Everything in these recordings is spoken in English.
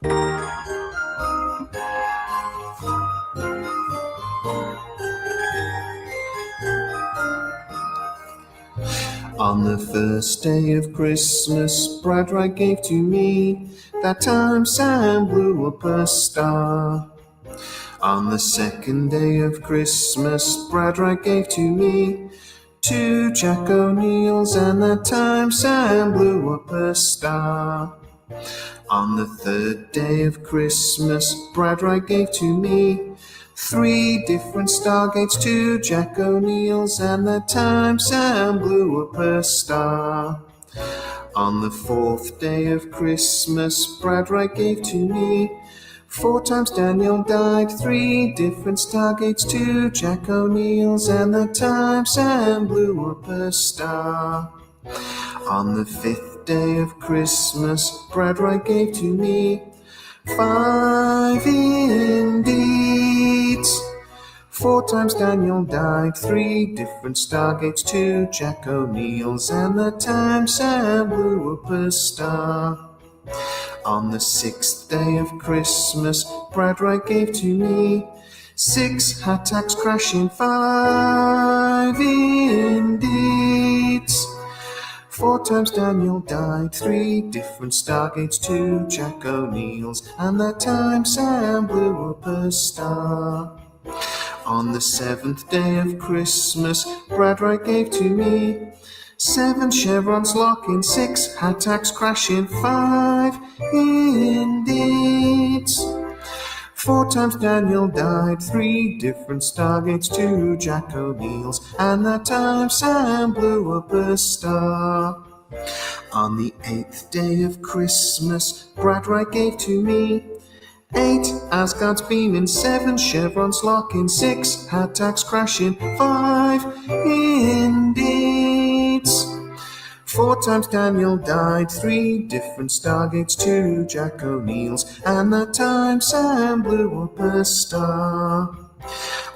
On the first day of Christmas, Bradright gave to me. That time Sam blew up a star. On the second day of Christmas, Bradright gave to me 2 Jack O'Neills, and that time Sam blew up a star. On the third day of Christmas, Bradright gave to me 3 different Stargates, 2 Jack O'Neills, and that time Sam blew up a star. On the fourth day of Christmas, Bradright gave to me 4 times Daniel died, 3 different Stargates, 2 Jack O'Neills, and that time Sam blew up a star. On the 5th day of Christmas, Bradright gave to me 5 indeeds. 4 times Daniel died, 3 different Stargates, 2 Jack O'Neills, and that time Sam blew up a star. On the 6th day of Christmas, Bradright gave to me 6 attacks crashing, 5 indeeds. 4 times Daniel died, 3 different Stargates, 2 Jack O'Neills, and that time Sam blew up a star. On the 7th day of Christmas, Bradright gave to me 7 chevrons locking, 6 attacks crashing, 5 indeeds. 4 times Daniel died, 3 different Stargates, 2 Jack O'Neills, and that time Sam blew up a star. On the 8th day of Christmas, Bradright gave to me 8 Asgards beaming, 7 chevrons locking, 6 attacks crashing, 5 indeeds. 4 times Daniel died, 3 different Stargates, 2 Jack O'Neills, and that time Sam blew up a star.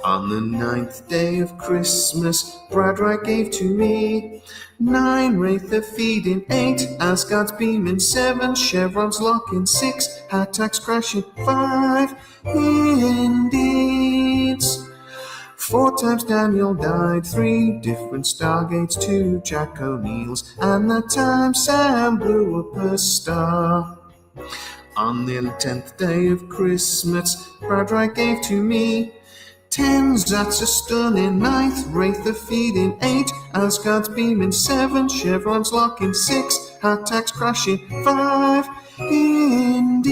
On the 9th day of Christmas, Bradright gave to me 9 Wraither feeding, 8 Asgards beaming, 7 chevrons locking, 6 attacks crashing, 5 indeeds. 4 times Daniel died, 3 different Stargates, 2 Jack O'Neills, and that time Sam blew up a star. On the 10th day of Christmas, Bradright gave to me 10 Zats a stunning, 9th Wraither feeding, 8 Asgards beaming, 7 chevrons locking, 6 attacks crashing, 5 indeeds.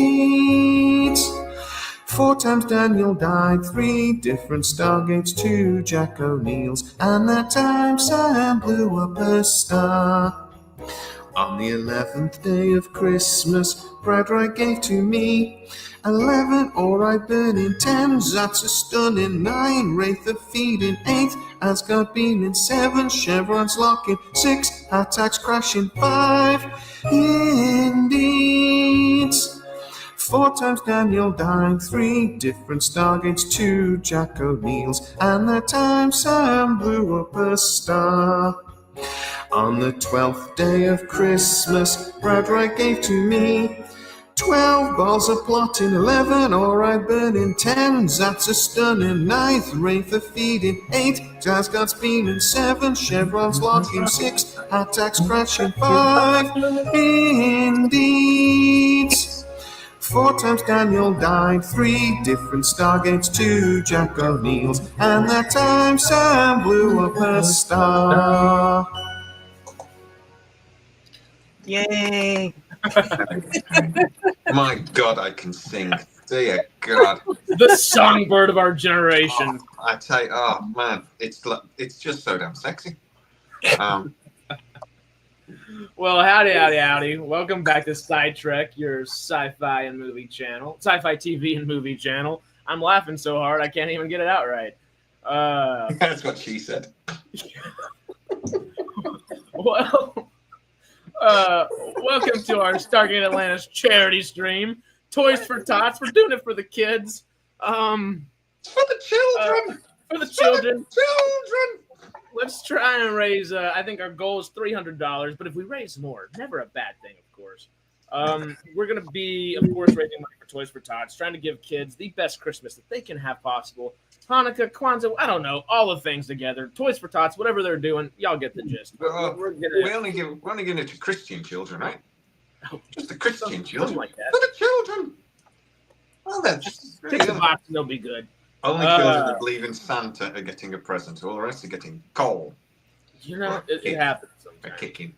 4 times Daniel died, 3 different Stargates, 2 Jack O'Neills, and that time Sam blew up a star. On the 11th day of Christmas, Bradright gave to me 11 Alright burning, 10 Zats a stunning, 9 Wraither feeding, 8 Asgard beaming, 7 chevrons locking, 6 attacks crashing, 5 indeeds. 4 times Daniel died, 3 different Stargates, 2 Jack O'Neills, and that time Sam blew up a star. On the 12th day of Christmas, Bradright gave to me 12 balls of plotting, 11 Alright burning, 10 Zats a stunning, 9th Wraither feeding, 8 Asgard's beaming, 7 chevrons locking, 6 attacks crashing, 5 indeeds. 4 times Daniel died, 3 different Stargates, 2 Jack O'Neills, and that time Sam blew up a star. Yay! My God, I can sing. Dear God. The songbird of our generation. Oh, I tell you, oh man, it's just so damn sexy. Well, howdy. Welcome back to Sci Trek, your sci-fi and movie channel, sci-fi TV and movie channel. I'm laughing so hard I can't even get it out right. That's what she said. Well, welcome to our Stargate Atlantis charity stream. Toys for Tots. We're doing it for the kids. It's for the children. For the children. Children. Let's try and raise, I think our goal is $300, but if we raise more, never a bad thing, of course. We're going to be, of course, raising money for Toys for Tots, trying to give kids the best Christmas that they can have possible. Hanukkah, Kwanzaa, I don't know, all the things together. Toys for Tots, whatever they're doing, y'all get the gist. We only give it to Christian children, right? Just the Christian children. Like that. For the children. Well, that's Pick the box and they'll be good. only children that believe in Santa are getting a present. All the rest are getting coal. You know, it happens A sometimes. kicking.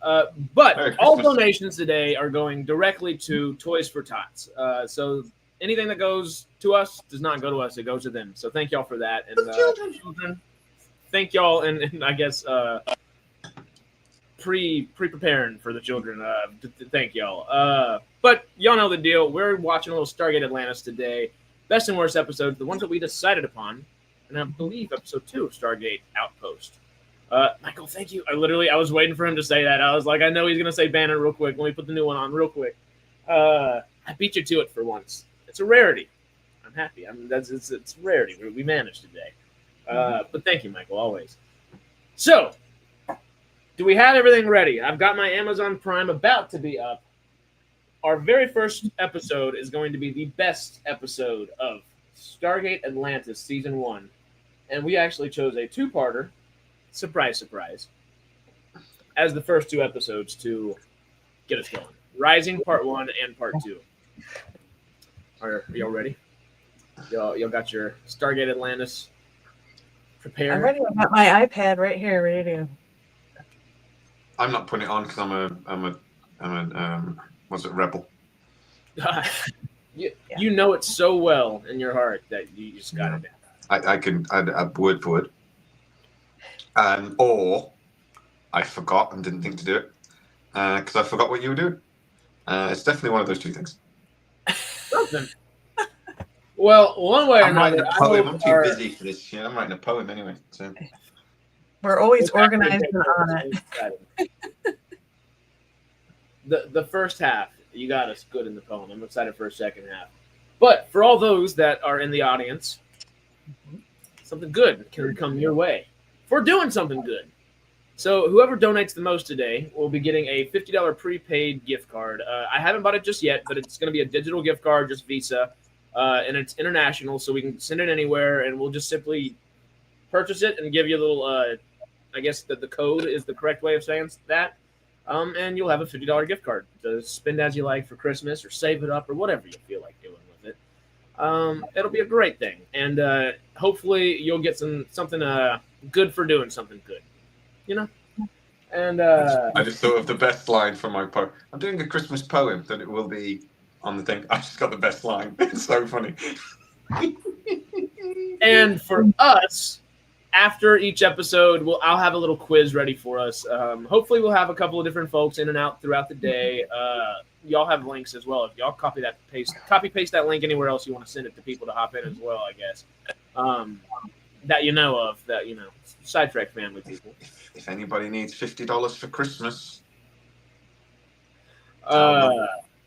But all donations today are going directly to Toys for Tots. So anything that goes to us does not go to us; it goes to them. So thank y'all for that. And children, thank y'all, and I guess pre-preparing for the children. Thank y'all. But y'all know the deal. We're watching a little Stargate Atlantis today. Best and worst episodes, the ones that we decided upon, and I believe episode 2 of Stargate Outpost. Michael, thank you. I was waiting for him to say that. I was like, I know he's gonna say Banner real quick. Let me put the new one on real quick. I beat you to it for once. It's a rarity. I'm happy. It's a rarity. We managed today. But thank you, Michael, always. So, do we have everything ready? I've got my Amazon Prime about to be up. Our very first episode is going to be the best episode of Stargate Atlantis Season 1. And we actually chose a two-parter. Surprise, surprise. As the first 2 episodes to get us going. Rising Part 1 and Part 2. Are y'all ready? Y'all got your Stargate Atlantis prepared? I'm ready. I've got my iPad right here, ready to. I'm not putting it on because I'm a what's it, rebel? You know it so well in your heart that you just got it down. I word for word. Or I forgot and didn't think to do it because I forgot what you were doing. It's definitely one of those 2 things. Something. Well, one way or I'm writing another, a poem. I'm too busy for this shit. I'm writing a poem anyway. So. We're always organized and on it. The first half, you got us good in the poem. I'm excited for a second half. But for all those that are in the audience, something good can come your way. For doing something good. So whoever donates the most today will be getting a $50 prepaid gift card. I haven't bought it just yet, but it's going to be a digital gift card, just Visa, and it's international, so we can send it anywhere, and we'll just simply purchase it and give you a little, I guess the code is the correct way of saying that, and you'll have a $50 gift card to spend as you like for Christmas or save it up or whatever you feel like doing with it. It'll be a great thing, and hopefully you'll get something good for doing something good. You know, and I just thought of the best line from my poem. I'm doing a Christmas poem that it will be on the thing. I just got the best line. It's so funny. And for us, after each episode, I'll have a little quiz ready for us. Hopefully, we'll have a couple of different folks in and out throughout the day. Y'all have links as well. If y'all copy paste that link anywhere else you want to send it to people to hop in as well, I guess. That you know of, Sidetrack family people. If anybody needs $50 for Christmas,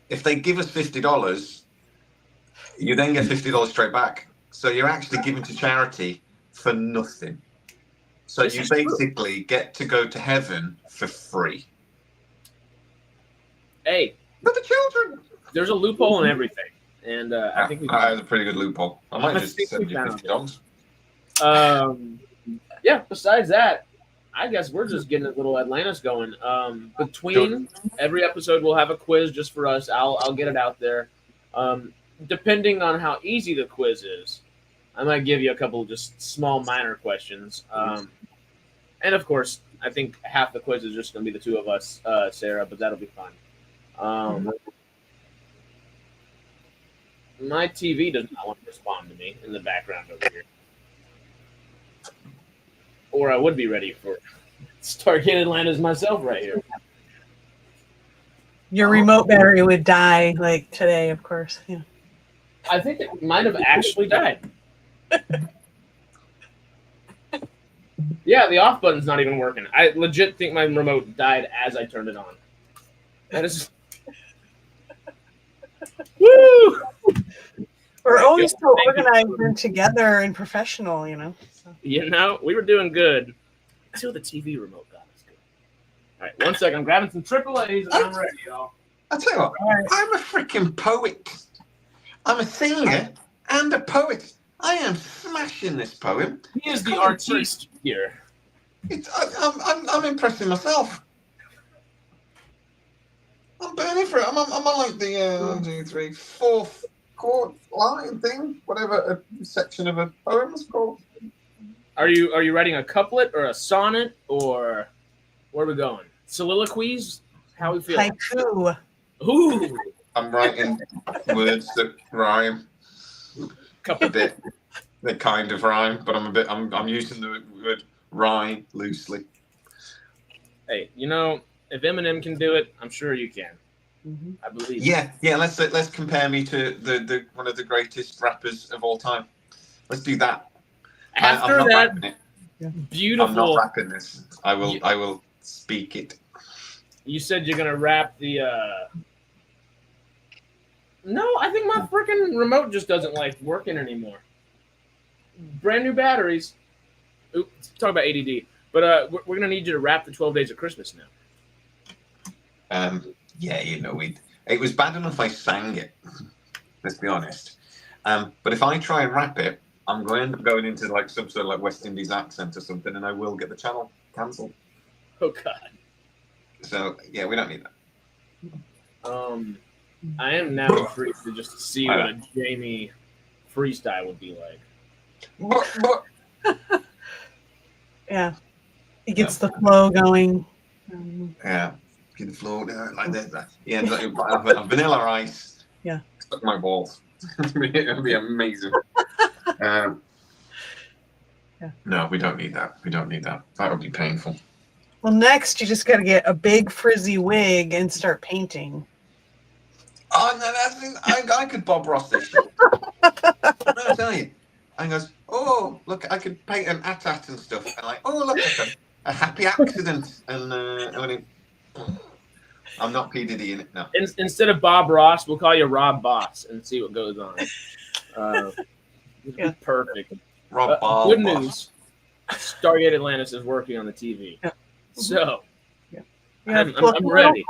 if they give us $50, you then get $50 straight back. So you're actually giving to charity for nothing. So you basically get to go to heaven for free. Hey, for the children. There's a loophole in everything, and I think that is a pretty good loophole. I might just send you $50. Yeah, besides that, I guess we're just getting a little Atlantis going. Between every episode, we'll have a quiz just for us. I'll get it out there. Depending on how easy the quiz is, I might give you a couple of just small minor questions. And of course, I think half the quiz is just going to be the 2 of us, Sarah, but that'll be fun. My TV does not want to respond to me in the background over here. Or I would be ready for Stargate Atlantis myself right here. Your remote battery would die like today, of course. Yeah. I think it might have actually died. Yeah, the off button's not even working. I legit think my remote died as I turned it on. That is... Woo! We're always so organized and together and professional, you know. So. You know, we were doing good until the TV remote got us good. All right, one second. I'm grabbing some AAAs and I'm ready, y'all. I tell you what, I'm a freaking poet. I'm a singer and a poet. I am smashing this poem. He is the artiste here. I'm impressing myself. I'm burning for it. I'm on like the 1, 2, 3, 4th chord line thing, whatever a section of a poem is called. Are you writing a couplet or a sonnet, or where are we going? Soliloquies? How are we feeling? Haiku. Ooh, I'm writing words that rhyme a bit. They kind of rhyme, but I'm using the word rhyme loosely. Hey, you know, if Eminem can do it, I'm sure you can. Mm-hmm. I believe. Yeah. Let's compare me to the one of the greatest rappers of all time. Let's do that. After I'm not that rapping it. beautiful, I'm not rapping this. I will speak it. You said you're gonna rap the. No, I think my freaking remote just doesn't like working anymore. Brand new batteries. Oops, talk about ADD. But we're gonna need you to rap the 12 Days of Christmas now. Yeah, it was bad enough I sang it. Let's be honest. But if I try and rap it, I'm going to end up going into like some sort of like West Indies accent or something, and I will get the channel cancelled. Oh God. So yeah, we don't need that. I am now intrigued to just see what a Jamie freestyle would be like. Yeah. It gets the flow going. Yeah. Get the flow down like that. Yeah, like vanilla ice. Yeah. Stuck my balls. It'd be amazing. No, we don't need that. That would be painful. Well, next you just got to get a big frizzy wig and start painting. Oh no, I could Bob Ross this shit. I'll tell you. And goes, oh look, I could paint an AT-AT and stuff, and like, oh look, a happy accident, and I'm not P Diddy in it. No. Instead of Bob Ross, we'll call you Rob Boss and see what goes on. Yeah. Perfect. Rob Bob. Good news. Stargate Atlantis is working on the TV. Yeah. So, I'm ready.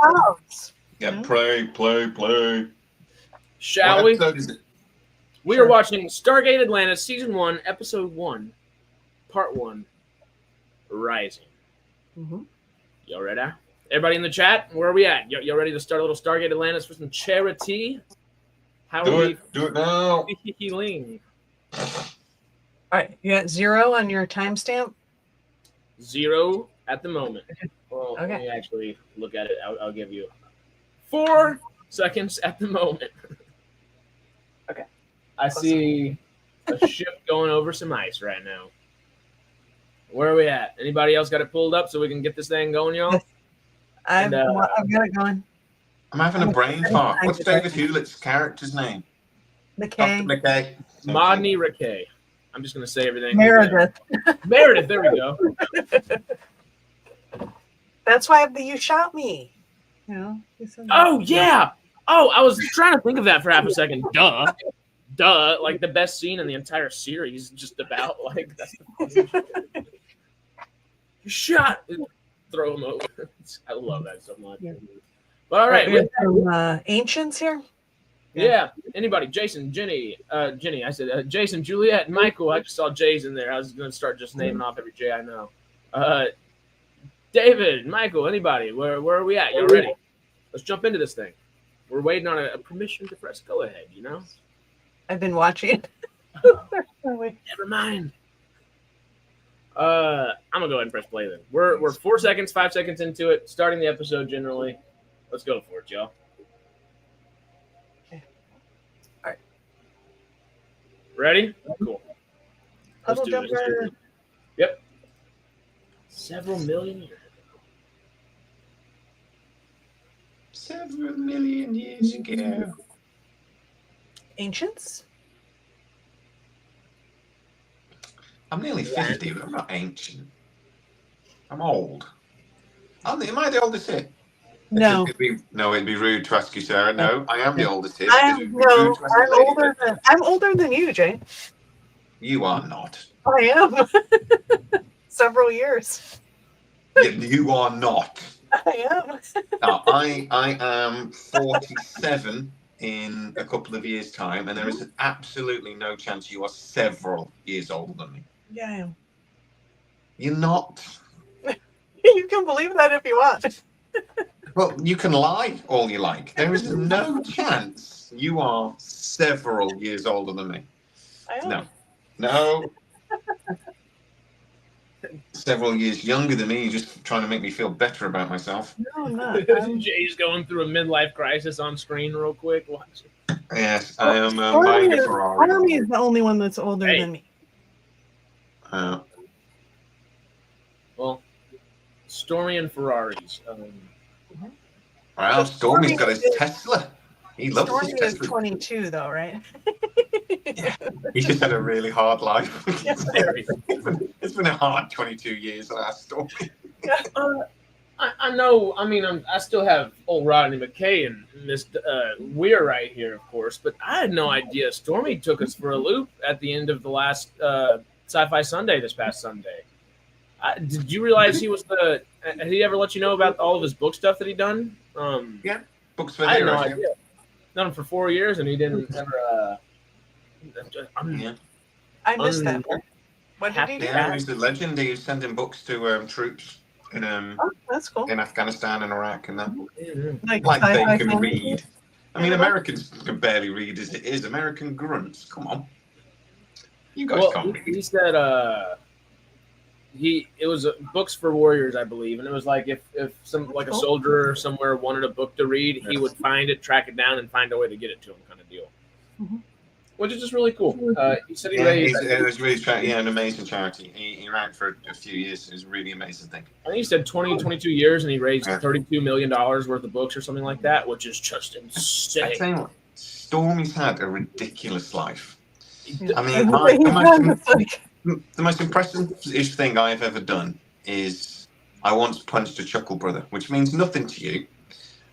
Yeah, play. Shall we? We are watching Stargate Atlantis Season 1, Episode 1, Part 1, Rising. Mm-hmm. Y'all ready? Everybody in the chat, where are we at? Y'all ready to start a little Stargate Atlantis for some charity? How do are it now. Feeling? All right, you got 0 on your timestamp? 0 at the moment. Well, okay. Let me actually look at it. I'll give you 4 seconds at the moment. Okay. I see a ship going over some ice right now. Where are we at? Anybody else got it pulled up so we can get this thing going, y'all? Yes. I've got it going. I'm having a brain fart. What's David Hewlett's character's name? McKay. Dr. McKay. Modney Rickay. I'm just going to say everything. Meredith. Meredith, there we go. That's why you shot me. You know? Oh, yeah. Oh, I was trying to think of that for half a second. Duh. Like the best scene in the entire series, just about. Like, that's the funny shot. Throw him over. I love that so much. Yeah. But all right. We have some ancients here. Yeah. Anybody? Jason, Jenny. I said Jason, Juliet, Michael. I just saw J's in there. I was going to start just naming off every J I know. David, Michael, anybody? Where are we at? Y'all ready? Let's jump into this thing. We're waiting on a permission to press go ahead, you know? I've been watching. Never mind. I'm gonna go ahead and press play then. We're 4 seconds, 5 seconds into it, starting the episode generally. Let's go for it, y'all. Okay. All right. Ready? Cool. Puddle jumper. Yep. Several million years ago. Several million years ago. Ancients? I'm nearly 50, but I'm not ancient. I'm old. Am I the oldest here? No. It'd be rude to ask you, Sarah. No, I am the oldest here. I'm older than you, Jay. You are not. I am. Several years. You are not. I am. I am 47 in a couple of years' time, and there is absolutely no chance you are several years older than me. Yeah, I am. You're not. You can believe that if you want. Well, you can lie all you like. There is no chance you are several years older than me. I am. No. Several years younger than me, just trying to make me feel better about myself. No, I'm not. Jay's going through a midlife crisis on screen real quick. Watch. Yes, I am buying a Ferrari. Stormy is the only one that's older Hey. than me. Well, Stormy and Ferraris. Well, Stormy's got his Stormy is- Tesla. He loves Stormy his is Tesla. 22, though, right? He just had a really hard life. Very. It's been a hard 22 years, last Stormy. I know. I mean, I still have old Rodney McKay and Miss Weir right here, of course, but I had no idea Stormy took us for a loop at the end of the last Sci-Fi Sunday this past Sunday. Did you realize he was the? Had he ever let you know about all of his book stuff that he done? Yeah, books for I had no heroes. idea. Done it for 4 years, and he didn't ever. Yeah, I missed that. What did he do? yeah, he's a legend. He was sending books to troops in Oh, that's cool. in Afghanistan and Iraq, and that. Like Like they sci-fi can fantasy? read. I mean, Americans can barely read as it is. American grunts. Come on, you guys Well, can't read. he said it was books for warriors, I believe, and it was like if some like a soldier somewhere wanted a book to read, he would find it, track it down, and find a way to get it to him, kind of deal. Mhm. Which is just really cool. He said he Yeah, raised. it was really an amazing charity. He ran for a few years. It was a really amazing thing. I think he said 22 years, and he raised Yeah. $32 million worth of books or something like that, which is just I insane. tell you what, Stormy's had a ridiculous life. Yeah. I mean, the most impressive thing I've ever done is I once punched a chuckle brother, which means nothing to you.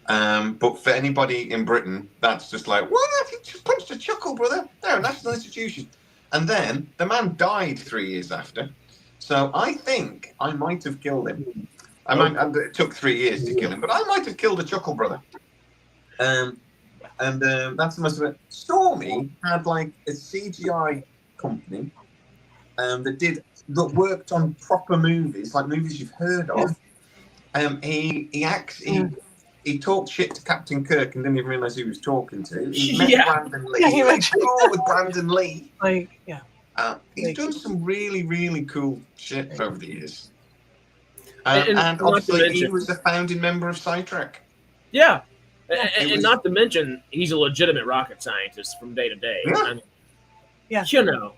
But for anybody in Britain, that's just like, what? Have you just punched a chuckle brother? They're a national institution. And then the man died 3 years after. So I think I might have killed him. It took 3 years to kill him, but I might have killed a chuckle brother. That's the most of it. Stormy had like a CGI company that worked on proper movies, like movies you've heard of. He talked shit to Captain Kirk and didn't even realize who he was talking to. He met Brandon Lee. Yeah, he went to school with Brandon Lee. He's done some really, really cool shit over the years. And obviously, he was a founding member of Sci-Trek. Yeah. And not to mention, he's a legitimate rocket scientist from day to day. Yeah. I mean, Yeah. You know.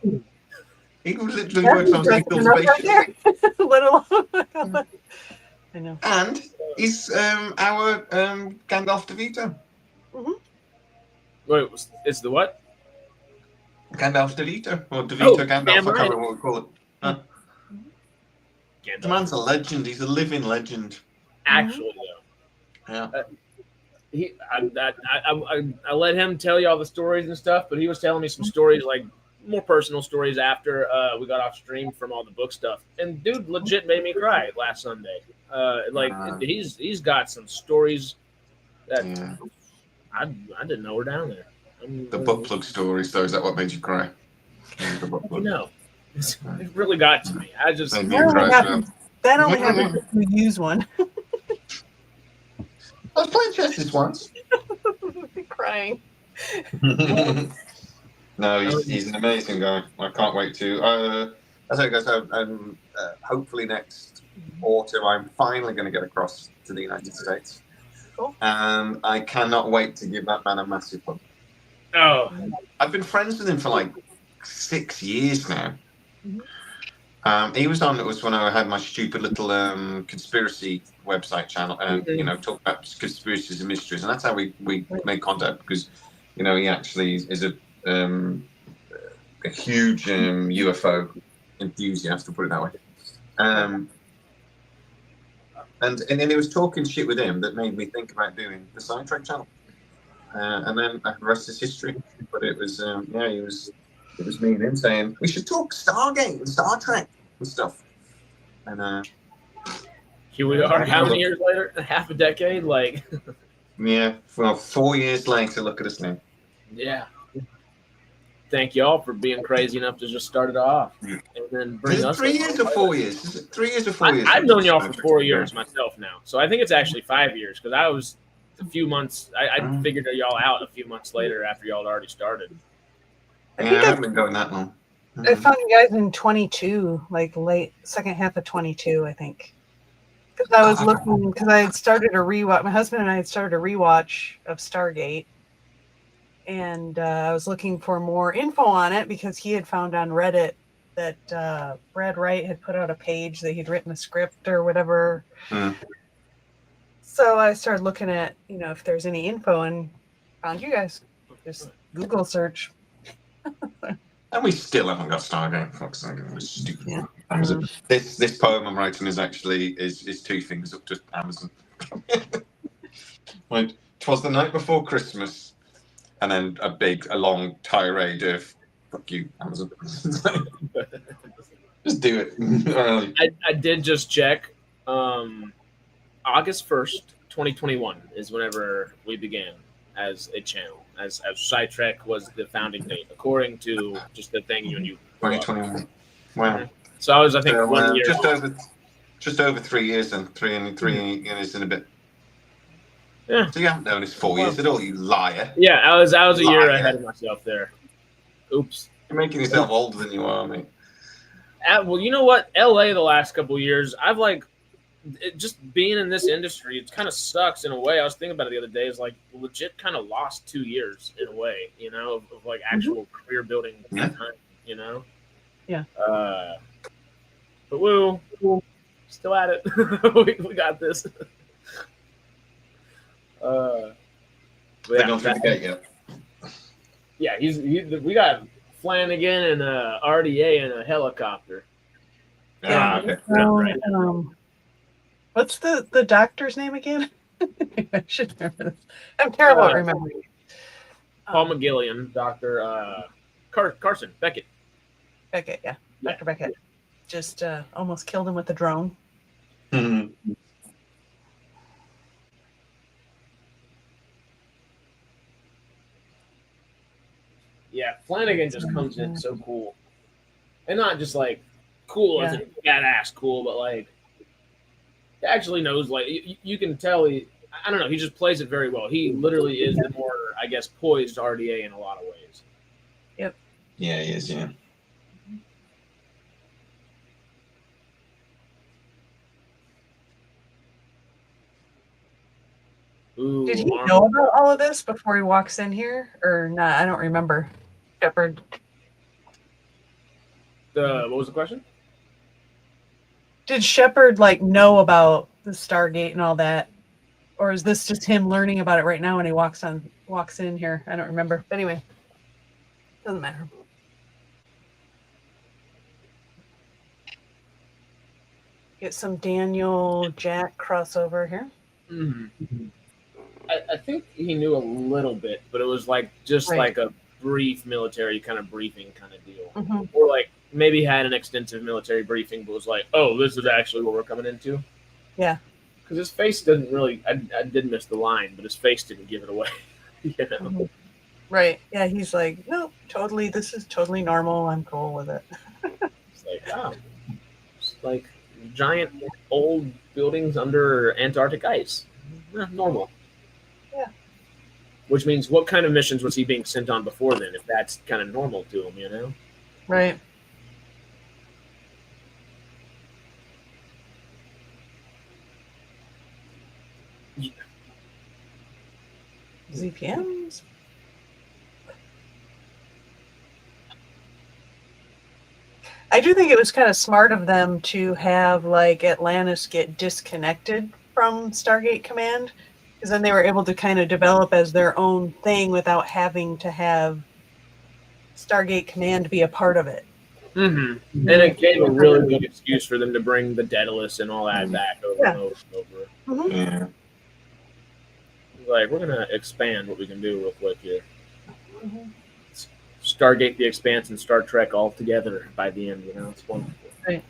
He literally works on single spaceships. Let alone. I know. And he's our Gandalf DeVito. Mm-hmm. Wait, it's the what? Gandalf DeVito. Or DeVito Gandalf, I can't right. remember what we call it. Huh. The man's a legend. He's a living legend. Actually, though. Yeah. I let him tell you all the stories and stuff, but he was telling me some stories, like more personal stories after we got off stream from all the book stuff. And dude legit made me cry last Sunday. He's got some stories that I didn't know were down there. The butt plug stories, though, is that what made you cry? The butt plug. No, it really got to me. I just Made you cry, That only happens if you use one. I was playing chess this once. Crying. No, he's an amazing guy. I can't wait to. As I guys, hopefully next autumn, I'm finally going to get across to the United States. Cool. And I cannot wait to give that man a massive hug. Oh, I've been friends with him for like 6 years now. Mm-hmm. He was on. It was when I had my stupid little conspiracy website channel, talk about conspiracies and mysteries, and that's how we made contact because, he actually is a huge UFO enthusiast, to put it that way. And then it was talking shit with him that made me think about doing the Sci-Trek channel. And then the rest is history. But it was it was me and him saying we should talk Stargate and Star Trek and stuff. And Here we are. How many years later? Half a decade? Like, Yeah, well, 4 years later, look at us now. yeah. Thank y'all for being crazy enough to just start it off and then bring Is it us. 3 years or 4 years? Is it 3 years or 4 years? I've known y'all for 4 years myself now, so I think it's actually 5 years because I was a few months. I figured y'all out a few months later after y'all had already started. I haven't been going that long. I found you guys in 22, like late second half of 22, I think. Because I was looking, because I had started a rewatch. My husband and I had started a rewatch of Stargate, and I was looking for more info on it because he had found on Reddit that Brad Wright had put out a page that he'd written a script or whatever. So I started looking at, if there's any info, and found you guys. Just Google search. And we still haven't got Stargate. Fuck's sake, it was stupid. Yeah. Amazon. This poem I'm writing is actually is 2 fingers up to Amazon. Like, 'twas the night before Christmas, and then a long tirade of "fuck you, Amazon." Just do it. I did just check. August 1st, 2021 is whenever we began as a channel. As Sci Trek was the founding date, according to just the thing you and you. 2021. Wow. So I was, I think, 1 year. Just over 3 years then. Three years and a bit. Yeah. So you haven't known us 4 years at all, you liar. Yeah, I was a year Liar. ahead of myself there. Oops. You're making yourself older than you are, mate. Well, you know what? LA the last couple of years, I've just being in this industry, it kind of sucks in a way. I was thinking about it the other day. Is like legit kind of lost 2 years in a way, of like actual career building time, Yeah. But we'll still at it. we got this. They don't forget yet. Yeah, we got Flanagan and RDA in a helicopter. Yeah. Okay. What's the doctor's name again? I should remember this. I'm terrible at remembering. Paul McGillian, Dr. Carson, Beckett. Beckett, yeah. Dr. Beckett. Just almost killed him with the drone. Mm-hmm. Yeah, Flanagan just comes in so cool. And not just like cool as in badass cool, but like he actually knows, like you can tell I don't know, he just plays it very well. He literally is the more, I guess, poised RDA in a lot of ways. Yep. Yeah, he is, yeah. Ooh, Did he know about all of this before he walks in here? Or not? I don't remember. Shepard. What was the question? Did Shepard know about the Stargate and all that? Or is this just him learning about it right now when he walks in here? I don't remember. But anyway. Doesn't matter. Get some Daniel Jack crossover here. Mm-hmm. I think he knew a little bit, but it was like a brief military kind of briefing kind of deal. Mm-hmm. Or like maybe had an extensive military briefing, but was like, oh, this is actually what we're coming into. Yeah. Because his face doesn't really, I did miss the line, but his face didn't give it away. Mm-hmm. Right. Yeah, he's like, no, totally, this is totally normal. I'm cool with it. It's like, wow. It's like giant old buildings under Antarctic ice. Normal. Yeah. Which means, what kind of missions was he being sent on before then, if that's kind of normal to him, Right. Yeah. ZPMs? I do think it was kind of smart of them to have Atlantis get disconnected from Stargate Command, because then they were able to kind of develop as their own thing without having to have Stargate Command be a part of it. Mm-hmm. And it gave a really good excuse for them to bring the Daedalus and all that back over and over and over. Mm-hmm. Yeah. Like, we're gonna expand what we can do real quick here. Mm-hmm. Stargate, the Expanse, and Star Trek all together by the end. It's wonderful. Right.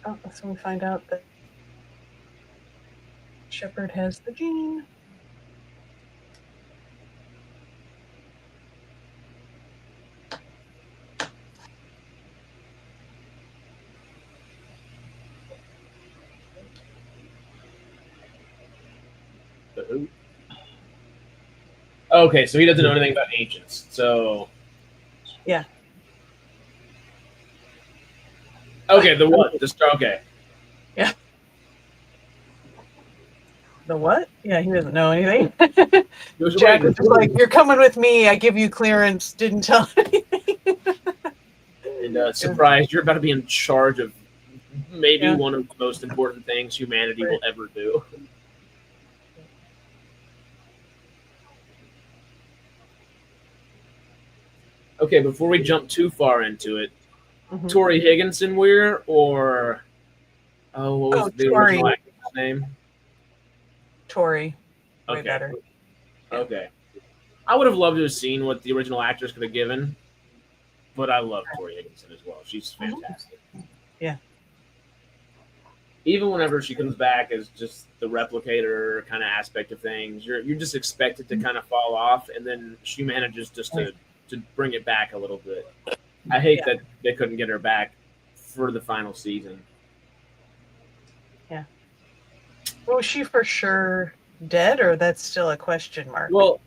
Oh, that's when we find out that Shepard has the gene. The who? Okay, so he doesn't know anything about ancients. So Yeah. Okay, the what? Okay. The what? Yeah, he doesn't know anything. He was Jack waiting. was just like, "You're coming with me. I give you clearance." Didn't tell anything. And surprised, you're about to be in charge of maybe Yeah. one of the most important things humanity will ever do. Okay, before we jump too far into it, Mhm. Tori Higginson Weir or what was the Tori. original actor's name? Tori. Way Okay. better. Okay. I would have loved to have seen what the original actress could have given, but I love Tori Higginson as well. She's fantastic. Yeah. Even whenever she comes back as just the replicator kind of aspect of things, you're just expected to kind of fall off, and then she manages just to bring it back a little bit. I hate that they couldn't get her back for the final season. Yeah. Well, was she for sure dead, or that's still a question mark? Well,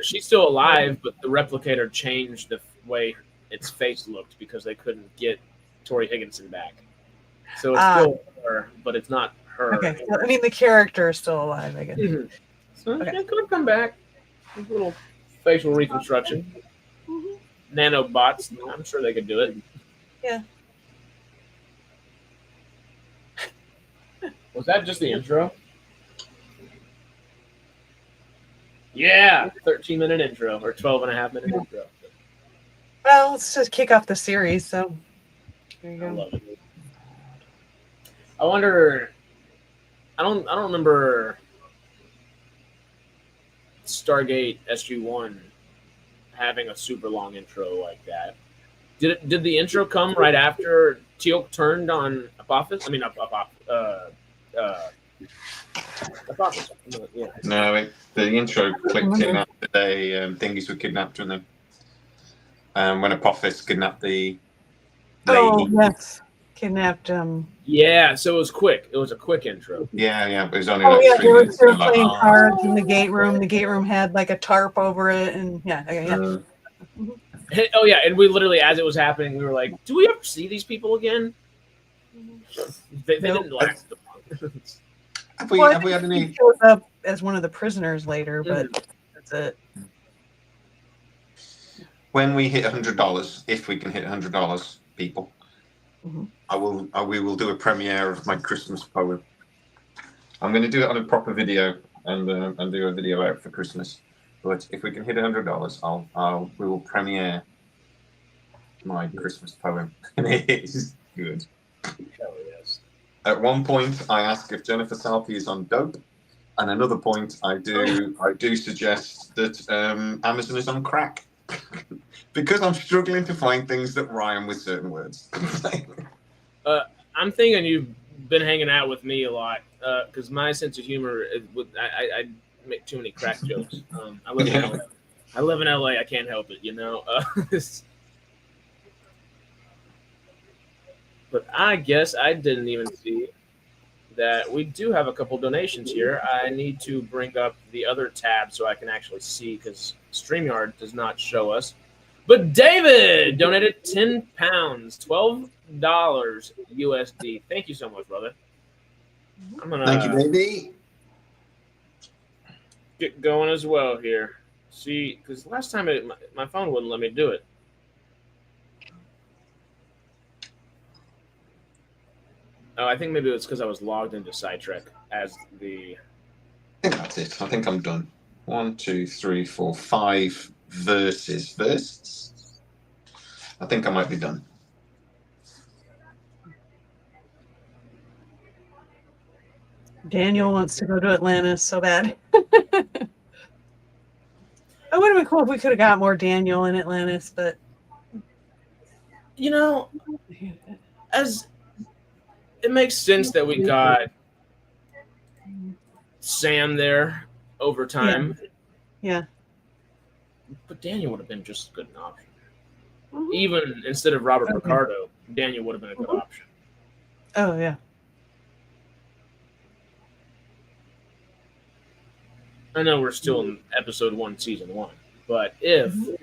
she's still alive, but the replicator changed the way its face looked because they couldn't get Tori Higginson back. So it's still her, but it's not her. Okay. So, I mean, the character is still alive, I guess. Mm-hmm. So she could have come back. A little facial reconstruction. Mm-hmm. Nanobots, I'm sure they could do it. Yeah. Was that just the intro? Yeah, 13-minute intro or 12.5-minute intro. Well, let's just kick off the series. So there you go. I love it. I wonder. I don't remember Stargate SG-1 having a super long intro like that. Did the intro come right after Teal'c turned on Apophis? I mean, Apophis. Yeah. No, the intro clicked in after they thingies were kidnapped, weren't they? When Apophis kidnapped the lady. Oh, yes. Kidnapped Yeah, so it was quick. It was a quick intro. Yeah, but it was only Oh like yeah, 3 they were minutes. still Like, playing cards in the gate room. The gate room had like a tarp over it, and yeah. Oh yeah, and we literally, as it was happening, we were like, "Do we ever see these people again?" They didn't last. Have we had any? He shows up as one of the prisoners later, but that's it. When we hit $100, if we can hit $100, people, we will do a premiere of my Christmas poem. I'm going to do it on a proper video and do a video out for Christmas. But if we can hit $100, we will premiere my Christmas poem. And it is good. Hell yes. At one point, I ask if Jennifer Salke is on dope, and another point, I do suggest that Amazon is on crack, because I'm struggling to find things that rhyme with certain words. I'm thinking you've been hanging out with me a lot because my sense of humor I make too many crack jokes. I live in LA. I live in LA. I can't help it, you know. But I guess I didn't even see that we do have a couple donations here. I need to bring up the other tab so I can actually see because StreamYard does not show us. But David donated £10, $12 USD. Thank you so much, brother. Thank you, baby. Get going as well here. See, because last time my phone wouldn't let me do it. Oh, I think maybe it's because I was logged into Sidetrek as the. I think that's it. I think I'm done. 1, 2, 3, 4, 5 verses. I think I might be done. Daniel wants to go to Atlantis so bad. It would have been cool if we could have got more Daniel in Atlantis, but You know, as it makes sense that we got Sam there over time. Yeah. But Daniel would have been just as good an option. Mhm. Even instead of Robert Okay. Picardo, Daniel would have been a good option. Oh yeah. I know we're still in episode 1, season 1, but and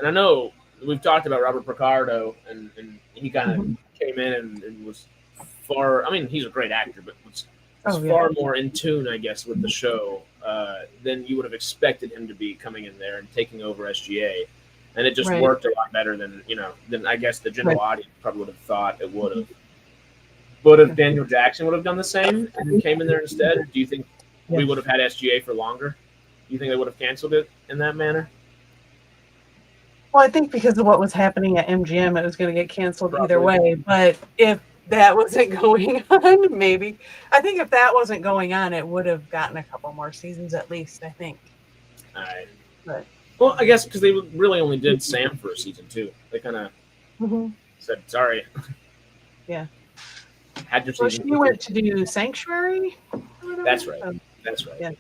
I know we've talked about Robert Picardo, and he kind of came in and was far. I mean, he's a great actor, but was far more in tune, I guess, with the show than you would have expected him to be coming in there and taking over SGA, and it just worked a lot better than I guess the general audience probably would have thought it would have. But if Daniel Jackson would have done the same and came in there instead, do you think we would have had SGA for longer? Do you think they would have canceled it in that manner? Well, I think because of what was happening at MGM, it was going to get canceled either way. But if that wasn't going on, maybe. I think if that wasn't going on, it would have gotten a couple more seasons at least, I think. All right. But, well, I guess because they really only did Sam for a season 2. They kind of said, sorry. Yeah. Had your well, season. She went to do Sanctuary? That's right. That's right. Yeah.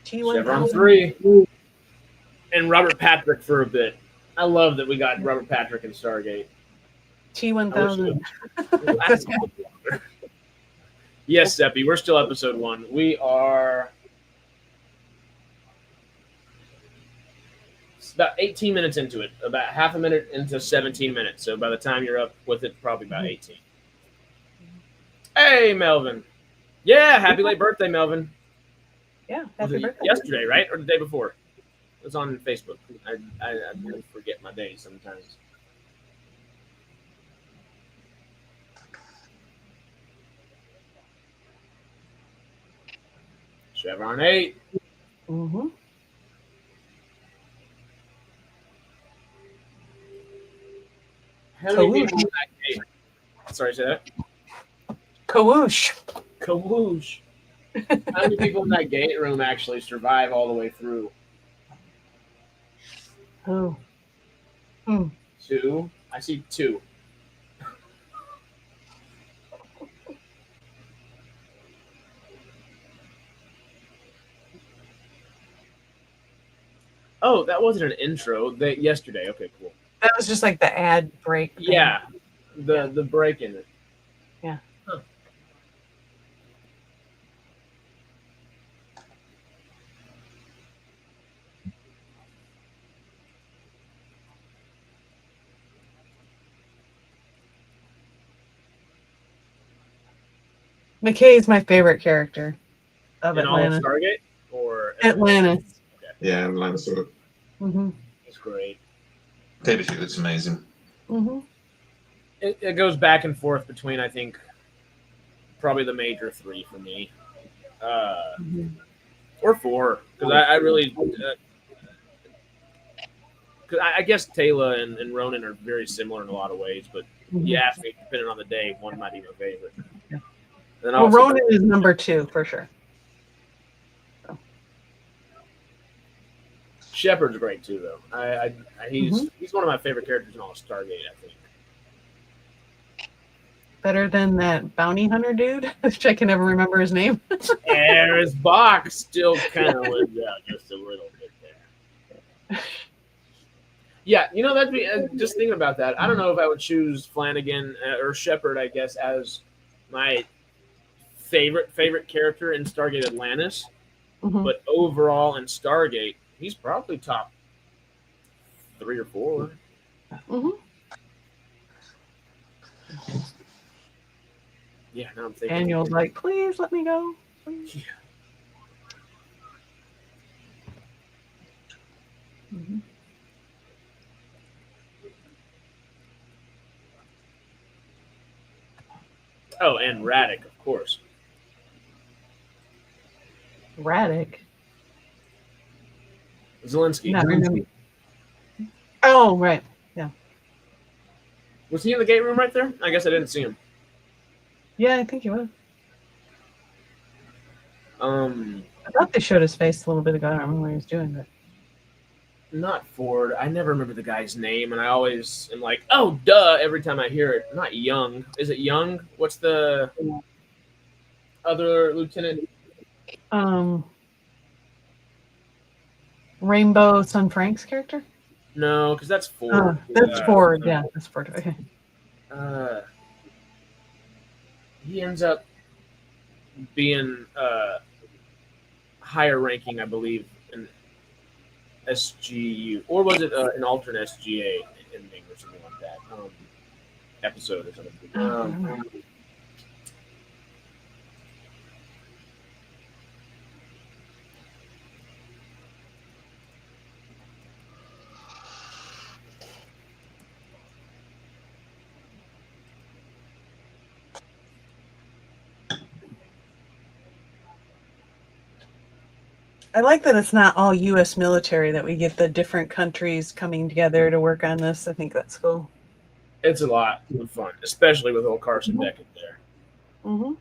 Chevron 3. And Robert Patrick for a bit. I love that we got Robert Patrick in Stargate. T1000. Yes, Seppi, we're still episode 1. We are about 18 minutes into it, about half a minute into 17 minutes. So by the time you're up with it, probably about 18. Hey, Melvin. Yeah, happy late birthday, Melvin. Yeah, happy birthday. Yesterday, right? Or the day before? It was on Facebook. I really forget my days sometimes. Chevron 8. Mm-hmm. How many people in that gate? Sorry, say that? Kawoosh. Kawoosh. How many people in that gate room actually survive all the way through? Oh. 2. I see 2. Oh, that wasn't an intro. Yesterday. Okay, cool. That was just like the ad break thing. Yeah, the break in it. Yeah. Huh. McKay is my favorite character of In Atlantis. all of Stargate? Or Atlantis. Okay. Yeah, Connoisseur. Mm-hmm. He's great. Baby Shoot looks amazing. Mm-hmm. It goes back and forth between, I think, probably the major 3 for me. Or 4. Because I really... Because I guess Taylor and Ronan are very similar in a lot of ways, but you ask me, depending on the day, one might be my favorite. Yeah. Then Well, Ronan is number 2 for sure. So. Shepard's great too, though. He's one of my favorite characters in all of Stargate, I think. Better than that bounty hunter dude, which I can never remember his name. His box still kind of lives out just a little bit there. Yeah, that'd be just thinking about that. I don't know if I would choose Flanagan or Shepard, I guess, as my favorite character in Stargate Atlantis. Mm-hmm. But overall in Stargate, he's probably top 3 or 4. Mm-hmm. Yeah, now I'm thinking. Daniel's like, please let me go. Please. Yeah. Mm-hmm. Oh, and Radek, of course. Radek. Zelensky. Not remember. Oh, right. Yeah. Was he in the gate room right there? I guess I didn't see him. Yeah, I think he was. I thought they showed his face a little bit ago. I don't remember what he was doing, but Not Ford. I never remember the guy's name, and I always am like, "Oh, duh!" every time I hear it. Not Young. Is it Young? What's the other lieutenant? Rainbow Sun Frank's character? No, because that's Ford. That's Ford. Yeah, that's Ford. Okay. He ends up being higher ranking, I believe, in SGU, or was it an alternate SGA ending or something like that? Episode or something. I like that it's not all U.S. military, that we get the different countries coming together to work on this. I think that's cool. It's a lot of fun, especially with old Carson Beckett there. Mm-hmm.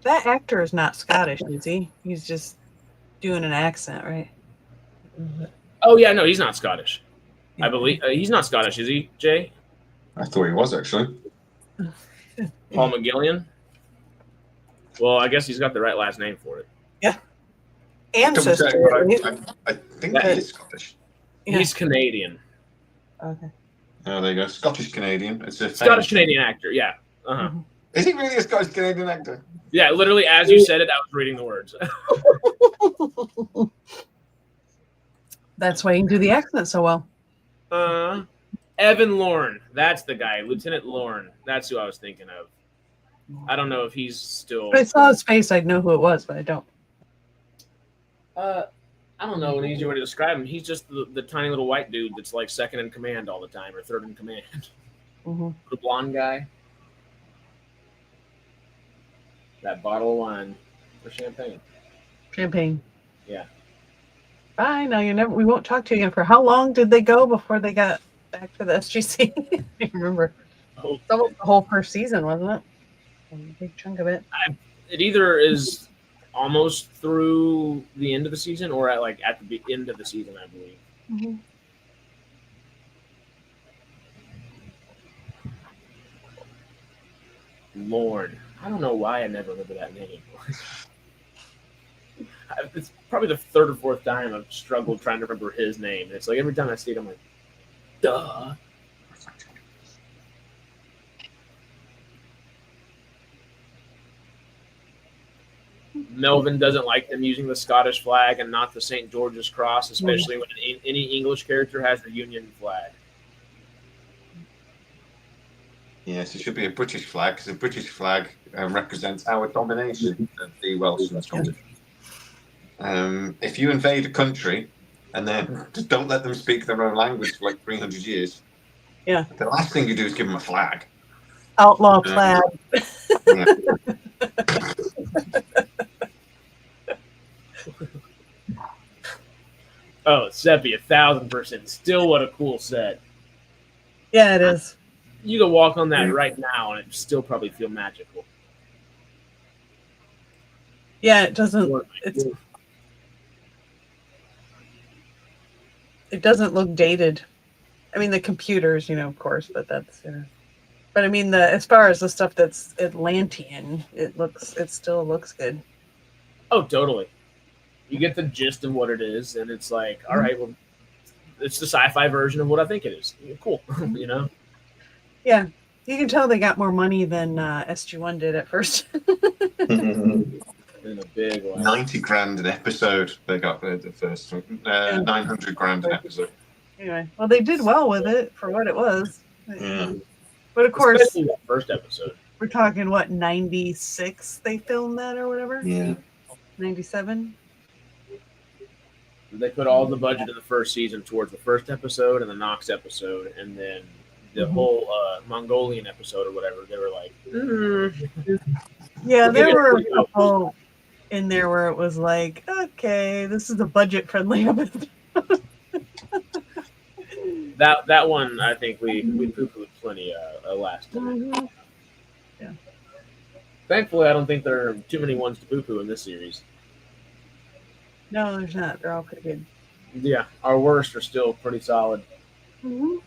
That actor is not Scottish, is he? He's just doing an accent, right? Oh yeah, no, he's not Scottish. I believe he's not Scottish, is he, Jay? I thought he was actually. Paul McGillion. Well, I guess he's got the right last name for it. Yeah. Double check, Ancestor. but I think he is Scottish. Yeah. He's Canadian. Okay. Oh, there you go. Scottish Canadian. It's a Scottish Canadian actor. Yeah. Uh-huh. Mm-hmm. Is he really a Scottish Canadian actor? Yeah, literally, as you said it, I was reading the words. That's why you can do the accent so well. Evan Lorne. That's the guy. Lieutenant Lorne. That's who I was thinking of. I don't know if he's still. If I saw his face, I'd know who it was, but I don't. I don't know an easier way to describe him. He's just the tiny little white dude that's like second in command all the time or third in command. Mm-hmm. The blonde guy. That bottle of wine for champagne. Champagne. Yeah. Bye. Now we won't talk to you again. For how long did they go before they got back to the SGC? I remember. Oh, The whole first season, wasn't it? A big chunk of it. it either is almost through the end of the season or at the end of the season, I believe. Mm-hmm. Lorne. I don't know why I never remember that name. It's probably the third or fourth time I've struggled trying to remember his name. It's like every time I see it, I'm like, duh. Melvin doesn't like them using the Scottish flag and not the St. George's Cross, especially when any English character has the Union flag. Yes, it should be a British flag because the British flag represents our domination of the Welsh and Scottish. If you invade a country and then just don't let them speak their own language for like 300 years, yeah, the last thing you do is give them a flag. Outlaw flag. Yeah. Oh, Seppi, 1,000%. Still, what a cool set. Yeah, it is. You can walk on that right now, and it still probably feel magical. Yeah, it doesn't. It doesn't look dated. I mean, the computers, of course, but that's. But I mean, as far as the stuff that's Atlantean, it still looks good. Oh, totally. You get the gist of what it is, and it's like, all right, well, it's the sci-fi version of what I think it is. Cool, Yeah, you can tell they got more money than SG1 did at first. In a big way. 90 grand an episode they got for the first one. 900 grand an episode. Anyway, well, they did well with it for what it was. Yeah. But of course, especially the first episode. We're talking, 96 they filmed that or whatever? Yeah. 97? They put all the budget of the first season towards the first episode and the Nox episode, and then the whole Mongolian episode or whatever. They were like, Yeah, there were a couple in there where it was like, okay, this is a budget-friendly episode. That one, I think we poo-pooed plenty last time. Mm-hmm. Yeah. Thankfully, I don't think there are too many ones to poo-poo in this series. No, there's not. They're all pretty good. Yeah, our worst are still pretty solid. Mhm.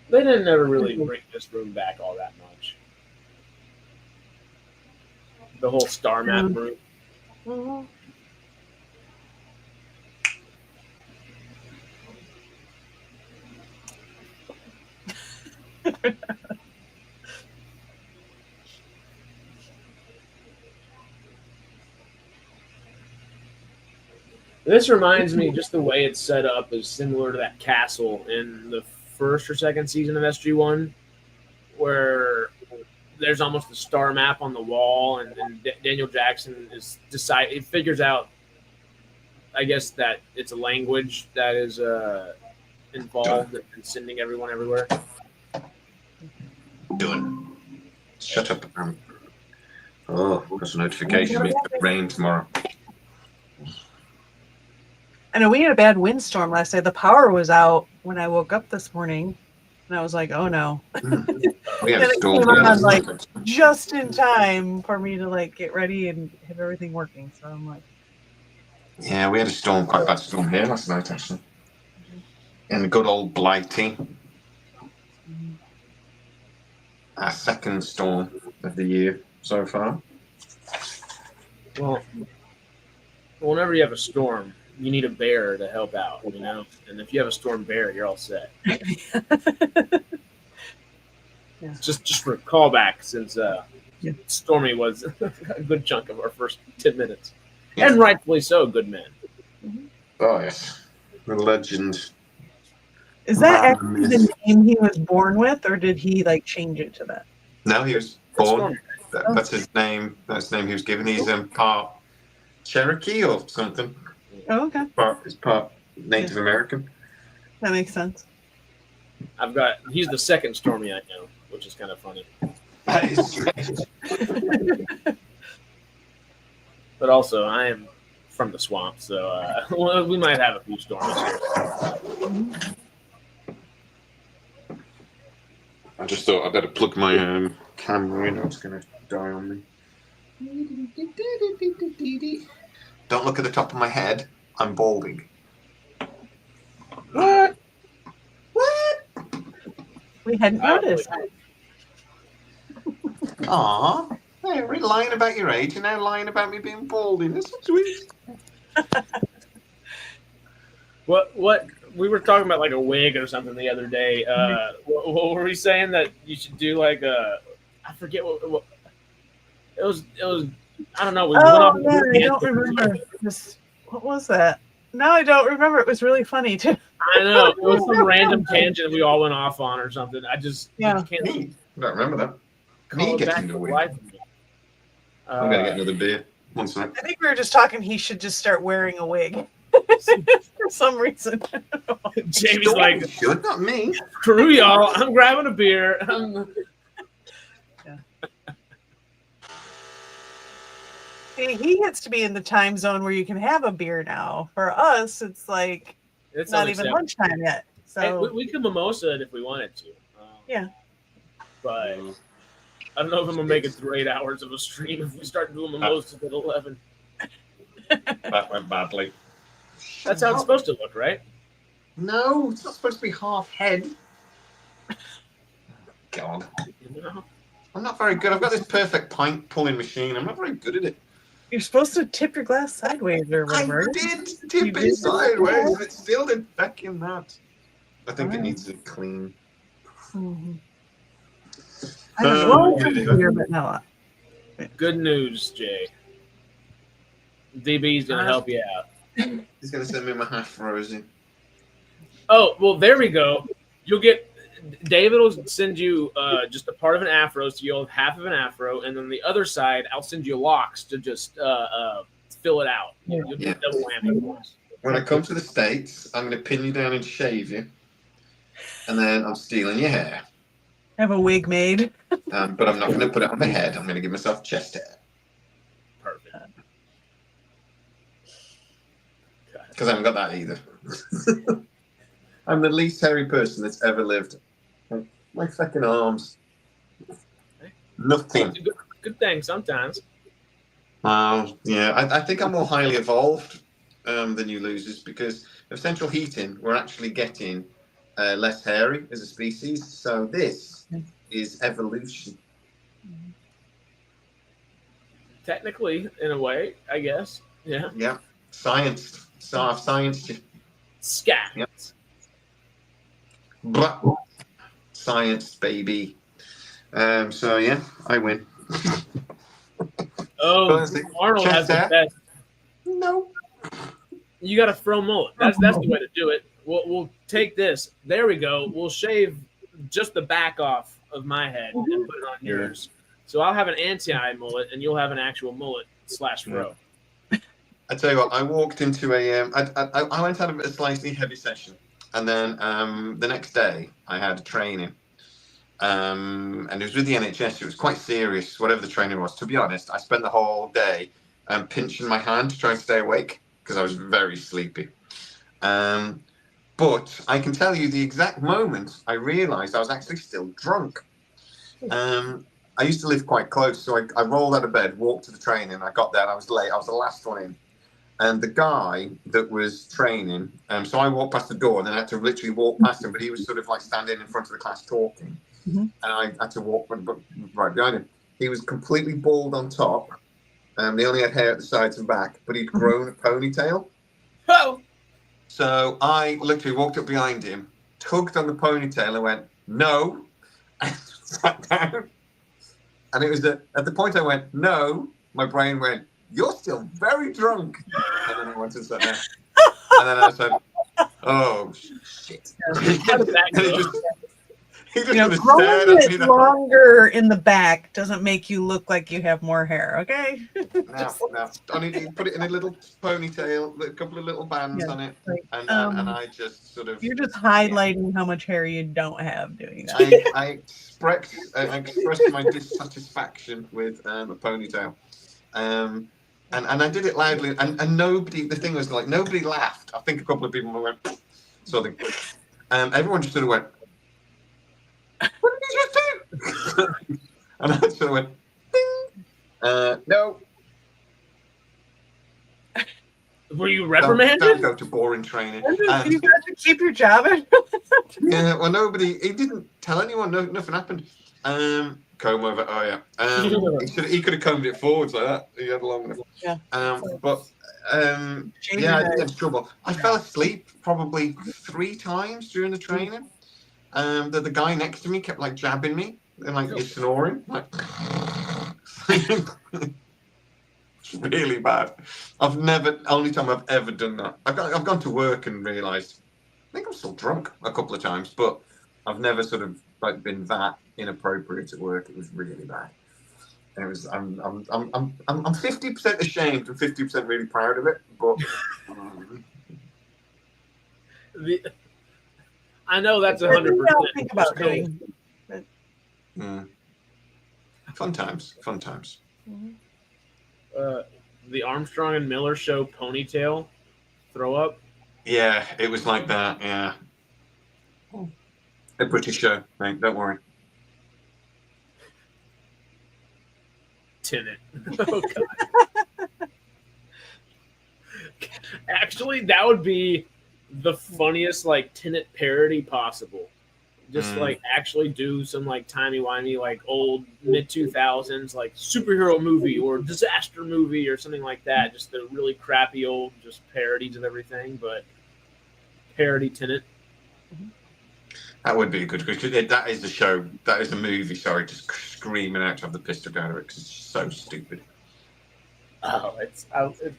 They didn't ever really bring this room back all that much. The whole star map Yeah. room. Mhm. This reminds me, just the way it's set up is similar to that castle in the first or second season of SG1, where there's almost a star map on the wall, and Daniel Jackson he figures out, I guess, that it's a language that is involved in sending everyone everywhere. Done. Shut up. Oh, there's a notification. It's going to rain tomorrow. I know we had a bad windstorm last night. The power was out when I woke up this morning, and I was like, "Oh no!" We had And a it storm. came on like just in time for me to like get ready and have everything working. So I'm like, Yeah, we had a storm, quite bad storm here last night, actually. In the good old Blighty. Our second storm of the year so far. Well, whenever you have a storm, you need a bear to help out, you know? And if you have a storm bear, you're all set. Yeah. Just for a callback, since Yeah. Stormy was a good chunk of our first 10 minutes. Yeah. And rightfully so, good man. Oh, yes. The legend. Is that actually the name he was born with, or did he like change it to that? No, he was born. That's his name. That's the name he was given. He's part Cherokee or something. Oh, okay. He's part Native American. That makes sense. He's the second Stormy I know, which is kind of funny. That is strange. But also, I am from the swamp, so we might have a few storms here. I just thought I better plug my camera in. It's going to die on me. Don't look at the top of my head. I'm balding. What? We hadn't noticed. Aw. Hey, we're lying about your age. You're now lying about me being balding. That's so sweet. What we were talking about, like a wig or something the other day. What were we saying that you should do? Like I forget what it was. I don't know. We went off I don't remember. What was that? No, I don't remember. It was really funny too. I know it was some random tangent we all went off on or something. I just can't. I don't remember that. Me getting the wig. I'm gonna get another beer. One second. I think we were just talking. He should just start wearing a wig for some reason. Jamie's like, "Should not me." Screw y'all! I'm grabbing a beer. He gets to be in the time zone where you can have a beer now. For us, it's like it's not even lunchtime yet. So hey, we could mimosa it if we wanted to. Yeah. But I don't know if I'm gonna make it through 8 hours of a stream if we start doing mimosas at 11. That went badly. That's how it's supposed to look, right? No, it's not supposed to be half head. God. You know? I'm not very good. I've got this perfect pint pulling machine. I'm not very good at it. You're supposed to tip your glass sideways or whatever. I did tip it sideways, and it still did back in that. I think it needs to clean. Mm-hmm. I don't know. Beer, but no. Good news, Jay. DB's gonna help you out. He's gonna send me my half rosy. Oh, well, there we go. You'll get. David will send you just a part of an afro, so you'll have half of an afro, and then the other side, I'll send you locks to just fill it out. You'll do double whammy. When I come to the States, I'm going to pin you down and shave you, and then I'm stealing your hair. Have a wig made. But I'm not going to put it on my head. I'm going to give myself chest hair. Perfect. Because I haven't got that either. I'm the least hairy person that's ever lived. My fucking arms. Nothing. It's a good thing sometimes. Yeah, I think I'm more highly evolved than you losers because of central heating. We're actually getting less hairy as a species. So this is evolution. Technically, in a way, I guess. Yeah. Yeah, science. So I've scienced you. Scat. Yep. But science, baby. So yeah, I win. Oh, Arnold Chest has the hair? best. No. You got a fro mullet. That's the way to do it. We'll take this. There we go. We'll shave just the back off of my head and put it on yours. So I'll have an anti mullet, and you'll have an actual mullet / fro. I tell you what, I walked into I went out of a slightly heavy session, and then the next day I had training, and it was with the NHS. It was quite serious, whatever the training was. To be honest, I spent the whole day pinching my hand to try and stay awake because I was very sleepy. But I can tell you the exact moment I realised I was actually still drunk. I used to live quite close, so I rolled out of bed, walked to the training. I got there, and I was late. I was the last one in. And the guy that was training, so I walked past the door, and then I had to literally walk past him, but he was sort of like standing in front of the class talking. And I had to walk right behind him. He was completely bald on top. They only had hair at the sides and back, but he'd grown a ponytail. Oh! So I literally walked up behind him, tugged on the ponytail, and went, "No," and sat down. And it was at the point I went, "No," my brain went, "You're still very drunk." And then I went and sat down. And then I said, "Oh, shit." How did that go? He just You know, sort of growing stared at me. it longer in the back doesn't make you look like you have more hair, okay? No. Only you put it in a little ponytail, a couple of little bands on it. Like, And I just sort of... You're just highlighting how much hair you don't have doing that. I expressed my dissatisfaction with a ponytail. And I did it loudly, and nobody, the thing was like, nobody laughed. I think a couple of people went, sort of, everyone just sort of went, "What did you just do?" And I sort of went, "Ding." No. Were you reprimanded? Don't go to boring training. You got to keep your job. Yeah, well, he didn't tell anyone, nothing happened. Comb over, oh yeah. He could have combed it forwards like that. He had long enough. Yeah. But I didn't have trouble. I fell asleep probably 3 times during the training. The guy next to me kept like jabbing me and like snoring. Like, it's really bad. Only time I've ever done that. I've gone to work and realised I think I'm still drunk a couple of times, but I've never sort of like been that inappropriate at work. It was really bad. It was. I'm 50% ashamed and 50% really proud of it. But I know that's 100%. Think about doing. Fun times. The Armstrong and Miller show ponytail throw up. Yeah, it was like that. Yeah, a British show, mate. Don't worry. Tenet. Oh, God. Actually, that would be the funniest like Tenet parody possible. Just like actually do some like timey-wimey like old mid-2000s like superhero movie or disaster movie or something like that. Just the really crappy old just parodies of everything, but parody Tenet. That would be a good question. That is the show. That is the movie. Sorry, just screaming out to have the pistol down it because it's so stupid. Oh, it'd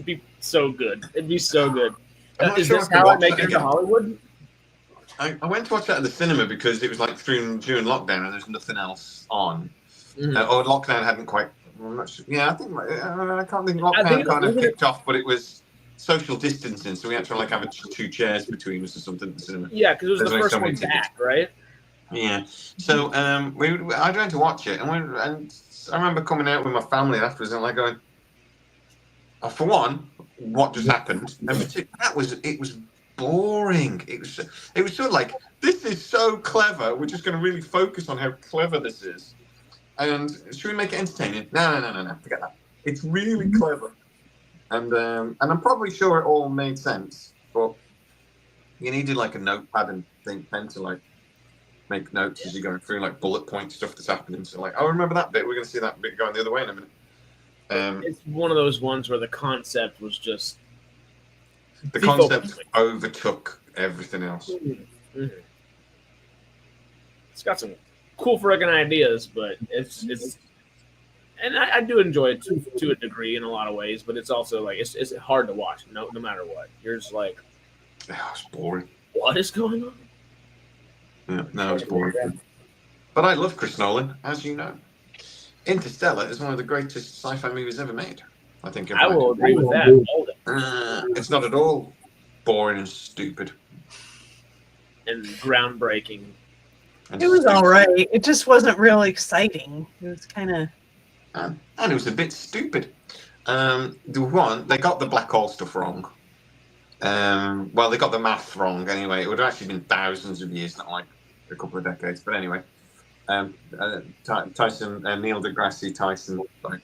be so good. It'd be so good. Is sure this I could how I watch make that it to again. Hollywood? I went to watch that at the cinema because it was like during lockdown and there's nothing else on. Or lockdown hadn't quite. I'm not sure. Yeah, I think I can't think. Lockdown kind of kicked off, but it was social distancing, so we had to like have 2 chairs between us or something at the cinema. Yeah, because it was There's the only first so many one tickets. back, right? Yeah. So I went to watch it, and I remember coming out with my family afterwards and like going, for one, what just happened, and it was boring. It was sort of like, this is so clever. We're just going to really focus on how clever this is, and should we make it entertaining? No. Forget that. It's really clever, and I'm probably sure it all made sense, but you needed like a notepad and pen to like make notes as you're going through, like bullet point stuff that's happening. So like, oh, remember that bit? We're going to see that bit going the other way in a minute. It's one of those ones where the concept was just the concept overtook everything else. Mm-hmm. It's got some cool friggin' ideas, but it's and I do enjoy it to a degree in a lot of ways, but it's also like it's hard to watch no matter what. You're just like, It's boring. What is going on? Yeah, no, it's boring. But I love Chris Nolan, as you know. Interstellar is one of the greatest sci-fi movies ever made. I think. I will agree with that. It's not at all boring and stupid. And groundbreaking. It was all right. It just wasn't real exciting. It was kind of. And it was a bit stupid. They got the black hole stuff wrong. Well, they got the math wrong anyway. It would have actually been thousands of years, not like a couple of decades. But anyway, Tyson, Neil deGrasse Tyson, like,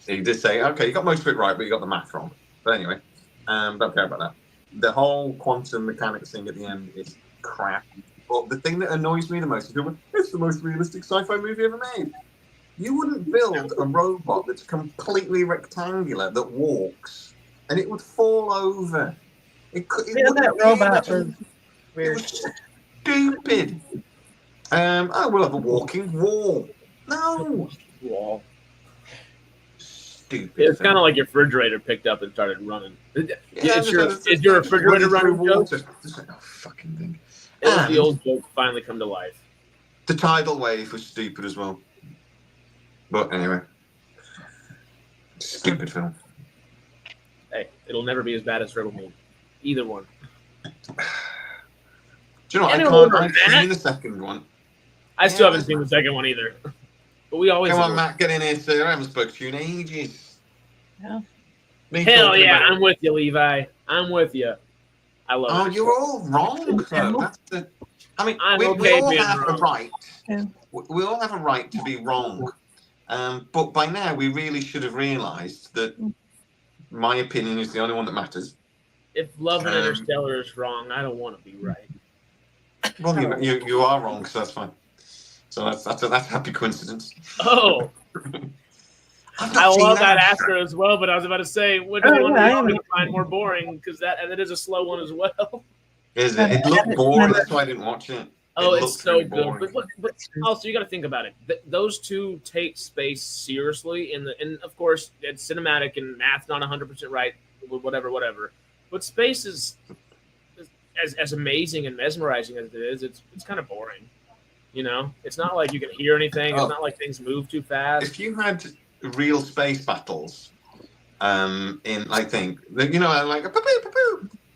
he did say, okay, you got most of it right, but you got the math wrong. But anyway, don't care about that. The whole quantum mechanics thing at the end is crap. But the thing that annoys me the most is it's the most realistic sci-fi movie ever made. You wouldn't build a robot that's completely rectangular that walks, and it would fall over. That robot was weird. It was stupid. We'll have a walking wall. No. Wall. Stupid. It's kind of like your refrigerator picked up and started running. Is your refrigerator running water? Oh, fucking thing. It was the old joke finally come to life. The tidal wave was stupid as well. But anyway, stupid film. Hey, it'll never be as bad as Rebel Moon. Either one. Do you know what? I've seen the second one. I still haven't seen the second one either. But we always Come on, Matt, get in here, sir. I haven't spoken to you in ages. Yeah. Hell yeah, I'm with you, Levi. I'm with you. I love it. Oh, you're all wrong, though. That's the. I mean, we all have a right. Yeah. We all have a right to be wrong. But by now, we really should have realised that my opinion is the only one that matters. If Love and Interstellar is wrong, I don't want to be right. Well, you are wrong, so that's fine. So that's a happy coincidence. Oh, I love that Astra as well, but I was about to say, which one are you find more boring? Because that is a slow one as well. Is it? It looked boring. That's why I didn't watch it. Oh, it's so good. But also, you got to think about it. Those two take space seriously, and of course, it's cinematic and math's not 100% right. Whatever. But space is as amazing and mesmerizing as it is. It's kind of boring. You know, it's not like you can hear anything. It's not like things move too fast. If you had real space battles, I think like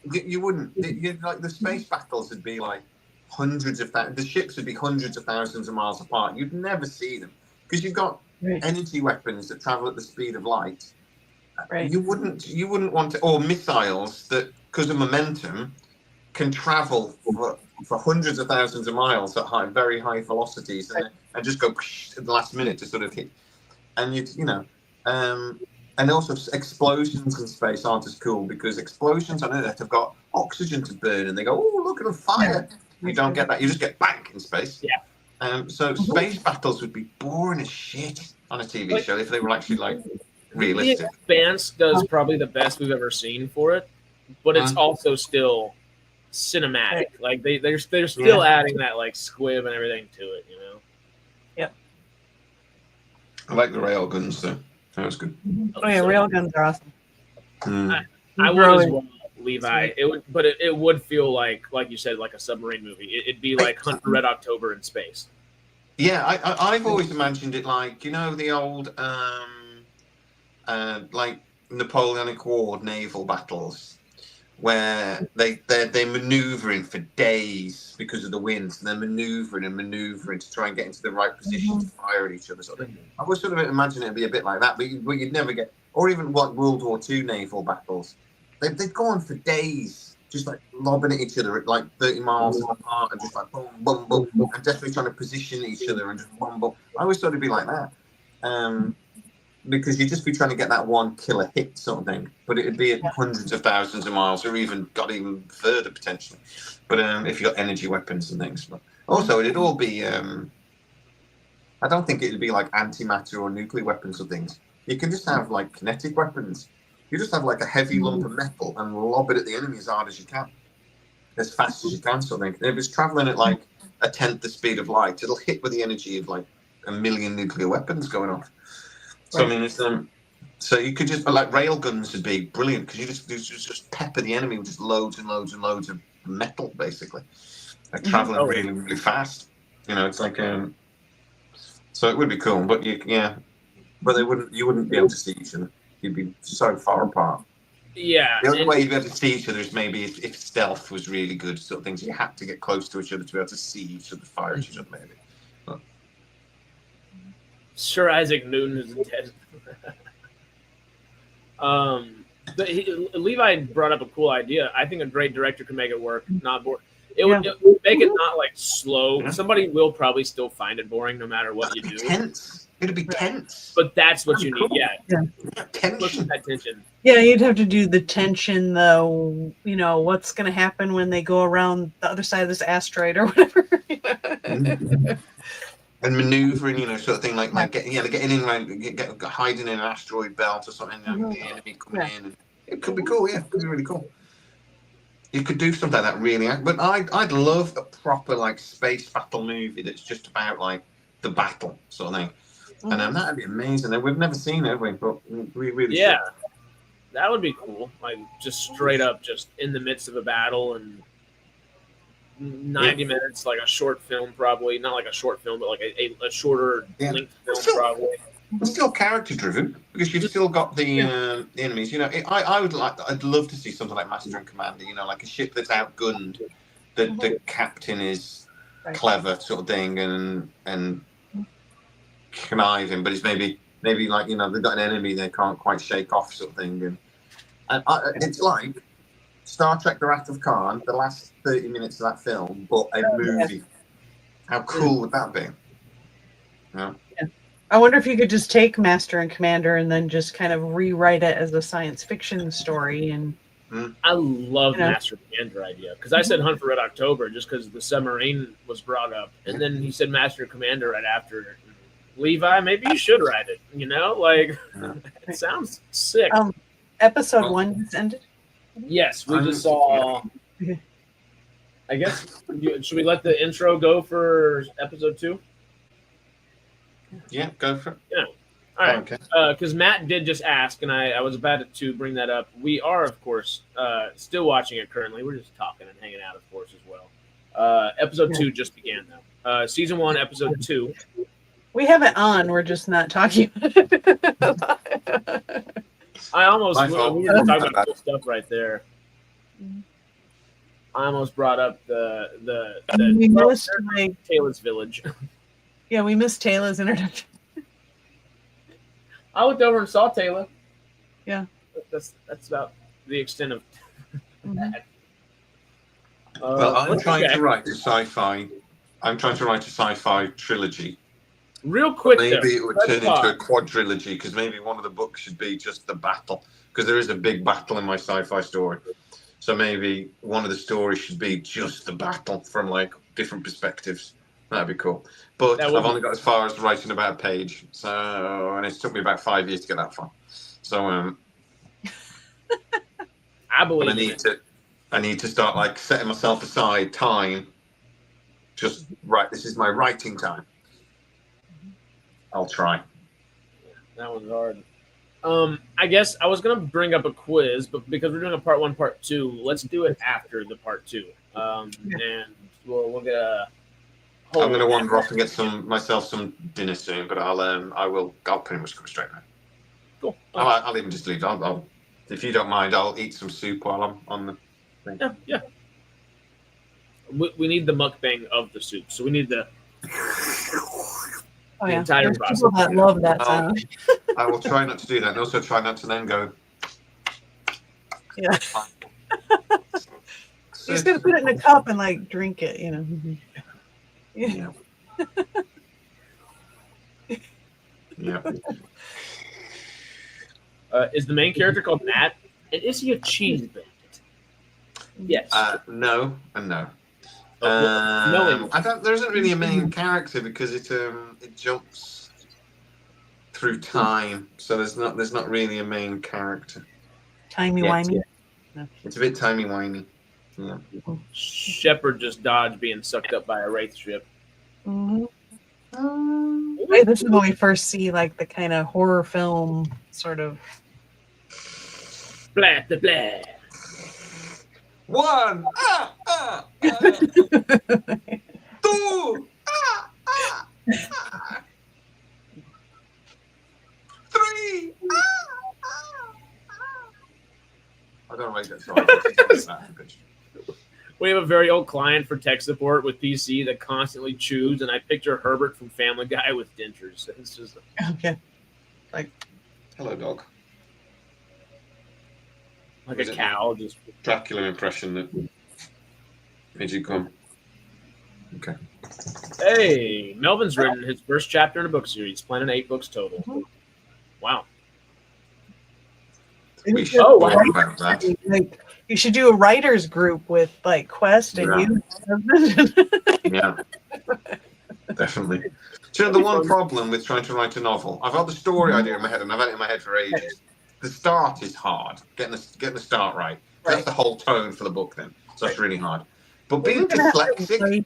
you wouldn't. Like the space battles would be like hundreds of thousands. The ships would be hundreds of thousands of miles apart. You'd never see them because you've got energy weapons that travel at the speed of light. Right. You wouldn't want to, or missiles that, because of momentum, can travel for hundreds of thousands of miles at very high velocities and just go at the last minute to sort of hit. And and also explosions in space aren't as cool because explosions on Earth have got oxygen to burn and they go, oh, look at the fire. You don't get that. You just get bang in space. Yeah. So space battles would be boring as shit on a TV show if they were actually like realistic. The Expanse does probably the best we've ever seen for it, but it's also still cinematic. Like they're still adding that like squib and everything to it, you know. Yep. I like the rail guns though. That was good. Oh yeah, rail guns are awesome. I would as well, Levi. It would feel like you said, like a submarine movie. It'd be like Hunt for Red October in space. Yeah, I've always imagined it like the old like Napoleonic War naval battles, where they're manoeuvring for days because of the winds, and they're manoeuvring to try and get into the right position to fire at each other. Sort of thing. I was sort of imagine it'd be a bit like that, but you'd never get, or even what World War II naval battles. They'd go on for days, just like lobbing at each other at like 30 miles apart, and just like boom, boom, boom, and desperately trying to position each other and just boom, boom. I always thought it'd be like that. Because you'd just be trying to get that one killer hit sort of thing, but it'd be at hundreds of thousands of miles, or even further potentially. But if you got energy weapons and things, but also it'd all be. I don't think it'd be like antimatter or nuclear weapons or things. You can just have like kinetic weapons. You just have like a heavy lump of metal and lob it at the enemy as hard as you can, as fast as you can, sort of thing. And if it's traveling at like a tenth the speed of light, it'll hit with the energy of like a million nuclear weapons going off. So I mean, it's so you could just like rail guns would be brilliant because you just pepper the enemy with just loads and loads and loads of metal, basically, like traveling really really fast. You know, it's like so it would be cool, but but you wouldn't be able to see each other. You'd be so far apart. Yeah. The only way you'd be able to see each other is maybe if stealth was really good, sort of things. You had to get close to each other to be able to see each other fire at each other, maybe. But, Sir Isaac Newton is dead. But Levi brought up a cool idea. I think a great director could make it work, not boring. It would make it not like slow. Yeah. Somebody will probably still find it boring no matter what you do. Tense. It'd be tense. But that's what you need. Yeah. Tension. That tension. Yeah, you'd have to do the tension, though. You know, what's going to happen when they go around the other side of this asteroid or whatever. And maneuvering, sort of thing, like getting in, like hiding in an asteroid belt or something, the enemy coming in. And it could be cool, yeah, it could be really cool. You could do something like that, really. But I'd love a proper like space battle movie that's just about like the battle sort of thing, and that'd be amazing. And we've never seen it, have we? But we really should. That would be cool. Like just straight up, just in the midst of a battle and 90 minutes, like a short film, probably not like a short film, but like a shorter length film, probably. It's still character driven because you've still got the enemies. I'd love to see something like Master and Commander. Like a ship that's outgunned. The captain is clever, sort of thing, and conniving, but it's maybe like they've got an enemy they can't quite shake off, sort of thing. And it's like Star Trek: The Wrath of Khan, the last 30 minutes of that film, but a movie. How cool would that be? Yeah. I wonder if you could just take Master and Commander and then just kind of rewrite it as a science fiction story. And I love Master and Commander idea because I said Hunt for Red October just because the submarine was brought up, and then he said Master and Commander right after it. Levi, maybe you should write it. It sounds sick. Episode 1 just ended. Yes, we just saw. I guess should we let the intro go for episode 2? Yeah, go for it. Yeah. All right. Okay. Because Matt did just ask, and I was about to bring that up. We are, of course, still watching it currently. We're just talking and hanging out, of course, as well. Episode 2 just began, though. Season 1, episode 2. We have it on. We're just not talking. I almost we were talking about cool stuff right there. I almost brought up the we missed Taylor's Village. Yeah, we missed Taylor's introduction. I looked over and saw Taylor. Yeah, that's about the extent of that. Well, I'm trying to write a sci-fi. I'm trying to write a sci-fi trilogy. Real quick, maybe it would turn into a quadrilogy because maybe one of the books should be just the battle because there is a big battle in my sci-fi story. So maybe one of the stories should be just the battle from like different perspectives. That'd be cool. But I've only got as far as writing about a page. And it took me about 5 years to get that far. So I believe I need to start like setting myself aside time. Just this is my writing time. I'll try. That one's hard. I guess I was gonna bring up a quiz, but because we're doing a part 1, part 2, let's do it after the part 2. And we'll get a. I'm gonna wander off and get myself some dinner soon, but I'll pretty much come straight now. Cool. I'll even just leave. I'll if you don't mind, I'll eat some soup while I'm on the Yeah. We need the mukbang of the soup, so we need the Oh yeah, entire there's process. people that love that Oh. sound. I will try not to do that, and also try not to then go. Yeah, you just gotta put it in a cup and like drink it. You know. Yeah. Yeah. Is the main character called Matt? And is he a cheese bandit? Yes. No and no. No. I don't. There isn't really a main character because it jumps through time, so there's not really a main character. Timey Yes, wimey. It's a bit timey wimey. Yeah. Shepard just dodged being sucked up by a wraith ship. Mm-hmm. Hey, this is when we first see like the kind of horror film sort of. Blah, blah, blah. 1, 2, 3. I don't know why you get started. We have a very old client for tech support with PC that constantly chews, and I picture Herbert from Family Guy with dentures. It's just Okay. Hello, dog. like a cow. Just Dracula impression that made you come. Okay. Hey, Melvin's written his first chapter in a book series, planning 8 books total. Wow. We should Oh, talk wow. about that. Like, you should do a writers group with like Quest and you. Yeah. Definitely. Do you know the one problem with trying to write a novel? I've got the story idea in my head, and I've had it in my head for ages. The start is hard. Getting the start right. That's the whole tone for the book then. So that's really hard. But being dyslexic,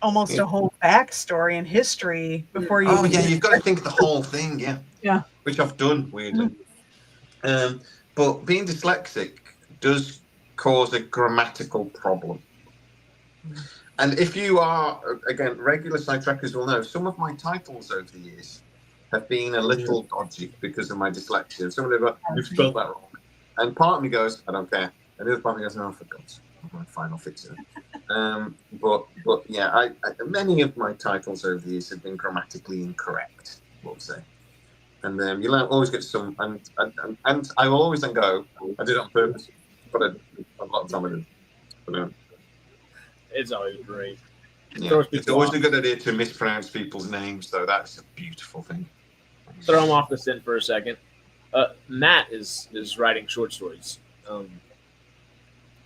almost a whole backstory and history before you. oh yeah, you've got to think of the whole thing, yeah. Yeah. Which I've done weirdly. But being dyslexic does cause a grammatical problem. And if you are, again, regular sidetrackers will know, some of my titles over the years have been a little dodgy because of my dyslexia. Someone will go, "You've spelled that wrong." And part of me goes, "I don't care." And the other part of me goes, "No, for God's sake, fine, I'll fix it." But yeah, I many of my titles over the years have been grammatically incorrect, we'll say. And you'll always get some, and I will always then go, "I did it on purpose," but a lot of time I didn't. But, It's always great. yeah, it's always a good idea to mispronounce people's names, though. That's a beautiful thing. Throw him off the scent for a second. Matt is writing short stories.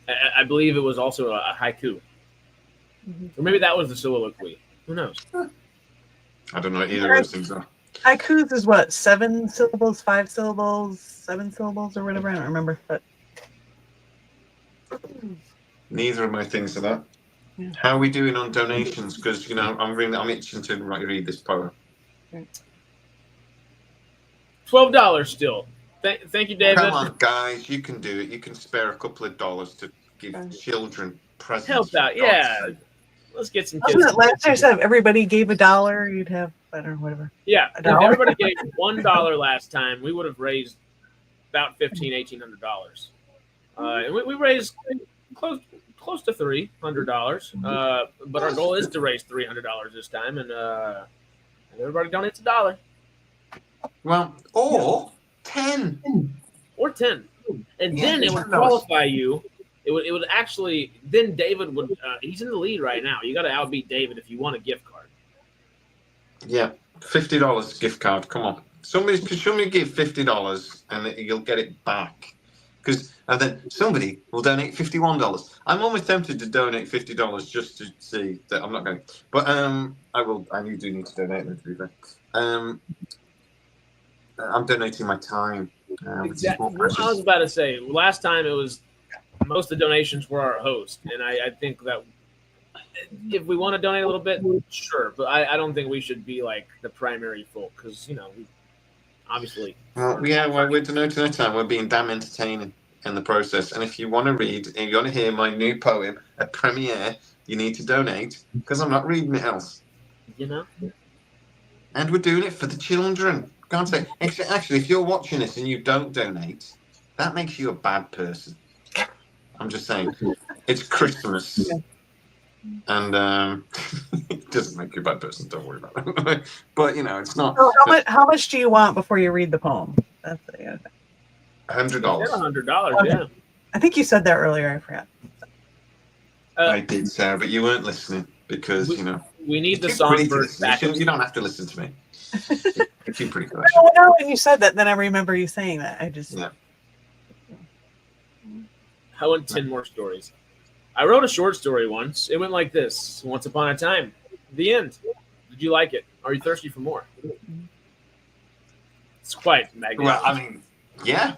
I believe it was also a haiku. Or maybe that was the soliloquy. Who knows? I don't know what either of those things are. Haikus is what, 7 syllables, 5 syllables, 7 syllables, or whatever. I don't remember, but Neither of my things are that. Yeah. How are we doing on donations? Because I'm itching to read this poem. $12 still. Thank you, David. Come on, guys, you can do it. You can spare a couple of dollars to give children presents. Help out, for God's yeah. sake. Let's get some wasn't kids. it last year? If everybody gave $1, you'd have, I don't know, whatever. Yeah, if $1. everybody gave $1 last time, we would have raised about $1,800. And we raised close to $300. But our goal is to raise $300 this time, and everybody donates $1 Well, or 10. or 10, and Yeah, then it would $10. qualify you. It would actually. Then David would. He's in the lead right now. You got to outbeat David if you want a gift card. Yeah, $50 gift card. Come on, somebody give $50 and you'll get it back. And then somebody will donate $51. I'm almost tempted to donate $50 just to see that I'm not going. But I will. I do need to donate them, to be fair. I'm donating my time. Exactly. I was about to say. Last time it was most of the donations were our host, and I think that if we want to donate a little bit, sure. But I don't think we should be like the primary folk because we obviously. Well, we're donating our time. We're being damn entertaining in the process. And if you want to read, if you want to hear my new poem at premiere, you need to donate because I'm not reading it else. And we're doing it for the children. Can't say. Actually, if you're watching this and you don't donate, that makes you a bad person. I'm just saying. It's Christmas. Yeah. And it doesn't make you a bad person. Don't worry about it. But, it's not. So how much do you want before you read the poem? That's the other thing. $100. $100, Okay. yeah. I think you said that earlier. I forgot. I did, Sarah, but you weren't listening because, We need the you're pretty to songbird listen. back. You don't have to listen to me. You're pretty good. No, when you said that, then I remember you saying that. I just. Yeah. I want 10 more stories. I wrote a short story once. It went like this. Once upon a time. The end. Did you like it? Are you thirsty for more? It's quite magnificent. Well, I mean, yeah.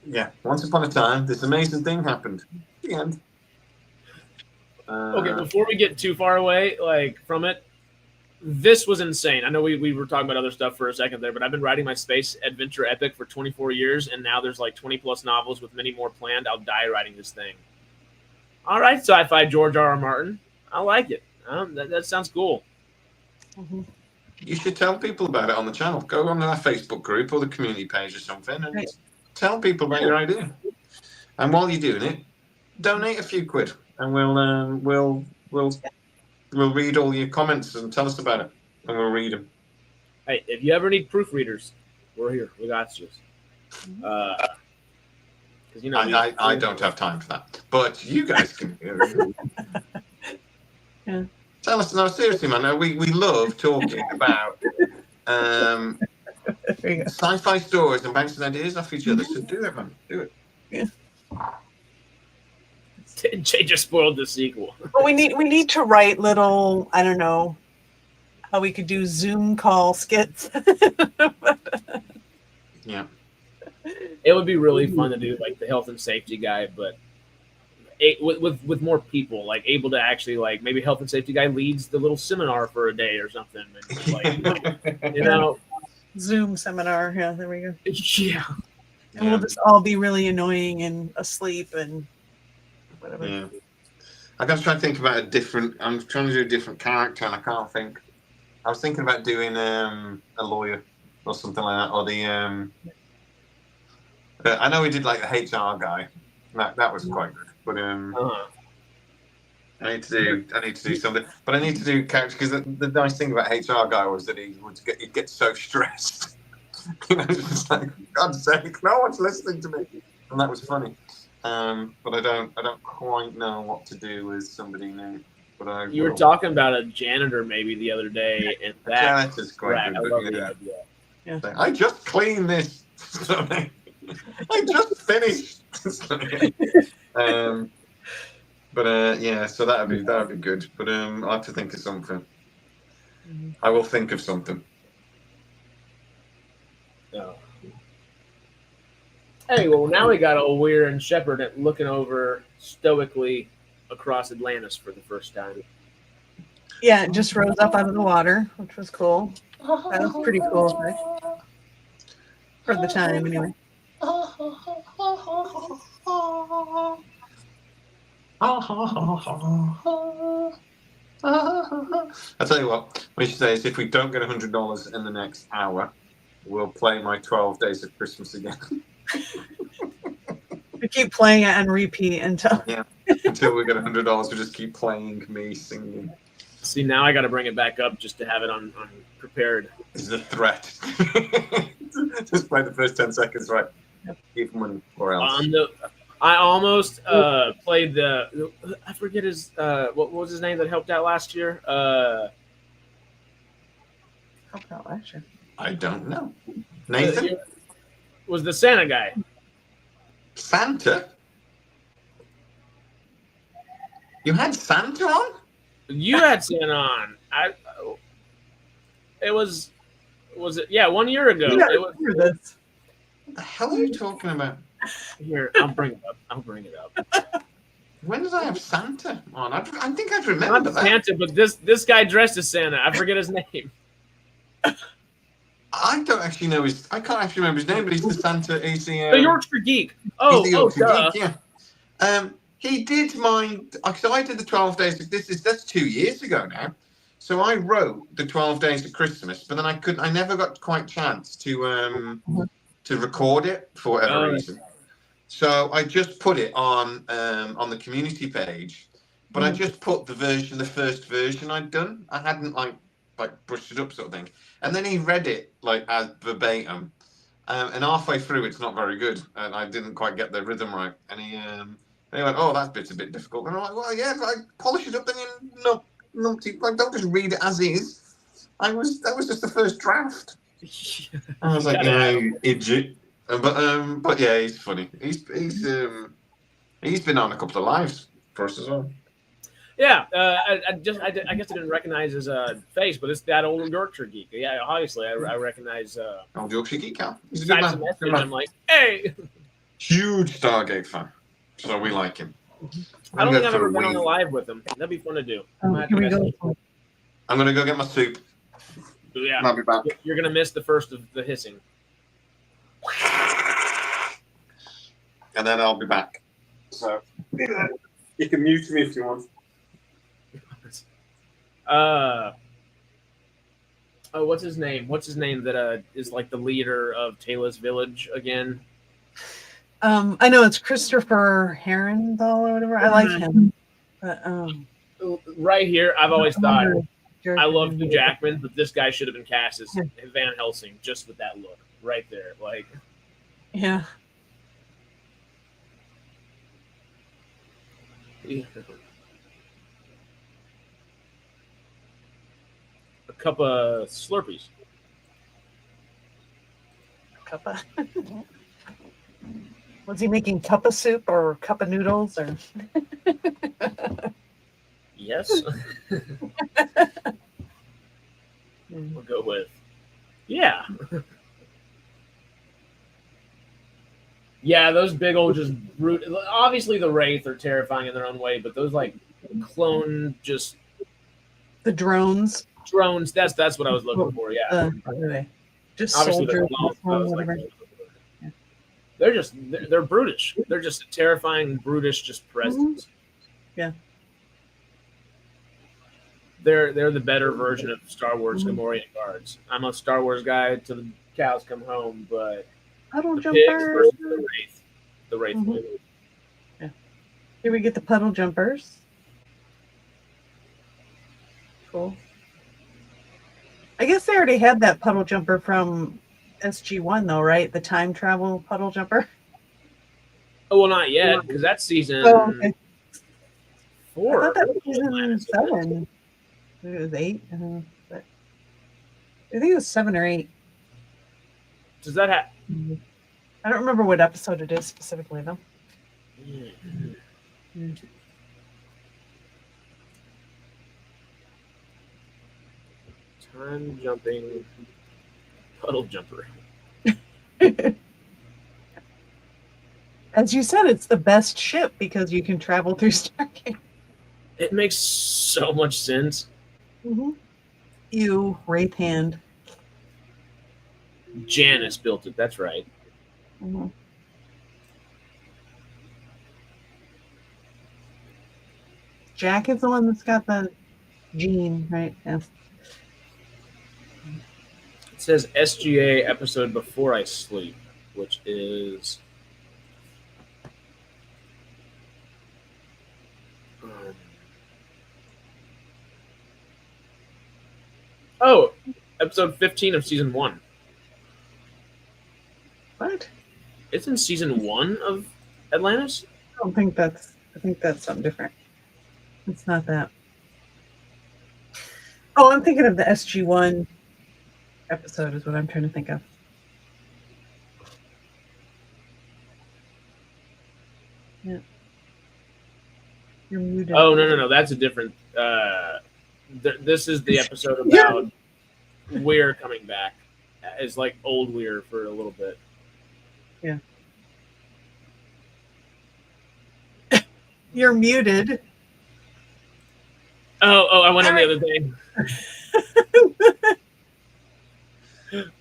Yeah. Once upon a time, this amazing thing happened. The end. Okay, before we get too far away, from it, this was insane. I know we were talking about other stuff for a second there, but I've been writing my space adventure epic for 24 years, and now there's 20 plus novels with many more planned. I'll die writing this thing. All right, sci-fi George R.R. Martin. I like it. That sounds cool. Mm-hmm. You should tell people about it on the channel. Go on our Facebook group or the community page or something and tell people about your idea. And while you're doing it, donate a few quid, and we'll read all your comments and tell us about it, and we'll read them. Hey, if you ever need proofreaders, we're here. We got you. Because I don't have time for that, but you guys can. Yeah. Tell us. No, seriously, man. We love talking about sci-fi stories and bouncing ideas off each other. So do it, man. Do it. Yeah. Jay just spoiled the sequel. But we need to write little, I don't know, how we could do Zoom call skits. Yeah. It would be really fun to do the health and safety guy, but with more people, able to actually maybe health and safety guy leads the little seminar for a day or something. And, Zoom seminar. Yeah, there we go. Yeah. And we'll just all be really annoying and asleep and whatever. Yeah. I was trying to think about I'm trying to do a different character and I can't think. I was thinking about doing a lawyer or something like that, or I know we did the HR guy. That was quite good, but I need to do something. But I need to do character because the nice thing about HR guy was that he'd get so stressed. It's just God's sake, no one's listening to me, and that was funny. But I don't quite know what to do with somebody new. But you were talking about a janitor maybe the other day, and that is quite good. I love the idea. Yeah. I just cleaned this. I just finished. So that'd be good. But I'll have to think of something. Mm-hmm. I will think of something. Oh. Hey, well, now we got old Weir and Shepard looking over stoically across Atlantis for the first time. Yeah, it just rose up out of the water, which was cool. That was pretty cool, right? For the time, anyway. I'll tell you what we should say is if we don't get $100 in the next hour, we'll play my 12 Days of Christmas again. We keep playing it and repeat until until we get $100. We'll just keep playing me singing. See, now I got to bring it back up just to have it on prepared. This is a threat. Just play the first 10 seconds, right? Give money or else. I almost played the. I forget his. What was his name that helped out last year? helped out last year. I don't know. Nathan? Was the Santa guy. Santa? You had Santa on? You had Santa on. It was it? Yeah, 1 year ago. Yeah, it was, this. What the hell are you talking about? Here, I'll bring it up. When did I have Santa on? I think I remember Not that. Santa, but this guy dressed as Santa. I forget his name. I don't actually know I can't actually remember his name, but he's the Santa. He's the Yorkshire Geek. he's the Yorkshire duh. Geek, yeah. He did so I did the 12 days. That's 2 years ago now. So I wrote the 12 Days of Christmas, but then I never got quite chance to record it for whatever reason. So I just put it on the community page, but I just put the first version I'd done. I hadn't like brushed it up sort of thing. And then he read it like as verbatim, and halfway through it's not very good, and I didn't quite get the rhythm right. And he went, "Oh, that bit's a bit difficult." And I'm like, "Well, yeah, like polish it up, then no, like don't just read it as is." That was just the first draft. I was like, "You idiot." But yeah, he's funny. He's been on a couple of lives for us as well. Yeah, I guess I didn't recognize his face, but it's that old Yorkshire geek. Yeah, obviously I recognize. Old Yorkshire geek, Cal. He's a good types of man. message, Good man. I'm like, hey. Huge Stargate fan, so we like him. I don't think I've ever been on a live with him. That'd be fun to do. Here we go. I'm gonna go get my soup. Yeah, I'll be back. You're gonna miss the first of the hissing, and then I'll be back. So you can mute me if you want. Oh, what's his name? What's his name that is like the leader of Taylor's Village again? I know it's Christopher Herondale or whatever. I like him. But right here, I've always thought I love Hugh Jackman, but this guy should have been cast as Van Helsing just with that look right there. Like, yeah. A cup of Slurpees. Cup of. Was he making cup of soup or cup of noodles or? Yes. We'll go with. Yeah. Yeah, those big old just brute. Obviously, the Wraith are terrifying in their own way, but those like clone just the drones. Drones. That's what I was looking for. Yeah. Just obviously soldiers. They're brutish. They're just a terrifying, brutish, just presence. Yeah. They're the better version of Star Wars Gamorrean guards. I'm a Star Wars guy till the cows come home, but puddle the jumpers pigs versus the Wraith. Yeah. Here we get the puddle jumpers. Cool. I guess they already had that puddle jumper from SG1 though, right? The time travel puddle jumper. Oh well, not yet because that's season 4. I thought that was season 7. Maybe it was 8. I don't know, but I think it was 7 or 8. Does that have? I don't remember what episode it is specifically though. Time jumping puddle jumper. As you said, it's the best ship because you can travel through Stargate. It makes so much sense. You, Wraith Hand. Janice built it. That's right. Jack is the one that's got the gene, right? Yeah. It says SGA episode Before I Sleep, which is episode 15 of season 1. What? It's in season 1 of Atlantis? I think that's something different. It's not that. Oh, I'm thinking of the SG1 episode is what I'm trying to think of. Yeah. You're muted. Oh, no. That's a different... this is the episode about Weir coming back. It's like old Weir for a little bit. Yeah. You're muted. Oh, I went on the other thing.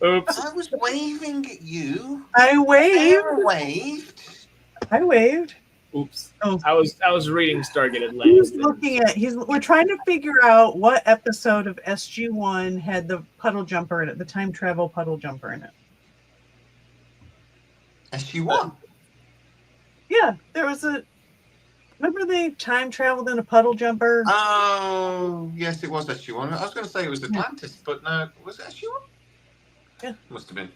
Oops. I was waving at you. I waved. I waved. Oops. Oh. I was reading Stargate Atlantis. We're trying to figure out what episode of SG1 had the puddle jumper in it, the time travel puddle jumper in it. SG1. Yeah, there was a. Remember they time traveled in a puddle jumper? Oh, yes, it was SG-1. I was going to say it was Atlantis, but no, was it SG-1? Yeah. Must have been.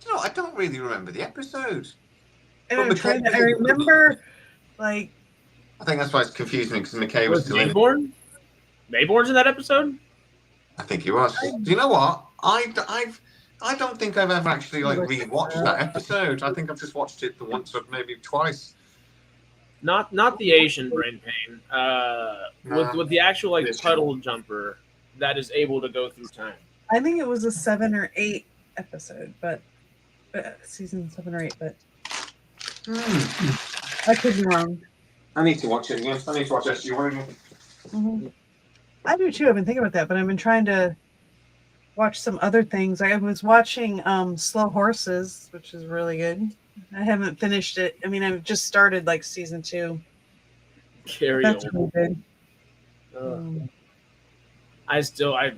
You know, I don't really remember the episode. And But I remember, like, I think that's why it's confusing me because McKay was Was still in it. Mayborn? Mayborn's in that episode? I think he was. Do you know what? I don't think I've ever actually like rewatched that episode. I think I've just watched it the once or maybe twice. Not the Asian brain pain. With the actual like This puddle jumper that is able to go through time. I think it was a 7 or 8 episode, but season 7 or 8. But I could be wrong. I need to watch it again. I need to watch SG-1 again. Mm-hmm. I do too. I've been thinking about that, but I've been trying to watch some other things. I was watching Slow Horses, which is really good. I haven't finished it. I mean, I've just started like season 2. That's really good. I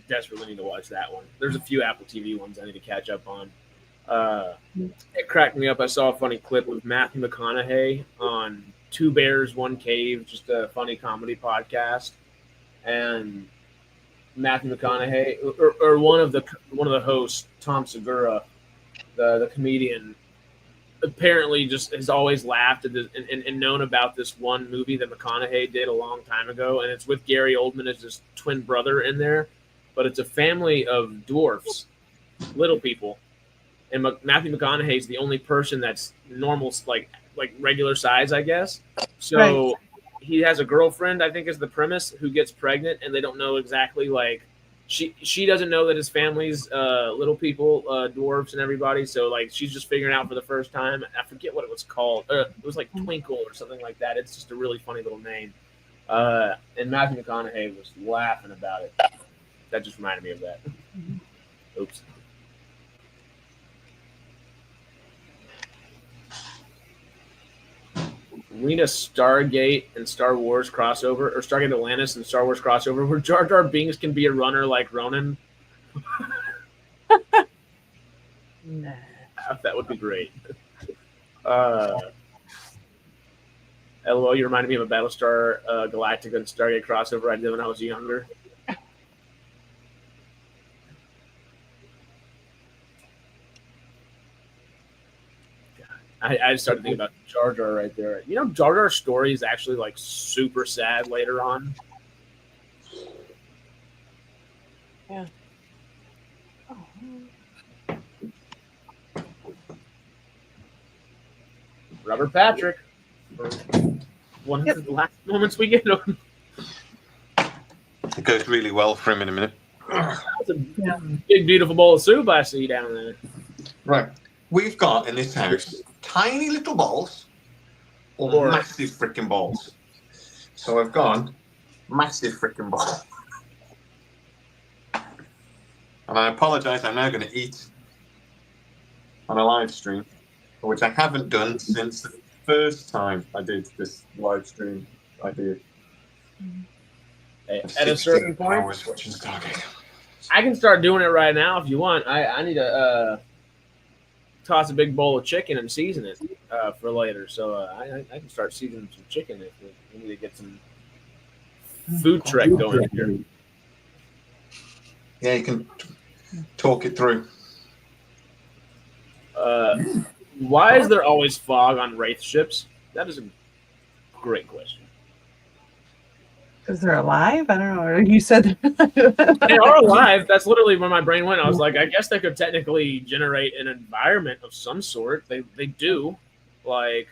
desperately need to watch that one. There's a few Apple TV ones I need to catch up on. It cracked me up. I saw a funny clip of Matthew McConaughey on Two Bears, One Cave, just a funny comedy podcast. And Matthew McConaughey, or one of the hosts, Tom Segura, the comedian, apparently just has always laughed at this, and known about this one movie that McConaughey did a long time ago, and it's with Gary Oldman as his twin brother in there, but it's a family of dwarfs, little people, and Matthew McConaughey is the only person that's normal, like regular size, I guess. So. Right. He has a girlfriend, I think is the premise, who gets pregnant, and they don't know exactly, like, she doesn't know that his family's little people, dwarves and everybody, so, like, she's just figuring out for the first time. I forget what it was called. It was, like, Twinkle or something like that. It's just a really funny little name. And Matthew McConaughey was laughing about it. That just reminded me of that. Oops. Arena Stargate and Star Wars crossover, or Stargate Atlantis and Star Wars crossover, where Jar Jar Binks can be a runner like Ronan. Nah. That would be great. LOL, you reminded me of a Battlestar Galactica and Stargate crossover I did when I was younger. I started thinking about Jar Jar right there. You know, Jar Jar's story is actually like super sad later on. Yeah. Robert Patrick. One of the last moments we get him. It goes really well for him in a minute. That's a big, beautiful bowl of soup I see down there. Right. We've got in this house tiny little balls or massive freaking balls. So I've gone massive freaking ball. And I apologize, I'm now going to eat on a live stream, which I haven't done since the first time I did this live stream idea. At a certain point, I was watching Stargate. I can start doing it right now if you want. I need to toss a big bowl of chicken and season it for later. So I can start seasoning some chicken if we need to get some food trek going here. Yeah, you can talk it through. Why is there always fog on Wraith ships? That is a great question. Because they're alive? I don't know. Or you said they are alive. That's literally where my brain went. I was like, I guess they could technically generate an environment of some sort. They do. Like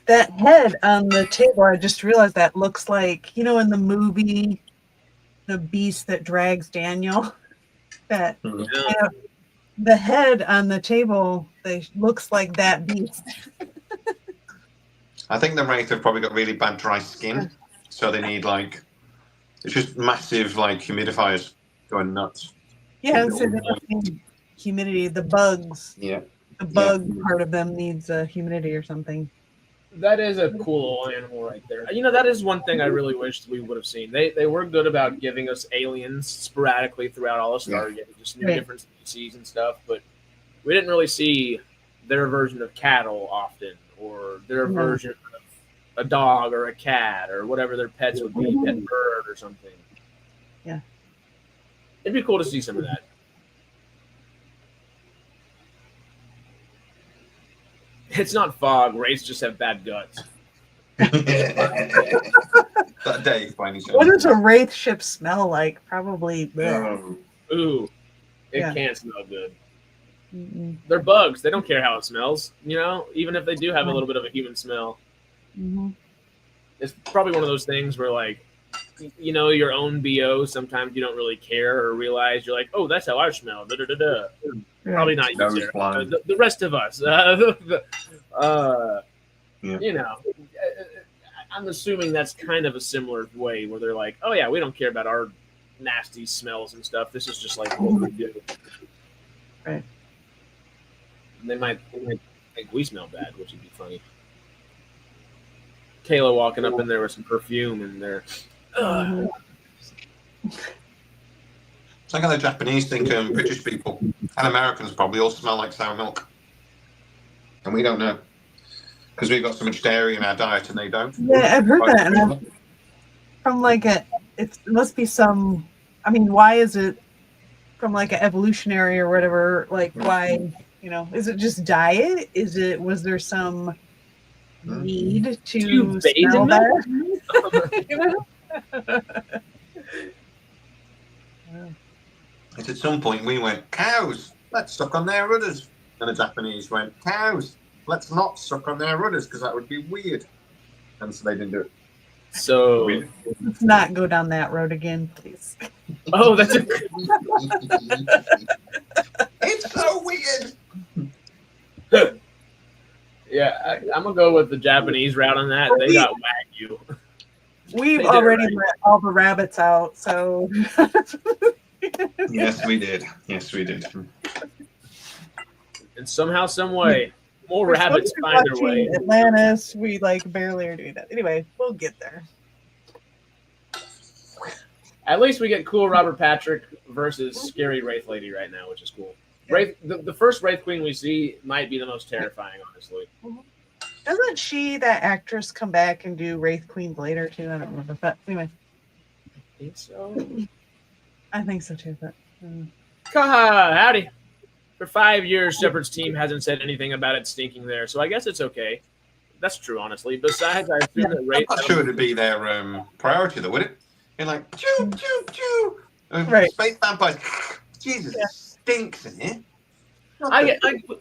that head on the table, I just realized that looks like, you know, in the movie The Beast That Drags Daniel. That the head on the table looks like that beast. I think the Wraith have probably got really bad dry skin, so they need it's just massive humidifiers going nuts. Yeah, so they need humidity. The bugs. Yeah. The bug part of them needs humidity or something. That is a cool little animal right there. You know, that is one thing I really wished we would have seen. They were good about giving us aliens sporadically throughout all of Stargate, just new different species and stuff. But we didn't really see their version of cattle often, or their version of a dog or a cat or whatever their pets would be, pet bird or something. Yeah. It'd be cool to see some of that. It's not fog. Wraiths just have bad guts. That day, by any chance. What does a wraith ship smell like? Probably. Ooh, it Yeah. can't smell good. Mm-mm. They're bugs. They don't care how it smells. You know, even if they do have a little bit of a human smell, Mm-hmm. it's probably one of those things where, like, you know, your own BO. Sometimes you don't really care or realize. You're like, oh, that's how I smell. Da, da, da, da. Probably not you, Nose Sarah. blind. The rest of us. Yeah. You know, I'm assuming that's kind of a similar way where they're like, oh yeah, we don't care about our nasty smells and stuff. This is just like what we do. Right. And they might think we smell bad, which would be funny. Kayla walking up in there with some perfume and they're Mhm. It's like how the Japanese think British people and Americans probably all smell like sour milk. And we don't know. Because we've got so much dairy in our diet and they don't. Yeah, I've heard that. And from like it must be some. I mean, why is it from like an evolutionary or whatever? Like, why? You know, is it just diet? Was there some need to you bathe smell in that? You know? It's at some point we went, cows, let's suck on their rudders. And the Japanese went, cows, let's not suck on their rudders because that would be weird. And so they didn't do it. so. Let's not go down that road again, please. Oh, that's a. It's so weird. Yeah, I'm gonna go with the Japanese route on that. They got Wagyu. We've They did already it right. let all the rabbits out, so Yes, we did. Yes, we did. And somehow, some way, more we're rabbits supposed to be find their way. watching Atlantis. We like barely are doing that. Anyway, we'll get there. At least we get cool Robert Patrick versus scary Wraith Lady right now, which is cool. Wraith, the first Wraith Queen we see might be the most terrifying, honestly. Doesn't that actress, come back and do Wraith Queens later too? I don't remember, but anyway, I think so. I think so too. But Howdy. For 5 years, Shepard's team hasn't said anything about it stinking there, so I guess it's okay. That's true, honestly. Besides, I assume that Wraith. I'm not sure it'd be their priority, though, would it? You're like, choo, choo, choo. Right. Space vampires. Jesus, it stinks in here.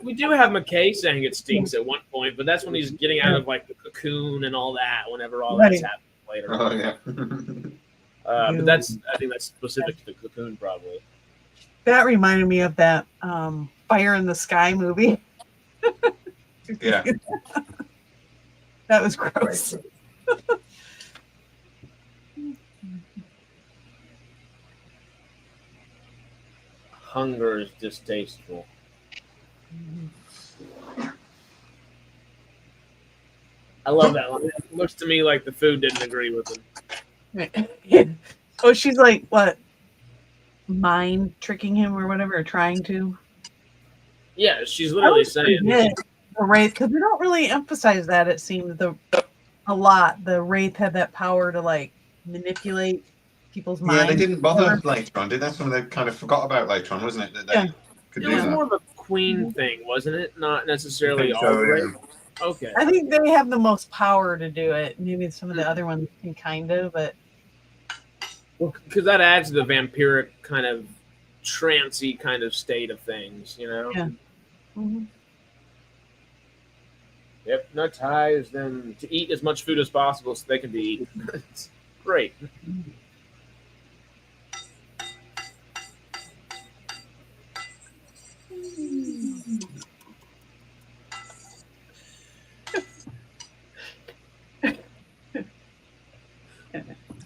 We do have McKay saying it stinks at one point, but that's when he's getting out of like the cocoon and all that. Whenever all that's happening later. Oh, yeah. But I think that's specific to the cocoon, probably. that reminded me of that Fire in the Sky movie. Yeah. That was gross. Hunger is distasteful. I love that one. It looks to me like the food didn't agree with him. Yeah. Oh, she's like, what? Mind tricking him or whatever, or trying to? Yeah, she's literally saying. The Wraith, because they don't really emphasize that. It seems a lot. The Wraith had that power to like manipulate people's minds. Yeah, they didn't bother later on, did they? That's something they kind of forgot about later on, wasn't it? That they could It do was that. more of a queen thing, wasn't it? Not necessarily I think all so, Wraith. yeah. Okay. I think they have the most power to do it. Maybe some of the other ones can kind of, but Because that adds to the vampiric kind of trancy kind of state of things, you know? Yeah. Mhm. Hypnotize them to eat as much food as possible so they can be eaten. It's great.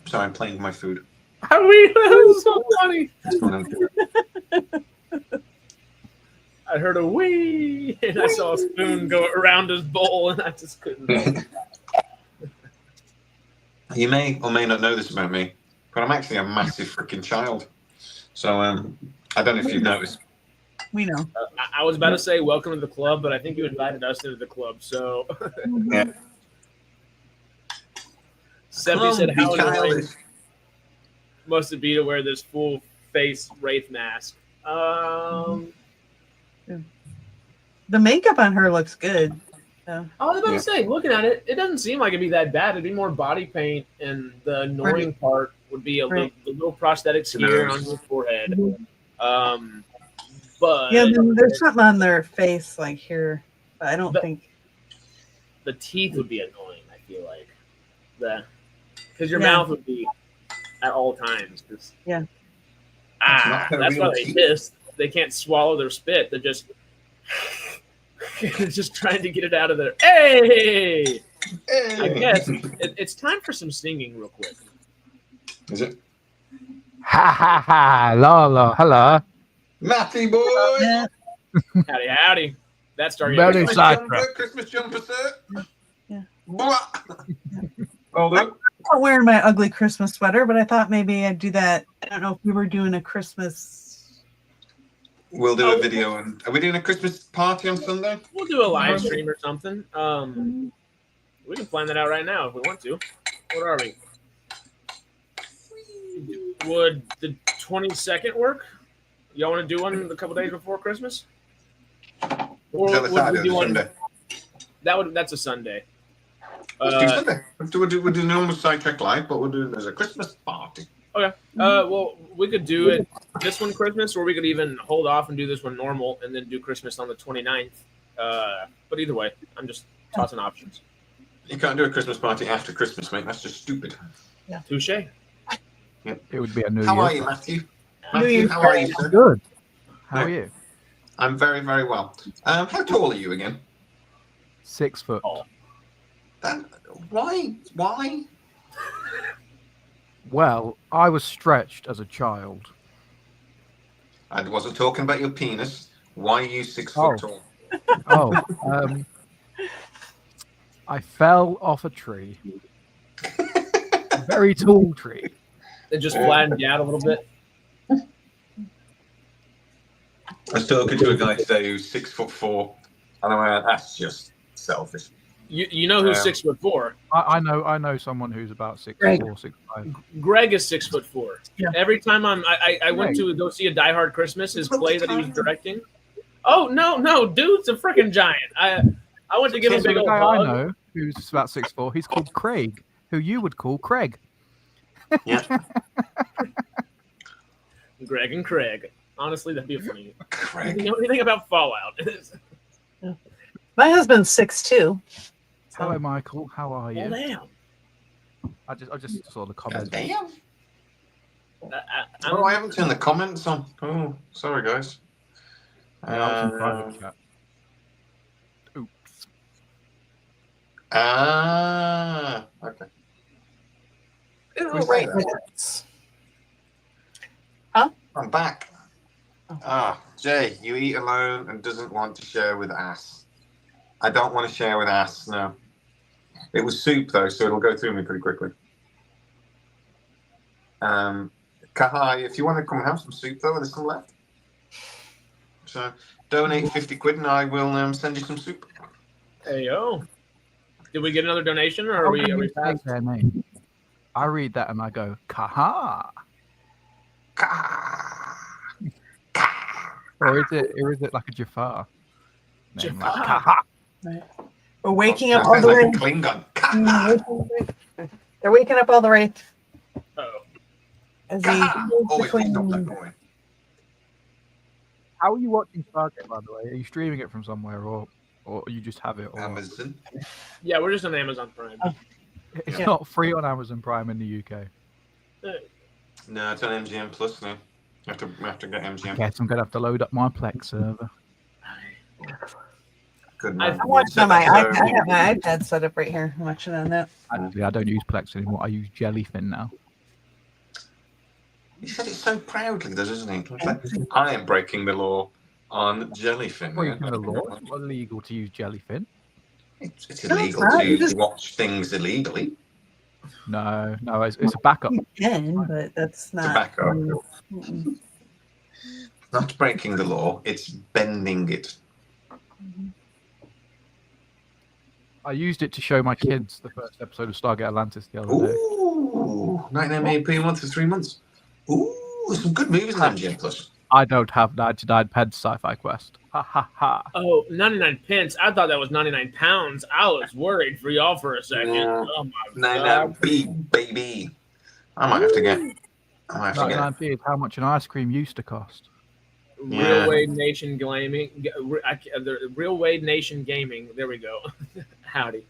Sorry, I'm playing with my food. That was so funny. That's what I'm doing. I heard a wee, and I saw a spoon go around his bowl, and I just couldn't. You may or may not know this about me, but I'm actually a massive freaking child. So I don't know if you've noticed. We know. I was about to say welcome to the club, but I think you invited us into the club. So, Yeah. Seppi said, Be "How annoying childish. must it be to wear this full face wraith mask?" The makeup on her looks good. So. I was about Yeah. to say, looking at it, it doesn't seem like it'd be that bad. It'd be more body paint, and the annoying part would be the little prosthetics here on your forehead. But Yeah, there's something on their face like here, but I don't think the teeth would be annoying. I feel like because your mouth would be at all times. Yeah. That's why they hiss. They can't swallow their spit. They're just just trying to get it out of there. Hey! I guess it's time for some singing real quick. Is it? Ha ha ha! Hello. Matty boy! Howdy, howdy. That's Stargate. Very Christmas jumper, sir. Yeah. Hold up. I'm wearing my ugly Christmas sweater, but I thought maybe I'd do that. I don't know if we were doing a Christmas. We'll do a video. And are we doing a Christmas party on Sunday? We'll do a live stream or something. We can plan that out right now if we want to. What are we? Would the 22nd work? Y'all want to do one a couple days before Christmas? Or Is that a would Saturday we do or one? Sunday? That's a Sunday. Let's do Sunday. We'll do normal Sidetrack Live, but we'll do it as a Christmas party. Okay. Well, we could do it this one Christmas, or we could even hold off and do this one normal and then do Christmas on the 29th. But either way, I'm just tossing options. You can't do a Christmas party after Christmas, mate. That's just stupid. Yeah. Touche. Yeah. It would be a New How Year. are you, Matthew? New Matthew, Year's how are you, sir? Good. How are you? I'm very, very well. How tall are you again? 6 foot. Why? Well, I was stretched as a child. I wasn't talking about your penis. Why are you 6 foot tall? Oh, I fell off a tree. A very tall tree. It just flattened you out a little bit. I was talking to a guy today who's 6'4", and I went, "That's just selfish." You know who's 6'4"? I know someone who's about 6'4", 6'5". Greg is 6'4". Yeah. Every time I went to go see a Die Hard Christmas, his play that he was directing. Oh no, dude's a freaking giant. I went to give him a big The old guy hug. I know who's about 6'4", he's called Craig, who you would call Craig. Yeah. Greg and Craig. Honestly, that'd be funny. Craig. You know anything about Fallout? My husband's 6'2". Hello, Michael. How are you? Oh, damn. I just saw the comments. Damn. I haven't turned the comments on. Oh, sorry, guys. Yeah, I was in private chat. Oops. Okay. Ooh, right. I'm back. Jay, you eat alone and doesn't want to share with Ass. I don't want to share with Ass, no. It was soup, though, so it'll go through me pretty quickly. Kahai, if you want to come and have some soup, though, there's some left. So donate 50 quid and I will send you some soup. Hey, yo. Did we get another donation, or are we past? Their name? I read that and I go, Kaha. Or is it like a Jafar? Name, like, Kaha. Right. We're waking up That all sounds the like a way. Klingon. They're waking up all the way. Oh, As he Always stop that boy. How are you watching Stargate, by the way? Are you streaming it from somewhere, or you just have it? Or... Amazon. yeah, we're just on Amazon Prime. It's Yeah. not free on Amazon Prime in the UK. No, it's on MGM Plus now. We have to get MGM. Guess I'm gonna have to load up my Plex server. Good I man. I'm watching on my So- iPad. I have my iPad set up right here. I'm watching on that. Actually, I don't use Plex anymore. I use Jellyfin now. He said it so proudly, doesn't he? It's like, I am breaking the law on Jellyfin. Breaking the law. It's not illegal to use Jellyfin. It's illegal not. You to just- watch things illegally. No, it's a backup. You can, but that's To not. back up. Mm-mm. Not breaking the law, it's bending it. I used it to show my kids the first episode of Stargate Atlantis the other day. Ooh, 99p a month for 3 months. Ooh, there's some good movies on MGM Plus. I don't have 99 pence Sci-Fi Quest. Ha ha ha. Oh, 99 pence. I thought that was 99 pounds. I was worried for y'all for a second. Yeah. Oh my god. 99p, baby. I might have to get. 99p is how much an ice cream used to cost. Yeah. Real Wade Nation Gaming. The Real Wade Nation Gaming. There we go. Howdy.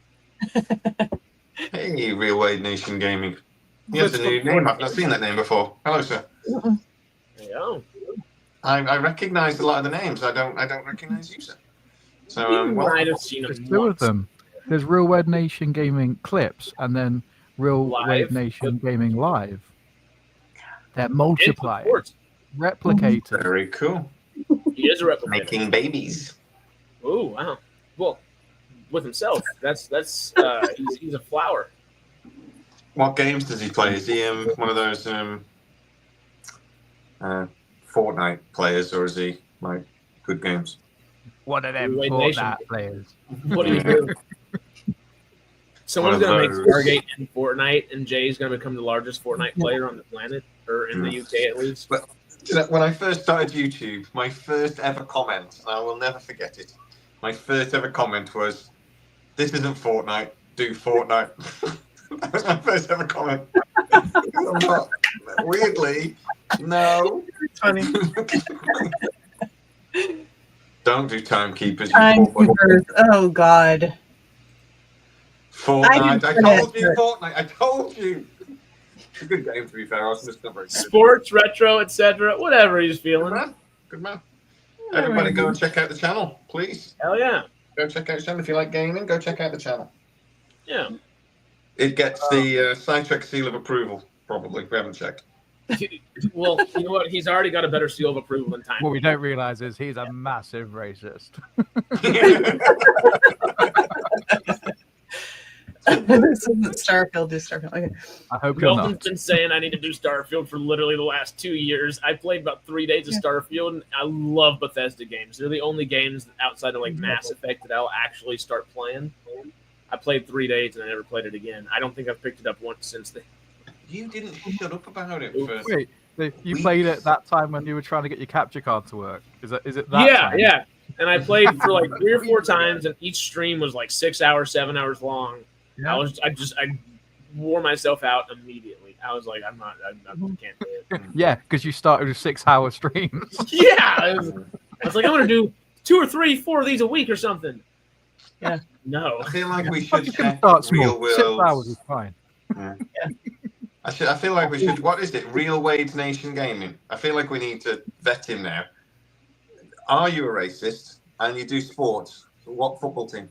Hey, Real Wade Nation Gaming. Here's a new name. I've not seen that name before. Hello, sir. There you go. I recognise a lot of the names. I don't recognise you, sir. So You might have seen There's them two of once. them. There's Real Wed Nation Gaming Clips and then Real Live. Wed Nation Gaming Live. They're And multiplied, supports. replicated. very cool. He is a replicator. Making babies. Oh wow. Well, with himself. That's he's a flower. What games does he play? Is he one of those Fortnite players, or is he like good games? One of them Real Wed Nation. Fortnite players. What do you do? Someone's One of gonna make those. Stargate and Fortnite, and Jay's gonna become the largest Fortnite player on the planet, or in the UK at least. You know, when I first started YouTube, my first ever comment, and I will never forget it. My first ever comment was, "This isn't Fortnite. Do Fortnite." That was my first ever comment. Weirdly, no. It's funny. Don't do timekeepers. You poor boy. Timekeepers. Oh God. Fortnite. I told you, it. Fortnite. I told you. It's a good game, to be fair. I was just not very good. Sports, retro, etc. Whatever he's Good feeling. man. Good man. Everybody go and check out the channel, please. Hell yeah. Go check out the channel. If you like gaming, go check out the channel. Yeah. It gets the Sidetrack seal of approval, probably. We haven't checked. Well, you know what? He's already got a better seal of approval than time. What we don't realize is he's a massive racist. This isn't Starfield. Do Starfield. Okay. I hope you're Milton's not. been saying I need to do Starfield for literally the last 2 years. I played about 3 days of Starfield, and I love Bethesda games. They're the only games outside of like Mass Effect that I'll actually start playing. I played 3 days and I never played it again. I don't think I've picked it up once since then. You didn't shut up about it first. Wait, you played it that time when you were trying to get your capture card to work? Is it that Yeah, time? yeah. And I played for like 3 or 4 times, and each stream was like 6 hours, 7 hours long. Yeah. I wore myself out immediately. I was like, I can't do it. Yeah, because you started with 6-hour streams. Yeah, I was like, I'm gonna do 2 or 3, 4 of these a week or something. Yeah. No. I feel like we Fuck, should you can check start Real small. 6 hours World's. is fine. Yeah. I feel like we should. What is it? Real Wade Nation Gaming. I feel like we need to vet him now. Are you a racist? And you do sports? What football team?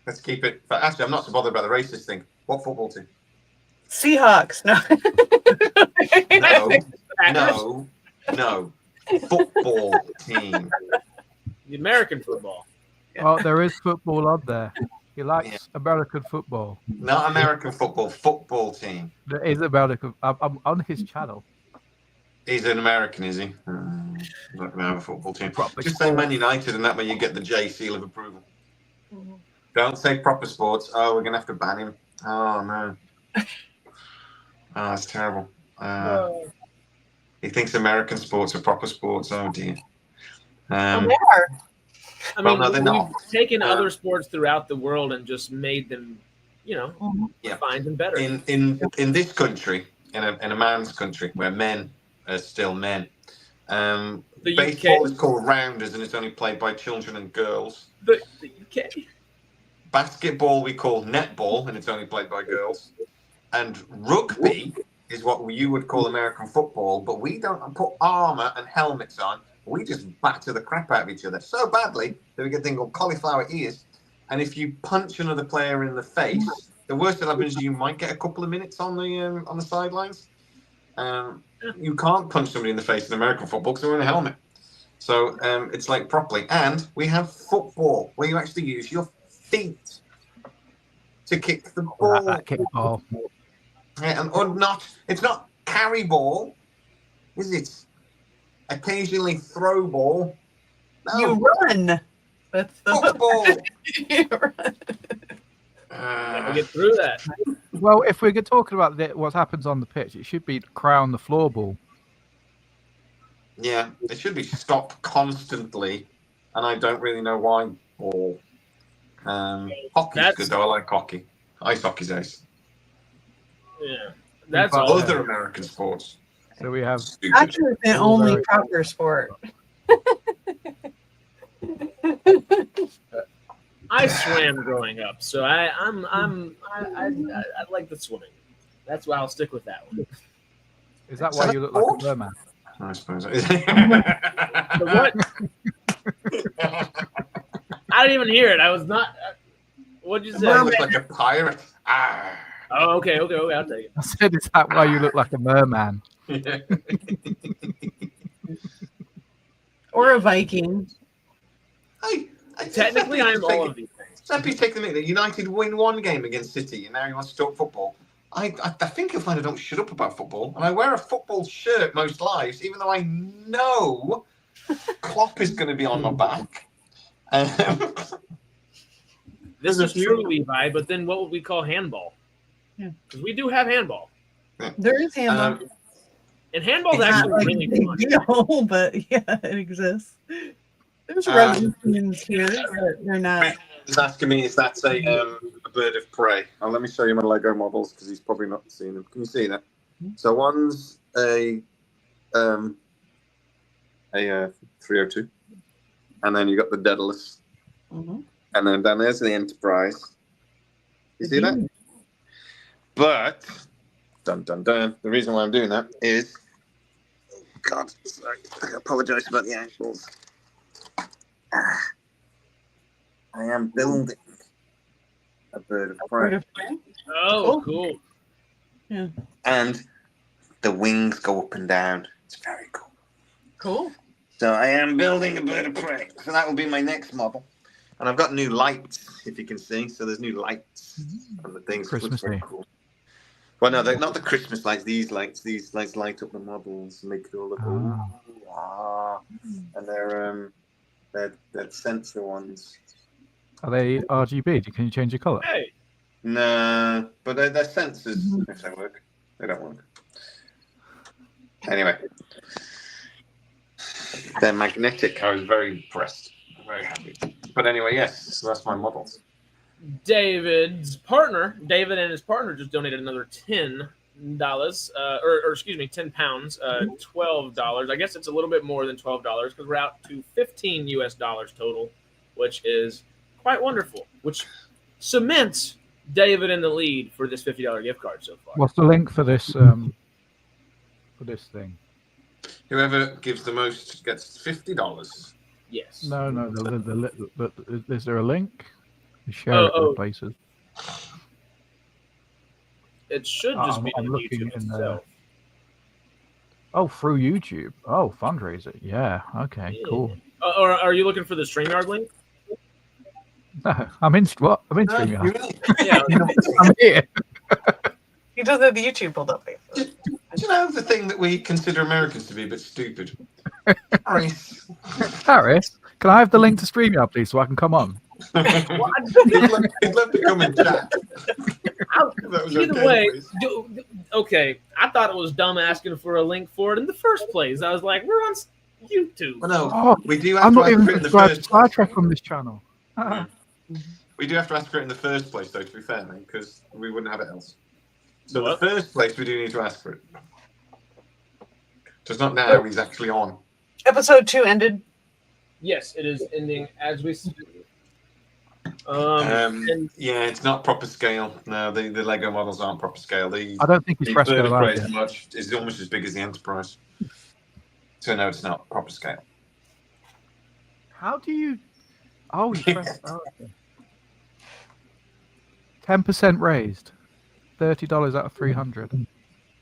Let's keep it. But actually, I'm not so bothered about the racist thing. What football team? Seahawks. No. No. Football team. The American football. Oh, there is football on there. He likes American football. Not American football. Football team. There is American. I'm on his channel. He's an American, is he? Not going to have a football team. Proper Just say Man United, and that way you get the J seal of approval. Don't say proper sports. Oh, we're going to have to ban him. Oh, no. Oh, that's terrible. He thinks American sports are proper sports. Oh, dear. They are. I Well, mean, no, they're we've not. taken other sports throughout the world and just made them, find them better. In this country, in a man's country, where men are still men, The baseball UK. is called rounders, and it's only played by children and girls. The UK. Basketball we call netball, and it's only played by girls. And rugby is what you would call American football, but we don't put armour and helmets on. We just batter the crap out of each other so badly that we get a thing called cauliflower ears. And if you punch another player in the face, the worst that happens is you might get a couple of minutes on the sidelines. You can't punch somebody in the face in American football because they're wearing a helmet. So it's like properly. And we have football where you actually use your feet to kick the ball. That kickball. Yeah, or not. It's not carry ball, is it? occasionally throw ball. No, You run. That's the football. You run. We'll get through that. Well, if we're talking about what happens on the pitch, it should be crown the floorball. Yeah, it should be stopped constantly, and I don't really know why. Or hockey's good though. I like hockey. Ice hockey's ace. Yeah, that's But all. Other American sports. So we have Stupid. Actually, the only proper sport. I swam growing up, so I like the swimming. That's why I'll stick with that one. Is that why you look like a merman? I suppose. The what? I didn't even hear it. I was not. What'd you say? I look like a pirate. Ah. Oh, okay. I'll tell you. I said, is that why you look like a merman? Or a Viking. Technically, I'm all of these things. Simply take the minute that United win one game against City, and now he wants to talk football. I think you'll find I don't shut up about football, and I wear a football shirt most lives, even though I know Klopp is going to be on my back. This is true, Levi, but then what would we call handball? Yeah. Because we do have handball. There is handball. And handball's It's not actually like really a big fun. deal, but yeah, it exists. There's revolutions here, but they're not. He's asking me if that's a bird of prey. Let me show you my Lego models because he's probably not seen them. Can you see that? So one's a 302, and then you got the Daedalus, and then down there's the Enterprise. You see that? But dun dun dun. The reason why I'm doing that is, God, sorry, I apologise about the ankles. I am building a bird of prey. Oh, cool. Yeah. And the wings go up and down. It's very cool. Cool. So I am building a bird of prey. So that will be my next model. And I've got new lights, if you can see. So there's new lights on the things. Christmas very Day. cool. Well, no, they're not the Christmas lights. These lights light up the models and make it all look. And they're sensor ones. Are they RGB? Can you change your color? Hey. No, but they're sensors. If they work, they don't work. Anyway, they're magnetic. I was very impressed. I'm very happy. But anyway, yes, so that's my models. David and his partner just donated another $10, or excuse me, £10, $12. I guess it's a little bit more than $12 because we're out to $15 US total, which is quite wonderful. Which cements David in the lead for this $50 gift card so far. What's the link for this thing? Whoever gives the most gets $50. Yes. No. Is there a link? Share it places. It should just be I'm on looking YouTube in there. itself. Oh, through YouTube. Oh, fundraiser. Yeah. Okay. Yeah. Cool. Or are you looking for the StreamYard link? No, I'm in. What? I'm in StreamYard. Yeah. I'm here. He doesn't have the YouTube pulled up. Do you know the thing that we consider Americans to be a bit stupid? Harris. Harris, can I have the link to StreamYard, please, so I can come on? He'd love to come and chat. Either way, okay. I thought it was dumb asking for a link for it in the first place. I was like, we're on YouTube. Well, no, Oh, we do have I'm to not ask even for it in the subscribed to first Star place. Trek on this channel. We do have to ask for it in the first place, though, to be fair, mate, because we wouldn't have it else. So What? the first place, we do need to ask for it. So it's not now he's actually on. Episode 2 ended. Yes, it is ending as we speak. Yeah, it's not proper scale. No, the Lego models aren't proper scale. The I don't think it's fresh bird of prey scale. is almost as big as the Enterprise. So no, it's not proper scale. How do you? Oh, you press. Oh, okay. 10% raised. $30 out of 300.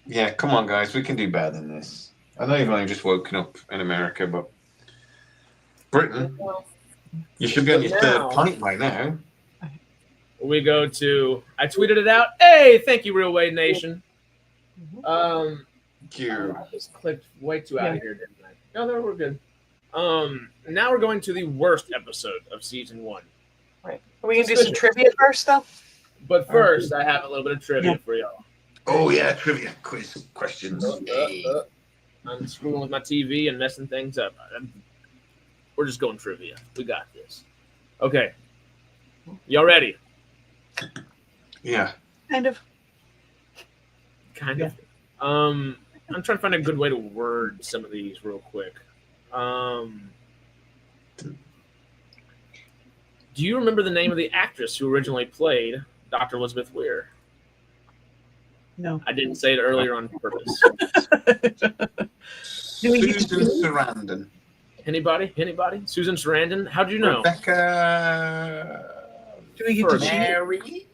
Yeah, come on, guys, we can do better than this. I know you've only just woken up in America, but Britain, you should be on your third pint by now. We go to. I tweeted it out. Hey, thank you, Real Wade Nation. Q. I just clicked way too out of here, didn't I? No, we're good. Now we're going to the worst episode of season 1. Right. Are we gonna do some trivia first, though? But first, I have a little bit of trivia for y'all. Oh yeah, trivia quiz questions. I'm screwing with my TV and messing things up. We're just going trivia. We got this. Okay. Y'all ready? Yeah. Kind of. Kind of. I'm trying to find a good way to word some of these real quick. Do you remember the name of the actress who originally played Dr. Elizabeth Weir? No. I didn't say it earlier on purpose. Susan Sarandon. Anybody? Susan Sarandon? How do you know? Rebecca. Do we get to Mary.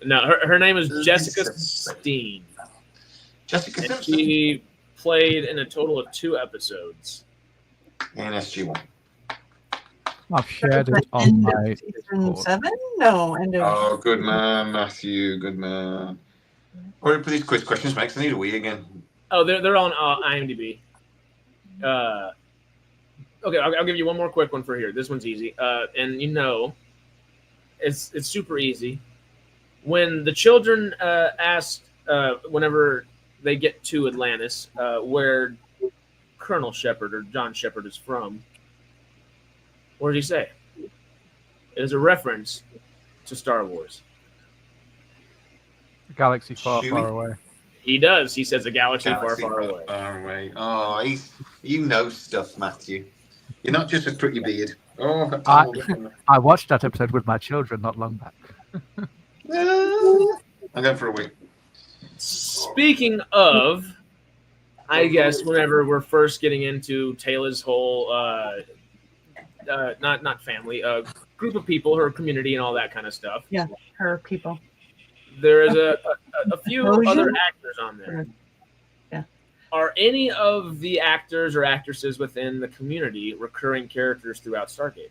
No, her name is Jessica Steen. Jessica And Simpson. she played in a total of 2 episodes. And SG1. I've shared it on my season Discord. 7? No, end of. Oh, good man, Matthew. Good man. Where put these quiz questions, Max? I need a wee again. Oh, they're on IMDb. Okay, I'll give you one more quick one for here. This one's easy. And it's super easy. When the children asked, whenever they get to Atlantis, where Colonel Shepard or John Shepard is from, what did he say? It is a reference to Star Wars. A galaxy far, Chewie? far away. He does. He says a galaxy far, Galaxy far away. Far away. Oh, you know stuff, Matthew. You're not just a pretty beard. Oh, I watched that episode with my children not long back. I'm going for a wee. Speaking of, I guess whenever we're first getting into Taylor's whole, not family, group of people, her community, and all that kind of stuff. Yeah, her people. There is a few Explosion? other actors on there. Yeah. Are any of the actors or actresses within the community recurring characters throughout Stargate?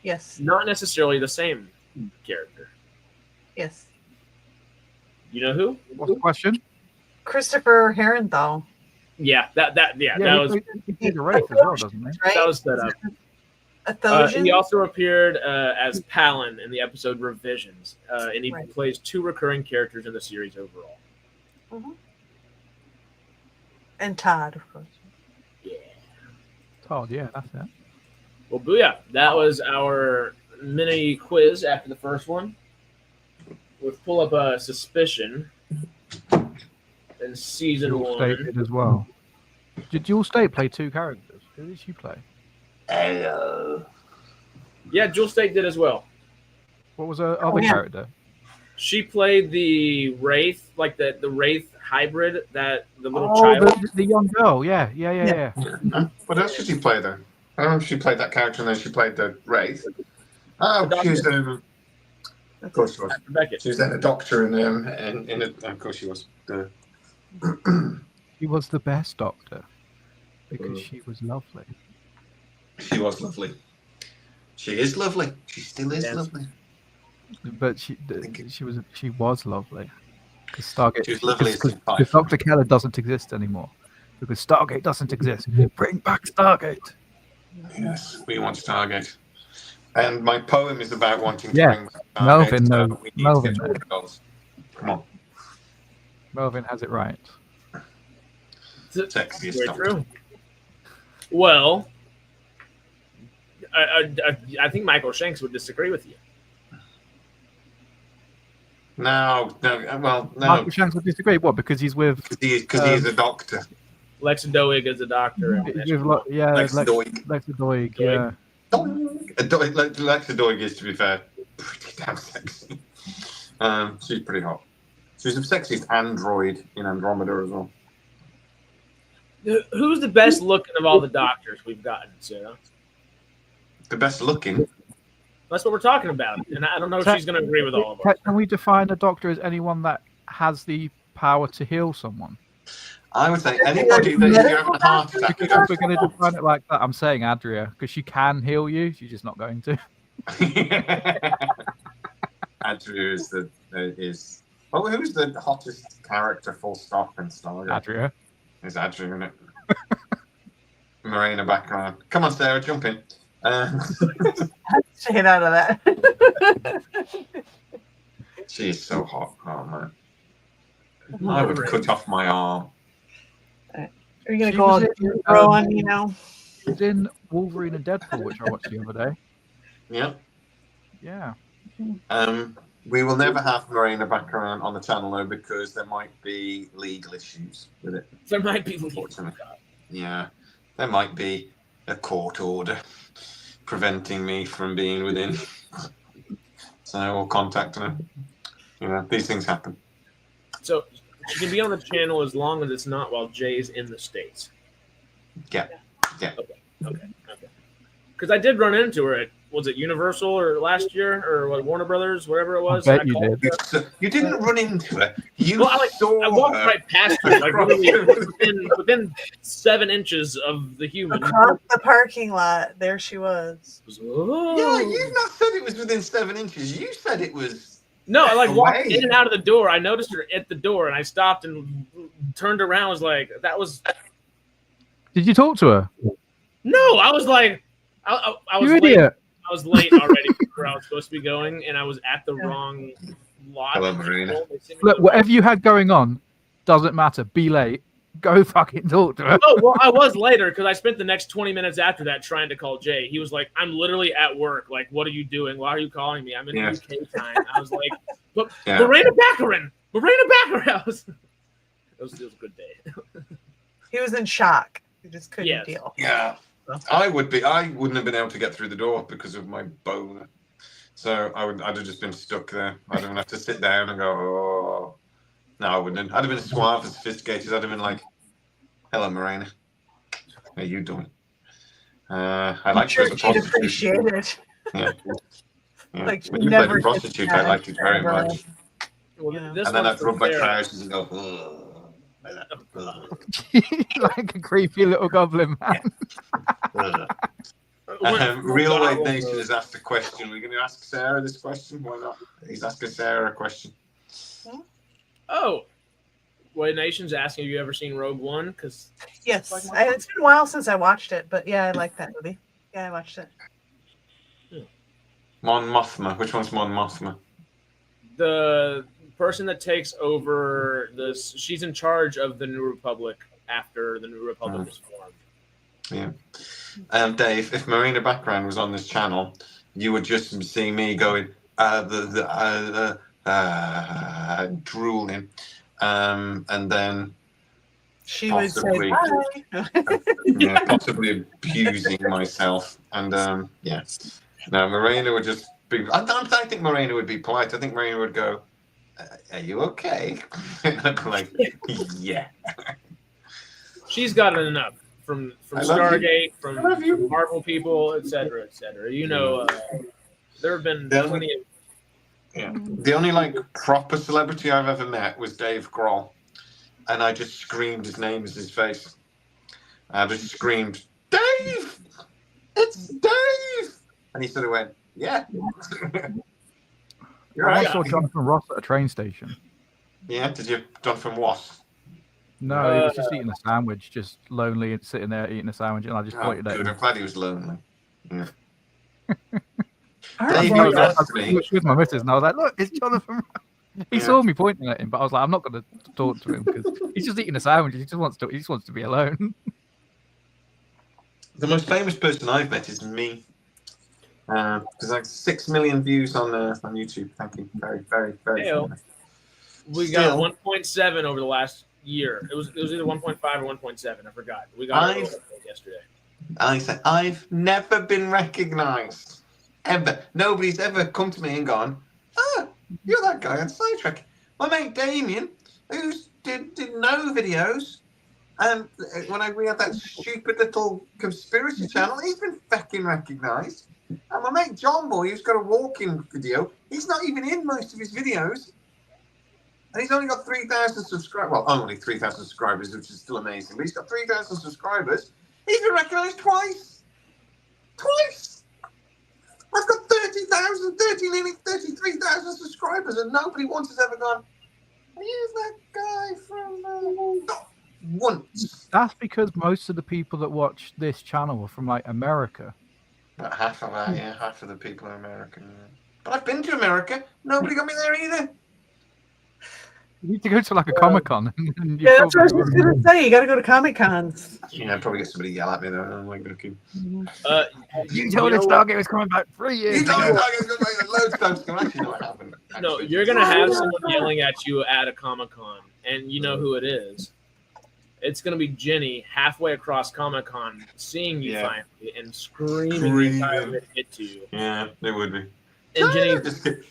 Yes. Not necessarily the same character. Yes. You know who? What's the question? Christopher Herrenthal. Yeah, that was he did a race as well, doesn't he? Right? that was set up. Athosian? He also appeared as Palin in the episode Revisions, and he Right. plays 2 recurring characters in the series overall. And Todd, of course. Yeah. Todd, yeah, that's it. Well, booyah. That was our mini quiz after the first one. We'll pull up a suspicion in season Dual State 1. did as well. Did Dual State play 2 characters? Who did she play? Yeah, Jewel State did as well. What was her other yeah. character? She played the Wraith, like the Wraith hybrid, that the little child. The young girl. Yeah. What else did she play though? I don't know if she played that character and then she played the Wraith. Oh, The she was Doctor. of course she was. Beckett. She was then a doctor in of course she was. She was the best Doctor because she was lovely. She was lovely. She is lovely. She still is Yes. lovely. But she was lovely. Because Stargate. She was lovely as Because five. Dr. Keller doesn't exist anymore. Because Stargate doesn't exist. Bring back Stargate. Yes, we want Stargate. And my poem is about wanting to Yeah, bring back Stargate. Melvin, so no, we need Melvin, to no. get $20. Come on. Melvin has it right. Sexiest Very Doctor. true. Well, I think Michael Shanks would disagree with you. No. Well, no. Michael Shanks would disagree. What? Because he's with. Because he is a doctor. Lex Doig is a doctor. Lex Doig. Doig. Yeah. Lexa Doig is, to be fair, pretty damn sexy. She's pretty hot. She's the sexiest android in Andromeda as well. Who's the best looking of all the doctors we've gotten, Sarah? The best looking. That's what we're talking about. And I don't know if she's going to agree with all of us. Can we define a doctor as anyone that has the power to heal someone? I would say anybody that if you're having a heart attack, you Because if don't. we're going to define it like that, I'm saying Adria, because she can heal you. She's just not going to. Andrew is Oh, who's the hottest character? Full stop in Stargate. Adria. It's Adria, isn't it? Marina background. Come on, Sarah, jump in. Get out of that. She is so hot. Oh man, I would cut off my arm. Are you gonna She go was all in, grow on me now? She was in Wolverine and Deadpool, which I watched the other day. Yep. Yeah. We will never have Marina background on the channel though, because there might be legal issues with it. There might be. Unfortunately. Yeah, there might be a court order preventing me from being within. So we'll contact her. You know, these things happen. So she can be on the channel as long as it's not while Jay's in the States. Yeah. Okay. Because I did run into her at, was it Universal or last year or what, Warner Brothers, whatever it was. I bet you did. You didn't run into her. You Well, I saw walked her. right past her, like literally within 7 inches of the human. Across the parking lot, there she was. Yeah, you've not said it was within 7 inches. You said it was. No, I like walked Away. in and out of the door. I noticed her at the door, and I stopped and turned around. Was like, that was Did you talk to her? no. I was like, I was You late. idiot. I was late already for where I was supposed to be going, and I was at the wrong lot. Hello, Marina. Look, whatever you had going on doesn't matter. Be late. Go fucking talk to her. Oh, well, I was later because I spent the next 20 minutes after that trying to call Jay. He was like, I'm literally at work. Like, what are you doing? Why are you calling me? I'm in UK time. I was like, but Marina Baccarin! It was a good day. He was in shock. He just couldn't deal. Yeah. I wouldn't have been able to get through the door because of my bone. So I'd have just been stuck there. I'd have had to sit down and go, oh. No, I wouldn't. I'd have been suave and sophisticated. I'd have been like, hello, Marina. How you doing? I like Sure, her as a she'd prostitute. appreciate it. Yeah. Like, When you played the prostitute, I liked it very much. Well, Yeah. this And then one's I'd rub my fair. trousers and go, ugh. Like that. Like a creepy little goblin man. Ugh. Real White Nation has asked a question. We're going to ask Sarah this question. Why not? He's asking Sarah a question. Oh, White Nation's asking, have you ever seen Rogue One? Because Yes, it's been a while since I watched it, but yeah, I like that movie. Yeah, I watched it. Mon Mothma. Which one's Mon Mothma? the person that takes over this, she's in charge of the New Republic after the New Republic is formed. Yeah. Dave, if Marina Background was on this channel, you would just see me going, drooling. And then she would say possibly, bye. possibly abusing myself. And yeah. No, Marina would just be, I don't think Marina would be polite. I think Marina would go, are you okay? And I'd be like, yeah. She's got enough from Stargate, from Marvel people, etc., etc. You know, there have been plenty of. Yeah. The only like proper celebrity I've ever met was Dave Grohl, and I just screamed his name as his face. I just screamed, Dave! It's Dave! And he sort of went, yeah. You're I right. saw Jonathan Ross at a train station. Yeah, did you Jonathan Ross? No, he was just eating a sandwich, just lonely and sitting there eating a sandwich, and I just pointed at him. I'm glad he was lonely. Yeah. I Dave, was you asked me. with my missus, and I was like, "Look, it's Jonathan." He saw me pointing at him, but I was like, "I'm not going to talk to him because he's just eating a sandwich. He just wants to be alone." The most famous person I've met is me. There's like 6 million views on YouTube. Thank you. Very, very, very famous. We got 1.7 over the last year. It was either 1.5 or 1.7. I forgot. We got it yesterday. I said, I've never been recognized. Ever. Nobody's ever come to me and gone, oh, you're that guy on Star Trek. My mate Damien, who did no videos, and when we had that stupid little conspiracy channel, he's been fucking recognized. And my mate John Boy, who's got a walking video, he's not even in most of his videos. And he's only got 3,000 subscribers. Well, only 3,000 subscribers, which is still amazing. But he's got 3,000 subscribers. He's been recognized twice. Twice. I've got 30,000, nearly 33,000 subscribers, and nobody once has ever gone, He's that guy from not once. That's because most of the people that watch this channel are from like America. About half of that, yeah, half of the people are American. Yeah. But I've been to America. Nobody got me there either. You need to go to like a Comic-Con. And Yeah, that's what I was just gonna say. You got to go to Comic Cons. Yeah, probably get somebody yell at me though. I'm like, okay. You told us Stargate was coming back 3 years You told me ago. Stargate's going to loads of times. Actually, no, I haven't. No, Actually. you're gonna have someone yelling at you at a Comic-Con, and you know who it is. It's gonna be Jenny halfway across Comic-Con, seeing you Yeah. finally and screaming the entire bit hit to you. Yeah, it would be. And Jenny,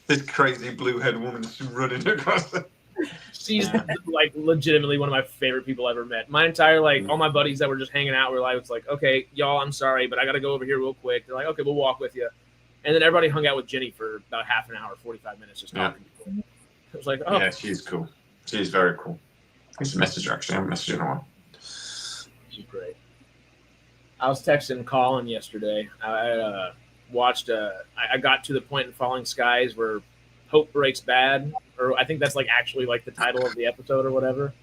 This crazy blue-haired woman just running across the... she's like legitimately one of my favorite people I ever met. My entire all my buddies that were just hanging out were like, it's like, okay, y'all, I'm sorry, but I gotta go over here real quick. They're like, okay, we'll walk with you. And then everybody hung out with Jenny for about half an hour, 45 minutes, just talking. It was like, oh, Yeah, she's cool. She's very cool. I used to message her, actually. I haven't messaged her in a while. she's great. I was texting Colin yesterday. I watched. I got to the point in Falling Skies where hope breaks bad, or I think that's like actually like the title of the episode or whatever,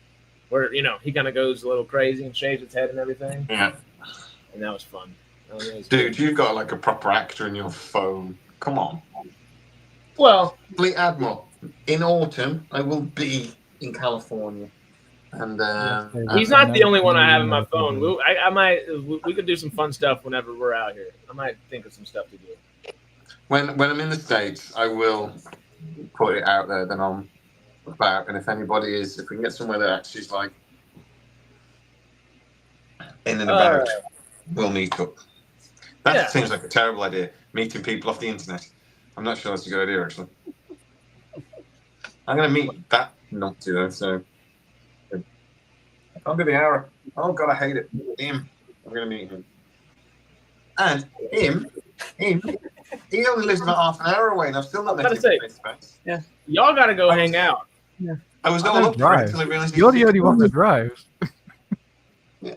where he kind of goes a little crazy and shaves his head and everything. Yeah. And that was fun. Dude, you've got like a proper actor in your phone. Come on. Well, Fleet Admiral, in autumn, I will be in California. And he's not the only one I have in my phone. We could do some fun stuff whenever we're out here. I might think of some stuff to do. when I'm in the States, I will put it out there that I'm about. And if we can get somewhere that actually is like in and about, we'll meet up. That seems like a terrible idea, meeting people off the internet. I'm not sure that's a good idea, actually. I'm going to meet that numpty, though, so... I'll do the hour. Oh, God, I hate it. Him. I'm going to meet him. And him, he only lives about half an hour away, and I've still not met him face to face. Yeah. Y'all got to go hang out. Yeah. I was all up for it until I realized... You're the only one that drives. Yeah.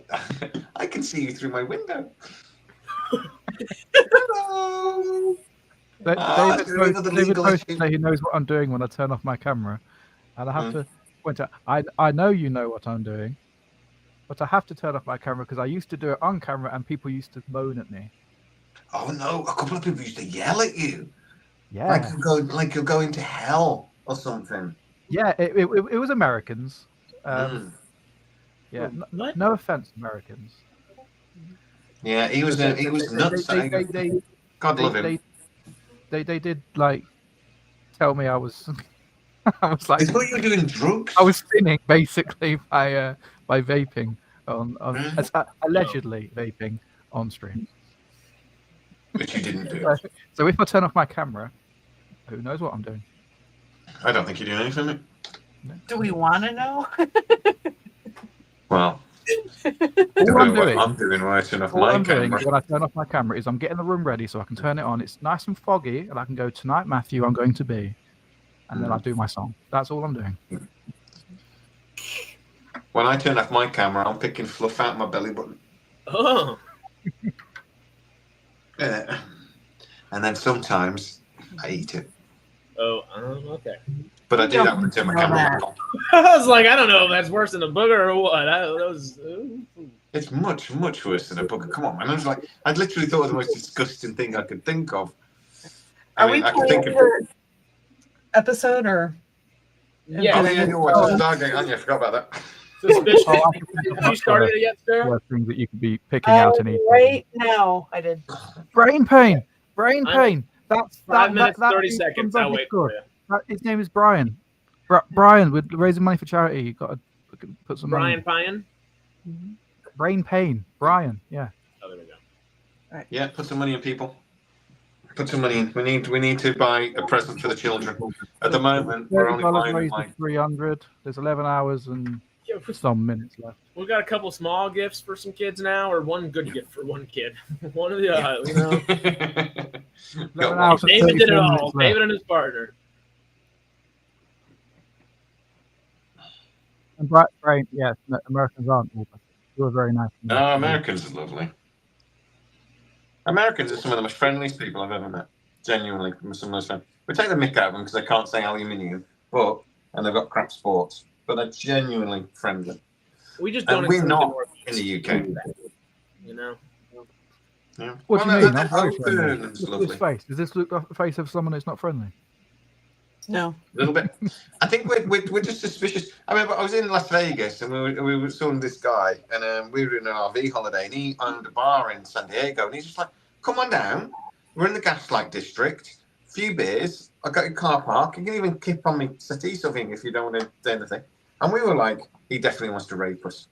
I can see you through my window. Hello! David posted to say he knows what I'm doing when I turn off my camera. And I have to point out, I know you know what I'm doing, but I have to turn off my camera because I used to do it on camera and people used to moan at me. Oh no, a couple of people used to yell at you. Yeah. Like you're going to hell or something. Yeah, it was Americans. Yeah, no offense, Americans. Yeah, he was nuts. God love him. They did like tell me I was like, I thought you were doing drugs. I was sinning basically by vaping on allegedly vaping on stream. Which you didn't do. So if I turn off my camera, who knows what I'm doing? I don't think you're doing anything. Mate. Do we want to know? Well, I'm doing when I turn off my camera. When I turn off my camera is I'm getting the room ready so I can turn it on. It's nice and foggy, and I can go, tonight, Matthew, I'm going to be. And then I do my song. That's all I'm doing. When I turn off my camera, I'm picking fluff out my belly button. Oh. Yeah. And then sometimes I eat it. Oh, okay. But I do that when I turn my camera on. I was like, I don't know if that's worse than a booger or what. It's much, much worse than a booger. Come on, man. I literally thought it was the most disgusting thing I could think of. Are we playing the episode or? Yeah. Oh, yeah, you're watching Stargate, aren't you? I forgot about that. Suspicious. Have you started it yet, sir? Things that you could be picking out and eating. Right now, I did. Brain pain. Brain pain. That's 5 minutes, that 30 seconds. I'll wait for you. His name is Brian. Brian, we're raising money for charity. You've got to put some Brian money. Pine? Brain pain. Brian, yeah. Oh, there we go. Right. Yeah, put some money in, people. Put some money in. We need to buy a present for the children. At the moment, we're only buying like 300. There's 11 hours and some minutes left. We've got a couple small gifts for some kids now, or one good gift for one kid. One of the David did it all. David and his partner. And Brian, yes, Americans aren't. You were very nice. No, Americans are lovely. Americans are some of the most friendliest people I've ever met. Genuinely, some of those friends. We take the mick out of them because they can't say aluminium, but and they've got crap sports, but they're genuinely friendly. We just don't. And we're include not the Northeast, in the UK. You know. Yeah. What do you no, mean? I'm very open friendly. and Look at lovely. his face. Does this look like the face of someone who's not friendly? No. A little bit. I think we're just suspicious. I remember I was in Las Vegas and we saw this guy, and we were in an RV holiday, and he owned a bar in San Diego, and he's just like, "Come on down. We're in the Gaslight District. Few beers. I got your car park. You can even keep on me settee something if you don't want to do anything." And we were like, "He definitely wants to rape us,"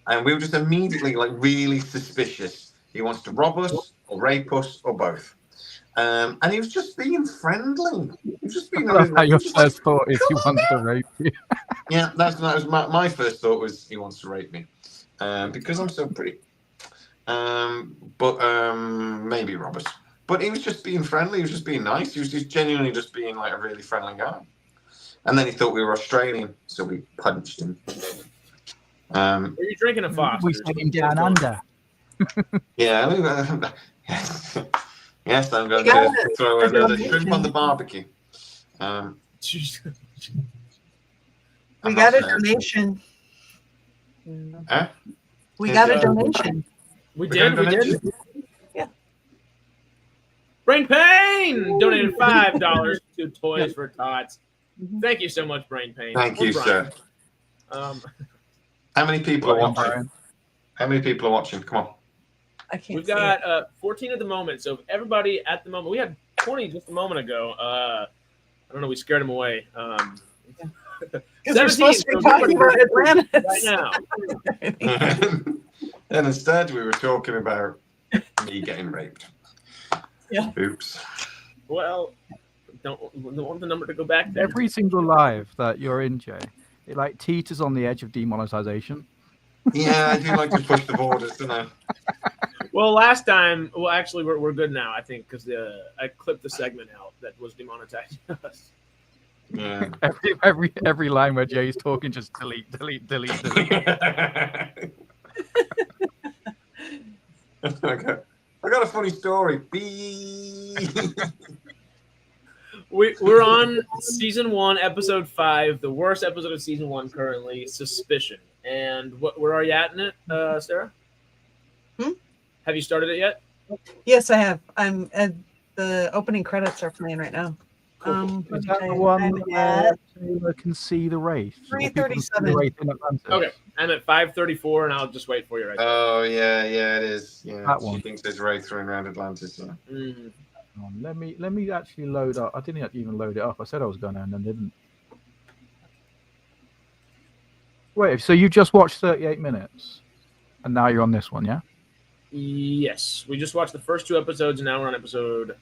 and we were just immediately like really suspicious. He wants to rob us or rape us or both. And he was just being friendly. He was just being. That's how your first thought is he wants to rape you. Yeah, that was my first thought was he wants to rape me, because I'm so pretty. But maybe rob us. But he was just being friendly. He was just being nice. He was just genuinely just being like a really friendly guy. And then he thought we were Australian, so we punched him. Are you drinking a Foster? We sent him down under. Yeah. Yes, I'm going to throw another shrimp on the barbecue. We got a donation. Huh? We got a donation. We did. Yeah. Brain Pain donated $5 to Toys for Tots. Thank you so much, Brain Pain. Thank you, sir. Um, How many people are watching? How many people are watching? Come on. I can't. We've got 14 at the moment. So everybody at the moment, we had 20 just a moment ago. I don't know. We scared them away. Because we're supposed to be talking about Atlantis right now. And instead, we were talking about me getting raped. Yeah. Oops. Well, don't want the number to go back there. Every single live that you're in, Jay, it like teeters on the edge of demonetization. Yeah, I do like to push the borders, don't I? Well, last time, actually, we're good now, I think, because I clipped the segment out that was demonetizing us. Yeah. Every line where Jay's talking, just delete. Okay. I got a funny story. We're on season 1, episode 5, the worst episode of season 1 currently, Suspicion. And where are you at in it, Sarah? Have you started it yet? Yes, I have. I'm at the opening credits are playing right now. Is that the one where Taylor can see the wraith? 3:37. Okay, I'm at 5:34, and I'll just wait for you right there. Oh, yeah, it is. Yeah, That she one. thinks there's Wraith running around Atlantis. Yeah. Mhm. Let me actually load up. I didn't even load it up. I said I was going to and then didn't. Wait, so you just watched 38 minutes, and now you're on this one, yeah? Yes, we just watched the first 2 episodes, and now we're on episode.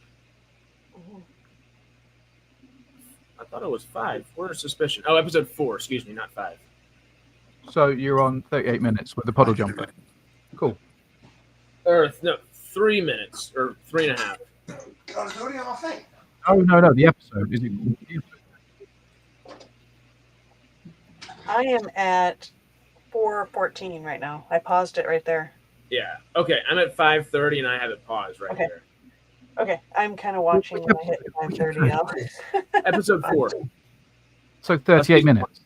I thought it was 5. Where's Suspicion? Oh, episode 4. Excuse me, not 5. So you're on 38 minutes with the puddle jumper. Cool. Or no, 3 minutes or 3.5. God, it's already on my thing. Oh no, the episode. Is it? I am at 4:14 right now. I paused it right there. Yeah. Okay, I'm at 5:30, and I have it paused right Okay. there. Okay, I'm kind of watching when I hit 5:30 now. Episode 4. So 38 minutes.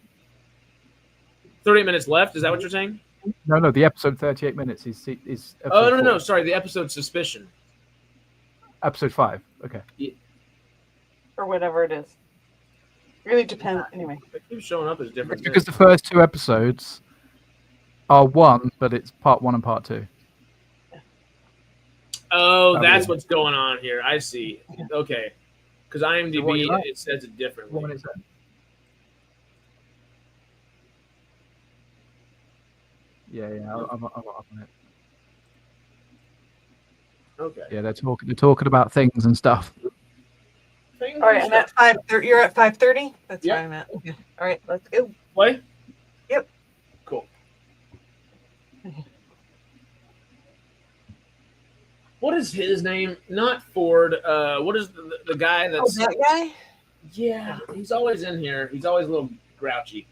38 minutes left. Is that what you're saying? No, the episode 38 minutes is episode Oh no, 4. sorry. The episode Suspicion. Episode 5. Okay. Or whatever it is. Really depends. Anyway. It keeps showing up as different. It's because the first 2 episodes are one, but it's part 1 and part 2. Oh, that's what's going on here. I see. Okay. Because IMDb, it says it differently. What is that? Yeah, I'm up on it. Okay. Yeah, they're talking about things and stuff. All right, I'm at 5:30. You're at 5:30. That's Yep. where I'm at. Okay. All right, let's go. Play? Yep. Cool. What is his name? Not Ford. What is the guy Oh, that's... that guy? Yeah, he's always in here. He's always a little grouchy.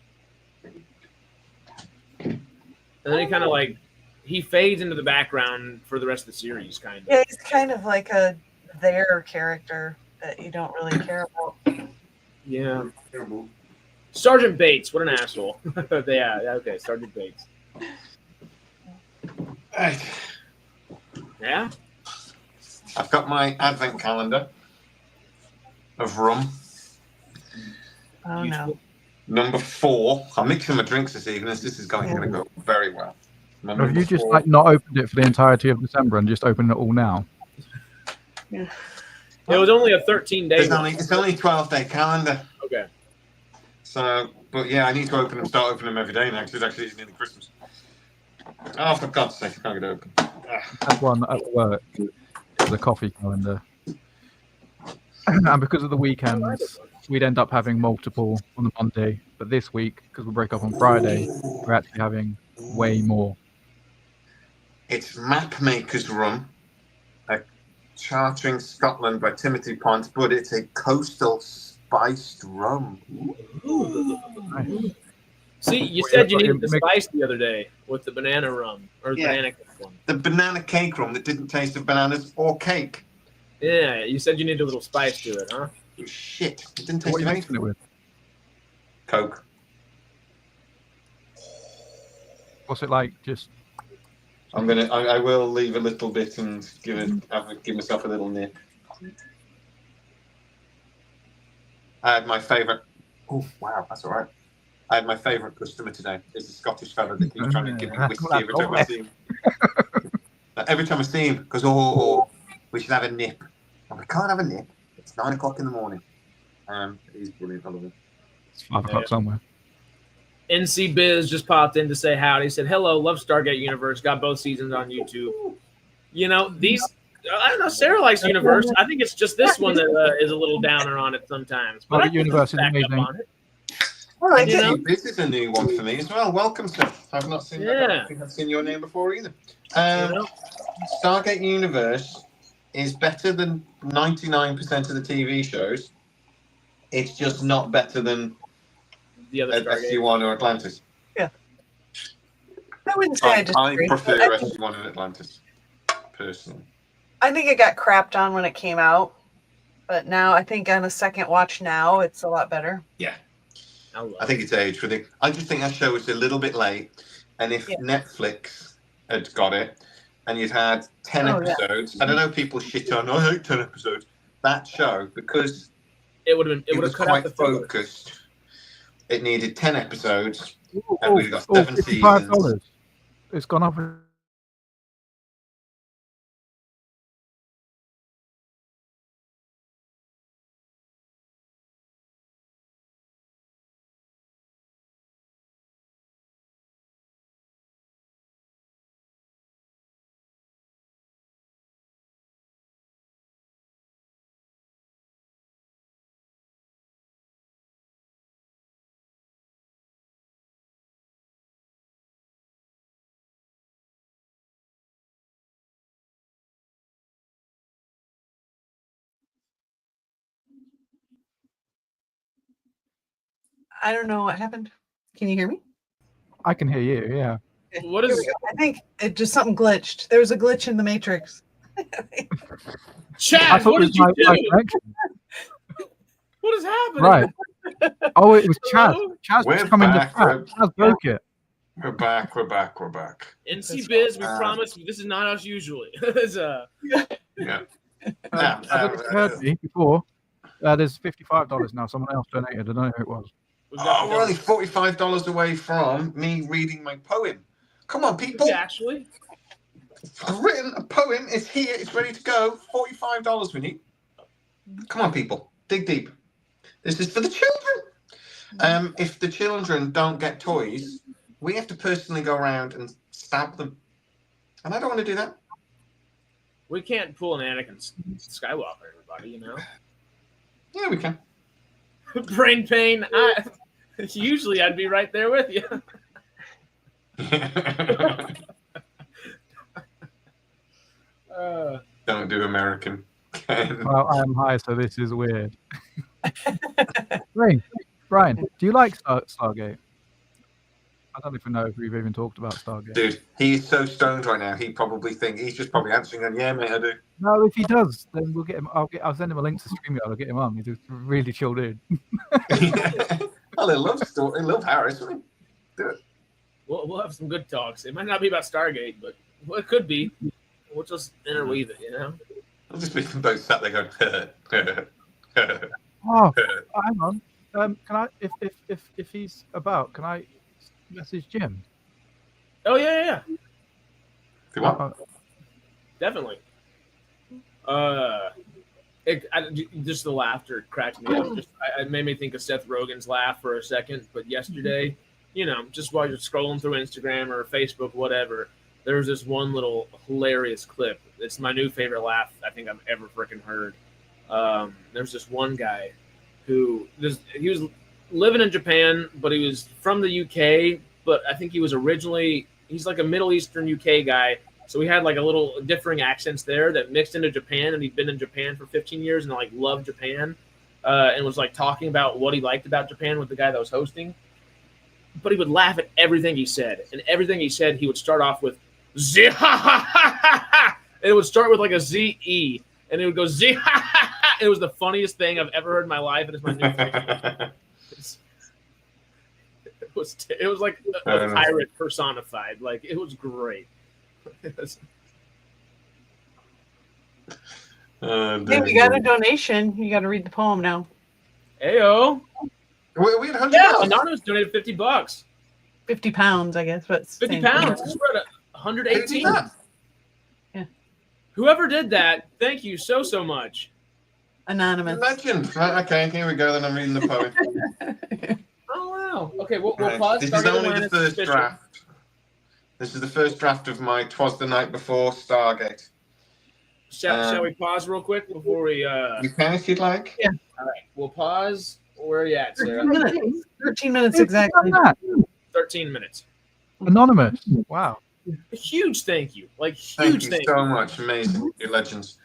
And then he kind of like... He fades into the background for the rest of the series, kind of. Yeah, he's kind of like a their character that you don't really care about. Yeah. Sergeant Bates, what an asshole. Yeah, okay, Sergeant Bates. Right. Yeah? I've got my advent calendar of rum. Oh no. Number 4. I'm mixing my drinks this evening. This is going to go very well. My Have number you just 4. like not opened it for the entirety of December and just opened it all now? Yeah. It was only a 13-day It's only 12-day calendar. Okay. So, but yeah, I need to open them. Start opening them every day now because it's actually nearly Christmas. Oh, for God's sake, I can't get it open. That's one at work. The coffee calendar. And because of the weekends, we'd end up having multiple on the Monday. But this week, because we break up on Friday, we're actually having way more. It's Mapmaker's Rum, a Chartering Scotland by Timothy Pont, but it's a coastal spiced rum. Nice. See, you Well, said yeah, you needed the mix- spice the other day with the banana rum or Yeah. banana cake one. The banana cake rum that didn't taste of bananas or cake. Yeah, you said you needed a little spice to it, huh? Shit, it didn't What taste are of you mixing anything. it with? Coke. What's it like? Just I will leave a little bit and give myself a little nip. I had my favourite. Oh wow, that's all right. I had my favourite customer today. Is a Scottish fella that keeps trying to give me whiskey every time I see him. Every time I see him, because we should have a nip. And we can't have a nip. It's 9 o'clock in the morning. He's brilliant. I love him. it's 5 o'clock somewhere. NC Biz just popped in to say howdy. He said, hello, love Stargate Universe. Got both seasons on YouTube. You know, these, I don't know, Sarah likes Universe. I think it's just this one that is a little downer on it sometimes. But I Stargate think Universe it's is back up amazing. on it. I like You it. know? This is a new one for me as well. Welcome, sir. I've not seen. I don't think I've seen your name before either. You know? Stargate Universe is better than 99% of the TV shows. It's just not better than The other Stargate. SG-1 or Atlantis. I wouldn't say I I disagree. prefer I think, SG-1 and Atlantis, personally. I think it got crapped on when it came out, but now I think on a second watch now it's a lot better. Yeah. love I think it's age for the. I just think that show was a little bit late, and if Yeah. Netflix had got it, and you'd had 10 Oh, yeah. episodes, I don't know, people shit on. I hate 10 episodes. That show, because it would have it was cut out quite the filler. focused, it needed 10 episodes, Oh, and we've got 7 seasons. $55. It's gone up. I don't know what happened. Can you hear me? I can hear you. Yeah. What Here is we go. I think it just something glitched. There was a glitch in the Matrix. I Chaz? thought What it did was you my do? connection. What is happening? Right. Oh, it was Chaz. Hello? Chaz We're was coming to back, chat. Chaz broke it. We're back. NC Biz, we promise this is not us usually. It's, Yeah. I don't know if you heard me before. There's $55 now. Someone else donated. I don't know who it was. we've got We're only $45 away from me reading my poem. Come on, people. actually. I've written a poem. It's here. It's ready to go. $45 we need. Come on, people. Dig deep. This is for the children. If the children don't get toys, we have to personally go around and stamp them. And I don't want to do that. We can't pull an Anakin Skywalker, everybody, you know? Yeah, we can. Brain pain. Usually I'd be right there with you. Don't do American. Well, I am high, so this is weird. Brian, do you like Stargate? I don't even know if we've even talked about Stargate. Dude, he's so stoned right now. He probably he's just probably answering going, yeah, mate, I do. No, if he does, then we'll get him. I'll send him a link to StreamYard. I'll get him on. He's a really chill dude. I Oh, they love Harris. Do it. We'll have some good talks. It might not be about Stargate, but well, it could be. We'll just interweave it, you know. I'll just be both sat there going. Oh, hang on. Can I, if he's about, can I message Jim? Oh yeah. If you want. Definitely. Just the laughter cracked me up. It made me think of Seth Rogen's laugh for a second. But yesterday, just while you're scrolling through Instagram or Facebook, whatever, there was this one little hilarious clip. It's my new favorite laugh I think I've ever freaking heard. There's this one guy he was living in Japan, but he was from the UK. But I think he's like a Middle Eastern UK guy. So we had like a little differing accents there that mixed into Japan, and he'd been in Japan for 15 years and like loved Japan, and was like talking about what he liked about Japan with the guy that was hosting. But he would laugh at everything he said, and everything he said he would start off with Z ha ha ha ha ha. And it would start with like a Z-E, and it would go Z ha ha ha. It was the funniest thing I've ever heard in my life, and it's my new favorite. It was like a pirate personified. Like it was great. Hey, we got a donation. You got to read the poem now. Heyo. We had 100. Yeah, Anonymous donated $50. 50 pounds, I guess. But 50 pounds. It's right at 118. Yeah. Whoever did that, thank you so much. Anonymous. Legend. Right, okay, here we go. Then I'm reading the poem. Oh wow. Okay, we'll Right. pause. This is only the first draft. This is the first draft of my "Twas the Night Before" Stargate. Shall we pause real quick before we? You can if you'd like. Yeah. All right, we'll pause. Where are you at, Sarah? 13 minutes exactly. 13 minutes. Anonymous. Wow. A huge thank you. Like Thank huge you thank so much. Amazing. You're legends.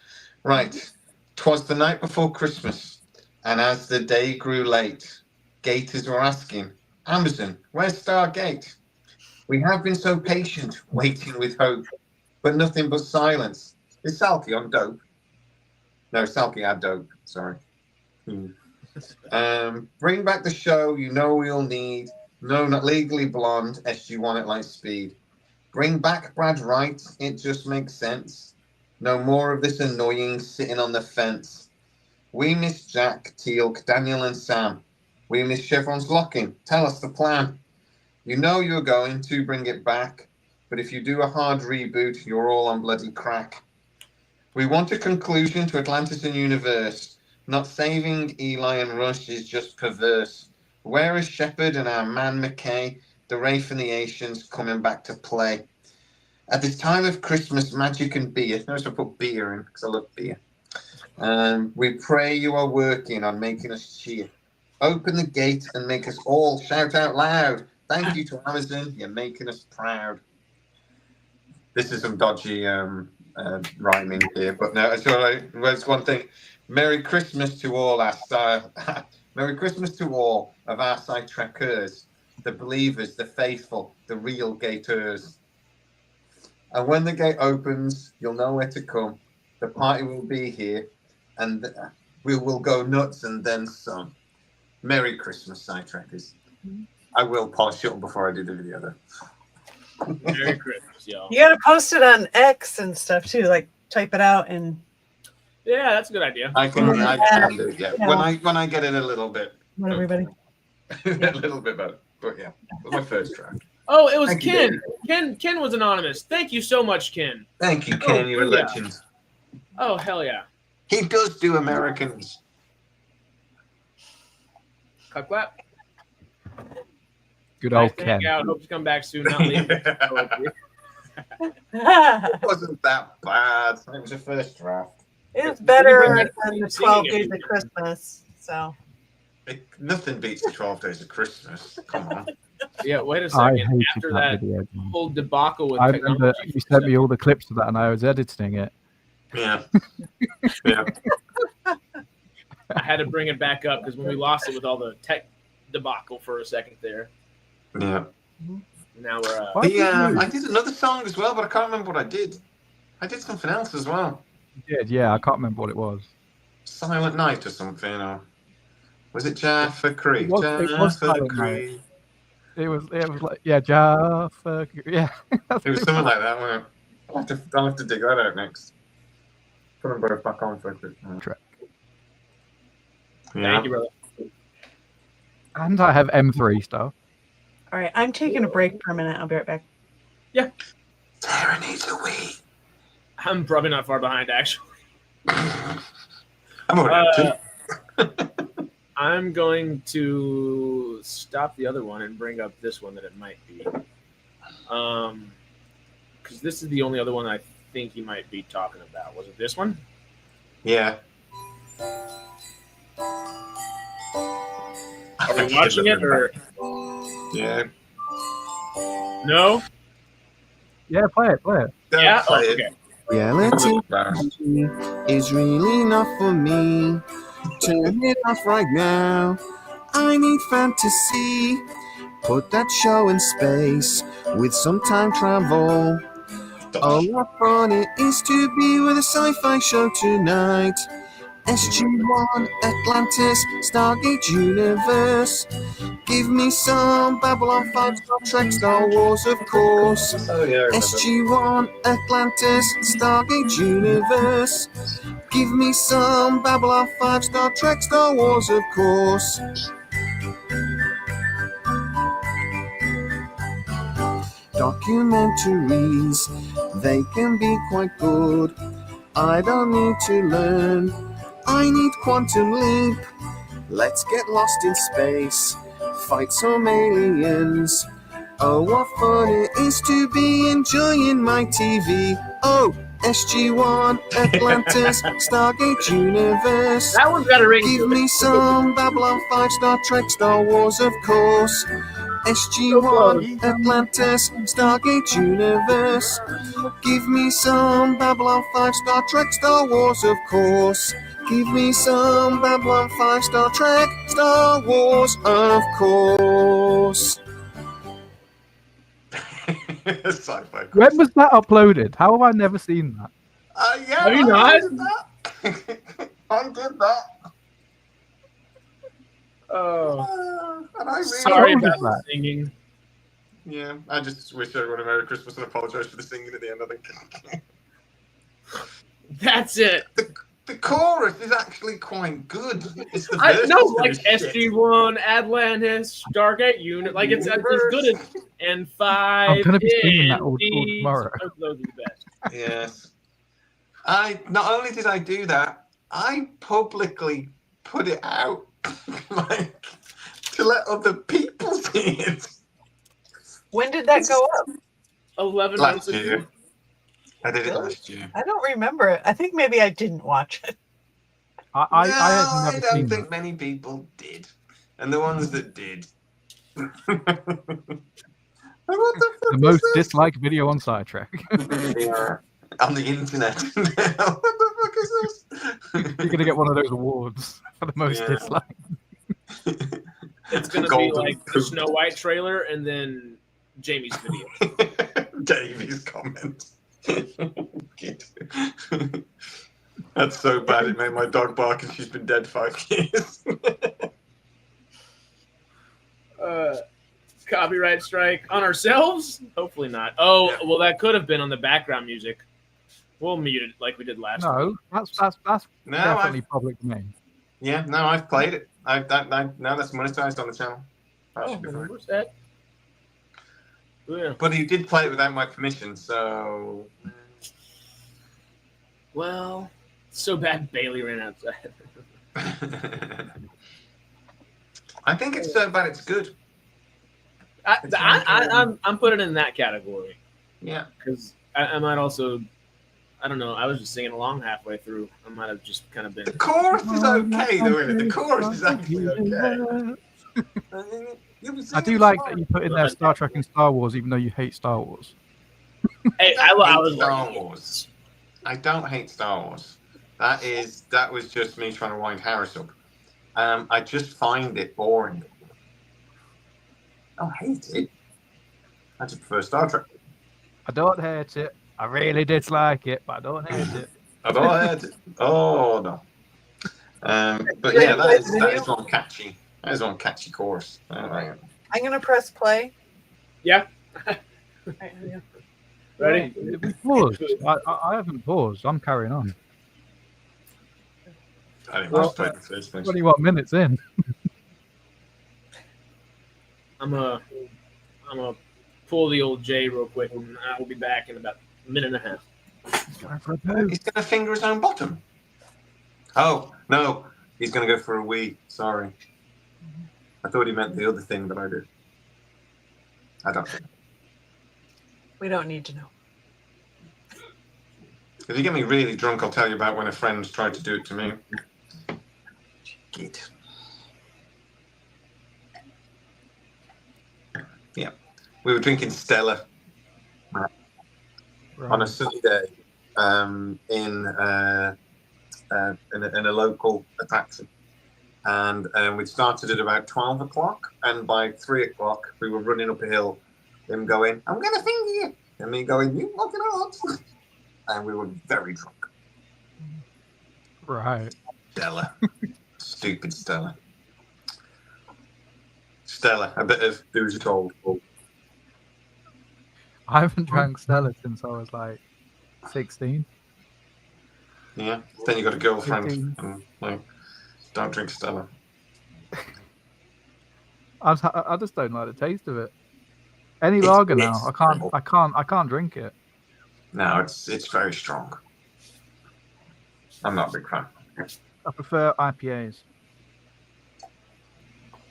Right. 'Twas the night before Christmas, and as the day grew late, gators were asking, Amazon, where's Stargate? We have been so patient, waiting with hope, but nothing but silence. Is Salky on dope? No, Salky had dope. Sorry. Bring back the show you know we'll need. No, not Legally Blonde, SG1 at light speed. Bring back Brad Wright, it just makes sense. No more of this annoying sitting on the fence. We miss Jack, Teal'c, Daniel and Sam. We miss Chevron's locking. Tell us the plan. You know you're going to bring it back, but if you do a hard reboot, you're all on bloody crack. We want a conclusion to Atlantis and Universe. Not saving Eli and Rush is just perverse. Where is Shepard and our man McKay? The Wraith and the Asians coming back to play. At this time of Christmas, magic and beer. Notice I put beer in because I love beer. We pray you are working on making us cheer. Open the gate and make us all shout out loud. Thank you to Amazon. You're making us proud. This is some dodgy rhyming here, but no, it's all right. There's one thing. Merry Christmas to all our Merry Christmas to all of our side trekkers, the believers, the faithful, the real gators. And when the gate opens, you'll know where to come. The party will be here, and we will go nuts and then some. Merry Christmas, side trekkers. I will polish it up before I do the video, though. Merry Christmas, y'all. You got to post it on X and stuff too, like type it out and. Yeah, that's a good idea. I can do it, yeah. When I get it a little bit. What everybody? A little bit better, but yeah, my first draft. Oh, it was Thank you, Ken. David. Ken was anonymous. Thank you so much, Ken. Thank you, Ken. You're a yeah. legend. Oh, hell yeah. He does do Americans. Clap, clap. Good old Nice to hang Ken. out. Hope you come back soon. Not leave. It wasn't that bad. It was a first draft. It's better Singing than the it. 12 Days of Christmas. So. Nothing beats the 12 Days of Christmas. Come on. Yeah, wait a I second. hated After that that video. Man. whole debacle with I remember technology, you sent me all the clips of that, and I was editing it. Yeah. Yeah. I had to bring it back up because when we lost it with all the tech debacle for a second there. Yeah. Now we're Why did you- I did another song as well, but I can't remember what I did. I did something else as well. You did, yeah. I can't remember what it was. Silent Night or something. Or Was it Jaffa Creek? It was Jaffa Silent Night. Creek. It was like, yeah, Jaffa. Yeah. It was something like that, wasn't it? I'll have to dig that out next. Put them both back on for a quick Track. Yeah. Thank you, brother. And I have M3 stuff. All right, I'm taking a break for a minute. I'll be right back. Tara needs a wee. I'm probably not far behind, actually. I'm already I'm going to stop the other one and bring up this one that it might be. Because this is the only other one I think he might be talking about. Was it this one? Yeah. Are we watching it or Yeah. no? Yeah, play it. Don't Yeah. play Oh, it. okay. Reality Embarrassed. is really not for me. Turn it off right now. I need fantasy. Put that show in space with some time travel. Oh, what fun it is to be with a sci-fi show tonight. SG-1, Atlantis, Stargate Universe. Give me some Babylon 5, Star Trek, Star Wars, of course. Oh yeah. SG-1, Atlantis, Stargate Universe. Give me some Babylon 5, Star Trek, Star Wars, of course. Documentaries, they can be quite good. I don't need to learn, I need Quantum Leap. Let's get lost in space, fight some aliens. Oh, what fun it is to be enjoying my TV. Oh, SG-1, Atlantis, Stargate Universe. That one's got a ring Give to me it. some Babylon 5, Star Trek, Star Wars, of course. SG-1, Atlantis, Stargate Universe. Give me some Babylon 5, Star Trek, Star Wars, of course. Give me some Babylon 5, Star Trek, Star Wars, of course. Sci-fi. When was that uploaded? How have I never seen that? Yeah. Have you I not? did that. I did that. Oh, And I really sorry How about old is the singing. Yeah, I just wish everyone a Merry Christmas and apologise for the singing at the end, I think. That's it. The chorus is actually quite good. It's the I verse know, that's like kinda shit. SG-1, Atlantis, Stargate Unit. Like it's as good as and five. I'm gonna be singing that all indeed. tomorrow. Those are the best. Yes. I not only did I do that, I publicly put it out like to let other people see it. When did that go up? 11 Last months ago. year. I did it Really? last year. I don't remember it. I think maybe I didn't watch it. I had never don't seen think that. many people did. And the ones that did. What the fuck The is most this? disliked video on Sidetrack. Yeah. On the internet. What the fuck is this? You're gonna get one of those awards for the most Yeah. disliked. It's gonna Golden be like the Snow White trailer and then Jamie's video. Davey's comment. Kid. That's so bad it made my dog bark and she's been dead 5 years. Copyright strike on ourselves? Hopefully not. Oh, Yeah. well, that could have been on the background music. We'll mute it like we did last week. No, that's No, definitely public domain. Yeah, no, I've played it. Now that's monetized on the channel. That Oh, should be fine. what's that? Oh, yeah. But you did play it without my permission, so Well, so bad Bailey ran outside. I think it's so bad it's good. I'm putting it in that category Yeah. because I might also, I don't know. I was just singing along halfway through. I might have just kind of been. The chorus is okay, though, isn't it? The chorus is actually okay. I do like that you put in there Star Trek and Star Wars, even though you hate Star Wars. Hey, I was Star like, Wars. I don't hate Star Wars. That was just me trying to wind Harris up. I just find it boring. I don't hate it. I just prefer Star Trek. I don't hate it. I really dislike it, but I don't hate it. I don't hate it. Oh no. But yeah, that is one catchy. That is one catchy chorus. I'm gonna press play. Yeah. Yeah. Ready? We paused. I haven't paused. I'm carrying on. I think I'll play the first place. 21 minutes in. I'm gonna pull the old J real quick, and I will be back in about a minute and a half. He's going for a poo. He's going to finger his own bottom. Oh, no. He's going to go for a wee. Sorry. I thought he meant the other thing that I did. I don't think. We don't need to know. If you get me really drunk, I'll tell you about when a friend tried to do it to me. Git. Yeah. We were drinking Stella on a sunny day in a local attraction. And we started at about 12 o'clock. And by 3 o'clock, we were running up a hill. Him going, I'm going to finger you. And me going, you fucking aren't. And we were very drunk. Right. Stella. Stupid Stella. Stella, a bit of do as you're told. I haven't drank Stella since I was like 16. Yeah. Then you got a girlfriend. 15. And like, don't drink Stella. I just don't like the taste of it. Any lager now, I can't drink it. No, it's very strong. I'm not a big fan. I prefer IPAs.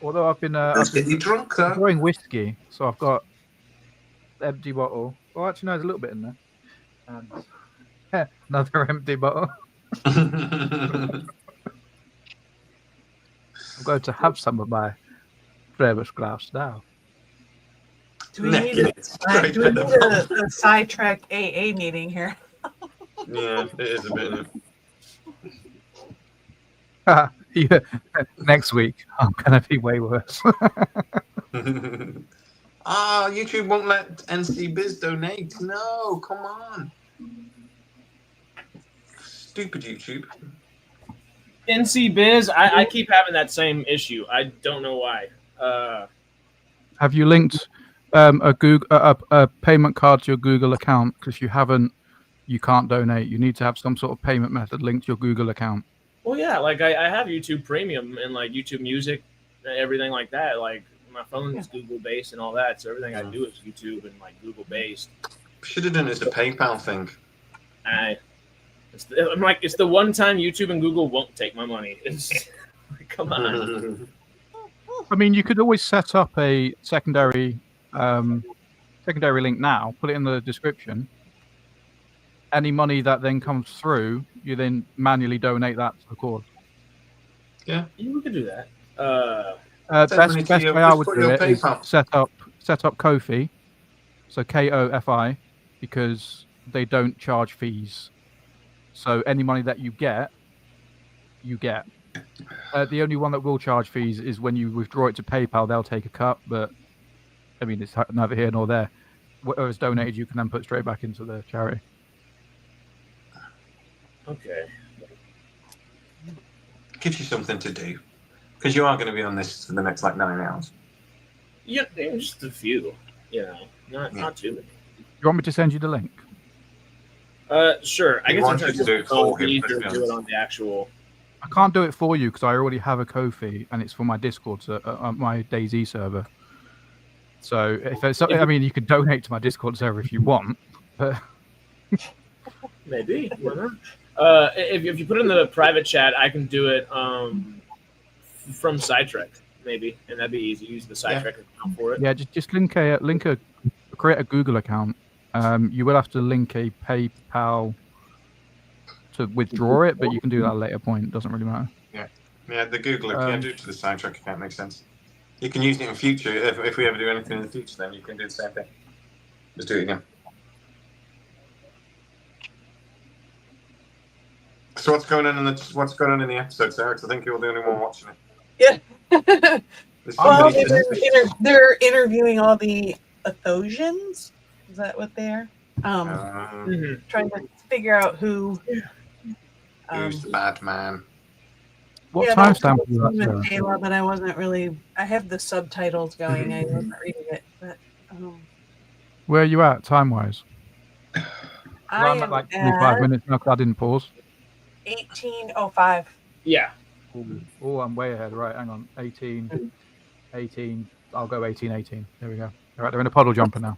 Although I've been You drunk though? enjoying whiskey, so I've got empty bottle. Well, actually, no, there's a little bit in there. And another empty bottle. I'm going to have some of my famous glass now. Do we need a sidetrack AA meeting here? Yeah, it is a bit. Yeah. Next week, I'm going to be way worse. YouTube won't let NC Biz donate. No, come on. Stupid YouTube. NC Biz, I keep having that same issue. I don't know why. Have you linked a payment card to your Google account? Because if you haven't, you can't donate. You need to have some sort of payment method linked to your Google account. Well, yeah, like I have YouTube Premium and like YouTube Music, everything like that. Like my phone is Google based and all that, so everything I do is YouTube and like Google based. Should have done it as a PayPal thing. It's the one time YouTube and Google won't take my money. It's come on. I mean, you could always set up a secondary link now, put it in the description. Any money that then comes through, you then manually donate that to the cause. Yeah, we could do that. Best way I would do it is set up Ko-fi, so Kofi, because they don't charge fees. So any money that you get, you get. The only one that will charge fees is when you withdraw it to PayPal. They'll take a cut, but I mean, it's neither here nor there. Whatever's donated, you can then put straight back into the charity. Okay. Gives you something to do. Because you are going to be on this for the next, 9 hours. Yeah, just a few. Not too many. You want me to send you the link? Sure. I guess I'm trying to do it for him. easier to do it on the actual... I can't do it for you because I already have a Ko-fi and it's for my Discord, my DayZ server. So if there's something, I mean, you could donate to my Discord server if you want. But... Maybe. Why not? If you put it in the private chat, I can do it from Sidetrack, maybe, and that'd be easy. Use the Sidetrack account for it. Yeah, just create a Google account. You will have to link a PayPal to withdraw it, but you can do that at a later point. It doesn't really matter. Yeah, the Google account, do it to the Sidetrack account, makes sense. You can use it in future. If we ever do anything in the future, then you can do the same thing. Just do it again. So what's going on in the episode, Sarah? Because I think you're the only one watching it. Yeah. Well, they're interviewing all the Athosians. Is that what they're? Trying to figure out who's the bad man. What Yeah, timestamp that's was that, with Sarah? Kayla, but I wasn't really. I have the subtitles going. I wasn't reading it, but Where are you at time-wise? I I'm at am like 25 at minutes now because I didn't pause. 18:05. Yeah. Oh, I'm way ahead. Right, hang on. 18. I'll go 18. There we go. All right, they're in a puddle jumper now.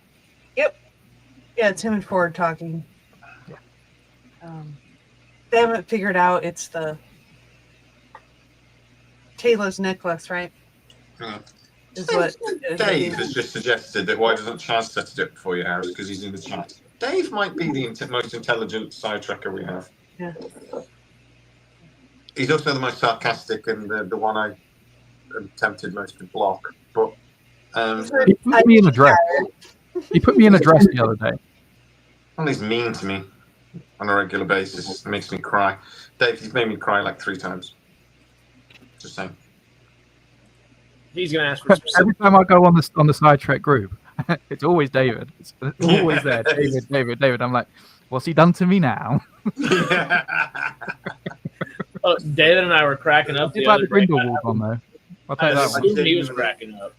Yep. Yeah, it's him and Ford talking. Yeah. They haven't figured out it's the Taylor's necklace, right? Is what Dave has just suggested that why doesn't Chazz set it up for you, Harris? Because he's in the chat. Dave might be the most intelligent side tracker we have. Yeah. He's also the most sarcastic and the one I attempted most to block. But He put me in a dress. He put me in a dress the other day. well, he's mean to me on a regular basis. It makes me cry. Dave, he's made me cry like 3 times. Just saying. He's going to ask for specific. Every time I go on the Side Trek group, it's always David. It's always there. David. I'm like, what's he done to me now? Oh, David and I were cracking up. It's like the Grindelwald one, though. I'll tell you that one. He was cracking up.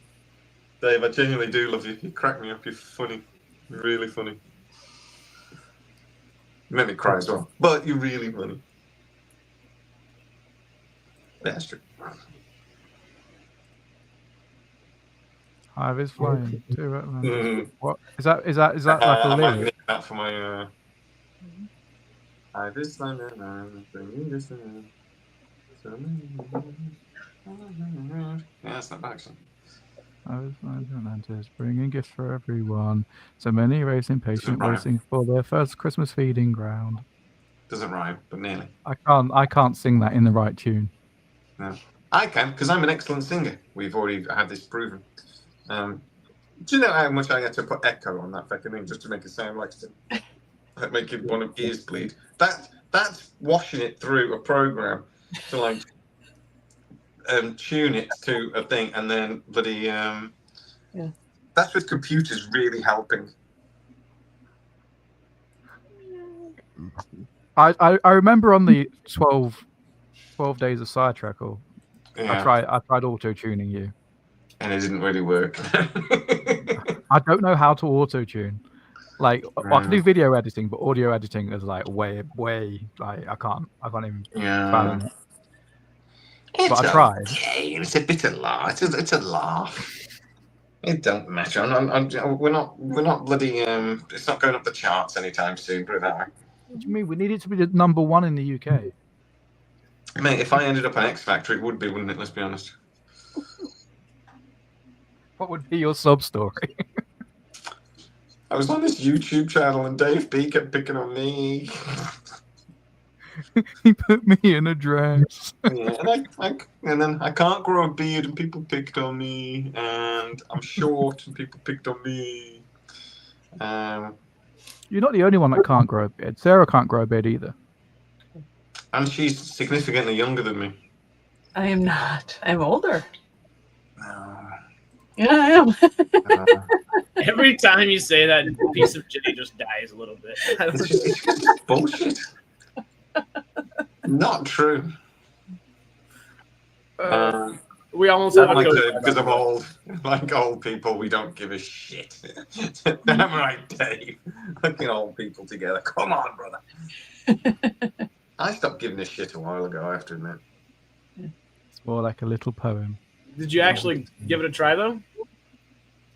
Dave, I genuinely do love you. You crack me up. You're funny. You're really funny. You make me cry as well. But you're really funny. Yeah, that's true. Hive is flying to Atlantis. Mm. What is that? Is that like a I might lyric? need that for my. Hive is flying. Yeah, that's not bad, actually. Hive is flying to Atlantis, bringing gifts for everyone. So many racing patient rhyme. waiting for their first Christmas feeding ground. Doesn't rhyme, but nearly. I can't sing that in the right tune. No. I can, because I'm an excellent singer. We've already had this proven. Do you know how much I had to put echo on that fucking thing just to make it sound like that make it one of ears bleed? That's washing it through a program to like tune it to a thing, and then bloody that's with computers really helping. I remember on the 12 days of sidetrackle, Yeah. I tried auto tuning you. And it didn't really work. I don't know how to auto tune. Like I can do video editing, but audio editing is like way like I can't even fathom it. But I tried. Okay. It's a bit of laugh. It's a laugh. It don't matter. We're not bloody. It's not going up the charts anytime soon. Put it that way. What do you mean? We need it to be the number 1 in the UK. Mate, if I ended up on X Factor, it would be, wouldn't it? Let's be honest. What would be your sub story? I was on this YouTube channel and Dave B kept picking on me. He put me in a dress. Yeah, and then I can't grow a beard and people picked on me, and I'm short and people picked on me. You're not the only one that can't grow a beard. Sarah can't grow a beard either. And she's significantly younger than me. I am not. I'm older. No. Yeah, I am. Every time you say that, a piece of Jenny just dies a little bit. It's just bullshit. Not true. We almost have a Like coach. because of old, like old people, we don't give a shit. Damn right, Dave. Fucking old people together. Come on, brother. I stopped giving a shit a while ago, I have to admit. It's more like a little poem. Did you actually give it a try, though?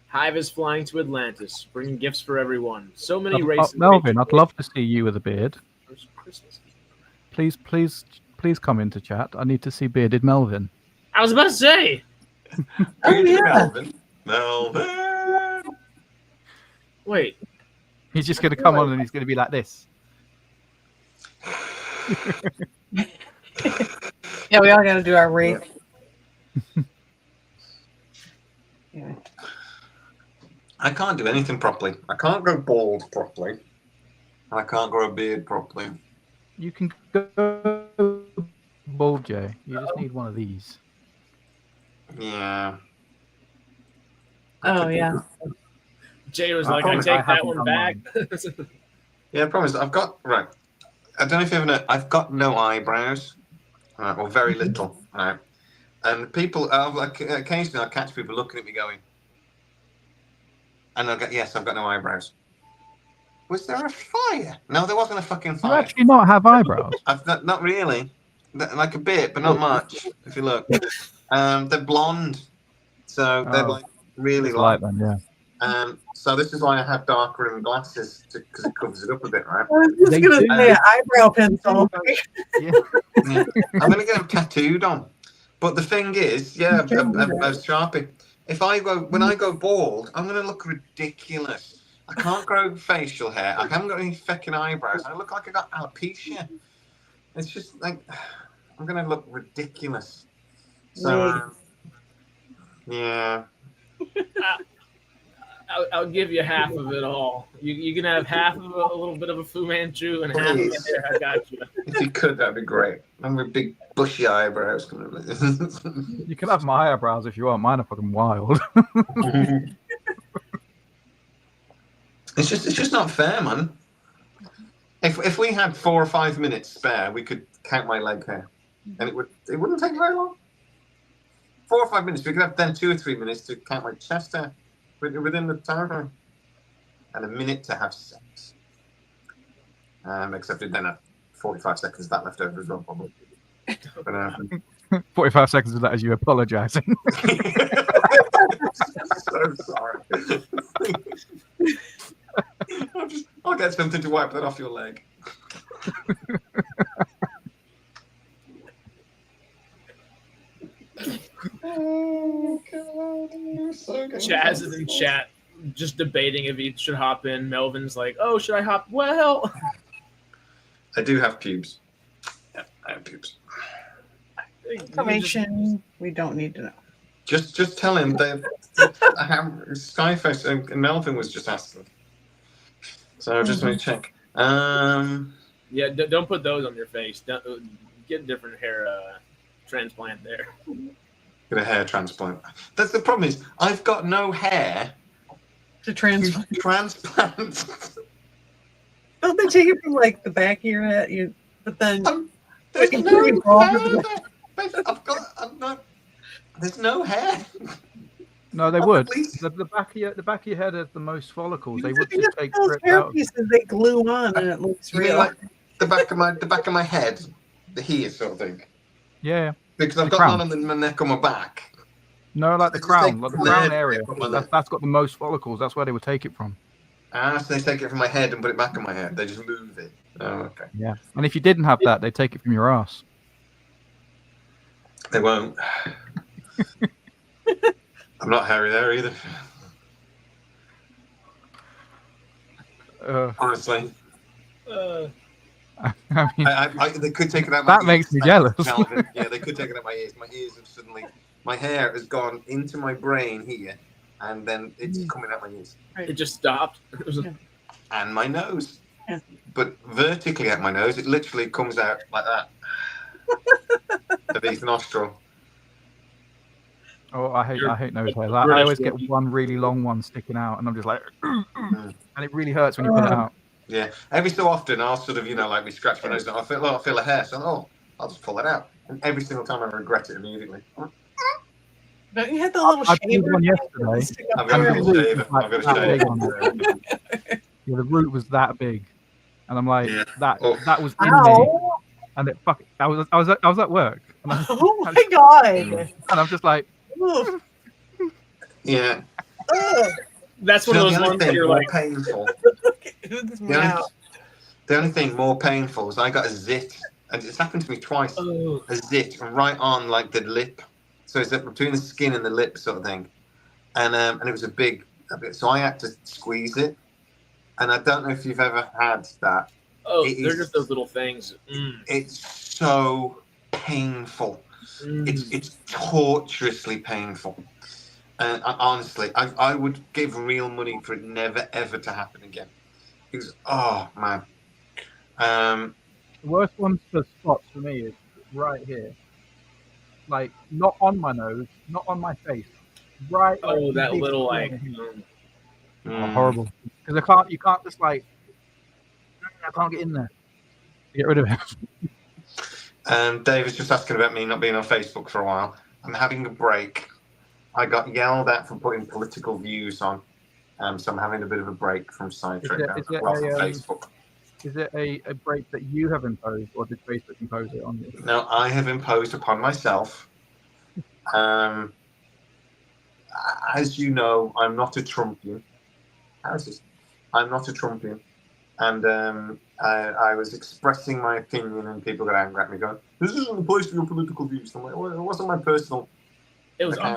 Hive is flying to Atlantis, bringing gifts for everyone. So many races. Melvin, I'd love to see you with a beard. Christmas. Please come into chat. I need to see bearded Melvin. I was about to say. Oh, yeah. Melvin. Wait. He's just going to come on and he's going to be like this. Yeah, we all got to do our race. Yeah. I can't do anything properly. I can't go bald properly. And I can't grow a beard properly. You can go bald, Jay. You just need one of these. Yeah. Oh, yeah. Jay was I like, I promise take I that haven't one done back. Yeah, I promise. I've got no eyebrows, or very little. right? And people, occasionally I catch people looking at me going, and I'll go, yes, I've got no eyebrows. Was there a fire? No, there wasn't a fucking You fire. actually not have eyebrows? I've not really, like a bit, but not much. If you look, they're blonde, so they're like really It's light. light then, yeah. So this is why I have darker rimmed glasses because it covers it up a bit, right? I was just They gonna do. say eyebrow pencil. Yeah. Yeah. I'm gonna get them tattooed on. But the thing is, yeah, a Sharpie. When I go bald, I'm gonna look ridiculous. I can't grow facial hair. I haven't got any fucking eyebrows. I look like I got alopecia. It's just like I'm gonna look ridiculous. So yeah. I'll give you half of it all. You can have half of a little bit of a Fu Manchu and half of it there. I got you. If you could, that'd be great. I'm with big bushy eyebrows. You can have my eyebrows if you want. Mine are fucking wild. It's just not fair, man. If we had 4 or 5 minutes spare, we could count my leg hair, and it wouldn't take very long. 4 or 5 minutes. We could have then 2 or 3 minutes to count my chest hair within the time frame, and a minute to have sex. Except we then have 45 seconds of that left over as well, probably. But, 45 seconds of that as you apologising. so sorry. I'll get something to wipe that off your leg. Oh God! So Chazz is in chat, just debating if he should hop in. Melvin's like, "Oh, should I hop?" Well, I do have pubes. Yeah, I have pubes. Information we don't need to know. Just tell him that I have Skyface and Melvin was just asking. So just let me check. Yeah, don't put those on your face. Get a different hair transplant there. Get a hair transplant. That's the problem is I've got no hair To transplant. transplant. Don't they take it from like the back of your head? But then There's Wait, no you bald hair. with I'm not. There's no hair. No, they At would. least- The back of your head has the most follicles. They you would just just take those strips hair out. pieces they glue on and it looks You mean real. like the back of my head, the here sort of thing? Yeah. Because I've The got crown. none on my neck or my back. No, like the Just crown. take Like the the crown head area. from my neck. That's got the most follicles. That's where they would take it from. So they take it from my head and put it back on my head. They just move it. Oh, okay. Yeah. And if you didn't have that, they'd take it from your ass. They won't. I'm not hairy there either. Honestly, I mean, they could take it out. That my makes ears. me jealous. Melvin. Yeah, they could take it out my ears. My ears have suddenly, my hair has gone into my brain here, and then it's coming out my ears It just stopped. It was and my nose. Yeah. But vertically at my nose, it literally comes out like that. Beneath the nostril. oh, I hate nose hairs. I British always get looking. one really long one sticking out, and I'm just like, and it really hurts when you pull it out. Yeah. Every so often, I'll sort of, like we scratch my nose, and I feel a hair, so I'll just pull it out. And every single time I regret it immediately. Don't you have the little I pulled shaver? one thing yesterday. that stick up I've got a there? little shaver. Like, I've got a that shaver. big on there. Yeah, the root was that big, and I'm like, Yeah. that Oh. that was in me, Ow! and it I was at work, and, Oh my god! and I'm just like, Ugh. Yeah. Ugh. that's one of The those only ones where thing you're more like, painful. Who's The only thing more painful is I got a zit, and it's happened to me twice. oh, A zit right on like the lip, so it's between the skin and the lip sort of thing, and it was a bit. So I had to squeeze it, and I don't know if you've ever had that. It they're is- just those little things. It's so painful. It's torturously painful. And honestly, I would give real money for it never ever to happen again. Because oh man, the worst ones for spots for me is right here, like not on my nose, not on my face, right. Oh, like, that big little corner like. here. mm. Oh, horrible. Because you can't just like, I can't get in there to get rid of it. Dave is just asking about me not being on Facebook for a while. I'm having a break. I got yelled at for putting political views on, so I'm having a bit of a break from Sidetrack now, as well from Facebook. Is it a break that you have imposed, or did Facebook impose it on you? No, I have imposed upon myself. As you know, I'm not a Trumpian. How's this? I'm not a Trumpian. And I was expressing my opinion, and people got angry at me, going, "This isn't the place for your political views." I'm like, well, it wasn't my personal. It was on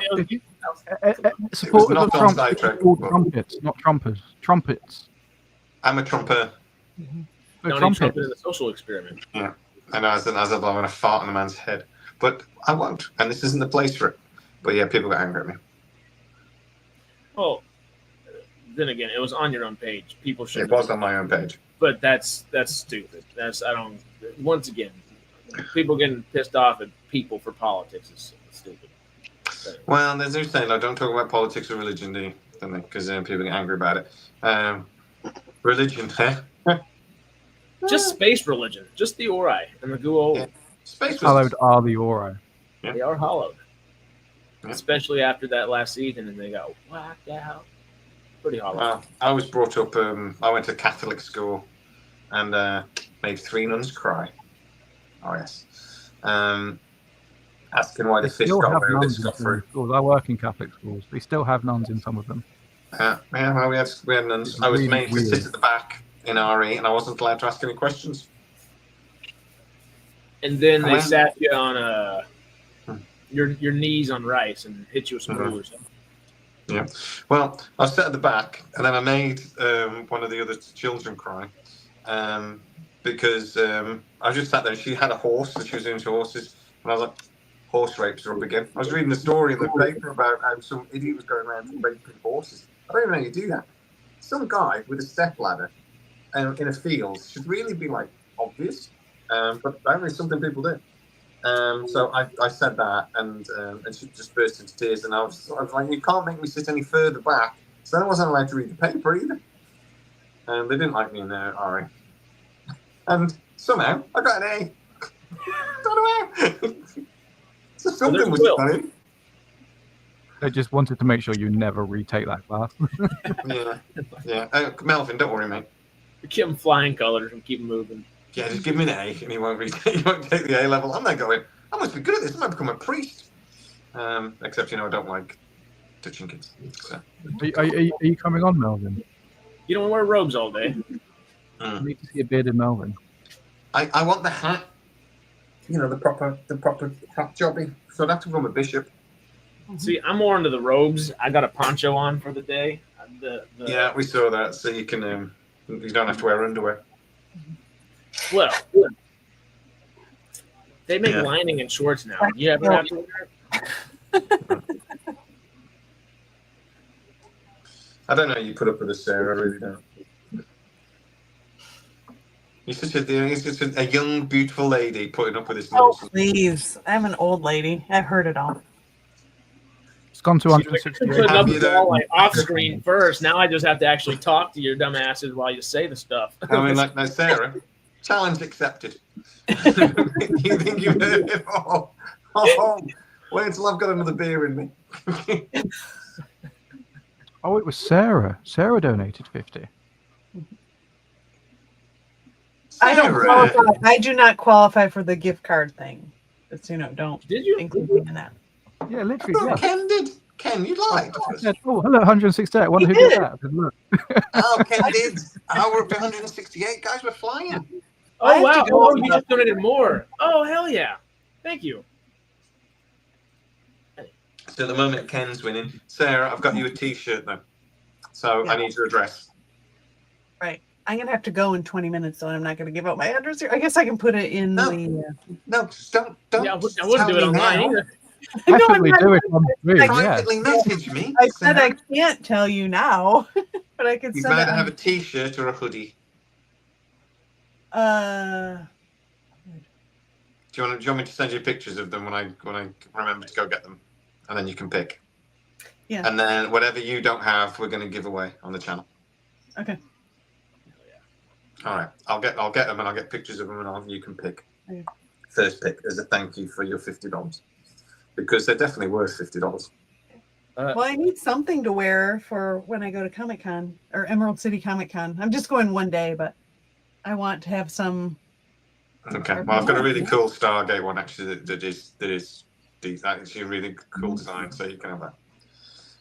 Supporters of not on Trump Sidetrack, called but- trumpets, not trumpers. Trumpets. I'm a Trumper. No, Donald trumpets. Trump in the social experiment. Yeah, I know. As I'm going to fart on a man's head, but I won't. And this isn't the place for it. But yeah, people got angry at me. Oh, then again, it was on your own page. People should. It was on my own page. But that's stupid. I don't. Once again, people getting pissed off at people for politics is stupid. Well, there's no saying, like, don't talk about politics or religion, do you? Don't they? Because people get angry about it. Religion, huh? Just space religion, just the Ori and the Guo. Yeah. Space Hallowed are the Ori. Yeah. They are hollowed. Yeah. Especially after that last season, and they got whacked out. Pretty hollow. Well, I was brought up. I went to Catholic school, and made 3 nuns cry. Oh yes. Asking why the fish still got have away with it nuns in scot some free. schools. I work in Catholic schools. They still have nuns in some of them. Yeah, well, we had nuns. It's I was really made to weird. sit at the back in RE, and I wasn't allowed to ask any questions. And then they Well- sat you on your knees on rice and hit you with some rulers. Yeah. Well, I was sat at the back, and then I made one of the other children cry because I just sat there. And she had a horse, and she was into horses, and I was like, "Horse rapes are up again." I was reading a story in the paper about how some idiot was going around raping horses. I don't even know how you do that. Some guy with a stepladder in a field should really be like obvious, but apparently it's something people do. So I said that, and she just burst into tears, and I was like, "You can't make me sit any further back." So I wasn't allowed to read the paper either. They didn't like me in there, RE. And somehow I got an A. Don't know how. So something was done. They just wanted to make sure you never retake that class. Yeah. Melvin, don't worry, mate. Keep them flying colors and keep them moving. Yeah, just give me an A, and he won't he won't take the A level. I'm not going. I must be good at this. I might become a priest. Except I don't like touching kids. So. Are you coming on, Melvin? You don't wear robes all day. I need to see a bearded Melvin. I want the hat. The proper hat jobby. So I'd have to become a bishop. See, I'm more into the robes. I got a poncho on for the day. Yeah, we saw that. So you can you don't have to wear underwear. Well, they make lining in shorts now. You ever have to wear it? I don't know. You put up with this, Sarah. I really don't. You're such a young, beautiful lady putting up with this Oh, nonsense. please. I'm an old lady. I've heard it all. It's gone to 168. Putting up you with there? all like off screen first. Now I just have to actually talk to your dumb asses while you say the stuff. I mean, like, no, Sarah, challenge accepted. You think you've heard it all? Oh, wait until I've got another beer in me. Oh, it was Sarah. Sarah donated 50. I don't Sarah. qualify. I do not qualify for the gift card thing. But, don't Did you? include me in that. Yeah, I literally. thought Yeah. Ken did. Ken, you lied. I said, oh, hello, 168. Wonder He who did did. that. I said, look. Oh, Ken did. Oh, we're up to 168. Guys, we're flying. I Oh have wow! to go Oh, on you just donated more. Oh hell yeah! Thank you. So at the moment, Ken's winning. Sarah, I've got you a T-shirt though. So I need your address. Right. I'm going to have to go in 20 minutes, so I'm not going to give out my address here. I guess I can put it in No. the... No, just don't. Yeah, I wouldn't do it online either. Definitely do it on screen, yeah. Privately message me. I said Sarah. I can't tell you now, but I can You send it. better have a T-shirt or a hoodie. Uh, Do you want me to send you pictures of them when I remember to go get them, and then you can pick. Yeah. And then whatever you don't have, we're going to give away on the channel. okay. All right. I'll get them and I'll get pictures of them and you can pick. Okay. first pick as a thank you for your $50, because they're definitely worth $50. Well, I need something to wear for when I go to Comic-Con or Emerald City Comic-Con. I'm just going one day, but I want to have some. Okay, well, I've got a really cool Stargate one actually that is actually a really cool design, so you can have that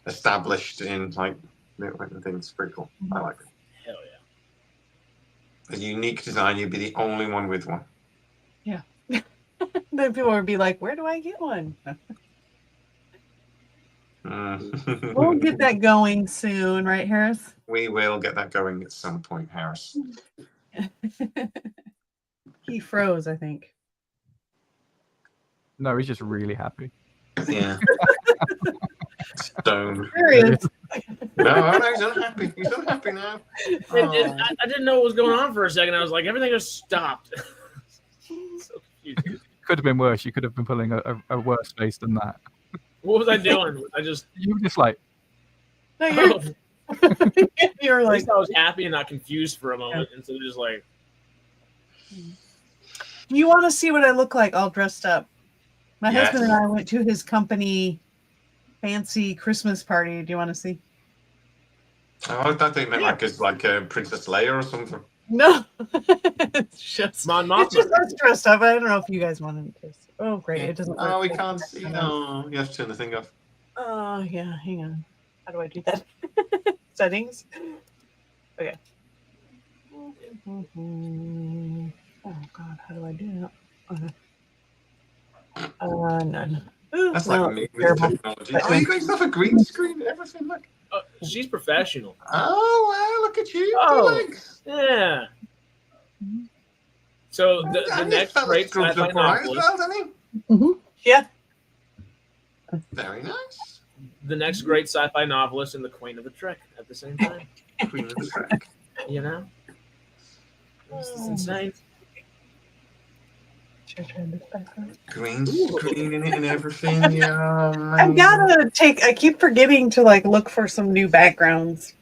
established in like and things. Pretty cool. I like it. Hell yeah. A unique design. You'd be the only one with one. Yeah. Then people would be like, "Where do I get one?" We'll get that going soon, right, Harris? We will get that going at some point, Harris. He froze, I think. No, he's just really happy. Yeah. Stone. There he is. No, he's unhappy. He's unhappy now. I didn't know what was going on for a second. I was like, everything just stopped. So confused. Could have been worse. You could have been pulling a worse face than that. What was I doing? You were just like, No, you're, you're At like, least I was happy and not confused for a moment instead of just like. do you want to see what I look like all dressed up? My Yes. husband and I went to his company fancy Christmas party. Do you want to see? Oh, I thought they meant like Princess Leia or something. No. It's just, Mon it's just Mothma. us dressed up. I don't know if you guys wanted to. Oh, great. It doesn't work. Oh, we can't see. Oh, you have to turn the thing off. Oh, yeah. Hang on. How do I do that? Settings. Okay. Oh, God. How do I do that? Okay. None. Ooh, That's no, like me with terrible. technology. Oh, you guys have a green screen and everything. Look. She's professional. Oh, wow. Look at you. Oh. Thanks. Yeah. So the next great sci-fi novelist, Yeah. Very nice. the next great sci-fi novelist and the Queen of the Trek at the same time. Queen of the Track. You know, this is insane. Should I turn this back on? Green screen in it and everything. Yeah. I've gotta I keep forgetting to like look for some new backgrounds.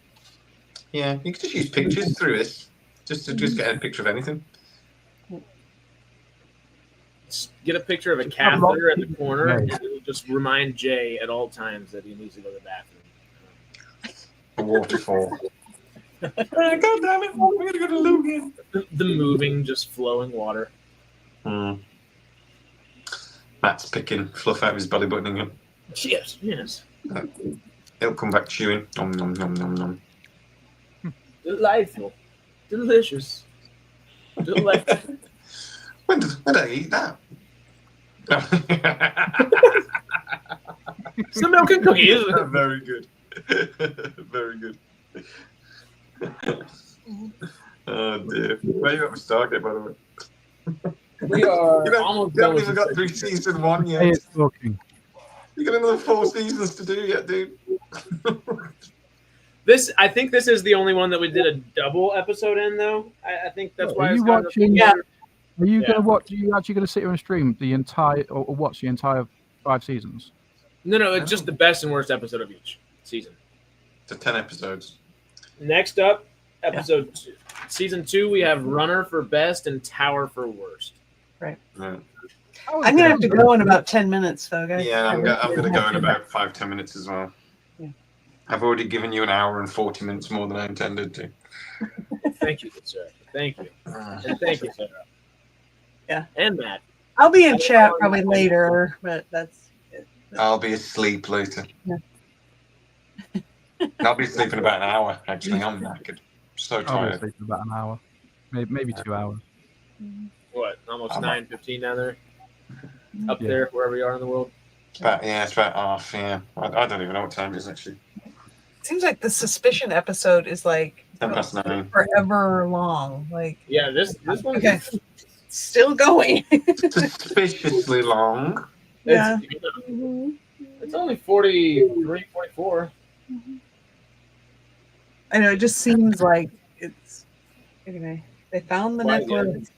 Yeah, you could just use pictures through this. Just get a picture of anything. Get a picture of a catheter in the corner, and it'll just remind Jay at all times that he needs to go to the bathroom. A waterfall. God damn it! We're gonna go to Logan. The moving, just flowing water. Matt's picking fluff out of his belly button again. Yes, yes. He'll come back chewing. Nom nom nom nom nom. Delightful, delicious, delightful. When did I eat that? Some milk and cookies. Very good. Very good. Oh dear. Where are you at with Stargate, by the way? We are You almost haven't done even got through season 1 hey, yet. it's talking. You got another 4 seasons to do yet, dude. I think this is the only one that we did a double episode in, though. I think that's why. Are you it's kind of- watching? Yeah. Are you Yeah. gonna watch? Are you actually gonna sit here and stream the entire or watch the entire 5 seasons? No, it's just the best and worst episode of each season. To 10 episodes. Next up, episode 2. Season 2, we have Runner for best and Tower for worst. Right. I'm gonna have to go in about 10 minutes, though, guys. Yeah, I'm going to go in about 5-10 minutes as well. Yeah. I've already given you an hour and 40 minutes more than I intended to. Thank you, good sir. Thank you. And thank you, Sarah. Yeah. And Matt. I'll be in chat probably later, but that's it. I'll be asleep later. Yeah. I'll be asleep in about an hour, actually. I'm knackered. So I'll be tired. asleep in about an hour, maybe 2 hours. What? Almost I'm 9:15 down there? Up Yeah. there, wherever you are in the world. It's about half, yeah. I don't even know what time it is, actually. Seems like the suspicion episode is like 9:10. forever long. Like, Yeah, this one. okay, still going. Suspiciously long. Yeah. It's only 43, 44. I know, it just seems like it's anyway. They found the Why, necklace.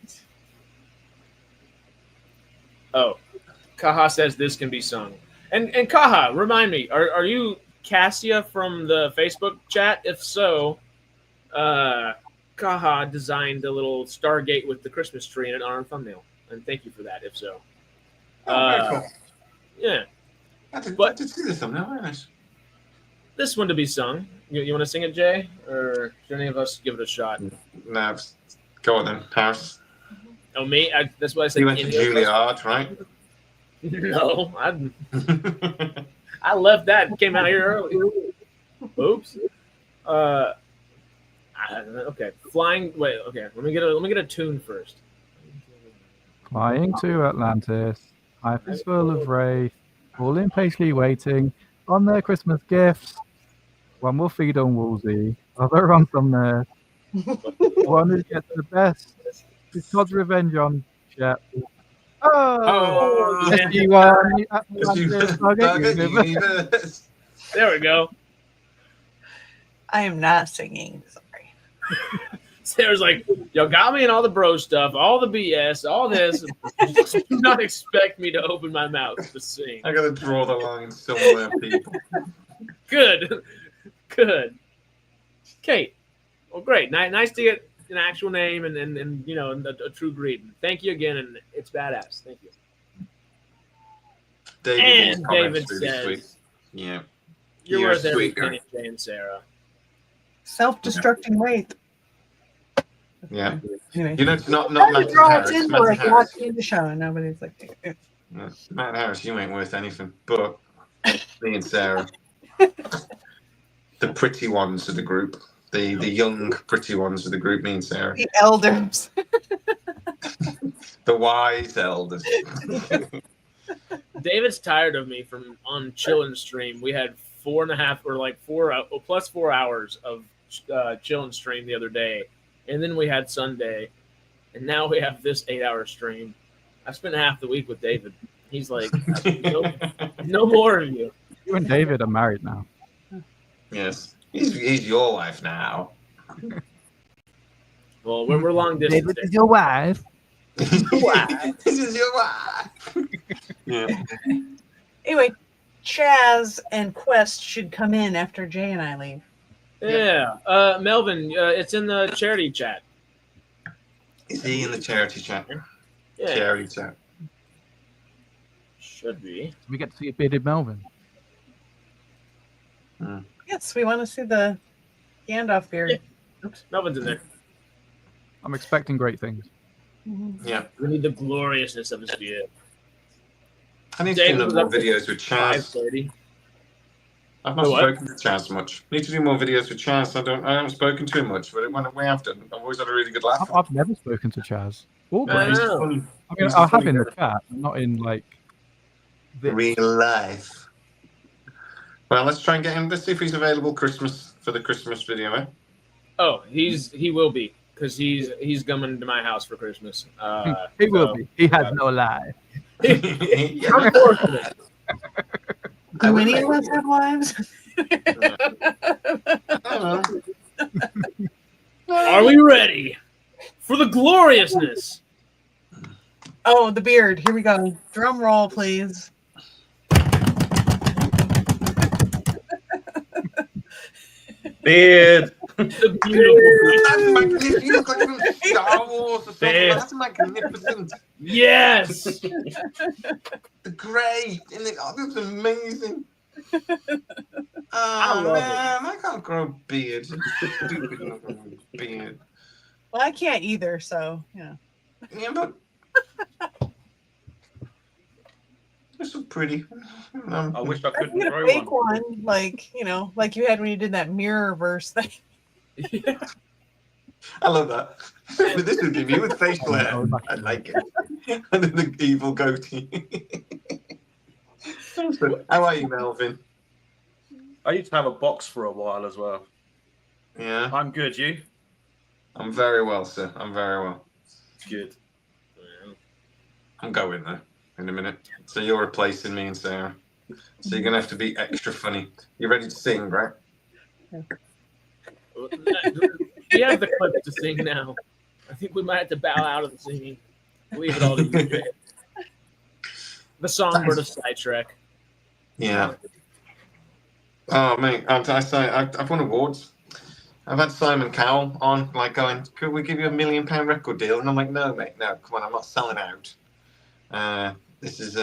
Oh, Kaha says this can be sung. And Kaha, remind me, are you Cassia from the Facebook chat? If so, Kaha designed a little Stargate with the Christmas tree in it on our thumbnail. and thank you for that. If so, Oh, very cool. yeah. I did see this thumbnail. Very nice. This one to be sung. You want to sing it, Jay, or should any of us give it a shot? No, go on then, Paris. Oh, me? That's why I said. You went to Juilliard, right? No, I left that and came out here early. Oops. Okay. Flying. Wait. Okay. Let me get a tune first. Flying to Atlantis, life is full of wraith, all impatiently waiting on their Christmas gifts. One will feed on Woolsey, other on some nurse. One who gets the best is God's revenge on Shep. Oh, yeah. Universe. There we go. I am not singing. Sorry. Sarah's like, y'all got me in all the bro stuff, all the BS, all this. Do not expect me to open my mouth to sing. I gotta draw the line somewhere, people. Good. Kate. Well, great. Nice to get an actual name and a true greeting. Thank you again, and it's badass. Thank you. David says, sweet. "Yeah, you're You're worth sweet, every girl." penny, Jay and Sarah." Self-destructing wraith. Yeah, Anyway. you know, it's not How do Matthew you draw it Harris. in Matthew like Harris. watching the show and nobody's like, No, Matt Harris, you ain't worth anything. But me and Sarah, the pretty ones of the group, the young pretty ones of the group, me and Sarah, the elders. the wise elders. David's tired of me from on chillin' stream. We had 4.5 or like 4 hours of chillin' stream the other day, and then we had Sunday, and now we have this 8-hour stream. I spent half the week with David. He's like, no more of you. You and David are married now. Yes, he's your wife now. Well, we're long distance. David is your wife. This is your wife. Yeah. Anyway, Chazz and Quest should come in after Jay and I leave. Yeah. Melvin, it's in the charity chat. Is he in the charity chat? Yeah. Charity chat. Should be. We get to see a bearded Melvin. Yes, we want to see the Gandalf beard. Oops, Melvin's in there. I'm expecting great things. Yeah. We need the gloriousness of his beard. I need to do David was more up to videos with Chazz. 5:30. I've not What? spoken to Chazz much. Need to do more videos with Chazz. I haven't spoken to him much, but when we have done, I've always had a really good laugh. I've never spoken to Chazz. Always. Oh. Funny. I mean, I have in the chat, not in like the Real life. Well, let's try and get him. Let's see if he's available Christmas for the Christmas video, eh? Oh, he will be because he's coming to my house for Christmas. He will be. He has no lie. Unfortunate. Do any of us have wives? Are we ready for the gloriousness? Oh, the beard. Here we go. Drum roll, please. Beard. The beautiful. That's magnificent. You look like from Star Wars or something. Beard. That's magnificent. Yes. The grey. Oh, it looks amazing. I Oh, love man. I can't grow a beard. Stupid not growing a beard. Well, I can't either, so yeah. Yeah, but they're so pretty. I wish I I couldn't get a grow fake one. one, like like you had when you did that mirror verse thing. I love that. But this would give you with facial hair. I like it. And then the evil goatee. How are you, Melvin? I used to have a box for a while as well. Yeah, I'm good, you? I'm very well, sir. I'm very well. Good. I'm going there in a minute. So you're replacing me and Sarah. So you're gonna have to be extra funny. You ready to sing, right? We have the clip to sing now. I think we might have to bow out of the singing. Leave it all to you, Jay. The songbird of Sidetrack. Yeah. Oh, mate, I've won awards. I've had Simon Cowell on, like going, could we give you £1 million record deal? And I'm like, no, mate, no, come on, I'm not selling out. That's just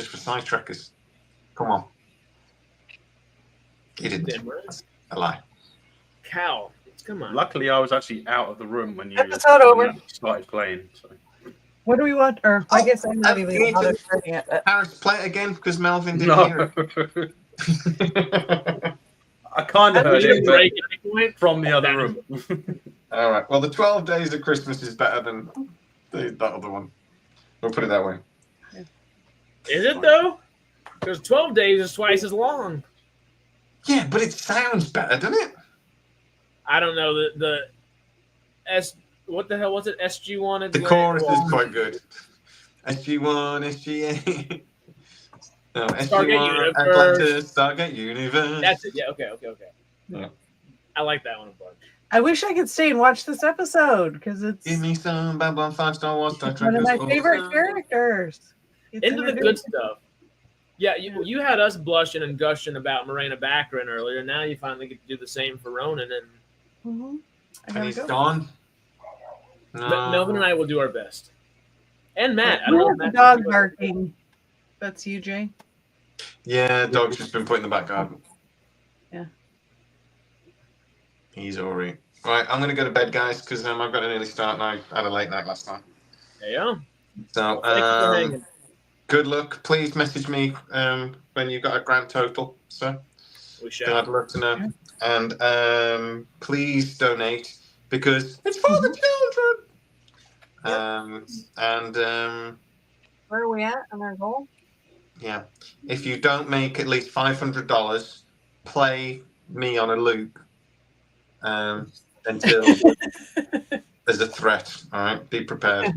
for sidetrackers. Come on. He didn't. That's a lie. Cal, come on. Luckily, I was actually out of the room when you Episode over. started playing. So. What do we want? Or I guess I'm not even Ethan, bothered starting it. But... Harris, play it again because Melvin didn't hear it. I kind of heard it break from the other room. All right. Well, the 12 Days of Christmas is better than that other one. We'll put it that way. Is it though? Because 12 days is twice as long. Yeah, but it sounds better, doesn't it? I don't know what the hell was it? SG1. The chorus is quite good. SG1, SG8. No, SG1, Atlantis, Stargate Universe. That's it. Yeah. Okay. Yeah. I like that one a bunch. I wish I could stay and watch this episode because it's Give me some Babylon 5 Star Wars Star Trek. one of my favorite characters. It's Into the good stuff. Yeah, you had us blushing and gushing about Morena Baccarin earlier. Now you finally get to do the same for Ronan, And And he's gone. No. Melvin and I will do our best. And Matt. I Who don't know is if the Matt's dog gonna do it. barking? That's you, Jay. Yeah, dog's just been put in the back garden. Yeah. He's all right. Right, I'm going to go to bed, guys, because I've got an early start and I had a late night last night. There you go. So, Thank you for hanging. good luck. Please message me when you've got a grand total, sir. We shall. I'd love to know. And please donate because it's for the children. Where are we at on our goal? Yeah, if you don't make at least $500, play me on a loop until there's a threat. All right, be prepared.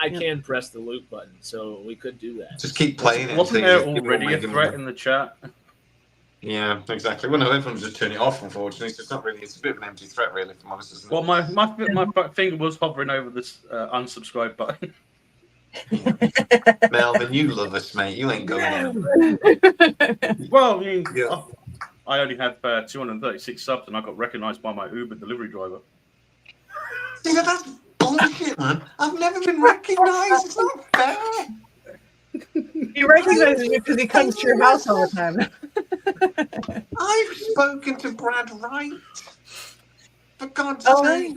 I can press the loop button, so we could do that. Just keep playing it. Wasn't until there you already a make threat money. in the chat? Yeah, exactly. Well, no, everyone just turn it off. Unfortunately, so it's not really. It's a bit of an empty threat, really, if I'm honest. Isn't it? Well, my finger was hovering over this unsubscribe button. Melvin, you love us, mate. You ain't going out. Well, I mean, Yeah. I only have 236 subs, and I got recognised by my Uber delivery driver. See, that's bullshit, man. I've never been recognised. It's not fair. He recognizes you because he comes to your house all the time. I've spoken to Brad Wright. For God's Oh, sake.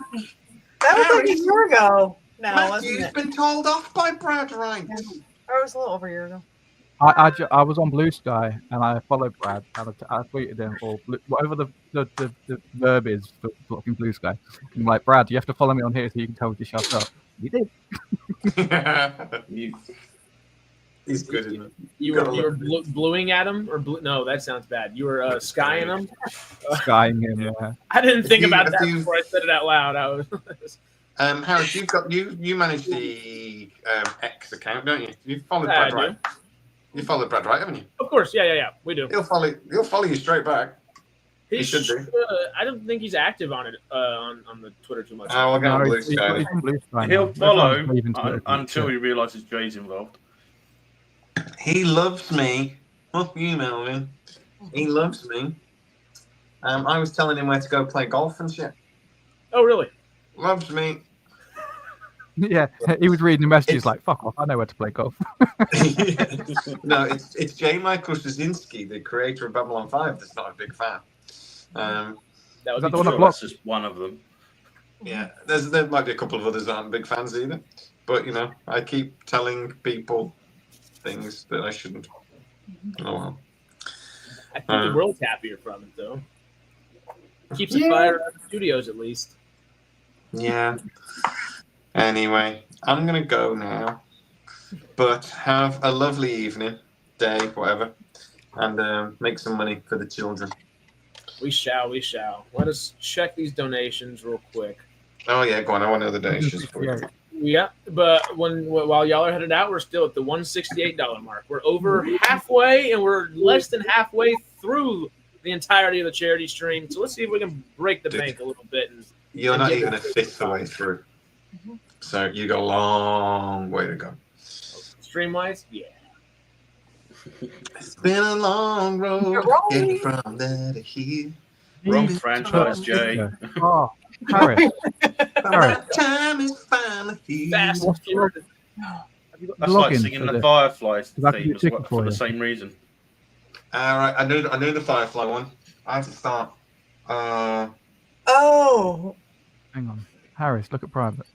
That was like a year ago now, wasn't Matthew's it? been told off by Brad Wright. Or it was a little over a year ago. I was on Blue Sky and I followed Brad and I tweeted him or whatever the verb is for blocking Blue Sky. I'm like, Brad, you have to follow me on here so you can tell me to shut up. You did. He's good, isn't he? You were bluing at him, or no? That sounds bad. You were skying him. Skying him. Yeah. I didn't think You- about that you- before I said it out loud. I was. Harris, you manage the X account, don't you? You followed I Brad do. Wright. You followed Brad Wright, haven't you? Of course, yeah. We do. He'll follow you straight back. He should do. I don't think he's active on it on the Twitter too much. Oh, we'll go on No, Blue he's Sky. on Blue Sky He'll now. follow Everyone's leaving Twitter. until he realises Jay's involved. He loves me. Fuck you, Melvin. He loves me. I was telling him where to go play golf and shit. Oh, really? Loves me. Yeah, he was reading the messages like, fuck off, I know where to play golf. No, it's J. Michael Straczynski, the creator of Babylon 5, that's not a big fan. That would Is that be the one true. that blocked? That's just one of them. Yeah, there might be a couple of others that aren't big fans either. But, I keep telling people things that I shouldn't. Oh, well. I think the world's happier from it, though. Keeps it fire out of the studios, at least. Yeah. Anyway, I'm going to go now. But have a lovely evening, day, whatever. And make some money for the children. We shall. Let us check these donations real quick. Oh, yeah, go on. I want to know the donations for you. Yeah, but while y'all are headed out, we're still at the $168 mark. We're over halfway, and we're less than halfway through the entirety of the charity stream. So let's see if we can break the bank a little bit. You're not even a fifth of the way through. So you got a long way to go. Stream-wise, yeah. It's been a long road getting from there to here. Wrong He franchise, took Jay. picture. Oh, Harris. Harris. That time is finally here. Fast and Furious. Have you got That's the like login singing for the this? Fireflies 'Cause I can do theme a ticket for for the you. same reason. All right, I knew the Firefly one. I have to start. Oh, Hang on. Harris, look at private.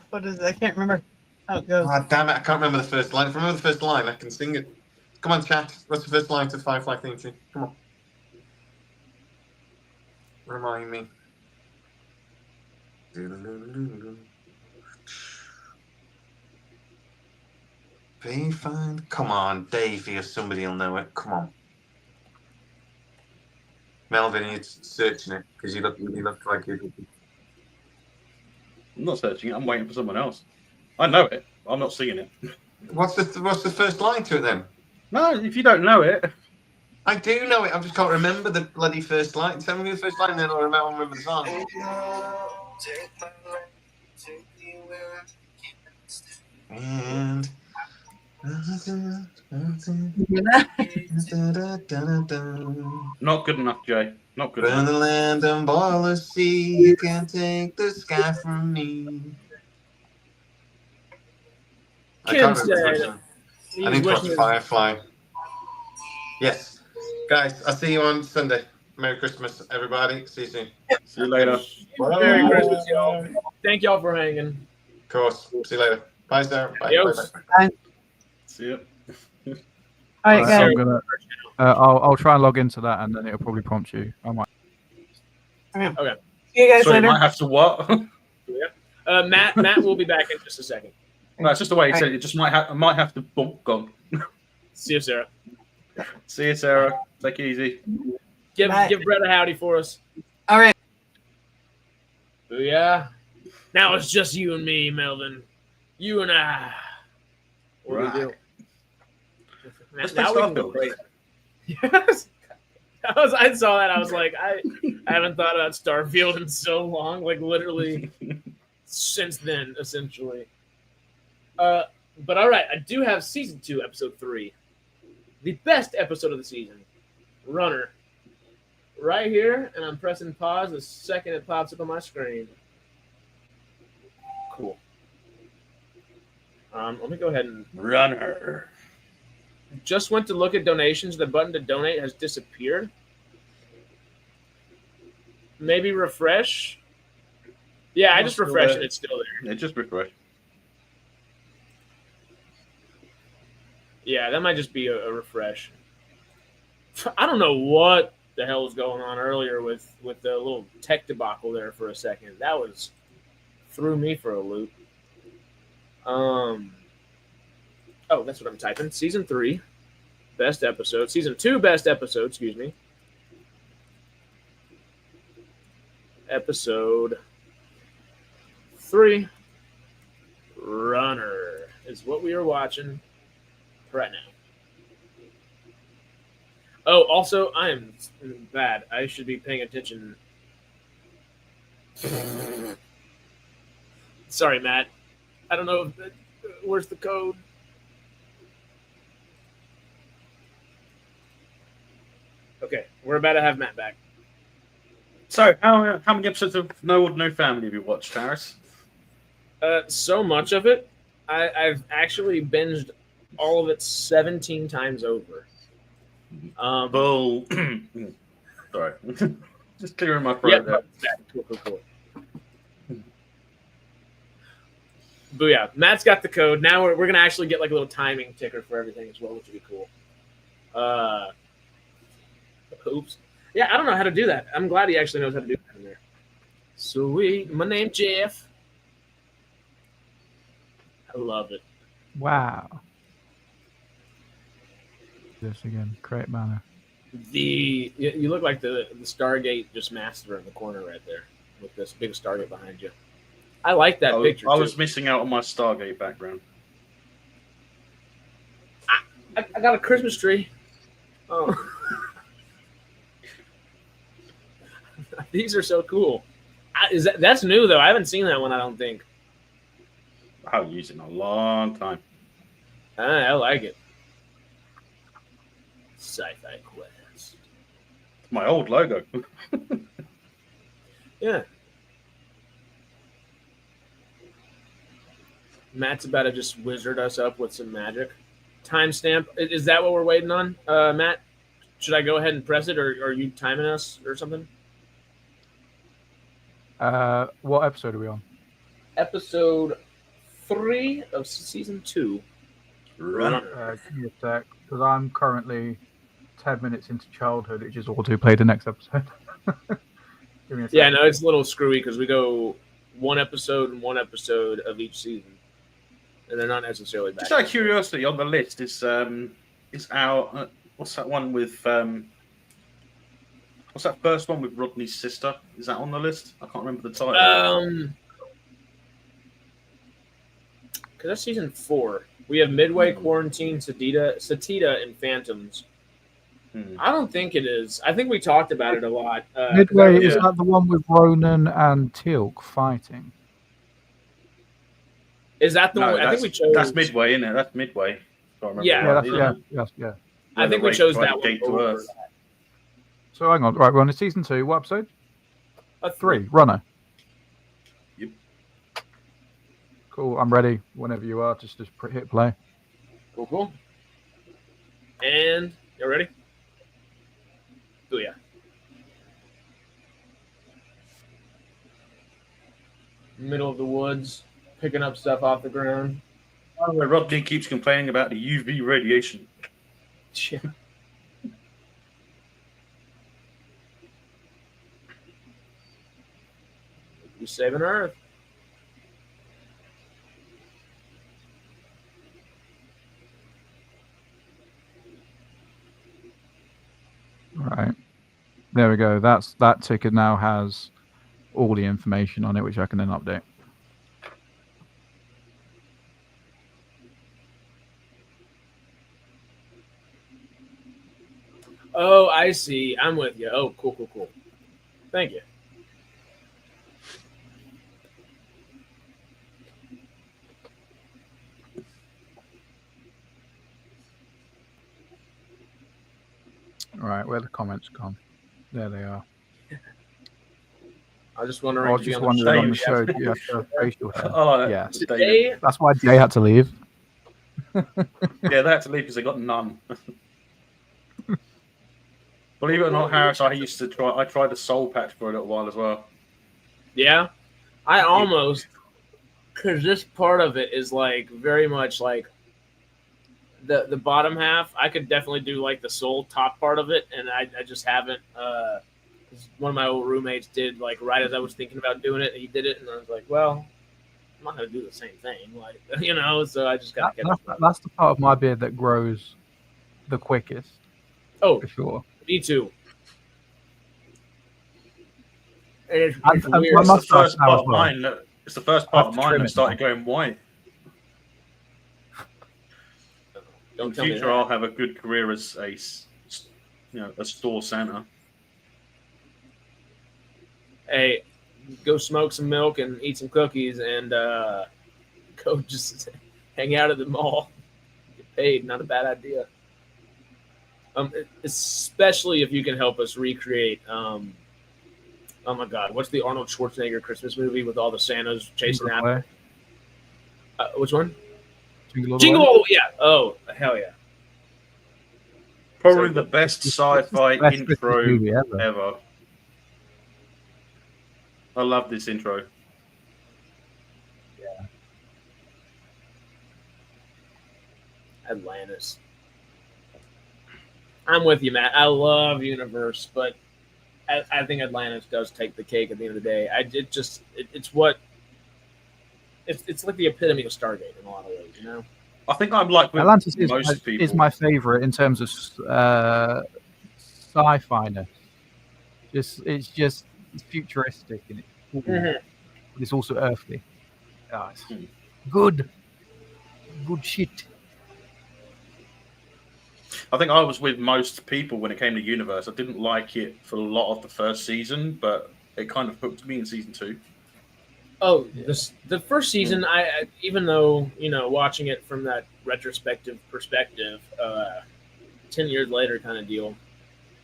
what is it? I can't remember how it goes. Damn it, I can't remember the first line. If I remember the first line, I can sing it. Come on, chat. What's the first line to Firefly theme tune? Come on. Remind me. Be fine. Come on, Davey, or somebody will know it. Come on. Melvin, you're searching it because you look like you. I'm not searching it. I'm waiting for someone else. I know it. I'm not singing it. What's the first line to it then? No, if you don't know it, I do know it. I just can't remember the bloody first line. Tell me the first line, then I'll remember the song. And not good enough, Jay. Not good burn enough. the land and boil the sea. You can't take the sky from me. I Kim can't remember the first said one. he's I need to watch wishing his- Firefly. Yes, guys, I'll see you on Sunday. Merry Christmas, everybody. See you soon. See you later. Merry Christmas, y'all. Thank y'all for hanging. Of course. See you later. Bye, Sarah. Bye. Adios. Bye. See you. All right, Right, guys. I'm gonna. I'll try and log into that, and then it'll probably prompt you. I might. Okay. See you guys Sorry, later. might have to what? Matt will be back in just a second. No, it's just the way he said it. It just I might have to bump gone. See you, Sarah. See you, Sarah. Take it easy. Give Bye. Brett a howdy for us. All right. Yeah. Now it's just you and me, Melvin. You and I. What do we do? Let's Now play we can go Starfield. crazy. Yes. I saw that. I was like, I haven't thought about Starfield in so long. Like literally since then, essentially. But all right, I do have season 2, episode 3, the best episode of the season, Runner, right here, and I'm pressing pause the second it pops up on my screen. Cool. Let me go ahead and Runner. just went to look at donations. The button to donate has disappeared. Maybe refresh. Yeah, I just Still refreshed there. and it's still there. Yeah, just refresh. Yeah, that might just be a refresh. I don't know what the hell was going on earlier with the little tech debacle there for a second. That was threw me for a loop. Oh, that's what I'm typing. Season 3, best episode. Season 2, best episode. Excuse me. Episode 3, Runner is what we are watching right now. Oh, also, I am bad. I should be paying attention. Sorry, Matt. I don't know if where's the code. Okay, we're about to have Matt back. So, how many episodes of No Ordinary Family have you watched, Harris? So much of it, I've actually binged all of it 17 times over. Bull. Sorry. Just clearing my throat there. Cool. But yeah, Matt's got the code. Now we're gonna actually get like a little timing ticker for everything as well, which would be cool. Oops. Yeah, I don't know how to do that. I'm glad he actually knows how to do that in there. Sweet. My name's Jeff. I love it. Wow. This again. Create banner. You look like the Stargate just master in the corner right there with this big Stargate behind you. I like that picture. I too. was missing out on my Stargate background. I got a Christmas tree. Oh. These are so cool. That's new though. I haven't seen that one. I don't think. I haven't used it in a long time. I like it. Sci-fi quest. My old logo. Yeah. Matt's about to just wizard us up with some magic. Timestamp. Is that what we're waiting on, Matt? Should I go ahead and press it, or are you timing us or something? What episode are we on? Episode 3 of season 2. Runner. Give me a sec, because I'm currently 10 minutes into childhood. It just auto-played the next episode. Give me a sec. Yeah, no, it's a little screwy because we go one episode and one episode of each season, and they're not necessarily back. Just out of curiosity, on the list is our what's that one with what's that first one with Rodney's sister? Is that on the list? I can't remember the title. Because that's season 4. We have Midway, Quarantine, Satita, and Phantoms. I don't think it is. I think we talked about it a lot. Midway, is that the one with Ronan and Teal'c fighting? Is that the No, one? I think we chose. That's Midway, isn't it? That's Midway. If I remember Yeah, right. Yeah. I think we chose that one. Gate to Earth. So hang on, right, we're on to season 2. What episode? 3. Runner. Yep. Cool, I'm ready whenever you are. Just hit play. Cool. And you ready? Oh yeah. Middle of the woods, picking up stuff off the ground. Rodney keeps complaining about the UV radiation. Yeah. We're saving Earth. Right. There we go. That ticket now has all the information on it, which I can then update. Oh, I see. I'm with you. Oh, cool. Thank you. All right, where the comments gone? There they are. I was just wondering. I was just wondering on the show, do you have to have facial hair? Oh, Yeah. Today, That's why Jay had to leave. Yeah, they had to leave because they got none. Believe it or not, Harris, I tried the soul patch for a little while as well. yeah, I almost, because this part of it is like very much like the bottom half. I could definitely do like the soul top part of it, and I just haven't. Cause one of my old roommates did like right as I was thinking about doing it, he did it, and I was like, well, I'm not gonna do the same thing, like So I just got. That's the part of my beard that grows the quickest. Oh, for sure. Me too. It's My weird. It's the mustache first now part as of well. mine. It's the first part of I have to mine trim that it started now. going white. In Don't the tell me future, that. I'll have a good career as a store Santa. Hey, go smoke some milk and eat some cookies, and go just hang out at the mall. Get paid, not a bad idea. Especially if you can help us recreate. Oh my God, what's the Arnold Schwarzenegger Christmas movie with all the Santas chasing Jingle after? Which one? Jingle Jingle All the Way. Yeah. Oh, hell yeah. Probably So- the best It's sci-fi the best Christmas intro movie ever. ever. I love this intro. Atlantis. I'm with you, Matt. I love Universe, but I think Atlantis does take the cake at the end of the day. It's like the epitome of Stargate in a lot of ways, I think I'm like with Atlantis most people. is my favorite in terms of sci-fi-ness. It's futuristic and it's cool, Mhm. but it's also earthly. Oh, it's good shit. I think I was with most people when it came to Universe. I didn't like it for a lot of the first season, but it kind of hooked me in season 2. Oh, the first season, I even though watching it from that retrospective perspective, 10 years later kind of deal,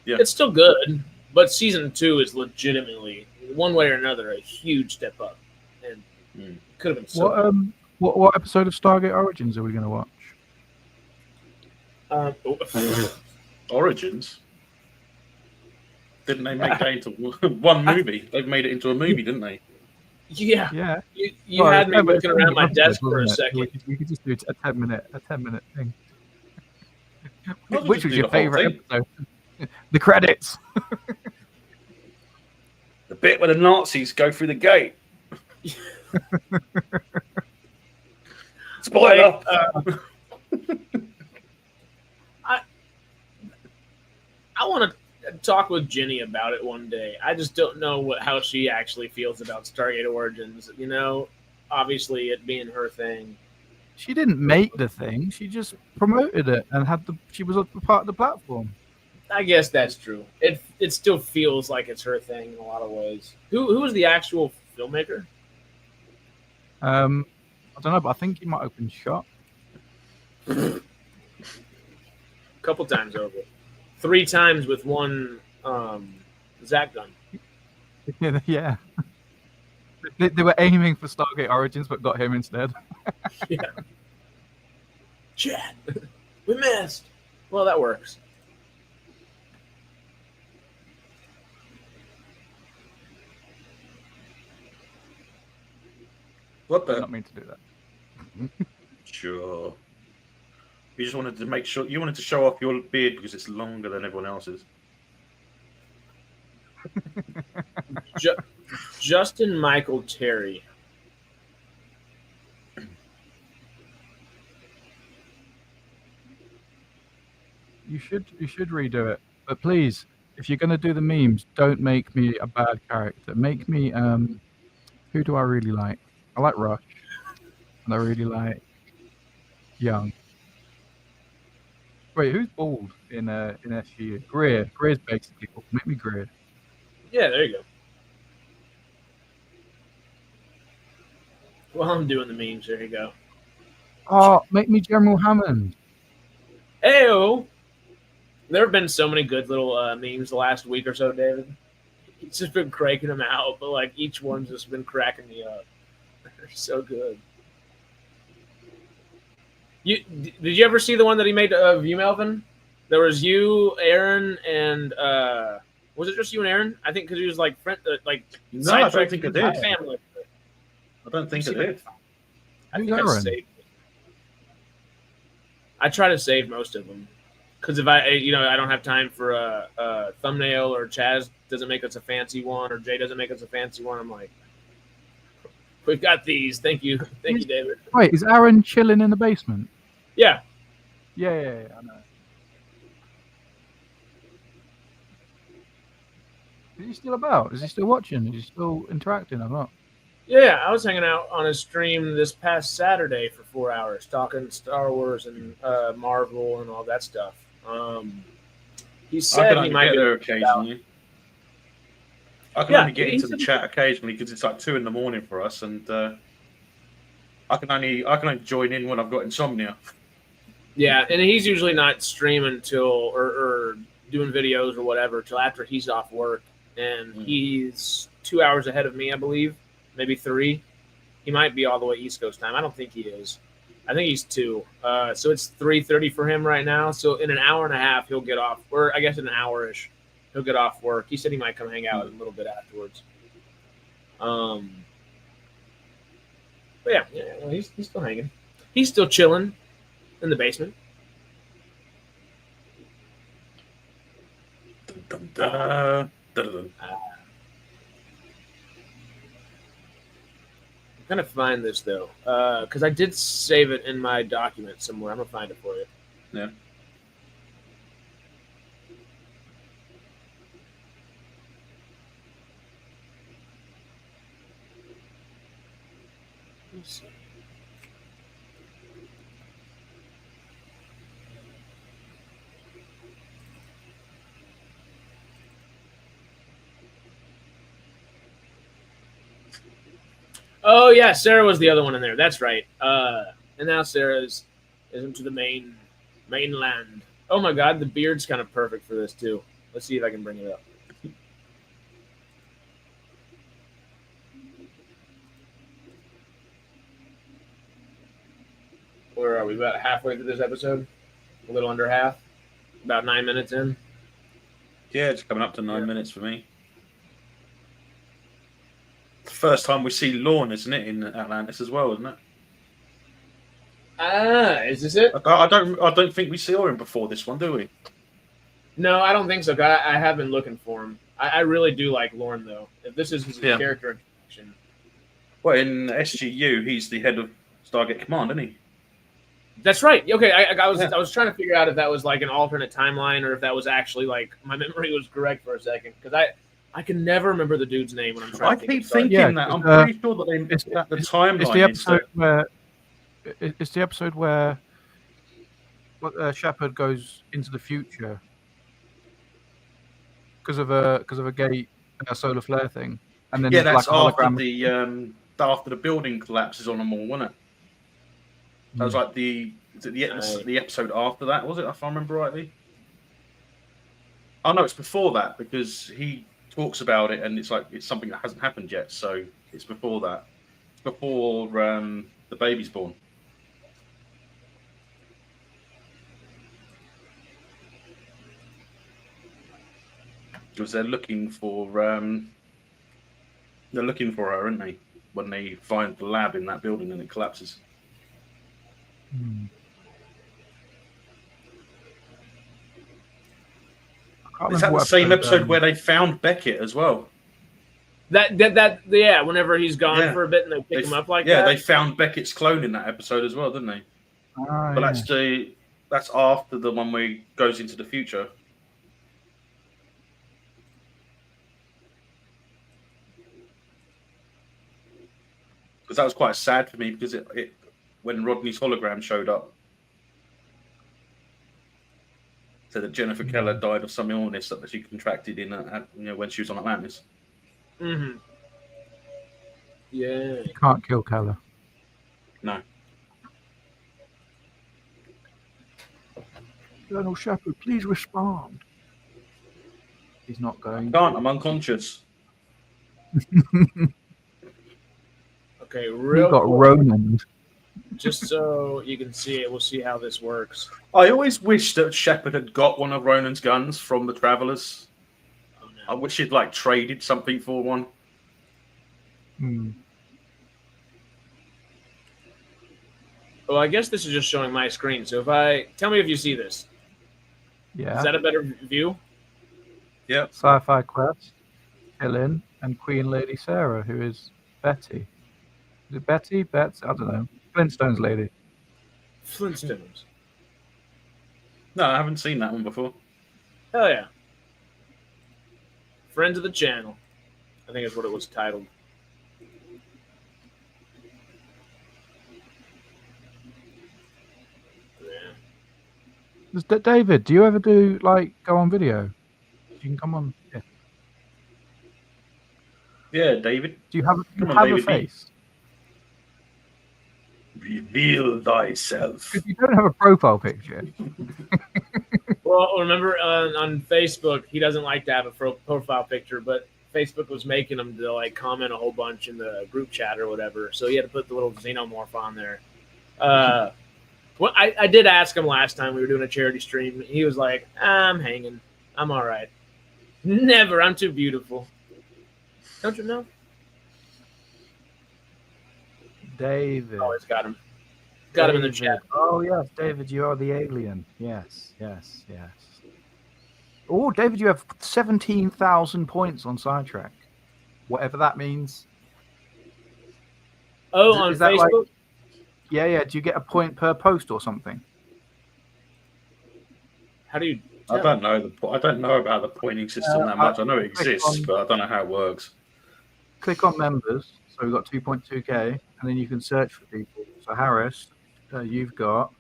Yeah. it's still good. But season 2 is legitimately, one way or another, a huge step up, and could have been so. What episode of Stargate Origins are we going to watch? Origins. Didn't they make that into one movie? They've made it into a movie, didn't they? Yeah. You had me looking around my desk for a second. We could just do a 10-minute thing. Might as well Which just was do your the whole favorite thing. episode? The credits. The bit where the Nazis go through the gate. Spoiler. I want to talk with Jenny about it one day. I just don't know how she actually feels about Stargate Origins. You know, obviously it being her thing. She didn't make the thing. She just promoted it and she was a part of the platform. I guess that's true. It still feels like it's her thing in a lot of ways. Who was the actual filmmaker? I don't know, but I think he might have been shot. A couple times over. 3 times with one Zach gun. Yeah. They were aiming for Stargate Origins, but got him instead. Yeah. Chad, we missed. Well, that works. What I the? not mean to do that. Sure. You just wanted to make sure you wanted to show off your beard because it's longer than everyone else's. Justin Michael Terry. You should redo it, but please, if you're gonna do the memes, don't make me a bad character. Make me who do I really like? I like Rush, and I really like Young. Wait, who's bald in SGU? Greer. Greer's basically bald. Make me Greer. Yeah, there you go. While I'm doing the memes, there you go. Oh, make me General Hammond. Ayo! There have been so many good little memes the last week or so, David. He's just been cranking them out, but like each one's just been cracking me up. They're so good. Did you ever see the one that he made of you, Melvin? There was you, Aaron, and was it just you and Aaron? I think because he was like No, I don't think I did. Family. I don't think I did. I think Who's I Aaron? saved it. I try to save most of them because if I don't have time for a thumbnail, or Chazz doesn't make us a fancy one, or Jay doesn't make us a fancy one, I'm like, we've got these. Thank you, David. Wait, is Aaron chilling in the basement? Yeah. Yeah, I know. Is he still about? Is he still watching? Is he still interacting or not? Yeah, I was hanging out on his stream this past Saturday for 4 hours, talking Star Wars and Marvel and all that stuff. He said he might get be there occasionally. I can only get into the chat occasionally because it's like 2 a.m. for us, and I can only join in when I've got insomnia. Yeah, and he's usually not streaming till or doing videos or whatever till after he's off work, and he's 2 hours ahead of me, I believe. Maybe 3. He might be all the way East Coast time. I don't think he is. I think he's 2. So it's 3:30 for him right now. So in an hour and a half, he'll get off, or I guess in an hour-ish, he'll get off work. He said he might come hang out a little bit afterwards. But yeah, he's still hanging. He's still chilling in the basement. Dun, dun, dun, dun. I'm gonna find this though, because I did save it in my document somewhere. I'm gonna find it for you. Yeah. Let's see. Oh yeah, Sarah was the other one in there. That's right. And now Sarah is into the mainland. Oh my God, the beard's kind of perfect for this too. Let's see if I can bring it up. Where are we? About halfway through this episode? A little under half? About 9 minutes in? Yeah, it's coming up to 9 minutes for me. It's the first time we see Lorne, isn't it, in Atlantis as well, isn't it? Ah, is this it? I don't think we saw him before this one, do we? No, I don't think so. I have been looking for him. I really do like Lorne, though. If this is his character introduction. Well, in SGU, he's the head of Stargate Command, isn't he? That's right. Okay, I was trying to figure out if that was like an alternate timeline or if that was actually like my memory was correct for a second because I can never remember the dude's name when I'm trying. I keep thinking that. I'm pretty sure that the timeline. It's the episode where. It's the episode where Shepard goes into the future because of a gate, a solar flare thing, and then that's like after the building collapses on them all, wasn't it? That was like the episode after that, was it? If I remember rightly. Oh no, it's before that because he talks about it and it's like it's something that hasn't happened yet, so it's before that. It's before the baby's born. Because they're looking for her, aren't they? When they find the lab in that building and it collapses. Is that the same episode where they found Beckett as well? Whenever he's gone for a bit and they pick him up like that. Yeah, they found Beckett's clone in that episode as well, didn't they? But that's after the one where he goes into the future. Because that was quite sad for me because it when Rodney's hologram showed up, said that Jennifer Keller died of some illness that she contracted when she was on Atlantis. Mm-hmm. Yeah. You can't kill Keller. No. Colonel Shepard, please respond. He's not going. I can't. I'm unconscious. Okay, We got Ronan. Just so you can see it, we'll see how this works. I always wish that Shepard had got one of Ronan's guns from the Travelers. Oh, no. I wish he'd traded something for one. Well, I guess this is just showing my screen. So tell me if you see this. Yeah. Is that a better view? Yeah. Sci-fi Quest, Helen, and Queen Lady Sarah, who is Betty. Is it Betty? Bets? I don't know. Flintstones lady. Flintstones. No, I haven't seen that one before. Hell yeah. Friends of the Channel. I think is what it was titled. Yeah. David, do you ever go on video? You can come on. Yeah, David. Do you have David a face? Reveal thyself. Because you don't have a profile picture. Well, remember on Facebook, he doesn't like to have a profile picture, but Facebook was making him to comment a whole bunch in the group chat or whatever. So he had to put the little xenomorph on there. Well, I did ask him last time we were doing a charity stream. He was like, "I'm hanging. I'm all right. Never. I'm too beautiful." Don't you know? David. Always got him. Got him in the chat. Oh, yes, David, you are the alien. Yes. Oh, David, you have 17,000 points on Sidetrack. Whatever that means. Oh, on Facebook? Yeah. Do you get a point per post or something? How do you... I don't know. I don't know about the pointing system that much. I know it exists, but I don't know how it works. Click on members. So we've got 2.2k, and then you can search for people. So Harris, you've got.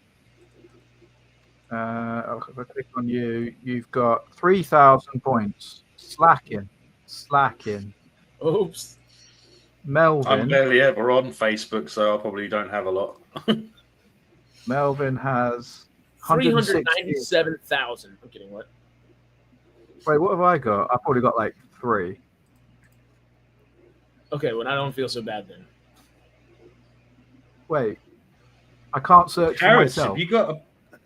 If I click on you, you've got 3,000 points. Slacking. Oops. Melvin. I'm barely ever on Facebook, so I probably don't have a lot. Melvin has 397,000. I'm kidding. What? Wait, what have I got? I've probably got 3. Okay, well, I don't feel so bad then. Wait. I can't search for Harris, myself.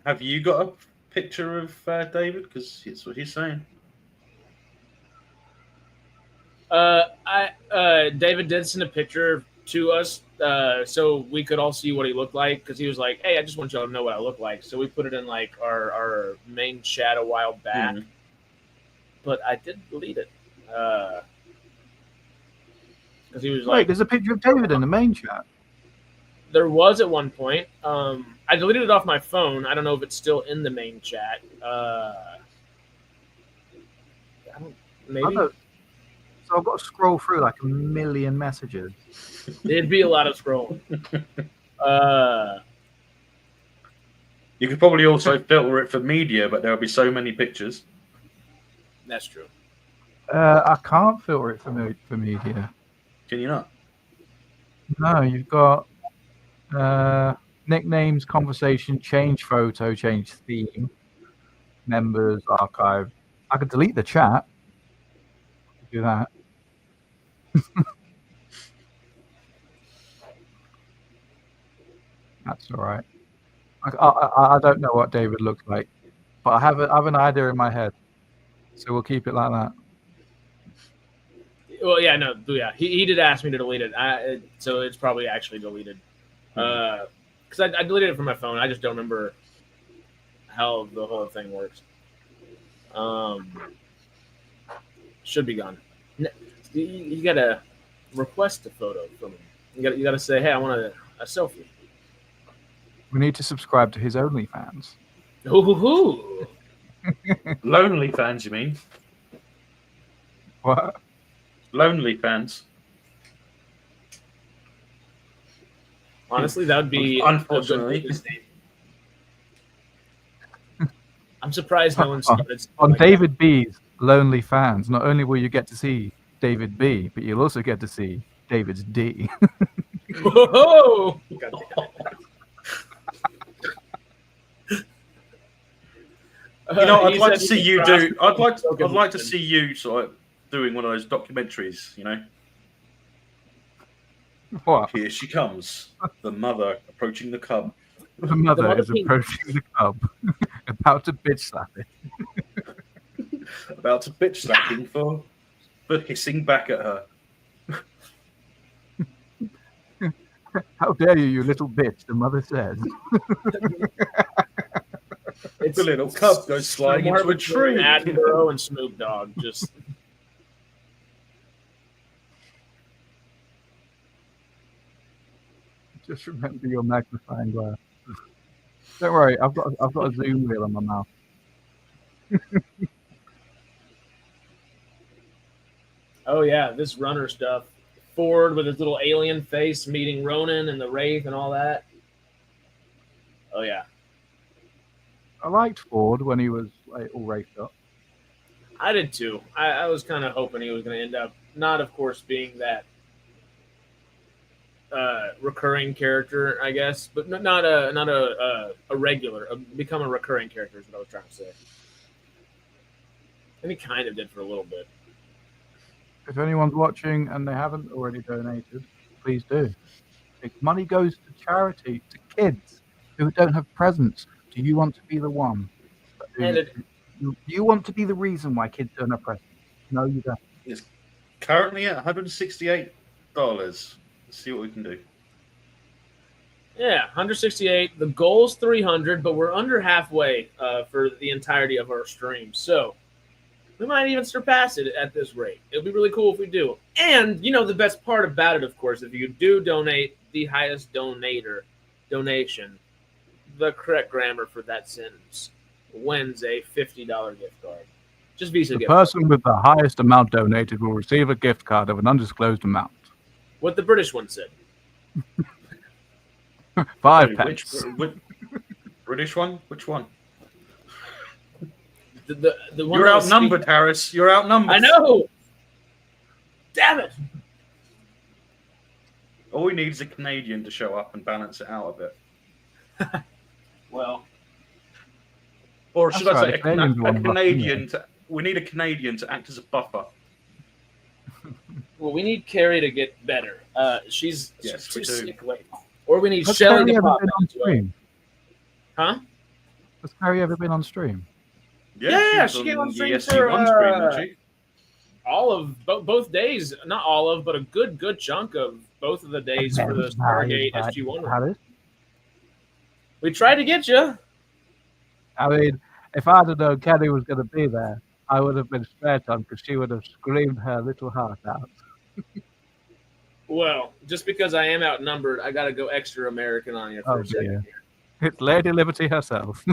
have you got a picture of David? Because it's what he's saying. David did send a picture to us, so we could all see what he looked like. Because he was like, "Hey, I just want y'all to know what I look like." So we put it in like our main chat a while back. Mhm. But I did delete it. Because he was Wait, like, there's a picture of David in the main chat. there was at one point. I deleted it off my phone. I don't know if it's still in the main chat. Maybe. So I've got to scroll through like a million messages. It'd be a lot of scrolling. You could probably also filter it for media, but there'll be so many pictures. That's true. I can't filter it for media. Can you not? No, you've got nicknames, conversation, change photo, change theme, members, archive. I could delete the chat. Do that. That's all right. I don't know what David looks like, but I have an idea in my head, so we'll keep it like that. Well, yeah, no, yeah, he did ask me to delete it, so it's probably actually deleted. Because I deleted it from my phone. I just don't remember how the whole thing works. Should be gone. You gotta request a photo from him. You gotta say, hey, I want a selfie. We need to subscribe to his OnlyFans. Ooh. Lonely fans, you mean? What? Lonely fans. Honestly, that would be Unfortunately. a good business name. I'm surprised no one started On like David B's Lonely Fans, not only will you get to see David B, but you'll also get to see David's D. Whoa! God damn it. You know, I'd He like to said see he you crossed do. I'd like to broken see you sort of doing one of those documentaries. You know, What? here she comes, the mother approaching the cub. The mother mother is pink. approaching the cub, about to bitch slap it. About to bitch slapping for hissing back at her. How dare you, you little bitch, the mother says. It's The little cub goes sliding more into a between tree. Attenborough and Snoop Dogg. Just Just remember your magnifying glass. Don't worry, I've got a zoom reel on my mouth. oh yeah, this runner stuff. Ford with his little alien face meeting Ronan and the Wraith and all that. Oh yeah. I liked Ford when he was like, all raced up. I did too. I was kind of hoping he was going to end up not, of course, being that recurring character, I guess, but not a regular. Become a recurring character is what I was trying to say. And he kind of did for a little bit. If anyone's watching and they haven't already donated, please do. If money goes to charity, to kids who don't have presents. Do you want to be the one? And Do you want to be the reason why kids don't have presents? No, you don't. It's currently at $168. Let's see what we can do. yeah, 168. The goal's 300, but we're under halfway for the entirety of our stream. So we might even surpass it at this rate. It'll be really cool if we do. And, you know, the best part about it, of course, if you do donate the highest donation, the correct grammar for that sentence wins a $50 gift card. Just Visa The gift card. person with the highest amount donated will receive a gift card of an undisclosed amount. What the British one said. 5 pence. Which British one? Which one? The one You're that was outnumbered, speaking- Harris. You're outnumbered. I know. Damn it. All we need is a Canadian to show up and balance it out a bit. Well, Or should That's I say right, the Canadians won, Canadian? We need a Canadian to act as a buffer. we need Carrie to get better. She's Yes, too we do. sick lately. Or we need Has Shelly Carrie to ever pop been on into it. stream? Huh? Has Carrie ever been on stream? Yeah, was she came on stream the for SG1 stream, wasn't she? all of both days. Not all of, but a good chunk of both of the days for the Stargate SG1 run. Alice? We tried to get you. I mean, if I'd have known Kenny was going to be there, I would have been straight on because she would have screamed her little heart out. Well, just because I am outnumbered, I got to go extra American on you for a second. Dear. It's Lady Liberty herself.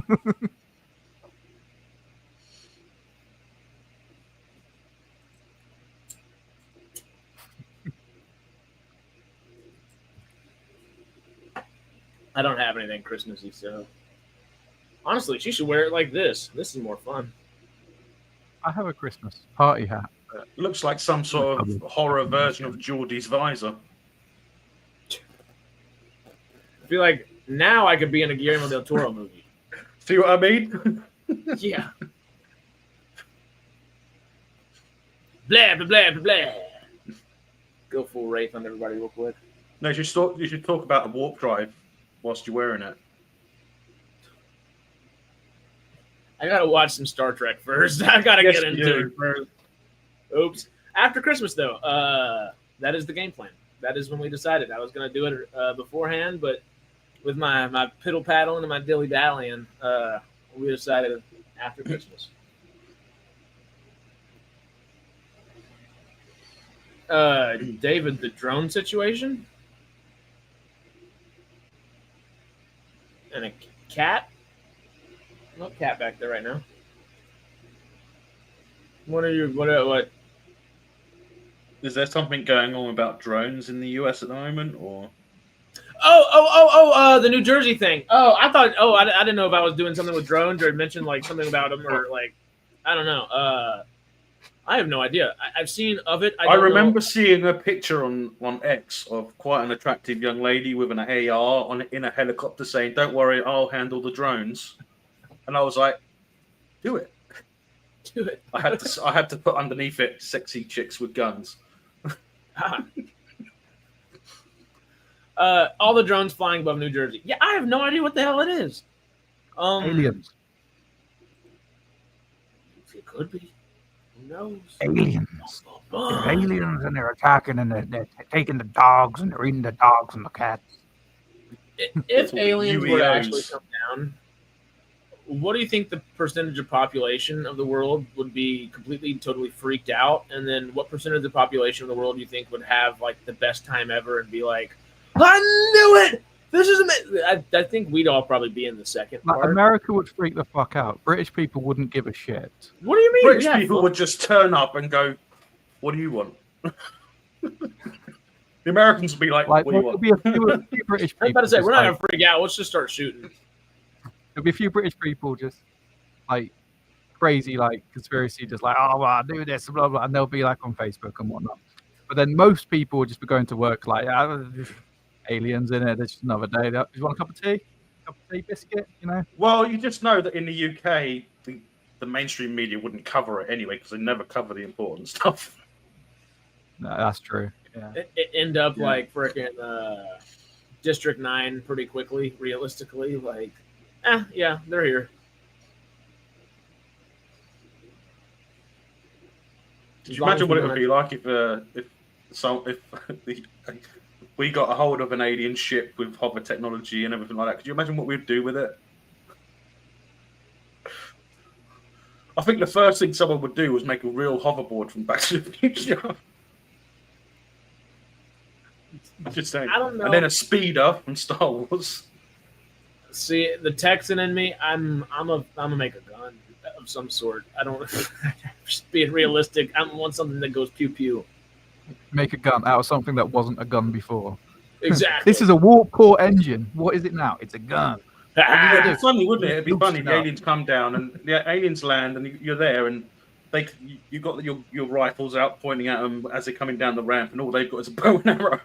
I don't have anything Christmassy, so honestly, she should wear it like this. This is more fun. I have a Christmas party hat. Looks like some sort of horror version of Geordie's visor. I feel like now I could be in a Guillermo del Toro movie. See what I mean? Yeah. Blah, blah, blah, blah, blah. Go full Wraith on everybody real quick. No, you should talk about the warp drive whilst you're wearing it. I gotta watch some Star Trek first. I gotta Yes, get into you do. it first. Oops. After Christmas, though, that is the game plan. That is when we decided. I was gonna do it beforehand, but with my piddle paddling and my dilly dallying, we decided after Christmas. David, the drone situation, and a cat. No cat back there right now. What? Is there something going on about drones in the US at the moment, or? The New Jersey thing. Oh, I thought. Oh, I didn't know if I was doing something with drones or mentioned like something about them or like, I don't know. I have no idea. I've seen of it. I remember seeing a picture on X of quite an attractive young lady with an AR in a helicopter saying, "Don't worry, I'll handle the drones." And I was like, "Do it, do it." I had to put underneath it "sexy chicks with guns." All the drones flying above New Jersey. Yeah, I have no idea what the hell it is. Aliens. It could be. Who knows? Aliens. They're aliens, and they're attacking, and they're taking the dogs, and they're eating the dogs and the cats. If aliens were to UEOs. actually come down, what do you think the percentage of population of the world would be completely, totally freaked out? And then what percentage of the population of the world do you think would have like the best time ever and be like, I knew it! This is amazing. I think we'd all probably be in the second Like, part. America would freak the fuck out. British people wouldn't give a shit. What do you mean? British Yeah, people would just turn up and go, "What do you want?" The Americans would be like, Like, "What do you there'll want?" be a few British people. I was about to say, just we're not like- going to freak out. Let's just start shooting. There'll be a few British people just like crazy, like conspiracy, just like, oh, well, I do this, blah, blah, and they'll be like on Facebook and whatnot. But then most people will just be going to work like, aliens in it. It's just another day. Do you want a cup of tea? Cup of tea, biscuit, you know? Well, you just know that in the UK, the mainstream media wouldn't cover it anyway because they never cover the important stuff. No, that's true. Yeah. It end up like freaking District 9 pretty quickly, realistically. Like, yeah, they're here. Could you imagine what it would be like if we got a hold of an alien ship with hover technology and everything like that? Could you imagine what we'd do with it? I think the first thing someone would do was make a real hoverboard from Back to the Future. Just saying. I don't know. And then a speeder from Star Wars. See, the Texan in me, I'm gonna make a gun of some sort. I don't just being realistic. I want something that goes pew pew. Make a gun out of something that wasn't a gun before. Exactly. This is a warp core engine. What is it now? It's a gun. It'd be funny, wouldn't it? It'd be funny. The aliens come down and the aliens land, and you're there, and you got your rifles out pointing at them as they're coming down the ramp, and all they've got is a bow and arrow.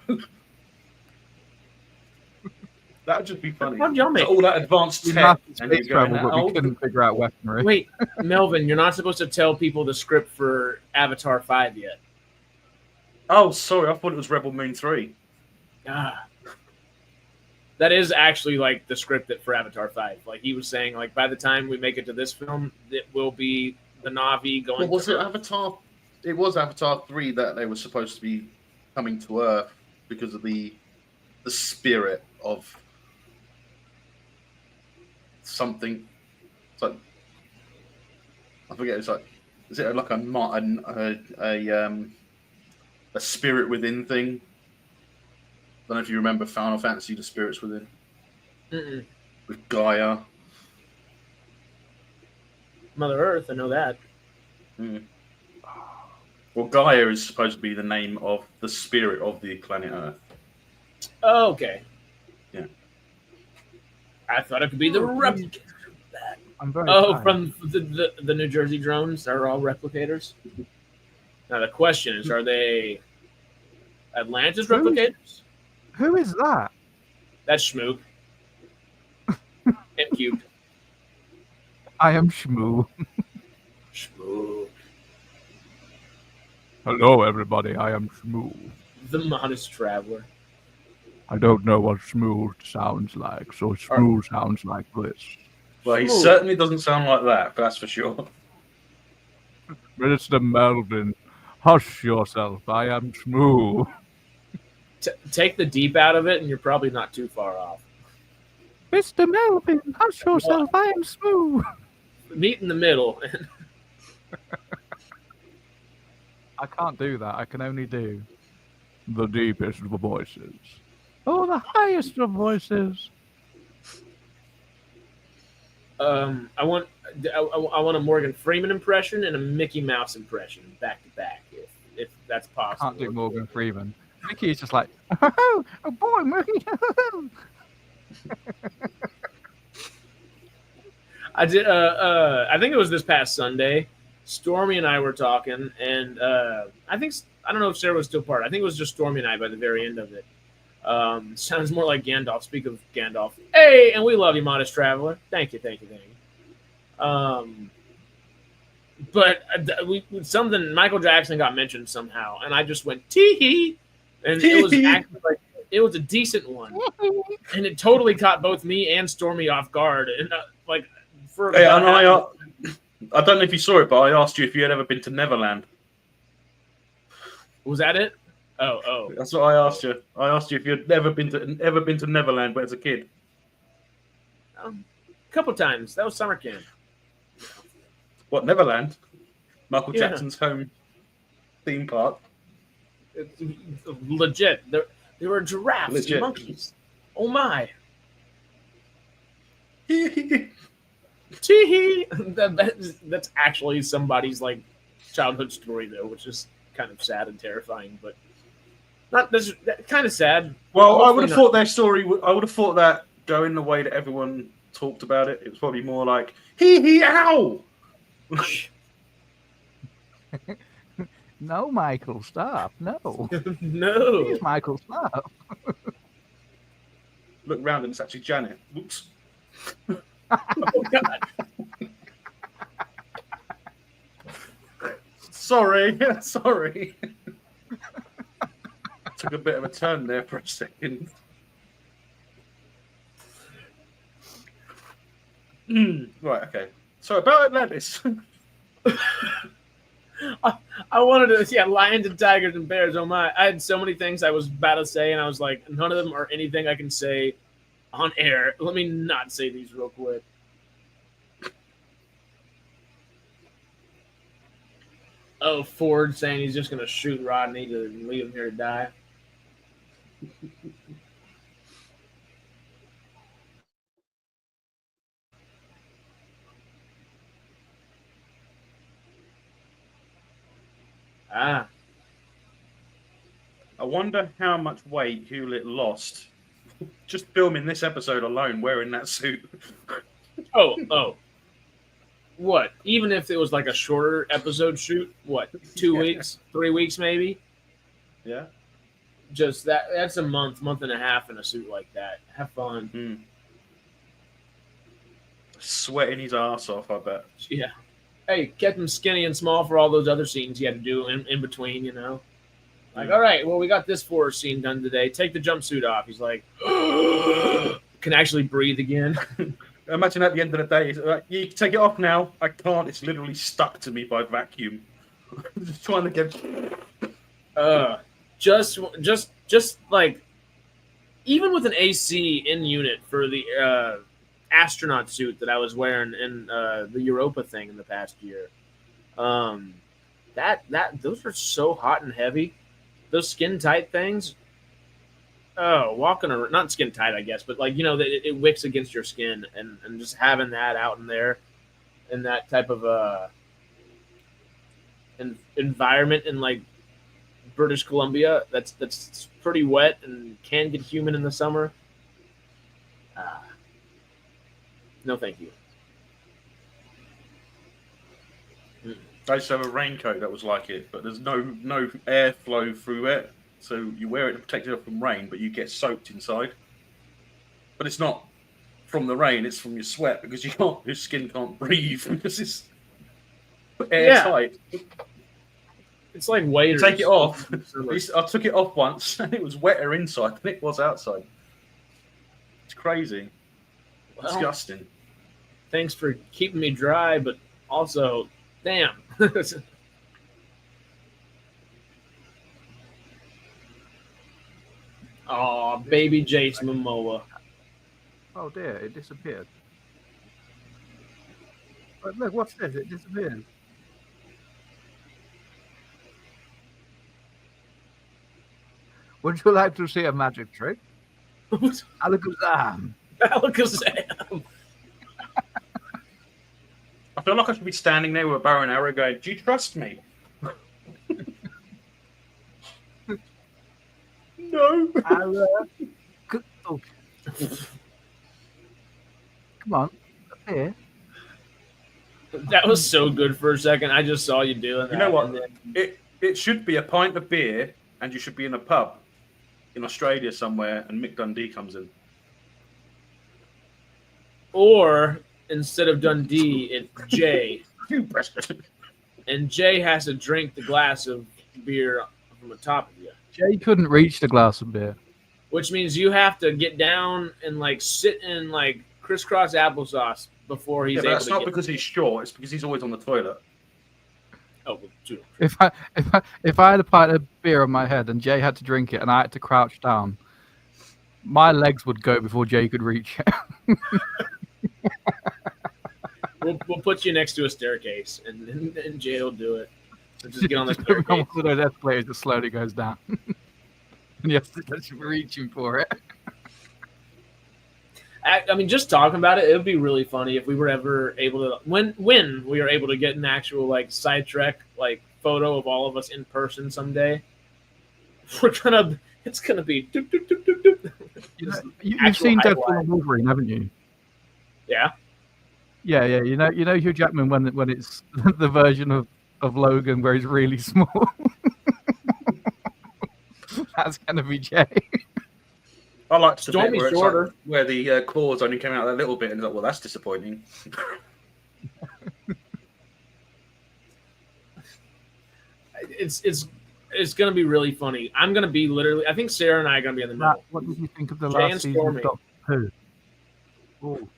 That would just be funny. How'd y'all make So all that advanced We tech, mapped and you're space going, travel, but we couldn't figure out weaponry. Wait, Melvin, you're not supposed to tell people the script for Avatar 5 yet. Oh, sorry, I thought it was Rebel Moon 3. Ah. That is actually like the script that for Avatar 5. Like he was saying, like by the time we make it to this film, it will be the Na'vi going. What was to it? Avatar? It was Avatar 3 that they were supposed to be coming to Earth because of the spirit of something. It's like I forget. It's like is it like a spirit within thing? I don't know if you remember Final Fantasy: The Spirits Within with Gaia. Mother Earth, I know that. Well, Gaia is supposed to be the name of the spirit of the planet Earth. Oh, okay. Yeah. I thought it could be the replicators. I'm very Oh, tired. from the New Jersey drones are all replicators. Now the question is, are they Atlantis replicators? Who is that? That's Schmook. And Cube. I am Shmoo. Schmook. Hello, everybody. I am Shmoo. The modest traveler. I don't know what Shmoo sounds like, so Shmoo sounds like this. Well, he Smooth. certainly doesn't sound like that, that's for sure. Mr. Melvin, hush yourself. I am Shmoo. Take the deep out of it, and you're probably not too far off. Mr. Melvin, hush yourself. I am Shmoo. Meet in the middle. I can't do that. I can only do the deepest of voices. Oh, the highest of voices. I want a Morgan Freeman impression and a Mickey Mouse impression back to back, if that's I possible. can't do Morgan Freeman. Mickey is just like, oh boy, Mickey. I did. I think it was this past Sunday. Stormy and I were talking, and I don't know if Sarah was still part. I think it was just Stormy and I by the very end of it. Sounds more like Gandalf. Speak of Gandalf. Hey, and we love you, modest traveler. Thank you. But something Michael Jackson got mentioned somehow, and I just went tee hee, and it was actually like it was a decent one, and it totally caught both me and Stormy off guard, and for Hey, about and half- I don't know if you saw it, but I asked you if you had ever been to Neverland. was that it? Oh. That's what I asked you. I asked you if you'd ever been to Neverland, but as a kid. A couple times. That was summer camp. What, Neverland? Michael Yeah. Jackson's home theme park. It's legit. There were giraffes Legit. and monkeys. Oh my. Tee-hee. That's actually somebody's like childhood story though, which is kind of sad and terrifying, but not kind of sad. Well, I Hopefully would have not. thought their story. I would have thought that going the way that everyone talked about it, it was probably more like hee hee ow. No, Michael, stop. No. No. Please, Michael, stop. Look round and it's actually Janet. Whoops. Oh God. Sorry. Took a bit of a turn there for a second. Right, okay. So about Atlantis. I wanted to, lions and tigers and bears. Oh my! I had so many things I was about to say, and I was like, none of them are anything I can say on air. Let me not say these real quick. Oh, Ford saying he's just going to shoot Rodney to leave him here to die. Ah. I wonder how much weight Hewlett lost just filming this episode alone wearing that suit. Oh. What? Even if it was like a shorter episode shoot, what? 2 weeks, 3 weeks maybe? Yeah. Just that's a month and a half in a suit like that. Have fun. Sweating his ass off, I bet. Yeah. Hey, kept him skinny and small for all those other scenes he had to do in between, you know? Like, all right, well, we got this forest scene done today. Take the jumpsuit off. He's like, can actually breathe again. Imagine at the end of the day, it's like, you can take it off now. I can't. It's literally stuck to me by vacuum. Just trying to get. Just like, even with an AC in unit for the astronaut suit that I was wearing in the Europa thing in the past year, those are so hot and heavy. Those skin tight things. Oh, walking around, not skin tight, I guess, but like, it wicks against your skin, and just having that out in there, in that type of environment in like British Columbia, that's pretty wet and can get humid in the summer. No, thank you. I used to have a raincoat that was like it, but there's no airflow through it. So you wear it to protect yourself from rain, but you get soaked inside. But it's not from the rain; it's from your sweat because your skin can't breathe because it's airtight. Yeah. It's like waiters. Take it off. I took it off once, and it was wetter inside than it was outside. It's crazy. Well, disgusting. Thanks for keeping me dry, but also, damn. Oh, baby Jace Momoa. Oh dear, it disappeared. But look, what's this? It disappeared. Would you like to see a magic trick? Alakazam. Alakazam. I feel like I should be standing there with a bow and arrow going, do you trust me? No. Oh. Come on, up here. That was so good for a second. I just saw you doing that. You know what? It should be a pint of beer, and you should be in a pub in Australia somewhere, and Mick Dundee comes in. Or instead of Dundee, it's Jay. And Jay has to drink the glass of beer from the top of you. Jay couldn't reach the glass of beer. Which means you have to get down and like sit in like crisscross applesauce before he's able to that's not because he's short, it's because he's always on the toilet. Oh, well, If I had a pint of beer on my head and Jay had to drink it and I had to crouch down, my legs would go before Jay could reach it. we'll put you next to a staircase and Jay will do it. So just get on the Just staircase. one of those escalators that slowly goes down. And you have to just reaching for it. I mean, just talking about it, it would be really funny if we were ever able to when we are able to get an actual like side trek like photo of all of us in person someday. It's gonna be doop, doop, doop, doop, doop. You've seen Deadpool and Wolverine, haven't you? Yeah. Yeah. You know Hugh Jackman when it's the version of Logan where he's really small. That's gonna be Jay. I liked the Stormy bit where, shorter. like, where the claws only came out a little bit, and like, well, that's disappointing. It's gonna be really funny. I'm gonna be literally. I think Sarah and I are gonna be in the middle. What did you think of the Jay last and season Stormy. of Doctor Who?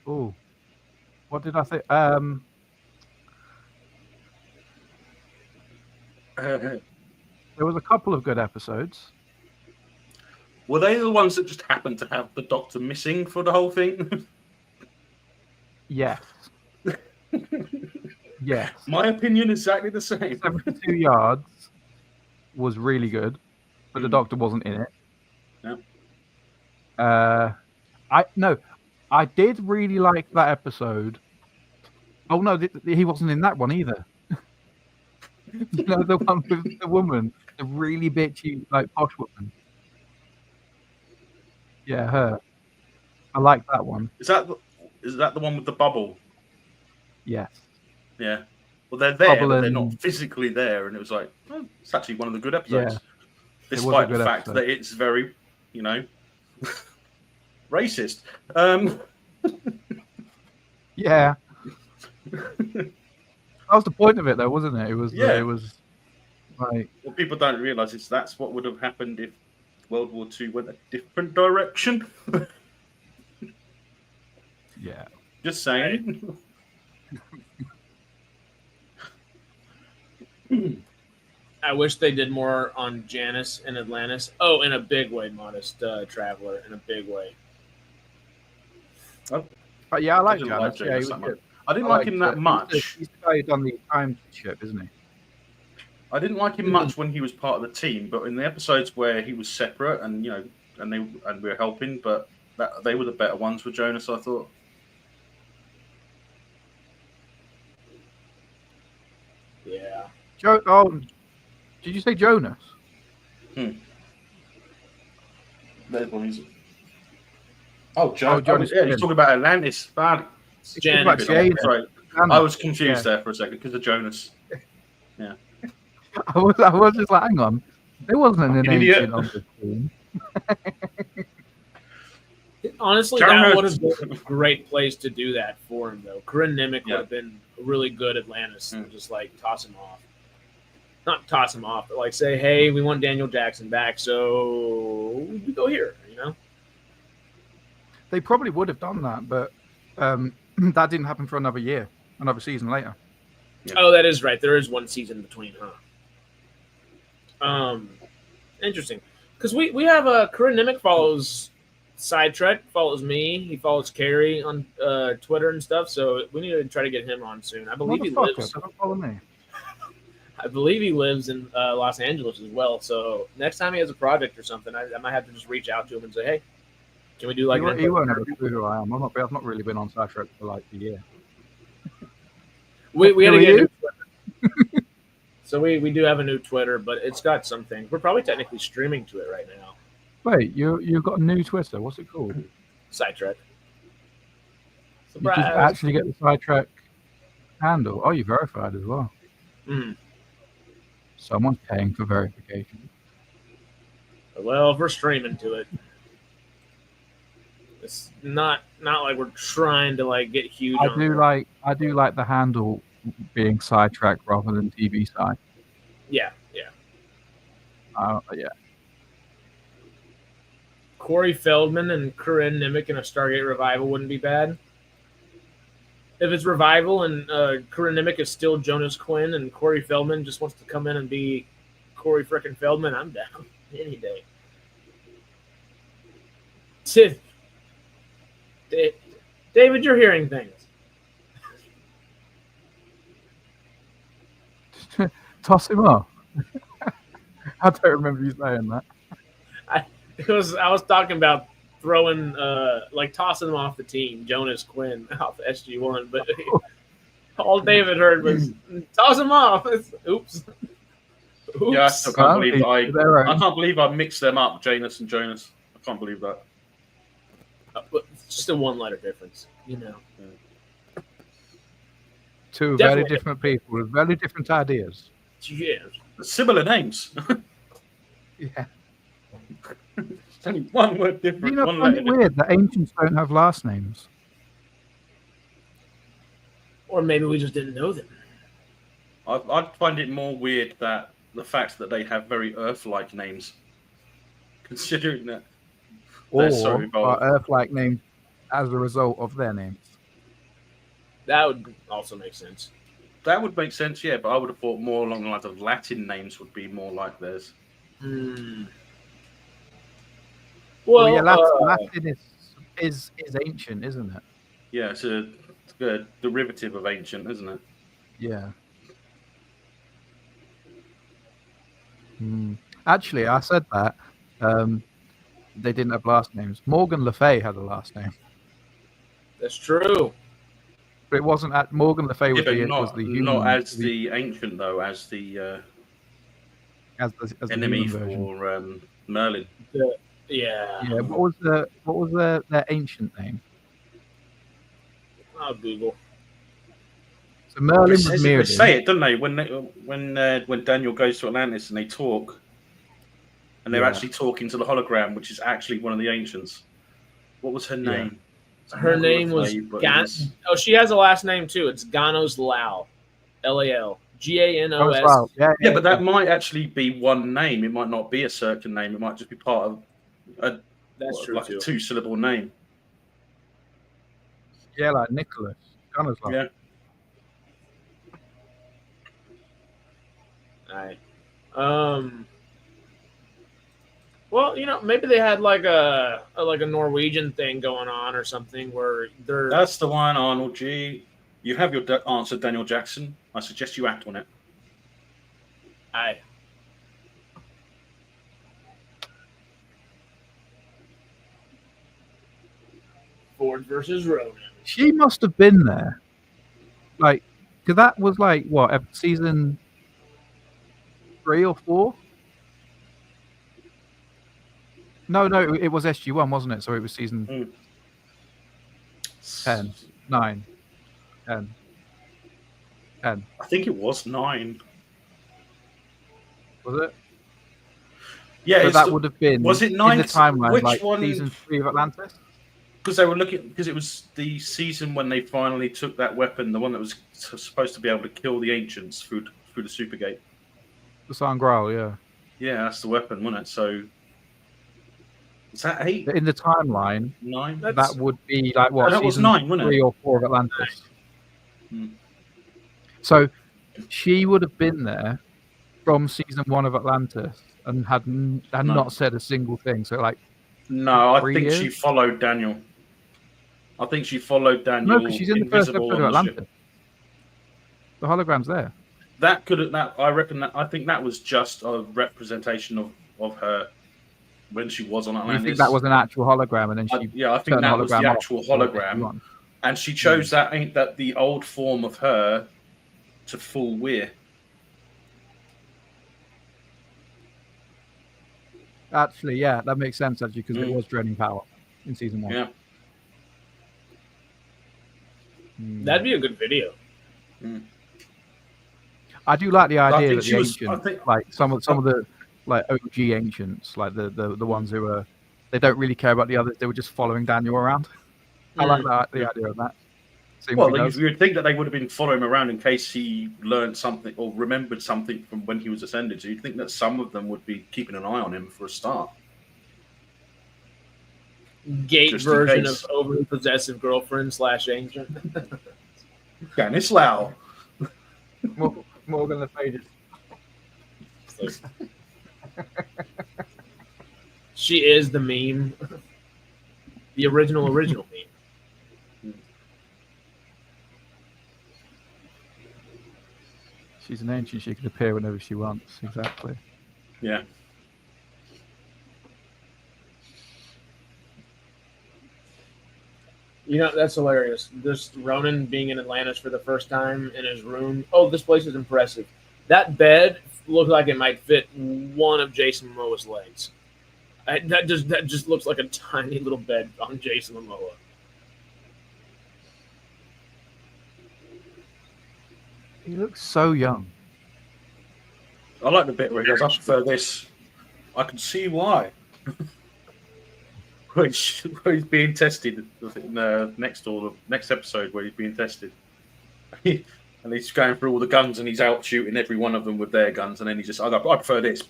Oh. What did I say? There was a couple of good episodes. Were they the ones that just happened to have the Doctor missing for the whole thing? Yes. Yes. My opinion is exactly the same. 72 yards was really good, but the Doctor wasn't in it. Yeah. I did really like that episode. Oh no, he wasn't in that one either. You know, the one with the woman, the really bitchy, like posh woman. Yeah, her. I like that one. Is that the one with the bubble? Yes. Yeah. Well, they're there, Bubble but they're and- not physically there, and it was like, oh, it's actually one of the good episodes. Yeah. Despite good the fact episode. that it's very, racist. Yeah. That was the point of it, though, wasn't it? It was. Yeah. It was like. What people don't realise is that's what would have happened if World War II went a different direction. Yeah. Just saying. I wish they did more on Janus and Atlantis. Oh, in a big way, Modest Traveler, in a big way. But yeah, I like didn't Janus. like Yeah, he Janus was that much. good. I didn't like him that He's much. the guy who done the time ship, isn't he? I didn't like him much when he was part of the team, but in the episodes where he was separate and we were helping, but they were the better ones with Jonas, I thought. Yeah. Did you say Jonas? There's one easy. Oh, Jonas. Yeah, he's talking about Atlantis. Bad. Janus. Sorry. I was confused there for a second because of Jonas. Yeah. I was just like, hang on. There wasn't an Idiot. ancient on the team. Honestly, that would have been a great place to do that for him, though. Corinne Nimick would have been really good Atlantis and just like toss him off. Not toss him off, but like say, hey, we want Daniel Jackson back, so we go here, you know? They probably would have done that, but that didn't happen for another season later. Yeah. Oh, that is right. There is one season between, huh? Interesting. Because we have Corinne Nimick follows Sidetrack, follows me. He follows Carrie on Twitter and stuff. So we need to try to get him on soon. I believe he lives. Don't follow me. I believe he lives in Los Angeles as well. So next time he has a project or something, I might have to just reach out to him and say, hey, can we do like He won't have a clue who I am. I've not really been on Sidetrack for like a year. We had to get a new Twitter. So we do have a new Twitter, but it's got some things. We're probably technically streaming to it right now. Wait, you've got a new Twitter. What's it called? Sidetrack. You just actually get the Sidetrack handle. Oh, you're verified as well. Mm. Someone's paying for verification. Well, if we're streaming to it, it's not like we're trying to like get huge. I do like the handle being Sidetrack rather than TV Side. Yeah. Yeah. Corey Feldman and Corinne Nimick in a Stargate revival wouldn't be bad. If it's revival and Corinne Nimick is still Jonas Quinn and Corey Feldman just wants to come in and be Corey frickin' Feldman, I'm down any day. David, you're hearing things. Toss him off. I don't remember you saying that. I was talking about throwing tossing him off the team, Jonas Quinn off SG1, but all David heard was toss him off. Oops. Yeah, I still can't believe I can't believe I mixed them up, Janus and Jonas. I can't believe that. But it's just a one-letter difference, you know. Two very different people with very different ideas. Yeah. Similar names. Yeah. It's only one word different. You know, one find letter it weird that ancients don't have last names. Or maybe we just didn't know them. I'd find it more weird that the fact that they have very Earth-like names, considering that they're so Or evolved. are Earth-like names as a result of their names. That would also make sense. That would make sense, yeah, but I would have thought more along the lines of Latin names would be more like theirs. Well, yeah, Latin is ancient, isn't it? Yeah, it's a derivative of ancient, isn't it? Yeah. Actually, I said that. They didn't have last names. Morgan Le Fay had a last name. That's true. But it wasn't at Morgan Le Fay was the human. Not as the ancient though, as the as enemy the human for Merlin. Yeah. Yeah. What was their ancient name? I'll Google. So Merlin was They Mirrodin. say it, don't they? When Daniel goes to Atlantis and they talk, and they're actually talking to the hologram, which is actually one of the ancients. What was her name? Her name was Gan. Oh, she has a last name too. It's Ganos Lao, Lal. GANOS. well. Yeah, but that might actually be one name. It might not be a circular name. It might just be part of That's true like too. a 2-syllable name. Yeah, like Nicholas. Connoisseur. Yeah. Aye. Well, maybe they had like a Norwegian thing going on or something where they're. That's the one, Arnold G. You have your answer, Daniel Jackson. I suggest you act on it. Aye. Ford versus Ronan. She must have been there. Like, because that was like, what, season 3 or 4? No, it was SG1, wasn't it? So it was season 10, 9, 10. I think it was 9. Was it? Yeah, So that would have been. Was it 9? In the timeline, Which like one? season 3 of Atlantis? Because they were looking, because it was the season when they finally took that weapon, the one that was supposed to be able to kill the ancients through the Supergate. The Sangral, yeah. Yeah, that's the weapon, wasn't it? So is that 8? In the timeline, 9? that would be like what? That was season 9, wasn't 3 it? or 4 of Atlantis. Hmm. So she would have been there from season 1 of Atlantis and had not said a single thing. So like, no, I 3 think years? she followed Daniel. I think she followed Daniel. No, because she's in the first invisible episode of on the Atlantis. ship. The hologram's there. That could have. That I reckon. I think that was just a representation of her when she was on Atlantis. You think that was an actual hologram, and then she? I think turned that was the hologram off actual before hologram, and she chose that the old form of her to full wear. Actually, yeah, that makes sense actually because it was draining power in season 1. Yeah. That'd be a good video. I do like the idea that the was- ancients, like some of the like OG ancients, like the ones who are, they don't really care about the others. They were just following Daniel around. I like that, the idea of that. Seeing what he Well, does. you would think that they would have been following him around in case he learned something or remembered something from when he was ascended. So you'd think that some of them would be keeping an eye on him for a start. Gate Just in version case. of overly possessive girlfriend / ancient. Stanislaw. Morgan Le Fage's. She is the meme. The original meme. She's an ancient. She can appear whenever she wants. Exactly. Yeah. That's hilarious. This Ronan being in Atlantis for the first time in his room. Oh, this place is impressive. That bed looked like it might fit one of Jason Momoa's legs. That just looks like a tiny little bed on Jason Momoa. He looks so young. I like the bit where he goes, I prefer this. I can see why. where he's being tested in the next episode where he's being tested. And he's going through all the guns and he's out shooting every one of them with their guns. And then he just, I prefer this.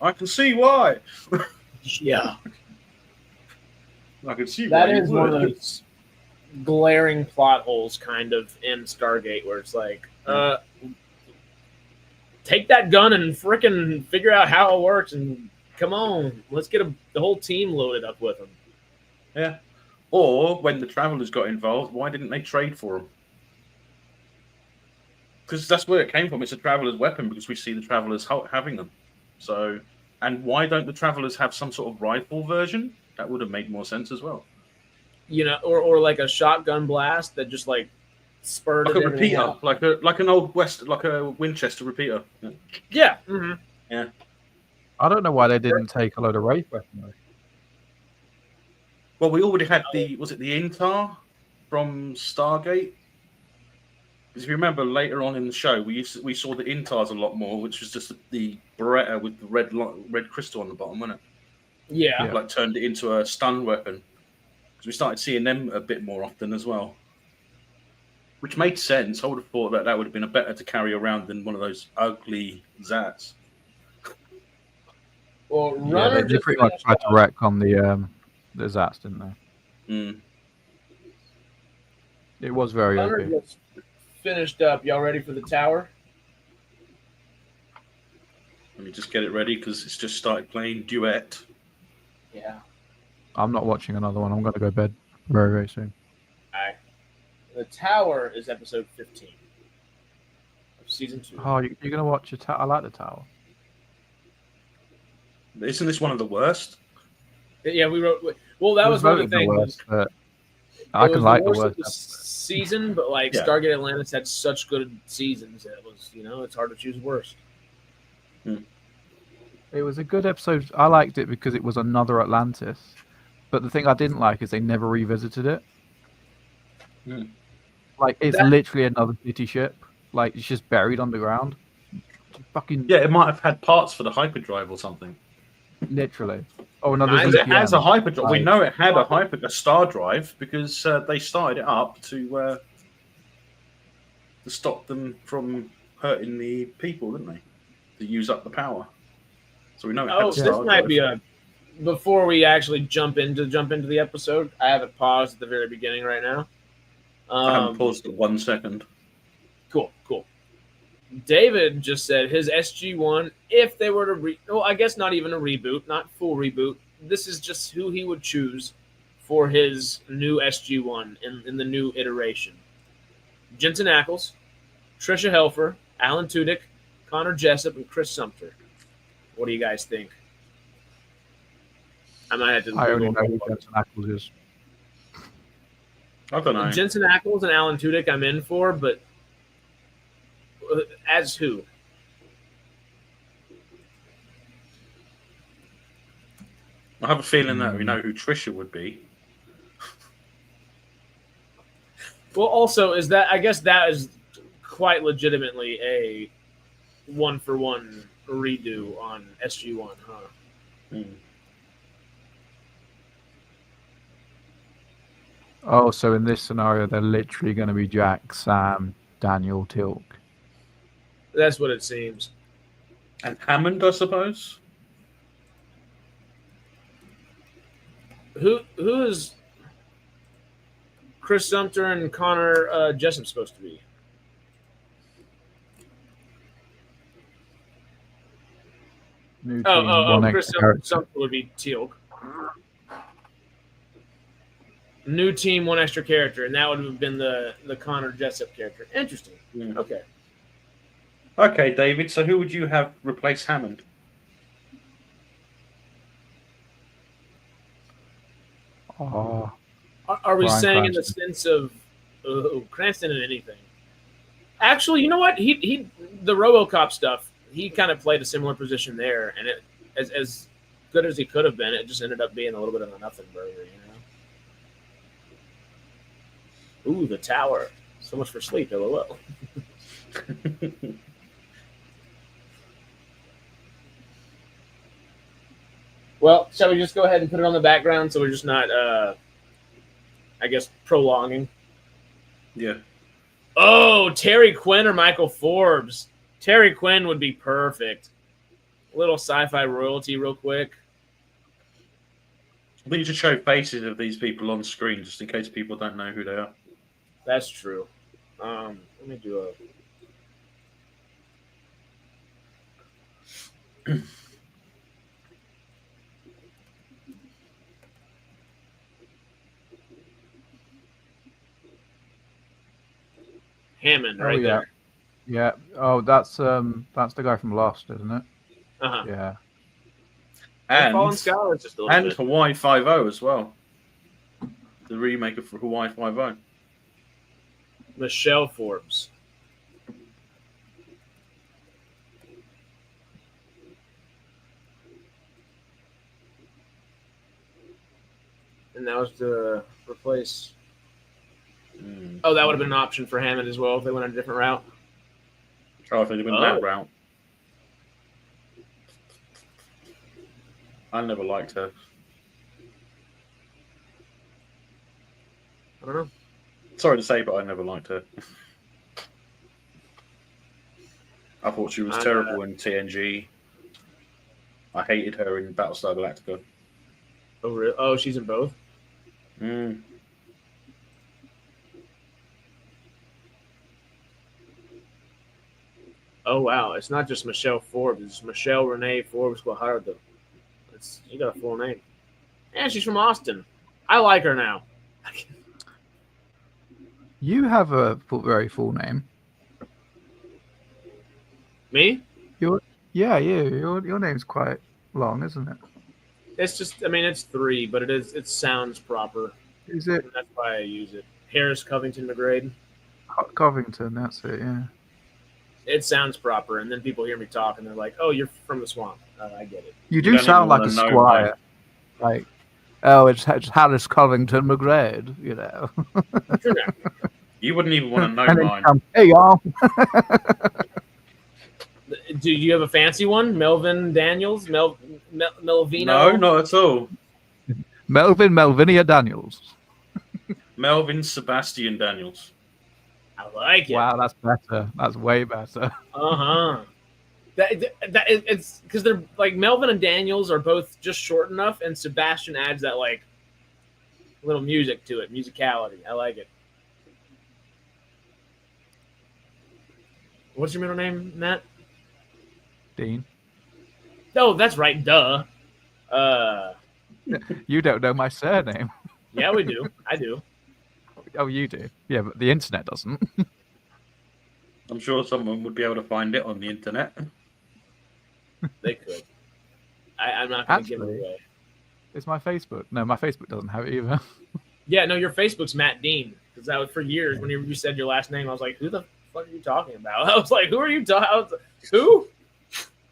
I can see why. Yeah. I can see That why. is one of those glaring plot holes kind of in Stargate where it's like, take that gun and frickin' figure out how it works and come on, let's get the whole team loaded up with them. Yeah. Or when the Travelers got involved, why didn't they trade for them? Because that's where it came from. It's a Traveler's weapon because we see the Travelers having them. So, and why don't the Travelers have some sort of rifle version? That would have made more sense as well. Or like a shotgun blast that just like spurred Like a repeater, like an old like a Winchester repeater. Yeah. Mm-hmm. Yeah. I don't know why they didn't take a load of Wraith weaponry. Well, we already had the Intar from Stargate? Because if you remember later on in the show, we saw the Intars a lot more, which was just the Beretta with the red crystal on the bottom, wasn't it? Yeah. Like turned it into a stun weapon. Because we started seeing them a bit more often as well. Which made sense. I would have thought that would have been a better to carry around than one of those ugly Zats. Well, Yeah, Runner they just pretty much finished tried to up. wreck on the Zats, didn't they? Mm. It was very Runner OP. just finished up. Y'all ready for the tower? Let me just get it ready because it's just started playing Duet. Yeah. I'm not watching another one. I'm going to go to bed very, very soon. All right. The tower is episode 15 of season 2. Oh, you're going to watch I like the tower. Isn't this one of the worst? Yeah, we wrote. Well, that It was one of voted the things. worst, but It I was can like the worst of worst. the season, but like Yeah. Stargate Atlantis had such good seasons that it was, it's hard to choose worst. It was a good episode. I liked it because it was another Atlantis. But the thing I didn't like is they never revisited it. Hmm. Like, it's That- literally another city ship. Like, it's just buried underground. Fucking Yeah, it might have had parts for the hyperdrive or something. literally. Oh, another Nice. Because it has a VPN. hyperdrive. We Right. know it had a star drive because they started it up to stop them from hurting the people, didn't they? To use up the power. So we know it had Oh, a this star might drive. be before we actually jump into the episode. I have it paused at the very beginning right now. I haven't paused it 1 second. Cool. David just said his SG-1, if they were to I guess not even a reboot, not full reboot. This is just who he would choose for his new SG-1 in the new iteration. Jensen Ackles, Trisha Helfer, Alan Tudyk, Connor Jessup, and Chris Sumter. What do you guys think? I might have to. I only know who Jensen Ackles is. I don't know. Jensen Ackles and Alan Tudyk I'm in for, but as who? I have a feeling that we know who Trisha would be. Well, also, I guess that is quite legitimately a 1-for-1 redo on SG-1, huh? Hmm. Oh, so in this scenario, they're literally going to be Jack, Sam, Daniel, Tilk. That's what it seems. And Hammond, I suppose. Who is Chris Sumter and Connor Jessup supposed to be? New team, one Chris extra character. Sumter would be Teal'c. New team, one extra character, and that would have been the Connor Jessup character. Interesting. Hmm. Okay. Okay, David. So who would you have replace Hammond? Oh, Are we Bryan saying in the Cranston. sense of Cranston and anything? Actually, you know what? He the RoboCop stuff. He kind of played a similar position there, and it as good as he could have been, it just ended up being a little bit of a nothing burger, Ooh, the tower. So much for sleep, LOL. Well, shall we just go ahead and put it on the background so we're just not, I guess, prolonging? Yeah. Oh, Terry Quinn or Michael Forbes? Terry Quinn would be perfect. A little sci-fi royalty real quick. I think you should show faces of these people on screen just in case people don't know who they are. That's true. Let me do a... Hammond, right yeah. there. Yeah. Oh, that's the guy from Lost, isn't it? Uh-huh. Yeah. Fallen And Scholars just a little bit. Hawaii Five-0 as well. The remake of Hawaii Five-0. Michelle Forbes. And that was to replace... Oh, that would have been an option for Hammond as well if they went a different route. Oh, if they'd have been that route. I never liked her. I don't know. Sorry to say, but I never liked her. I thought she was terrible in TNG. I hated her in Battlestar Galactica. Oh, really? Oh, she's in both? Mm. Oh, wow. It's not just Michelle Forbes. It's Michelle Renee Forbes Guajardo. You got a full name. And she's from Austin. I like her now. You have a very full name. Me? Your name's quite long, isn't it? It's just, I mean, it's 3, but it sounds proper. Is it? And that's why I use it. Harris Covington McGrade. Covington, that's it, yeah. It sounds proper, and then people hear me talk, and they're like, "Oh, you're from the swamp." I get it. You do sound like a squire. Like, oh, it's Harris Covington McGrade, you know. You wouldn't even want to know mine. Hey, y'all. Do you have a fancy one? Melvin Daniels? Melvino? No, not at all. Melvinia Daniels. Melvin Sebastian Daniels. I like it. Wow, that's better. That's way better. It's because they're like Melvin and Daniels are both just short enough, and Sebastian adds that like little music to it, musicality. I like it. What's your middle name, Matt? Dean. Oh, that's right. Duh. You don't know my surname. Yeah, we do. I do. Oh, you do? Yeah, but the internet doesn't. I'm sure someone would be able to find it on the internet. They could. I'm not going to give it away. It's my Facebook. No, my Facebook doesn't have it either. Yeah, no, your Facebook's Matt Dean. Because that was for years. Whenever you said your last name, I was like, who the fuck are you talking about? I was like, who are you talking? Who?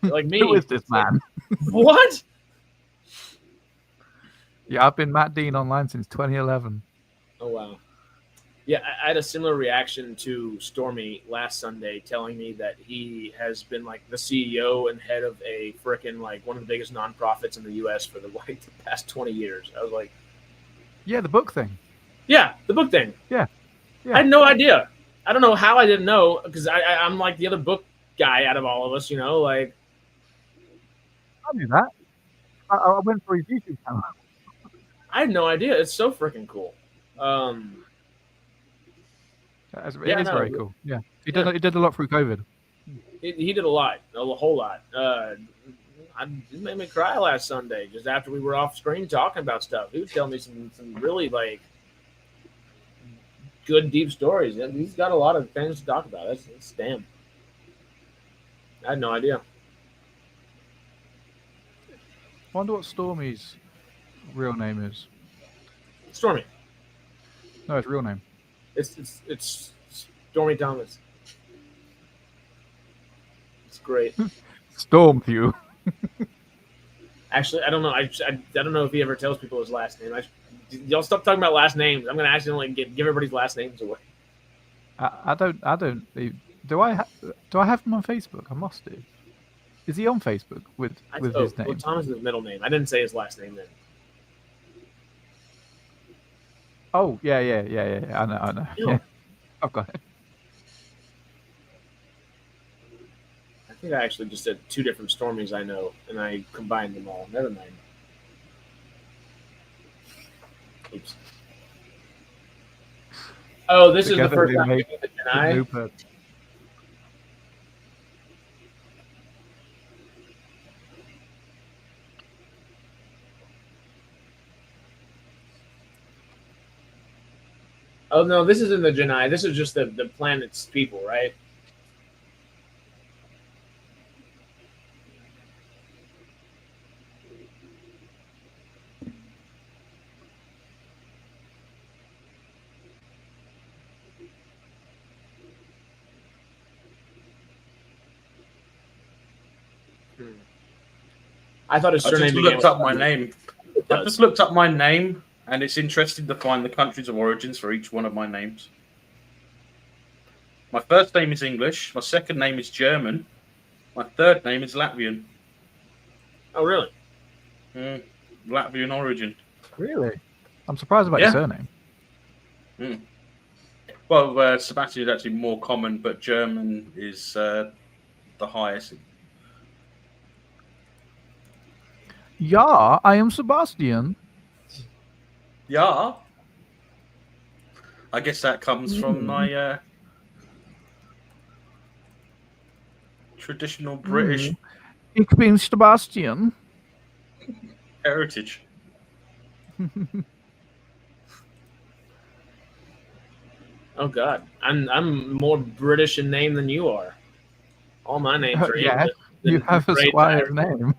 Like me. Who is this man? What? Yeah, I've been Matt Dean online since 2011. Oh, wow. Yeah, I had a similar reaction to Stormy last Sunday telling me that he has been like the CEO and head of a frickin' like one of the biggest nonprofits in the U.S. for the past 20 years. I was like, yeah, the book thing. Yeah, the book thing. Yeah. I had no idea. I don't know how I didn't know because I'm like the other book guy out of all of us, you know, like. I knew that. I went for his YouTube channel. I had no idea. It's so freaking cool. It is very cool. Yeah, he did a lot through COVID. He did a lot, a whole lot. It made me cry last Sunday just after we were off screen talking about stuff. He was telling me some really like good deep stories. He's got a lot of things to talk about. That's damn. I had no idea. Wonder what Stormy's real name is. Stormy. No, his real name. It's Stormy Thomas. It's great. Stormview. Actually, I don't know. I don't know if he ever tells people his last name. Y'all stop talking about last names. I'm gonna accidentally give everybody's last names away. I don't. Do I have him on Facebook? I must do. Is he on Facebook with his name? Well, Thomas is his middle name. I didn't say his last name then. Oh yeah. I know. Yeah. I've got it. I think I actually just said 2 different Stormies I know, and I combined them all. Never mind. Oops. Oh, this Together is the first time make we deny. Oh no, this isn't the Janai. This is just the planet's people, right? I thought his surname. I just looked up my name. I just looked up my name, and it's interesting to find the countries of origins for each one of my names. My first name is English. My second name is German. My third name is Latvian. Oh, really? Latvian origin. Really? I'm surprised about your surname. Well, Sebastian is actually more common, but German is the highest. Yeah, I am Sebastian. Yeah. I guess that comes from my traditional British Ich bin Sebastian. heritage. Oh God, I'm more British in name than you are. All my names are Yeah, English. you have a Great squire's Irish. name.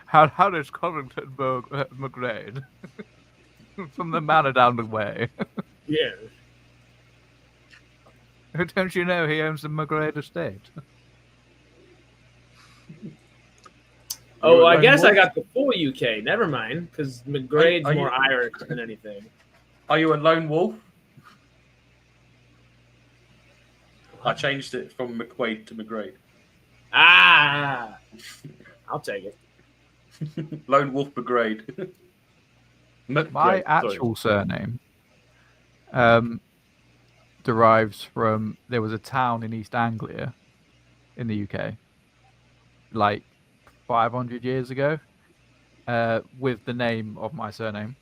How does Covington McGrade from the manor down the way? Yeah. Don't you know he owns the McGrade estate? Oh, You're a I lone guess I wolf? got the full UK. Never mind, because McGrade's Are more you- Irish than anything. Are you a lone wolf? I changed it from McQuaid to McGrade. Ah, I'll take it. Lone Wolf McGrade. My actual surname derives from, there was a town in East Anglia in the UK like 500 years ago with the name of my surname.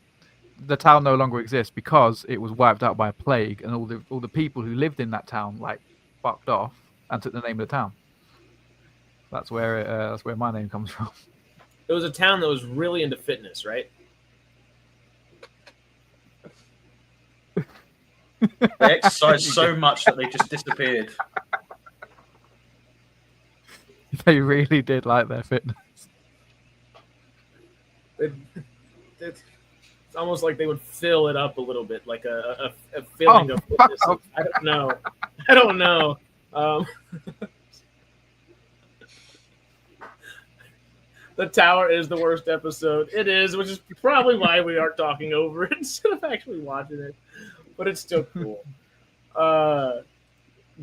The town no longer exists because it was wiped out by a plague, and all the people who lived in that town like fucked off and took the name of the town. That's where my name comes from. It was a town that was really into fitness, right? They exercised so much that they just disappeared. They really did like their fitness. It's almost like they would fill it up a little bit, like a filling of fitness. I don't know. I don't know. The tower is the worst episode. It is, which is probably why we aren't talking over it instead of actually watching it. But it's still cool.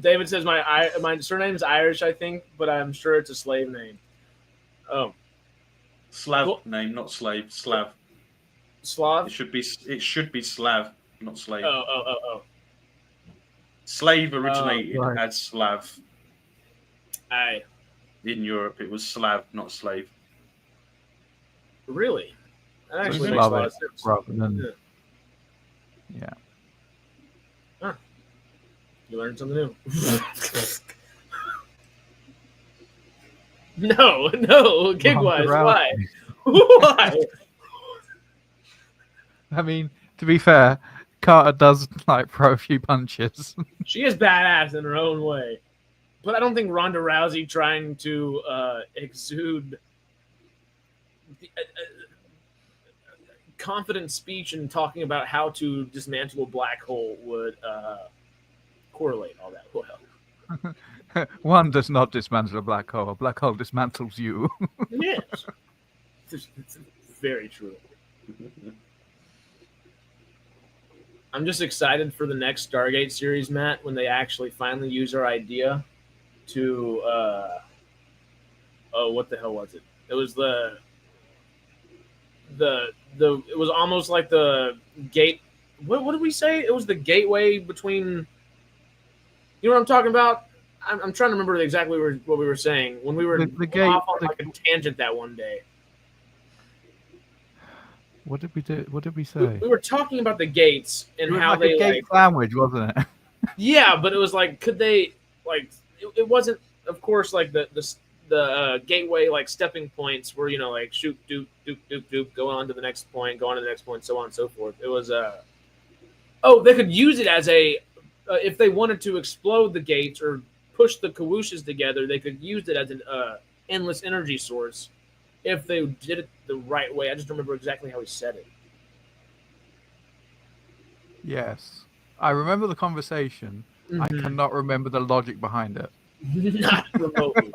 David says my surname is Irish, I think, but I'm sure it's a slave name. Oh, Slav name, not slave. Slav. Slav. It should be Slav, not slave. Oh. Slave originated right. as Slav. Aye. In Europe, it was Slav, not slave. Really? That actually So makes a lot Slavic of sense. rather than yeah. You learned something new. No, Gigwise, why? Why? I mean, to be fair, Carter does like throw a few punches. She is badass in her own way. But I don't think Ronda Rousey trying to exude confident speech and talking about how to dismantle a black hole would correlate all that well. One does not dismantle a black hole. A black hole dismantles you. Yes. It's very true. I'm just excited for the next Stargate series, Matt, when they actually finally use our idea to what the hell was it? It was it was almost like the gate. What did we say? It was the gateway between. You know what I'm talking about? I'm trying to remember exactly what we were saying when we were The gate, off on like a tangent that one day. What did we do? What did we say? We were talking about the gates and It was how like they a gate sandwich, wasn't it? Yeah, but it was like, could they like? It wasn't, of course, like the gateway like stepping points where like shoot, doop, doop, doop, doop, go on to the next point, go on to the next point, so on and so forth. It was they could use it as a if they wanted to explode the gates or push the Kawushes together, they could use it as an endless energy source if they did it the right way. I just don't remember exactly how he said it. Yes. I remember the conversation. I cannot remember the logic behind it. Not remotely.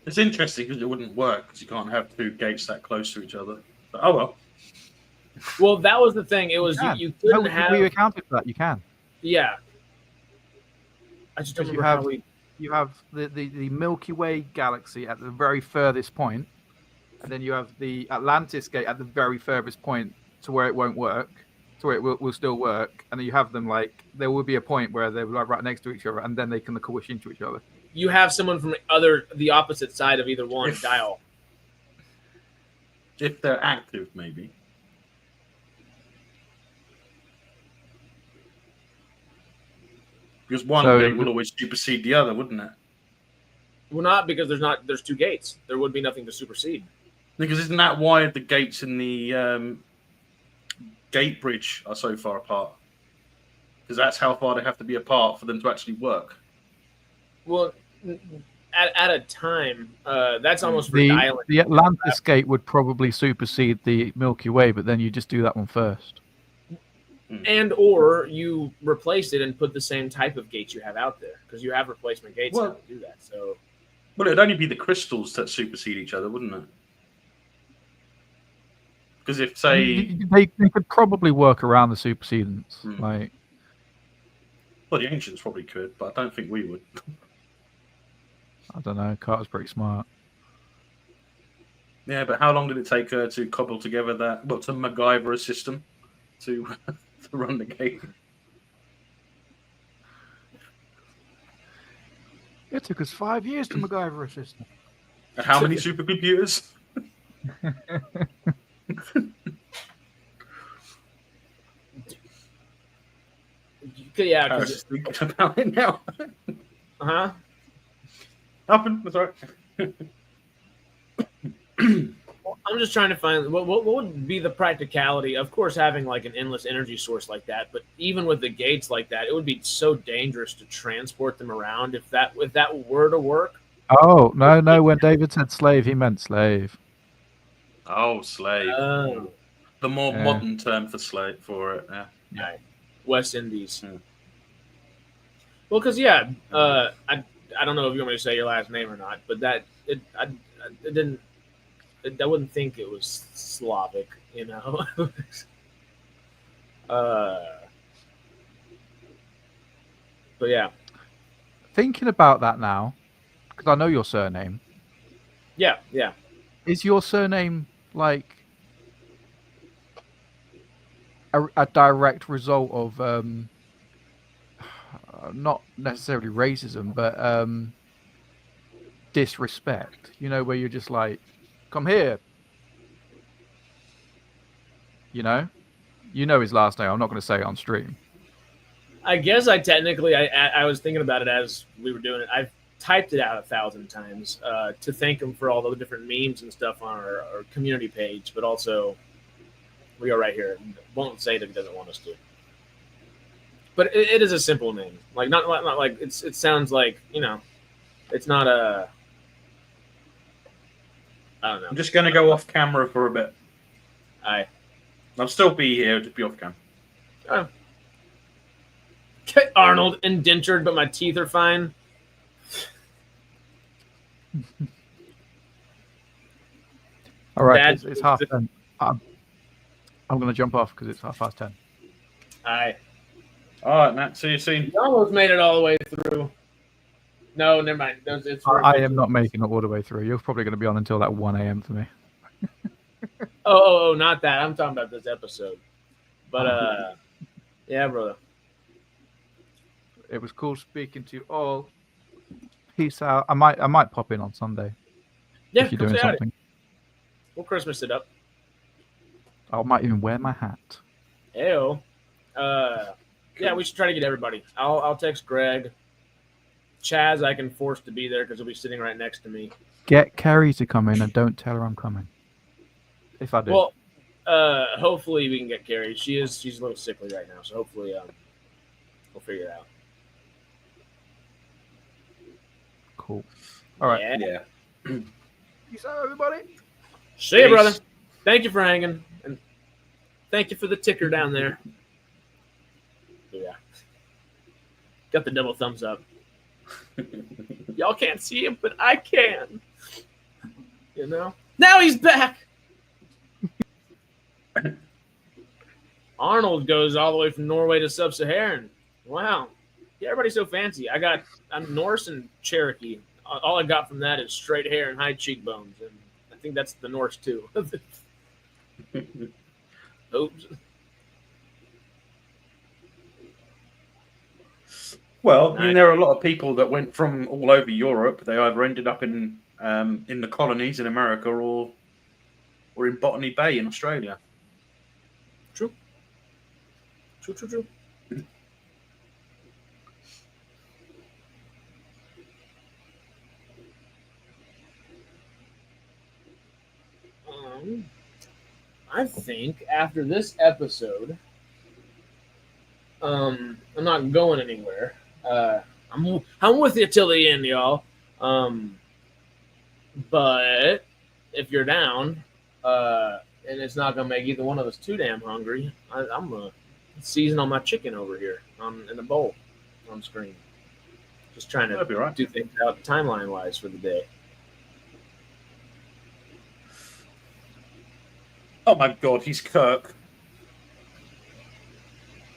It's interesting because it wouldn't work because you can't have two gates that close to each other. But, oh well. Well, that was the thing. It was you couldn't have. We accounted for that. You can. Yeah. I just don't remember how we. You have the Milky Way galaxy at the very furthest point, and then you have the Atlantis gate at the very furthest point to where it won't work, so it will still work, and then you have them like there will be a point where they're like right next to each other, and then they can squish into each other. You have someone from the opposite side of either one dial. If they're active, maybe. Because one of them would always supersede the other, wouldn't it? Well, not because there's two gates. There would be nothing to supersede. Because isn't that why the gates in the gate bridge are so far apart? Because that's how far they have to be apart for them to actually work. Well, at a time, that's almost for dialing. The Atlantis gate would probably supersede the Milky Way, but then you just do that one first. And or you replace it and put the same type of gates you have out there, because you have replacement gates to do that. So, well, it'd only be the crystals that supersede each other, wouldn't it? Because if say they could probably work around the supersedence, like. Well, the ancients probably could, but I don't think we would. I don't know. Carter's pretty smart. Yeah, but how long did it take her to cobble together that? Well, to MacGyver a system to run the gate? It took us 5 years to MacGyver a system. And how many supercomputers? Yeah, I was just thinking about it now. Nothing. That's all right. I'm just trying to find what would be the practicality. Of course, having like an endless energy source like that, but even with the gates like that, it would be so dangerous to transport them around if that were to work. Oh no! When David said slave, he meant slave. Oh, slave. The more modern term for slave for it. Yeah. Right. West Indies. Well, because I don't know if you want me to say your last name or not, but I wouldn't think it was Slavic, you know. But yeah, thinking about that now, because I know your surname. Yeah. Is your surname like a direct result of not necessarily racism, but disrespect? You know, where you're just like, come here. You know his last name. I'm not going to say it on stream. I guess I was thinking about it as we were doing it. I've typed it out 1,000 times to thank him for all the different memes and stuff on our community page, but also we are right here. Won't say that he doesn't want us to. But it is a simple name. Like not like it sounds like, you know, it's not a. I don't know. I'm just going to go off camera for a bit. I'll still be here, just be off camera. Oh. Okay, Arnold, indentured, but my teeth are fine. All right, it's 10:30. I'm going to jump off because it's 10:30. All right, Matt. See you soon. You almost made it all the way through. No, never mind. I am not making it all the way through. You're probably going to be on until 1 a.m. for me. Oh, not that. I'm talking about this episode. But yeah, brother. It was cool speaking to you all. Peace out. I might pop in on Sunday. Yeah, if you're doing something. We'll Christmas it up. I might even wear my hat. Ew. Yeah, we should try to get everybody. I'll text Greg. Chazz, I can force to be there because he'll be sitting right next to me. Get Carrie to come in and don't tell her I'm coming. If I do. Well, hopefully we can get Carrie. She's a little sickly right now, so hopefully we'll figure it out. Cool. All right. Yeah. Peace out, everybody. See you, brother. Thank you for hanging, and thank you for the ticker down there. Yeah. Got the double thumbs up. Y'all can't see him, but I can. You know? Now he's back! Arnold goes all the way from Norway to Sub-Saharan. Wow. Yeah, everybody's so fancy. I'm Norse and Cherokee. All I got from that is straight hair and high cheekbones. And I think that's the Norse too. Oops. Well, I mean, there are a lot of people that went from all over Europe. They either ended up in the colonies in America or in Botany Bay in Australia. True. I think after this episode, I'm not going anywhere. I'm with you till the end, y'all. But if you're down, and it's not gonna make either one of us too damn hungry, I'm gonna season on my chicken over here in the bowl on screen. Just trying to do things out timeline wise for the day. Oh my God, he's Kirk.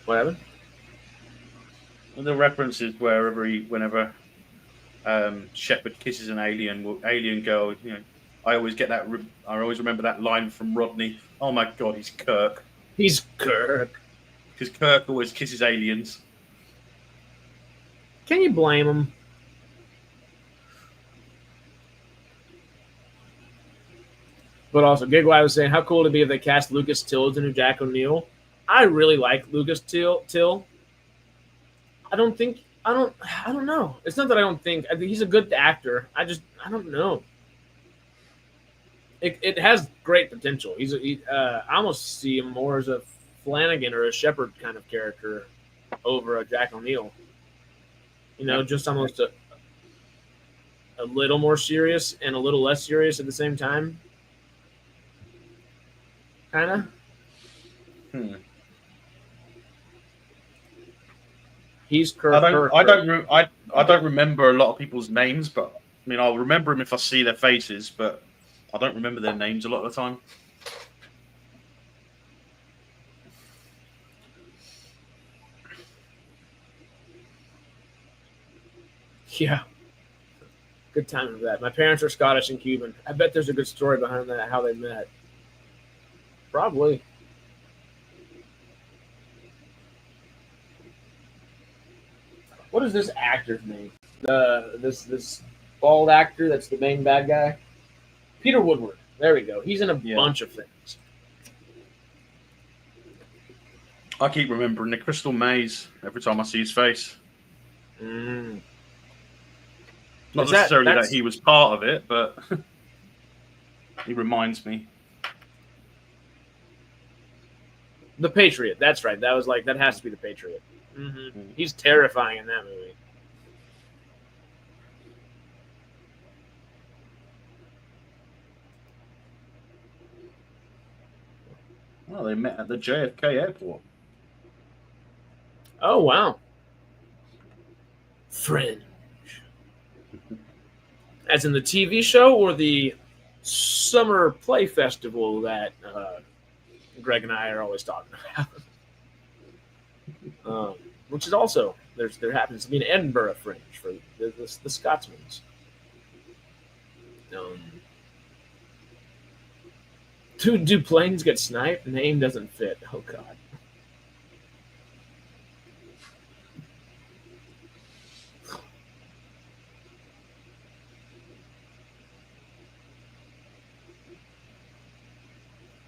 What happened? And the references whenever Shepard kisses an alien girl, you know, I always get that. I always remember that line from Rodney. Oh my God, he's Kirk. He's Kirk. Because Kirk always kisses aliens. Can you blame him? But also, Gigwai was saying, how cool would it be if they cast Lucas Till to new Jack O'Neill? I really like Lucas Till. I don't know. It's not that I think he's a good actor. I don't know. It has great potential. I almost see him more as a Flanagan or a Shepard kind of character over a Jack O'Neill. You know, just almost a little more serious and a little less serious at the same time. Kind of. He's Kirk. I don't remember a lot of people's names, but I mean, I'll remember them if I see their faces, but I don't remember their names a lot of the time. Yeah. Good time for that. My parents are Scottish and Cuban. I bet there's a good story behind that, how they met. Probably. What is this actor's name? This bald actor that's the main bad guy? Peter Woodward. There we go. He's in a bunch of things. I keep remembering the Crystal Maze every time I see his face. Mm. Not necessarily that he was part of it, but he reminds me. The Patriot. That's right. That has to be the Patriot. Mm-hmm. He's terrifying in that movie. Well, they met at the JFK airport. Oh, wow. Fringe. As in the TV show or the summer play festival that Greg and I are always talking about. Which is also, there happens to be an Edinburgh Fringe for the Scotsmans. Do planes get sniped? Name doesn't fit. Oh, God.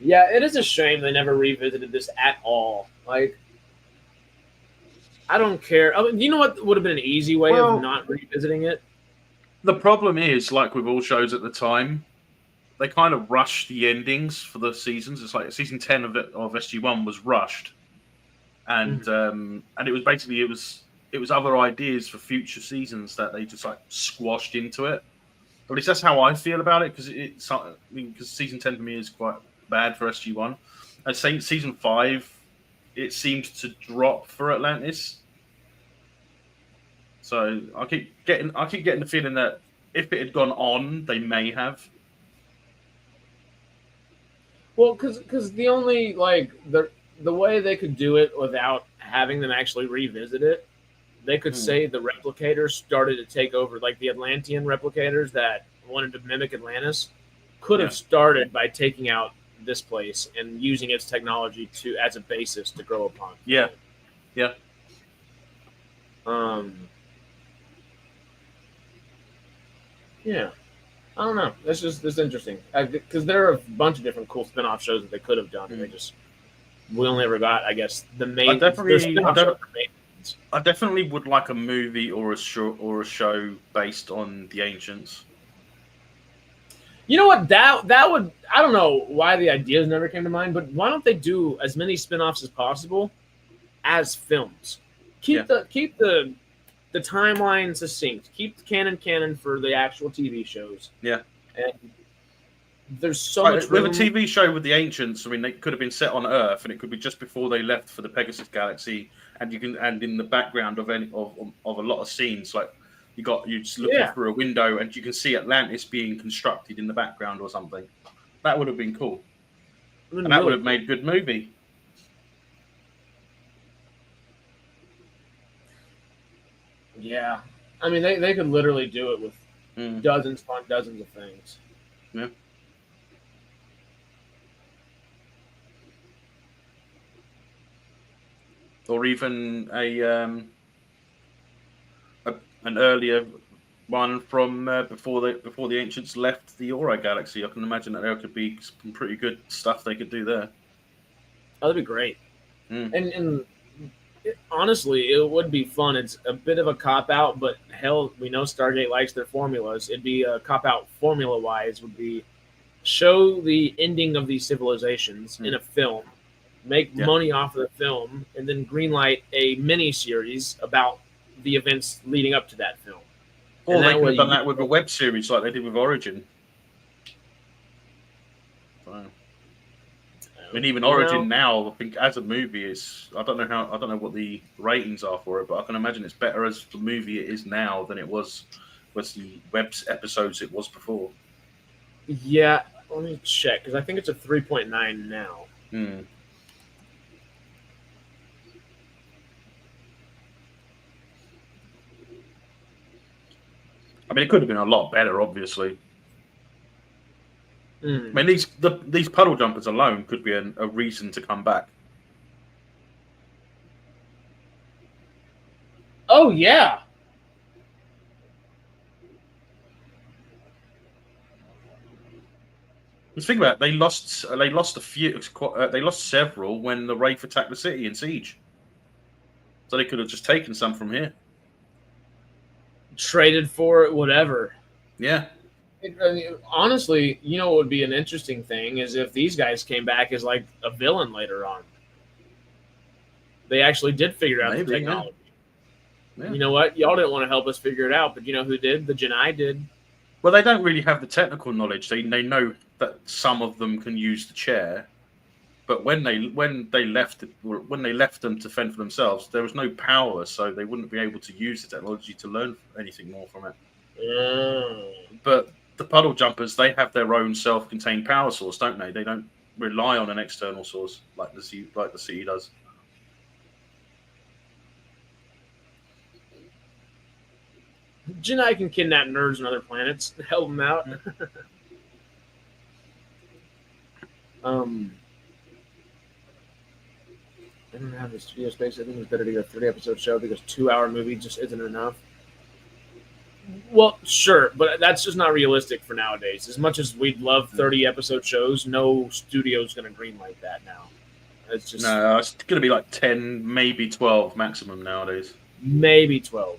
Yeah, it is a shame they never revisited this at all. Like, I don't care. I mean, you know what would have been an easy way of not revisiting it? The problem is, like with all shows at the time, they kind of rushed the endings for the seasons. It's like season 10 of SG1 was rushed, and it was basically it was other ideas for future seasons that they just like squashed into it. At least that's how I feel about it, because season 10 for me is quite bad for SG1. I'd say season 5, it seemed to drop for Atlantis. So I keep getting the feeling that if it had gone on, they may have. Well, because the only the way they could do it without having them actually revisit it, they could say the replicators started to take over, like the Atlantean replicators that wanted to mimic Atlantis, could have started by taking out this place and using its technology as a basis to grow upon. Yeah. Yeah, I don't know. That's interesting because there are a bunch of different cool spin-off shows that they could have done, and we only ever got, I guess, the main. I definitely would like a movie or a show based on the Ancients. You know what? That would, I don't know why the ideas never came to mind, but why don't they do as many spin-offs as possible as films? Keep the timeline succinct. Keep the canon for the actual TV shows. Yeah. And there's so much with room. a TV show with the Ancients. I mean, they could have been set on Earth, and it could be just before they left for the Pegasus Galaxy, and in the background of a lot of scenes, like you're just looking through a window, and you can see Atlantis being constructed in the background or something. That would have been cool, and that would have made a good movie. Yeah, I mean, they could literally do it with dozens of things. Yeah. Or even an earlier one from before the Ancients left the Ori Galaxy. I can imagine that there could be some pretty good stuff they could do there. Oh, that'd be great. And honestly, it would be fun. It's a bit of a cop out, but hell, we know Stargate likes their formulas. It'd be a cop out formula wise. Would be show the ending of these civilizations in a film. Make money off of the film, and then greenlight a mini series about the events leading up to that film. Or they could have done that with a web series like they did with Origin. Wow. I mean, even Origin now, I think as a movie, I don't know what the ratings are for it, but I can imagine it's better as the movie it is now than it was the web episodes it was before. Yeah, let me check because I think it's a 3.9 now. I mean, it could have been a lot better, obviously. I mean, these puddle jumpers alone could be a reason to come back. Oh yeah. Let's think about it. They lost a few. They lost several when the Wraith attacked the city in Siege. So they could have just taken some from here. Traded for it, whatever. Yeah. I mean, honestly, you know what would be an interesting thing is if these guys came back as like a villain later on. They actually did figure out the technology. Yeah. You know what? Y'all didn't want to help us figure it out, but you know who did? The Genii did. Well, they don't really have the technical knowledge. They know that some of them can use the chair, but when they left them to fend for themselves, there was no power, so they wouldn't be able to use the technology to learn anything more from it. But the puddle jumpers, they have their own self-contained power source, don't they? They don't rely on an external source like the city does. Genii can kidnap nerds on other planets, help them out. I don't have the studio space. I think it's better to do a 30-episode show because 2-hour movie just isn't enough. Well, sure, but that's just not realistic for nowadays. As much as we'd love 30-episode shows, no studio's going to greenlight that now. It's just it's going to be like 10, maybe 12 maximum nowadays. Maybe 12.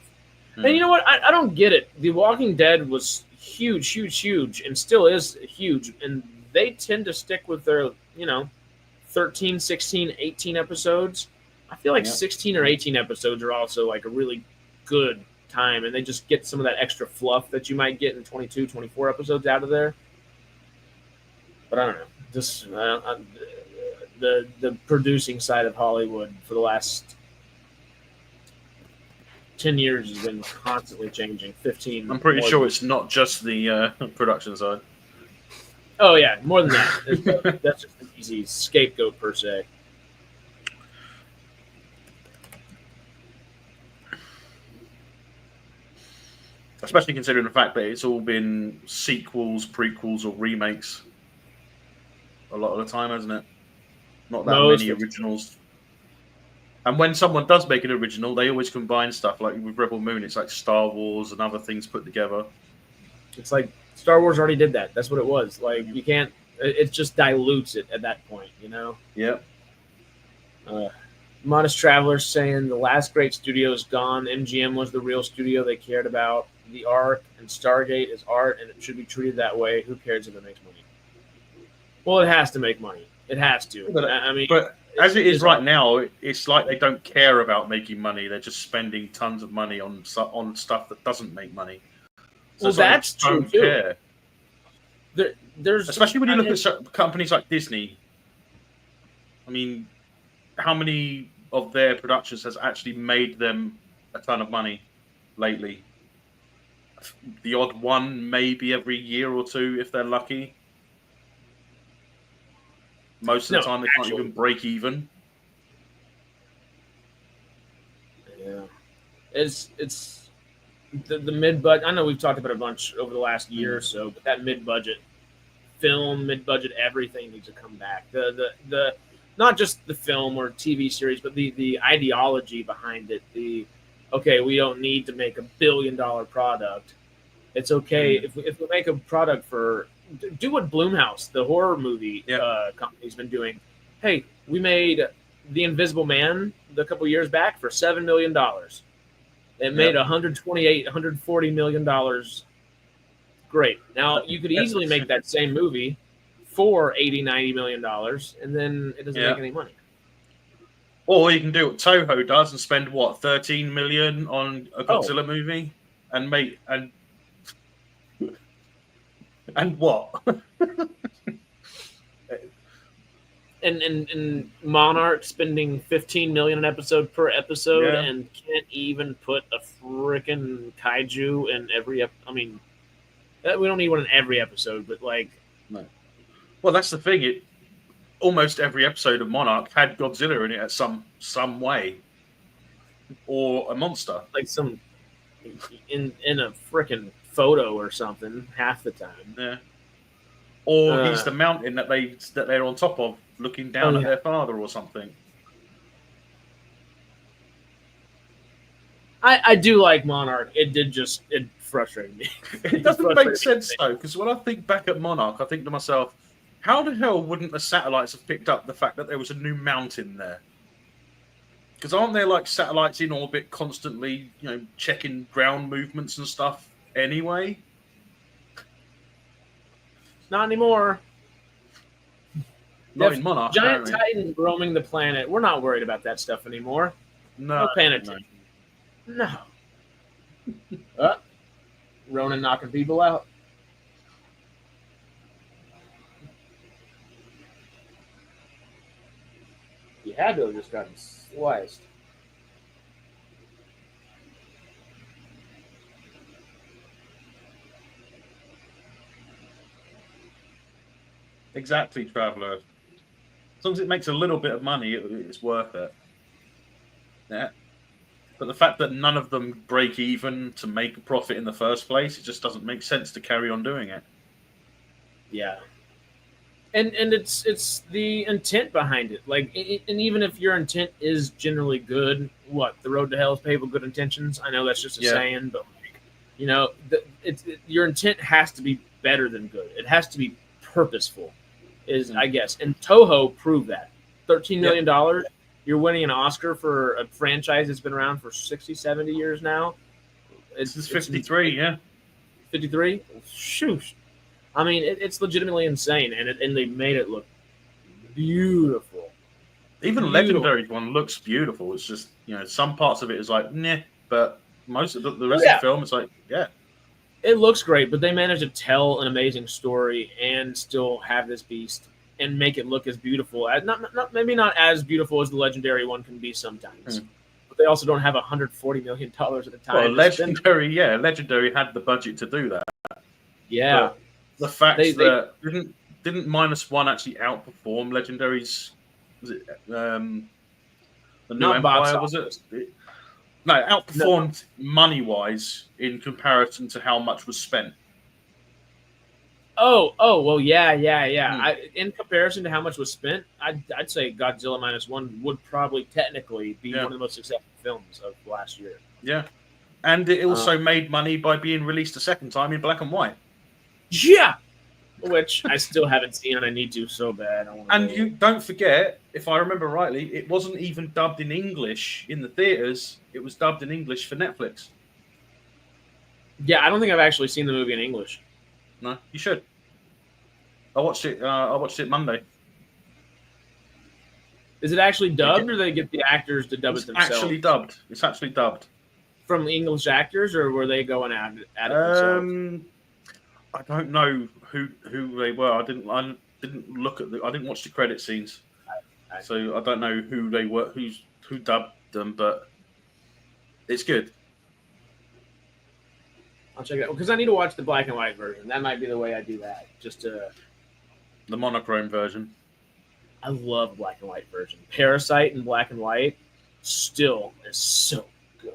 And you know what? I don't get it. The Walking Dead was huge, and still is huge. And they tend to stick with their, 13, 16, 18 episodes. I feel like 16 or 18 episodes are also like a really good time. And they just get some of that extra fluff that you might get in 22, 24 episodes out of there. But I don't know. Just the producing side of Hollywood for the last 10 years has been constantly changing. 15. I'm pretty sure it's not just the production side. Oh yeah, more than that. That's just an easy scapegoat per se. Especially considering the fact that it's all been sequels, prequels, or remakes. A lot of the time, hasn't it? Not that many originals. And when someone does make an original, they always combine stuff. Like with Rebel Moon, it's like Star Wars and other things put together. It's like Star Wars already did that. That's what it was. Like you can't. It just dilutes it at that point, you know. Yep. Modest Traveler saying the last great studio is gone. MGM was the real studio they cared about. The art and Stargate is art, and it should be treated that way. Who cares if it makes money? Well, it has to make money. It has to. But as it is right now, it's like they don't care about making money. They're just spending tons of money on stuff that doesn't make money. So well, that's true too. Care. There's especially when you look at companies like Disney. I mean, how many of their productions has actually made them a ton of money lately? The odd one, maybe every year or two, if they're lucky. Most of the time, they can't even break even. Yeah, it's the mid budget. I know we've talked about it a bunch over the last year or so, but that mid budget film, mid budget everything needs to come back. The not just the film or TV series, but the ideology behind it. Okay, we don't need to make $1 billion product. It's okay if we make a product for. Do what Blumhouse, the horror movie company's been doing. Hey, we made The Invisible Man a couple years back for $7 million. It made $140 million. Great. Now, you could easily make that same movie for $80-90 million, and then it doesn't make any money. Or you can do what Toho does and spend, $13 million on a Godzilla movie and make... And what? and Monarch spending $15 million an episode per episode and can't even put a freaking kaiju in every. I mean, we don't need one in every episode, but like. No. Well, that's the thing. Almost every episode of Monarch had Godzilla in it at some way, or a monster, like some in a freaking photo or something half the time. Yeah. Or he's the mountain that they're on top of, looking down at their father or something. I do like Monarch. It frustrated me. It doesn't make sense though, because when I think back at Monarch, I think to myself, how the hell wouldn't the satellites have picked up the fact that there was a new mountain there? Because aren't there like satellites in orbit constantly, checking ground movements and stuff? Anyway, not anymore. Not in Monarch. Giant Titan roaming the planet. We're not worried about that stuff anymore. No paying attention. No. Ronan knocking people out. You had to have just gotten sliced. Exactly, Traveller. As long as it makes a little bit of money, it's worth it. Yeah. But the fact that none of them break even to make a profit in the first place, it just doesn't make sense to carry on doing it. Yeah. And it's the intent behind it. Like, and even if your intent is generally good, the road to hell is paved with good intentions. I know that's just a saying, but your intent has to be better than good. It has to be purposeful, I guess. And Toho proved that. $13 million. You're winning an Oscar for a franchise that's been around for 60, 70 years now. It's 53, 53? Shoot. I mean, it's legitimately insane, and they made it look beautiful. Even Legendary one looks beautiful. It's just, some parts of it is like, nah, but most of the rest of the film is like, It looks great, but they managed to tell an amazing story and still have this beast and make it look as beautiful. Maybe not as beautiful as the Legendary one can be sometimes. But they also don't have $140 million at the time. Well, Legendary had the budget to do that. Yeah. But the fact that didn't -1 actually outperform Legendary's? Was it the New Empire? Was it? No, outperformed money-wise in comparison to how much was spent. Well, yeah. Hmm. In comparison to how much was spent, I'd say Godzilla -1 would probably technically be Yeah. one of the most successful films of last year. Yeah. And it also made money by being released a second time in black and white. Yeah, which I still haven't seen, and I need to so bad. And you don't forget, if I remember rightly, it wasn't even dubbed in English in the theaters. It was dubbed in English for Netflix. Yeah, I don't think I've actually seen the movie in English. No, you should. I watched it. I watched it Monday. Is it actually dubbed, or they get the actors to dub it themselves? Actually dubbed. It's actually dubbed. From English actors, or were they going at it themselves? I don't know who they were. I didn't look at I didn't watch the credit scenes, so I don't know who they were. Who dubbed them, but it's good. I'll check it out because I need to watch the black and white version. That might be the way I do that. Just to The monochrome version. I love black and white version. Parasite in black and white still is so good.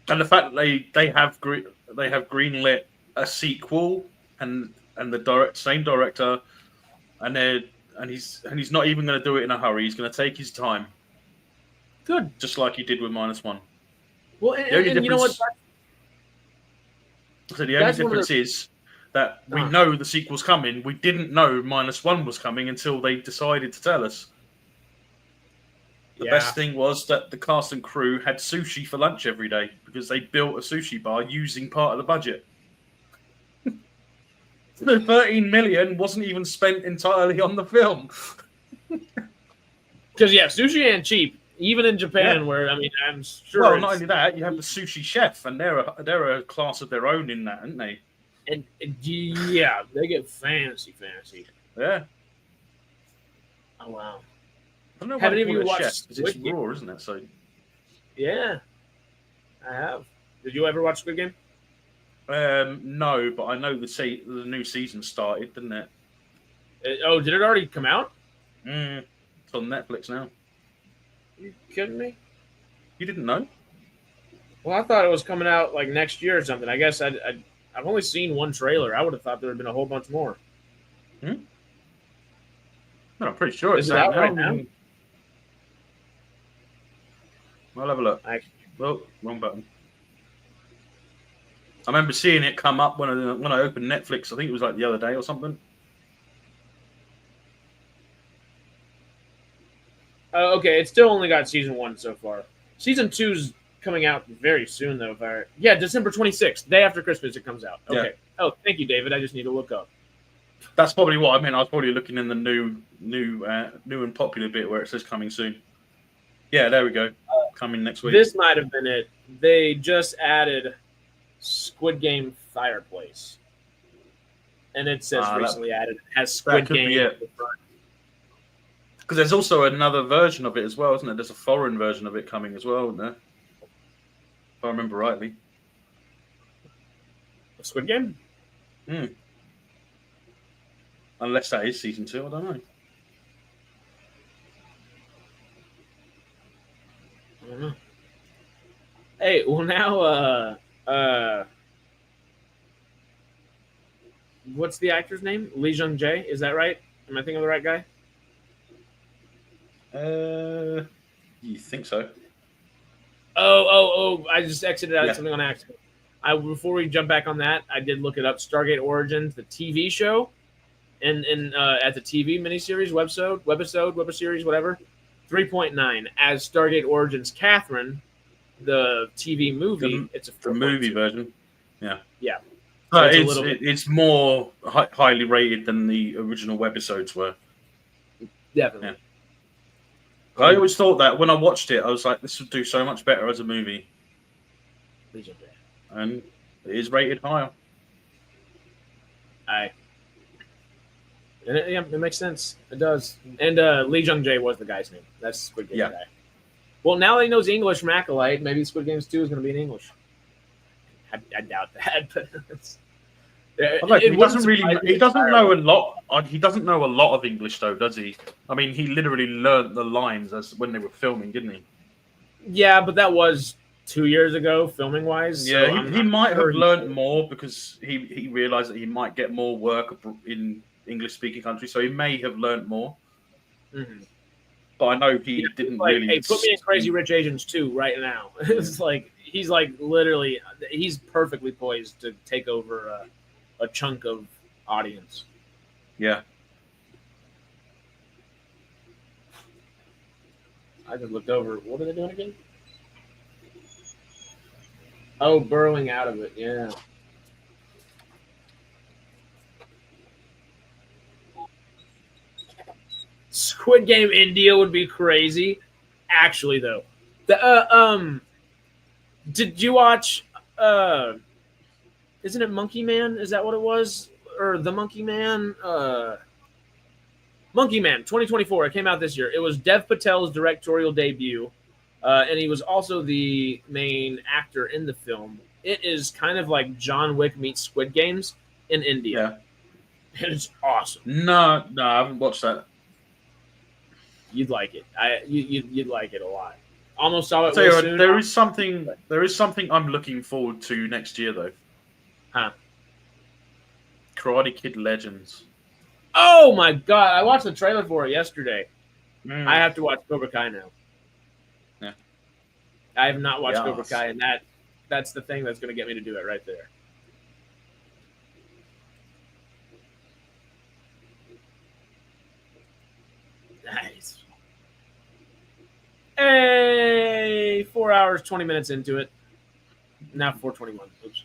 And the fact that they have greenlit a sequel and the same director, and he's not even going to do it in a hurry. He's going to take his time. Good, just like he did with -1. Well, and you know what? So the only difference is that we know the sequel's coming. We didn't know -1 was coming until they decided to tell us. The best thing was that the cast and crew had sushi for lunch every day because they built a sushi bar using part of the budget. The 13 million wasn't even spent entirely on the film. Because sushi ain't cheap, even in Japan, where I'm sure. Well, not only that, you have the sushi chef, and they're a class of their own in that, aren't they? And yeah, they get fancy. Yeah. Oh wow. I don't know why Have they any of call you it watched chef, because it's raw, isn't it? So. Yeah, I have. Did you ever watch Squid Game? No, but I know the new season started, didn't it? Did it already come out? It's on Netflix now. Are you kidding me? You didn't know? Well, I thought it was coming out like next year or something. I guess I've only seen one trailer. I would have thought there had been a whole bunch more. No, I'm pretty sure it's out right now. I'll have a look. Well, wrong button. I remember seeing it come up when I opened Netflix. I think it was like the other day or something. Okay, it's still only got season 1 so far. Season 2's coming out very soon, though. December 26th, day after Christmas, it comes out. Okay. Yeah. Oh, thank you, David. I just need to look up. That's probably what I meant. I was probably looking in the new and popular bit where it says coming soon. Yeah, there we go. Coming next week. This might have been it. They just added Squid Game Fireplace, and it says recently added. It has Squid Game. Because there's also another version of it as well, isn't there? There's a foreign version of it coming as well, isn't there? If I remember rightly. Squid Game? Unless that is season 2, I don't know. I don't know. Hey, well now, what's the actor's name? Lee Jung-jae, is that right? Am I thinking of the right guy? You think so? Oh! I just exited out of something on accident. Before we jump back on that, I did look it up. Stargate Origins, the TV show, and at the TV miniseries, webisode, series, whatever, 3.9. As Stargate Origins Catherine, the TV movie, it's a 4.2. The movie version. Yeah. So it's more highly rated than the original webisodes were. Definitely. Yeah. I always thought that when I watched it, I was like, this would do so much better as a movie. And it is rated higher. It makes sense. It does. And Lee Jung-jae was the guy's name. That's Squid Game guy. Well, now that he knows English from Acolyte, maybe Squid Games 2 is going to be in English. I doubt that, but he doesn't really. He doesn't know a lot. He doesn't know a lot of English, though, does he? I mean, he literally learned the lines when they were filming, didn't he? Yeah, but that was 2 years ago, filming wise. Yeah, so he might have learned more because he realized that he might get more work in English speaking countries, so he may have learned more. Mhm. But I know he didn't like, really. Hey, put me in Crazy Rich Asians 2 right now. It's like he's like literally, he's perfectly poised to take over a chunk of audience. Yeah. I just looked over. What are they doing again? Oh, burrowing out of it. Yeah. Squid Game India would be crazy. Actually, though, did you watch? Isn't it Monkey Man? Is that what it was? Or the Monkey Man? Monkey Man 2024. It came out this year. It was Dev Patel's directorial debut, and he was also the main actor in the film. It is kind of like John Wick meets Squid Games in India. Yeah. It's awesome. No, I haven't watched that. You'd like it. You'd like it a lot. Almost saw it. Soon. There is something I'm looking forward to next year, though. Huh? Karate Kid Legends. Oh my god! I watched the trailer for it yesterday. I have to watch Cobra Kai now. Yeah. I have not watched Cobra Kai, and that's the thing that's going to get me to do it right there. Nice. Hey, 4 hours, 20 minutes into it. Now 4:21. Oops.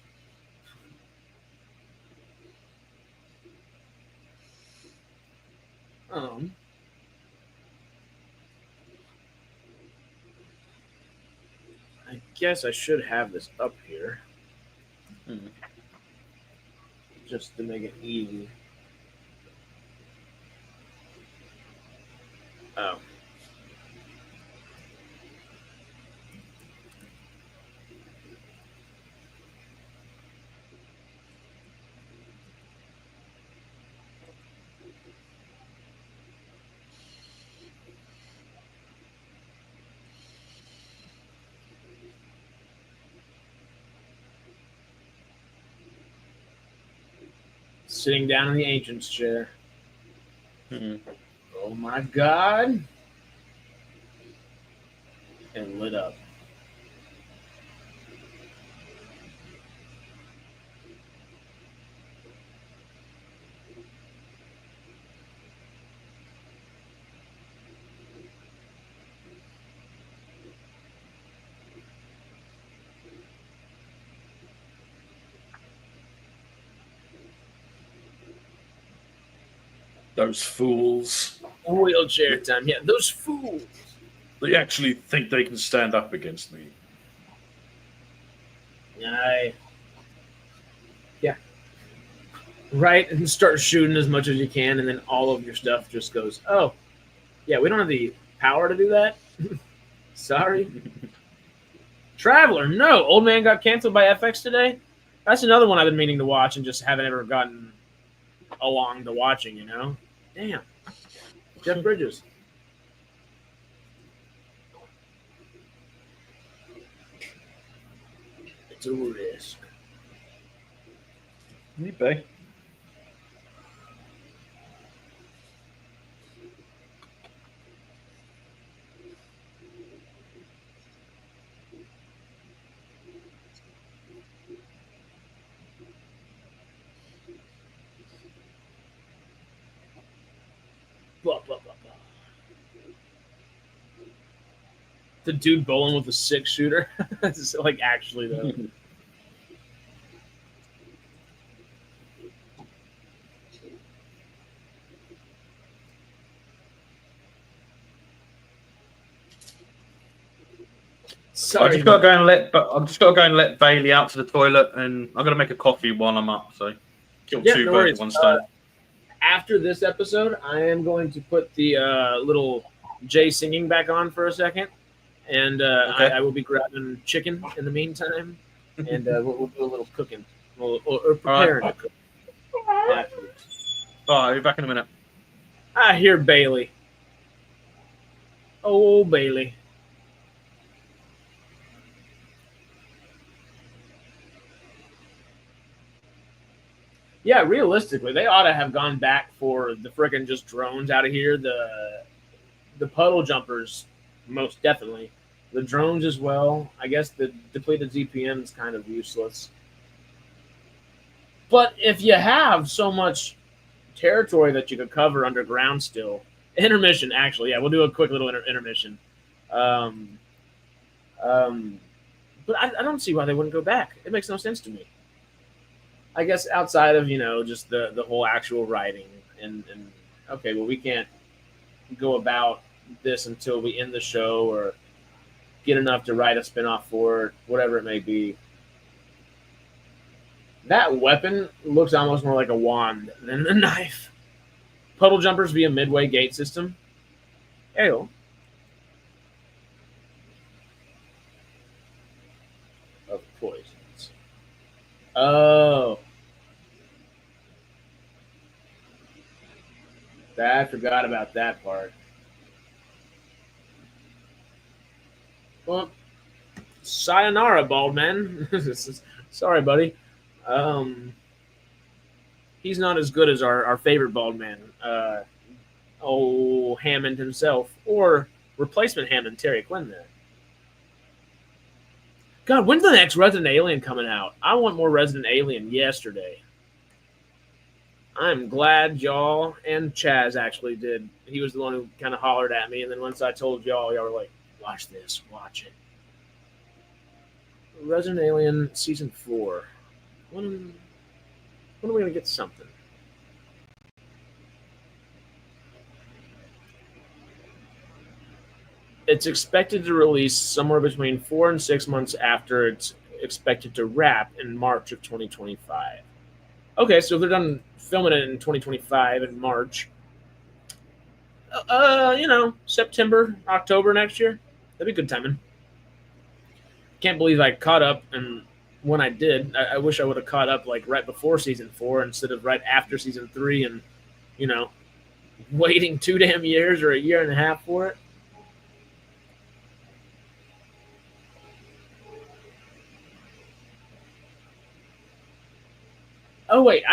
I guess I should have this up here. Just to make it easy. Oh. Sitting down in the ancient's chair. Oh my god. And lit up. Those fools. Wheelchair time. Yeah, those fools. They actually think they can stand up against me. Yeah. Right, and start shooting as much as you can, and then all of your stuff just goes, oh, yeah, we don't have the power to do that. Sorry. Traveler, no. Old Man got canceled by FX today. That's another one I've been meaning to watch and just haven't ever gotten along to watching, you know? Damn. Jeff Bridges. It's a risk. Maybe. Blah, blah, blah, blah. The dude bowling with a 6-shooter. Like, actually, though. Sorry. I'm just got to go and let Bailey out to the toilet, and I'm gonna make a coffee while I'm up. So kill two birds with one stone. After this episode, I am going to put the little Jay singing back on for a second, and okay. I will be grabbing chicken in the meantime, and we'll do a little cooking. We'll prepare to cook. I'll be back in a minute. I hear Bailey. Oh, Bailey. Yeah, realistically, they ought to have gone back for the frickin' just drones out of here. The puddle jumpers, most definitely. The drones as well. I guess the depleted ZPM is kind of useless. But if you have so much territory that you could cover underground still, intermission, actually, yeah, we'll do a quick little intermission. Um, but I don't see why they wouldn't go back. It makes no sense to me. I guess outside of, just the whole actual writing and okay, well, we can't go about this until we end the show or get enough to write a spinoff for it, whatever it may be. That weapon looks almost more like a wand than a knife. Puddle jumpers via midway gate system. Ew. Of poisons. Oh. I forgot about that part. Well, sayonara, bald man. Sorry, buddy. He's not as good as our favorite bald man, Hammond himself, or replacement Hammond, Terry Quinn there. God, when's the next Resident Alien coming out? I want more Resident Alien yesterday. I'm glad y'all and Chazz actually did. He was the one who kind of hollered at me, and then once I told y'all were like, watch this, watch it. Resident Alien Season 4. When are we going to get something? It's expected to release somewhere between 4 and 6 months after it's expected to wrap in March of 2025. Okay, so if they're done filming it in 2025 in March, September, October next year, that'd be good timing. Can't believe I caught up, and when I did, I wish I would have caught up like right before season 4 instead of right after season 3, and waiting 2 damn years or a year and a half for it. Oh wait,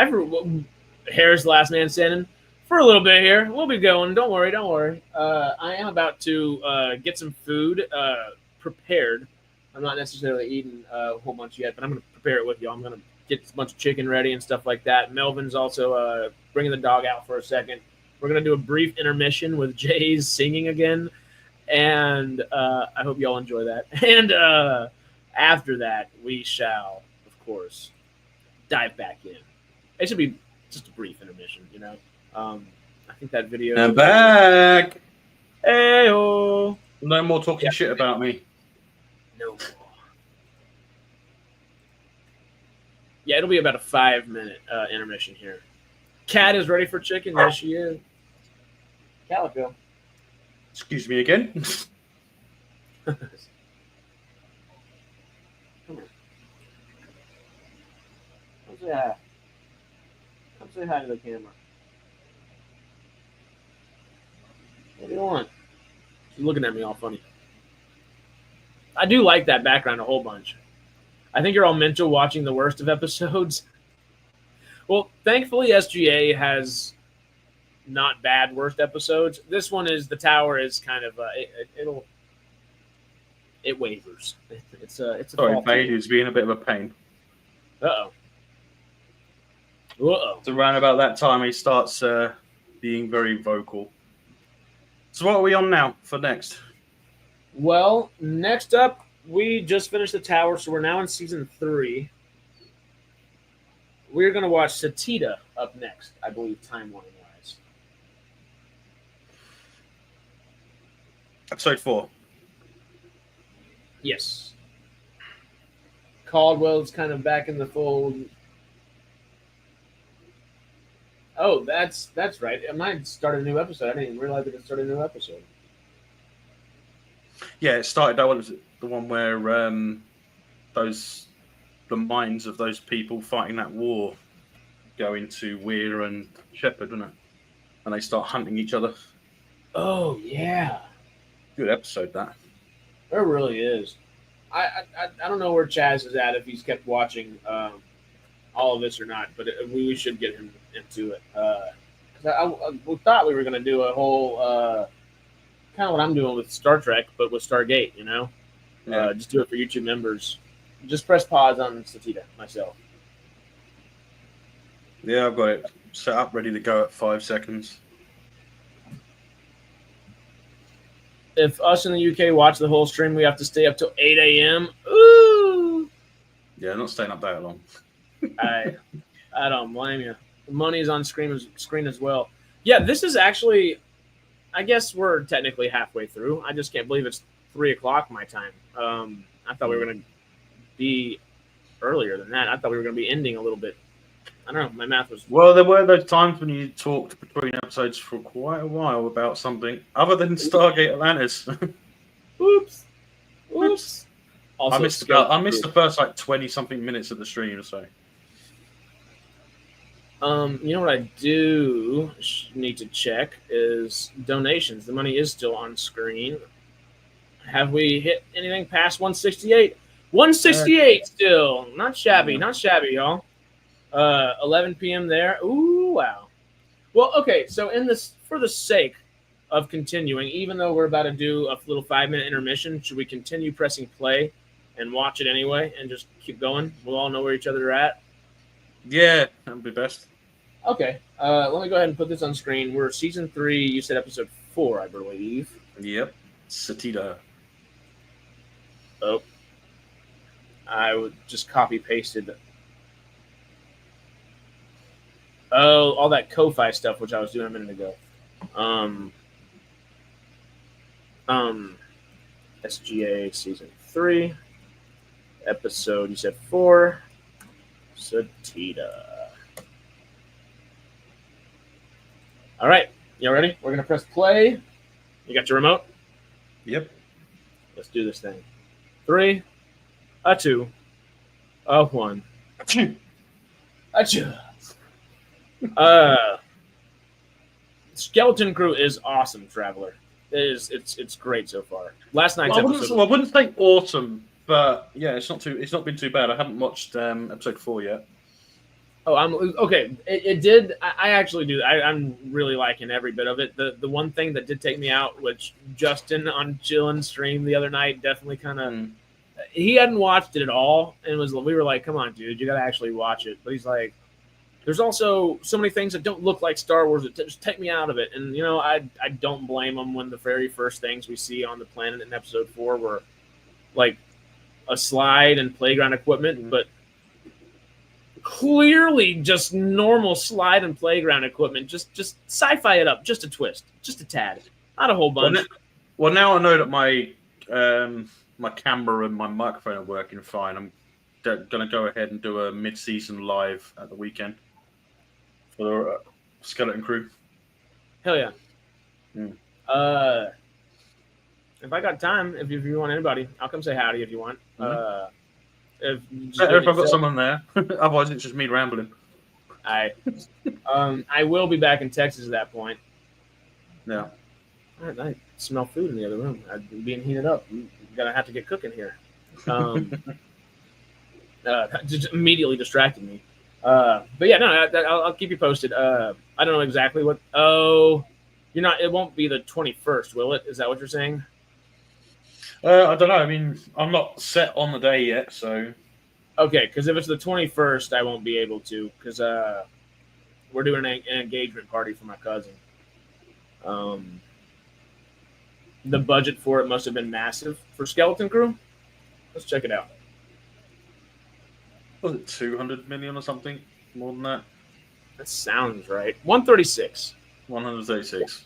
Harris last man standing for a little bit here. We'll be going. Don't worry. I am about to get some food prepared. I'm not necessarily eating a whole bunch yet, but I'm going to prepare it with you. I'm going to get a bunch of chicken ready and stuff like that. Melvin's also bringing the dog out for a second. We're going to do a brief intermission with Jay's singing again, and I hope y'all enjoy that. And after that, we shall, of course, dive back in. It should be just a brief intermission, I think that video. I'm back. Hey-oh. No more talking shit about me. No more. Yeah, it'll be about a 5-minute intermission here. Kat is ready for chicken. Yes, she is. Calico. Excuse me again. Come here. Come say hi. Come say hi to the camera. What do you want? She's looking at me all funny. I do like that background a whole bunch. I think you're all mental watching the worst of episodes. Well, thankfully, SGA has not bad worst episodes. This one is, the tower is kind of it wavers. It's a Sorry, Vader's being a bit of a pain. Uh-oh. So around about that time, he starts being very vocal. So what are we on now for next? Well, next up, we just finished the tower, so we're now in season 3. We're going to watch Satita up next, I believe, timeline-wise. Episode 4. Yes. Caldwell's kind of back in the fold. Oh, that's right. It might start a new episode. I didn't even realize that it started a new episode. Yeah, it started. That was the one where the minds of those people fighting that war go into Weir and Shepard, wasn't it? And they start hunting each other. Oh yeah, good episode that. It really is. I don't know where Chazz is at if he's kept watching. all of this or not, but we should get him into it. Because we thought we were going to do a whole kind of what I'm doing with Star Trek, but with Stargate, you know? Yeah. Just do it for YouTube members. Just press pause on Satita, myself. Yeah, I've got it set up, ready to go at 5 seconds. If us in the UK watch the whole stream, we have to stay up till 8 a.m. Ooh! Yeah, not staying up that long. I don't blame you. The money's on screen as well. Yeah, this is actually, I guess we're technically halfway through. I just can't believe it's 3 o'clock my time. I thought we were going to be earlier than that. I thought we were going to be ending a little bit. I don't know. My math was... Well, there were those times when you talked between episodes for quite a while about something other than Stargate Atlantis. Oops. Also, I missed the first like 20-something minutes of the stream, so... You know what I do need to check is donations. The money is still on screen. Have we hit anything past 168? 168 still. Not shabby, y'all. 11 p.m. there. Ooh, wow. Well, okay, so for the sake of continuing, even though we're about to do a little 5-minute intermission, should we continue pressing play and watch it anyway and just keep going? We'll all know where each other are at. Yeah, that would be best. Okay, let me go ahead and put this on screen. We're season 3. You said episode 4, I believe. Yep, Satita. Oh, I would just copy pasted. Oh, all that Ko-Fi stuff, which I was doing a minute ago. SGA season 3, episode. You said 4. Satita. All right, you ready? We're gonna press play. You got your remote? Yep. Let's do this thing. 3, a 2, a 1, a 2. Skeleton Crew is awesome, Traveler. It's great so far. Last night's episode. I wouldn't say awesome, but yeah, it's not been too bad. I haven't watched episode 4 yet. Oh, I'm okay. It did. I actually do. I'm really liking every bit of it. The one thing that did take me out, which Justin on Chillin' stream the other night definitely kind of. He hadn't watched it at all, and we were like, "Come on, dude, you got to actually watch it." But he's like, "There's also so many things that don't look like Star Wars that just take me out of it." And you know, I don't blame him when the very first things we see on the planet in episode 4 were like a slide and playground equipment, but clearly just normal slide and playground equipment. Just sci-fi it up, just a twist, just a tad, not a whole bunch. Well, now I know that my my camera and my microphone are working fine. I'm going to go ahead and do a mid-season live at the weekend for the Skeleton Crew. Hell yeah. If I got time, if you want anybody, I'll come say howdy if you want. If I've got someone there. Otherwise, it's just me rambling. I will be back in Texas at that point. Yeah. I smell food in the other room. I'm being heated up. I'm gonna have to get cooking here. Just immediately distracted me. But yeah, no, I'll keep you posted. I don't know exactly what. Oh, you're not. It won't be the 21st, will it? Is that what you're saying? I don't know. I mean, I'm not set on the day yet, so. Okay, because if it's the 21st, I won't be able to, because we're doing an engagement party for my cousin. The budget for it must have been massive for Skeleton Crew. Let's check it out. Was it 200 million or something? More than that? That sounds right. 136. 136.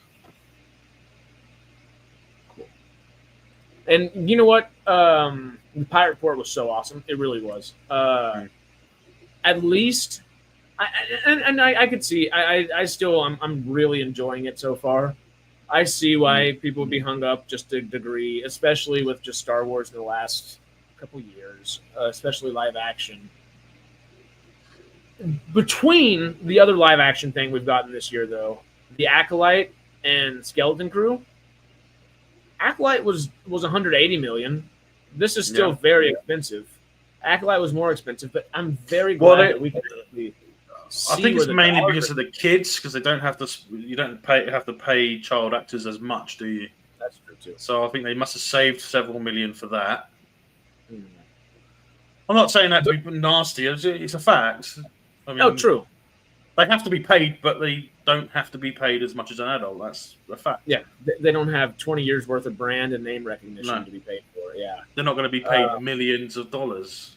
And you know what? The Pirate Port was so awesome. It really was. At least, I could see. I'm really enjoying it so far. I see why people would be hung up just to a degree, especially with just Star Wars in the last couple years, especially live action. Between the other live action thing we've gotten this year, though, the Acolyte and Skeleton Crew. Acolyte was 180 million. This is still very expensive. Acolyte was more expensive, but I'm very Well, glad that we can actually see I think where it's the mainly dollars because are. of the kids, because they don't have to. You don't have to pay child actors as much, do you? That's true too. So I think they must have saved several million for that. Hmm. I'm not saying that to be nasty. It's a fact. I mean, Oh, true. They have to be paid, but they don't have to be paid as much as an adult. That's a fact. Yeah, they don't have 20 years worth of brand and name recognition No. to be paid for. Yeah, They're not going to be paid millions of dollars.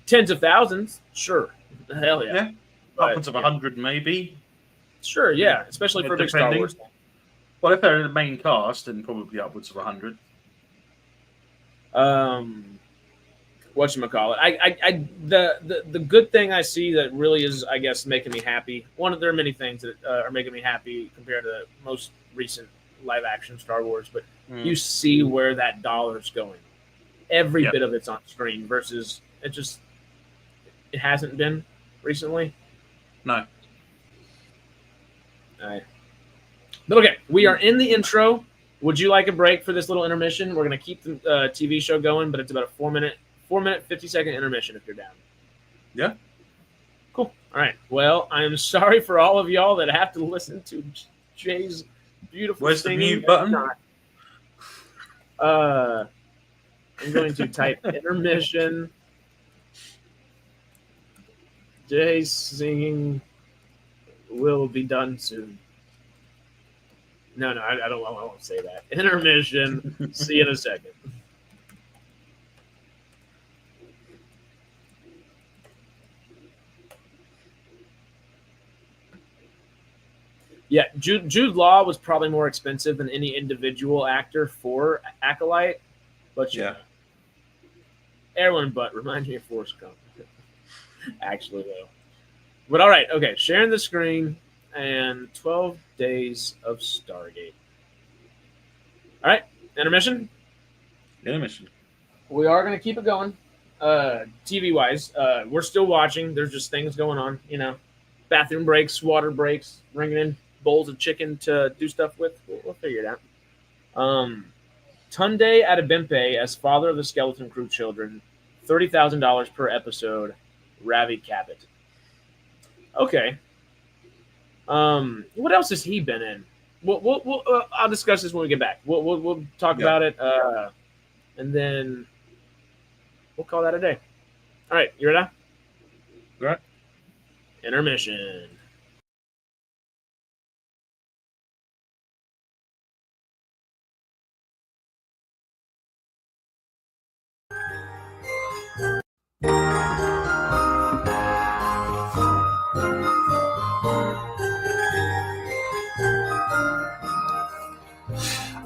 tens of thousands, sure. Hell yeah. Yeah, But, upwards of 100 maybe. Sure, yeah, especially for a big Star Depending. Wars. Well, if they're in the main cast, then probably upwards of 100. Whatchamacallit. The good thing I see that really is, I guess, making me happy. There are many things that are making me happy compared to most recent live action Star Wars, but you see where that dollar's going. Every bit of it's on screen versus it hasn't been recently. No. But okay, we are in the intro. Would you like a break for this little intermission? We're going to keep the TV show going, but it's about a 4 minute, 50-second intermission if you're down. Yeah. Cool. All right. Well, I'm sorry for all of y'all that have to listen to Jay's beautiful Where's singing. the mute button? I'm going to type intermission. Jay's singing will be done soon. No, I don't. I won't say that. Intermission. See you in a second. Yeah, Jude Law was probably more expensive than any individual actor for Acolyte, but Yeah. Erwin Butt reminds me of Forrest Gump. Actually, though. But all right, okay. Sharing the screen and 12 Days of Stargate. All right, intermission. Intermission. We are going to keep it going. TV wise, we're still watching. There's just things going on, bathroom breaks, water breaks, bringing in bowls of chicken to do stuff with. We'll figure it out. Tunde Adebimpe as father of the Skeleton Crew children, $30,000 per episode. Ravi Kapit. Okay. What else has he been in? We'll I'll discuss this when we get back. We'll talk about it, and then we'll call that a day. All right, you ready? All right. Intermission.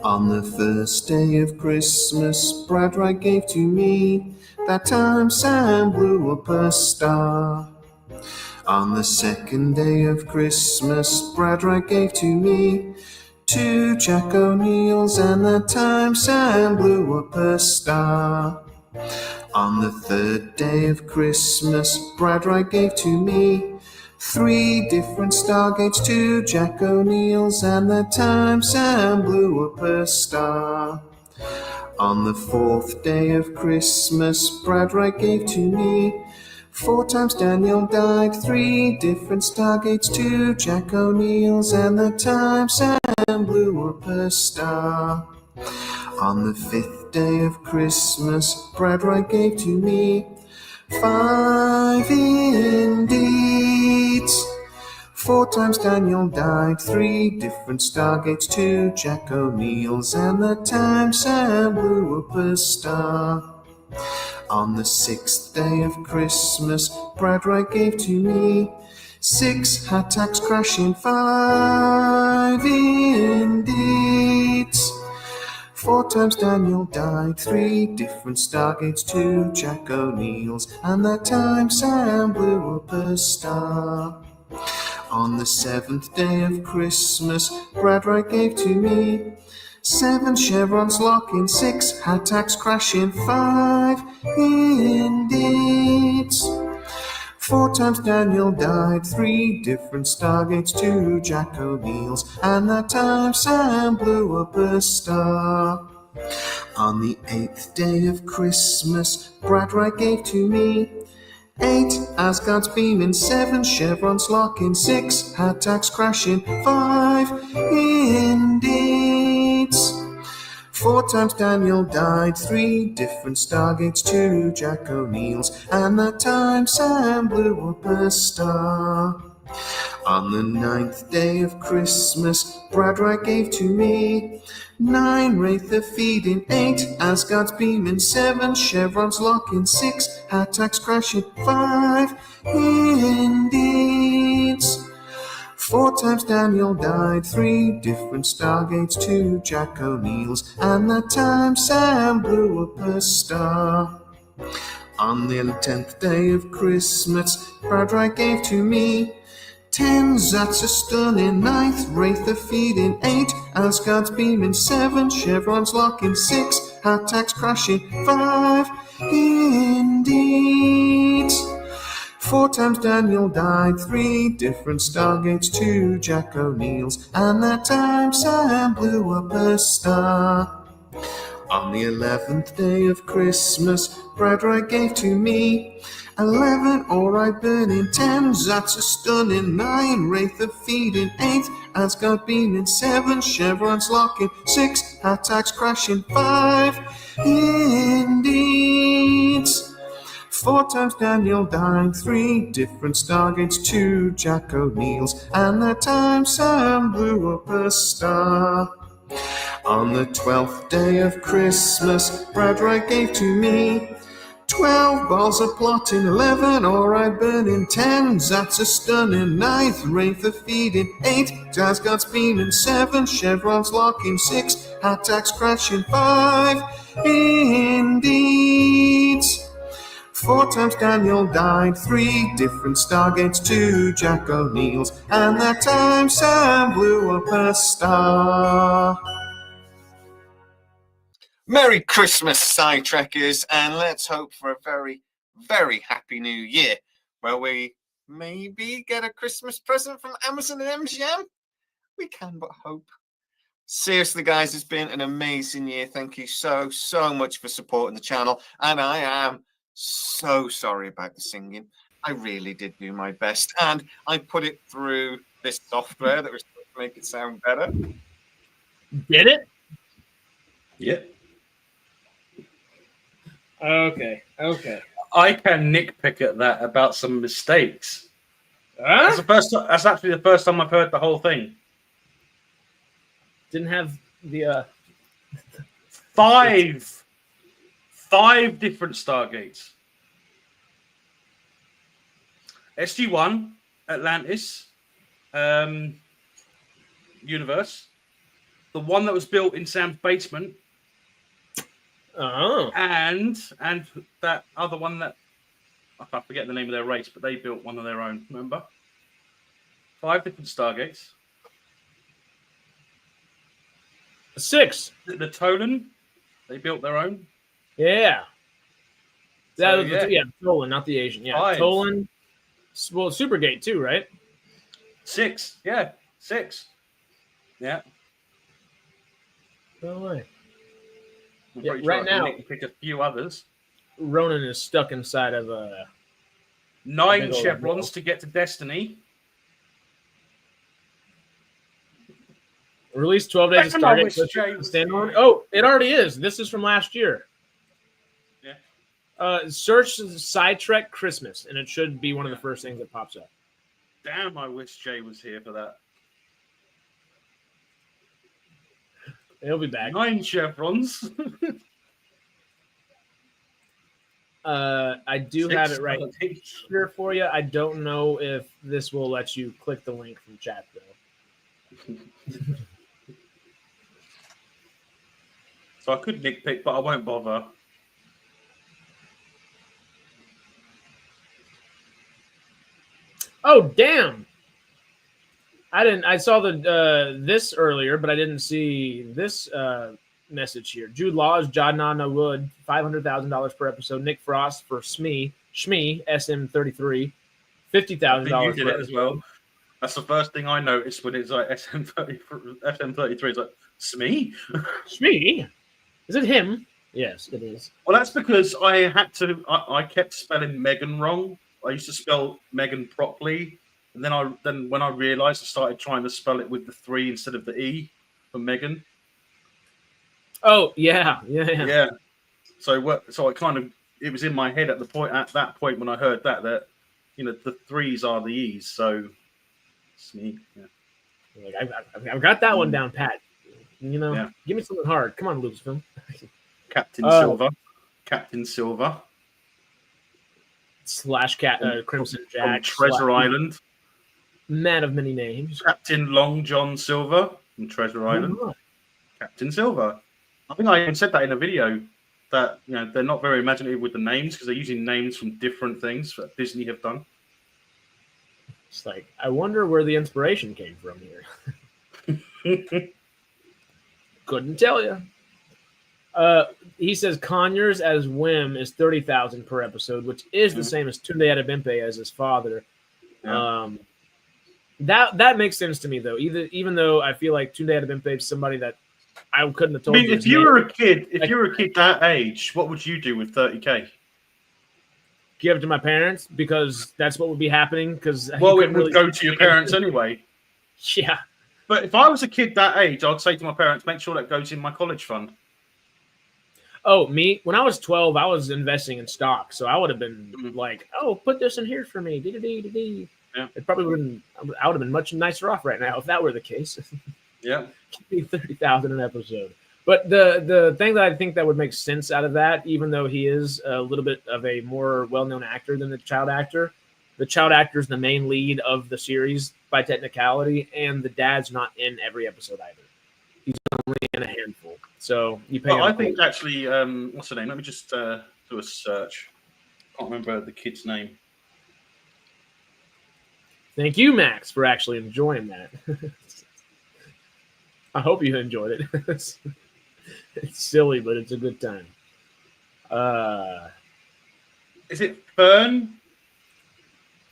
On the first day of Christmas, Bradright gave to me that time Sam blew up a star. On the second day of Christmas, Bradright gave to me 2 Jack O'Neills, and that time Sam blew up a star. On the third day of Christmas, Bradright gave to me 3 different Stargates, 2 Jack O'Neills, and that time Sam blew up a star. On the 4th day of Christmas, Bradright gave to me 4 times Daniel died, 3 different Stargates, 2 Jack O'Neills, and that time Sam blew up a star. On the 5th day of Christmas, Bradright gave to me 5 indeed. 4 times Daniel died, 3 different Stargates, 2 Jack O'Neills, and that time Sam blew up a star. On the 6th day of Christmas, Bradright gave to me 6 hattacks crashing, 5 indeed. 4 times Daniel died, 3 different Stargates, 2 Jack O'Neills, and that time Sam blew up a star. On the 7th day of Christmas, Bradright gave to me 7 chevrons locking, 6 hattacks crashing, 5 indeed. 4 times Daniel died, 3 different Stargates, 2 Jack O'Neills, and that time Sam blew up a star. On the 8th day of Christmas, Bradright gave to me 8 Asgards beaming, 7 chevrons locking, 6 attacks crashing, 5 indeeds. 4 times Daniel died, 3 different Stargates, 2 Jack O'Neills, and that time Sam blew up a star. On the 9th day of Christmas, Bradright gave to me 9 Wraith of feeding, 8 Asgards beaming, 7 chevrons locking, 6 attacks crashing, 5 indeeds. 4 times Daniel died, 3 different Stargates, 2 Jack O'Neills, and that time Sam blew up a star. On the 10th day of Christmas, Bradright gave to me 10 Zats a stunning, 9th Wraith of feeding, 8 Asgards beaming, 7 chevrons locking, 6 attacks crashing, 5 indeed. 4 times Daniel died, 3 different Stargates, 2 Jack O'Neills, and that time Sam blew up a star. On the 11th day of Christmas, Bradright gave to me 11 Alright burning, 10 Zats a stunning, 9 Wraith of feeding, 8 Asgard beaming, 7 chevrons locking, 6 attacks crashing, 5 indeed. 4 times Daniel died, 3 different Stargates, 2 Jack O'Neills, and that time Sam blew up a star. On the 12th day of Christmas, Bradright gave to me 12 balls of plotting, 11 Alright burning, 10 Zats a stunning, 9th Wraith of feeding, 8 Asgard's beaming, 7 chevrons locking, 6 attacks crashing, 5 indeed. 4 times Daniel died, 3 different Stargates, 2 Jack O'Neills, and that time Sam blew up a star. Merry Christmas, Sci-Trekkers, and let's hope for a very, very happy new year, where we maybe get a Christmas present from Amazon and MGM. We can but hope. Seriously, guys, it's been an amazing year. Thank you so much for supporting the channel, and I am so sorry about the singing. I really did do my best, and I put it through this software that was supposed to make it sound better. Did it? Yep. Okay. I can nitpick at that about some mistakes. Huh? That's actually the first time I've heard the whole thing. Didn't have the 5 different Stargates. SG-1, Atlantis, universe. The one that was built in Sam's basement. Oh. And that other one that I forget the name of their race, but they built one of their own. Remember, 5 different Stargates. 6. The Tolan, they built their own. Yeah. So, Yeah, Tolan, not the Asian. Yeah, 5. Tolan. Well, Supergate too, right? 6. Yeah, 6. Yeah. No way. I'm Yeah, pretty right sure I now- can pick a few others. Ronan is stuck inside of a 9 big old chevrons wall. to get to Destiny. released 12 days of Reckon I Stargate wish Christmas Jay was standalone. here. Oh, it already is. This is from last year. Yeah. Search Sci-Trek Christmas, and it should be one of the first things that pops up. Damn, I wish Jay was here for that. He'll be back. 9 chevrons. I do 6 have it right Stargates. here for you. I don't know if this will let you click the link from chat, though. So I could nitpick, but I won't bother. Oh, damn! I saw the this earlier, but I didn't see this message here. Jude Law is Jadna Wood, $500,000 per episode. Nick Frost for Shmee SM33, $50,000. You did it as well. That's the first thing I noticed when it's like SM33. It's like, Smee? Shmee? Is it him? Yes, it is. Well, that's because I had to. I kept spelling Megan wrong. I used to spell Megan properly, and then when I realised, I started trying to spell it with the 3 instead of the E for Megan. Oh yeah. Yeah. So it was in my head at that point when I heard that the 3s are the E's. So it's me. Yeah. Like I've got that one down pat. Yeah. Give me something hard. Come on, Lucasfilm. Captain Silver / Crimson Jack from Treasure Island. Man of many names. Captain Long John Silver from Treasure Island. Oh, Captain Silver. I think I even said that in a video that they're not very imaginative with the names because they're using names from different things that Disney have done. it's like I wonder where the inspiration came from here. Couldn't tell you. He says Conyers as Wim is 30,000 per episode, which is the same as Tunde Adebimpe as his father. Yeah. That makes sense to me though. Even though I feel like Tunde Adebimpe is somebody that I couldn't have told. I mean, if you were a kid that age, what would you do with 30K? Give it to my parents because that's what would be happening. Because it would go to your parents anyway. Yeah. But if I was a kid that age, I'd say to my parents, make sure that goes in my college fund. Oh, me? When I was 12, I was investing in stock. So I would have been like, oh, put this in here for me. Yeah. It probably wouldn't. I would have been much nicer off right now if that were the case. Yeah. Give me 30,000 an episode. But the thing that I think that would make sense out of that, even though he is a little bit of a more well-known actor than the child actor is the main lead of the series by technicality, and the dad's not in every episode either. He's only in a handful. So you pay. Well, I think actually, what's her name? Let me just do a search. I can't remember the kid's name. Thank you, Max, for actually enjoying that. I hope you enjoyed it. It's silly, but it's a good time. Is it Fern?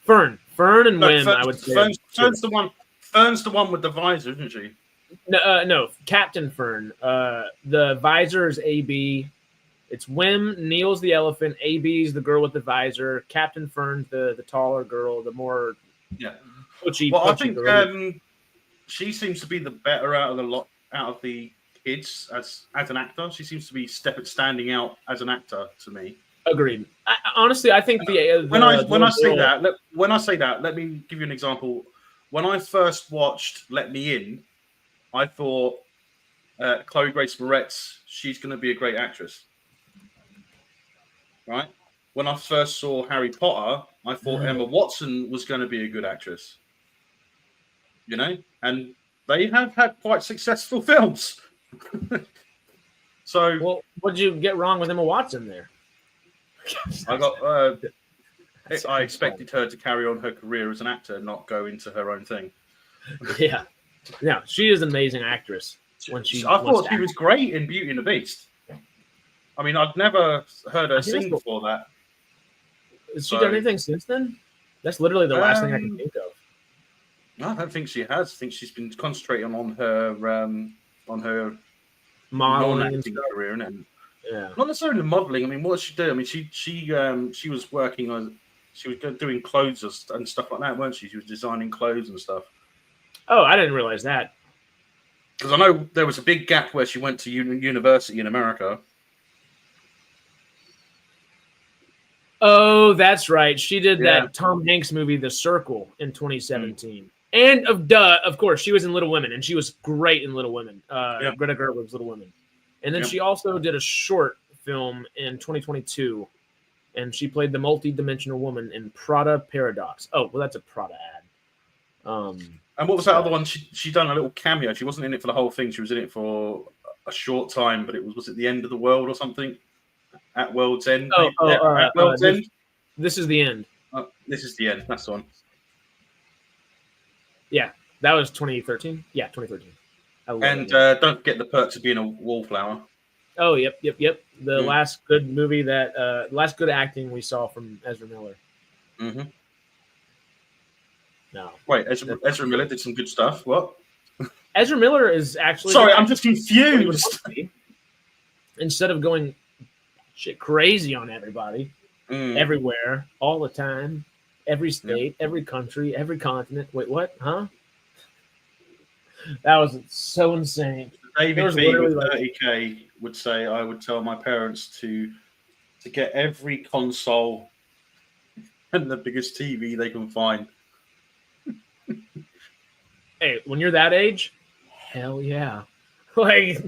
Fern and Wim, I would say. Fern's the one with the visor, isn't she? No, Captain Fern. The visor is AB. It's Wim. Neil's the elephant. AB's the girl with the visor. Captain Fern's the taller girl, the more pushy. Well, I think girl. She seems to be the better out of the kids as an actor. She seems to be standing out as an actor to me. Agreed. Honestly, I think when I say that, let me give you an example. When I first watched Let Me In, I thought Chloe Grace Moretz, she's going to be a great actress. Right? When I first saw Harry Potter, I thought Emma Watson was going to be a good actress. And they have had quite successful films. So, well, what did you get wrong with Emma Watson there? I expected her to carry on her career as an actor, not go into her own thing. Yeah, she is an amazing actress. I thought she was great in Beauty and the Beast. I mean, I'd never heard her sing before that. Has she done anything since then? That's literally the last thing I can think of. No, I don't think she has. I think she's been concentrating on her modeling career, and yeah, not necessarily modeling. I mean, what did she do? I mean, she was working on, she was doing clothes and stuff like that, weren't she? She was designing clothes and stuff. Oh, I didn't realize that. Because I know there was a big gap where she went to university in America. Oh, that's right. She did that Tom Hanks movie, The Circle, in 2017. And of course, she was in Little Women, and she was great in Little Women. Greta Gerwig's Little Women. And then she also did a short film in 2022, and she played the multi-dimensional woman in Prada Paradox. Oh, well, that's a Prada ad. And what was that other one? She done a little cameo. She wasn't in it for the whole thing. She was in it for a short time, but was it The End of the World or something? At World's End. At World's End. This is the end. This is the end. That's the one. Yeah, that was 2013. Yeah, 2013. And don't forget The Perks of Being a Wallflower. Oh, yep. The last good movie last good acting we saw from Ezra Miller. Mm-hmm. No. Wait, Ezra Miller did some good stuff. What? Ezra Miller is actually... Sorry, I'm just confused. instead of going shit crazy on everybody, everywhere, all the time, every state, every country, every continent. Wait, what? Huh? That was so insane. David B with 30K would say, I would tell my parents to get every console and the biggest TV they can find. Hey, when you're that age, hell yeah. Like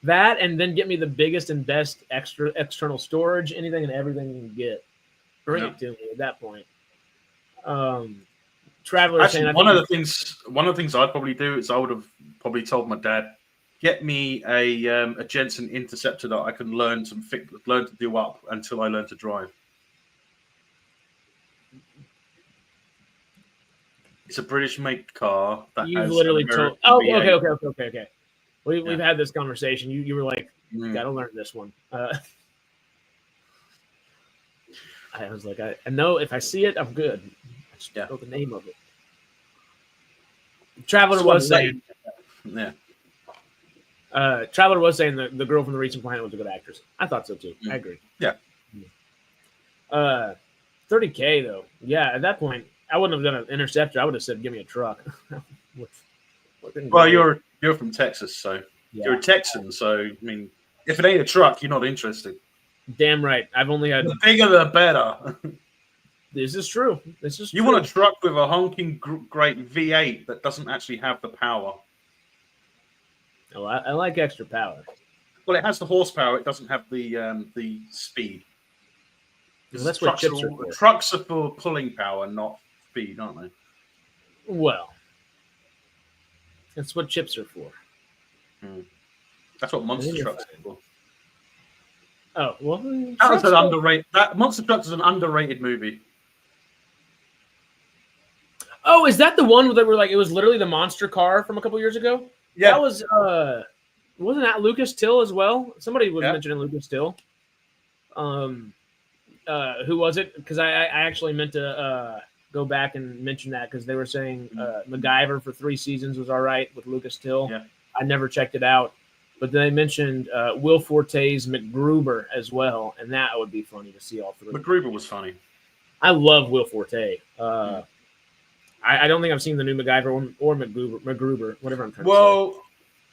that, and then get me the biggest and best external storage, anything and everything you can get. Bring it to me at that point. Traveler actually, saying, one of the things I'd probably do is I would have probably told my dad, get me a Jensen Interceptor that I can learn to do up until I learn to drive. It's a British make car that you've has literally American told. Oh, V8. okay. We've had this conversation. You were like, gotta learn this one. I was like, I know if I see it, I'm good. I just know the name of it. Traveler was saying, Traveler was saying that the girl from the Recent Planet was a good actress. I thought so too. I agree. Yeah. 30K though. Yeah, at that point, I wouldn't have done an Interceptor. I would have said, "Give me a truck." Well, you're from Texas, so you're a Texan. So I mean, if it ain't a truck, you're not interested. Damn right. I've only had the bigger the better. This is true. You want a truck with a honking great V8 that doesn't actually have the power. Oh, I like extra power. Well, it has the horsepower. It doesn't have the speed. Well, that's what chips are for. Trucks are for pulling power, not speed, aren't they? Well, that's what chips are for. That's what monster trucks are for. Oh well, that was an underrated. That Monster Trucks is an underrated movie. Oh, is that the one where they were like it was literally the monster car from a couple years ago? Yeah, that was. Wasn't that Lucas Till as well? Somebody was mentioning Lucas Till. Who was it? Because I actually meant to go back and mention that because they were saying MacGyver for 3 seasons was all right with Lucas Till. Yeah. I never checked it out, but they mentioned Will Forte's MacGruber as well, and that would be funny to see all 3. MacGruber was funny. I love Will Forte. I don't think I've seen the new MacGyver or MacGruber, whatever I'm trying to say. Well,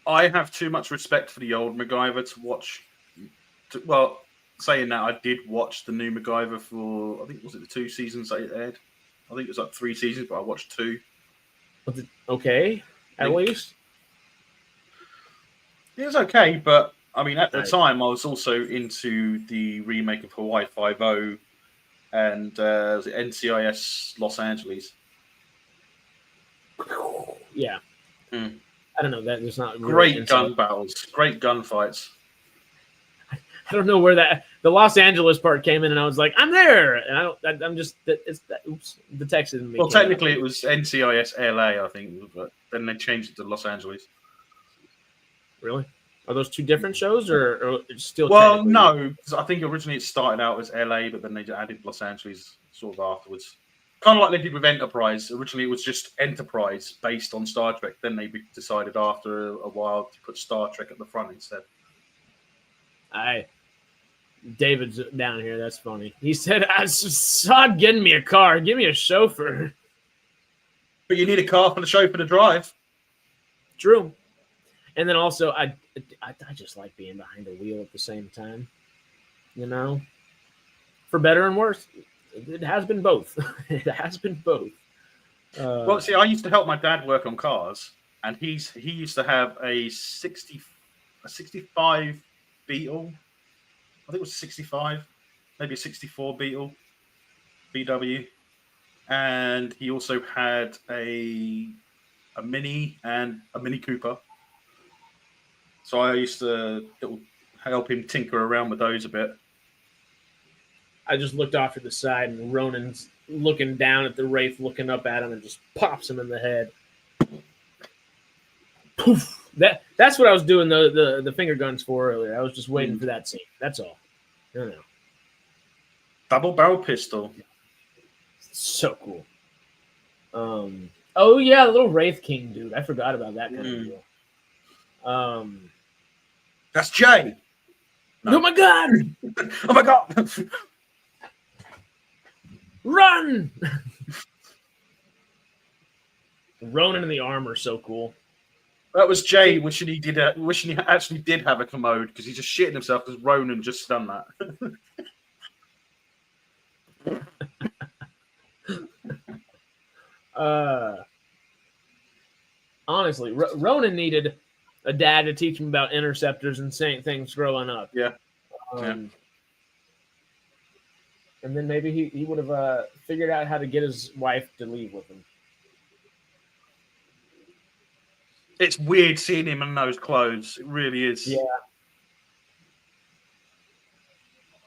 I have too much respect for the old MacGyver to watch. Saying that, I did watch the new MacGyver for, I think, was it the 2 seasons that it aired? I think it was like 3 seasons, but I watched 2. Okay, at least. It was okay, but, I mean, at the time, I was also into the remake of Hawaii Five-0 and was it NCIS Los Angeles. Yeah. I don't know. That is not really great gun battles, great gunfights. I don't know where the Los Angeles part came in, and I was like, "I'm there," and I'm just oops, the Texan. Well, technically, it was NCIS LA, I think, but then they changed it to Los Angeles. Really? Are those 2 different shows, or still? Well, no, because I think originally it started out as LA, but then they added Los Angeles sort of afterwards. Kind of like they did with Enterprise. Originally, it was just Enterprise based on Star Trek. Then they decided after a while to put Star Trek at the front instead. David's down here. That's funny. He said, "I saw getting me a car. Give me a chauffeur." But you need a car for the chauffeur to drive. True. And then also, I just like being behind the wheel at the same time. You know, for better and worse, it has been both. It has been both. Well, see, I used to help my dad work on cars, and he used to have a 65 Beetle. I think it was 65, maybe a 64 Beetle, VW, and he also had a Mini and a Mini Cooper. So I used to help him tinker around with those a bit. I just looked off to the side, and Ronan's looking down at the Wraith, looking up at him, and just pops him in the head. Poof! That's what I was doing the finger guns for earlier. I was just waiting for that scene. That's all. No. Double barrel pistol. So cool. Oh yeah, the little Wraith King dude. I forgot about that kind of deal. That's Jay. Oh my god! Oh my god! Run! Ronan in the armor is so cool. That was Jay wishing he actually did have a commode because he's just shitting himself because Ronan just done that. Honestly, Ronan needed a dad to teach him about interceptors and saying things growing up. Yeah. And then maybe he would have figured out how to get his wife to leave with him. It's weird seeing him in those clothes. It really is. Yeah.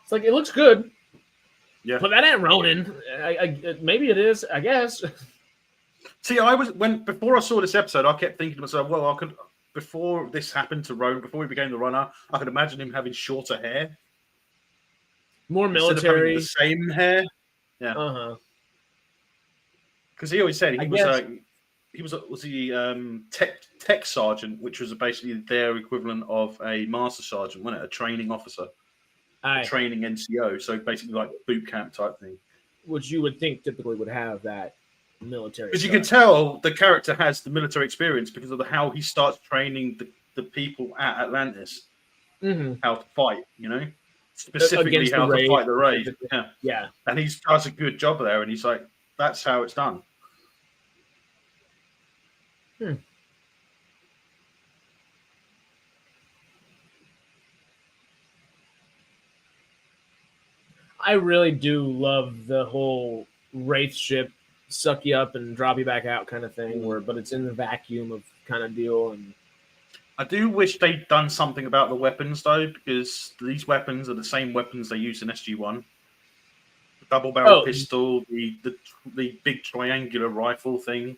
It's like, it looks good. Yeah. But that ain't Ronan. Maybe it is, I guess. See, before I saw this episode, I kept thinking to myself, well, before this happened to Ronan, before he became the runner, I could imagine him having shorter hair. More military. The same hair. Yeah. Uh-huh. Because he always said he was tech sergeant, which was basically their equivalent of a master sergeant, wasn't it? A training officer, a training NCO. So basically like boot camp type thing. Which you would think typically would have that military. Because you can tell the character has the military experience because of how he starts training the people at Atlantis how to fight. Specifically how to fight the raid. Yeah. And he does a good job there, and he's like, that's how it's done. I really do love the whole Wraith ship suck you up and drop you back out kind of thing, but it's in the vacuum of kind of deal. And I do wish they'd done something about the weapons though, because these weapons are the same weapons they use in SG-1. The double barrel pistol, the big triangular rifle thing.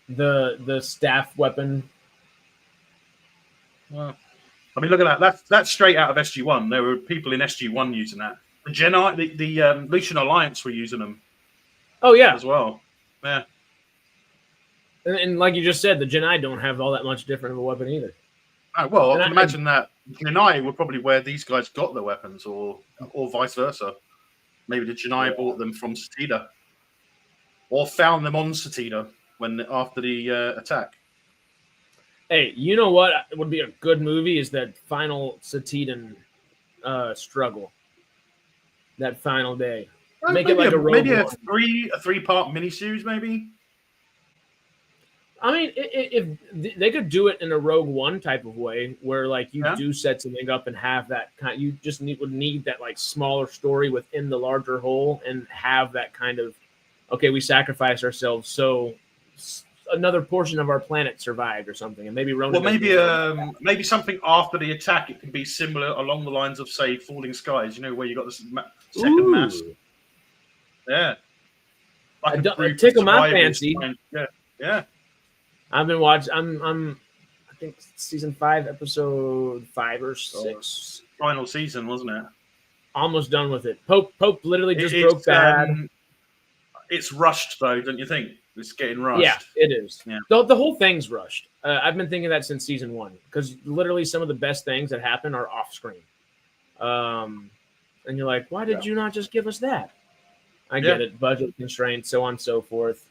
The staff weapon. Well, I mean, look at that. That's straight out of SG-1. There were people in SG-1 using that. The Jedi, the Lucian Alliance were using them. Oh yeah, as well. Yeah. And like you just said, the Jedi don't have all that much different of a weapon either. Well, I can imagine that Jedi would probably where these guys got their weapons, or vice versa. Maybe the Jedi bought them from Satida, or found them on Satida after the attack. Hey, you know what would be a good movie is that final Satidan struggle. That final day. Make it like maybe a three-part miniseries, maybe. I mean, if they could do it in a Rogue One type of way, where like you do set something up and have that kind, you just would need that like smaller story within the larger whole, and have that kind of, okay, we sacrifice ourselves so another portion of our planet survived or something, and maybe Ronan. Well, maybe something after the attack. It can be similar along the lines of, say, Falling Skies. Where you got this second mass. Yeah, like tickle my fancy. Yeah. I've been watching. I think season 5, episode 5 or 6. Final season, wasn't it? Almost done with it. Pope literally just broke bad. It's rushed though, don't you think? It's getting rushed. Yeah, it is. Yeah. The whole thing's rushed. I've been thinking that since season 1, because literally some of the best things that happen are off screen. And you're like, why did you not just give us that? I get it, budget constraints, so on and so forth.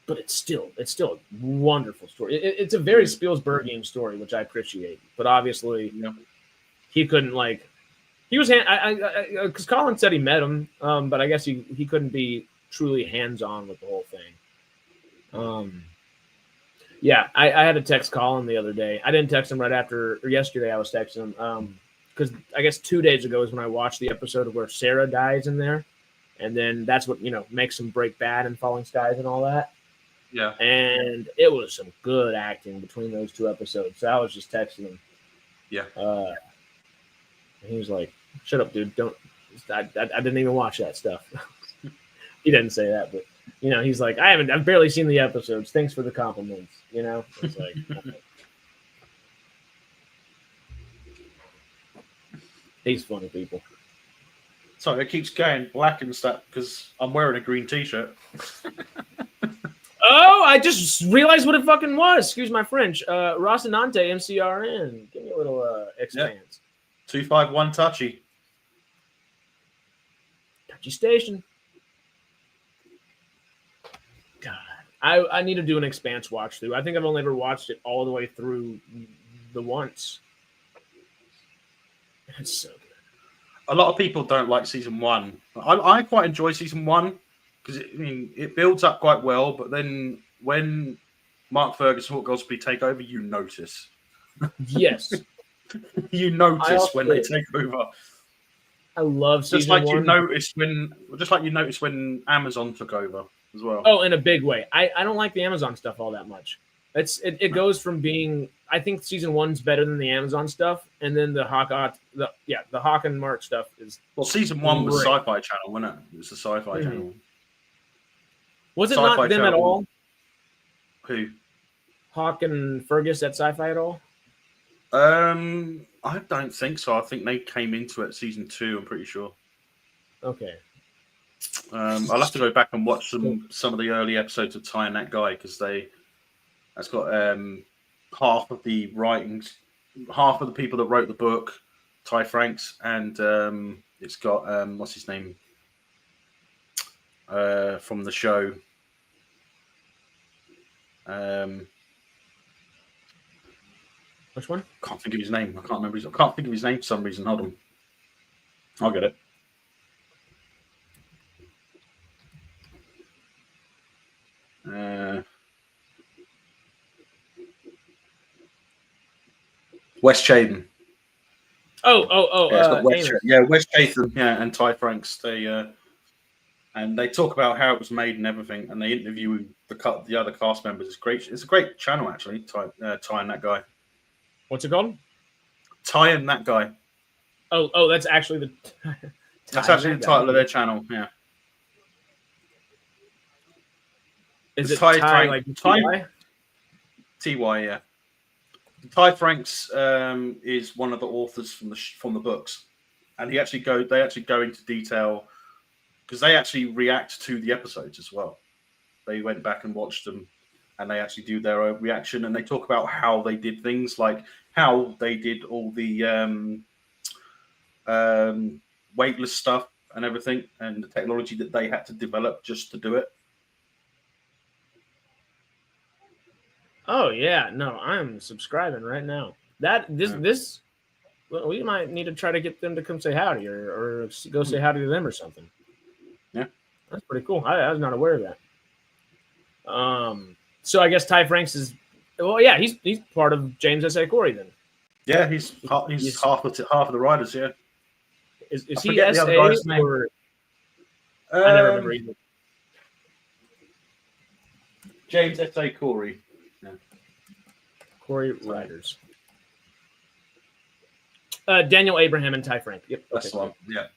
But it's still a wonderful story. It's a very Spielbergian story, which I appreciate. But obviously, he couldn't he was because Colin said he met him, but I guess he couldn't be truly hands-on with the whole thing. I had to text Colin the other day. I didn't text him right after, or yesterday I was texting him. Because I guess 2 days ago is when I watched the episode of where Sarah dies in there. And then that's what, makes him break bad in Falling Skies and all that. Yeah. And it was some good acting between those 2 episodes. So I was just texting him. Yeah. And he was like, shut up, dude. I didn't even watch that stuff. He didn't say that, but, he's like, I've barely seen the episodes. Thanks for the compliments. It's like, he's funny, people. Sorry, it keeps going black and stuff because I'm wearing a green t-shirt. Oh, I just realized what it fucking was. Excuse my French. Rocinante MCRN. Give me A little Expanse. 251 touchy. Touchy Station. God, I need to do an Expanse watch through. I think I've only ever watched it all the way through the once. It's so good. A lot of people don't like season 1. I quite enjoy season 1 because it builds up quite well, but then when Mark Ferguson or Gosby take over, you notice. Yes. You notice when they take over. I love season just like 1. You noticed when Amazon took over as well. Oh, in a big way. I don't like the Amazon stuff all that much. It goes from being, I think season 1's better than the Amazon stuff, and then the Hawk and Mark stuff is. Well, season 1 was great. Sci-Fi Channel, wasn't it? It was the Sci-Fi Channel. Was it Sci-Fi not them Channel. at all? Who? Hawk and Fergus at Sci-Fi at all? I don't think so. I think they came into it season 2. I'm pretty sure. Okay. I'll have to go back and watch some of the early episodes of Ty and That Guy because that's got half of the writings, half of the people that wrote the book, Ty Franks, and it's got what's his name from the show. Which one? Can't think of his name. I can't remember. I can't think of his name for some reason. Hold on. I'll get it. Wes Chatham. Wes Chatham, and Ty Franks. They talk about how it was made and everything, and they interview the other cast members. It's great. It's a great channel actually. Ty and That Guy. What's it called? Ty and That Guy. Oh, that's actually the. That's actually the title of their channel. Yeah. Is it Ty Ty Frank, like Ty? TY, yeah. Ty Franks is one of the authors from the books, and they actually go into detail because they actually react to the episodes as well. They went back and watched them, and they actually do their own reaction, and they talk about how they did things, like how they did all the weightless stuff and everything, and the technology that they had to develop just to do it. Oh yeah, no, I'm subscribing right now. This we might need to try to get them to come say howdy or go say howdy to them or something. Yeah, that's pretty cool. I was not aware of that. So I guess Ty Franks is, well, yeah, he's part of James S.A. Corey then. Yeah, he's half of the writers. Yeah, is he S.A. or? I never remember either. James S.A. Corey. Corey Writers. Daniel Abraham and Ty Frank. Yep, that's the one. Yeah,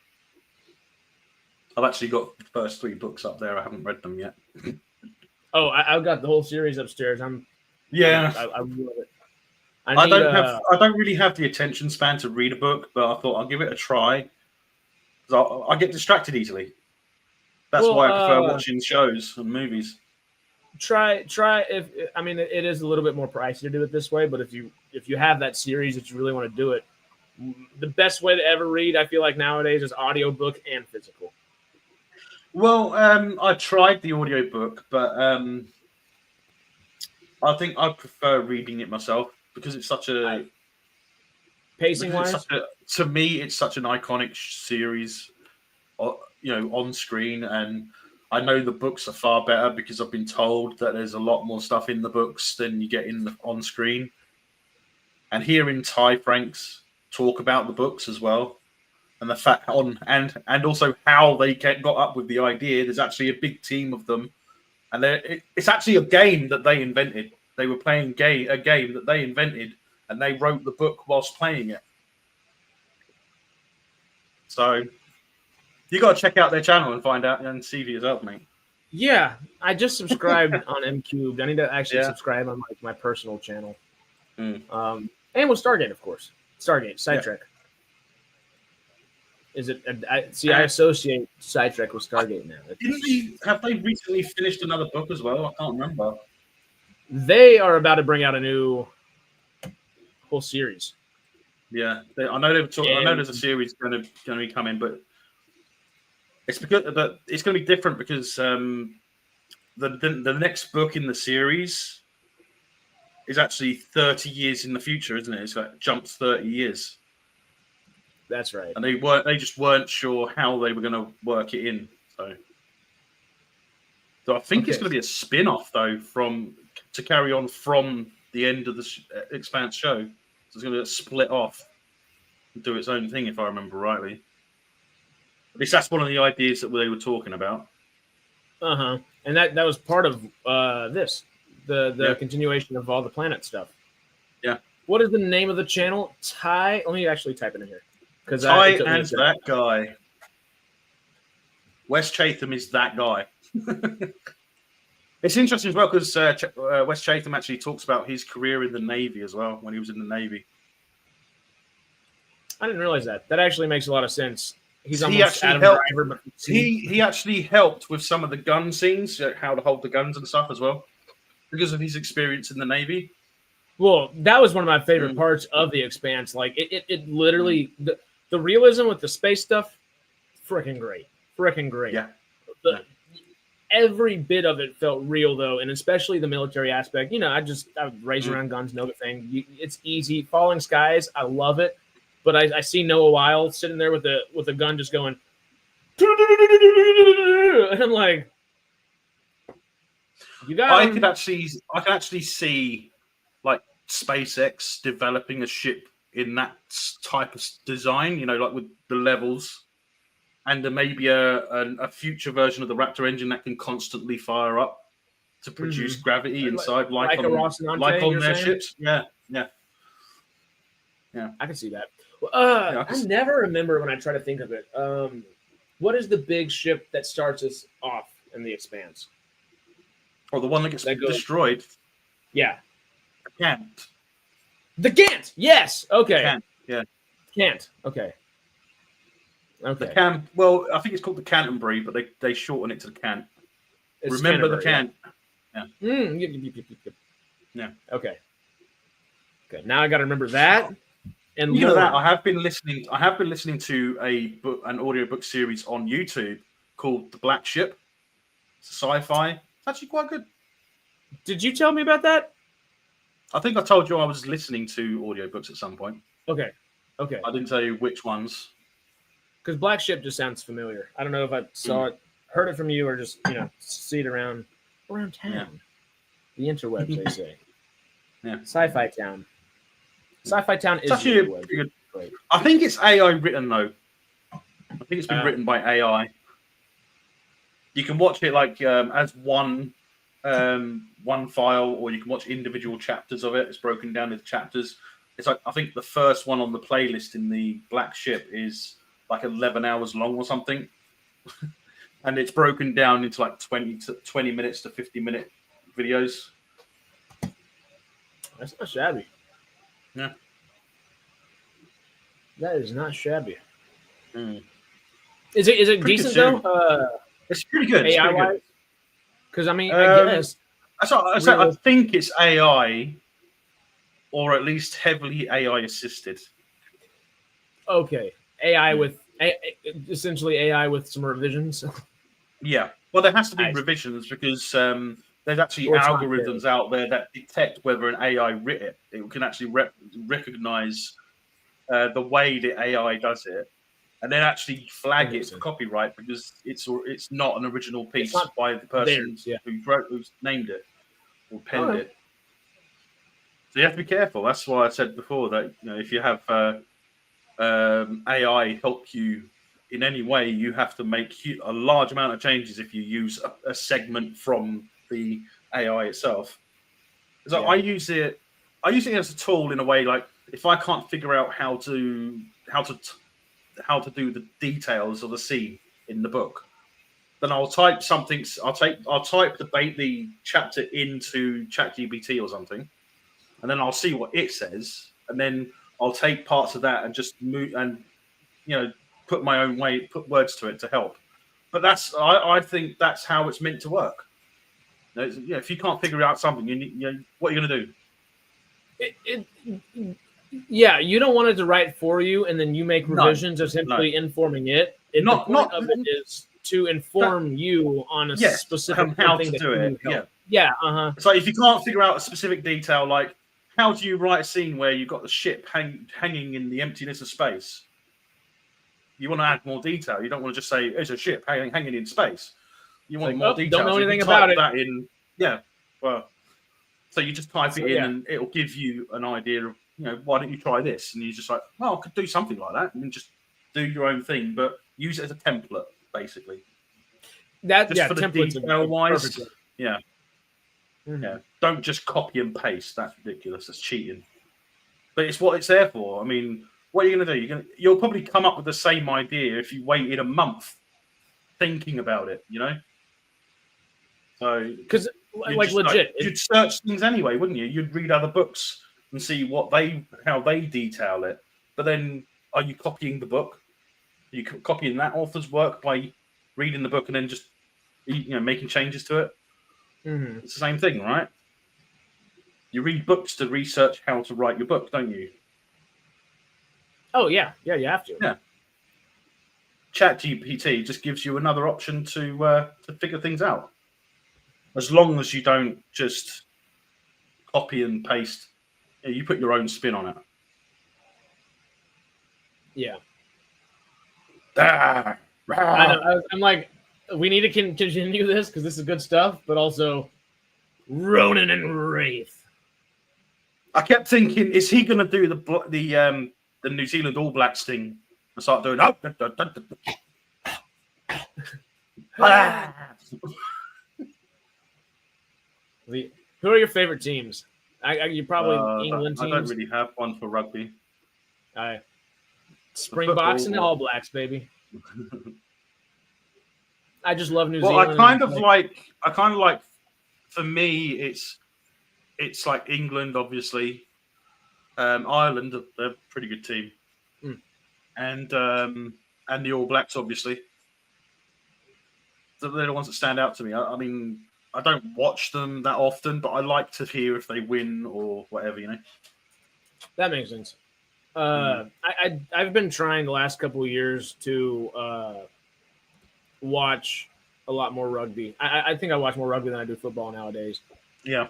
I've actually got the first 3 books up there. I haven't read them yet. Oh, I've got the whole series upstairs. I love it. I don't really have the attention span to read a book, but I thought I'll give it a try. I get distracted easily. That's why I prefer watching shows and movies. Try if it is a little bit more pricey to do it this way, but if you have that series that you really want to do it, the best way to ever read, I feel like nowadays, is audiobook and physical. Well, I tried the audiobook, but I think I prefer reading it myself because it's such a pacing wise. To me, it's such an iconic series, on screen, and I know the books are far better because I've been told that there's a lot more stuff in the books than you get on screen. And hearing Ty Franks talk about the books as well, and the fact and also how they got up with the idea. There's actually a big team of them, and it's actually a game that they invented. They were playing a game that they invented, and they wrote the book whilst playing it. So you got to check out their channel and find out and see for yourself, mate. Yeah, I just subscribed on M-Cubed. I need to actually subscribe on my personal channel. And with Stargate, of course. Stargate, Sidetrack. Is it? I associate Sidetrack with Stargate now. Have they recently finished another book as well? I can't remember. They are about to bring out a new whole series. Yeah, I know they were talking. I know And- there's a series going to be coming, but it's because it's going to be different because the next book in the series is actually 30 years in the future, isn't it? It's like jumps 30 years, That's right. and they just weren't sure how they were going to work it in. So I think it's Okay. going to be a spin-off though to carry on from the end of the Expanse show. So it's going to split off and do its own thing, if I remember rightly. At least that's one of the ideas that they were talking about. And that was part of the Yeah. continuation of all the planet stuff. Yeah. What is the name of the channel? Ty. Let me actually type it in here because Ty and that guy. Wes Chatham is that guy. It's interesting as well because Wes Chatham actually talks about his career in the Navy as well when he was in the Navy. I didn't realize that. That actually makes a lot of sense. He's He almost actually Adam helped- Driver, but He actually helped with some of the gun scenes, how to hold the guns and stuff as well, because of his experience in the Navy. Well, that was one of my favorite Mm. parts of the Expanse. Like it literally the realism with the space stuff, freaking great. Yeah. Every bit of it felt real though, and especially the military aspect. You know, I would raise Mm. around guns, know the thing. It's easy. Falling Skies, I love it, but I see Noah Weil sitting there with a gun just going, and I'm like, you got I him. can actually see like SpaceX developing a ship in that type of design, like with the levels, and then maybe a future version of the Raptor engine that can constantly fire up to produce gravity inside, like a Rocinante, like on you're their saying? ships. Yeah. I can see that. I I can see- never remember when I try to think of it. What is the big ship that starts us off in the Expanse? Or the one that gets That goes- destroyed. Yeah, Can't. the Gant. Yes. Okay. Can't. Yeah. Gant. Okay. The Okay. Can. Well, I think it's called the Canterbury, but they shorten it to the Can. It's Remember the Canterbury, Can. Yep. Yeah. Okay. Good. Now I got to remember that. And You know that Lorne. I have been listening to an audiobook series on YouTube called The Black Ship. It's sci-fi. It's actually quite good. Did you tell me about that? I think I told you I was listening to audiobooks at some point. Okay. Okay. I didn't tell you which ones. Because Black Ship just sounds familiar. I don't know if I saw it, heard it from you, or just see it around town. Yeah. The interwebs, they say. Yeah. Sci-fi town. Sci-fi town is It's actually the interwebs. pretty good. Great. I think it's AI written though. I think it's been Ah. written by AI. You can watch it like as one file, or you can watch individual chapters of it. It's broken down into chapters. It's like I think the first one on the playlist in the Black Ship is like 11 hours long or something, and it's broken down into like 20 minutes to 50-minute videos. That's not shabby. Yeah. That is not shabby. Mm. Is it Pretty decent good though? It's pretty good. It's AI pretty good. wise? Because I mean, I guess I think it's AI, or at least heavily AI assisted. okay. AI with essentially AI with some revisions. Yeah. Well, there has to be Nice. revisions because there's actually Or it's not algorithms out there that detect whether an AI writ it. It can actually recognize the way the AI does it, and then actually flag it for copyright because it's not an original piece not by the person theirs, yeah. who's named it or penned Okay. it. So you have to be careful. That's why I said before that if you have AI help you in any way, you have to make a large amount of changes if you use a segment from the AI itself. So I use it as a tool in a way, like if I can't figure out how to do the details of the scene in the book, then I'll type something. I'll type the chapter into ChatGPT or something, and then I'll see what it says, and then I'll take parts of that and just move and put my own way, put words to it to help. But I think that's how it's meant to work. If you can't figure out something, what are you going to do? Yeah, you don't want it to write for you, and then you make No, revisions, essentially informing it. The point of it is to inform you on a specific how thing to that do you it. help. Yeah. Yeah. It's like if you can't figure out a specific detail, like how do you write a scene where you've got the ship hanging in the emptiness of space? You want to add more detail. You don't want to just say it's a ship hanging in space. You want more detail. Don't know so anything about it. That in, yeah. Well, so you just type it in, yeah. and it'll give you an idea of, why don't you try this? And you're just like, well, I could do something like that, and just do your own thing, but use it as a template, basically. That just for the templates detail wise, yeah. Mm-hmm. Yeah. Don't just copy and paste. That's ridiculous. That's cheating. But it's what it's there for. I mean, what are you going to do? You'll probably come up with the same idea if you waited a month thinking about it. So because legit, you'd search things anyway, wouldn't you? You'd read other books and see how they detail it. But then, are you copying the book? Are you copying that author's work by reading the book and then just making changes to it? Mm-hmm. It's the same thing, right? You read books to research how to write your book, don't you? Oh yeah, you have to. Yeah. ChatGPT just gives you another option to figure things out, as long as you don't just copy and paste. You put your own spin on it. Yeah. I know. I'm like, we need to continue this because this is good stuff, but also Ronan and Wraith. I kept thinking, is he going to do the New Zealand All Blacks thing and start doing Who are your favorite teams? You probably England teams. I don't really have one for rugby. Springboks and the All Blacks, baby. I just love New Zealand. I kind of like. For me, it's like England, obviously. Ireland, they're a pretty good team, and the All Blacks, obviously. They're the ones that stand out to me. I mean, I don't watch them that often, but I like to hear if they win or whatever, That makes sense. I've been trying the last couple of years to watch a lot more rugby. I think I watch more rugby than I do football nowadays. Yeah.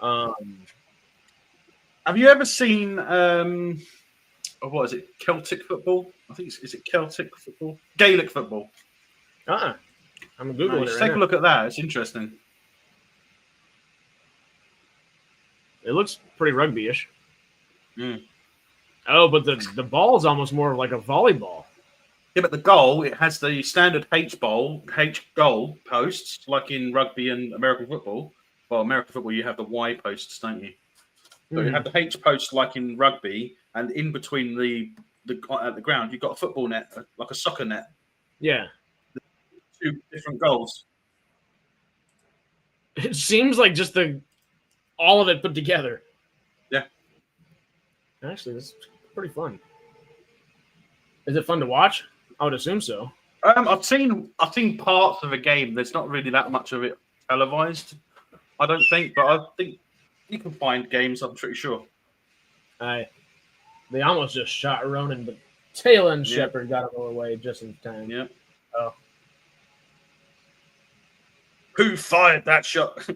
Have you ever seen what is it? Celtic football? I think is it Celtic football? Gaelic football. I'm Googling it right take now. a look at that. It's interesting. It looks pretty rugby-ish. Mm. Oh, but the ball is almost more like a volleyball. Yeah, but the goal, it has the standard H goal posts, like in rugby and American football. Well, American football, you have the Y posts, don't you? So you have the H posts like in rugby, and in between at the ground, you've got a football net, like a soccer net. Yeah. Two different goals. It seems like just all of it put together. Yeah. Actually, this is pretty fun. Is it fun to watch? I would assume so. I've seen parts of a game. There's not really that much of it televised, I don't think, but I think you can find games, I'm pretty sure. They almost just shot Ronan, but tail end Shepard got him away just in time. Yeah. Oh. Who fired that shot?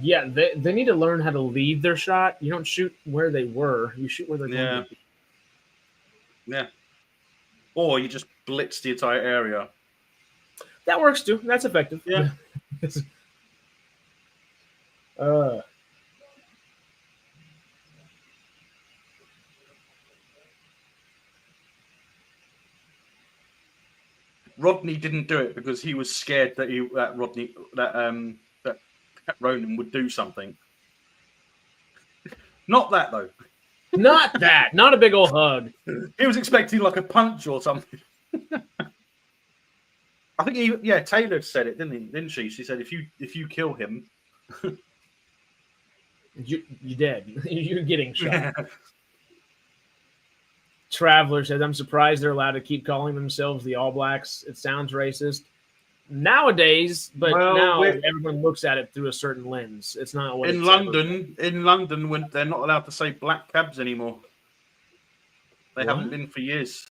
Yeah, they need to learn how to lead their shot. You don't shoot where they were. You shoot where they're going to be. Yeah. Or you just blitz the entire area. That works too. That's effective. Yeah. Rodney didn't do it because he was scared that Ronan would do something. Not that though. Not that. Not a big old hug. He was expecting like a punch or something. I think Taylor said it, didn't she? She said if you kill him, you're dead. You're getting shot. Traveler says, I'm surprised they're allowed to keep calling themselves the All Blacks. It sounds racist. Nowadays, but now everyone looks at it through a certain lens. It's not what in London, when they're not allowed to say black cabs anymore. They haven't been for years.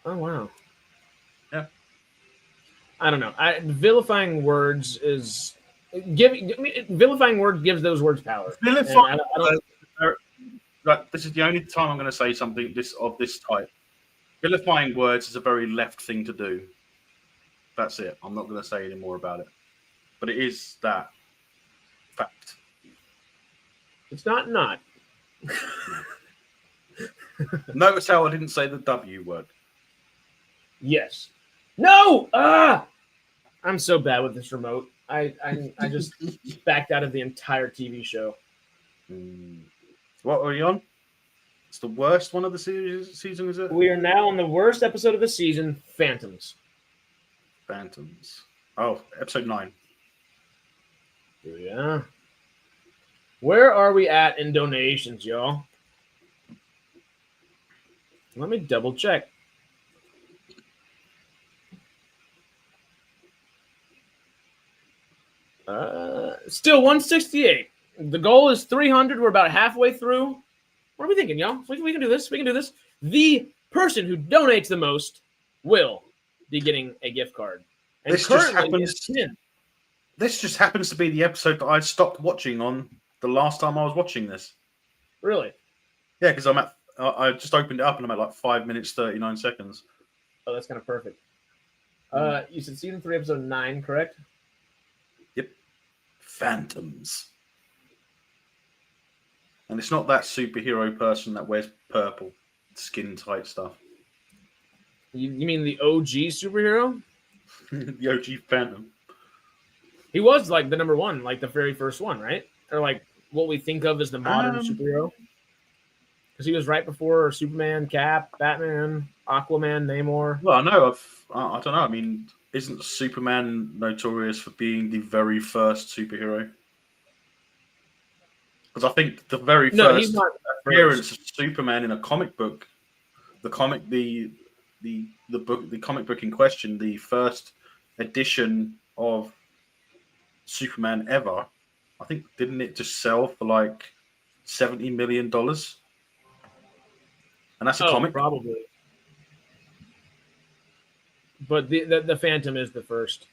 Oh wow. Yeah. I don't know. Vilifying words is vilifying word gives those words power. Vilifying. I don't. Right, this is the only time I'm going to say something of this type. Vilifying words is a very left thing to do. That's it. I'm not going to say any more about it. But it is that fact. It's not. Notice how I didn't say the W word. Yes. No. I'm so bad with this remote. I just backed out of the entire TV show. What are you on? It's the worst one of the season, is it? We are now on the worst episode of the season, Phantoms. Oh, episode 9. Yeah. Where are we at in donations, y'all? Let me double check. Still 168. The goal is 300. We're about halfway through. What are we thinking, y'all? We can do this. We can do this. The person who donates the most will be getting a gift card. And This just happens to be the episode that I stopped watching on the last time I was watching this. Really? Yeah, because I just opened it up and I'm at like 5 minutes 39 seconds. Oh, that's kind of perfect. You said season 3, episode 9, correct? Yep. Phantoms. And it's not that superhero person that wears purple, skin tight stuff. You mean the OG superhero? The OG Phantom. He was like the number one, like the very first one, right? Or like what we think of as the modern superhero. Because he was right before Superman, Cap, Batman, Aquaman, Namor. Well, I know. I don't know. I mean, isn't Superman notorious for being the very first superhero? Because I think the very first appearance of Superman in a comic book, the comic book in question, the first edition of Superman ever, I think, didn't it just sell for like $70 million? And that's a comic. Probably. But the Phantom is the first.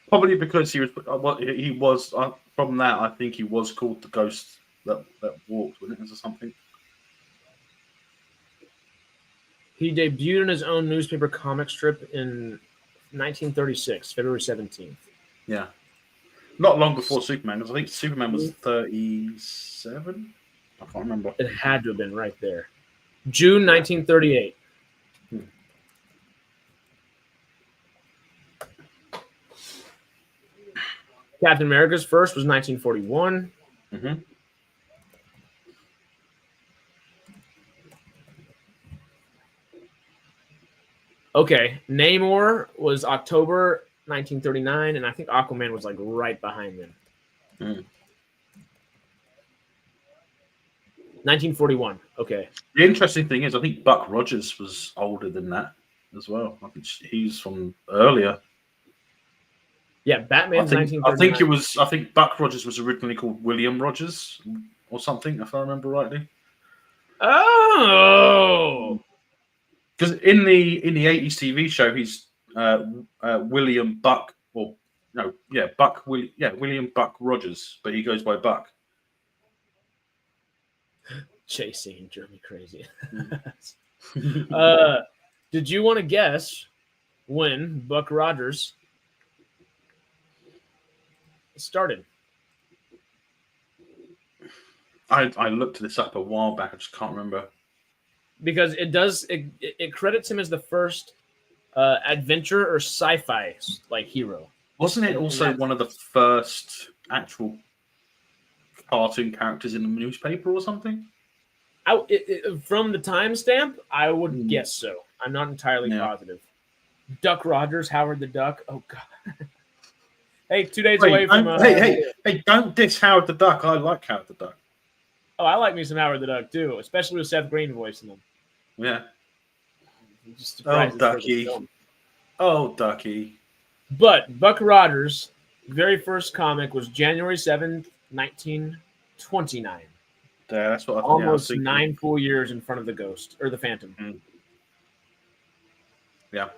Probably because he was from that. I think he was called the ghost that walked, wasn't it, or something? He debuted in his own newspaper comic strip in 1936, February 17th. Yeah, not long before Superman, because I think Superman was 37. I can't remember. It had to have been right there. June 1938. Captain America's first was 1941. Mm-hmm. Okay, Namor was October 1939, and I think Aquaman was like right behind them. 1941. Okay. The interesting thing is, I think Buck Rogers was older than that as well. I think he's from earlier. Yeah, Batman's 1939. I think Buck Rogers was originally called William Rogers or something, if I remember rightly. Oh, because in the 80s TV show, he's William Buck, or no, yeah, William Buck Rogers, but he goes by Buck. Chasing drove me crazy. Did you want to guess when Buck Rogers started? I looked this up a while back. I just can't remember. Because it credits him as the first adventure or sci-fi like hero. Wasn't it also one of the first actual cartoon characters in the newspaper or something? From the timestamp, I would guess so. I'm not entirely positive. Duck Rogers, Howard the Duck. Oh God. Hey, 2 days away from. Hey! Don't diss Howard the Duck. I like Howard the Duck. Oh, I like me some Howard the Duck too, especially with Seth Green voicing them. Yeah. Oh, Ducky. Oh, Ducky. But Buck Rogers' very first comic was January 7th, 19 29. Yeah, that's what I Almost yeah, 9 full years in front of the Ghost or the Phantom. Yeah,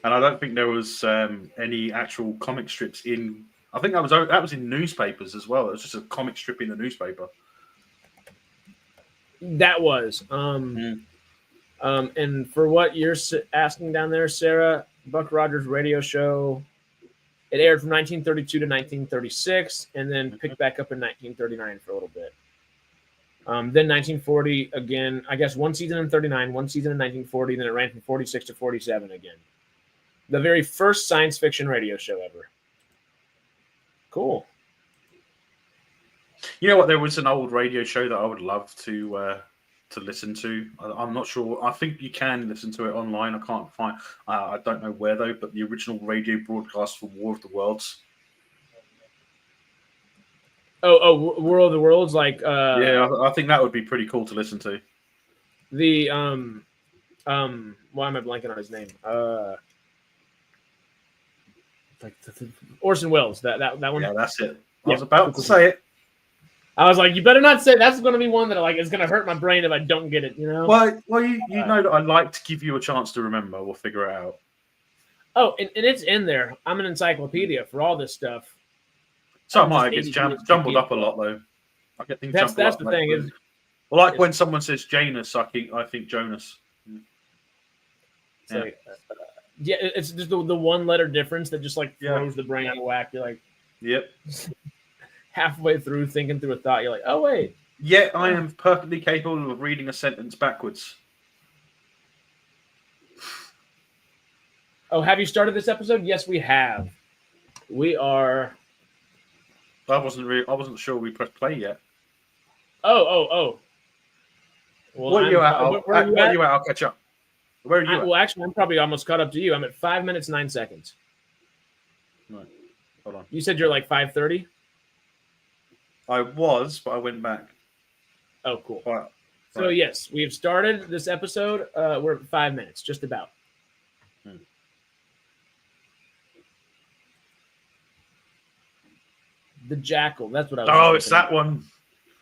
and I don't think there was any actual comic strips in. I think that was in newspapers as well. It was just a comic strip in the newspaper. That was. And for what you're asking down there, Sarah, Buck Rogers' radio show, it aired from 1932 to 1936, and then picked back up in 1939 for a little bit. Then 1940 again. I guess one season in 39, one season in 1940. Then it ran from 46 to 47 again. The very first science fiction radio show ever. Cool. You know what? There was an old radio show that I would love to listen to. I'm not sure. I think you can listen to it online. I can't find. I don't know where though. But the original radio broadcast for War of the Worlds. War of the Worlds, like yeah, I think that would be pretty cool to listen to. The why am I blanking on his name? Like Orson Welles. That one. Yeah, that's it. I was about to say it. I was like, you better not say that's going to be one that like is going to hurt my brain if I don't get it. You know. Well, you know that I like to give you a chance to remember. We'll figure it out. Oh, and it's in there. I'm an encyclopedia for all this stuff. So I get jumbled up a lot though. I get things. That's the thing is. Well, like when someone says Janus, I think Jonas. Yeah. Yeah, it's just the one letter difference that just like throws the brain out of whack. You're like, yep. Halfway through thinking through a thought, you're like, oh wait. Yeah, I am perfectly capable of reading a sentence backwards. Oh, have you started this episode? Yes, we have. We are. I wasn't sure we pressed play yet. Oh. Well, where are you at? Where are you at? I'll catch up. Where are you at? Well, actually, I'm probably almost caught up to you. I'm at 5 minutes 9 seconds. Right. Hold on. You said you're like 5:30. I was, but I went back. Oh, cool. Right. So yes, we've started this episode. We're at 5 minutes, just about. The Jackal. That's what I was. Oh, it's that one.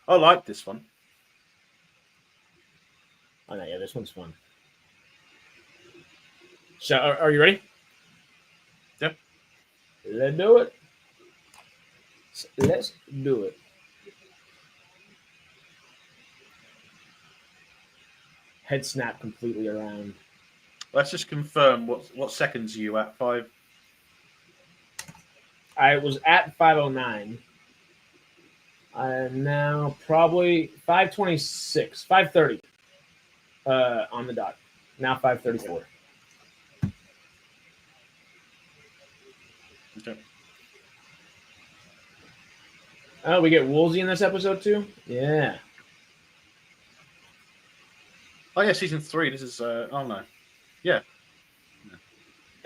I like this one. Oh no, yeah, this one's fun. So, are you ready? Yep. Let's do it. Let's do it. Head snap completely around. Let's just confirm what seconds are you at? 5. I was at 5:09. I'm now probably 5:26, 5:30 on the dot. Now 5:34. Okay. Oh, we get Woolsey in this episode too? Yeah. Oh yeah, season 3. This is oh no. Yeah.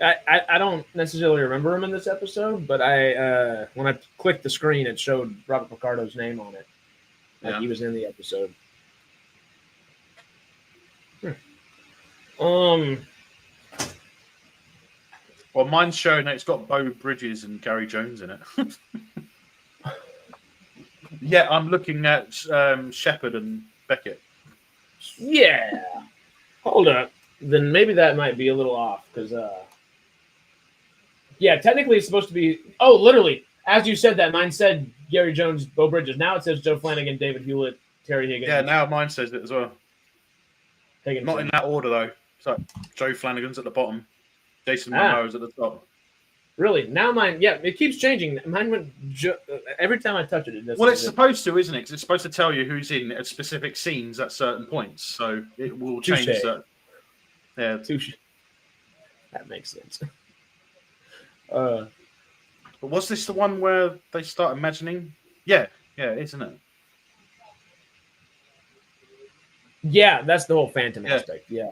I don't necessarily remember him in this episode, but I when I clicked the screen, it showed Robert Picardo's name on it. Like he was in the episode. Well, mine's showing that it's got Beau Bridges and Gary Jones in it. Yeah, I'm looking at Shepard and Beckett. Yeah. Hold up. Then maybe that might be a little off because yeah, technically it's supposed to be. Oh, literally, as you said that, mine said Gary Jones, Beau Bridges. Now it says Joe Flanagan, David Hewlett, Terry Higgins. Yeah, now mine says it as well. Higgins. Not in that order though. So Joe Flanagan's at the bottom, Jason Momoa's at the top. Really? Now mine, yeah, it keeps changing. Mine went every time I touch it. It does. Well, it's supposed to, isn't it? 'Cause it's supposed to tell you who's in at specific scenes at certain points, so it will change that. Yeah, that makes sense. But was this the one where they start imagining? Yeah, isn't it? Yeah, that's the whole Phantom aspect. Yeah.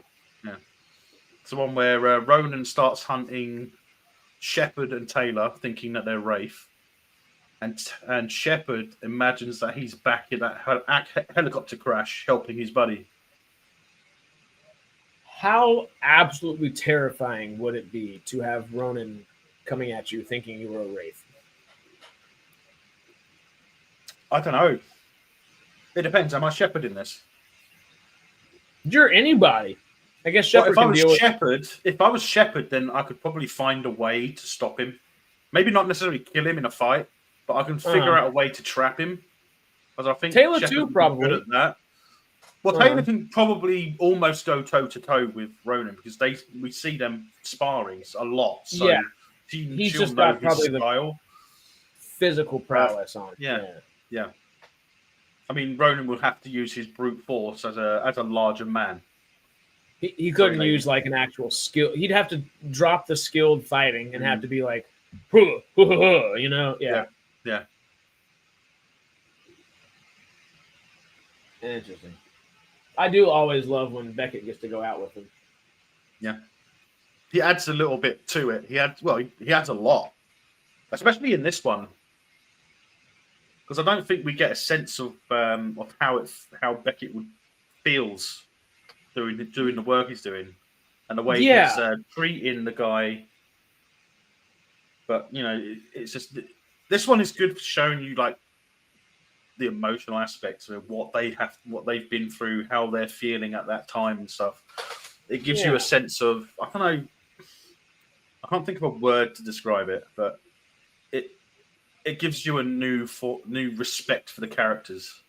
It's the one where Ronan starts hunting Shepard and Taylor, thinking that they're Wraith, and Shepard imagines that he's back in that helicopter crash, helping his buddy. How absolutely terrifying would it be to have Ronan coming at you thinking you were a Wraith? I don't know. It depends. Am I shepherding this? You're anybody. I guess Well, Shepard if I can was deal with. shepherd, then I could probably find a way to stop him. Maybe not necessarily kill him in a fight, but I can figure out a way to trap him. Because I think Taylor Shepard too, would be probably. good at that. Well, Taylor can probably almost go toe to toe with Ronan because we see them sparring a lot. So Yeah. he's just know got his probably style. Physical prowess on. Yeah. I mean, Ronan would have to use his brute force as a larger man. He couldn't use like an actual skill. He'd have to drop the skilled fighting and have to be like, you know? Yeah. Interesting. I do always love when Beckett gets to go out with him. Yeah. He adds a little bit to it. He adds a lot, especially in this one, because I don't think we get a sense of how Beckett feels doing the work he's doing and the way he's treating the guy. But it's just this one is good for showing you like the emotional aspects of what they've been through, how they're feeling at that time and stuff. It gives you a sense of, I don't know, I can't think of a word to describe it, but it gives you a new respect for the characters.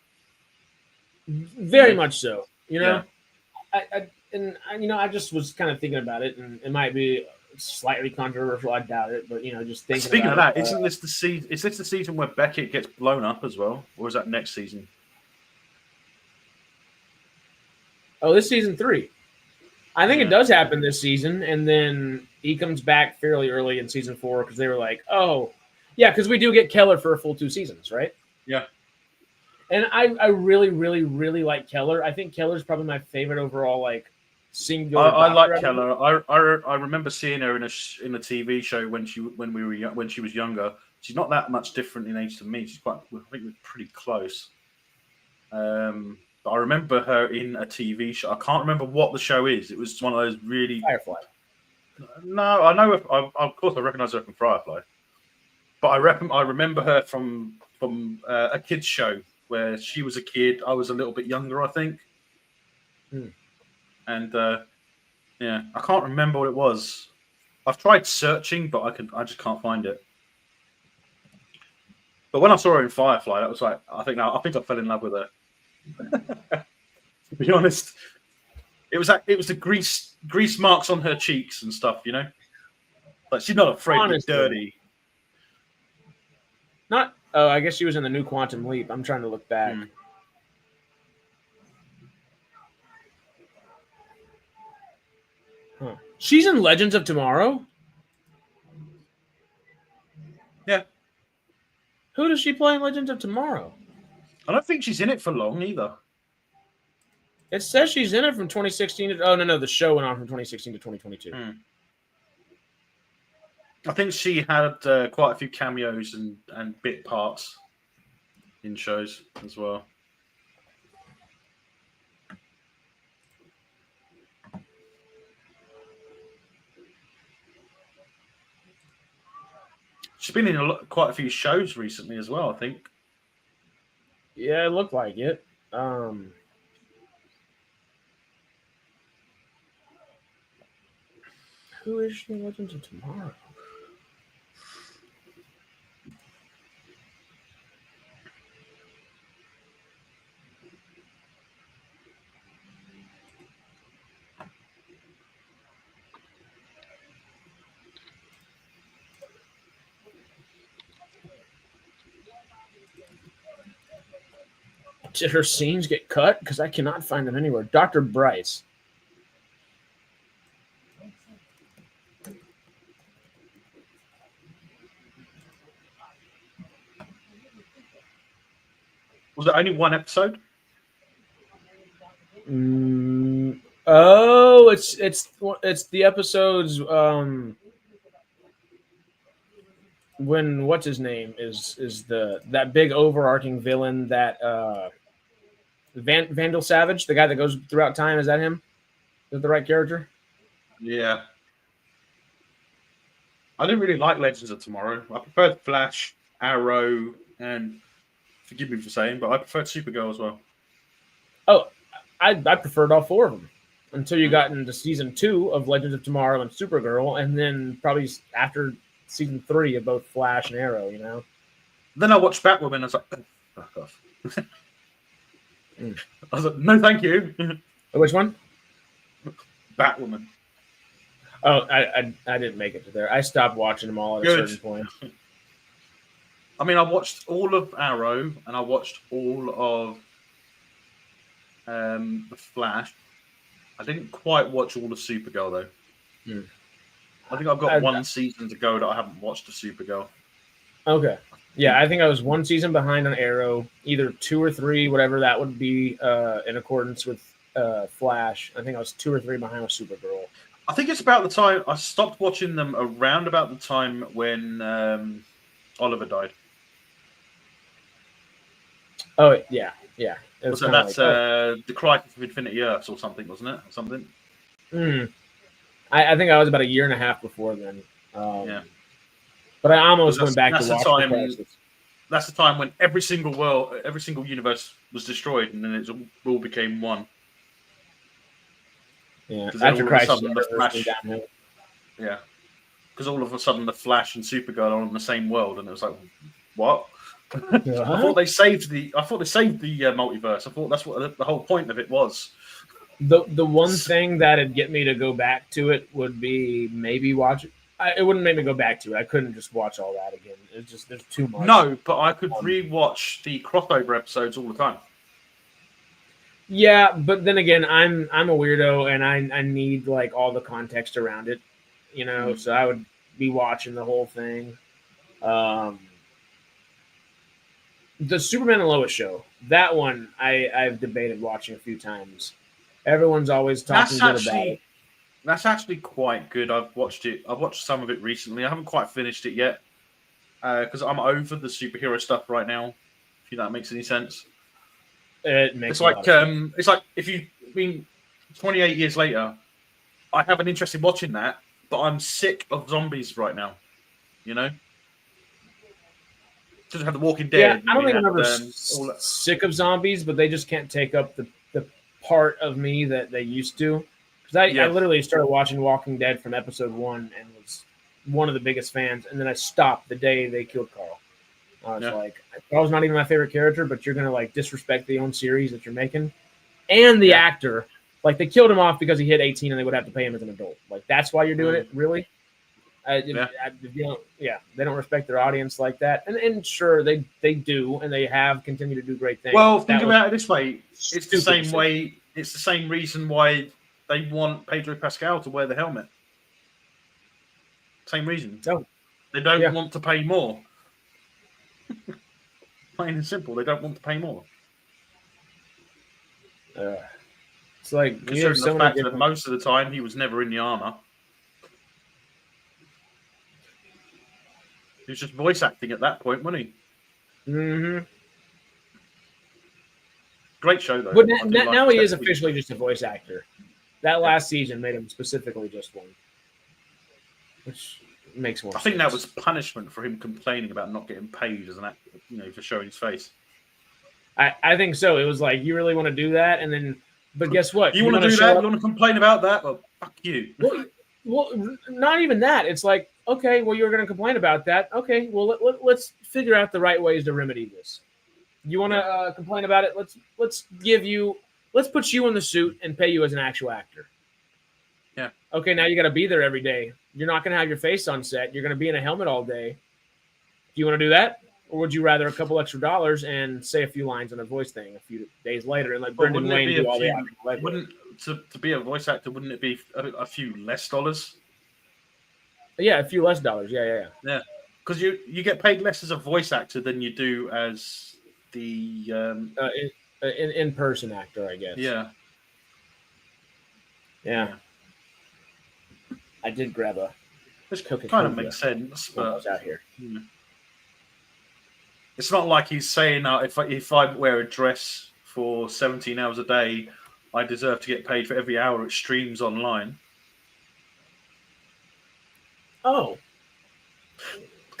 Very much so. I just was kind of thinking about it, and it might be slightly controversial. I doubt it, but just thinking. Speaking of that, isn't this the season? Is this the season where Beckett gets blown up as well, or is that next season? Oh, this season 3. I think it does happen this season, and then he comes back fairly early in season 4 because they were like, "Oh, yeah," because we do get Keller for a full 2 seasons, right? Yeah. And I really, really, really like Keller. I think Keller's probably my favorite overall, like singular. I like Keller. I remember seeing her in a TV show when she was younger. She's not that much different in age to me. She's I think we're pretty close. But I remember her in a TV show. I can't remember what the show is. It was one of those really Firefly. No, I know. Of course, I recognize her from Firefly. But I remember her from a kids show where she was a kid. I was a little bit younger, I think. And I can't remember what it was. I've tried searching, but I just can't find it. But when I saw her in Firefly, that was like I think I fell in love with her. To be honest, it was the grease marks on her cheeks and stuff, Like she's not afraid to be dirty. Not. Oh, I guess she was in the new Quantum Leap. I'm trying to look back. Huh. She's in Legends of Tomorrow? Yeah. Who does she play in Legends of Tomorrow? I don't think she's in it for long either. It says she's in it from 2016 to... Oh, no. The show went on from 2016 to 2022. I think she had quite a few cameos and bit parts in shows as well. She's been in quite a few shows recently as well, I think. Yeah, it looked like it. Who is she in Legends of Tomorrow? Did her scenes get cut? Because I cannot find them anywhere. Dr. Bryce. Was it only one episode? Oh, it's the episodes when what's his name is that big overarching villain that Vandal Savage, the guy that goes throughout time. Is that him? Is that the right character? Yeah. I didn't really like Legends of Tomorrow. I preferred Flash, Arrow, and forgive me for saying, but I preferred Supergirl as well. Oh, I preferred all 4 of them until you got into season 2 of Legends of Tomorrow and Supergirl, and then probably after season 3 of both Flash and Arrow. You know. Then I watched Batwoman. And I was like, oh, fuck off. I was like, no, thank you. Which one? Batwoman. Oh, I didn't make it to there. I stopped watching them all at a certain point. I mean, I watched all of Arrow and I watched all of The Flash. I didn't quite watch all of Supergirl though. I think I've got one season to go that I haven't watched of Supergirl. Okay. Yeah, I think I was 1 season behind on Arrow, either 2 or 3, whatever that would be, in accordance with Flash. I think I was 2 or 3 behind with Supergirl. I think it's about the time I stopped watching them around about the time when Oliver died. Oh yeah. So that's the Crisis of Infinity Earths or something, wasn't it? Or something. I think I was about a year and a half before then. Yeah. But I almost went back to watch the Crisis. That's the time when every single universe was destroyed, and then it all became one. Yeah, after Crisis, the Flash. Yeah, because all of a sudden the Flash and Supergirl are on the same world, and it was like, what? I thought they saved the multiverse. I thought that's what the whole point of it was. The one thing that'd get me to go back to it would be maybe watch it. It wouldn't make me go back to it. I couldn't just watch all that again. It's just there's too much. No, but I could rewatch the crossover episodes all the time. Yeah, but then again, I'm a weirdo and I need like all the context around it, you know. So I would be watching the whole thing. The Superman and Lois show, that one I've debated watching a few times. Everyone's always talking good about it. That's actually quite good. I've watched it. I've watched some of it recently. I haven't quite finished it yet because I'm over the superhero stuff right now. If that makes any sense. It makes it's like if you 28 years later, I have an interest in watching that, but I'm sick of zombies right now. You know, just have The Walking Dead. Yeah, I don't think I'm ever sick of zombies, but they just can't take up the part of me that they used to. Because I literally started watching Walking Dead from episode 1 and was one of the biggest fans, and then I stopped the day they killed Carl. I was like, Carl's not even my favorite character, but you're gonna like disrespect the own series that you're making, and the actor. Like they killed him off because he hit 18 and they would have to pay him as an adult. Like that's why you're doing it, really? They don't respect their audience like that, and sure they do, and they have continued to do great things. Well, think about it this way: it's the same way. It's the same reason why they want Pedro Pascal to wear the helmet. Same reason. Oh. They don't want to pay more. Plain and simple, they don't want to pay more. It's like considering the fact that most of the time he was never in the armor. He was just voice acting at that point, wasn't he? Mm-hmm. Great show though. But now he is officially just a voice actor. That last season made him specifically just one, which makes more sense. I think that was punishment for him complaining about not getting paid as an actor, for showing his face. I think so. It was like, you really want to do that? And then, but guess what? You want to do that? You want to complain about that? Well, fuck you. Well, not even that. It's like, okay, well, you're going to complain about that. Okay, well, let's figure out the right ways to remedy this. You want to complain about it? Let's put you in the suit and pay you as an actual actor. Yeah. Okay, now you got to be there every day. You're not going to have your face on set. You're going to be in a helmet all day. Do you want to do that? Or would you rather a couple extra dollars and say a few lines on a voice thing a few days later and let Brendan Wayne do all the acting? To be a voice actor, wouldn't it be a few less dollars? Yeah, a few less dollars. Yeah. Yeah, because you get paid less as a voice actor than you do as the in-person actor, I guess. Yeah. I did grab a. This kind of makes sense, but I was out here. It's not like he's saying, if I wear a dress for 17 hours a day, I deserve to get paid for every hour it streams online. Oh.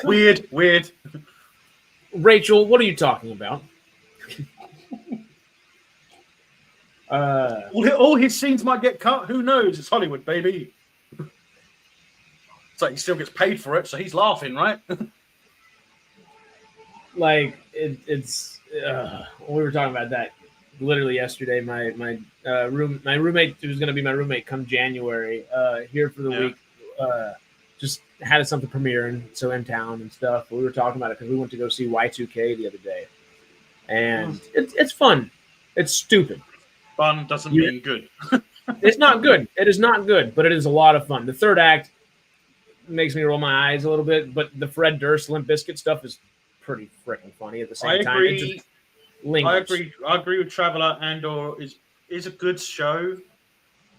Weird. Rachel, what are you talking about? All his scenes might get cut. Who knows? It's Hollywood, baby. It's like he still gets paid for it, so he's laughing, right? Like it's we were talking about that literally yesterday. My roommate, who's going to be my roommate come January, here for the week, just had something premiering, so in town and stuff. We were talking about it because we went to go see Y2K the other day, and it's fun. It's stupid. Fun doesn't mean good. It's not good. It is not good, but it is a lot of fun. The third act makes me roll my eyes a little bit, but the Fred Durst, Limp Bizkit stuff is pretty freaking funny at the same time. It just lingers. I agree with Traveller and/or is a good show,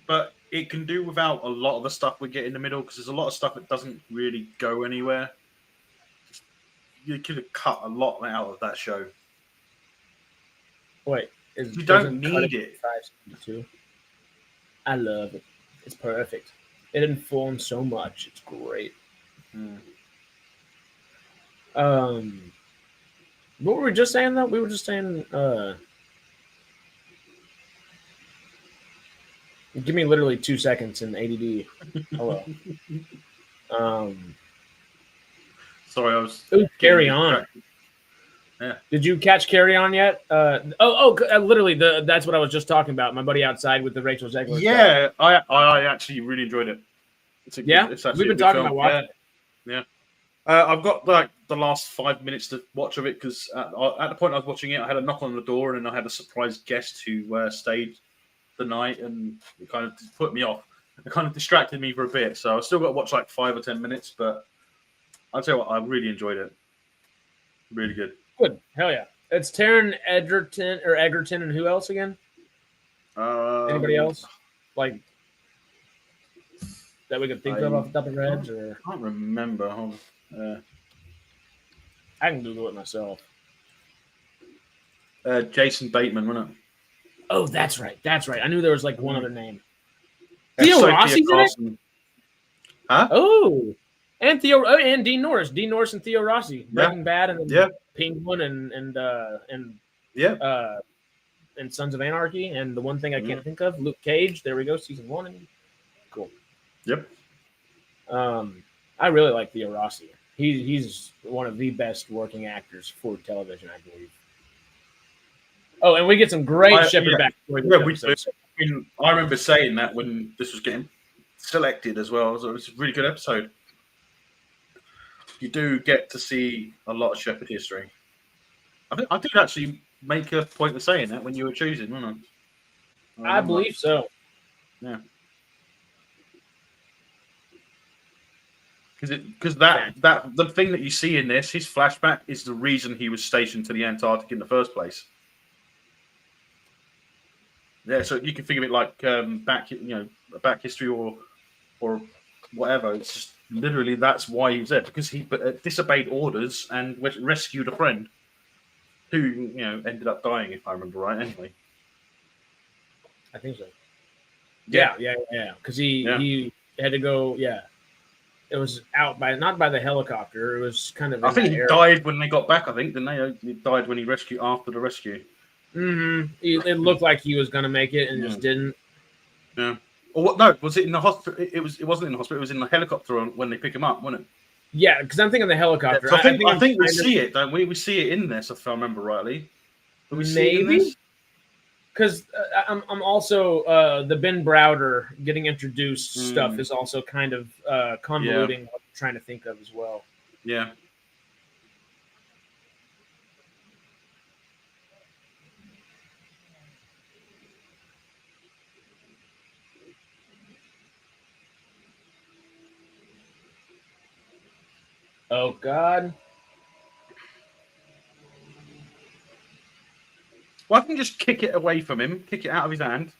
but it can do without a lot of the stuff we get in the middle because there's a lot of stuff that doesn't really go anywhere. You could have cut a lot out of that show. Wait, you don't need it. I love it. It's perfect. It informs so much. It's great. What were we just saying though? We were just saying give me literally 2 seconds in ADD. Hello. Sorry, I was Carry On. Yeah. Did you catch Carry On yet? Literally that's what I was just talking about. My buddy outside with the Rachel Zegler. Yeah, stuff. I actually really enjoyed it. We've been talking about watching it. Yeah. I've got like the last 5 minutes to watch of it because at the point I was watching it, I had a knock on the door and then I had a surprise guest who stayed the night, and it kind of put me off. It kind of distracted me for a bit, so I've still got to watch like 5 or 10 minutes. But I'll tell you what, I really enjoyed it. Really good. Good, hell yeah! It's Taron Egerton, and who else again? Anybody else like that we could think of off the top of our heads? Or I can't remember. I can Google it myself. Jason Bateman, wasn't it? Oh, that's right. I knew there was like one other name. Theo Theo Rossi's in it? Huh? Oh, and Dean Norris. Dean Norris and Theo Rossi. Breaking Bad and Penguin and Sons of Anarchy. And the one thing I can't think of, Luke Cage. There we go, season 1. Cool. Yep. I really like Theo Rossi. He's one of the best working actors for television, I believe. Oh, and we get some great Shepard backstory. Yeah, we do. I remember saying that when this was getting selected as well. So it was a really good episode. You do get to see a lot of Shepard history. I did actually make a point of saying that when you were choosing, wasn't I? I believe so. Yeah. Because the thing that you see in this, his flashback is the reason he was stationed to the Antarctic in the first place. Yeah, so you can think of it like back history or whatever. It's just literally that's why he was there, because he disobeyed orders and rescued a friend who ended up dying, if I remember right. Anyway, I think so. Yeah. Because he had to go. Yeah, it was not by the helicopter. It was kind of. I think he died when they got back. I think didn't they? He died when he rescued after the rescue. Mm-hmm. It looked like he was going to make it and just didn't. Yeah. Or what? No, was it in the hospital? It wasn't in the hospital. It was in the helicopter when they pick him up, wasn't it? Yeah, because I'm thinking the helicopter. Yeah, I think we see it, don't we? We see it in this, if I remember rightly. Do we see it in this? Because I'm also the Ben Browder getting introduced stuff is also kind of convoluting what I'm trying to think of as well. Yeah. Oh, God. Well, I can just kick it away from him, kick it out of his hand.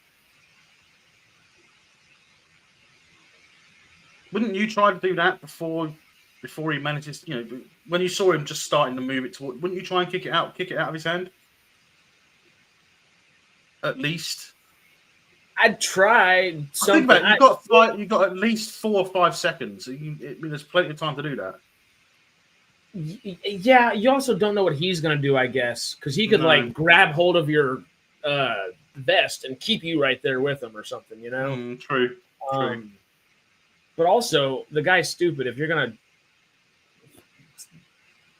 Wouldn't you try to do that before he manages, when you saw him just starting to move it toward, wouldn't you try and kick it out of his hand? At least. I'd try something. You've got at least 4 or 5 seconds. There's plenty of time to do that. Yeah, you also don't know what he's going to do, I guess, because he could grab hold of your vest and keep you right there with him or something, you know? True. But also, the guy's stupid. If you're gonna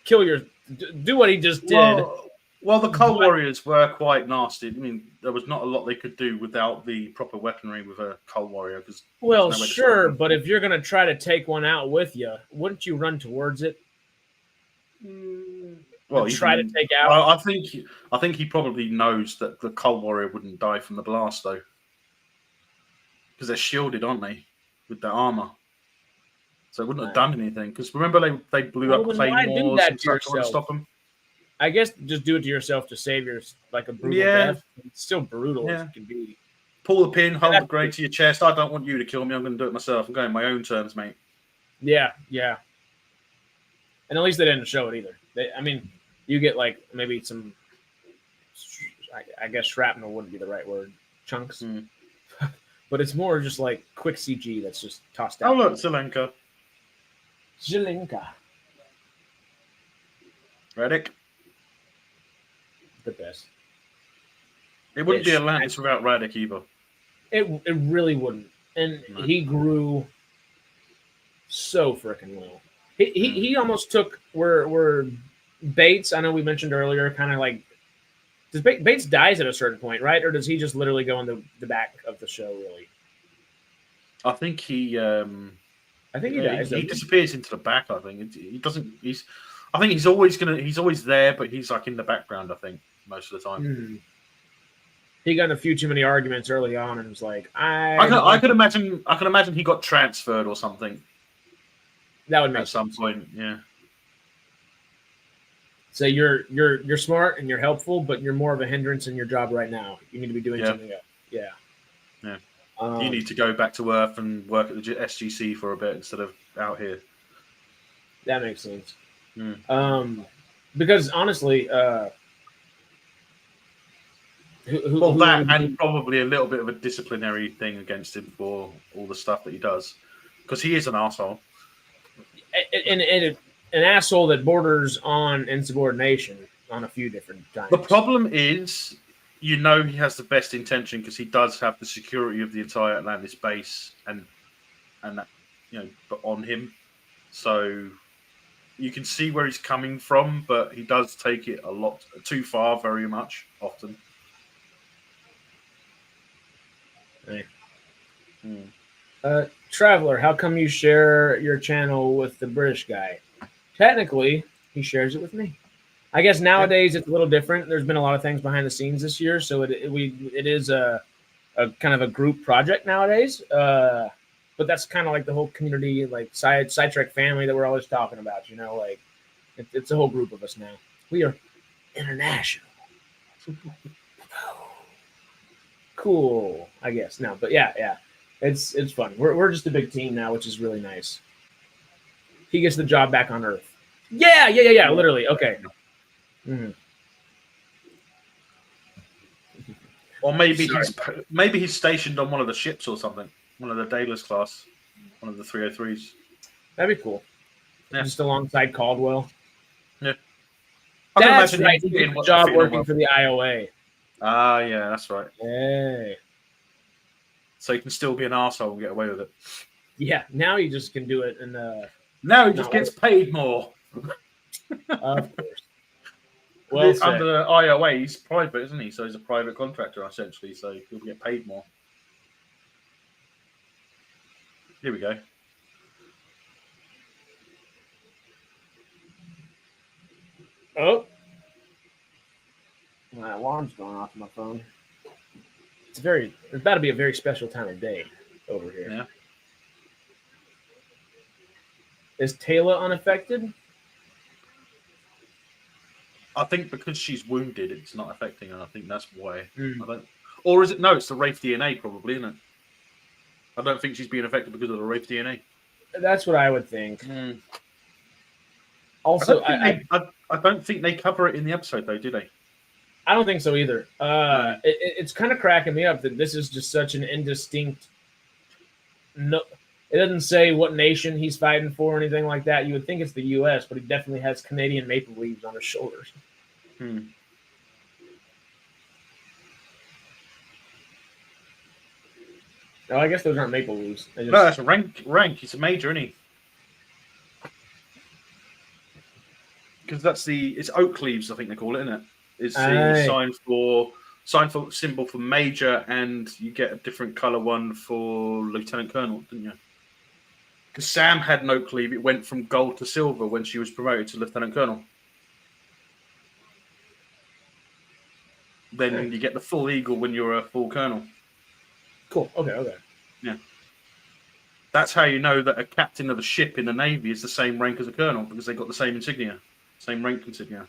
do what he just did. Well, the Cold Warriors were quite nasty. I mean, there was not a lot they could do without the proper weaponry with a Cold Warrior. Well, sure, but if you're gonna try to take one out with you, wouldn't you run towards it? Well, try to take out. I think he probably knows that the Cold Warrior wouldn't die from the blast, though, because they're shielded, aren't they, with their armor? So it wouldn't have done anything. Because remember, they blew up claymores and stuff to stop them. I guess just do it to yourself to save your like a brutal death. It's still brutal as it can be. Pull the pin, hold the grenade to your chest. I don't want you to kill me. I'm going to do it myself. I'm going my own terms, mate. Yeah. And at least they didn't show it either. I mean, you get like maybe some, I guess shrapnel wouldn't be the right word, chunks. But it's more just like quick CG that's just tossed out. Oh, look, Zelenka. Reddick. The best. It wouldn't be Atlantis without Reddick either. It really wouldn't. And he grew so freaking well. He almost took where Bates, I know we mentioned earlier, kind of like, does Bates dies at a certain point, right? Or does he just literally go in the back of the show, really? I think he dies. He disappears into the back, I think. He doesn't I think he's always there, but he's like in the background, I think, most of the time. He got in a few too many arguments early on and was like, I could imagine he got transferred or something. That would make at some point, yeah. So you're smart and you're helpful, but you're more of a hindrance in your job right now. You need to be doing something else. Yeah. You need to go back to Earth and work at the SGC for a bit instead of out here. That makes sense. Because honestly, and probably a little bit of a disciplinary thing against him for all the stuff that he does, because he is an asshole. And an asshole that borders on insubordination on a few different times. The problem is, he has the best intention because he does have the security of the entire Atlantis base and that, but on him. So you can see where he's coming from, but he does take it a lot too far, very much often. Hey. Traveler, how come you share your channel with the British guy? Technically, he shares it with me. I guess nowadays it's a little different. There's been a lot of things behind the scenes this year, so it is a kind of a group project nowadays. But that's kind of like the whole community, like Sidetrack family that we're always talking about. Like it's a whole group of us now. We are international. Cool, I guess. No, but yeah, it's fun. We're just a big team now, which is really nice. He gets the job back on Earth. Yeah. Literally. Okay. Or maybe he's stationed on one of the ships or something, one of the Daedalus class, one of the 303s. That'd be cool. Yeah. Just alongside Caldwell. Yeah. That's right. He did the job working for the IOA. Ah, yeah, that's right. Hey. So he can still be an arsehole and get away with it. Yeah, now he just can do it. And now he just gets paid more. Of course. Well, under IOA, he's private, isn't he? So he's a private contractor, essentially. So he'll get paid more. Here we go. Oh. My alarm's going off my phone. It's about to be a very special time of day over here. Yeah. Is Taylor unaffected? I think because she's wounded, it's not affecting her. I think that's why. Or is it? No, it's the Wraith DNA, probably, isn't it? I don't think she's being affected because of the Wraith DNA. That's what I would think. Also, I don't think they cover it in the episode, though, do they? I don't think so either. It's kind of cracking me up that this is just such an indistinct. No, it doesn't say what nation he's fighting for or anything like that. You would think it's the U.S., but he definitely has Canadian maple leaves on his shoulders. Oh, I guess those aren't maple leaves. No, that's a rank. It's a major, isn't he? Because it's oak leaves, I think they call it, isn't it? It's the symbol for major, and you get a different color one for lieutenant colonel, didn't you? Because Sam had an oak leaf. It went from gold to silver when she was promoted to lieutenant colonel. Then you get the full eagle when you're a full colonel. Cool. Okay. Yeah. That's how you know that a captain of a ship in the Navy is the same rank as a colonel, because they got the same insignia, same rank insignia.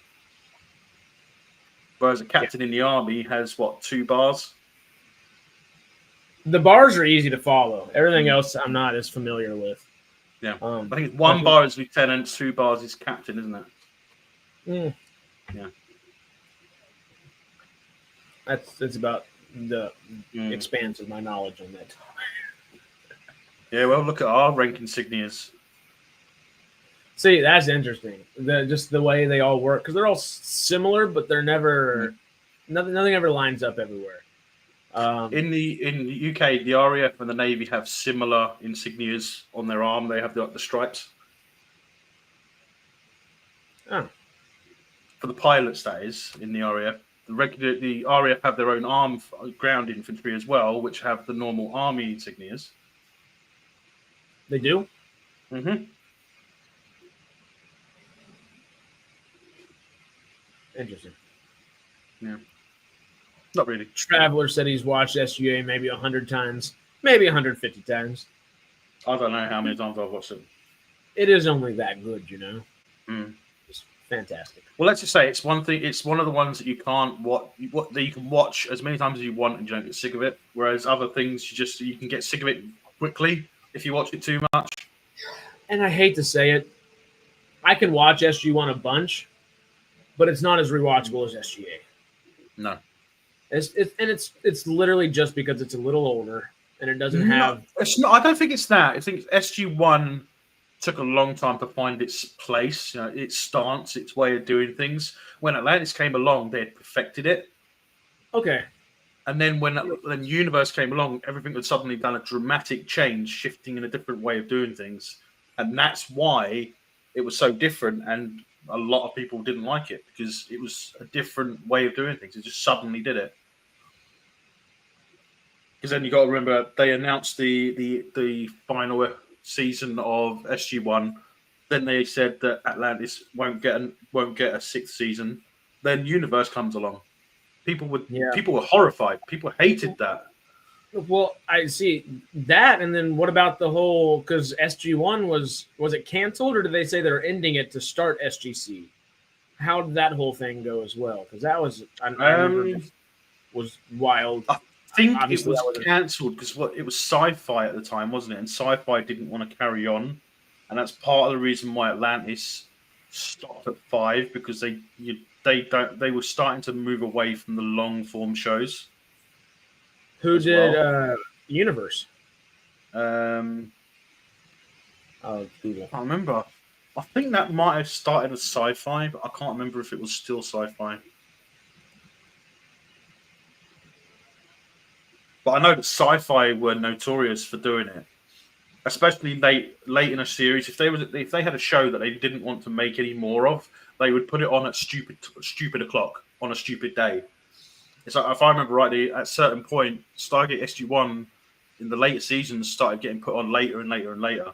Whereas a captain in the army has, 2 bars? The bars are easy to follow. Everything else I'm not as familiar with. Yeah. I think it's 1 bar is lieutenant, 2 bars is captain, isn't it? Yeah. That's about the expanse of my knowledge on that. Yeah, well, look at our rank insignias. See, that's interesting. Just the way they all work, because they're all similar, but they're never nothing ever lines up everywhere. In the UK, the RAF and the Navy have similar insignias on their arm. They have the stripes. Oh. For the pilots, that is, in the RAF. The RAF have their own ground infantry as well, which have the normal army insignias. They do? Mm-hmm. Interesting. Yeah. Not really. Traveler said he's watched SUA maybe 100 times, maybe 150 times. I don't know how many times I've watched it. It is only that good, you know. It's fantastic. Well, let's just say it's one thing. It's one of the ones that you can't watch. That you can watch as many times as you want and you don't get sick of it. Whereas other things, you can get sick of it quickly if you watch it too much. And I hate to say it, I can watch SG1 a bunch, but it's not as rewatchable as SGA. No. It's literally just because it's a little older and it doesn't have. It's not. I don't think it's that. I think SG1 took a long time to find its place, its stance, its way of doing things. When Atlantis came along, they had perfected it. Okay. And then when Universe came along, everything had suddenly done a dramatic change, shifting in a different way of doing things, and that's why it was so different. And a lot of people didn't like it because it was a different way of doing things. It just suddenly did it. Because then you got to remember they announced the final season of SG1. Then they said that Atlantis won't get a 6th season. Then Universe comes along. People were horrified. People hated that. Well, I see that, and then what about the whole? Because SG1 was it canceled, or did they say they're ending it to start SGC? How did that whole thing go as well? Because that was was wild. I think it was cancelled because it was Sci-Fi at the time, wasn't it? And Sci-Fi didn't want to carry on, and that's part of the reason why Atlantis stopped at 5 because they were starting to move away from the long form shows. Who did Universe? Google. I can't remember. I think that might have started as Sci-Fi, but I can't remember if it was still Sci-Fi. But I know that Sci-Fi were notorious for doing it, especially late in a series. If they had a show that they didn't want to make any more of, they would put it on at stupid o'clock on a stupid day. It's like, if I remember rightly, at a certain point, Stargate SG1 in the later seasons started getting put on later and later and later.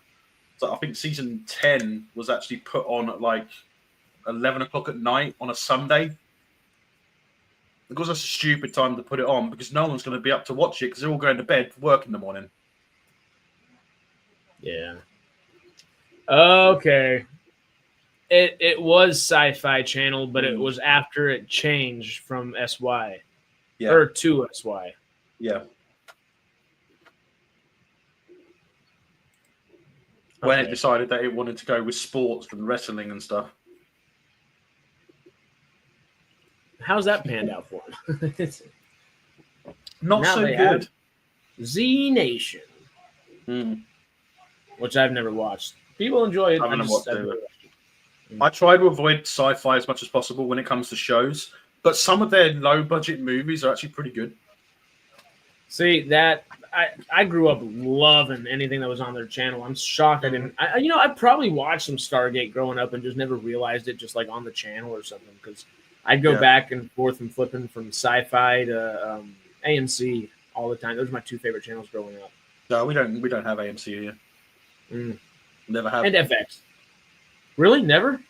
So I think season 10 was actually put on at like 11 o'clock at night on a Sunday. Because that's a stupid time to put it on because no one's going to be up to watch it because they're all going to bed for work in the morning. Yeah. Okay. It was Sci-Fi Channel, but it was after it changed from SY. Yeah. Or to SY. Yeah. When it decided that it wanted to go with sports and wrestling and stuff. How's that panned out for him? Not so good. Z Nation. Which I've never watched. People enjoy it. I try to avoid sci-fi as much as possible when it comes to shows, but some of their low-budget movies are actually pretty good. See, that I grew up loving anything that was on their channel. I'm shocked I didn't. I probably watched some Stargate growing up and just never realized it, just like on the channel or something. Because I'd go back and forth and flipping from Sci-fi to AMC all the time. Those are my two favorite channels growing up. No, we don't have AMC here. Never have. And FX. Really? Never?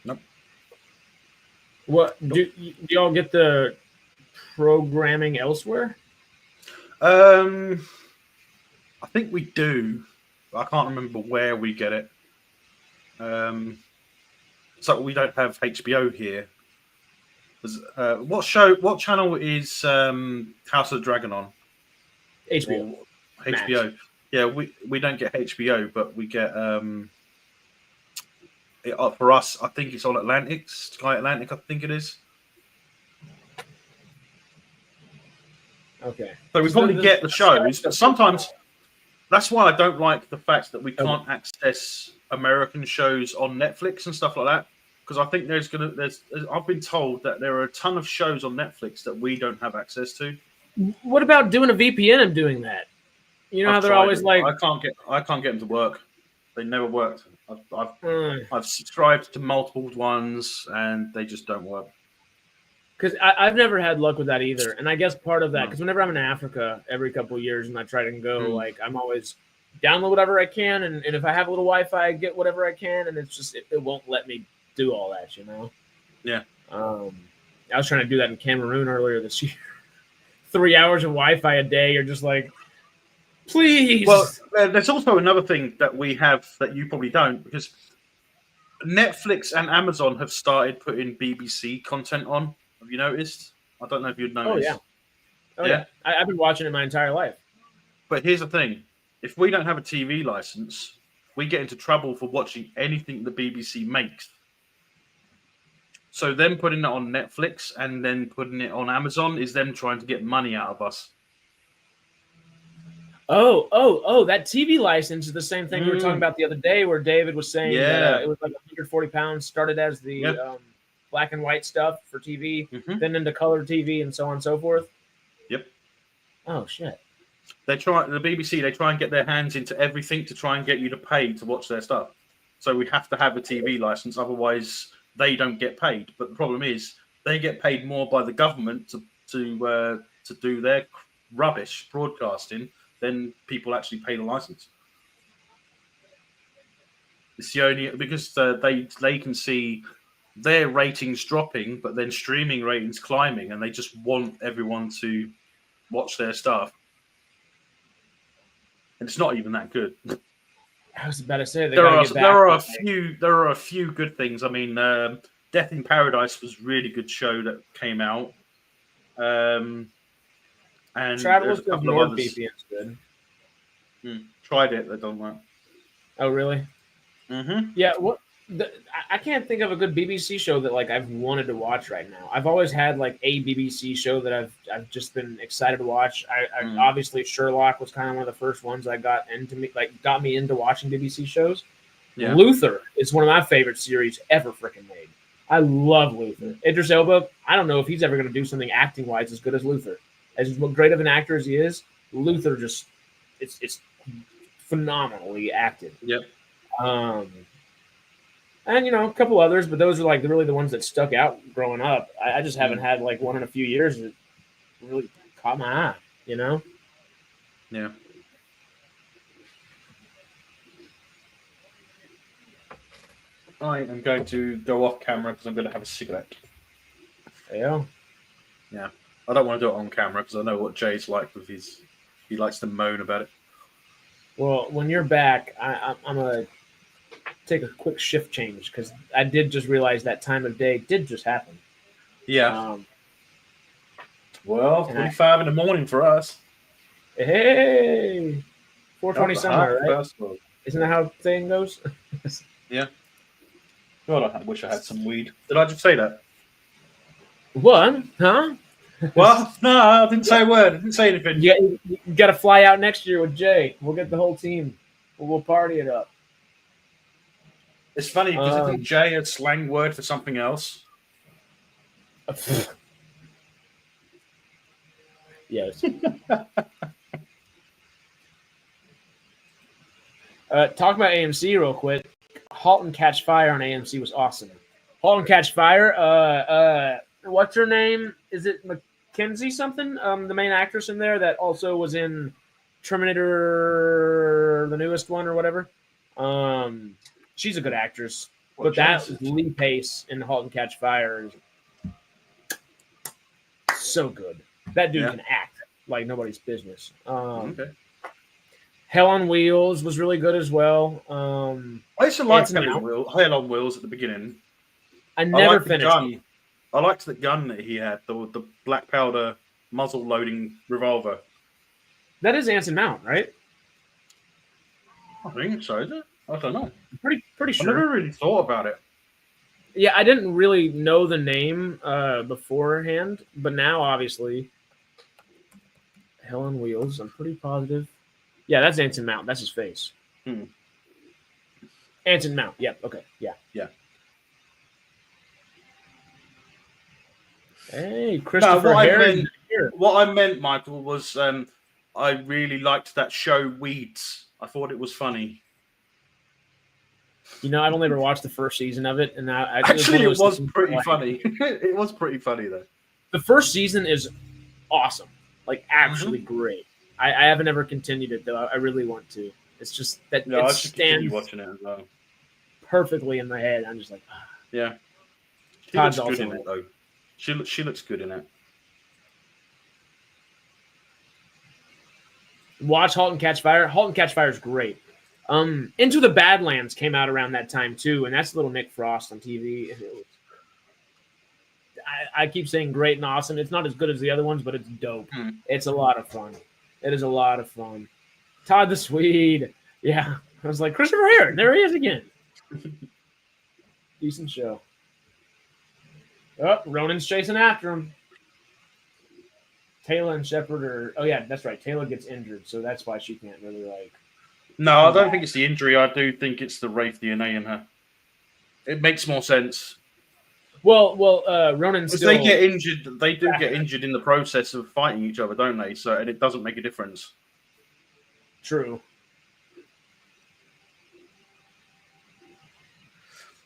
Nope. What do y'all get the programming elsewhere? I think we do. I can't remember where we get it. So we don't have HBO here. What channel is House of the Dragon on? HBO. HBO. Max. Yeah, we don't get HBO, but we get for us. I think it's on Atlantic, Sky Atlantic. I think it is. Okay. So we probably get the shows, but sometimes that's why I don't like the fact that we can't access American shows on Netflix and stuff like that. Because I think I've been told that there are a ton of shows on Netflix that we don't have access to. What about doing a VPN and doing that? You know how they're always like, I can't get them to work. They never worked. I've subscribed to multiple ones and they just don't work. Because I've never had luck with that either. And I guess part of that, because whenever I'm in Africa every couple of years and I try to go, like I'm always download whatever I can. And if I have a little Wi-Fi, I get whatever I can. And it's just, it won't let me do all that, you know? Yeah. I was trying to do that in Cameroon earlier this year. 3 hours of Wi-Fi a day. You're just like, please. Well, there's also another thing that we have that you probably don't, because Netflix and Amazon have started putting BBC content on. Have you noticed? I don't know if you'd noticed. Oh, yeah. I've been watching it my entire life. But here's the thing. If we don't have a TV license, we get into trouble for watching anything the BBC makes. So them putting it on Netflix and then putting it on Amazon is them trying to get money out of us. Oh, that TV license is the same thing we were talking about the other day where David was saying that it was like 140 pounds, started as the black and white stuff for TV, then into color TV and so on and so forth. Yep. Oh, shit. The BBC, they try and get their hands into everything to try and get you to pay to watch their stuff. So we have to have a TV license, otherwise they don't get paid. But the problem is they get paid more by the government to do their rubbish broadcasting than people actually pay the license. It's the only because they can see their ratings dropping, but then streaming ratings climbing, and they just want everyone to watch their stuff. And it's not even that good. I was about to say there are a few good things. I mean, Death in Paradise was a really good show that came out. And Travelers there's a couple of of others. NordVPN's good. Tried it, that don't work. Oh, really? Yeah. I can't think of a good BBC show that like I've wanted to watch right now. I've always had like a BBC show that I've just been excited to watch. Obviously Sherlock was kind of one of the first ones I got me into watching BBC shows. Yeah. Luther is one of my favorite series ever freaking made. I love Luther. Idris Elba. I don't know if he's ever going to do something acting wise as good as Luther. As great of an actor as he is, Luther just it's phenomenally acted. Yep. And a couple others, but those are like really the ones that stuck out growing up. I just haven't had like one in a few years that really caught my eye. Yeah. I am going to go off camera because I'm going to have a cigarette. Yeah. Yeah. I don't want to do it on camera because I know what Jay's like with his. He likes to moan about it. Well, when you're back, I'm gonna take a quick shift change because I did just realize that time of day did just happen. Yeah. 25 in the morning for us. Hey, 4:20 somewhere, right? Isn't that how the thing goes? Yeah. God, I wish I had some weed. Did I just say that? What? Huh? Well, no, I didn't say a word. I didn't say anything. You got to fly out next year with Jay. We'll get the whole team. We'll party it up. It's funny because isn't Jay a slang word for something else? Yes. Talk about AMC real quick. Halt and Catch Fire on AMC was awesome. Halt and Catch Fire. What's her name? Is it Mackenzie something? The main actress in there that also was in Terminator, the newest one or whatever. She's a good actress. But that Lee Pace in Halt and Catch Fire is so good. That dude can act like nobody's business. Okay. Hell on Wheels was really good as well. I used to like Hell on Wheels at the beginning. I never finished it. I liked the gun that he had, the black powder muzzle loading revolver. That is Anson Mount, right? I think so, is it? I don't know. Pretty I sure. never really thought about it. Yeah, I didn't really know the name beforehand, but now obviously Hell on Wheels. I'm pretty positive. Yeah, that's Anson Mount. That's his face. Anson Mount. Yep. Okay. Yeah. Yeah. Hey, Christopher Harris. What I meant, Michael, was I really liked that show Weeds. I thought it was funny. You know, I've only ever watched the first season of it, and it was pretty funny. It was pretty funny though. The first season is awesome, like actually great. I haven't ever continued it though. I really want to. It's just that I should continue watching it as well. Perfectly in my head. I'm just like, yeah. She Todd's looks good also in it though. She looks good in it. Watch Halt and Catch Fire. Halt and Catch Fire is great. Into the Badlands came out around that time too, and that's little Nick Frost on TV. I keep saying great and awesome. It's not as good as the other ones, but it's dope. It's a lot of fun. It is a lot of fun. Todd the Swede. Yeah. I was like, Christopher Harris. There he is again. Decent show. Oh, Ronan's chasing after him. Taylor and Shepard are... Oh, yeah, that's right. Taylor gets injured, so that's why she can't really, like... No, I don't think it's the injury. I do think it's the Wraith DNA in her. It makes more sense. Well, Ronan still... They get injured. They do get injured in the process of fighting each other, don't they? So, and it doesn't make a difference. True.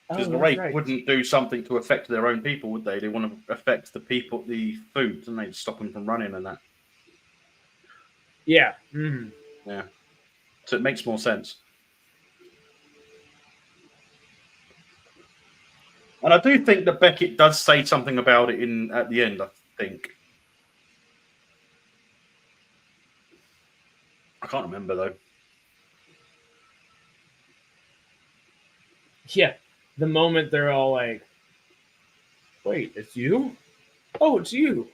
Because the Wraith wouldn't do something to affect their own people, would they? They want to affect the people, the food, and they stop them from running and that. Yeah. Mm-hmm. Yeah. So it makes more sense. And I do think that Beckett does say something about it at the end, I think. I can't remember, though. Yeah. The moment they're all like, wait, it's you? Oh, it's you.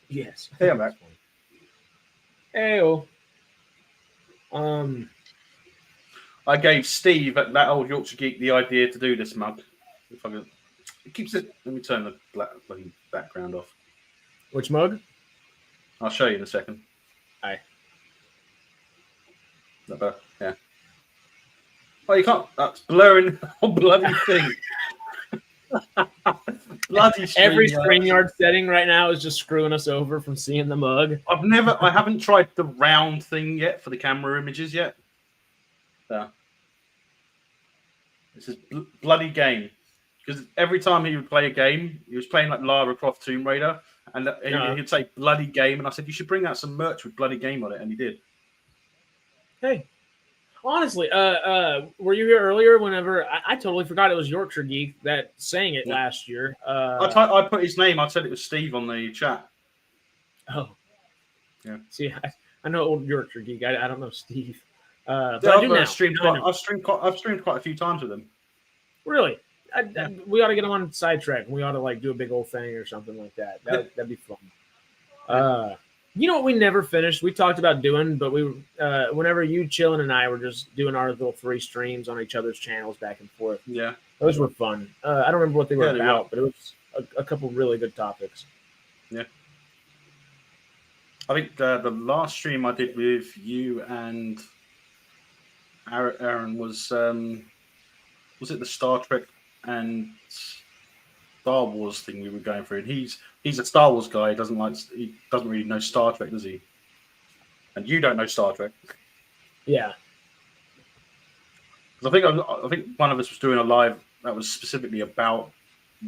Yes. Hey, I'm back. Hey-o. I gave Steve, that old Yorkshire geek, the idea to do this mug. If I could, it keeps it. Let me turn the bloody background off. Which mug? I'll show you in a second. Aye. Not bad. Yeah. Oh, you can't. That's blurring the whole bloody thing. Bloody Every StreamYard setting right now is just screwing us over from seeing the mug. I haven't tried the round thing yet for the camera images yet. So, this is bloody game. Because every time he would play a game, he was playing like Lara Croft Tomb Raider, and he'd say bloody game, and I said, you should bring out some merch with bloody game on it, and he did. Hey. Honestly, were you here earlier whenever I totally forgot it was Yorkshire Geek that sang it last year? I put his name. I said it was Steve on the chat. Oh. Yeah. See, I know old Yorkshire Geek. I don't know Steve. But yeah, I do now. I've streamed quite a few times with him. Really? We ought to get him on Sidetrack, and we ought to like do a big old thing or something like that. That'd be fun. You know what we never finished? We talked about doing, but whenever you, Chillin, and I were just doing our little 3 streams on each other's channels back and forth. Yeah. Those were fun. I don't remember what they were about, but it was a couple really good topics. Yeah. I think the last stream I did with you and Aaron was it the Star Trek and Star Wars thing we were going through, and he's a Star Wars guy. He doesn't really know Star Trek, does he? And you don't know Star Trek. Yeah. I think one of us was doing a live that was specifically about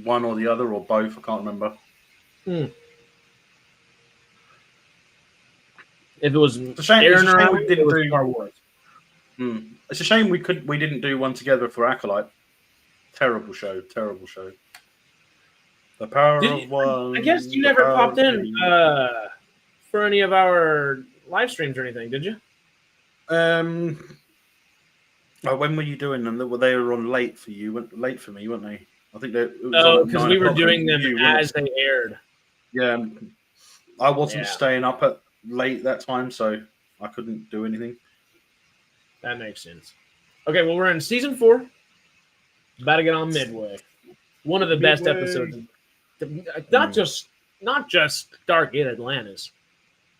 one or the other or both. I can't remember. If it was It's a shame, we didn't do Star Wars. It's a shame we didn't do one together for Acolyte. Terrible show. The power of one. I guess you never popped in for any of our live streams or anything, did you? When were you doing them? They were on late for you, late for me, weren't they? I think they. Because we were doing them as they aired. Yeah, I wasn't staying up at late that time, so I couldn't do anything. That makes sense. Okay, well, we're in season 4. About to get on midway. One of the best episodes. Not just Stargate Atlantis,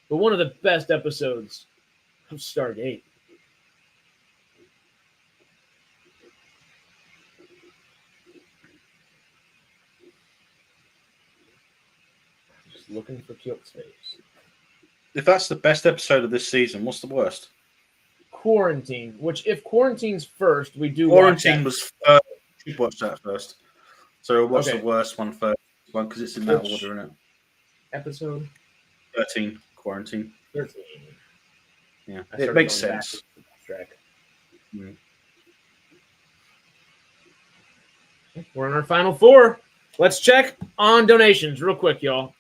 but one of the best episodes of Stargate. Just looking for Kilt's face. If that's the best episode of this season, what's the worst? Quarantine. Which, if Quarantine's first, we do. Quarantine was first. You watched that first. So what's the worst one first? One because it's in that order, isn't it? Episode 13. Quarantine. 13. Yeah, it makes sense. We're in our final 4. Let's check on donations real quick, y'all.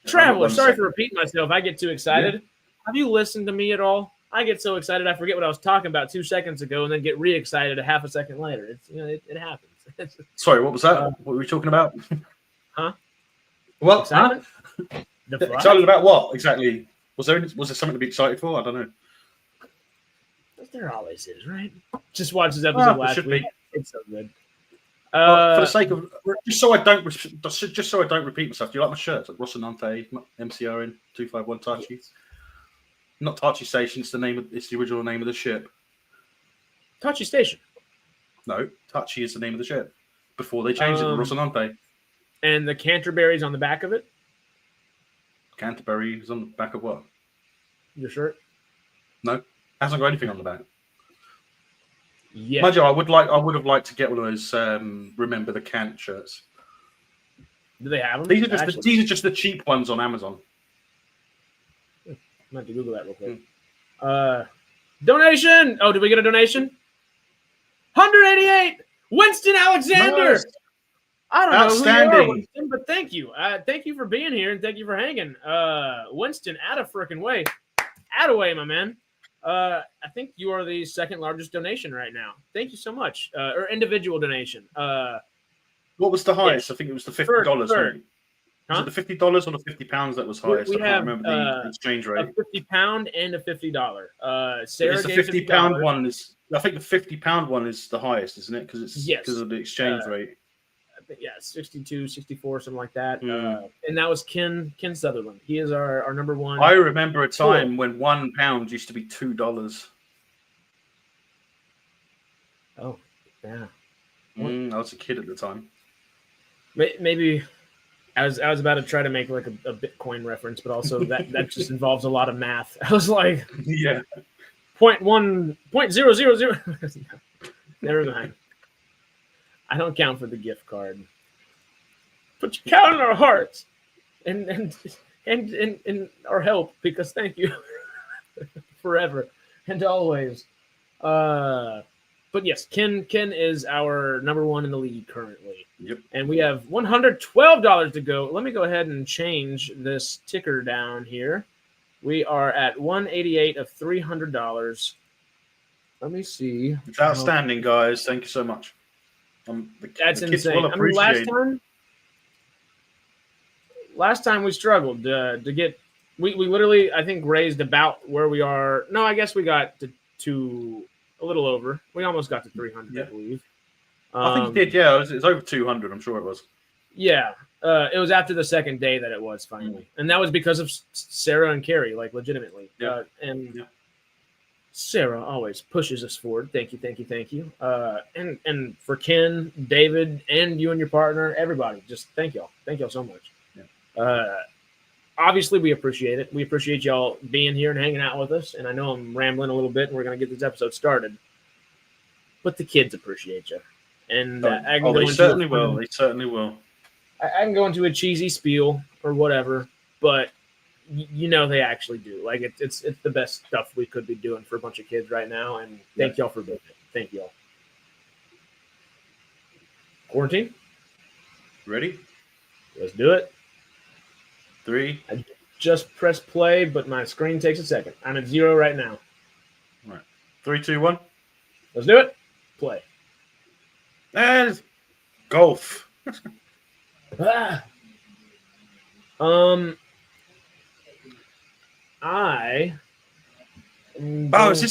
Traveler, sorry for repeating myself. I get too excited. Yeah. Have you listened to me at all? I get so excited I forget what I was talking about 2 seconds ago, and then get re-excited a half a second later. It's it happens. Sorry, what was that? What were we talking about? Huh? What? Excited? Excited about what exactly? Was there something to be excited for? I don't know. There always is, right? Just watched this episode last week. It's so good. For the sake of just so I don't repeat myself. Do you like my shirt? It's like Rocinante, MCRN 251 Tachi. Not Tachi Station. It's the original name of the ship. Tachi Station. No, Tachi is the name of the ship. Before they changed it to Rocinante. And the Canterbury's on the back of it. Canterbury is on the back of what? Your shirt? No, hasn't got anything on the back. Yeah, mind you, I would have liked to get one of those Remember the Cant shirts. Do they have them? These are just the cheap ones on Amazon. I'm going to Google that real quick. Donation! Oh, did we get a donation? 188! Winston Alexander! Nice. I don't know who you are, Winston, but thank you. Thank you for being here, and thank you for hanging. Winston, out of frickin' way. Out of way, my man. I think you are the second largest donation right now. Thank you so much. Or individual donation. What was the highest? I think it was the $50. Third. Was it the $50 or the £50 that was highest? We I can't remember the exchange rate. A £50 and a $50. Sarah it's the £50 one is. I think the £50 one is the highest, isn't it? Because it's because of the exchange rate. Yeah, 62, 64, something like that. And that was Ken Sutherland. He is our number one. I remember a time when £1 used to be $2. Oh, yeah. I was a kid at the time. Maybe I was about to try to make like a Bitcoin reference, but also that just involves a lot of math. I was like, yeah, 0.000. Never mind. I don't count for the gift card, but you count in our hearts and our help, because thank you forever and always. But yes, Ken is our number one in the league currently. Yep. And we have $112 to go. Let me go ahead and change this ticker down here. We are at 188 of $300. Let me see. It's outstanding, guys. Thank you so much. That's insane. I mean, last time we struggled to get. We literally, I think, raised about where we are. No, I guess we got to a little over. We almost got to 300, I believe. I think you did. Yeah, it was over 200. I'm sure it was. Yeah, it was after the second day that it was finally, and that was because of Sarah and Carrie, like legitimately. Sarah always pushes us forward. Thank you, thank you, thank you. And for Ken, David, and you and your partner, everybody, just thank y'all. Thank y'all so much. Yeah. Obviously, we appreciate it. We appreciate y'all being here and hanging out with us. And I know I'm rambling a little bit, and we're going to get this episode started. But the kids appreciate you. And I can go they into certainly will. They certainly will. I can go into a cheesy spiel or whatever, but you know they actually do. Like it's the best stuff we could be doing for a bunch of kids right now. And thank y'all for doing it. Thank y'all. Quarantine? Ready? Let's do it. 3. I just press play, but my screen takes a second. I'm at 0 right now. Right. 3, 2, 1. Let's do it. Play. And golf. Ah. I. Oh, this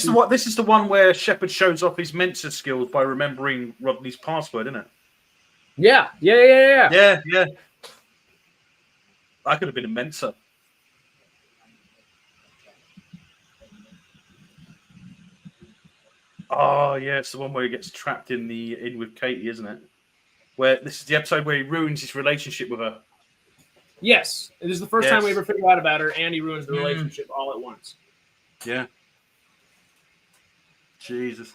is the one where Shepard shows off his Mensa skills by remembering Rodney's password, isn't it? Yeah. Yeah. I could have been a Mensa. Oh yeah, it's the one where he gets trapped in with Katie, isn't it? Where this is the episode where he ruins his relationship with her. Yes, it is the first time we ever figure out about her, and he ruins the relationship all at once. Yeah. Jesus.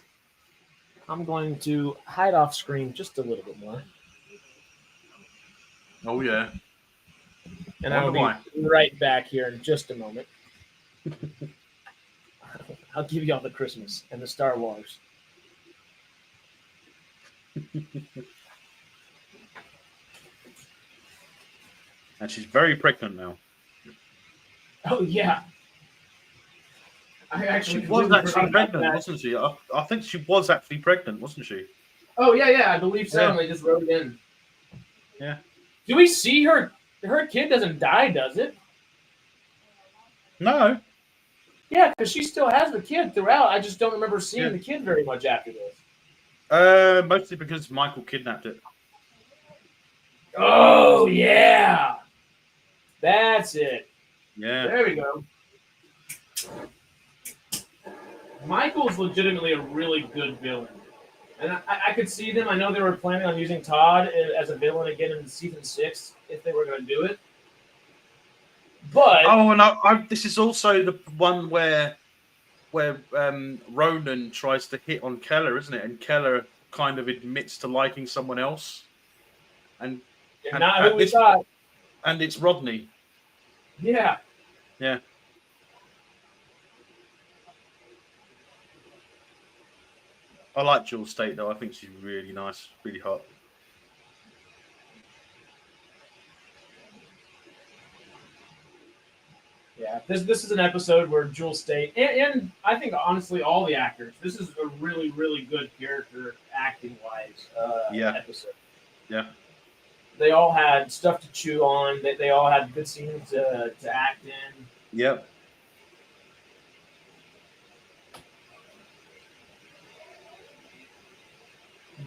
I'm going to hide off screen just a little bit more. Oh yeah. And I'll be right back here in just a moment. I'll give you all the Christmas and the Star Wars. And she's very pregnant now. Oh yeah. She was actually pregnant, wasn't she? I think she was actually pregnant, wasn't she? Oh yeah, I believe so. And they just wrote it in. Yeah. Do we see her? Her kid doesn't die, does it? No. Yeah, because she still has the kid throughout. I just don't remember seeing the kid very much after this. Mostly because Michael kidnapped it. Oh yeah, that's it. Yeah. There we go. Michael's legitimately a really good villain. And I could see them. I know they were planning on using Todd as a villain again in season 6 if they were going to do it. But and this is also the one where Ronan tries to hit on Keller, isn't it? And Keller kind of admits to liking someone else. And not who we thought. And it's Rodney. Yeah. Yeah. I like Jewel State though. I think she's really nice, really hot. Yeah, this is an episode where Jewel State and I think honestly all the actors. This is a really really good character acting wise episode. Yeah. They all had stuff to chew on. They all had good scenes to act in. Yep.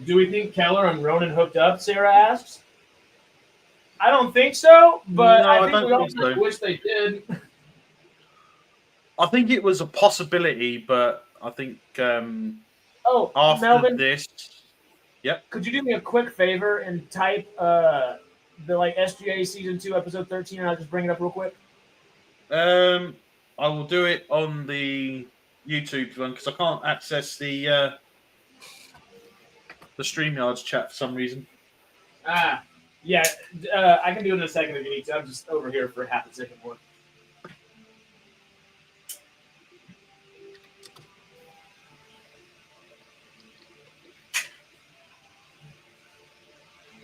Do we think Keller and Ronan hooked up? Sarah asks. I don't think so, but No, I think we all wish they did. I think it was a possibility, but I think after Melvin, this, yep. Could you do me a quick favor and type the SGA season 2 episode 13, and I'll just bring it up real quick. I will do it on the YouTube one because I can't access the StreamYards chat for some reason. Yeah, I can do it in a second if you need to. I'm just over here for half a second more.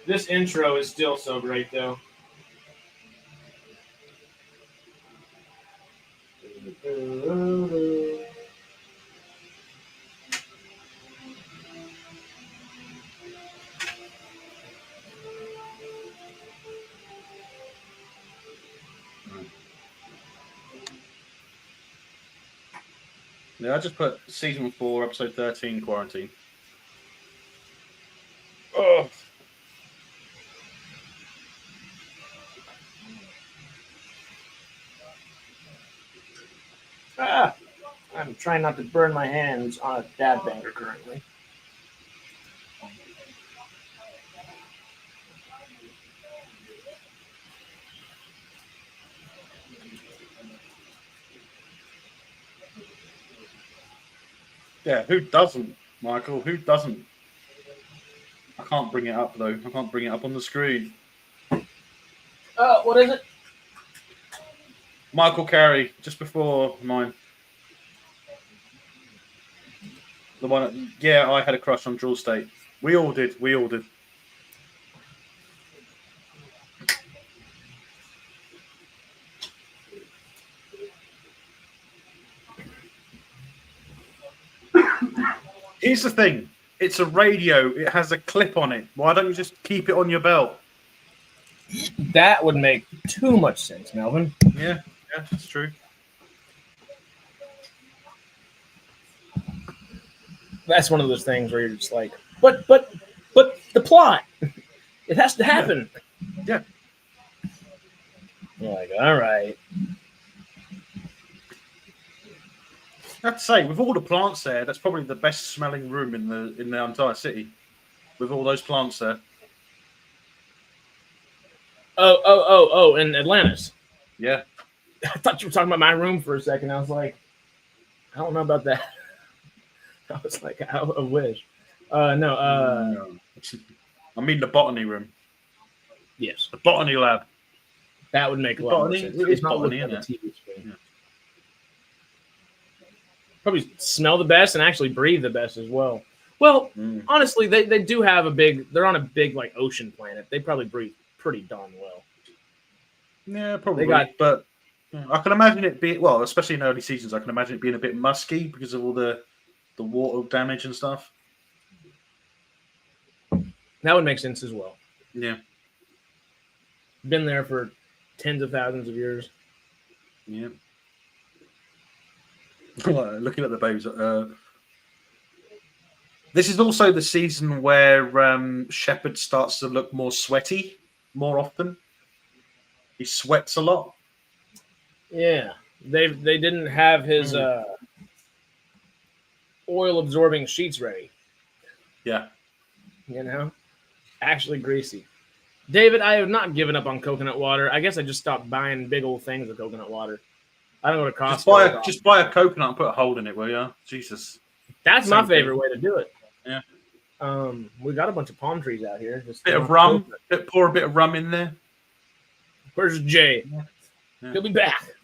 This intro is still so great, though. Yeah, I just put season 4, episode 13, quarantine. Oh. I'm trying not to burn my hands on a dab banger currently. Yeah, who doesn't, Michael? Who doesn't? I can't bring it up though. I can't bring it up on the screen. What is it? Michael Carey, just before mine. The one, yeah, I had a crush on Jewel State. We all did. We all did. Here's the thing. It's a radio. It has a clip on it. Why don't you just keep it on your belt? That would make too much sense, Melvin. Yeah, that's true. That's one of those things where you're just like, but the plot, it has to happen. Yeah. You're like, all right. I have to say, with all the plants there, that's probably the best smelling room in the entire city. With all those plants there. Oh, in Atlantis. Yeah. I thought you were talking about my room for a second. I was like, I don't know about that. I was like, I wish. No. I mean the botany room. Yes. The botany lab. That would make a lot more sense. It is Not botany, looking at isn't the TV screen. Yeah. Probably smell the best and actually breathe the best as well. Well, honestly, they do have they're on a big like ocean planet. They probably breathe pretty darn well. Yeah, probably. But I can imagine it being, well, especially in early seasons, I can imagine it being a bit musky because of all the water damage and stuff. That would make sense as well. Yeah. Been there for tens of thousands of years. Yeah. Looking at the babes. This is also the season where Shepard starts to look more sweaty more often. He sweats a lot. Yeah, they didn't have his oil absorbing sheets ready. Yeah, you know, actually greasy. David, I have not given up on coconut water. I guess I just stopped buying big old things of coconut water. I don't go to Costco. Just buy a coconut and put a hole in it, will you? Jesus. That's my favorite way to do it. Yeah. We got a bunch of palm trees out here. Just bit of rum. Pour a bit of rum in there. Where's Jay? Yeah. He'll be back.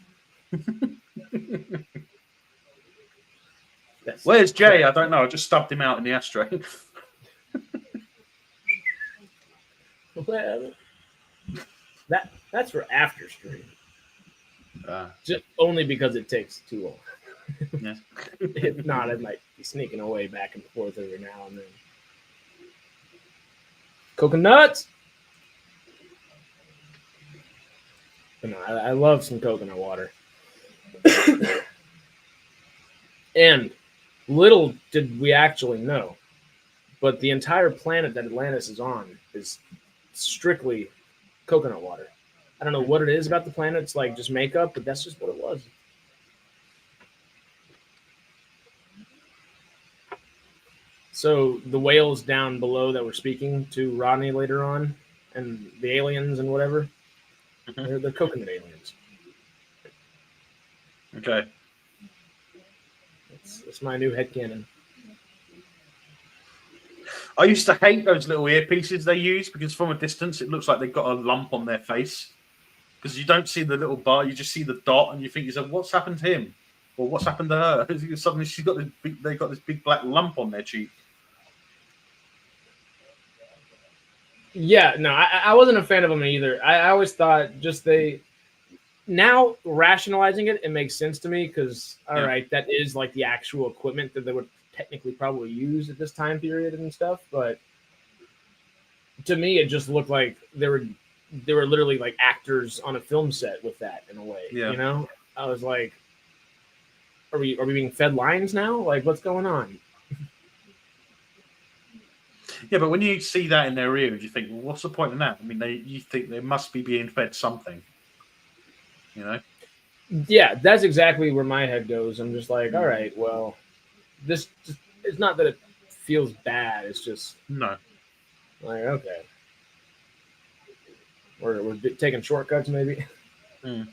Where's Jay? I don't know. I just stubbed him out in the ashtray. Well, that's for after stream. Just only because it takes too long. Yeah. If not, I might be sneaking away back and forth every now and then. Coconuts. But no, I love some coconut water. And little did we actually know, but the entire planet that Atlantis is on is strictly coconut water. I don't know what it is about the planet. It's like just makeup, but that's just what it was. So the whales down below that were speaking to Rodney later on, and the aliens and whatever, they're the coconut aliens. Okay. It's my new headcanon. I used to hate those little earpieces they use because from a distance it looks like they've got a lump on their face. Because you don't see the little bar, you just see the dot, and you think, what's happened to him? Or what's happened to her? Suddenly they've got this big black lump on their cheek. Yeah, no, I wasn't a fan of them either. I always thought now rationalizing it makes sense to me because, all right, that is like the actual equipment that they would technically probably use at this time period and stuff. But to me, it just looked like they were literally like actors on a film set with that in a way. Yeah. You know, I was like, are we being fed lines now? Like, what's going on? Yeah, but when you see that in their ears, you think, well, what's the point in that? I mean, you think they must be being fed something, you know? Yeah, that's exactly where my head goes. I'm just like, all right, well, this it's not that it feels bad. It's just No. like, okay, we're taking shortcuts maybe. Mm.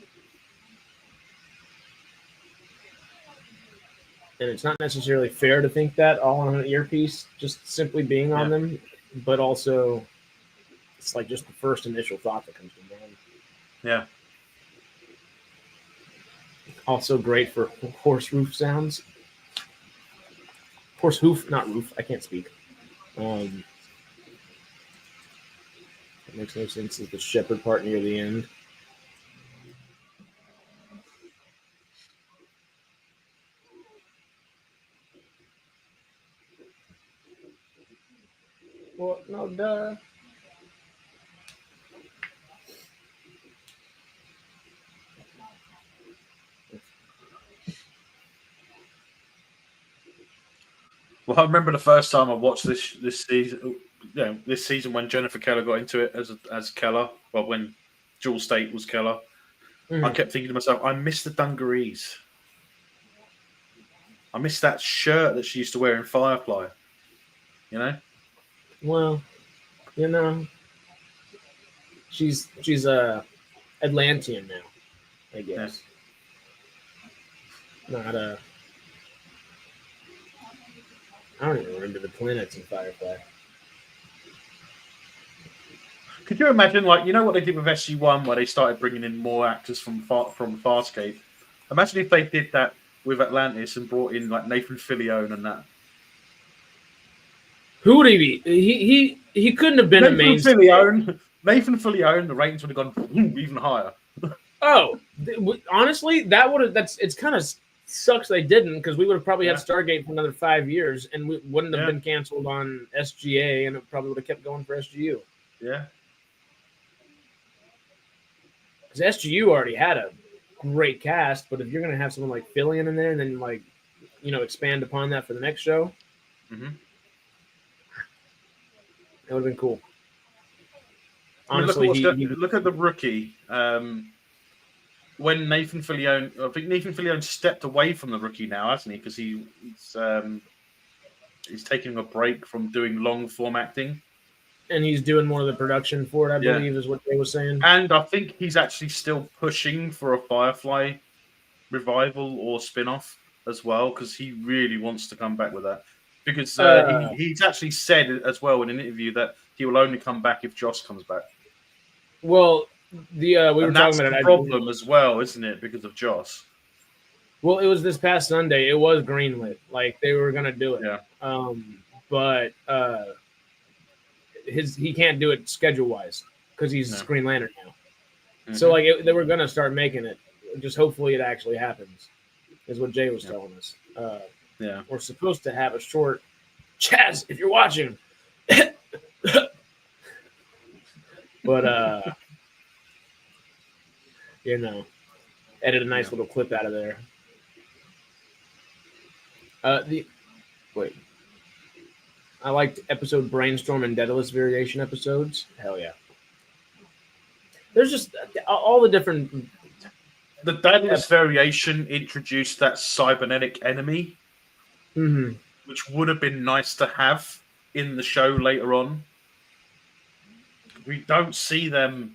And it's not necessarily fair to think that all on an earpiece, just simply being on them, but also it's like just the first initial thought that comes to mind. Yeah. Also great for horse roof sounds. Horse hoof, not roof. I can't speak. It makes no sense as the shepherd part near the end. Well, no, duh. Well, I remember the first time I watched this season. This season when Jennifer Keller got into it as Keller. Well, when Jewel State was Keller, I kept thinking to myself, I miss the dungarees. I miss that shirt that she used to wear in Firefly. You know. Well, you know, she's Atlantean now, I guess. Not I don't even remember the planets in Firefly. Could you imagine, like, you know what they did with SG-1, where they started bringing in more actors from Farscape? Imagine if they did that with Atlantis and brought in like Nathan Fillion and that. Who would he be? He couldn't have been a mainstay. Nathan Fillion, the ratings would have gone even higher. Oh, honestly, that would have. It's kind of sucks they didn't, because we would have probably had Stargate for another 5 years, and we wouldn't have been canceled on SGA, and it probably would have kept going for SGU. Yeah. Because SGU already had a great cast, but if you're going to have someone like Fillion in there and then, like, you know, expand upon that for the next show, that would have been cool. Honestly, look at the Rookie. When Nathan Fillion, I think Nathan Fillion stepped away from the Rookie now, hasn't he? Because he's taking a break from doing long form acting. And he's doing more of the production for it, I believe, is what they were saying. And I think he's actually still pushing for a Firefly revival or spin-off as well, because he really wants to come back with that. Because he's actually said as well in an interview that he will only come back if Joss comes back. Well, we were talking about a problem as well, isn't it? Because of Joss. Well, it was this past Sunday. It was greenlit. Like, they were going to do it. Yeah. But he can't do it schedule-wise because he's Green Lantern now. So, like, they were going to start making it. Just hopefully it actually happens, is what Jay was telling us. We're supposed to have a short Chazz, if you're watching. But, you know, edit a nice little clip out of there. I liked episode Brainstorm and Daedalus variation episodes. Hell yeah. There's just all the different... The Daedalus variation introduced that cybernetic enemy, which would have been nice to have in the show later on. We don't see them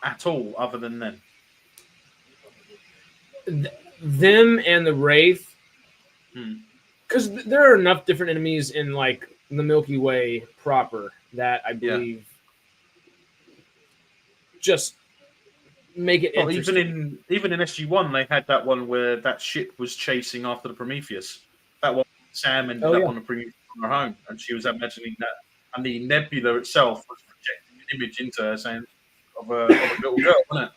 at all other than them. Them and the Wraith. Because there are enough different enemies in, like, the Milky Way proper that I believe just make it interesting. Even in SG-1, they had that one where that ship was chasing after the Prometheus. That one, Sam ended up on the Prometheus on her home, and she was imagining that, and the nebula itself was projecting an image into her, saying of a little girl, wasn't it?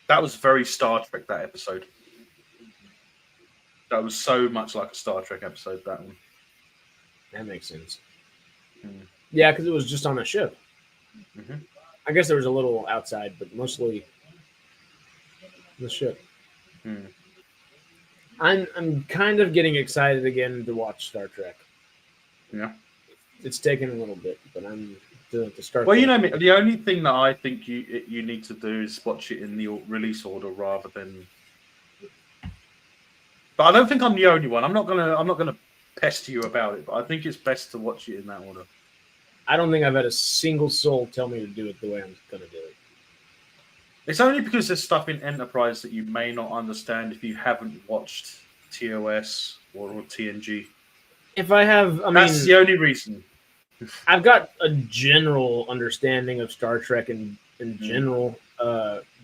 That was very Star Trek, that episode. That was so much like a Star Trek episode, that one. That makes sense. Yeah, because it was just on a ship. I guess there was a little outside, but mostly the ship. I'm kind of getting excited again to watch Star Trek. Yeah. It's taken a little bit, but I'm to start. Well, you know, the only thing that I think you need to do is watch it in the release order rather than. But I don't think I'm the only one. I'm not gonna pester you about it. But I think it's best to watch it in that order. I don't think I've had a single soul tell me to do it the way I'm going to do it. It's only because there's stuff in Enterprise that you may not understand if you haven't watched TOS or TNG. If I have, That's the only reason. I've got a general understanding of Star Trek in general.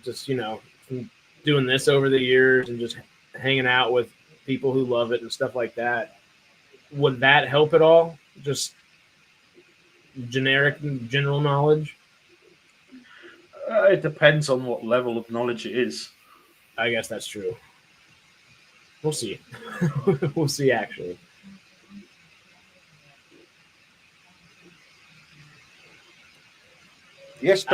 Just, from doing this over the years and just hanging out with people who love it and stuff like that. Would that help at all? Just generic general knowledge? It depends on what level of knowledge it is. I guess that's true. We'll see. We'll see, actually. Yes,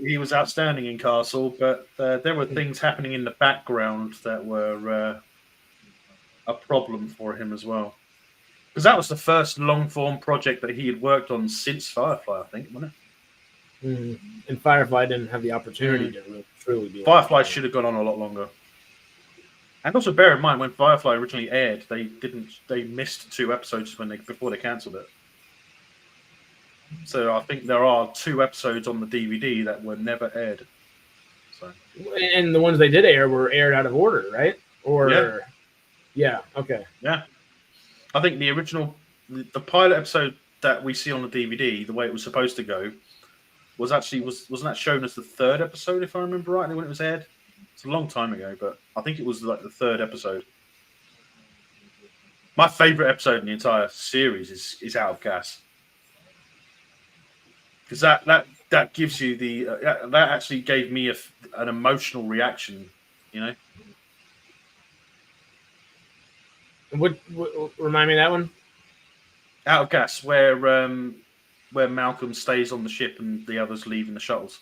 he was outstanding in Castle, but there were things happening in the background that were a problem for him as well. Because that was the first long-form project that he had worked on since Firefly, I think, wasn't it? Mm-hmm. And Firefly didn't have the opportunity to really truly be. Firefly should have gone on a lot longer. And also bear in mind, when Firefly originally aired, they missed 2 episodes before they cancelled it. So I think there are 2 episodes on the DVD that were never aired. So. And the ones they did air were aired out of order, right? Or yeah, okay. Yeah. I think the original, the pilot episode that we see on the DVD, the way it was supposed to go, wasn't that shown as the 3rd episode, if I remember rightly, when it was aired? It's a long time ago, but I think it was like the 3rd episode. My favourite episode in the entire series is Out of Gas. Because that gives you that actually gave me an emotional reaction, What remind me of that one? Out of Gas, where Malcolm stays on the ship and the others leave in the shuttles.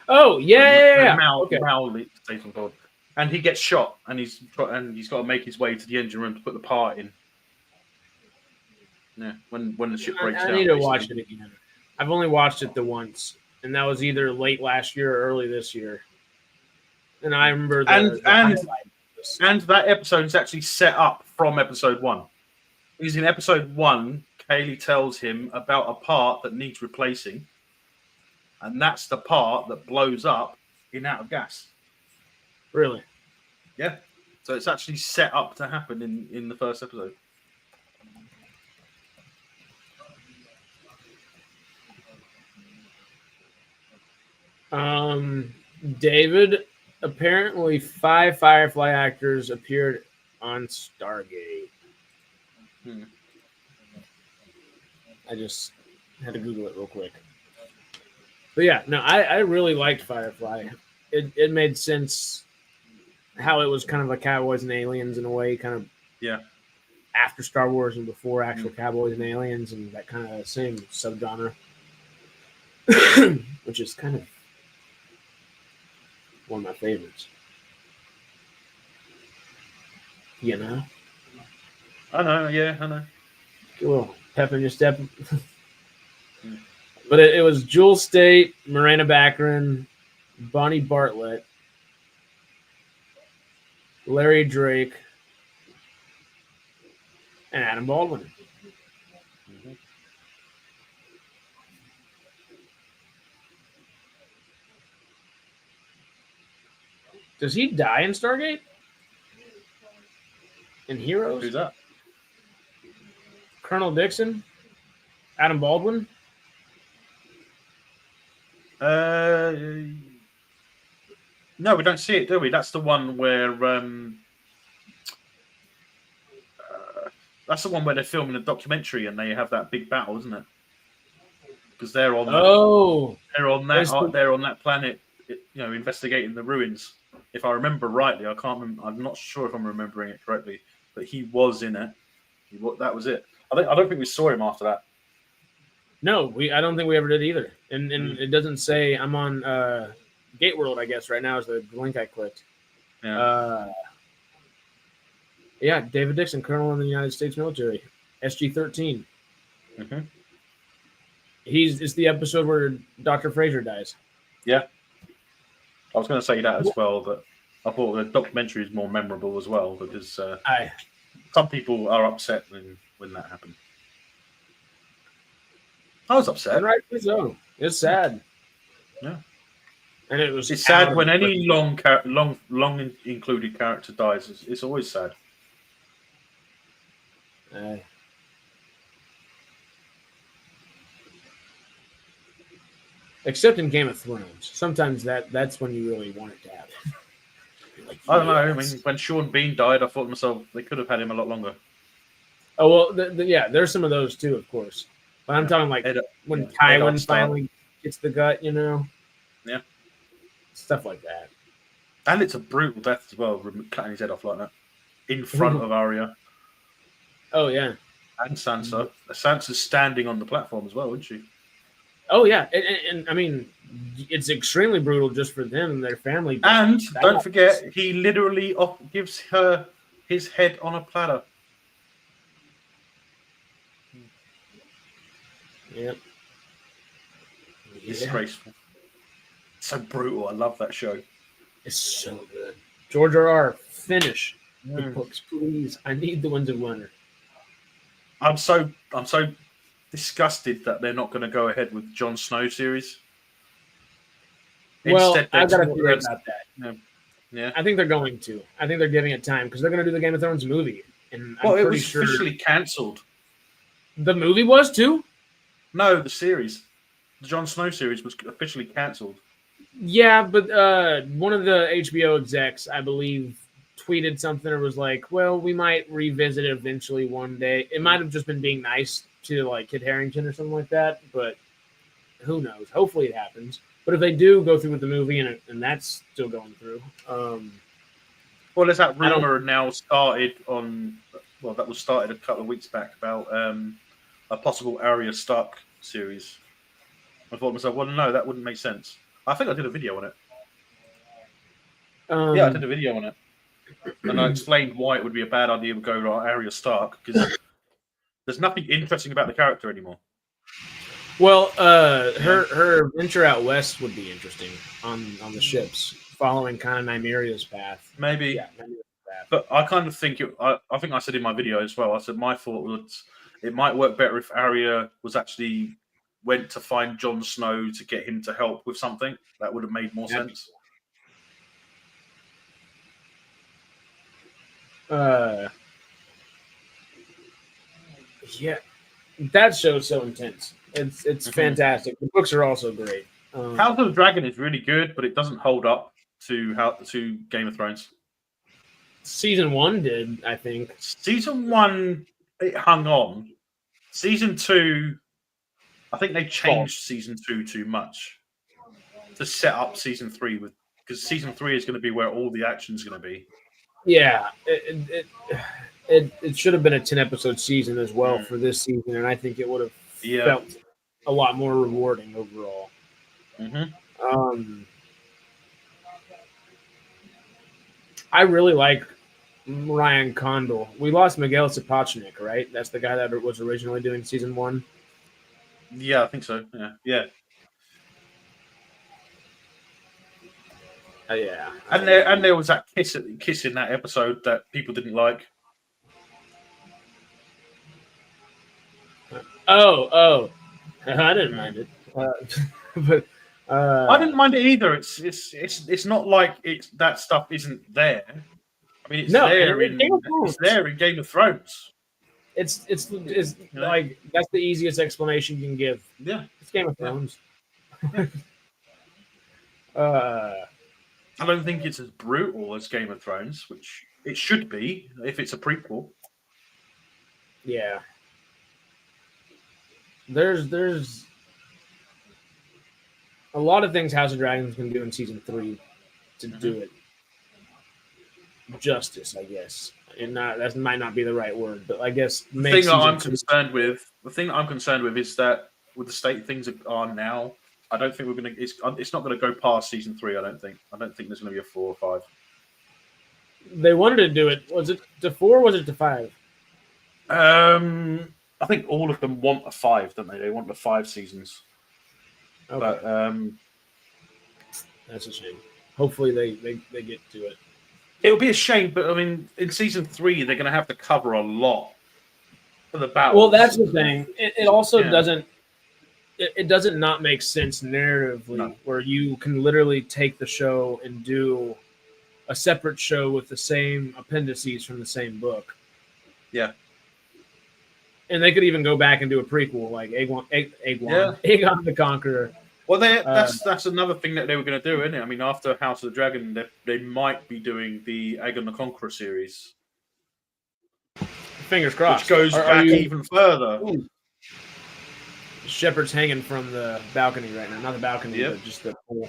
Oh yeah. Mal stays on board, and he gets shot, and he's got to make his way to the engine room to put the part in. Yeah, when the ship breaks down. I need to watch it again. I've only watched it the once, and that was either late last year or early this year. And I remember and that episode is actually set up from episode 1. Because in episode 1, Kaylee tells him about a part that needs replacing, and that's the part that blows up in Out of Gas. Really? Yeah. So it's actually set up to happen in the first episode. David, apparently 5 Firefly actors appeared on Stargate. I just had to Google it real quick. But yeah, no, I really liked Firefly. It made sense how it was kind of like Cowboys and Aliens in a way, kind of after Star Wars and before actual Cowboys and Aliens, and that kind of same subgenre, which is kind of one of my favorites. You know? I know, yeah, I know. Get a little pep in your step. But it was Jewel State, Morena Baccarin, Bonnie Bartlett, Larry Drake, and Adam Baldwin. Does he die in Stargate? In Heroes? Who's that? Colonel Dixon? Adam Baldwin? No, we don't see it, do we? That's the one where that's the one where they're filming a documentary and they have that big battle, isn't it? Because they're on that planet, investigating the ruins. If I remember rightly, I can't remember. I'm not sure if I'm remembering it correctly, but he was in it. That was it. I don't think we saw him after that. No, I don't think we ever did either. And it doesn't say I'm on Gate World, I guess, right now is the link I clicked. Yeah. David Dixon, Colonel in the United States military, SG-13. Mm-hmm. It's the episode where Dr. Fraser dies. Yeah. I was going to say that as well, but I thought the documentary is more memorable as well because some people are upset when that happened. I was upset. And rightfully so. It's sad. Yeah. And it was. It's sad when any long included character dies. It's always sad. Except in Game of Thrones. Sometimes that's when you really want it to happen. Like, I don't know. I mean, when Sean Bean died, I thought to myself, they could have had him a lot longer. Oh, well, yeah, there's some of those too, of course. But I'm talking like when Tywin finally gets the gut, you know? Yeah. Stuff like that. And it's a brutal death as well, cutting his head off like that. In front of Arya. Oh, yeah. And Sansa. Sansa's standing on the platform as well, isn't she? Oh, yeah. And I mean, it's extremely brutal just for them and their family. And don't forget, he literally gives her his head on a platter. Yep. Disgraceful. So brutal. I love that show. It's so good. George R.R. Finish the books, please. I need the Winds of Winter. I'm so disgusted that they're not going to go ahead with Jon Snow series. Well, Instead, I've got to figure about that. Yeah. I think they're going to. I think they're giving it time because they're going to do the Game of Thrones movie. And it was officially cancelled. The movie was too? No, the series. The Jon Snow series was officially cancelled. Yeah, but one of the HBO execs, I believe, tweeted something or was like, well, we might revisit it eventually one day. It might have just been being nice to like Kit Harington or something like that, but who knows? Hopefully it happens. But if they do go through with the movie and that's still going through. Well, there's that rumor now started on, well, that was started a couple of weeks back about a possible Arya Stark series. I thought to myself, well, no, that wouldn't make sense. I think I did a video on it. Yeah, I did a video on it. And I explained why it would be a bad idea to go to Arya Stark, because there's nothing interesting about the character anymore. Well, her adventure out west would be interesting on the ships, following kind of Nymeria's path. Maybe. Yeah, Nymeria's path. But I kind of think I think I said in my video as well, I said my thought was it might work better if Arya was actually went to find Jon Snow to get him to help with something. That would have made more sense. Yeah, that show's so intense. It's fantastic. The books are also great. House of the Dragon is really good, but it doesn't hold up to Game of Thrones. Season 1 did, I think. Season 1, it hung on. Season 2, I think they changed Season 2 too much to set up Season 3 because Season 3 is going to be where all the action's going to be. Yeah, it should have been a 10-episode season as well for this season, and I think it would have felt a lot more rewarding overall. I really like Ryan Condal. We lost Miguel Sapochnik, right? That's the guy that was originally doing season 1. Yeah, I think so. Yeah. Yeah. And there was that kiss in that episode that people didn't like. Oh, I didn't mind it, but I didn't mind it either. It's not like that stuff isn't there. I mean, it's there in Game of Thrones. It's like that's the easiest explanation you can give. Yeah, it's Game of Thrones. I don't think it's as brutal as Game of Thrones, which it should be if it's a prequel. Yeah. There's a lot of things House of Dragons can do in season 3 to do it justice, I guess. And that might not be the right word, but I guess the thing that I'm concerned with is that with the state things are now, I don't think it's not going to go past season 3. I don't think there's going to be a 4 or 5. They wanted to do it. Was it to 4 or was it to 5? I think all of them want a 5, don't they? They want the 5 seasons. Okay. But That's a shame. Hopefully they get to it. it'll be a shame, but I mean, in season 3, they're going to have to cover a lot for the battles. Well, that's the thing. It also Yeah. doesn't. It doesn't not make sense narratively, where you can literally take the show and do a separate show with the same appendices from the same book. Yeah. And they could even go back and do a prequel, like Aegon the Conqueror. Well, that's another thing that they were going to do, isn't it? I mean, after House of the Dragon, they might be doing the Aegon the Conqueror series. Fingers crossed. Which goes back even further. Ooh. Shepard's hanging from the balcony right now. Not the balcony, but just the pool.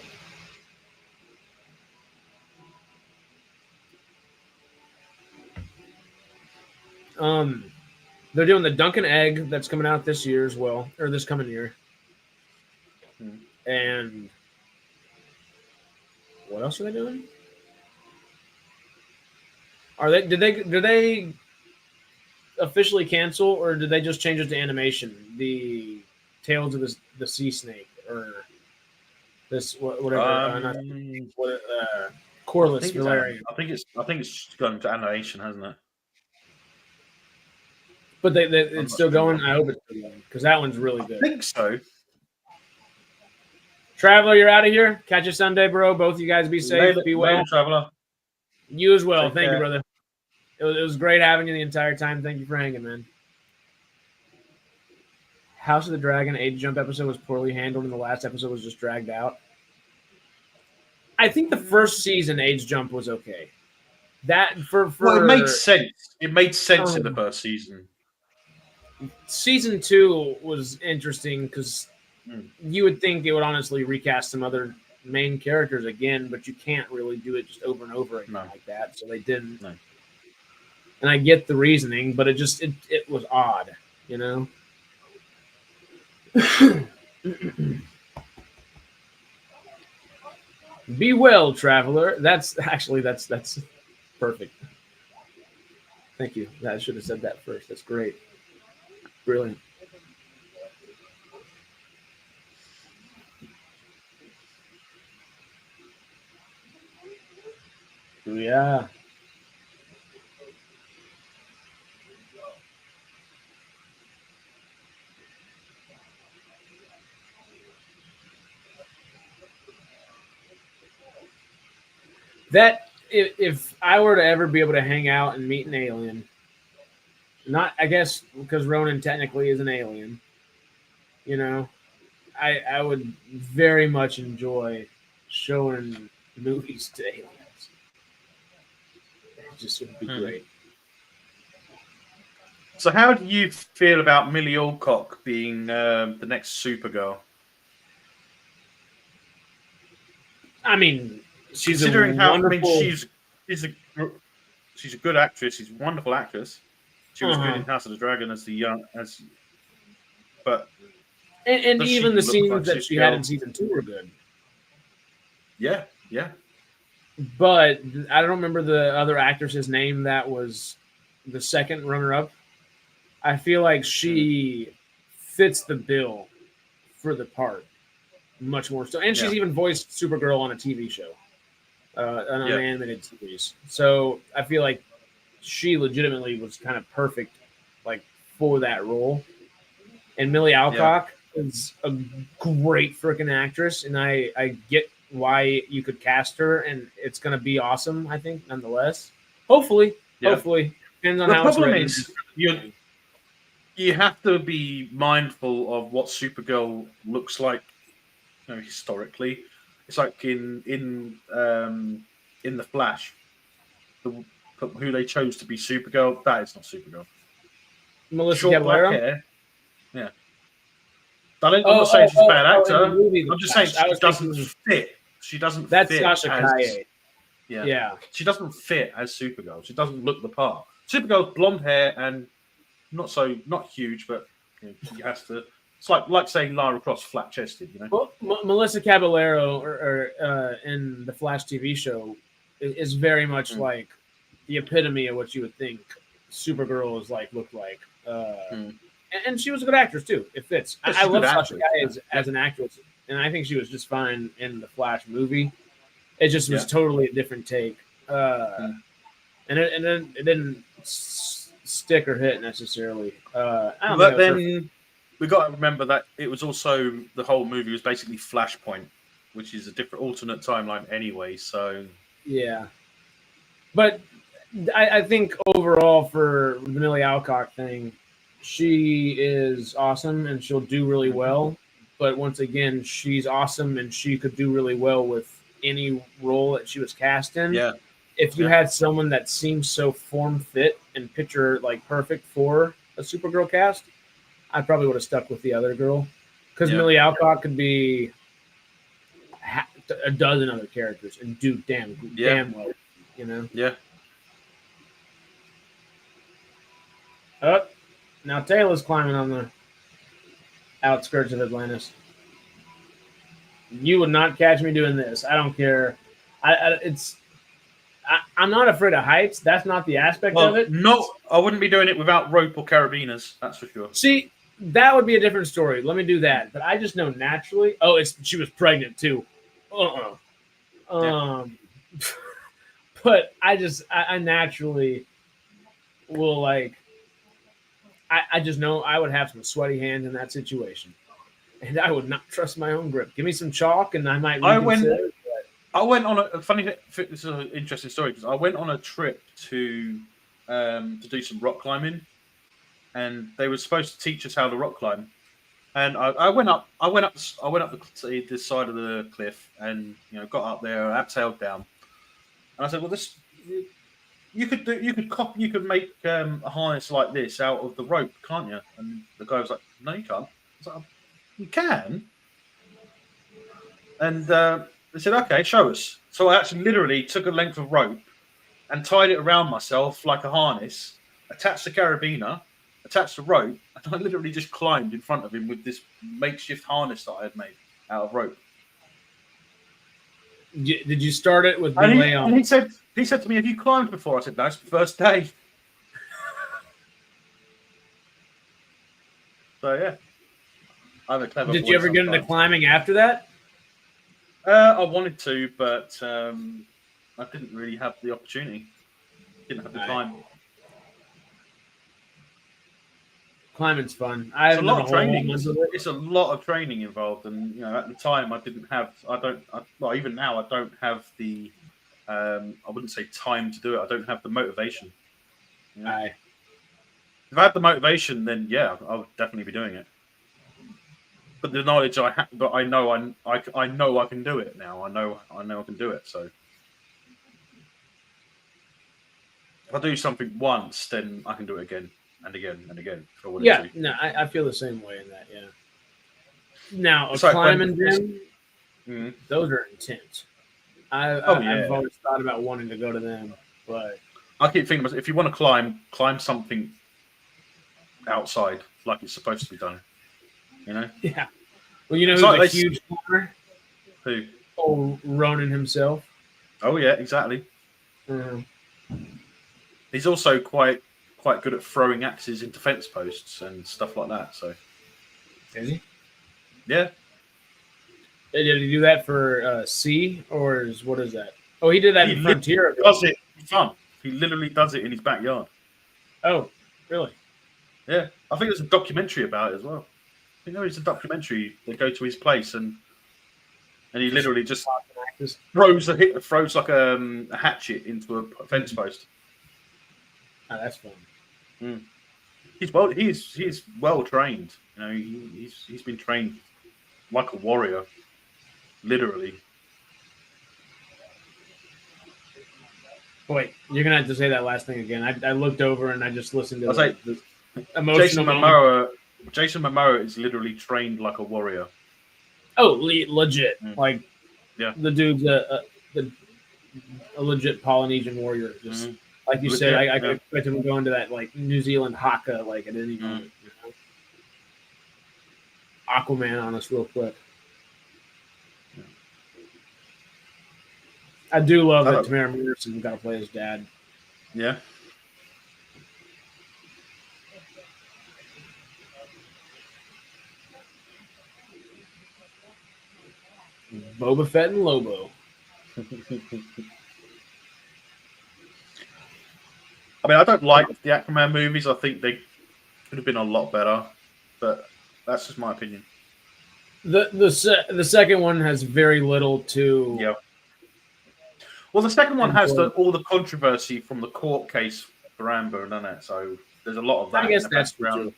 They're doing the Duncan Egg that's coming out this year as well, or this coming year. And what else are they doing? Did they officially cancel, or did they just change it to animation? The Tales of the Sea Snake, or this whatever. Corliss Valerian. I think it's gone to animation, hasn't it? But it's still going. I hope it's still going because that one's really good. I think so. Traveler, you're out of here. Catch you Sunday, bro. Both of you guys be safe. Be well. Traveler. You as well. Take Thank care. you, brother. It was great having you the entire time. Thank you for hanging, man. House of the Dragon age jump episode was poorly handled, and the last episode was just dragged out. I think the first season age jump was okay. Well, it made sense. It made sense in the first season. Season 2 was interesting because you would think it would honestly recast some other main characters again, but you can't really do it just over and over again like that. So they didn't. No. And I get the reasoning, but it was odd, you know? Be well, traveler. That's perfect. Thank you. I should have said that first. That's great. Brilliant. Yeah. That if I were to ever be able to hang out and meet an alien, not I guess because Ronan technically is an alien, you know, I would very much enjoy showing movies to aliens. It just would be great. So how do you feel about Millie Alcock being the next Supergirl? I mean, she's considering how wonderful... she's a good actress. She's a wonderful actress. She was good in House of the Dragon but even the scenes that she had in season 2 were good. Yeah, yeah. But I don't remember the other actress's name that was the second runner-up. I feel like she fits the bill for the part much more so. And she's even voiced Supergirl on a TV show, an animated series. So I feel like she legitimately was kind of perfect, like, for that role. And Millie Alcock is a great freaking actress, and I get why you could cast her, and it's going to be awesome, I think, nonetheless. Hopefully. Depends on how it's written. The problem is, you have to be mindful of what Supergirl looks like, you know, historically. It's like in The Flash, who they chose to be Supergirl, that is not Supergirl. Melissa Caballero? Hair. Yeah. I'm not saying she's a bad actor. I'm just saying she doesn't fit. She doesn't fit. That's Sasha Calle. Yeah. She doesn't fit as Supergirl. She doesn't look the part. Supergirl's blonde hair and not huge, but you know, she has to. It's like saying Lara Croft flat chested, you know. Well, Melissa Caballero, or in the Flash TV show, is very much like the epitome of what you would think Supergirl is look like. and she was a good actress too. It fits. Yeah, she's I a love good Sasha actress, Calle as an actress, and I think she was just fine in the Flash movie. It just was Yeah. totally a different take, and it didn't stick or hit necessarily. I don't But think that was then we got to remember that it was also the whole movie was basically Flashpoint, which is a different alternate timeline anyway. So yeah. But I think overall for the Millie Alcock thing, she is awesome and she'll do really well. But once again, she's awesome and she could do really well with any role that she was cast in. yeah, If you Yeah. had someone that seems so form fit and picture like perfect for a Supergirl cast, I probably would have stuck with the other girl because Yeah. Millie Alcock could be a dozen other characters and do damn well, you know. yeah. Oh, now Taylor's climbing on the outskirts of Atlantis. You would not catch me doing this. I don't care. I'm not afraid of heights. That's not the aspect of Well, it. no, I wouldn't be doing it without rope or carabiners. That's for sure. See, that would be a different story. Let me do that. But I just know naturally. Oh, she was pregnant too. But I naturally will like. I just know I would have some sweaty hands in that situation, and I would not trust my own grip. Give me some chalk, and I might. I went on a funny. This is an interesting story because I went on a trip to do some rock climbing, and they were supposed to teach us how to rock climb. And I went up the side of the cliff, and got up there, abseiled down, and I said, "Well, this you could make a harness like this out of the rope, can't you?" And the guy was like, "No, you can't." I was like, "You can." And they said, "Okay, show us." So I actually literally took a length of rope and tied it around myself like a harness, attached the carabiner, attached the rope, and I literally just climbed in front of him with this makeshift harness that I had made out of rope. Did you start it with And belay on? he said to me, "Have you climbed before?" I said, "No, it's the first day." So yeah, I'm a clever. Did boy you ever get into sometimes. climbing after that? I wanted to, but I didn't really have the opportunity. Didn't have the time. Climbing's fun. It's a lot of training. It's a lot of training involved, and at the time I didn't have. Well, even now I don't have the. I wouldn't say time to do it. I don't have the motivation. Aye. If I had the motivation, then yeah, I would definitely be doing it. But the knowledge I have, but I know I can do it now. I know I can do it. So if I do something once, then I can do it again and again and again. Yeah, no, I feel the same way in that. Yeah. Now, climbing gym, those are intense. I've always thought about wanting to go to them, but I keep thinking, if you want to climb something outside like it's supposed to be done. Yeah. Well, who's a huge climber? Who? Oh, Ronan himself. Oh yeah, exactly. He's also quite good at throwing axes into fence posts and stuff like that. So. Is he? Yeah. Did he do that for C or what is that? Oh, he did that in Frontier. Does it for fun? He literally does it in his backyard. Oh, really? Yeah, I think there's a documentary about it as well. It's a documentary. They go to his place and he literally just throws like a hatchet into a fence post. Oh, that's fun. He's well trained. He's been trained like a warrior, literally. Wait, you're gonna have to say that last thing again. I looked over and I just listened to. I say emotional. Jason Momoa is literally trained like a warrior. Oh, legit! Like, yeah, the dude's a legit Polynesian warrior. Just like you said, I could expect him to go into that like New Zealand haka like at any moment. Aquaman on us real quick. I do love that Tamara Morrison got to play his dad. Yeah. Boba Fett and Lobo. I mean, I don't like the Aquaman movies. I think they could have been a lot better, but that's just my opinion. The second one has very little to. Yeah. Well, the second one has all the controversy from the court case for Amber, doesn't it? So there's a lot of that. I guess that's true.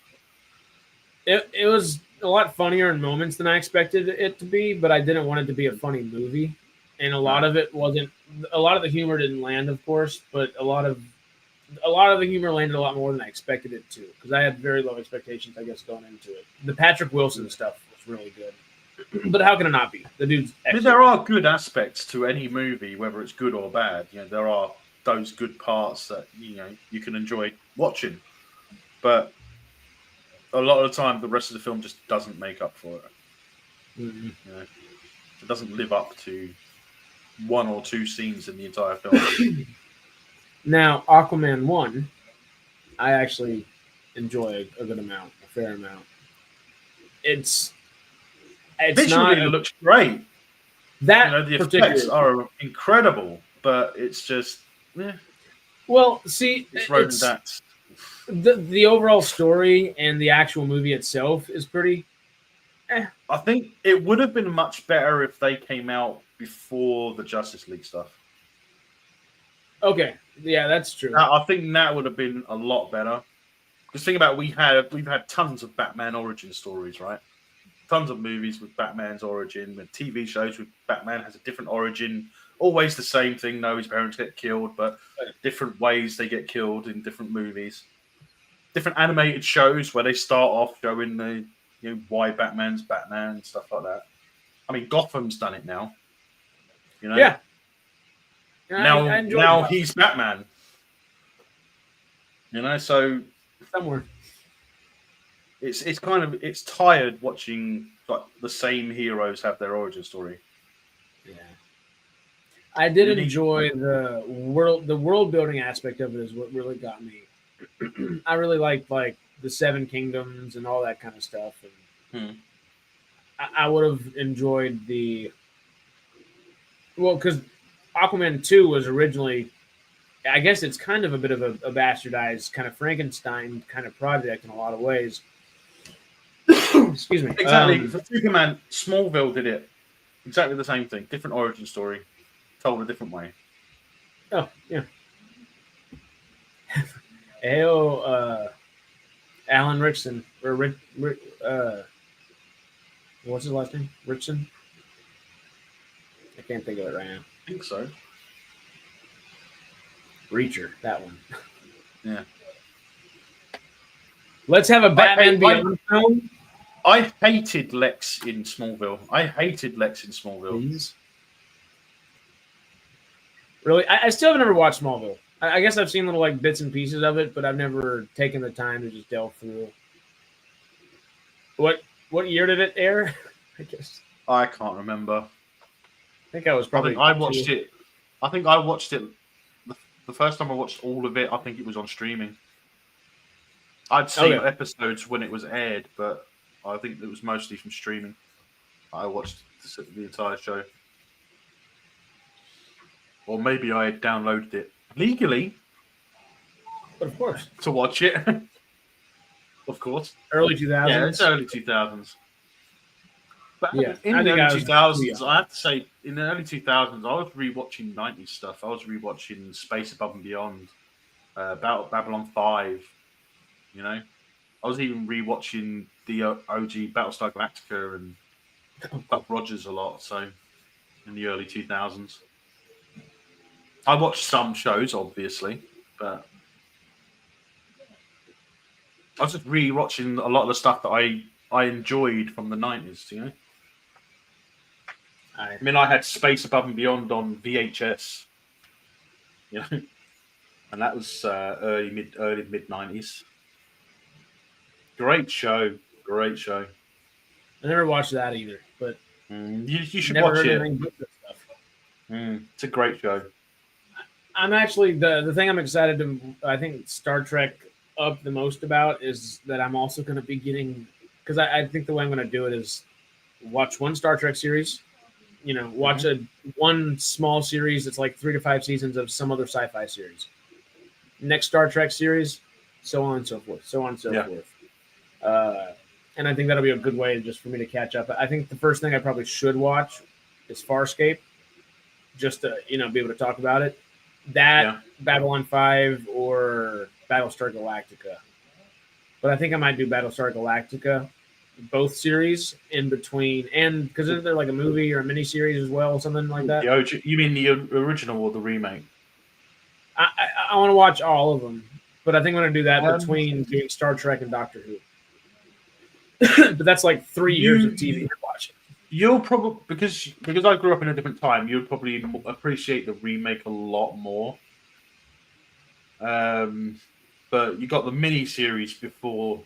It was a lot funnier in moments than I expected it to be, but I didn't want it to be a funny movie, and a lot of it wasn't. A lot of the humor didn't land, of course, but a lot of the humor landed a lot more than I expected it to, because I had very low expectations, I guess, going into it. The Patrick Wilson stuff was really good. But how can it not be? The dude's excellent. I mean, there are good aspects to any movie, whether it's good or bad. You know, there are those good parts that you can enjoy watching, but a lot of the time, the rest of the film just doesn't make up for it. Mm-hmm. It doesn't live up to one or two scenes in the entire film. Now, Aquaman 1, I actually enjoy a good amount, a fair amount. It's visually, it looks great. That the effects are incredible, but it's just Well, see, it's rodent. The overall story and the actual movie itself is pretty. I think it would have been much better if they came out before the Justice League stuff. Okay, yeah, that's true. I think that would have been a lot better. Because think about we've had tons of Batman origin stories, right? Tons of movies with Batman's origin, with TV shows with Batman has a different origin. Always the same thing. No, his parents get killed, but different ways they get killed in different movies. Different animated shows where they start off showing the why Batman's Batman and stuff like that. I mean, Gotham's done it now. Yeah. Now he's Batman. So somewhere. It's tired watching like the same heroes have their origin story. Yeah. I did enjoy the world building aspect of it is what really got me. I really liked like the Seven Kingdoms and all that kind of stuff. And I would have enjoyed because Aquaman 2 was originally, I guess it's kind of a bit of a bastardized kind of Frankenstein kind of project in a lot of ways. Excuse me. Exactly. For Superman, Smallville did it. Exactly the same thing. Different origin story. Told a different way. Oh, yeah. Alan Richson. Or what's his last name? Richson? I can't think of it right now. I think so. Reacher, that one. Yeah. Let's have a Batman Beyond film. I hated Lex in Smallville. Please? Really? I still have never watched Smallville. I guess I've seen little like bits and pieces of it, but I've never taken the time to just delve through. What year did it air? I guess I can't remember. I think I was probably. I watched it. I think I watched it the first time I watched all of it. I think it was on streaming. I'd seen episodes when it was aired, but I think it was mostly from streaming. I watched the entire show, or maybe I had downloaded it legally. But of course, to watch it. Of course, early 2000s. Yeah, it's early 2000s. But yeah, in the early 2000s, I have to say, in the early 2000s, I was rewatching 90s stuff. I was rewatching Space Above and Beyond, Babylon 5. I was even rewatching the OG Battlestar Galactica and Buck Rogers a lot. So, in the early 2000s, I watched some shows, obviously, but I was just rewatching a lot of the stuff that I enjoyed from the 90s. I mean, I had Space Above and Beyond on VHS, and that was early mid 90s. Great show. I never watched that either, but you should watch it. It's a great show. I'm actually the thing I'm excited to. I think Star Trek up the most about is that I'm also going to be getting, because I think the way I'm going to do it is watch one Star Trek series, watch one small series that's like 3 to 5 seasons of some other sci-fi series. Next Star Trek series, so on and so forth, forth. And I think that'll be a good way just for me to catch up. I think the first thing I probably should watch is Farscape, just to be able to talk about it. Babylon 5 or Battlestar Galactica. But I think I might do Battlestar Galactica, both series in between, and because isn't there like a movie or a miniseries as well, something like that? You mean the original or the remake? I want to watch all of them, but I think I'm going to do that between doing Star Trek and Doctor Who. But that's like 3 years of TV to watch. You'll probably because I grew up in a different time. You'll probably appreciate the remake a lot more. But you got the mini series before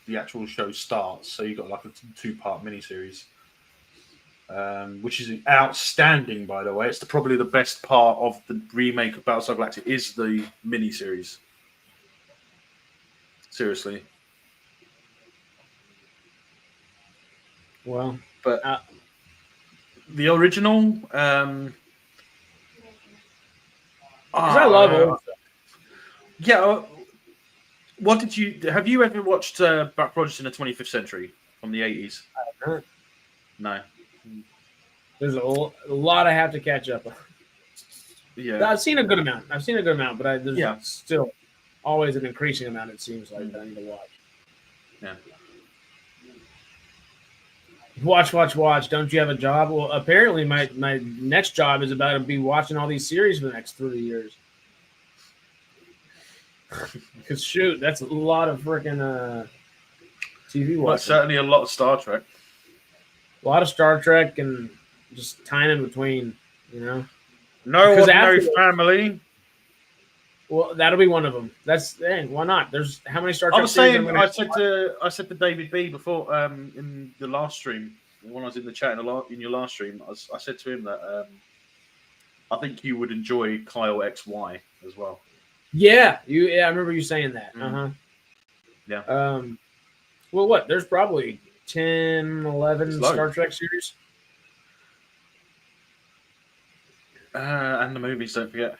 the actual show starts, so you got like a 2-part mini series, which is outstanding. By the way, it's probably the best part of the remake of Battlestar Galactica is the mini series. Seriously. Well, but the original, because I love it. Yeah. What have you ever watched Buck Rogers in the 25th Century from the 80s? No. There's a lot I have to catch up on. Yeah. I've seen a good amount, but there's still always an increasing amount, it seems like, that I need to watch. Yeah. Watch. Don't you have a job? Well, apparently my next job is about to be watching all these series for the next 3 years. Because shoot, that's a lot of freaking TV watching. Well, certainly a lot of Star Trek. A lot of Star Trek and just time in between, No Ordinary Family. Well, that'll be one of them. Why not? There's how many Star Trek? I was saying, I said to David B before in the last stream when I was in the chat in your last stream. I said to him that I think you would enjoy Kyle XY as well. Yeah, I remember you saying that. Yeah. Well, what? There's probably 10, 11 Star Trek series. And the movies, don't forget.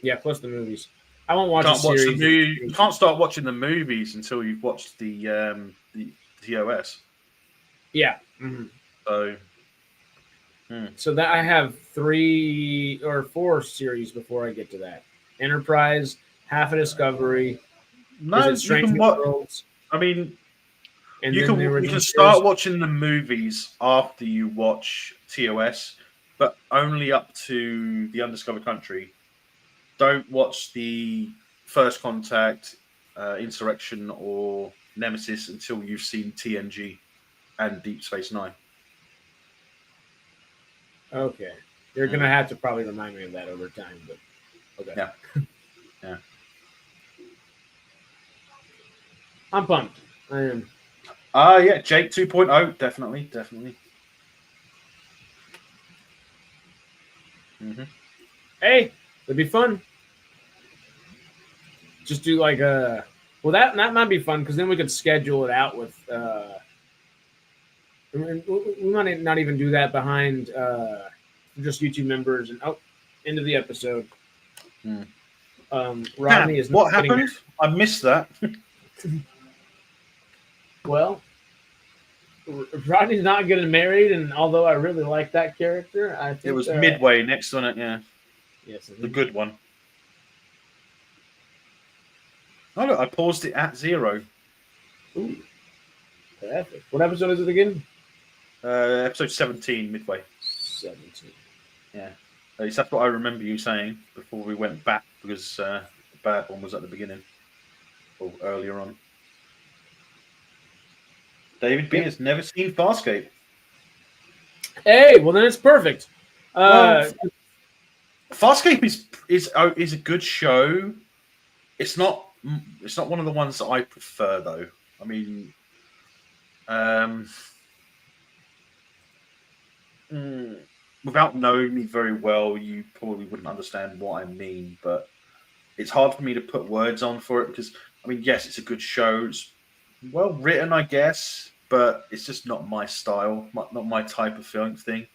Yeah, plus the movies. I won't watch the series. You can't start watching the movies until you've watched the TOS. Yeah. Mm-hmm. So. So that I have 3 or 4 series before I get to that. Enterprise, half a Discovery. No, you can watch. I mean, you can start watching the movies after you watch TOS, but only up to the Undiscovered Country. Don't watch the First Contact, Insurrection, or Nemesis until you've seen TNG and Deep Space Nine. Okay. You're going to have to probably remind me of that over time, but okay. Yeah. Yeah. I'm pumped. I am. Yeah, Jake 2.0, definitely. Mm-hmm. Hey, it'd be fun. Just do like a... Well, that might be fun, because then we could schedule it out with... we might not even do that behind just YouTube members. And end of the episode. Rodney is... What happened? I missed that. Well, Rodney's not getting married, and although I really like that character, I think it was Midway next on it, yeah. Yes, the good one. Oh, look, I paused it at 0. Ooh, perfect. What episode is it again? Episode 17, Midway. 17. Yeah. At least that's what I remember you saying before we went back, because the bad one was at the beginning or earlier on. David B has never seen Farscape. Hey, well then it's perfect. Farscape is a good show. It's not one of the ones that I prefer, though. I mean, without knowing me very well, you probably wouldn't understand what I mean. But it's hard for me to put words on for it because, I mean, yes, it's a good show. It's well written, I guess, but it's just not my style, not my type of film thing.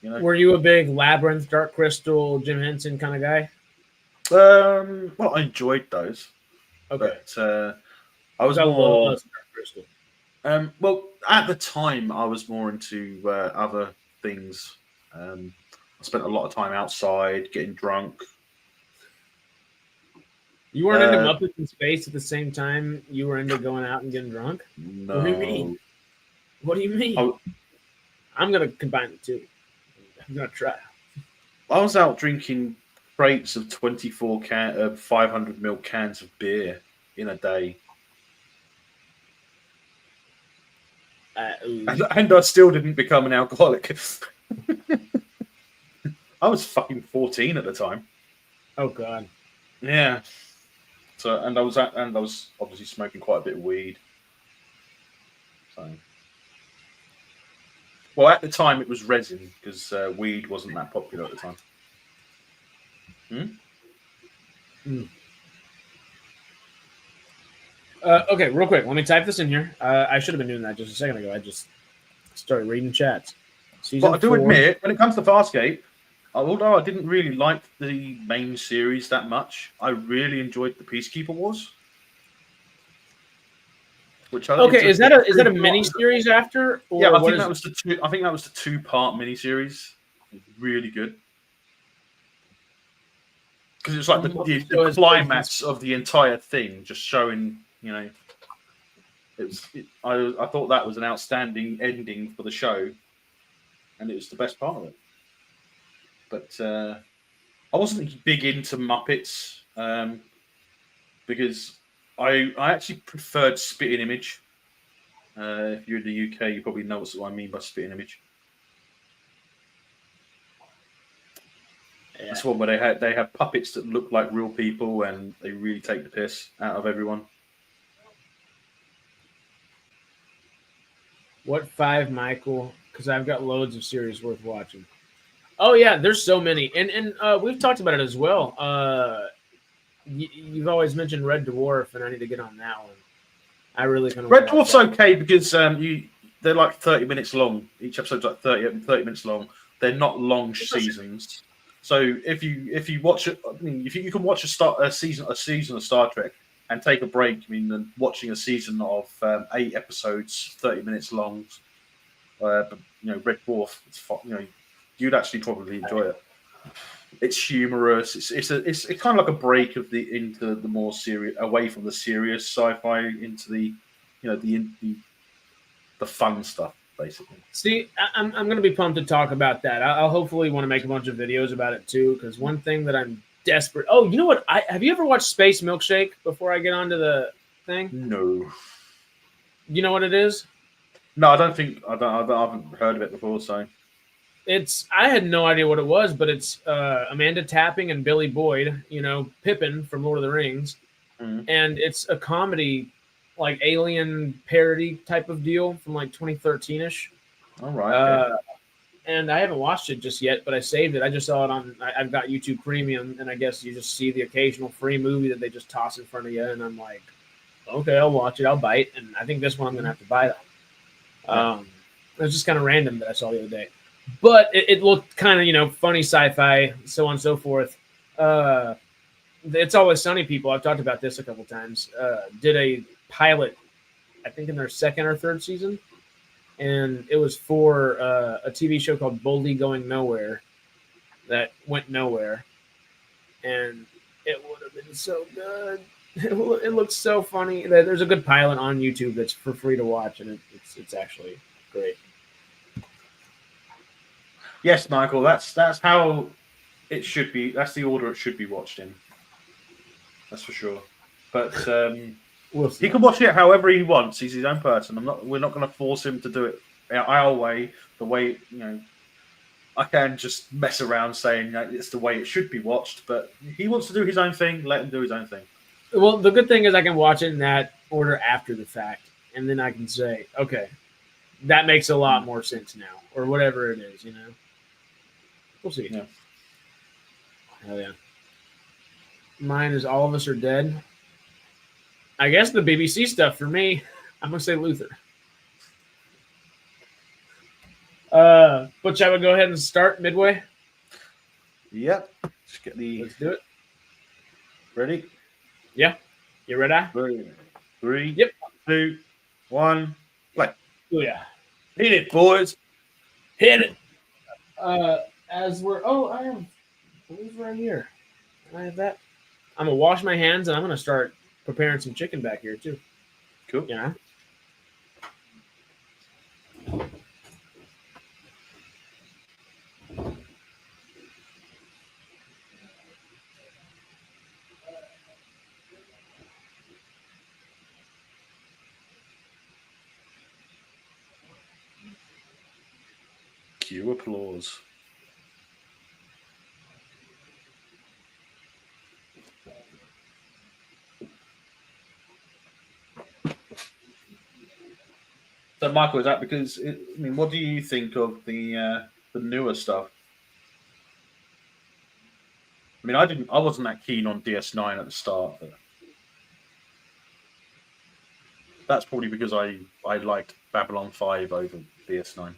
You know. Were you a big Labyrinth, Dark Crystal, Jim Henson kind of guy? Well, I enjoyed those. Okay. But I was I more. love Dark Crystal. Well, at the time, I was more into other things. I spent a lot of time outside, getting drunk. You weren't into Muppets in Space at the same time you were into going out and getting drunk? No. What do you mean? What do you mean? I'm going to combine the two. I'm going to try. I was out drinking crates of 24 500ml cans of beer in a day. And I still didn't become an alcoholic. I was fucking 14 at the time. Oh God. Yeah. So and I was obviously smoking quite a bit of weed. So, well, at the time it was resin because weed wasn't that popular at the time. Okay, real quick. Let me type this in here. I should have been doing that just a second ago. I just started reading chats. But I do admit, when it comes to Farscape, although I didn't really like the main series that much, I really enjoyed the Peacekeeper Wars. Which is that a mini series after? Or yeah, I think that was the 2-part mini series. Really good. Because it's like the climax of the entire thing, just showing, you know, I thought that was an outstanding ending for the show, and it was the best part of it. But I wasn't big into Muppets because I actually preferred Spitting Image. If you're in the UK, you probably know what I mean by Spitting Image. Yeah. That's one where they have puppets that look like real people, and they really take the piss out of everyone. What 5, Michael? Because I've got loads of series worth watching. Oh yeah, there's so many, and we've talked about it as well. You've always mentioned Red Dwarf, and I need to get on that one. I really kind of Red Dwarf's okay because they're like 30 minutes long. Each episode's like 30 minutes long. They're not long seasons. So if you watch it, I mean, if you can watch a season of Star Trek and take a break, I mean, then watching a season of 8 episodes, 30 minutes long, but you know, Red Dwarf, you'd actually probably enjoy it. It's humorous. It's kind of like a break into the more serious, away from the serious sci-fi into the, you know, the fun stuff. Basically. See, I'm going to be pumped to talk about that. I'll hopefully want to make a bunch of videos about it too, because one thing that I'm desperate. Oh, you know what? Have you ever watched Space Milkshake before I get onto the thing? No. You know what it is? No, I don't think I haven't heard of it before. So I had no idea what it was, but it's Amanda Tapping and Billy Boyd. You know, Pippin from Lord of the Rings, and it's a comedy. Like alien parody type of deal from like 2013-ish. All right. Okay. And I haven't watched it just yet, but I saved it. I just saw it I've got YouTube Premium, and I guess you just see the occasional free movie that they just toss in front of you, and I'm like, okay, I'll watch it. I'll bite. And I think this one I'm going to have to buy that. It was just kind of random that I saw the other day. But it looked kind of, you know, funny sci-fi, so on and so forth. It's Always Sunny people, I've talked about this a couple times, did a pilot, I think in their 2nd or 3rd season, and it was for a TV show called Boldly Going Nowhere that went nowhere, and it would have been so good. It looks so funny. There's a good pilot on YouTube that's for free to watch, and it's actually great. Yes, Michael, that's how it should be. That's the order it should be watched in. That's for sure. But he can watch it however he wants. He's his own person. We're not going to force him to do it our way, the way, you know. I can just mess around saying that it's the way it should be watched, but he wants to do his own thing. Let him do his own thing. Well, the good thing is I can watch it in that order after the fact, and then I can say, okay, that makes a lot more sense now, or whatever it is. You know, we'll see. Yeah. Hell yeah. Mine is All of Us Are Dead. I guess the BBC stuff for me, I'm going to say Luther. But shall we go ahead and start midway? Yep. Just get the Let's do it. ready. Yeah. You ready? Three. Yep. 2, 1. Play. Oh yeah. Hit it, boys. Hit it. As we're I have what's right here. I have that. I'm gonna wash my hands and I'm gonna start preparing some chicken back here too. Cool. Yeah. Cue applause. So, Michael, is that because? What do you think of the newer stuff? I mean, I wasn't that keen on DS9 at the start, but that's probably because I liked Babylon 5 over DS9.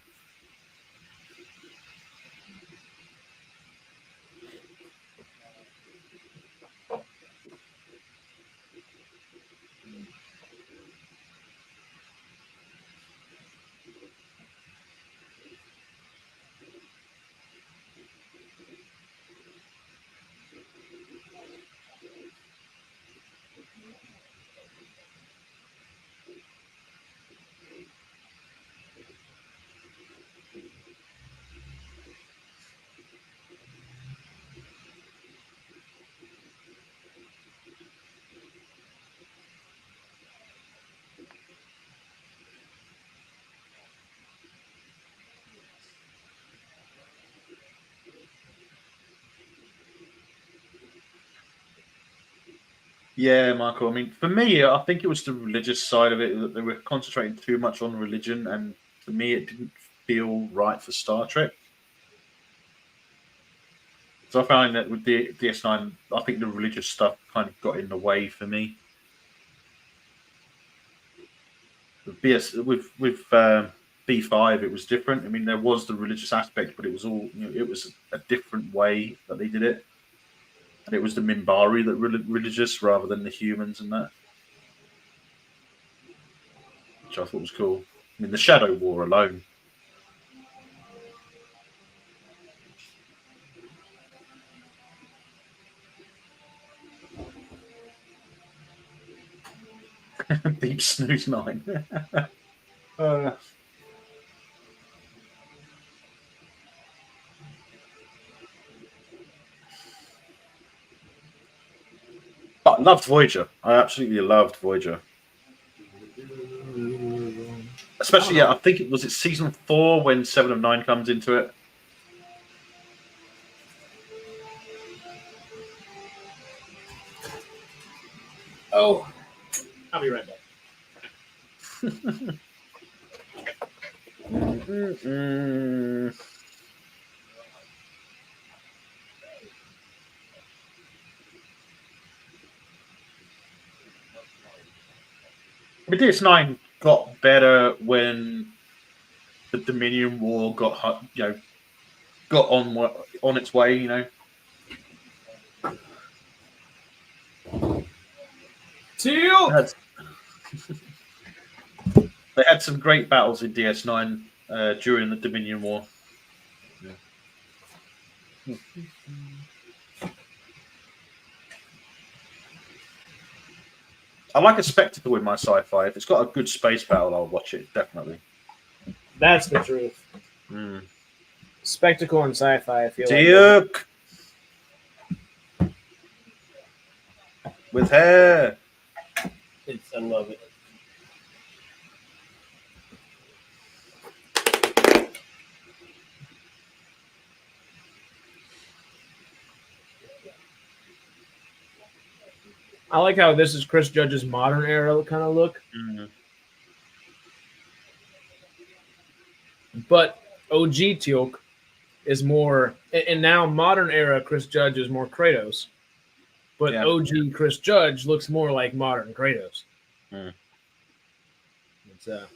Yeah, Michael. I mean, for me, I think it was the religious side of it that they were concentrating too much on religion, and for me, it didn't feel right for Star Trek. So I found that with the DS9, I think the religious stuff kind of got in the way for me. With B5, it was different. I mean, there was the religious aspect, but it was all it was a different way that they did it, and it was the Minbari that were religious rather than the humans and that, which I thought was cool. I mean, the Shadow War alone. Deep Snooze 9. But I loved Voyager. I absolutely loved Voyager. Especially, I think it was season 4 when 7 of 9 comes into it. Oh, I'll be right back. But DS9 got better when the Dominion War got on its way. Teal. They had some great battles in DS9 during the Dominion War. Yeah. I like a spectacle in my sci-fi. If it's got a good space battle, I'll watch it, definitely. That's the truth. Spectacle and sci-fi, I feel Duke! With hair! I love it. I like how this is Chris Judge's modern era kind of look. Mm-hmm. But OG Teal'c is more, and now modern era Chris Judge is more Kratos. But OG Chris Judge looks more like modern Kratos. It's the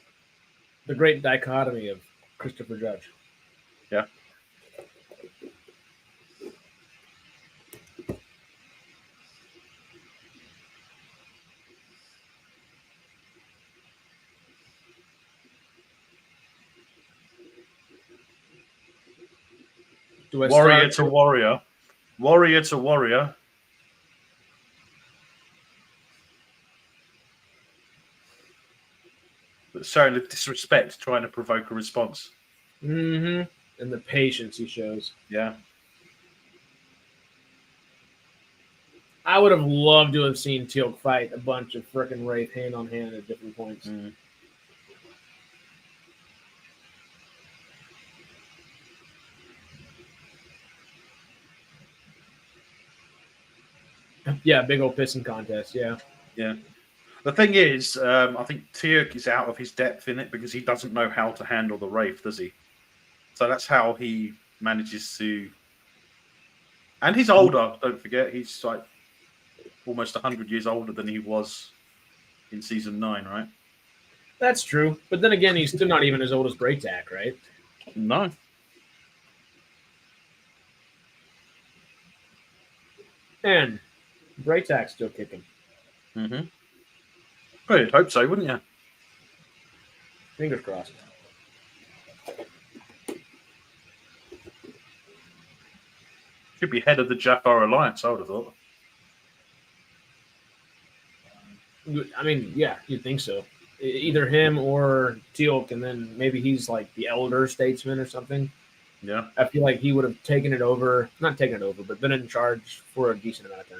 great dichotomy of Christopher Judge. Yeah. Do I Warrior start? to warrior. Warrior to warrior. But showing the disrespect, trying to provoke a response. Mm-hmm. And the patience he shows. Yeah. I would have loved to have seen Teal'c fight a bunch of frickin' Wraith hand on hand at different points. Mm. Yeah, big old pissing contest. Yeah. Yeah. The thing is, I think Teal'c is out of his depth in it because he doesn't know how to handle the Wraith, does he? So that's how he manages to. And he's older. Don't forget, he's like almost 100 years older than he was in season 9, right? That's true. But then again, he's still not even as old as Braytac, right? No. And Braytac's still kicking. Mm-hmm. Well, you'd hope so, wouldn't you? Fingers crossed. Should be head of the Jafar Alliance, I would have thought. I mean, yeah, you'd think so. Either him or Teal'c, and then maybe he's like the elder statesman or something. Yeah. I feel like he would have taken it over, not taken it over, but been in charge for a decent amount of time.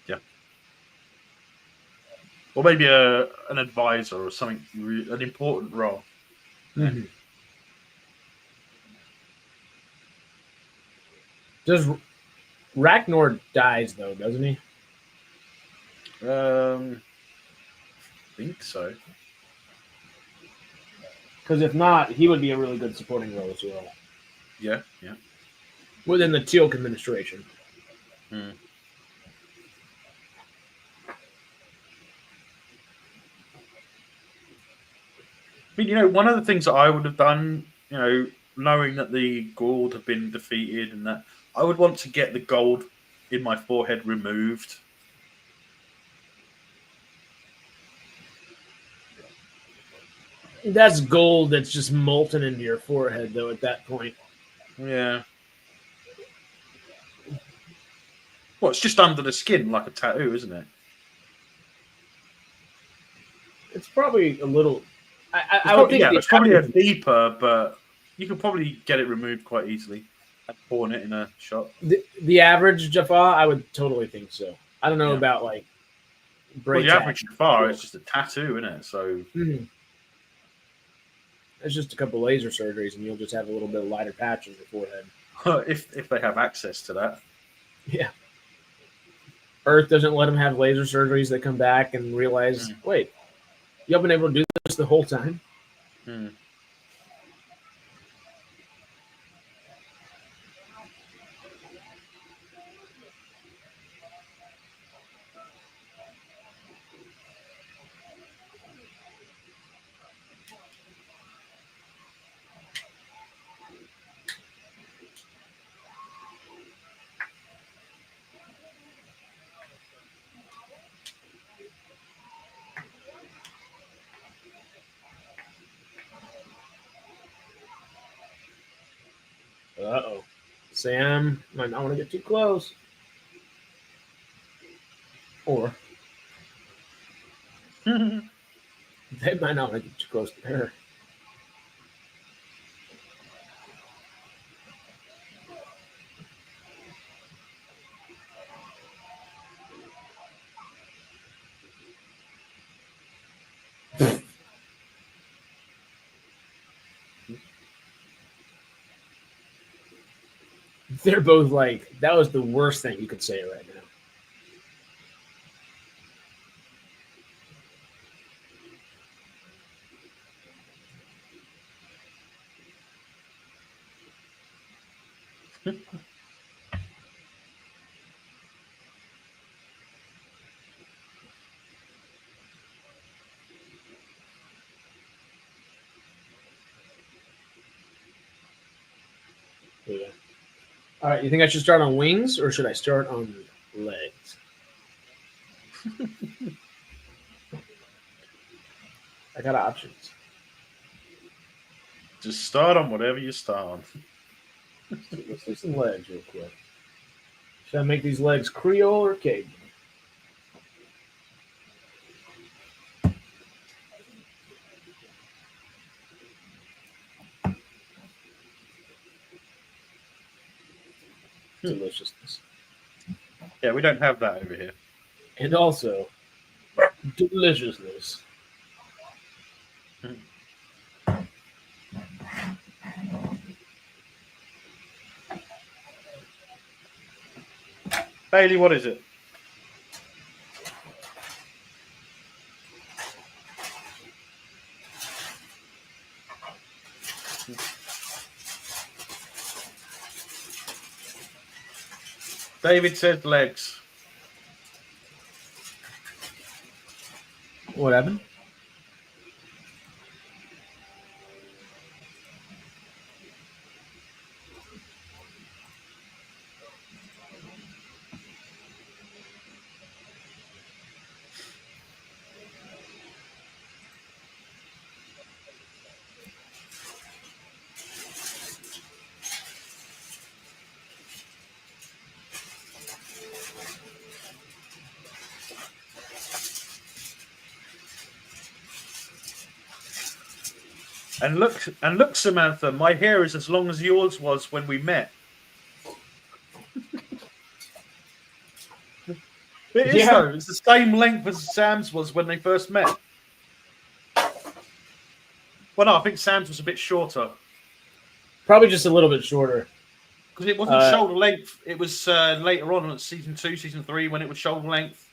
Yeah. Or maybe an advisor or something, an important role. Mm-hmm. Does Ragnar dies though, doesn't he? I think so. Because if not, he would be a really good supporting role as well Yeah, yeah. within the Teal'c administration. Hmm. I mean, one of the things that I would have done, knowing that the Gould have been defeated and that, I would want to get the gold in my forehead removed. That's gold that's just molten into your forehead, though, at that point. Yeah. Well, it's just under the skin, like a tattoo, isn't it? It's probably a little. I would think it's probably a deeper, but you could probably get it removed quite easily and pawn it in a shop. The average Jafar, I would totally think so. I don't know Yeah. about like. Well, the average Jafar is just a tattoo, isn't it? So it's just a couple laser surgeries, and you'll just have a little bit of lighter patch on your forehead. if they have access to that. Yeah. Earth doesn't let them have laser surgeries. They come back and realize, wait, you haven't been able to do this the whole time. Uh-oh. Sam might not want to get too close. Or they might not want to get too close to her. They're both like, that was the worst thing you could say right now. All right, you think I should start on wings or should I start on legs? I got options. Just start on whatever you start on. Let's do some legs real quick. Should I make these legs Creole or Cajun? Deliciousness. Yeah, we don't have that over here. And also, deliciousness. Bailey, what is it? David said legs. What happened? And look, Samantha, my hair is as long as yours was when we met. It is though. It's the same length as Sam's was when they first met. Well, no, I think Sam's was a bit shorter Probably just a little bit shorter. because it wasn't shoulder length. It was later on season 2, season 3 when it was shoulder length.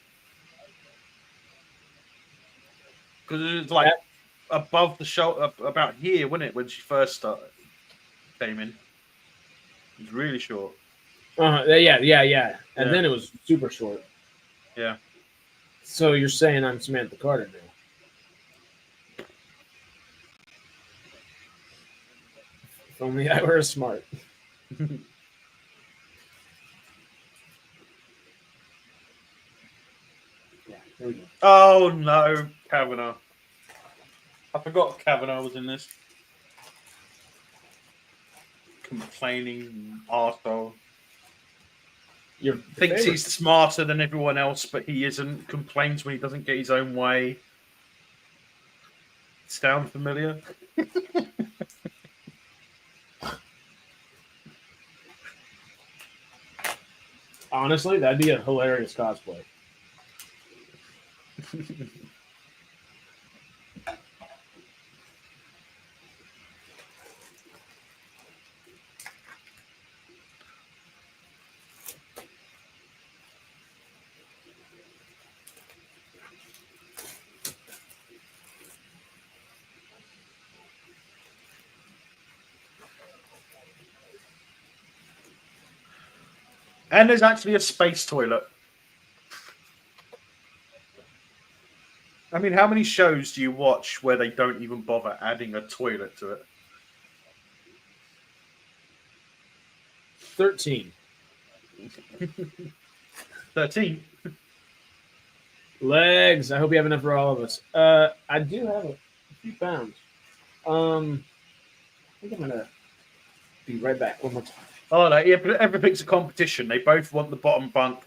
Because it was like above the shoulder, about here, wasn't it, when she first came in? It was really short. Yeah. And then it was super short. Yeah. So you're saying I'm Samantha Carter now? If only I were smart. Yeah, there we go. Oh no, Kavanaugh. I forgot Kavanaugh was in this. Complaining arsehole. Thinks he's smarter than everyone else, but he isn't. Complains when he doesn't get his own way. Sound familiar? Honestly, that'd be a hilarious cosplay. And there's actually a space toilet. I mean, how many shows do you watch where they don't even bother adding a toilet to it? 13. 13. Legs. I hope you have enough for all of us. I do have a few pounds. I think I'm gonna be right back one more time. Oh no, yeah, but everything's a competition. They both want the bottom bunk.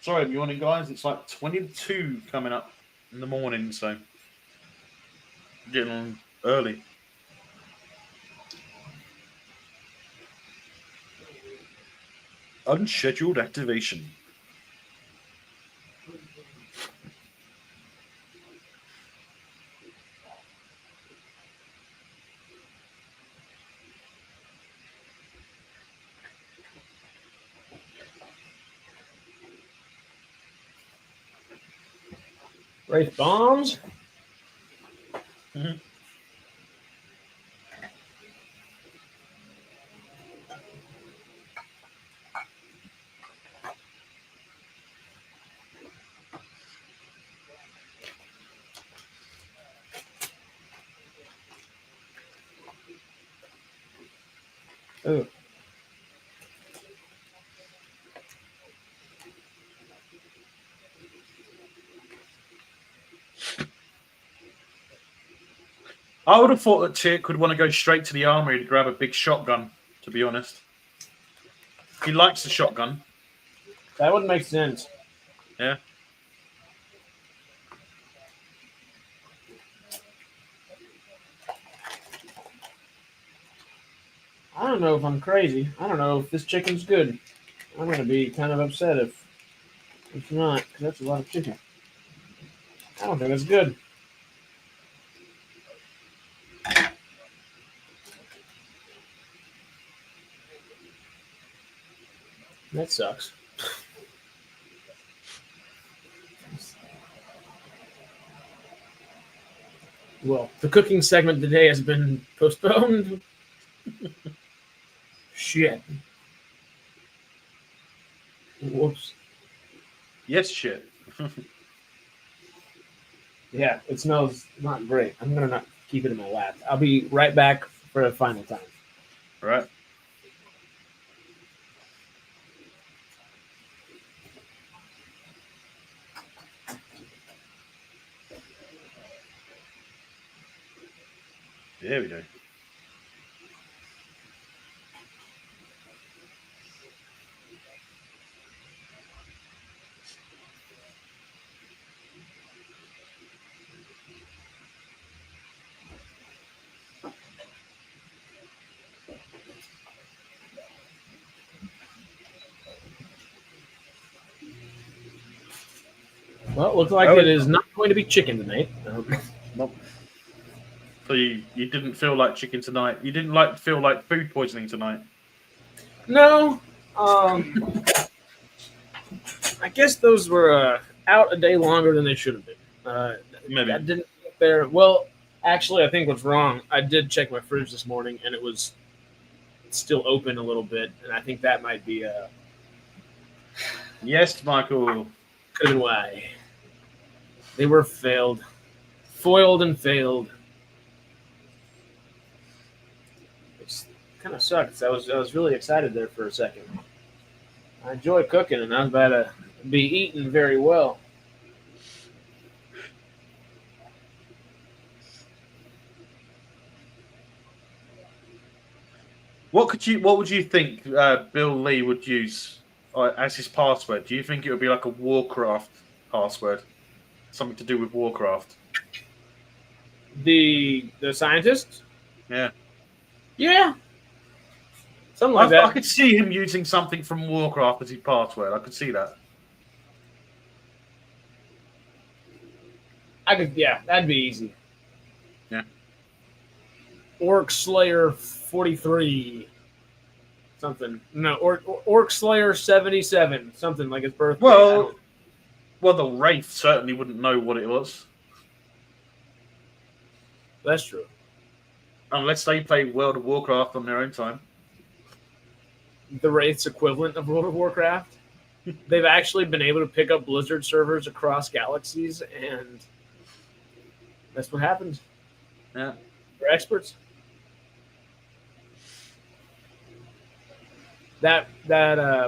Sorry, I'm yawning, guys. It's like 22 coming up in the morning, so getting on early. Unscheduled activation. Wraith bombs. Mm-hmm. Oh. I would have thought that Chick would want to go straight to the armory to grab a big shotgun, to be honest. He likes the shotgun. That would make sense. Yeah. I don't know if I'm crazy. I don't know if this chicken's good. I'm going to be kind of upset if it's not, because that's a lot of chicken. I don't think it's good. That sucks. Well, the cooking segment today has been postponed. Shit. Whoops. Yes, shit. Yeah, it smells not great. I'm going to not keep it in my lap. I'll be right back for the final time. All right. There we go. Well, it looks like it is not going to be chicken tonight. Nope. So you didn't feel like chicken tonight? You didn't feel like food poisoning tonight? No. I guess those were out a day longer than they should have been. Maybe. I didn't get there. Well, actually, I think what's wrong, I did check my fridge this morning, and it was still open a little bit, and I think that might be Yes, Michael. could have been why. They were foiled and failed. It kind of sucks. I was really excited there for a second. I enjoy cooking, and I was about to be eaten very well. What would you think Bill Lee would use as his password? Do you think it would be like a Warcraft password? Something to do with Warcraft? The scientist? Yeah. Yeah. Something like that. I could see him using something from Warcraft as his password. I could see that. Yeah, that'd be easy. Yeah. Orc Slayer 43. Something. No, Orc Slayer 77. Something like his birthday. Well, the Wraith certainly wouldn't know what it was. That's true. Unless they play World of Warcraft on their own time. The Wraith's equivalent of World of Warcraft. They've actually been able to pick up Blizzard servers across galaxies, and that's what happens. Yeah. They're experts. That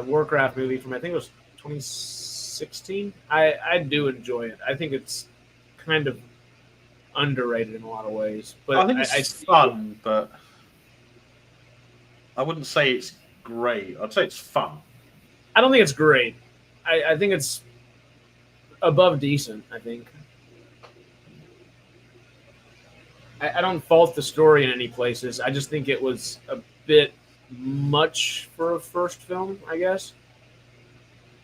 Warcraft movie from, I think it was 2016, I do enjoy it. I think it's kind of underrated in a lot of ways. But I think it's fun, but I wouldn't say it's great. I'd say it's fun. I don't think it's great. I think it's above decent, I think. I don't fault the story in any places. I just think it was a bit much for a first film, I guess.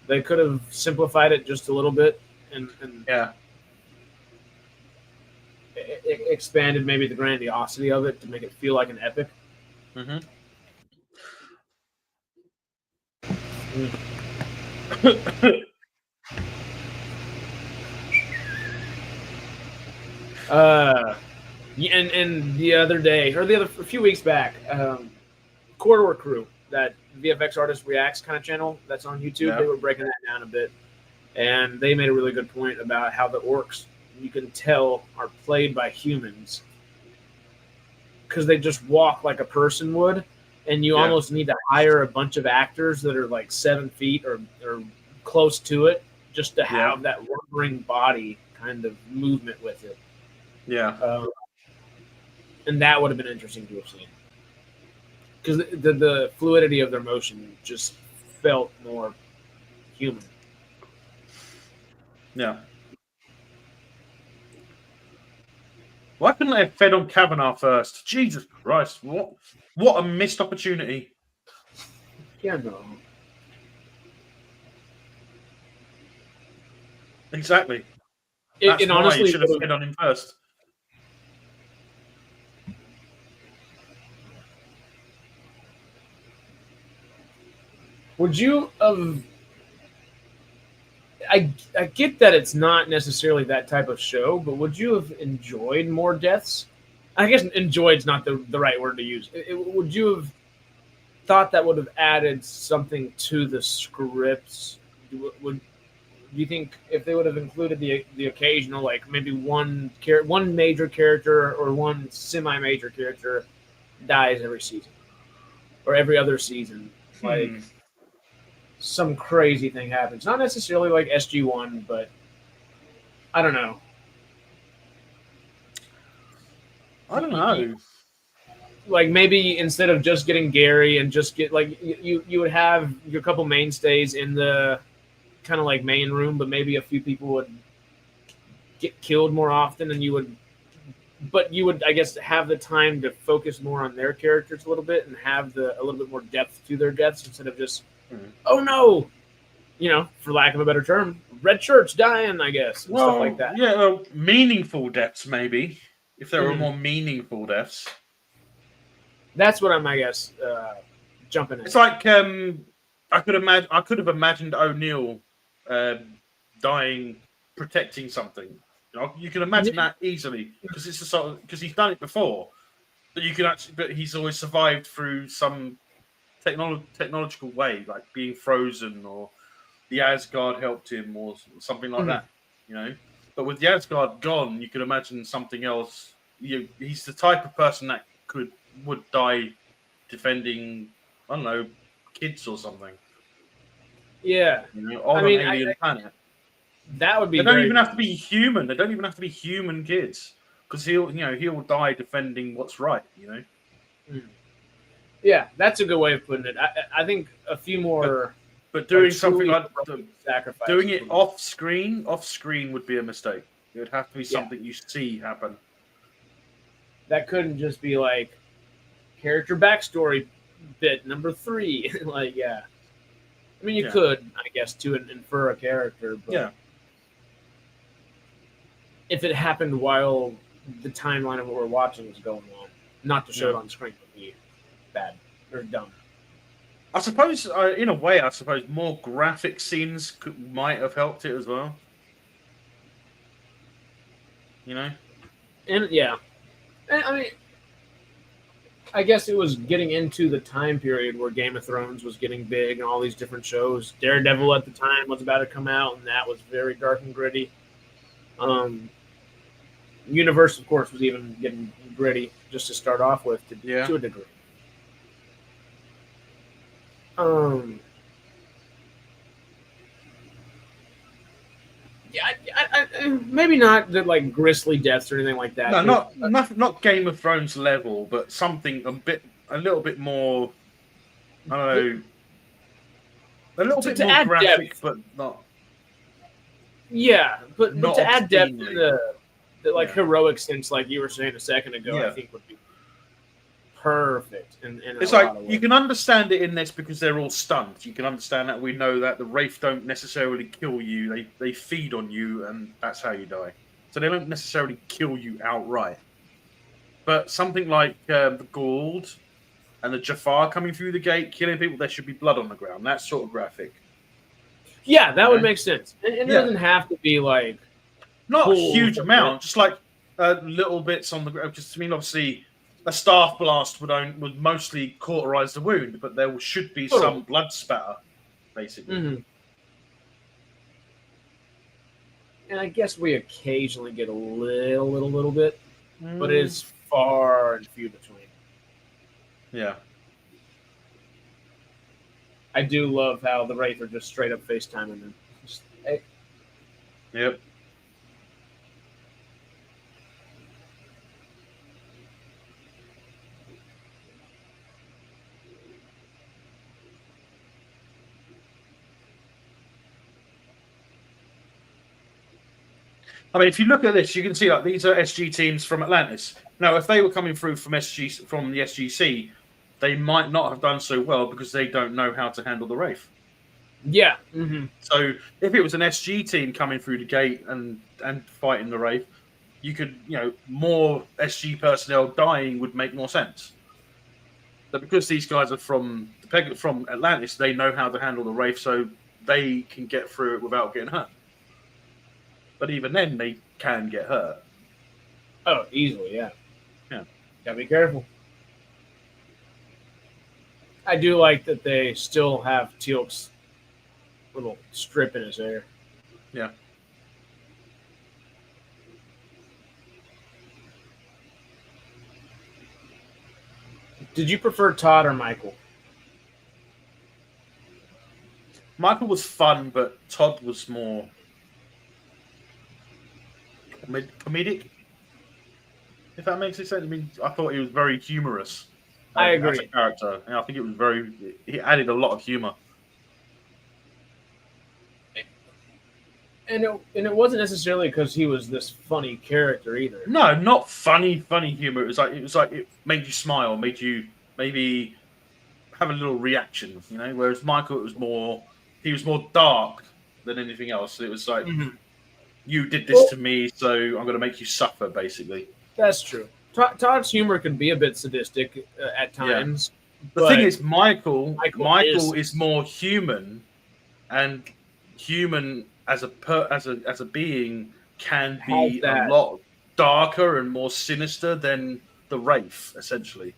They could have simplified it just a little bit and yeah, expanded maybe the grandiosity of it to make it feel like an epic. Mm-hmm. And the other day, or a few weeks back, Corridor Crew, that VFX Artist Reacts kind of channel that's on YouTube, Yeah. They were breaking that down a bit, and they made a really good point about how the orcs, you can tell, are played by humans because they just walk like a person would, and you Yeah. almost need to hire a bunch of actors that are like 7 feet or close to it just to have that wandering body kind of movement with it. Yeah. And that would have been interesting to have seen. Because the fluidity of their motion just felt more human. Yeah. Why couldn't they have fed on Kavanaugh first? Jesus Christ! What a missed opportunity. Yeah, no. Exactly. That's And why honestly, you should have fed on him first. would you have? I get that it's not necessarily that type of show, but would you have enjoyed more deaths? I guess enjoyed's not the right word to use. Would you have thought that would have added something to the scripts? Do you think if they would have included the occasional, like maybe one major character or one semi-major character dies every season or every other season, like some crazy thing happens? Not necessarily like SG-1, but I don't know. I don't know. Like maybe instead of just getting Gary and just get like you would have your couple mainstays in the kind of like main room, but maybe a few people would get killed more often, and you would I guess have the time to focus more on their characters a little bit and have a little bit more depth to their deaths instead of just oh no, for lack of a better term, red shirts dying, I guess, and stuff like that. Yeah, well, meaningful deaths maybe. If there were more meaningful deaths. That's what I'm, I guess, jumping in. It's like I could have imagined O'Neill dying protecting something. You can imagine that easily because it's because he's done it before. But he's always survived through some technological way, like being frozen, or the Asgard helped him, or something like that. But with the Asgard gone, you can imagine something else. He's the type of person that would die defending, I don't know, kids or something. Yeah, on an alien planet. That would be. They don't even have to be human. They don't even have to be human kids, because he'll die defending what's right. Yeah, that's a good way of putting it. I think a few more. But doing something like sacrifice, doing it off screen would be a mistake. It would have to be something you see happen. That couldn't just be like character backstory bit number 3. Like, yeah. I mean, you could, I guess, to infer a character, but if it happened while the timeline of what we're watching is going on, not to show it on screen would be bad or dumb. I suppose, in a way, more graphic scenes might have helped it as well. And I mean, I guess it was getting into the time period where Game of Thrones was getting big and all these different shows. Daredevil at the time was about to come out, and that was very dark and gritty. Universe, of course, was even getting gritty just to start off with to a degree. Maybe not the like grisly deaths or anything like that. No, not Game of Thrones level, but something a little bit more. I don't know, a little bit more graphic, depth. But not. Yeah, but not to add depth to the heroic sense, like you were saying a second ago, I think would be perfect. It's like you can understand it in this because they're all stunned. You can understand that. We know that the Wraith don't necessarily kill you; they feed on you, and that's how you die. So they don't necessarily kill you outright. But something like the Gould and the Jafar coming through the gate, killing people, there should be blood on the ground. That's sort of graphic. Yeah, that would make sense. And it doesn't have to be like not a huge amount, just like little bits on the ground. Because I mean, obviously, a staff blast would mostly cauterize the wound, but there should be some blood spatter, basically. Mm-hmm. And I guess we occasionally get a little bit, but it's far and few between. Yeah. I do love how the Wraith are just straight up FaceTiming them. Just, hey. Yep. I mean, if you look at this, you can see like these are SG teams from Atlantis. Now, if they were coming through from the SGC, they might not have done so well because they don't know how to handle the Wraith. Yeah. Mm-hmm. So if it was an SG team coming through the gate and fighting the Wraith, you could, more SG personnel dying would make more sense. But because these guys are from Atlantis, they know how to handle the Wraith, so they can get through it without getting hurt. But even then, they can get hurt. Oh, easily, yeah. Yeah. Gotta be careful. I do like that they still have Teal'c's little strip in his hair. Yeah. Did you prefer Todd or Michael? Michael was fun, but Todd was more comedic. If that makes sense. I mean, I thought he was very humorous. I agree. As a character, and I think it was he added a lot of humor. And it wasn't necessarily because he was this funny character either. No, not funny humor. It was like it made you smile, made you maybe have a little reaction, Whereas Michael, he was more dark than anything else. It was like, you did this to me, so I'm going to make you suffer, basically. That's true. Todd's humor can be a bit sadistic at times. Yeah. The thing is, Michael is more human, and human as a being can be a lot darker and more sinister than the Wraith, essentially.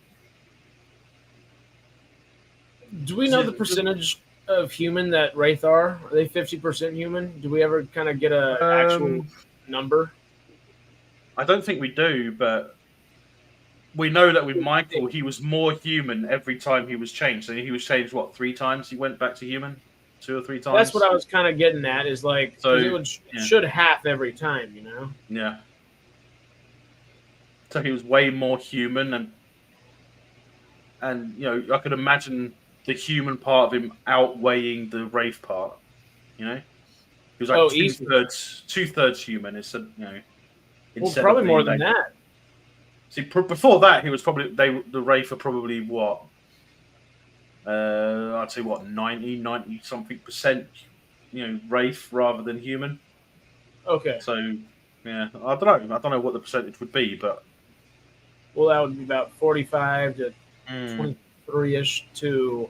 Do we know the percentage of human that Wraith are? Are they 50% human? Do we ever kind of get an actual number? I don't think we do, but we know that with Michael, he was more human every time he was changed. So he was changed, 3 times? He went back to human? 2 or 3 times? That's what I was kind of getting at, is like, so, it should half every time, Yeah. So he was way more human, and I could imagine the human part of him outweighing the Wraith part. He was like two-thirds human. It's probably more than that. See, before that, he was probably the Wraith are probably what? I'd say 90 something percent, Wraith rather than human. Okay. So yeah, I don't know what the percentage would be, but that would be about 45 to 23ish to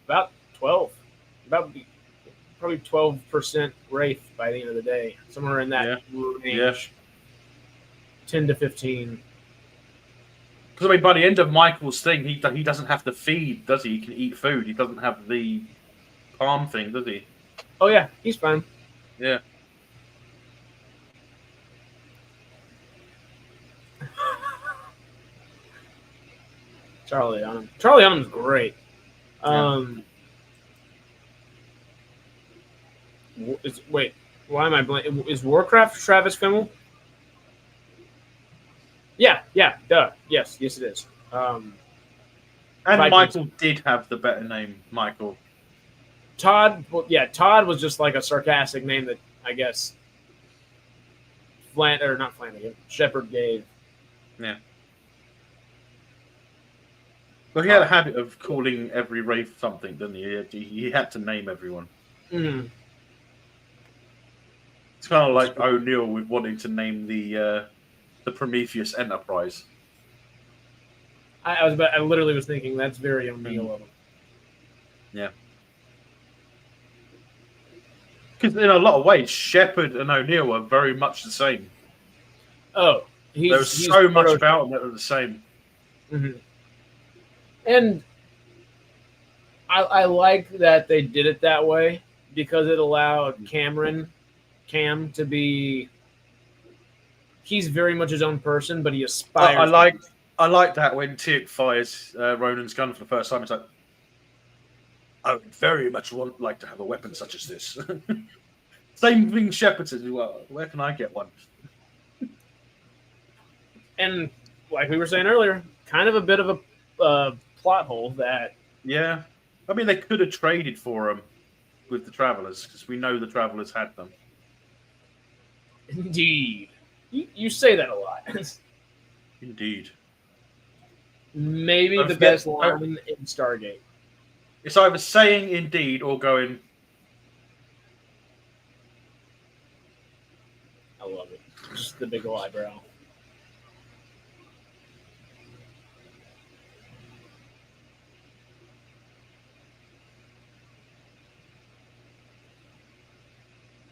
about 12, probably 12% Wraith by the end of the day, somewhere in that range. Yeah. 10 to 15. Because by the end of Michael's thing, he doesn't have to feed, does he? He can eat food. He doesn't have the palm thing, does he? Oh yeah, he's fine. Yeah. Charlie Hunnam's great. Why am I blanking? Is Warcraft Travis Fimmel? Yeah, duh. Yes, it is. And Michael did have the better name, Michael. Todd was just like a sarcastic name that I guess Shepard gave. Yeah. Well, he had a habit of calling every Wraith something, didn't he? He had to name everyone. Mm-hmm. It's kind of like O'Neill with wanting to name the Prometheus Enterprise. I literally was thinking that's very O'Neill of him. Yeah. Because in a lot of ways, Shepard and O'Neill are very much the same. Oh, there's so much about them that are the same. Mm-hmm. And I like that they did it that way because it allowed Cam to be. He's very much his own person, but he aspires. I like that when Teal'c fires Ronan's gun for the first time. It's like, I would very much like to have a weapon such as this. Same thing Shepard says. Well, where can I get one? And like we were saying earlier, kind of a bit of a plot hole that. Yeah. I mean, they could have traded for them with the Travelers, because we know the Travelers had them. Indeed. You say that a lot. Indeed. Maybe Don't the forget- best line in Stargate. It's either saying indeed or going, I love it. Just the big ol' eyebrow.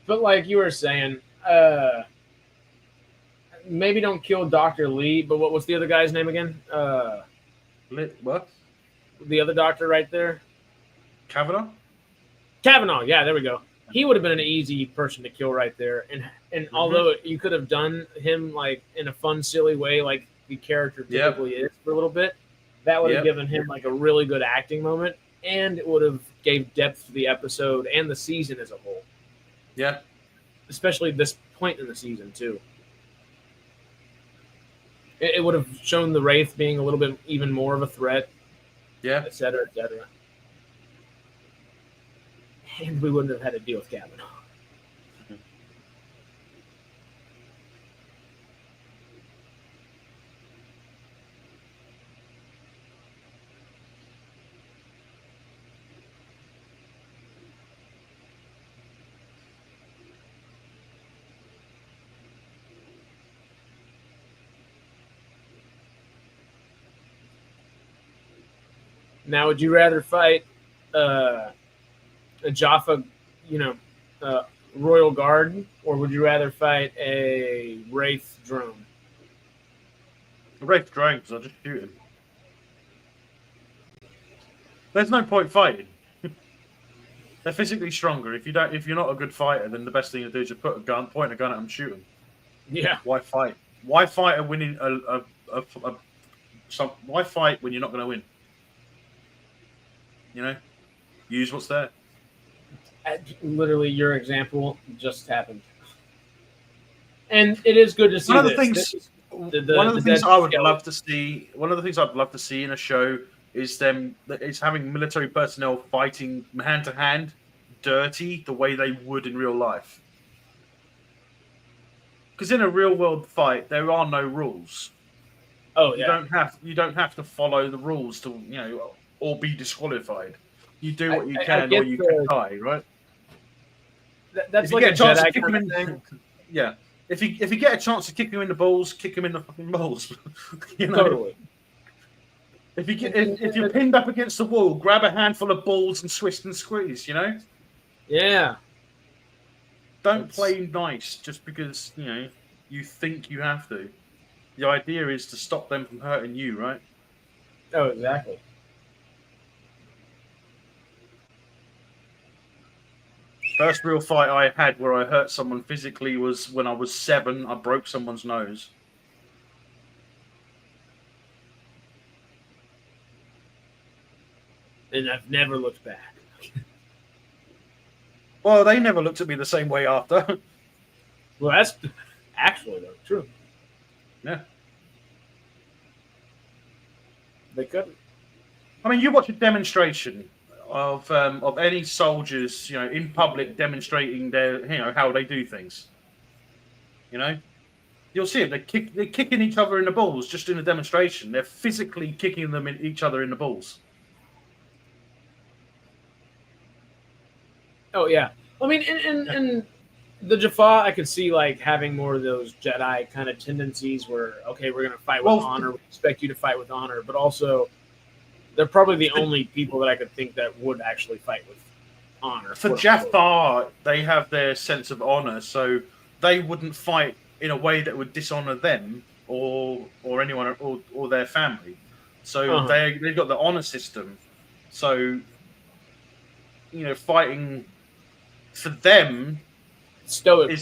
But like you were saying, maybe don't kill Dr. Lee, but what was the other guy's name again? what? The other doctor right there? Kavanaugh? Kavanaugh, yeah, there we go. He would have been an easy person to kill right there. And although you could have done him like in a fun, silly way, like the character typically is for a little bit, that would have given him like a really good acting moment, and it would have gave depth to the episode and the season as a whole. Yeah. Especially this point in the season too. It would have shown the Wraith being a little bit even more of a threat. Yeah. Et cetera, et cetera. And we wouldn't have had to deal with Kavanaugh. Now, would you rather fight a Jaffa, Royal Guard, or would you rather fight a Wraith drone? The Wraith drone, because I'll just shoot him. There's no point fighting. They're physically stronger. If you're not a good fighter, then the best thing to do is just point a gun at them, shoot them. Yeah. Why fight? Why fight a winning why fight when you're not going to win? Use what's there. Literally, your example just happened, and it is good to see. One of the things I would love to see. One of the things I'd love to see in a show is having military personnel fighting hand to hand, dirty, the way they would in real life. Because in a real world fight, there are no rules. Oh yeah. You don't have to follow the rules to or be disqualified. You do what you can, or you can die, right? That's like a Jedi kind of thing. Yeah. If you get a chance to kick him in the balls, kick him in the fucking balls. Totally. If you're pinned up against the wall, grab a handful of balls and twist and squeeze. Yeah. Don't play nice just because you think you have to. The idea is to stop them from hurting you, right? Oh, exactly. First real fight I had where I hurt someone physically was when I was 7. I broke someone's nose. And I've never looked back. Well, they never looked at me the same way after. Well, that's actually though true. Yeah. They couldn't. I mean, you watch a demonstration of any soldiers, in public demonstrating their, how they do things. You'll see it. They're kicking each other in the balls just in a demonstration. They're physically kicking them in each other in the balls. Oh yeah. I mean, in the Jaffa, I could see like having more of those Jedi kind of tendencies where, okay, we're gonna fight with honor. We expect you to fight with honor, but also they're probably the only people that I could think that would actually fight with honor. For Jaffa, they have their sense of honor, so they wouldn't fight in a way that would dishonor them or anyone or their family. So they've got the honor system. So fighting for them stoically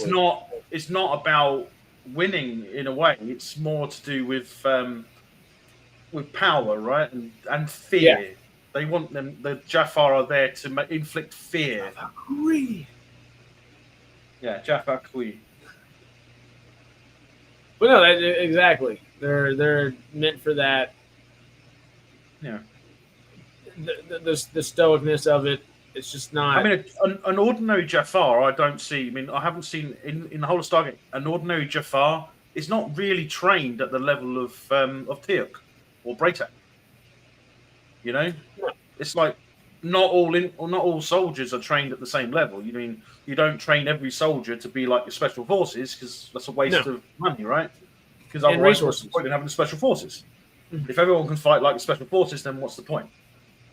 it's not about winning in a way. It's more to do with power, right? And fear. They want them. The Jafar are there to inflict fear. Yeah, Jafar Kui. But no, exactly. They're meant for that. Yeah. The stoicness of it. It's just not. I mean, an ordinary Jafar, I don't see. I mean, I haven't seen in the whole of Stargate an ordinary Jafar is not really trained at the level of Teok or Braytak. You know, it's like not all soldiers are trained at the same level. You mean you don't train every soldier to be like the special forces because that's a waste of money, right? Because otherwise, what's the point in having the special forces? If everyone can fight like the special forces, then what's the point?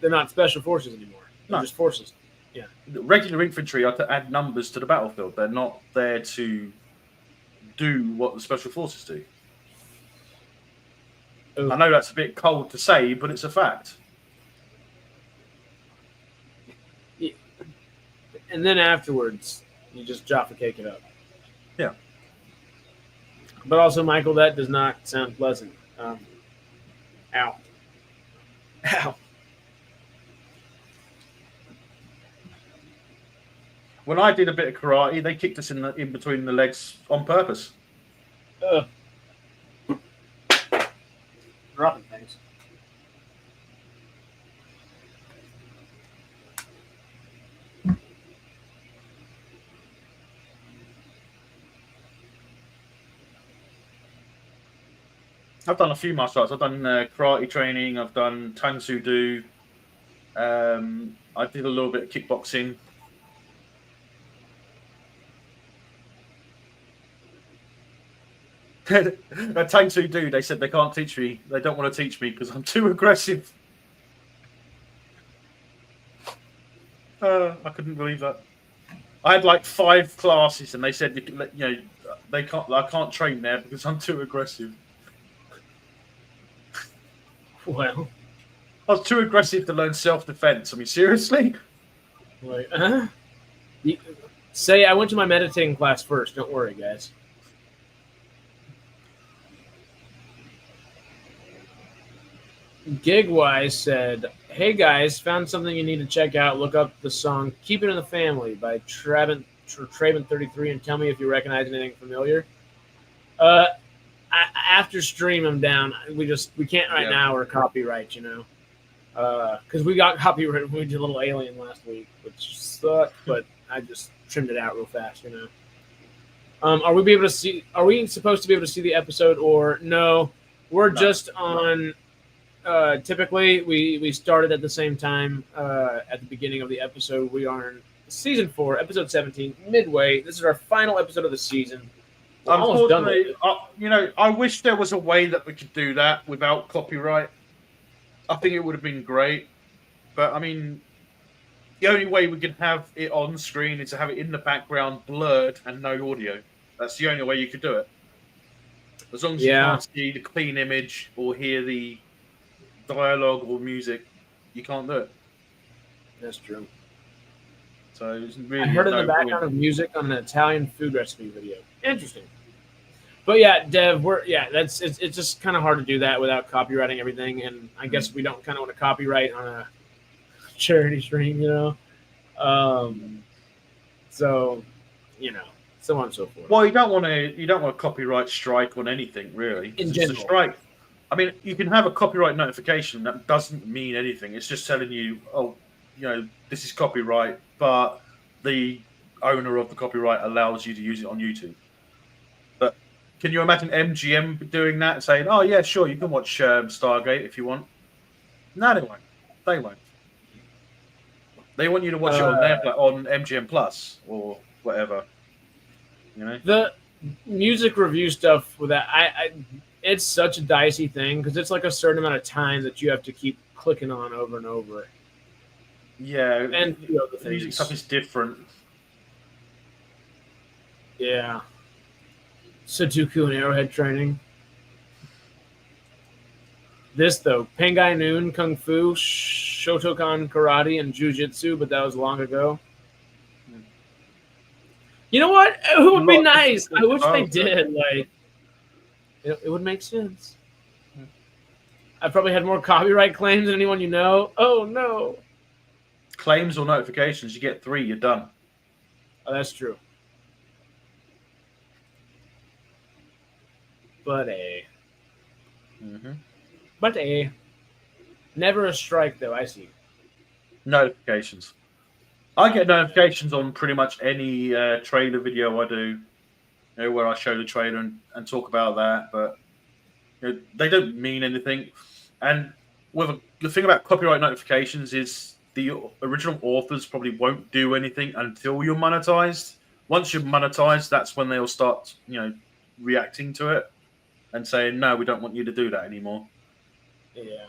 They're not special forces anymore. They're just forces. Yeah. The regular infantry are to add numbers to the battlefield. They're not there to do what the special forces do. I know that's a bit cold to say, but it's a fact. Yeah. And then afterwards, you just Jaffa cake it up. Yeah. But also, Michael, that does not sound pleasant. Ow. Ow. When I did a bit of karate, they kicked us in between the legs on purpose. Dropping things. I've done a few martial arts. I've done karate training. I've done Tang Soo Do. I did a little bit of kickboxing. At Tang Soo Do, they said they can't teach me. They don't want to teach me because I'm too aggressive. I couldn't believe that. I had like 5 classes, and they said they can't. I can't train there because I'm too aggressive. Well, I was too aggressive to learn self-defense. I mean, seriously? Like, say I went to my meditating class first. Don't worry, guys. Gigwise said, "Hey guys, found something you need to check out. Look up the song 'Keep It in the Family' by Traven33 and tell me if you recognize anything familiar." After stream, I'm down. We can't right now. We're copyright, because we got copyright when we did Little Alien last week, which sucked. But I just trimmed it out real fast, Are we supposed to be able to see the episode or no? We're just on. Typically, we started at the same time at the beginning of the episode. We are in season 4, episode 17, midway. This is our final episode of the season. Unfortunately, I wish there was a way that we could do that without copyright. I think it would have been great. But, I mean, the only way we can have it on screen is to have it in the background, blurred, and no audio. That's the only way you could do it. As long as you can't see the clean image or hear the dialogue or music, you can't do it. That's true. So it's really I heard in the background of music on an Italian food recipe video. Interesting. But yeah, Dev, it's just kind of hard to do that without copywriting everything, and I guess we don't kind of want to copyright on a charity stream, so on and so forth. Well, you don't want a copyright strike on anything really. In general, it's a strike. I mean, you can have a copyright notification that doesn't mean anything. It's just telling you, this is copyright, but the owner of the copyright allows you to use it on YouTube. But can you imagine MGM doing that and saying, "Oh yeah, sure, you can watch Stargate if you want"? No, they won't. They won't. They want you to watch it on MGM Plus or whatever. The music review stuff with that, it's such a dicey thing because it's like a certain amount of time that you have to keep clicking on over and over. Yeah, and the music stuff is different. Yeah. Sudoku and Arrowhead training. This, though, Pengai Noon, Kung Fu, Shotokan Karate, and Jiu-Jitsu, but that was long ago. You know what? It would be nice. I wish they did. Like, it would make sense. I've probably had more copyright claims than anyone you know. Oh no. Claims or notifications, you get 3, you're done. Oh, that's true. But never a strike though. I see. Notifications. I get notifications on pretty much any trailer video I do, where I show the trailer and talk about that, but they don't mean anything. And the thing about copyright notifications is the original authors probably won't do anything until you're monetized. Once you're monetized, that's when they'll start, reacting to it and saying, "No, we don't want you to do that anymore." Yeah,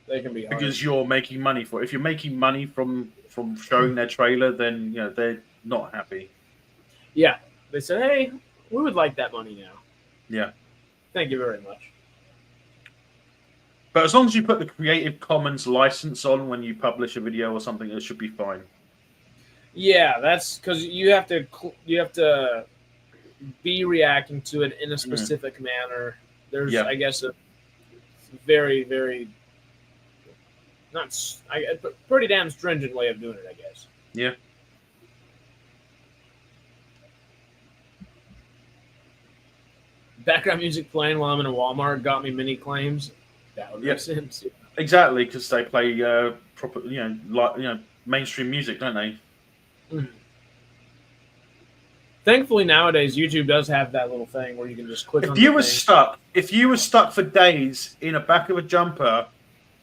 they can be hard. Because you're making money for it. If you're making money from showing their trailer, then they're not happy. Yeah, they said, "Hey, we would like that money now." Yeah. Thank you very much. But as long as you put the Creative Commons license on when you publish a video or something, it should be fine. Yeah, that's because you have to be reacting to it in a specific manner. There's, I guess, a very, very pretty damn stringent way of doing it, I guess. Yeah. Background music playing while I'm in a Walmart got me many claims. That would make sense. Exactly, because they play proper, mainstream music, don't they? Mm. Thankfully, nowadays YouTube does have that little thing where you can just click. If you were stuck for days in a back of a jumper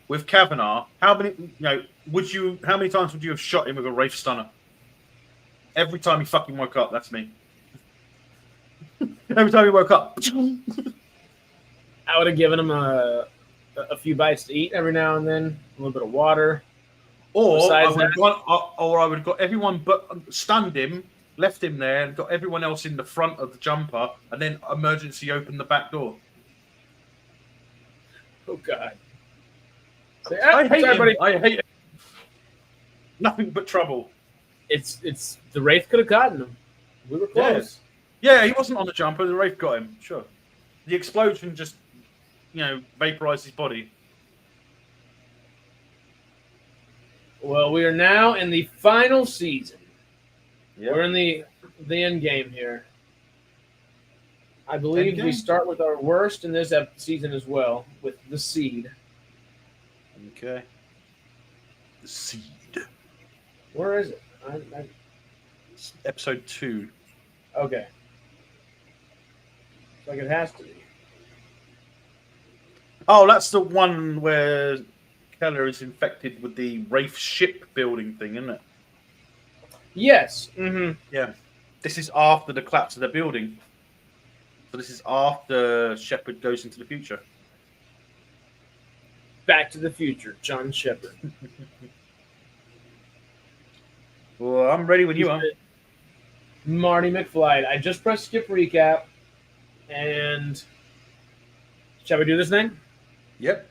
with Kavanaugh, how many times would you have shot him with a Wraith stunner? Every time he fucking woke up, that's me. Every time he woke up, I would have given him a few bites to eat every now and then, a little bit of water. Or I would have got everyone but stunned him, left him there, and got everyone else in the front of the jumper, and then emergency opened the back door. Oh God! I hate it. Nothing but trouble. It's the Wraith could have gotten him. We were close. Yeah, he wasn't on the jumper. The Wraith got him. Sure. The explosion just, vaporized his body. Well, we are now in the final season. Yep. We're in the end game here. I believe we start with our worst in this season as well, with the Seed. Okay. The Seed. Where is it? Episode 2. Okay. Like it has to be. Oh, that's the one where Keller is infected with the Wraith ship building thing, isn't it? Yes. Mm-hmm. Yeah. This is after the collapse of the building. So this is after Shepard goes into the future. Back to the Future, John Shepard. Well, I'm ready when you are. Marty McFly. I just pressed skip recap. And shall we do this thing? Yep.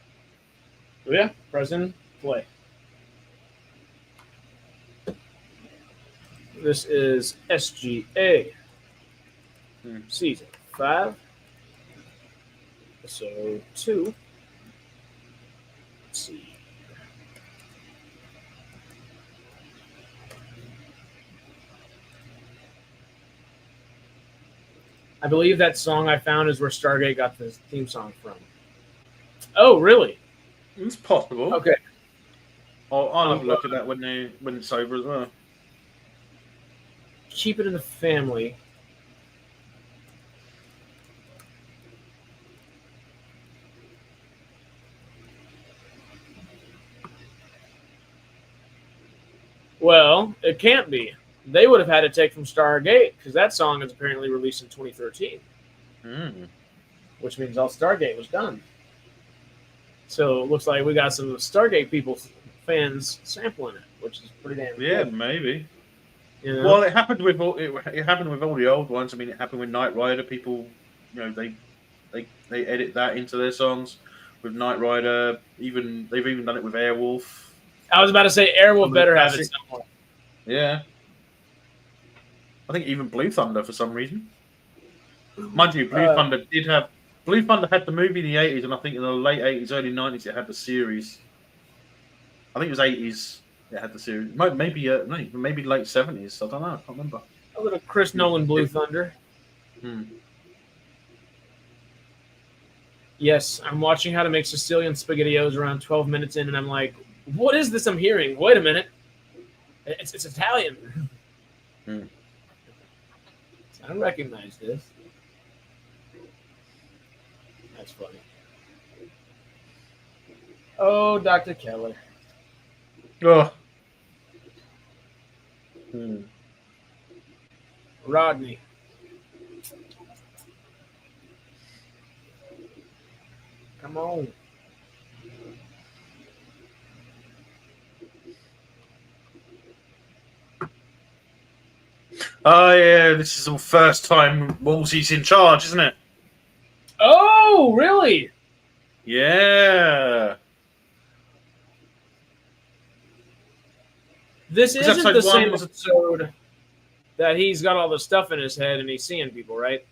Oh, yeah. Press in play. This is SGA. Season 5. Episode 2. Let's see. I believe that song I found is where Stargate got the theme song from. Oh, really? It's possible. Okay. I'll have a look at that when it's over as well. Keep it in the family. Well, it can't be. They would have had to take from Stargate because that song is apparently released in 2013, which means all Stargate was done. So it looks like we got some Stargate fans sampling it, which is pretty damn good. Maybe. Well, it happened with all the old ones. I mean, it happened with Knight Rider. People, they edit that into their songs. With Knight Rider, they've even done it with Airwolf. I was about to say Airwolf better have it somewhere. Yeah. I think even Blue Thunder for some reason. Mind you, Blue Thunder did have Blue Thunder had the movie in the 80s, and I think in the late 80s, early 90s, it had the series. I think it was 80s. It had the series. Maybe maybe late 70s. I don't know. I can't remember. A little Chris Nolan Blue Thunder. Yes, I'm watching How to Make Sicilian Spaghettios around 12 minutes in, and I'm like, what is this I'm hearing? Wait a minute. It's Italian. I don't recognize this. That's funny. Oh, Dr. Keller. Oh. Rodney. Come on. Oh, yeah, this is the first time Wolsey's in charge, isn't it? Oh, really? Yeah. This Was isn't the episode one, same was it- episode that he's got all the stuff in his head and he's seeing people, right?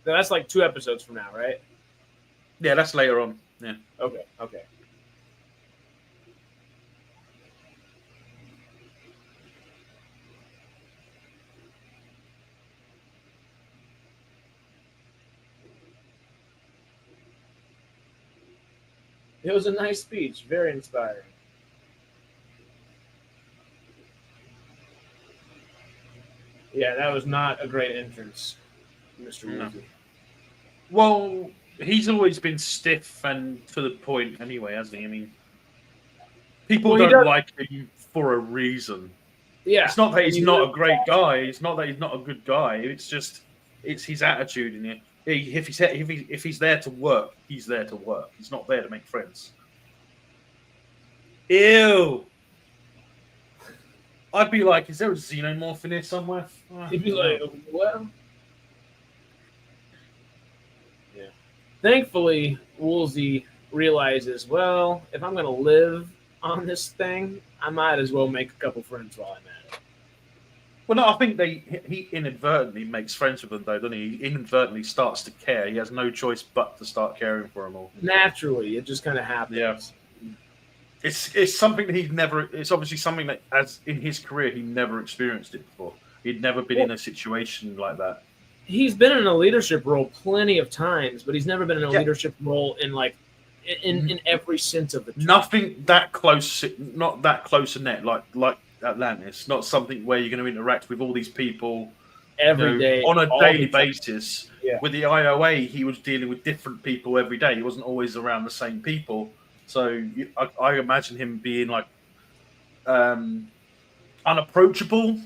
That's like 2 episodes from now, right? Yeah, that's later on. Yeah. Okay. It was a nice speech, very inspiring. Yeah, that was not a great entrance, Mr. No. Woolsey. Well, he's always been stiff and to the point anyway, hasn't he? I mean, people don't like him for a reason. Yeah. It's not that he's not a great guy. It's not that he's not a good guy. It's just, it's his attitude in it. If he's there to work, he's there to work. He's not there to make friends. Ew. I'd be like, is there a xenomorph in here somewhere? He'd be like, well. Yeah. Thankfully, Woolsey realizes, well, if I'm going to live on this thing, I might as well make a couple friends while I'm at it. Well, no, I think he inadvertently makes friends with them, though, doesn't he? He inadvertently starts to care. He has no choice but to start caring for them all. Naturally, it just kind of happens. Yeah. It's something that he's never. It's obviously something that, as in his career, he never experienced it before. He'd never been in a situation like that. He's been in a leadership role plenty of times, but he's never been in a leadership role in in every sense of the term. Nothing that close, not that close a net like Atlantis. Not something where you're going to interact with all these people every day on a all daily the time. basis. Yeah. With the IOA, he was dealing with different people every day. He wasn't always around the same people. So I imagine him being like unapproachable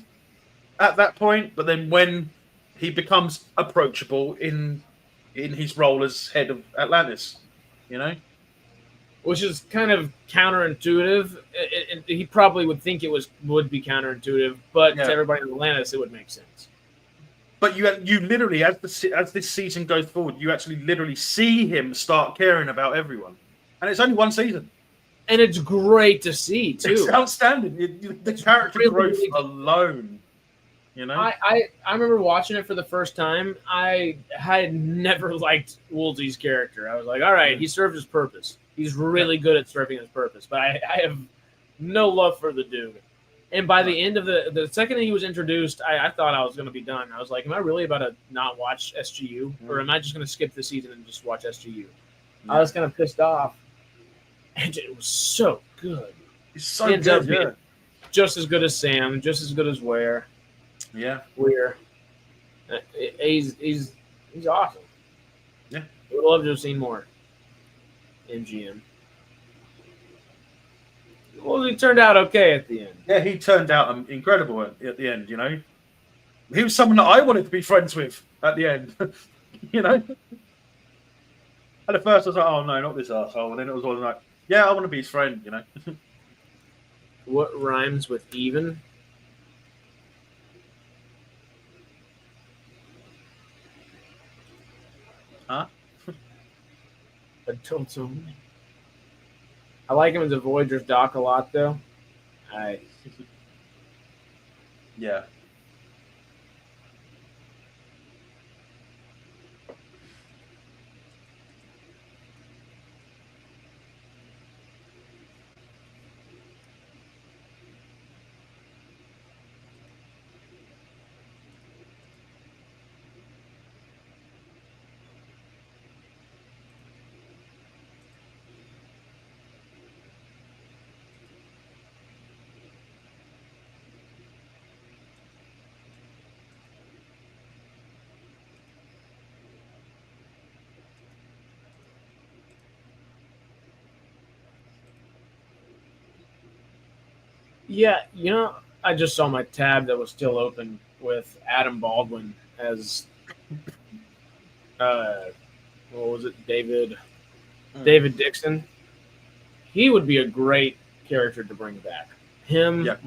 at that point. But then when he becomes approachable in his role as head of Atlantis, which is kind of counterintuitive. He probably would think it would be counterintuitive, but to everybody in Atlantis, it would make sense. But you literally, as this season goes forward, you actually literally see him start caring about everyone. And it's only one season. And it's great to see, too. It's outstanding. The character growth alone, I remember watching it for the first time. I had never liked Woolsey's character. I was like, all right, he served his purpose. He's really good at serving his purpose. But I have no love for the dude. And by the end of the second he was introduced, I thought I was going to be done. I was like, am I really about to not watch SGU? Or am I just going to skip the season and just watch SGU? I was kind of pissed off. And it was so good. He's so good, yeah. Just as good as Sam, just as good as Ware. Yeah. Weir. He's awesome. Yeah. I would love to have seen more. MGM. Well, he turned out okay at the end. Yeah, he turned out incredible at the end, He was someone that I wanted to be friends with at the end, At the first, I was like, oh, no, not this arsehole. And then it was all like, yeah, I want to be his friend, What rhymes with even? Huh? I like him as a Voyager's Doc a lot, though. Yeah. Yeah, I just saw my tab that was still open with Adam Baldwin as what was it, David Dixon. He would be a great character to bring back. Him, Yeah.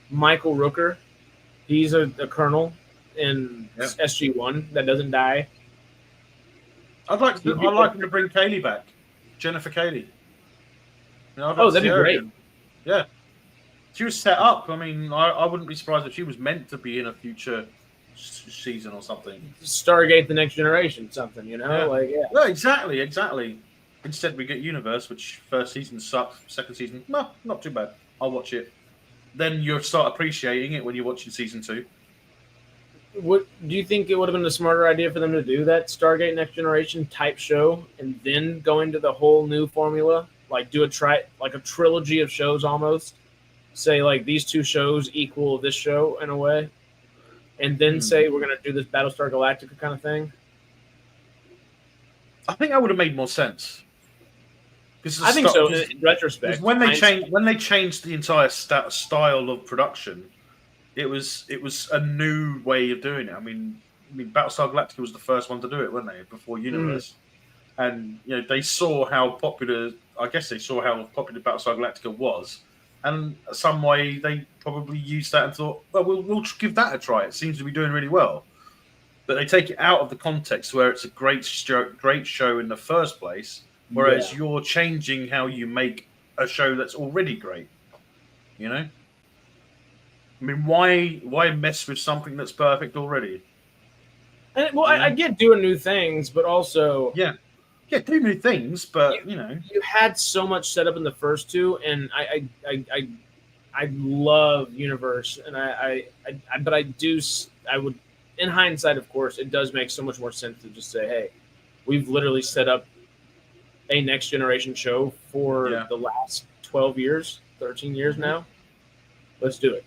Michael Rooker. He's a colonel in Yeah. SG-1 that doesn't die. I'd like him to bring Kaylee back, Jennifer Kaylee. That'd be great. Again. Yeah, she was set up. I mean, I wouldn't be surprised if she was meant to be in a future season or something. Stargate: The Next Generation, something, Yeah, exactly. Instead, we get Universe, which first season sucked. Second season, no, not too bad. I'll watch it. Then you'll start appreciating it when you're watching season 2. What do you think it would have been a smarter idea for them to do that Stargate Next Generation type show and then go into the whole new formula, like do a trilogy of shows almost, say like these 2 shows equal this show in a way, and then say we're going to do this Battlestar Galactica kind of thing? I think that would have made more sense. I think so. In retrospect, when they changed the entire style of production, it was a new way of doing it. I mean, Battlestar Galactica was the first one to do it, weren't they? Before Universe, and they saw how popular. I guess they saw how popular Battlestar Galactica was, and some way they probably used that and thought, well, we'll give that a try. It seems to be doing really well. But they take it out of the context where it's a great show in the first place. Whereas you're changing how you make a show that's already great. I mean, why mess with something that's perfect already? I get doing new things, but also do new things, but you had so much set up in the first 2, and I love Universe, and I would, in hindsight, of course, it does make so much more sense to just say, hey, we've literally set up a Next Generation show for the last 12 years, 13 years now. Let's do it.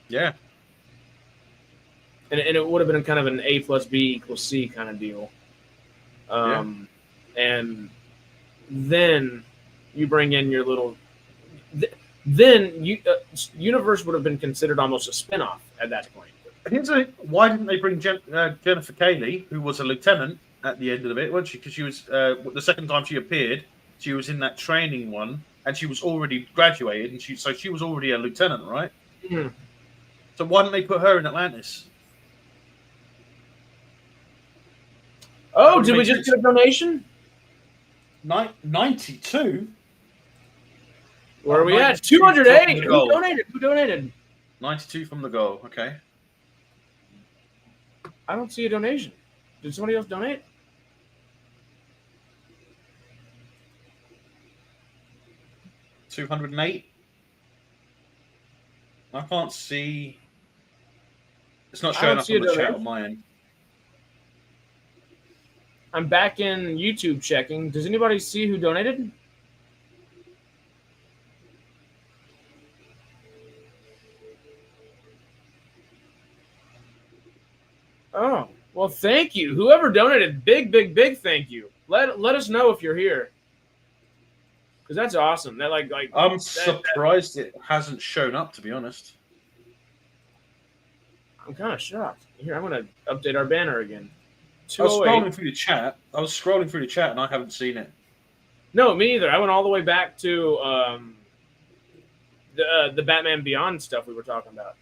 Yeah. And it would have been kind of an A plus B equals C kind of deal. And then you bring in your little... Universe would have been considered almost a spinoff at that point. Why didn't they bring Jennifer Kaylee, who was a lieutenant, at the end of it, wasn't she? Because she was the second time she appeared, she was in that training one, and she was already graduated, and she was already a lieutenant, right? Mm-hmm. So why didn't they put her in Atlantis? Oh, did we just get a donation? 92. Where are we at? 208. Who donated? 92 from the goal. Okay. I don't see a donation. Did somebody else donate? $208. I can't see. It's not showing up on the chat on my end. I'm back in YouTube checking. Does anybody see who donated? Oh, well, thank you. Whoever donated, big thank you. Let us know if you're here. Because that's awesome. That I'm surprised it hasn't shown up, to be honest. I'm kind of shocked. Here, I'm going to update our banner again. I was scrolling through the chat and I haven't seen it. No, me either. I went all the way back to the Batman Beyond stuff we were talking about.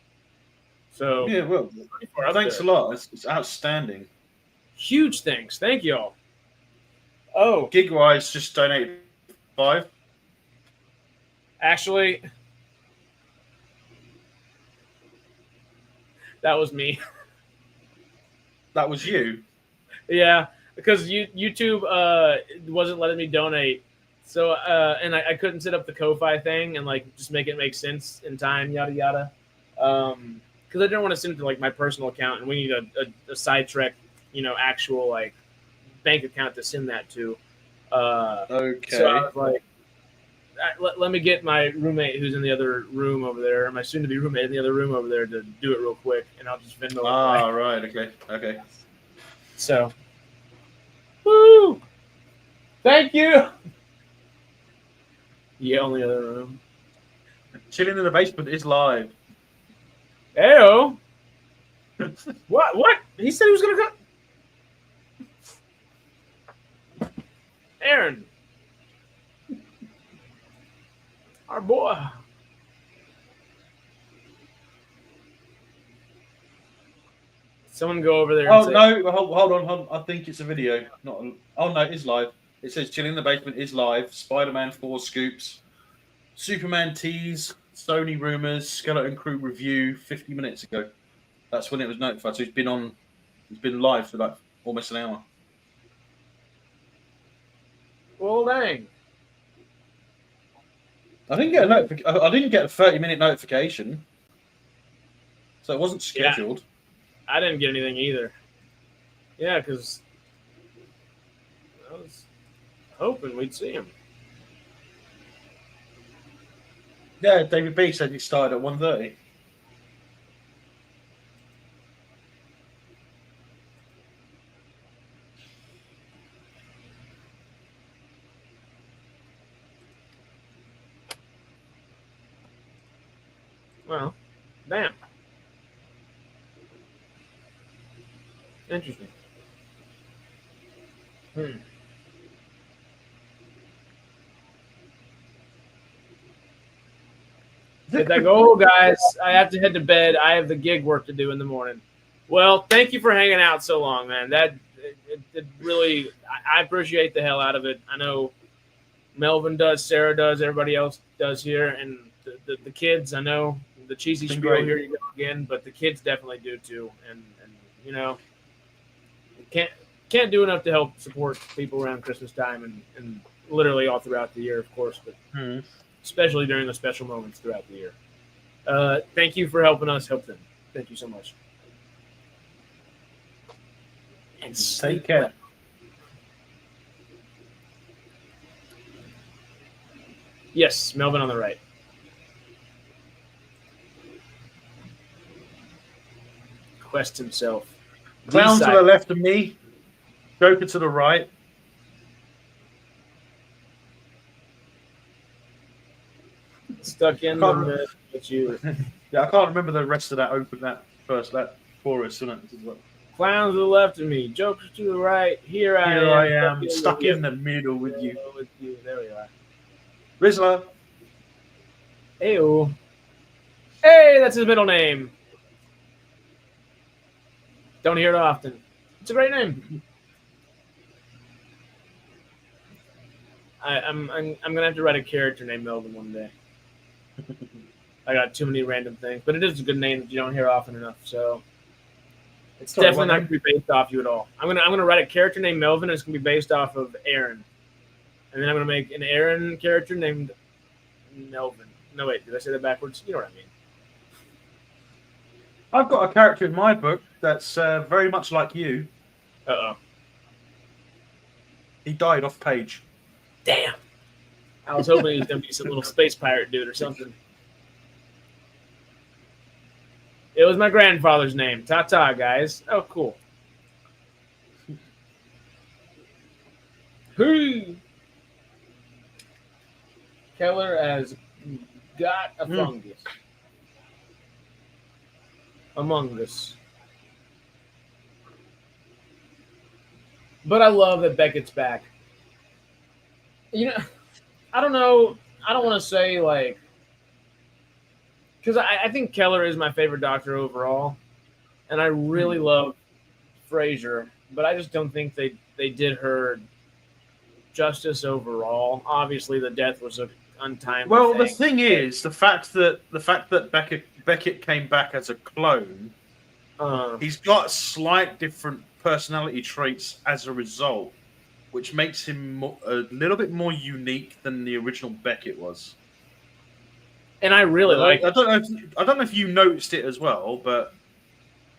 So yeah, well, thanks a lot. It's outstanding. Huge thanks. Thank you all. Oh, Gigwise just donated 5. Actually, that was me. That was you? Yeah, because YouTube wasn't letting me donate. So, and I couldn't set up the Ko-Fi thing and just make it make sense in time, yada, yada. Because I didn't want to send it to my personal account, and we need a sidetrack, actual bank account to send that to. Okay. So I was like, let me get my roommate who's in the other room over there, my soon-to-be roommate in the other room over there, to do it real quick, and I'll just Venmo. Right. Okay. So, woo! Thank you. Yeah, only other room. Chilling in the Basement is live. Heyo. What? What? He said he was gonna come. Aaron. Our boy. Someone go over there. Oh and say, no! Hold on. I think it's a video. Not. Oh no, it is live. It says "Chilling in the Basement" is live. Spider-Man 4 scoops, Superman tease, Sony rumors, Skeleton Crew review 50 minutes ago. That's when it was notified. So it's been on. It's been live for like almost an hour. well, dang. I didn't get a I didn't get a 30-minute notification, so it wasn't scheduled. I didn't get anything either. Yeah, because I was hoping we'd see him. Yeah, David B said it started at 1:30. Well, damn. Interesting. Get that go, guys. I have to head to bed. I have the gig work to do in the morning. Well, thank you for hanging out so long, man. It really, I appreciate the hell out of it. I know Melvin does, Sarah does, everybody else does here, and the kids. I know the cheesy Been spiel great. here you go again, but the kids definitely do too. And you know, can't do enough to help support people around Christmas time and literally all throughout the year, of course, but especially during the special moments throughout the year. Thank you for helping us help them. Thank you so much. And Take care. Yes, Melvin on the right. Quest himself. Clown to D-side. the left of me, Joker to the right. Stuck in Can't the with you. Yeah, I can't remember the rest of that that chorus, isn't it? Clown to the left of me, Joker to the right. Here I I am, stuck in the middle with you. There we are. Rizzler. Heyo. Hey, that's his middle name. Don't hear it often. It's a great name. I'm gonna have to write a character named Melvin one day. I got too many random things, but it is a good name that you don't hear often enough. So it's Sorry, definitely what not name? gonna be based off you at all. I'm gonna write a character named Melvin, and it's gonna be based off of Aaron, and then I'm gonna make an Aaron character named Melvin. No wait, did I say that backwards? You know what I mean. I've got a character in my book that's very much like you. Uh-oh. He died off page. Damn. I was hoping he was going to be some little space pirate dude or something. It was my grandfather's name. Ta-ta, guys. Oh, cool. Hey. Keller has got a fungus. Among us. But I love that Beckett's back. You know, I don't know. I don't want to say like, because I think Keller is my favorite Doctor overall, and I really love Frasier, but I just don't think they did her justice overall. Obviously, the death was an untimely. Well, the thing is, the fact that Beckett came back as a clone, he's got slight different personality traits as a result, which makes him a little bit more unique than the original Beckett was. And I really like. I don't know if you noticed it as well, but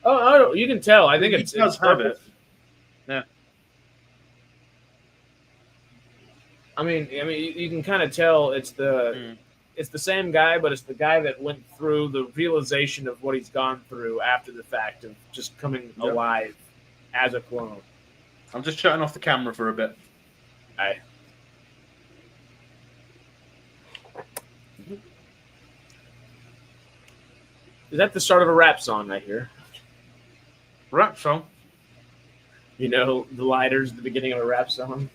you can tell. I think he does have it. Yeah. I mean, you can kind of tell it's the same guy, but it's the guy that went through the realization of what he's gone through after the fact of just coming alive as a clone. I'm just shutting off the camera for a bit. Aye. Is that the start of a rap song I hear? Rap song. You know, the lighters at the beginning of a rap song.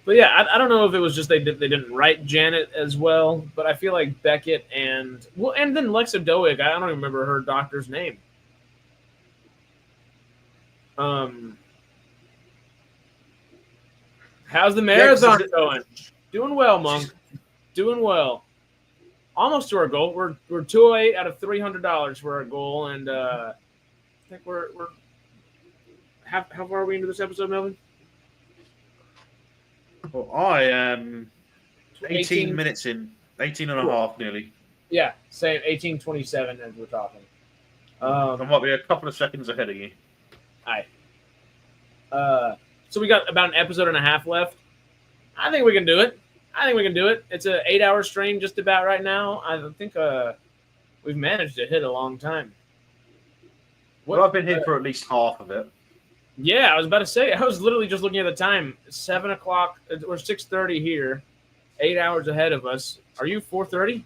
But yeah, I don't know if it was just they didn't write Janet as well, but I feel like Beckett and then Lexa Doig, I don't even remember her doctor's name. How's the marathon going? Doing well, Monk. Doing well. Almost to our goal. We're 208 out of $300 for our goal, and I think we're how far are we into this episode, Melvin? Well, I am 18 minutes in, 18 and a half nearly. Yeah, same 18:27 as we're talking. I might be a couple of seconds ahead of you. Aye. So we got about an episode and a half left. I think we can do it. It's an 8-hour stream just about right now. I think we've managed to hit a long time. Well, I've been here for at least half of it. Yeah, I was about to say. I was literally just looking at the time. 7 o'clock or 6:30 here. 8 hours ahead of us. Are you 4:30?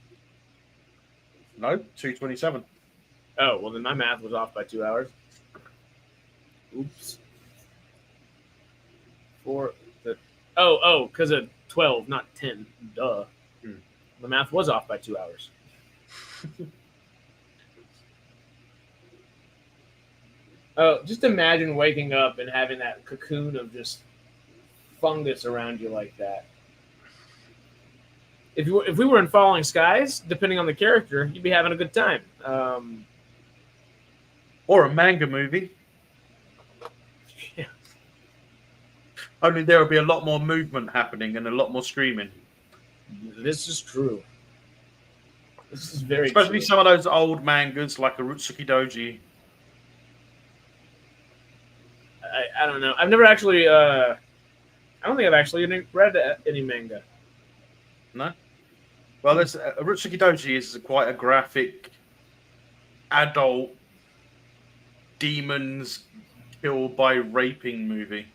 No, 2:27. Oh, well, then my math was off by 2 hours. Oops. Because of 12, not 10. Duh. The math was off by 2 hours. Oh, just imagine waking up and having that cocoon of just fungus around you like that. If we were in Falling Skies, depending on the character, you'd be having a good time. Or a manga movie. Yeah. Only there will be a lot more movement happening and a lot more screaming. This is true. This is very Especially true. some of those old mangas like Urutsuki Doji. I don't know. I've never actually. I don't think I've actually read any manga. No. Well, there's Urutsuki Doji is quite a graphic, adult, demons killed by raping movie.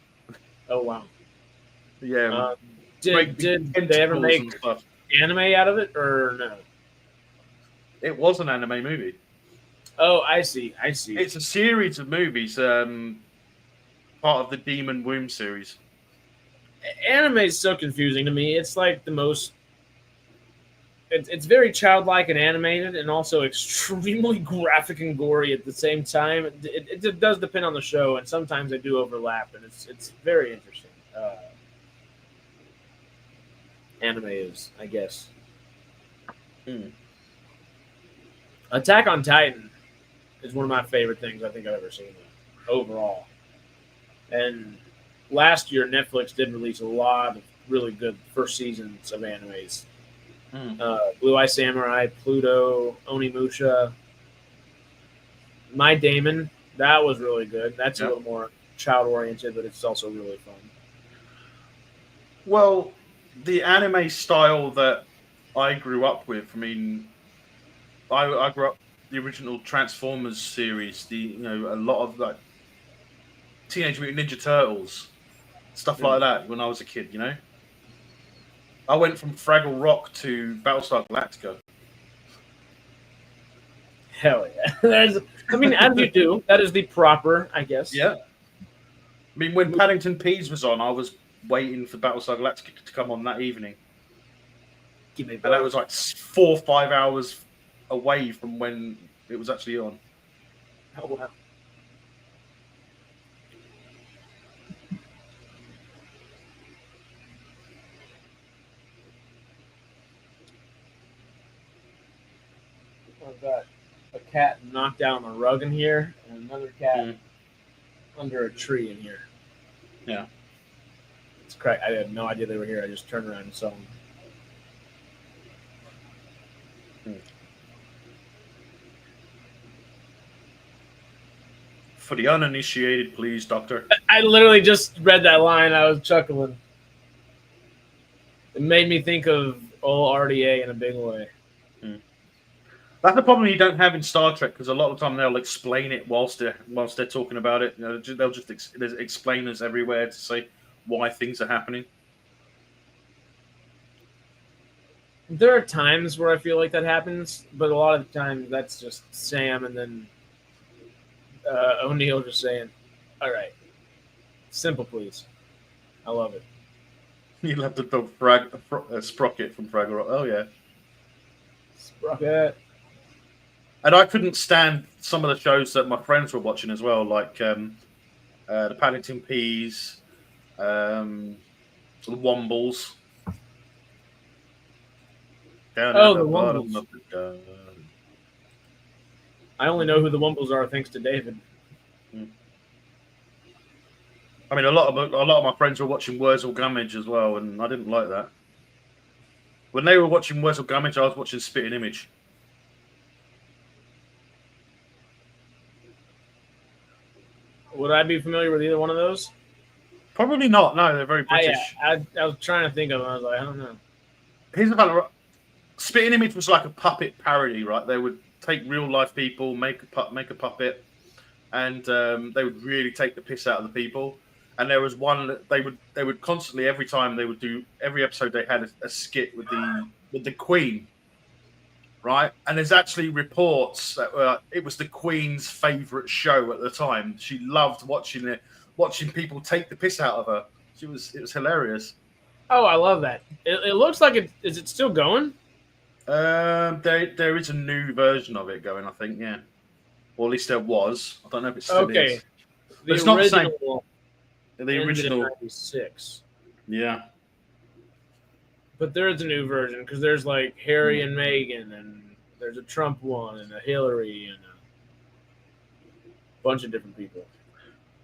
Oh wow. Yeah. Did they ever make anime out of it or no? It was an anime movie. Oh, I see. It's a series of movies. Part of the Demon Womb series. Anime is so confusing to me. It's like the most. It's very childlike and animated, and also extremely graphic and gory at the same time. It does depend on the show, and sometimes they do overlap, and it's very interesting. Anime is, I guess. Attack on Titan is one of my favorite things I think I've ever seen overall. And last year, Netflix did release a lot of really good first seasons of animes. Blue Eye Samurai, Pluto, Onimusha, My Damon. That was really good. That's a little more child-oriented, but it's also really fun. Well, the anime style that I grew up with, I mean, I grew up the original Transformers series, a lot of like Teenage Mutant Ninja Turtles, stuff like that when I was a kid, I went from Fraggle Rock to Battlestar Galactica. Hell yeah. As you do. That is the proper, I guess. Yeah. I mean, when Paddington Peas was on, I was waiting for Battlestar Galactica to come on that evening. And that was like 4 or 5 hours away from when it was actually on. Oh, wow. I've got a cat knocked down on a rug in here, and another cat under a tree in here. Yeah. It's crazy. I had no idea they were here. I just turned around and saw them. For the uninitiated, please, Doctor. I literally just read that line. I was chuckling. It made me think of old RDA in a big way. That's the problem you don't have in Star Trek, because a lot of the time they'll explain it whilst they're talking about it. They'll just there's explainers everywhere to say why things are happening. There are times where I feel like that happens, but a lot of the time that's just Sam and then O'Neill just saying, "All right, simple, please." I love it. You'll have to dub Sprocket from Fraggle Rock. Oh yeah. Sprocket. And I couldn't stand some of the shows that my friends were watching as well, like the Paddington Peas, the Wombles. Down Oh, at the bottom Wombles. of the garden. I only know who the Wumbles are thanks to David. I mean, a lot of my friends were watching Wurzel Gummidge as well, and I didn't like that. When they were watching Wurzel Gummidge, I was watching Spitting Image. Would I be familiar with either one of those? Probably not. No, they're very British. I was trying to think of them. I was like, I don't know. Here's the thing. Spitting Image was like a puppet parody, right? They would take real life people, make a puppet, and they would really take the piss out of the people. And there was one that they would constantly, every time they would do, every episode they had a skit with the Queen, right? And there's actually reports that it was the Queen's favourite show at the time. She loved watching it, watching people take the piss out of her. It was hilarious. Oh, I love that. It looks like it. Is it still going? There is a new version of it going, I think, yeah. Or at least there was. I don't know if it still is. But it's not the same. The original 96. Yeah. But there is a new version because there's like Harry and Meghan, and there's a Trump one, and a Hillary, and a bunch of different people.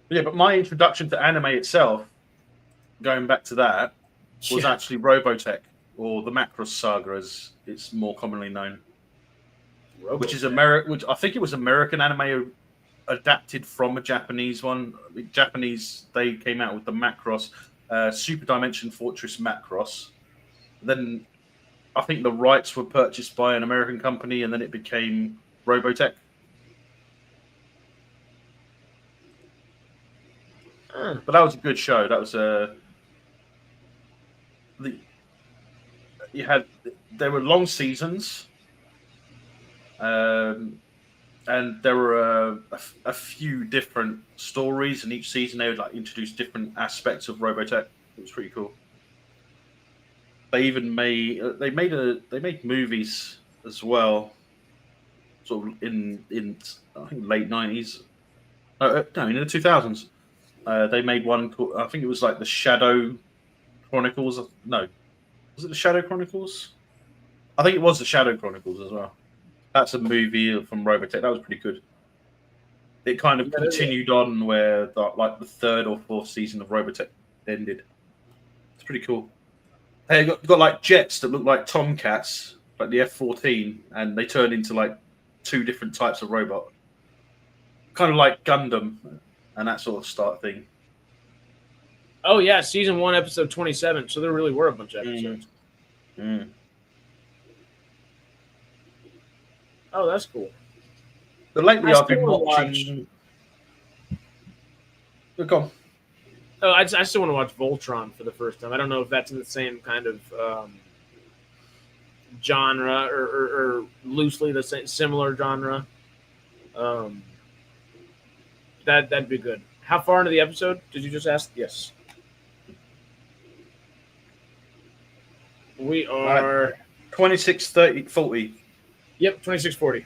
Yeah, but my introduction to anime itself, going back to that, was actually Robotech, or the Macross Saga, as it's more commonly known. Robotech. Which is Which I think it was American anime adapted from a Japanese one. The Japanese, they came out with the Macross, Super Dimension Fortress Macross. Then I think the rights were purchased by an American company, and then it became Robotech. But that was a good show. That was there were long seasons. And there were a few different stories, and each season they would like introduce different aspects of Robotech. It was pretty cool. They even made movies as well, sort of in I think late 90s. No, in the 2000s. They made one called, I think it was like the Shadow Chronicles. No, was it the Shadow Chronicles? I think it was the Shadow Chronicles as well. That's a movie from Robotech. That was pretty good. It kind of continued on where the third or fourth season of Robotech ended. It's pretty cool. Hey, you got like jets that look like Tomcats, like the F-14, and they turn into like two different types of robot. Kind of like Gundam and that sort of start thing. Oh yeah, season 1, episode 27. So there really were a bunch of episodes. Oh, that's cool. But lately I've been watching. Go on. Oh, I still want to watch Voltron for the first time. I don't know if that's in the same kind of genre or loosely the same, similar genre. That'd be good. How far into the episode did you just ask? Yes. We are 26, 30, 40. Yep, 26:40.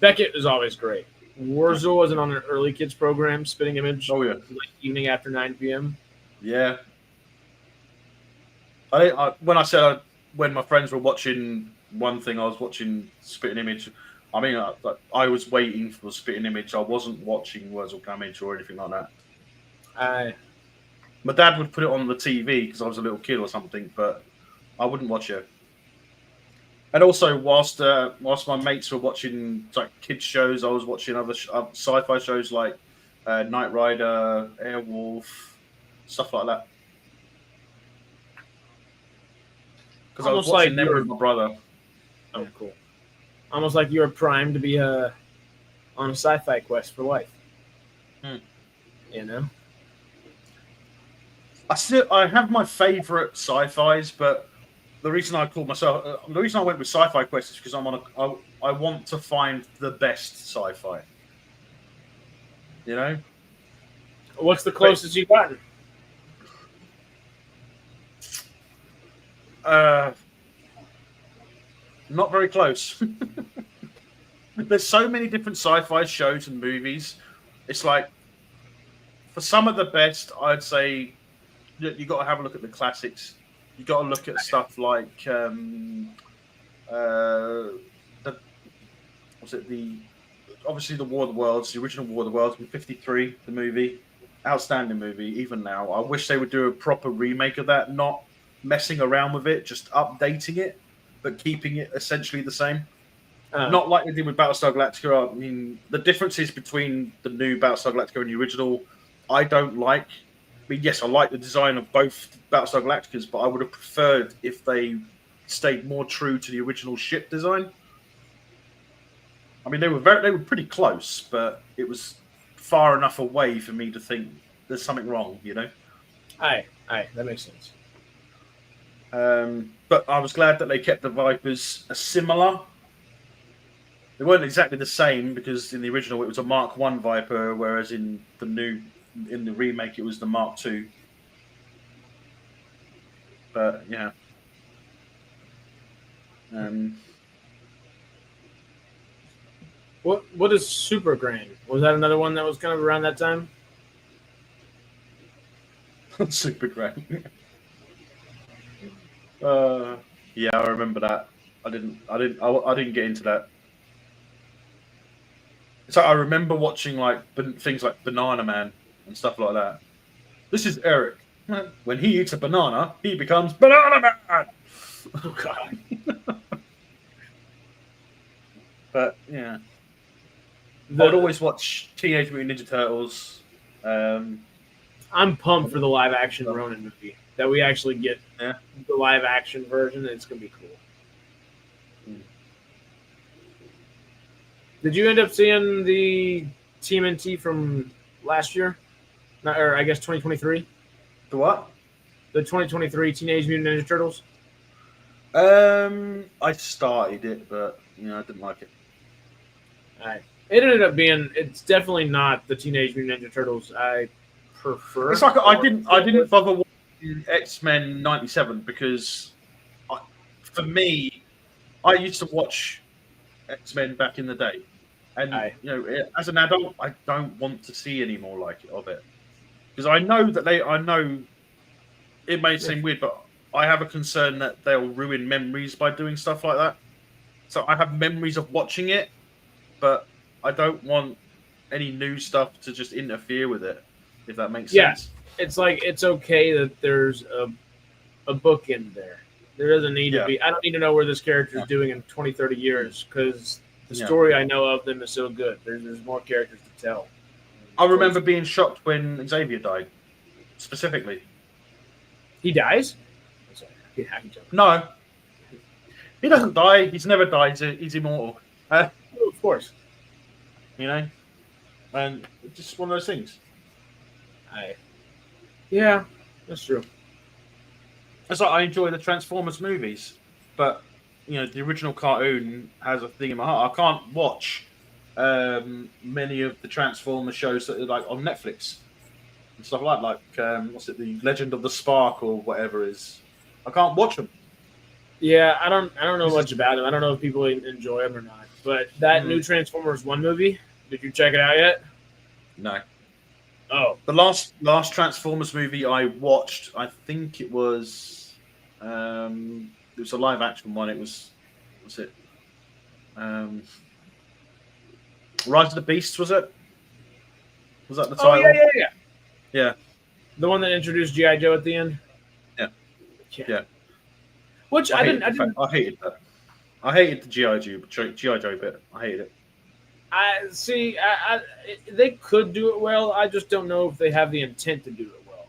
Beckett is always great. Wurzel wasn't on an early kids program, Spitting Image. Oh yeah, like evening after 9 p.m. Yeah. When my friends were watching one thing, I was watching Spitting Image. I mean, I was waiting for Spitting Image. I wasn't watching Wurzel Gummidge or anything like that. My dad would put it on the TV because I was a little kid or something, but I wouldn't watch it. And also, whilst my mates were watching like kids shows, I was watching other sci-fi shows like Knight Rider, Airwolf, stuff like that. Because I was watching them with my brother. Oh, cool. Almost like you were primed to be on a sci-fi quest for life. You know? I have my favorite sci-fis, but the reason I called myself the reason I went with Sci-Fi Quest is because I want to find the best sci-fi. You know, What's the closest you've gotten? not very close. There's so many different sci-fi shows and movies. It's like for some of the best, I'd say you got to have a look at the classics. You got to look at stuff like obviously the War of the Worlds, the original War of the Worlds from '53, the movie, outstanding movie. Even now, I wish they would do a proper remake of that, not messing around with it, just updating it, but keeping it essentially the same. Not like they did with Battlestar Galactica. I mean, the differences between the new Battlestar Galactica and the original, I don't like. I mean, yes, I like the design of both Battlestar Galacticas, but I would have preferred if they stayed more true to the original ship design. I mean, they were pretty close, but it was far enough away for me to think there's something wrong, you know. Aye, that makes sense. But I was glad that they kept the Vipers similar. They weren't exactly the same because in the original it was a Mark I Viper, whereas in the remake it was the Mark II. But yeah. What is Super Grand? Was that another one that was kind of around that time? Super Grand. Yeah, I remember that. I didn't get into that. So I remember watching like things like Banana Man and stuff like that. This is Eric. When he eats a banana, he becomes Banana Man. Oh God. But yeah, I'd always watch Teenage Mutant Ninja Turtles. I'm pumped for the live action Ronin movie that we actually get the live action version. It's gonna be cool. Did you end up seeing the TMNT from last year? Or I guess 2023? The what? The 2023 Teenage Mutant Ninja Turtles? I started it, but I didn't like it. It ended up being. It's definitely not the Teenage Mutant Ninja Turtles I prefer. It's like I didn't bother watching X-Men '97 because, for me, I used to watch X-Men back in the day, and as an adult, I don't want to see any more like it of it because I know it may seem weird, but I have a concern that they'll ruin memories by doing stuff like that. So I have memories of watching it, but I don't want any new stuff to just interfere with it, if that makes sense. It's like it's okay that there's a book in there. There doesn't need to be. I don't need to know where this character is doing in 20, 30 years because the story I know of them is so good. There's more characters to tell. I remember being shocked when Xavier died, specifically. He dies? No. He doesn't die. He's never died. He's immortal. Of course. And it's just one of those things. Yeah, that's true. It's like I enjoy the Transformers movies, but the original cartoon has a thing in my heart. I can't watch many of the Transformers shows that are like on Netflix and stuff like what's it, the Legend of the Spark or whatever it is. I can't watch them. Yeah, I don't know much about them. I don't know if people enjoy them or not. But that new Transformers 1 movie, did you check it out yet? No. Oh, the last Transformers movie I watched, I think it was a live action one. It was Rise of the Beasts, was it? Was that the title? Oh, yeah. The one that introduced G.I. Joe at the end? Yeah. Which I didn't. I hated that. I hated the G.I. Joe bit. I hated it. I see. They could do it well. I just don't know if they have the intent to do it well.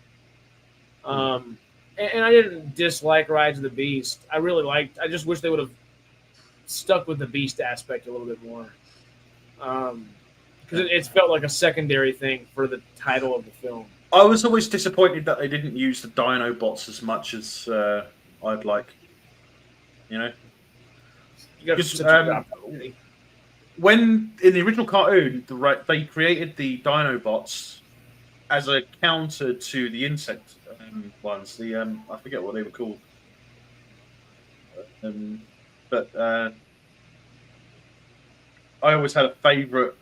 And I didn't dislike Rise of the Beast. I really liked. I just wish they would have stuck with the Beast aspect a little bit more, because it felt like a secondary thing for the title of the film. I was always disappointed that they didn't use the Dinobots as much as I'd like. You know, You got because such a good opportunity. when in the original cartoon, they created the Dinobots as a counter to the insect ones. The I forget what they were called, but I always had a favourite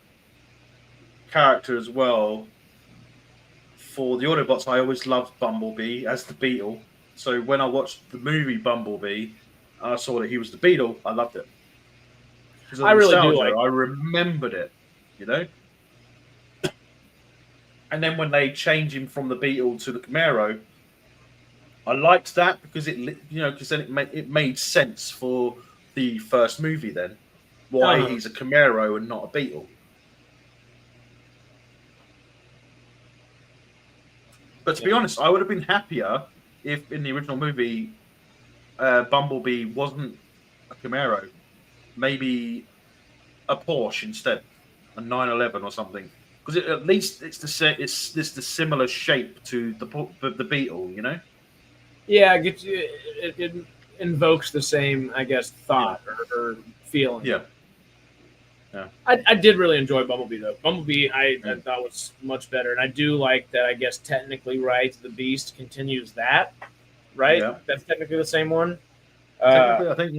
character as well. For the Autobots, I always loved Bumblebee as the Beetle. So when I watched the movie Bumblebee, I saw that he was the Beetle. I loved it. I really do like. I remembered it, you know. And then when they change him from the Beetle to the Camaro, I liked that because because then it made sense for the first movie. Then why he's a Camaro and not a Beetle. But to be honest, I would have been happier if in the original movie, Bumblebee wasn't a Camaro, maybe a Porsche instead, a 911 or something. Because at least it's the similar shape to the Beetle, you know. Yeah, it invokes the same, I guess, thought or feeling. Yeah. I did really enjoy Bumblebee though. Bumblebee I thought was much better, and I do like that. I guess technically, right, the Beast continues that, right? Yeah. That's technically the same one. Technically, I think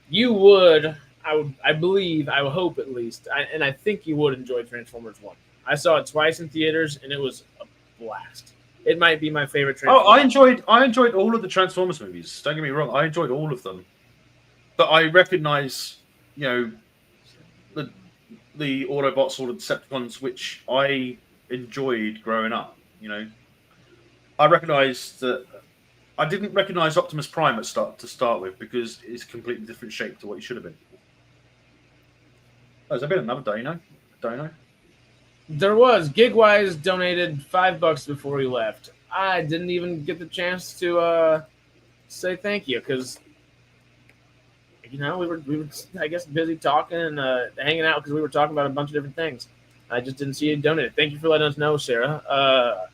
You would, I believe, I would hope at least, and I think you would enjoy Transformers 1. I saw it twice in theaters, and it was a blast. It might be my favorite Transformers. I enjoyed all of the Transformers movies. Don't get me wrong, I enjoyed all of them. But I recognize, the Autobots or the Decepticons, which I enjoyed growing up. I recognised that I didn't recognise Optimus Prime to start with because it's a completely different shape to what he should have been. Oh, has there been another Dino? There was. Gigwise donated $5 before he left. I didn't even get the chance to say thank you because we were I guess busy talking and hanging out because we were talking about a bunch of different things. I just didn't see you donate. Thank you for letting us know, Sarah.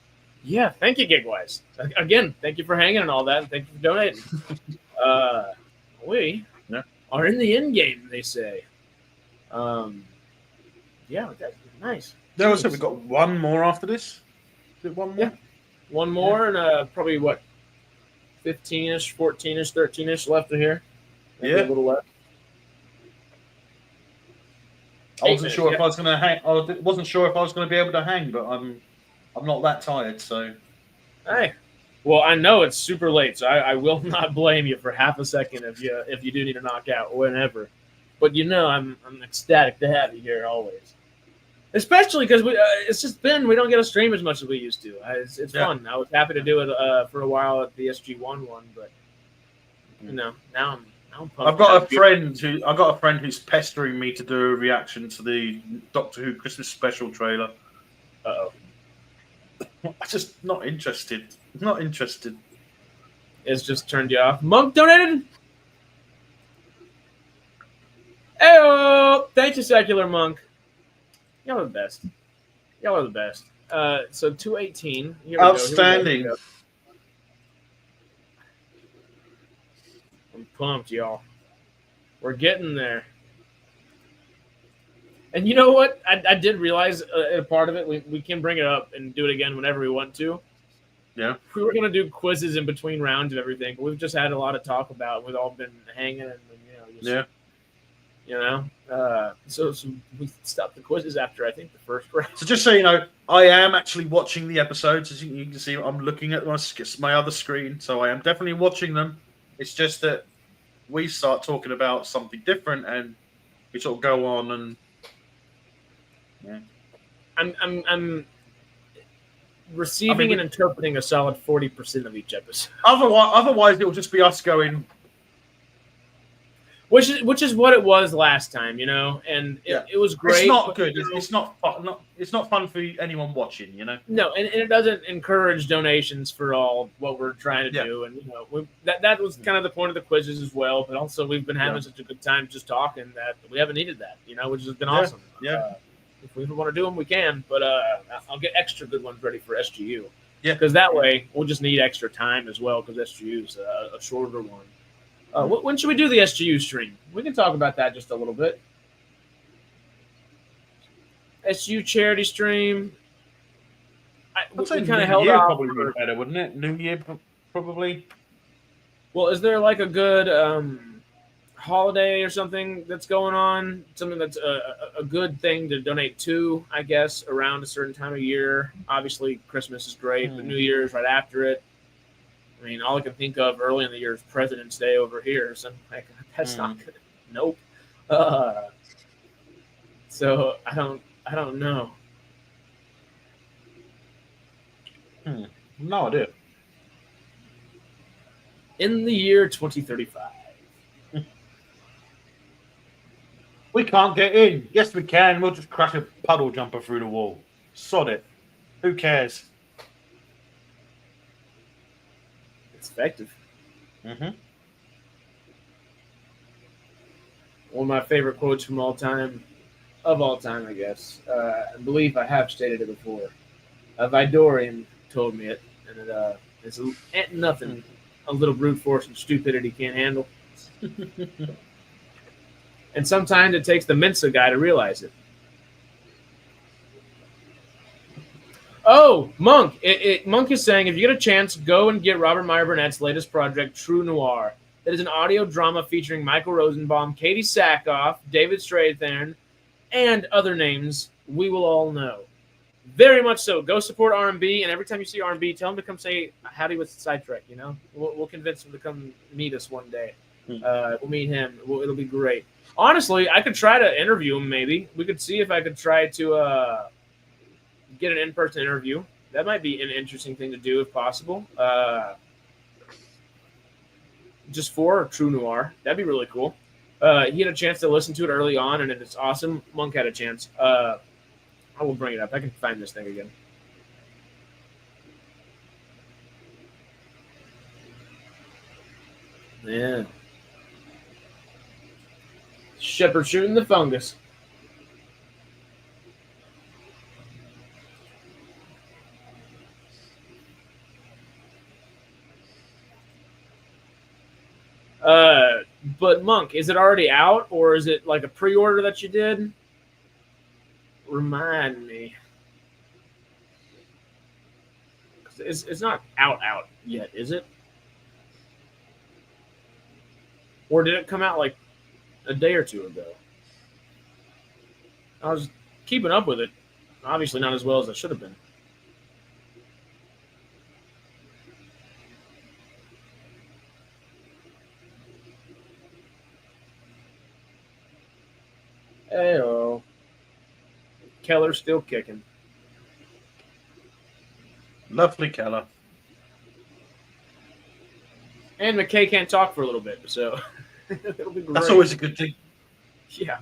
Yeah, thank you, Gigwise. Again, thank you for hanging and all that, and thank you for donating. We are in the end game, they say. Yeah, that's nice. There was we've got one more after this. Is it one more? Yeah. One more and probably 15-ish, 14-ish, 13-ish left in here. Maybe a little left. I wasn't sure if I was going to hang. I wasn't sure if I was going to be able to hang, but I'm not that tired. So, hey, well, I know it's super late, so I will not blame you for half a second if you do need to knock out whenever. But I'm ecstatic to have you here always, especially because it's just been we don't get to stream as much as we used to. It's fun. I was happy to do it for a while at the SG1 one, but now I'm. I've got a friend who's pestering me to do a reaction to the Doctor Who Christmas special trailer. Uh-oh. I'm just not interested. Not interested. It's just turned you off. Monk donated. Hey, thank you, Secular Monk. Y'all are the best. So 218. Here we Outstanding. Go. I'm pumped, y'all. We're getting there. And you know what? I did realize a part of it. We can bring it up and do it again whenever we want to. Yeah. We were going to do quizzes in between rounds and everything, but we've just had a lot of talk about it. We've all been hanging and, so we stopped the quizzes after, I think, the first round. So just so you know, I am actually watching the episodes. As you can see, I'm looking at my other screen, so I am definitely watching them. It's just that we start talking about something different, and we sort of go on and. Yeah. I'm receiving and interpreting a solid 40% of each episode. Otherwise, it will just be us going. Which is what it was last time, and it was great. It's not good. It's not fun. It's not fun for anyone watching, No, and it doesn't encourage donations for all what we're trying to do, and that was kind of the point of the quizzes as well. But also, we've been having such a good time just talking that we haven't needed that, which has been awesome. Yeah. If we want to do them, we can. But I'll get extra good ones ready for SGU. Yeah. Because that way we'll just need extra time as well. Because SGU is a shorter one. When should we do the SGU stream? We can talk about that just a little bit. SGU charity stream. I'd say we kind New of held Year off. probably be better, wouldn't it? New Year probably. Well, is there like a good holiday or something that's going on? Something that's a good thing to donate to, I guess, around a certain time of year. Obviously, Christmas is great, but New Year's right after it. I mean, all I can think of early in the year is President's Day over here. So like, that's not good. Nope. So I don't know. No idea. In the year 2035. We can't get in. Yes, we can. We'll just crash a puddle jumper through the wall. Sod it. Who cares? It's effective. Mm-hmm. One of my favorite quotes from all time, I guess. I believe I have stated it before. A Vidorian told me it, and it's nothing a little brute force and stupidity can't handle. And sometimes it takes the Mensa guy to realize it. Oh, Monk. Monk is saying, if you get a chance, go and get Robert Meyer Burnett's latest project, True Noir. It is an audio drama featuring Michael Rosenbaum, Katie Sackhoff, David Strathairn, and other names we will all know. Very much so. Go support R&B, and every time you see R&B, tell him to come say howdy with Sidetrack, you know? We'll convince him to come meet us one day. We'll meet him. It'll be great. Honestly, I could try to interview him, maybe. We could see if I could try to get an in-person interview. That might be an interesting thing to do if possible. Just for True Noir. That'd be really cool. He had a chance to listen to it early on, and it's awesome. Monk had a chance. I will bring it up. I can find this thing again. Yeah. Shepherd shooting the fungus. But Monk, is it already out, or is it like a pre-order that you did? Remind me. It's not out yet, is it? Or did it come out like a day or two ago? I was keeping up with it. Obviously not as well as I should have been. Hey-oh. Keller's still kicking. Lovely Keller. And McKay can't talk for a little bit, so it'll be great. That's always a good thing. Yeah.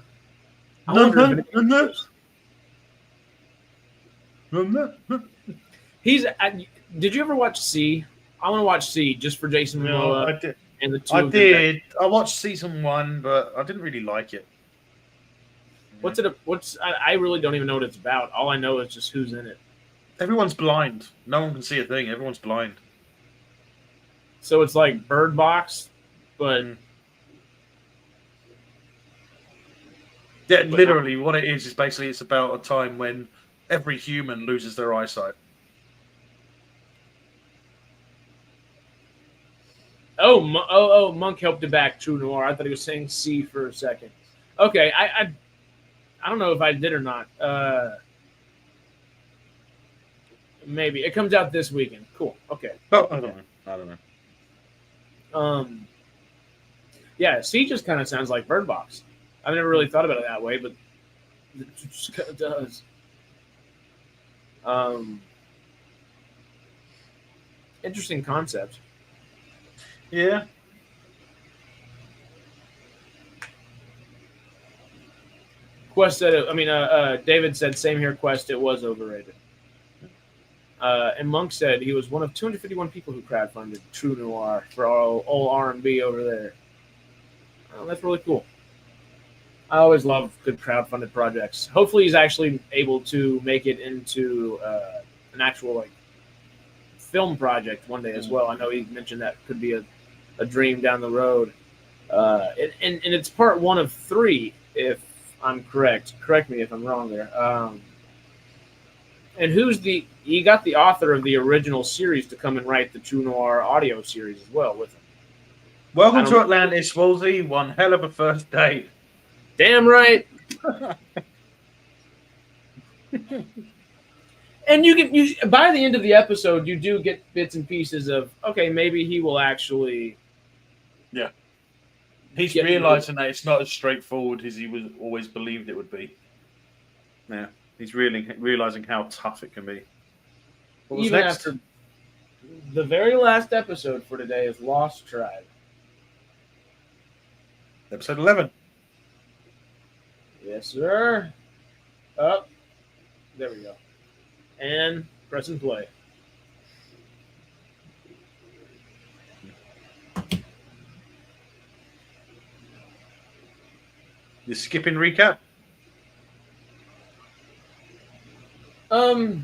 Did you ever watch C? I want to watch C just for Jason Momoa. I did. And the two I of them. did. I watched season 1, but I didn't really like it. I really don't even know what it's about. All I know is just who's in it. Everyone's blind. No one can see a thing. Everyone's blind. So it's like Bird Box, but yeah, literally what it is basically it's about a time when every human loses their eyesight. Oh, Monk helped it back. True Noir. I thought he was saying C for a second. Okay, I don't know if I did or not. Maybe it comes out this weekend. Cool. Okay. Oh, I don't know. Yeah, C just kind of sounds like Bird Box. I've never really thought about it that way, but it just kind of does. Interesting concept. Yeah. Quest said, David said, same here, Quest, it was overrated. And Monk said he was one of 251 people who crowdfunded True Noir for all R&B over there. That's really cool. I always love good crowdfunded projects. Hopefully, he's actually able to make it into an actual like film project one day as well. I know he mentioned that could be a dream down the road. And it's part 1 of 3, if I'm correct. Correct me if I'm wrong there. And he got the author of the original series to come and write the True Noir audio series as well with him. Welcome to Atlantis, Wolsey. One hell of a first date. Damn right. And you by the end of the episode, you do get bits and pieces of, okay, maybe he will actually. Yeah. He's realizing that it's not as straightforward as he was always believed it would be. Yeah. He's really realizing how tough it can be. What was Even next? after the very last episode for today is Lost Tribe. Episode 11. Yes, sir. Up. There we go. And press and play. You skipping recap?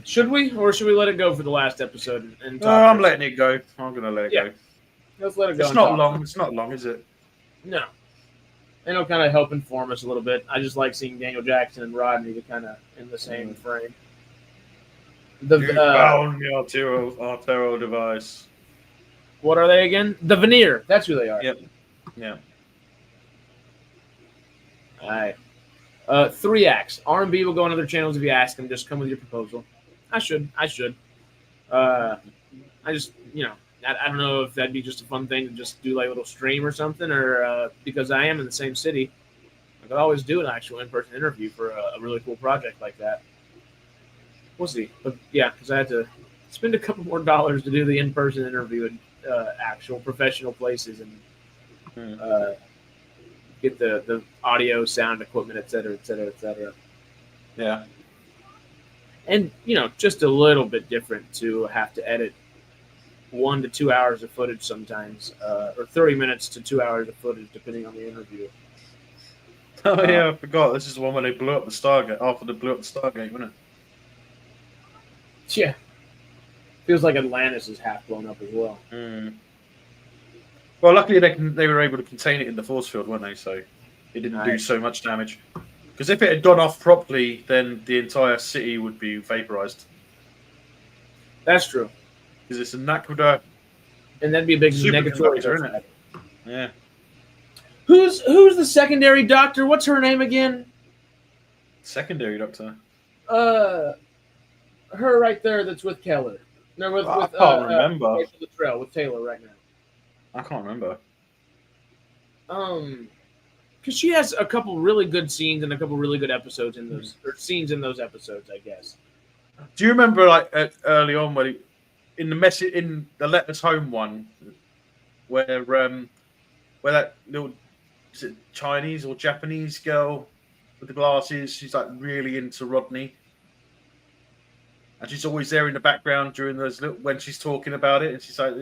Should we, or should we let it go for the last episode and No, talk? I'm letting it go. I'm gonna let it go. Let's let it go. It's and not talk. long. It's not long, is it? No. And it'll kind of help inform us a little bit. I just like seeing Daniel Jackson and Rodney to kind of in the same frame. You found your arterial device. What are they again? The Veneer. That's who they are. Yep. Yeah. All right. 3 acts. R&B will go on other channels if you ask them. Just come with your proposal. I should. I just, I don't know if that'd be just a fun thing to just do like a little stream or something, or because I am in the same city, I could always do an actual in-person interview for a really cool project like that. We'll see. But yeah, because I had to spend a couple more dollars to do the in-person interview in actual professional places and get the audio, sound equipment, et cetera, et cetera, et cetera. Yeah. And, just a little bit different to have to edit 1 to 2 hours of footage sometimes, or 30 minutes to 2 hours of footage, depending on the interview. Oh, yeah, I forgot. This is the one where they blew up the Stargate, after they blew up the Stargate, wasn't it? Yeah. Feels like Atlantis is half blown up as well. Well, luckily they were able to contain it in the force field, weren't they? So it didn't do Right. so much damage. Because if it had gone off properly, then the entire city would be vaporized. That's true. Because it's a Nakuda. And that'd be a big negatory, isn't it? Yeah. Who's the secondary doctor? What's her name again? Secondary doctor. Her right there that's with Keller. No, with I can't remember. The Trail with Taylor right now. I can't remember. Because she has a couple really good scenes and a couple really good episodes in those, or scenes in those episodes, I guess. Do you remember, like early on, when in the Letters Home one, where that little, is it Chinese or Japanese girl with the glasses? She's like really into Rodney, and she's always there in the background during those when she's talking about it, and she's like,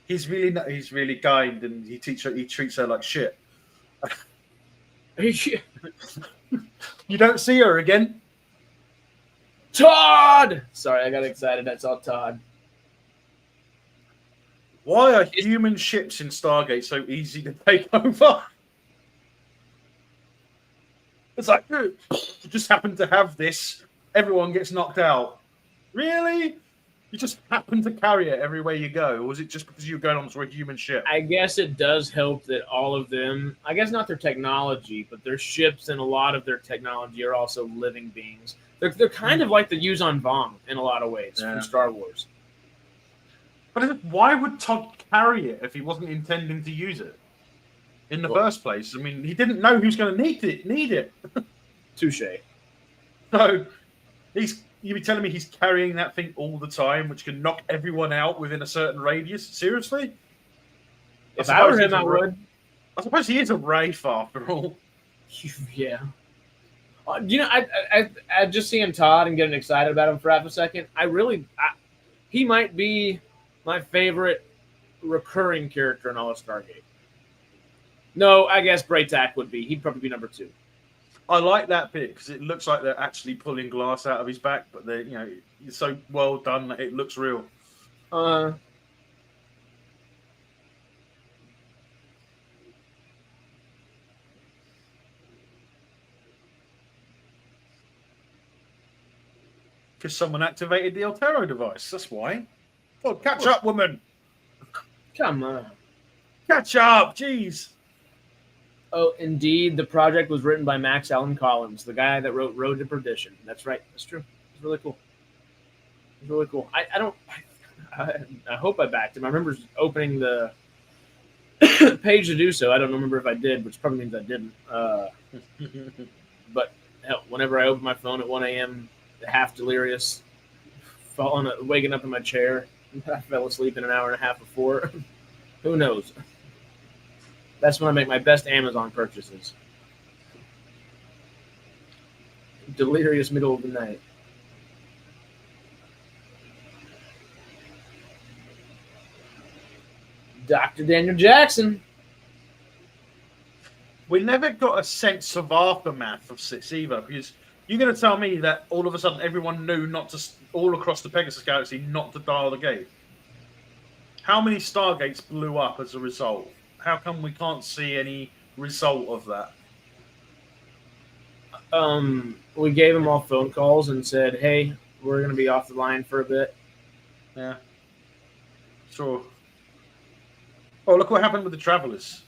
he's really kind, and he treats her like shit. You don't see her again. Todd! Sorry, I got excited. I saw Todd. Why are human ships in Stargate so easy to take over? It's like, you just happen to have this. Everyone gets knocked out. Really? You just happen to carry it everywhere you go? Or was it just because you were going on to a human ship? I guess it does help that all of them, I guess not their technology, but their ships and a lot of their technology are also living beings. They're kind of like the Yuuzhan Vong in a lot of ways from Star Wars. But why would Todd carry it if he wasn't intending to use it in the first place? I mean, he didn't know who's going to need it. Touche. So you be telling me he's carrying that thing all the time, which can knock everyone out within a certain radius? Seriously? If I were him, I would. I suppose he is a Wraith after all. Yeah. I just seeing Todd and getting excited about him for half a second. He might be my favorite recurring character in all of Stargate. No, I guess Braytak would be. He'd probably be number 2. I like that bit because it looks like they're actually pulling glass out of his back, but they're it's so well done that it looks real. Because someone activated the Altero device. That's why. Oh, catch up, woman! Come on. Catch up! Jeez. Oh, indeed, the project was written by Max Allan Collins, the guy that wrote Road to Perdition. That's right. That's true. It's really cool. It's really cool. I hope I backed him. I remember opening the page to do so. I don't remember if I did, which probably means I didn't. But hell, whenever I open my phone at 1 a.m., half delirious, waking up in my chair, I fell asleep in an hour and a half before. Who knows? That's when I make my best Amazon purchases. Delirious middle of the night. Dr. Daniel Jackson. We never got a sense of aftermath of 6 either, because you're going to tell me that all of a sudden everyone knew not to, all across the Pegasus Galaxy, not to dial the gate. How many Stargates blew up as a result? How come we can't see any result of that? We gave them all phone calls and said, hey, we're going to be off the line for a bit. Yeah. Sure. Oh, look what happened with the Travelers.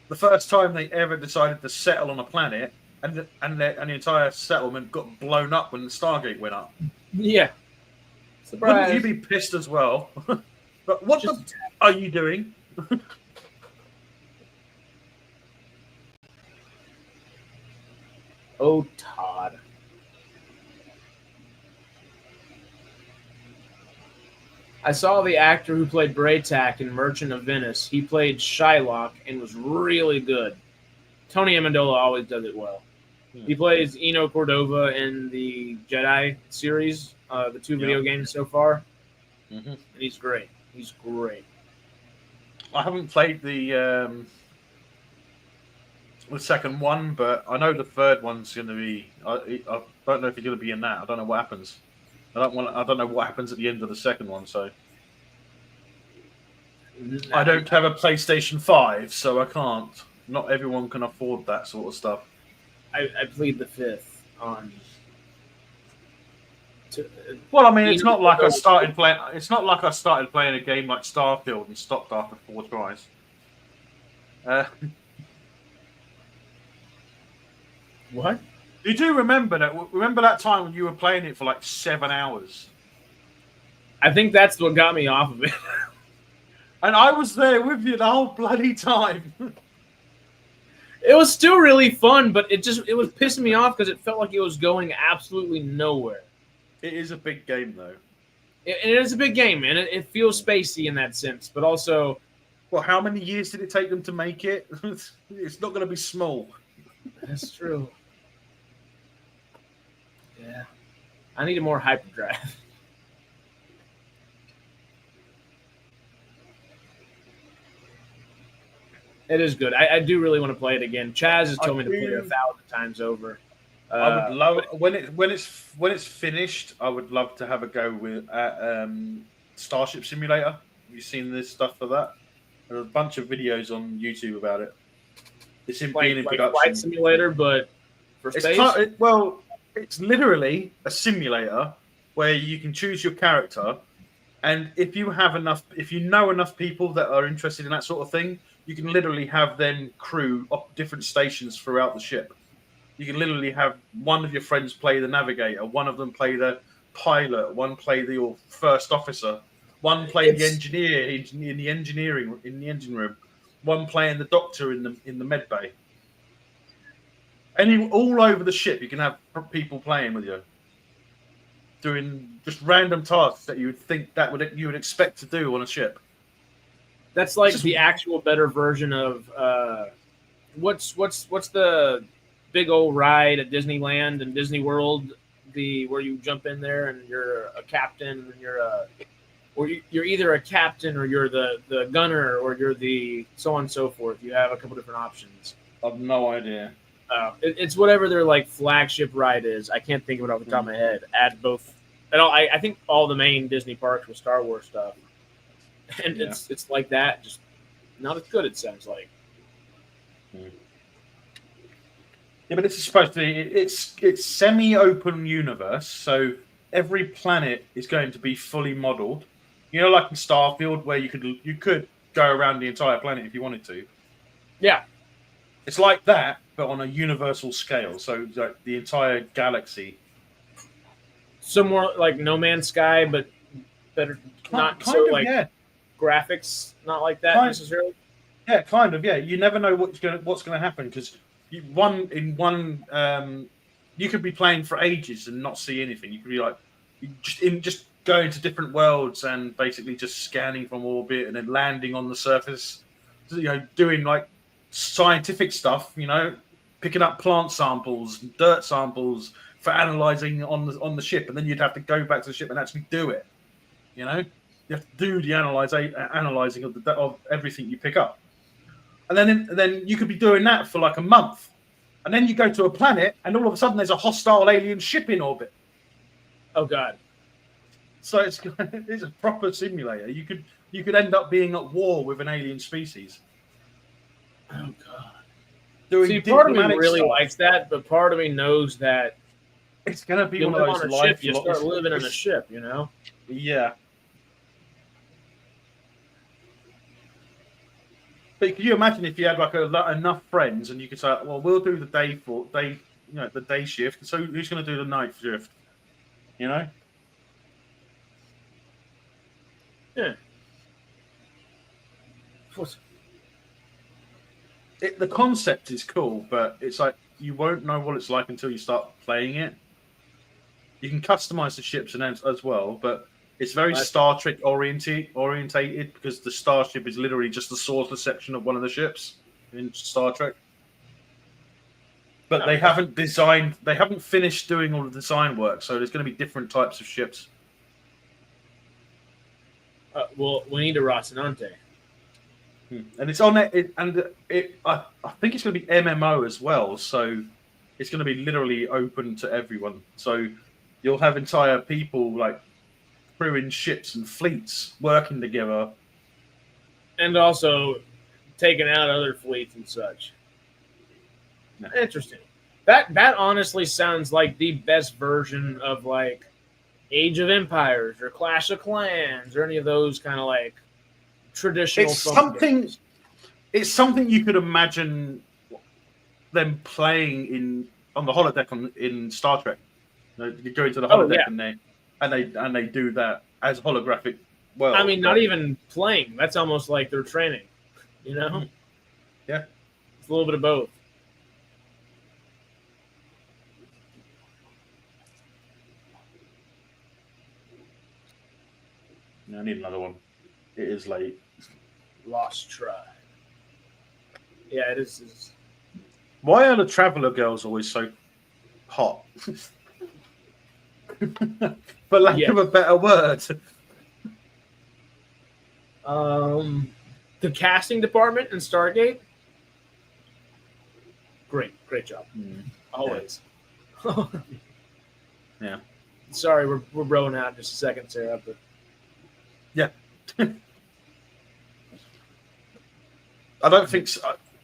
The first time they ever decided to settle on a planet, and the entire settlement got blown up when the Stargate went up. Yeah. Surprise. Wouldn't you be pissed as well? But what are you doing? Oh, Todd. I saw the actor who played Braytac in Merchant of Venice. He played Shylock and was really good. Tony Amendola always does it well. He plays Eno Cordova in the Jedi series, the 2 video games so far. Mm-hmm. And he's great. He's great. I haven't played the second one, but I know the third one's going to be. I don't know if he's going to be in that. I don't know what happens. I don't know what happens at the end of the second one. So I don't have a PlayStation 5, so I can't. Not everyone can afford that sort of stuff. I plead the fifth on. Well, I mean, it's not like I started playing. It's not like I started playing a game like Starfield and stopped after 4 tries. What? You do remember that? Remember that time when you were playing it for like 7 hours? I think that's what got me off of it. And I was there with you the whole bloody time. It was still really fun, but it was pissing me off because it felt like it was going absolutely nowhere. It is a big game, though. It is a big game, man. It feels spacey in that sense, but also... Well, how many years did it take them to make it? It's not going to be small. That's true. Yeah. I need a more hyperdrive. It is good. I do really want to play it again. Chazz has told me to play it 1,000 times over. I would love when it's finished. I would love to have a go with Starship Simulator. Have you seen this stuff for that? There's a bunch of videos on YouTube about it. It's being in production. Flight Simulator, but for space. It's literally a simulator where you can choose your character, and if you know enough people that are interested in that sort of thing, you can literally have them crew up different stations throughout the ship. You can literally have one of your friends play the navigator, one of them play the pilot, one play your first officer, one play the engineer in the engine room, one playing the doctor in the med bay. And all over the ship, you can have people playing with you, doing just random tasks that you would think you would expect to do on a ship. That's like the actual better version of what's the big old ride at Disneyland and Disney World, where you jump in there and you're a captain and you're either a captain or you're the gunner or you're the so on and so forth. You have a couple different options. I've no idea. It's whatever their like flagship ride is. I can't think of it off the top of my head. At both, I think all the main Disney parks with Star Wars stuff, and it's like that, just not as good. It sounds like. Yeah, but it's supposed to be. It's semi-open universe, so every planet is going to be fully modelled. You know, like in Starfield, where you could go around the entire planet if you wanted to. Yeah, it's like that, but on a universal scale. So like the entire galaxy. So more like No Man's Sky, but better. Not kind so of, like graphics, not like that necessarily. Yeah, kind of. Yeah, you never know what's gonna happen because you could be playing for ages and not see anything. You could be like just going to different worlds and basically just scanning from orbit and then landing on the surface. You know, doing like scientific stuff. You know, picking up plant samples, dirt samples for analyzing on the ship, and then you'd have to go back to the ship and actually do it. You know, you have to do the analyzing of everything you pick up. And then you could be doing that for like a month. And then you go to a planet and all of a sudden there's a hostile alien ship in orbit. Oh, God. So it's a proper simulator. You could end up being at war with an alien species. Oh, God. See, part of me really likes that, but part of me knows that it's going to be you one live of on those a ship, you start living in a ship, you know? Yeah. But could you imagine if you had like enough friends and you could say, well, we'll do the day shift. So who's going to do the night shift? You know? Yeah. The concept is cool, but it's like you won't know what it's like until you start playing it. You can customize the ships and as well, but it's very Star Trek orientated because the starship is literally just the saucer section of one of the ships in Star Trek. But they haven't finished doing all the design work, so there's going to be different types of ships. Well, we need a Rocinante. And it's on it, I think it's going to be MMO as well, so it's going to be literally open to everyone. So you'll have entire people like crewing ships and fleets working together, and also taking out other fleets and such. No. Interesting. That honestly sounds like the best version of like Age of Empires or Clash of Clans or any of those kind of like traditional. It's something you could imagine them playing on the holodeck in Star Trek. You go into the holodeck and they do that as holographic. Well, I mean, not even playing. That's almost like they're training. You know? Yeah, it's a little bit of both. I need another one. It is late. Lost Tribe. Yeah, it is. Why are the Traveler girls always so hot? For lack of a better word. The casting department in Stargate. Great job. Always. Yeah. Sorry, we're broing out in just a second, Sarah, but yeah. I don't think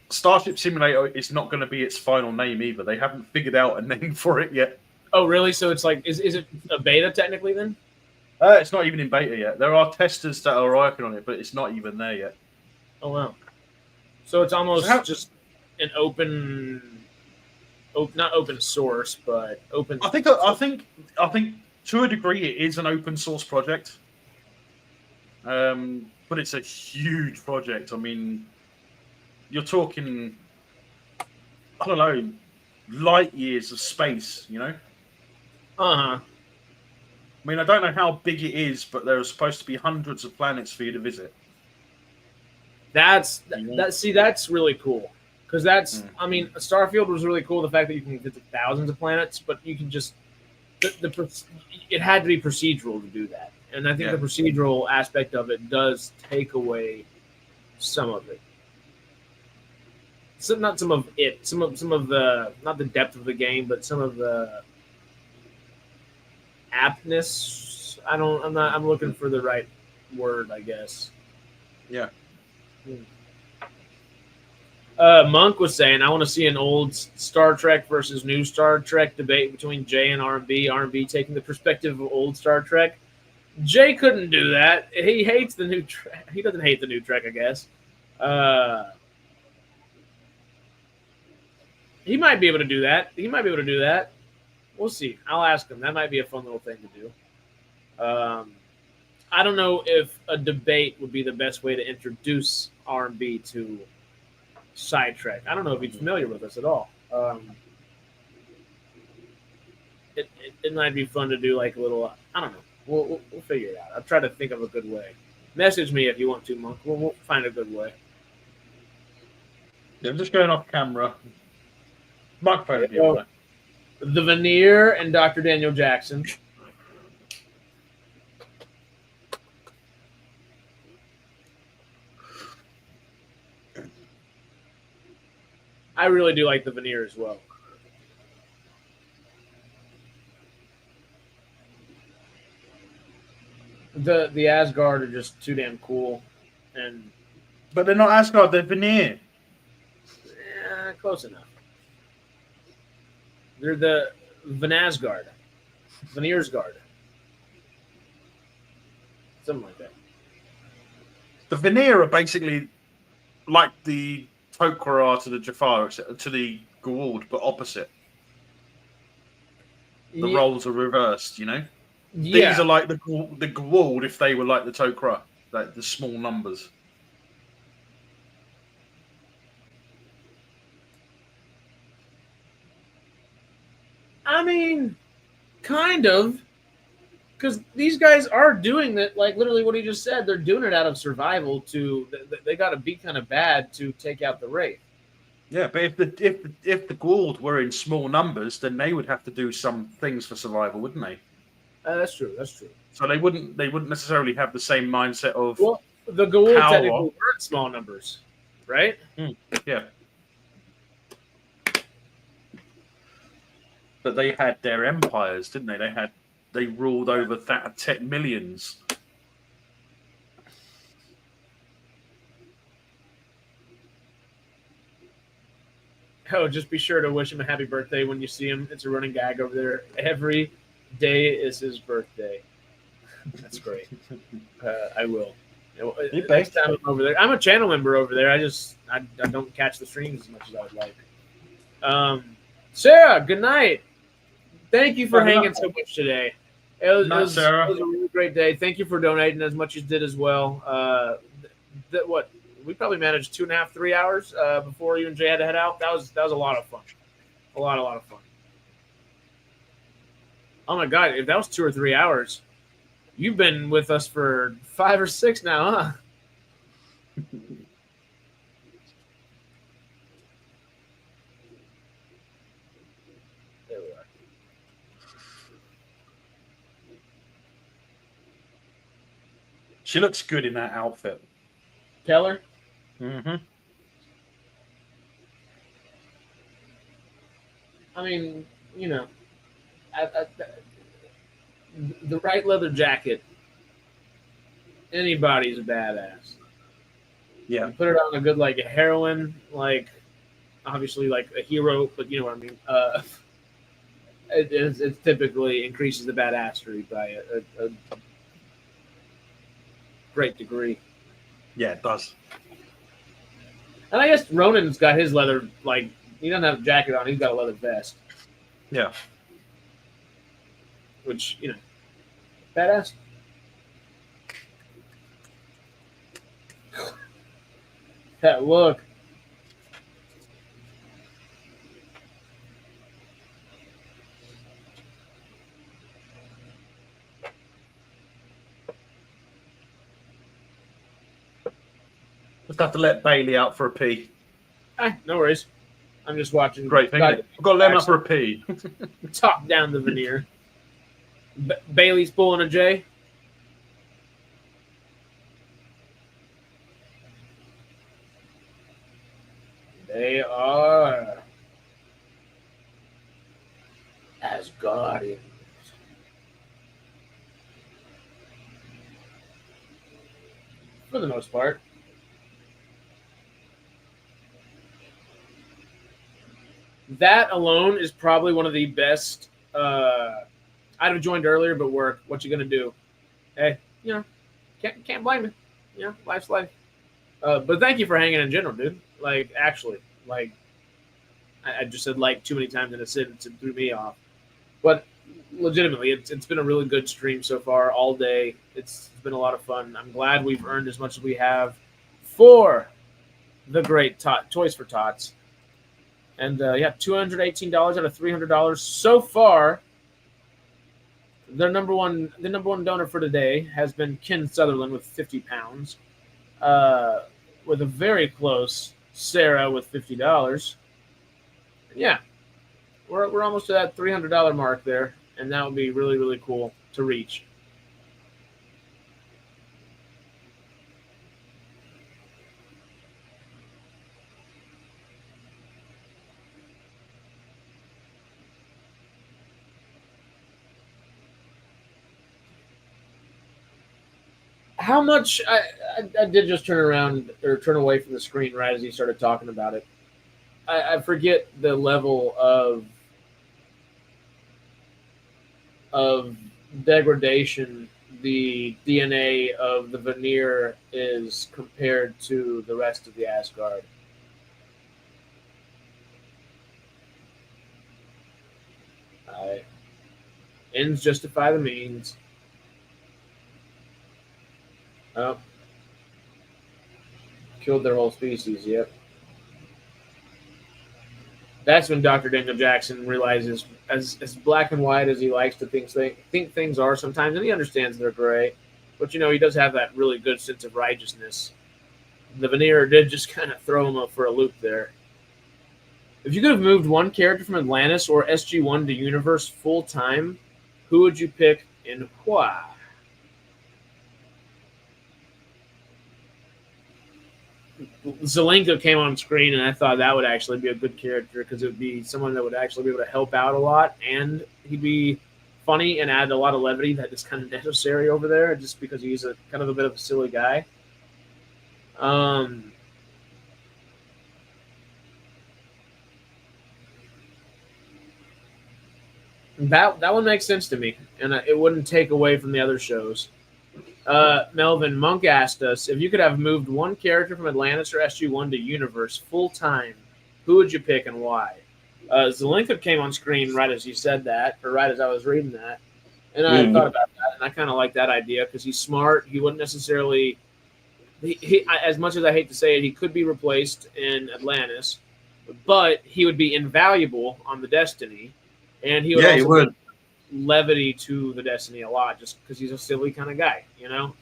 Starship Simulator is not going to be its final name either. They haven't figured out a name for it yet. Oh, really? So it's like, is it a beta technically then? It's not even in beta yet. There are testers that are working on it, but it's not even there yet. Oh, wow. So it's almost just an not open source, but open. I think to a degree it is an open source project. But it's a huge project. I mean, you're talking, I don't know, light years of space, you know? Uh-huh. I mean, I don't know how big it is, but there are supposed to be hundreds of planets for you to visit. That's really cool. Because I mean, Starfield was really cool, the fact that you can visit thousands of planets, but you can just, it had to be procedural to do that. And I think the procedural aspect of it does take away some of it. not some of it, some of the, not the depth of the game, but some of the aptness. I'm looking for the right word, I guess. Yeah. Monk was saying, I want to see an old Star Trek versus new Star Trek debate between Jay and R&B. R&B taking the perspective of old Star Trek. Jay couldn't do that. He hates the new Trek. He doesn't hate the new Trek, I guess. He might be able to do that. We'll see. I'll ask him. That might be a fun little thing to do. I don't know if a debate would be the best way to introduce R&B to Sidetrack. I don't know if he's familiar with us at all. It might be fun to do like a little. I don't know. We'll figure it out. I'll try to think of a good way. Message me if you want to, Monk. We'll find a good way. Yeah, I'm just going off camera. Microphone if you want. The Veneer and Dr. Daniel Jackson. I really do like the Veneer as well. The Asgard are just too damn cool, but they're not Asgard. They're Veneer. Close enough. They're the Venasgard, Veneersgard, something like that. The Veneer are basically like the Tok'ra are to the Jafar, to the Goa'uld, but opposite. The roles are reversed, you know? Yeah. These are like the Goa'uld if they were like the Tok'ra, like the small numbers. I mean, kind of. Because these guys are doing that, like literally what he just said. They're doing it out of survival. They got to be kind of bad to take out the Wraith. Yeah, but if the Goa'uld were in small numbers, then they would have to do some things for survival, wouldn't they? That's true. So they wouldn't necessarily have the same mindset of. Well, the Goa'uld technically weren't small numbers, right? Yeah. But they had their empires, didn't they? They ruled over that millions. Oh, just be sure to wish him a happy birthday when you see him. It's a running gag over there. Every day is his birthday. That's great. I will. Next time I'm over there, I'm a channel member over there. I don't catch the streams as much as I would like. Sarah, good night. Thank you for hanging so much today. It was a really great day. Thank you for donating as much as you did as well. We probably managed 2.5, 3 hours before you and Jay had to head out. That was a lot of fun. A lot of fun. Oh my God, if that was 2 or 3 hours, you've been with us for 5 or 6 now, huh? There we are. She looks good in that outfit. Keller? Mm-hmm. I mean, you know, the right leather jacket, anybody's a badass. Yeah. You put it on a good, like, a heroine, like, obviously, like, a hero, but you know what I mean? It typically increases the badassery by a great degree. Yeah, it does. And I guess Ronan's got his leather, like, he doesn't have a jacket on, he's got a leather vest. Yeah. Which, you know, badass. That look. Just have to let Bailey out for a pee. No worries. I'm just watching. Great thing. I've got to let him out for a pee. Top down the veneer. Bailey's pulling a J. They are Asgardians. For the most part. That alone is probably one of the best. I'd have joined earlier, but work. What you gonna do? Hey, can't blame me. Life's life. But thank you for hanging in general, dude. Like, actually, like, I just said like too many times in a sentence and threw me off. But legitimately, it's been a really good stream so far all day. It's been a lot of fun. I'm glad we've earned as much as we have for the great Toys for Tots. And $218 out of $300 so far. The number one donor for today has been Ken Sutherland with 50 pounds, with a very close Sarah with $50. Yeah, we're almost to that $300 mark there, and that would be really, really cool to reach. How much I did just turn around or turn away from the screen right as he started talking about it. I forget the level of degradation the DNA of the veneer is compared to the rest of the Asgard. Ends justify the means. Oh. Killed their whole species, yep. That's when Dr. Daniel Jackson realizes, as black and white as he likes to think things are sometimes, and he understands they're gray, but he does have that really good sense of righteousness. The veneer did just kind of throw him up for a loop there. If you could have moved one character from Atlantis or SG-1 to Universe full time, who would you pick and why? Zelenka came on screen, and I thought that would actually be a good character because it would be someone that would actually be able to help out a lot, and he'd be funny and add a lot of levity that is kind of necessary over there, just because he's a kind of a bit of a silly guy. That one makes sense to me, and it wouldn't take away from the other shows. Melvin Monk asked us, if you could have moved one character from Atlantis or SG-1 to Universe full time, who would you pick and why? Zelenka came on screen right as you said that, or right as I was reading that, and I thought about that, and I kind of like that idea because he's smart. He wouldn't necessarily, he as much as I hate to say it, he could be replaced in Atlantis, but he would be invaluable on the Destiny, and he would also bring levity to the Destiny a lot, just because he's a silly kind of guy,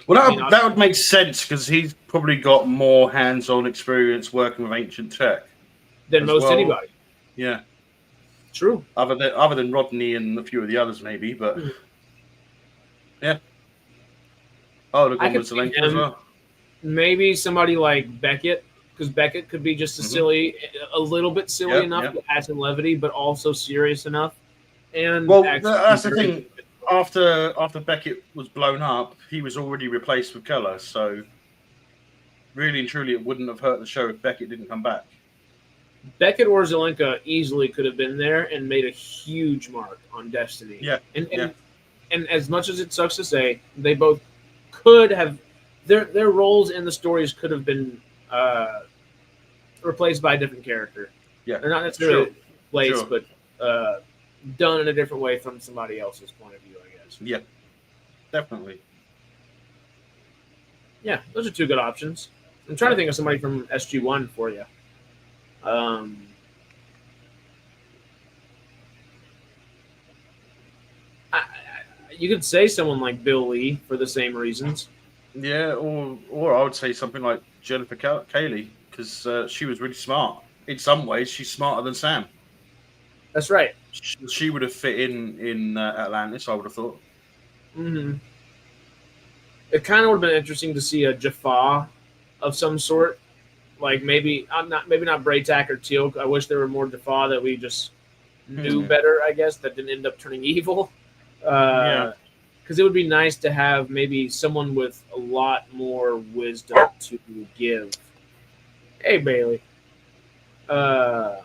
Well, that would make sense because he's probably got more hands-on experience working with ancient tech than most anybody. Yeah, true. Other than Rodney and a few of the others, maybe, but yeah. Oh, they've gone with Zelenka as well. Maybe somebody like Beckett, because Beckett could be just a little bit silly enough to add some levity, but also serious enough. And that's the thing. After Beckett was blown up, he was already replaced with Keller. So, really and truly, it wouldn't have hurt the show if Beckett didn't come back. Beckett or Zelenka easily could have been there and made a huge mark on Destiny. Yeah. And as much as it sucks to say, they both could have their roles in the stories could have been replaced by a different character. Yeah, they're not necessarily replaced, but done in a different way from somebody else's point of view, I guess. Yeah, definitely. Yeah, those are two good options. I'm trying to think of somebody from SG-1 for you. You could say someone like Bill Lee for the same reasons. Yeah, or I would say something like Jennifer Cayley, because she was really smart. In some ways, she's smarter than Sam. That's right. She would have fit in Atlantis, I would have thought. Mm-hmm. It kind of would have been interesting to see a Jaffa of some sort Like maybe not Braytac or Teal'c. I wish there were more Defa that we just knew better. I guess that didn't end up turning evil. Yeah. Because it would be nice to have maybe someone with a lot more wisdom to give. Hey, Bailey. But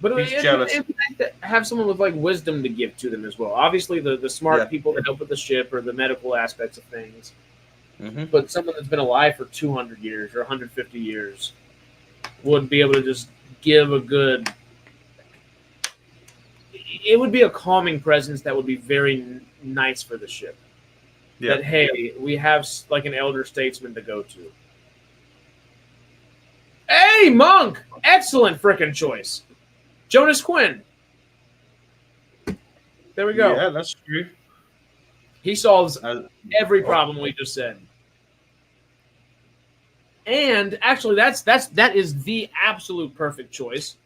He's jealous. it'd be nice to have someone with like wisdom to give to them as well. Obviously, the smart people that help with the ship or the medical aspects of things. Mm-hmm. But someone that's been alive for 200 years or 150 years would be able to just give a good. It would be a calming presence that would be very nice for the ship. Yeah. That, hey, we have like an elder statesman to go to. Hey, Monk! Excellent frickin' choice. Jonas Quinn. There we go. Yeah, that's true. He solves every problem we just said. And actually, that is the absolute perfect choice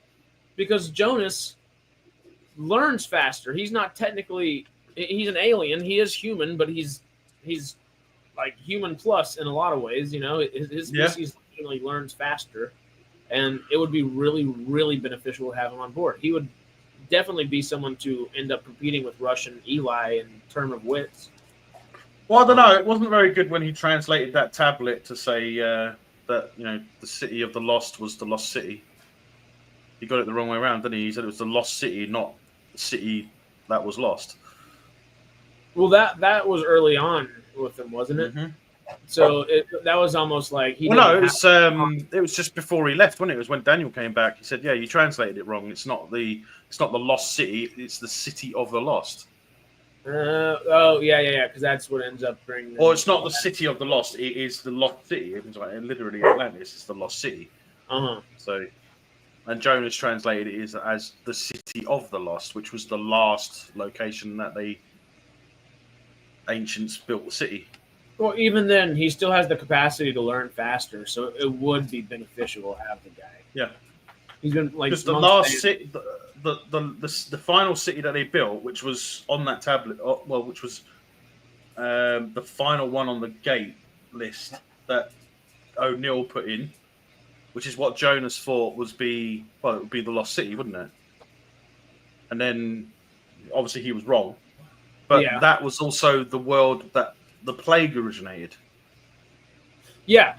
because Jonas learns faster. He's not technically he's an alien. He is human, but he's like human plus in a lot of ways. You know, his species definitely learns faster, and it would be really, really beneficial to have him on board. He would definitely be someone to end up competing with Rush and Eli in term of wits. Well, I don't know. It wasn't very good when he translated that tablet to say that the city of the lost was the lost city. He got it the wrong way around, didn't he? He said it was the lost city, not the city that was lost. Well, that was early on with him, wasn't it? Mm-hmm. So that was almost like he. Well, no, it was just before he left, wasn't it? It was when Daniel came back. He said, "Yeah, you translated it wrong. It's not the lost city. It's the city of the lost." Yeah, because that's what ends up bringing. Or it's not the city of the lost. It is the lost city. It's like literally Atlantis is the lost city. So, and Jonas translated it as the city of the lost, which was the last location that the ancients built the city. Well, even then, he still has the capacity to learn faster, so it would be beneficial to have the guy. Yeah, he's been like because the last city, the final city that they built, which was on that tablet, which was the final one on the gate list that O'Neill put in, which is what Jonas thought it would be the lost city, wouldn't it? And then, obviously, he was wrong. But that was also the world that the plague originated. Yeah.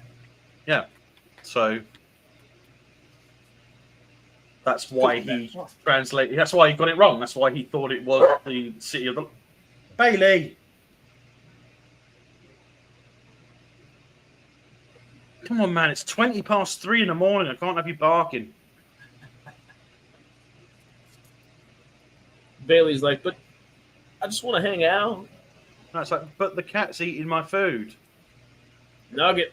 Yeah. So that's why he translated. That's why he got it wrong. That's why he thought it was the city of the Bailey. Come on, man! It's 3:20 in the morning. I can't have you barking. Bailey's like, but I just want to hang out. No, it's like, but the cat's eating my food. Nugget.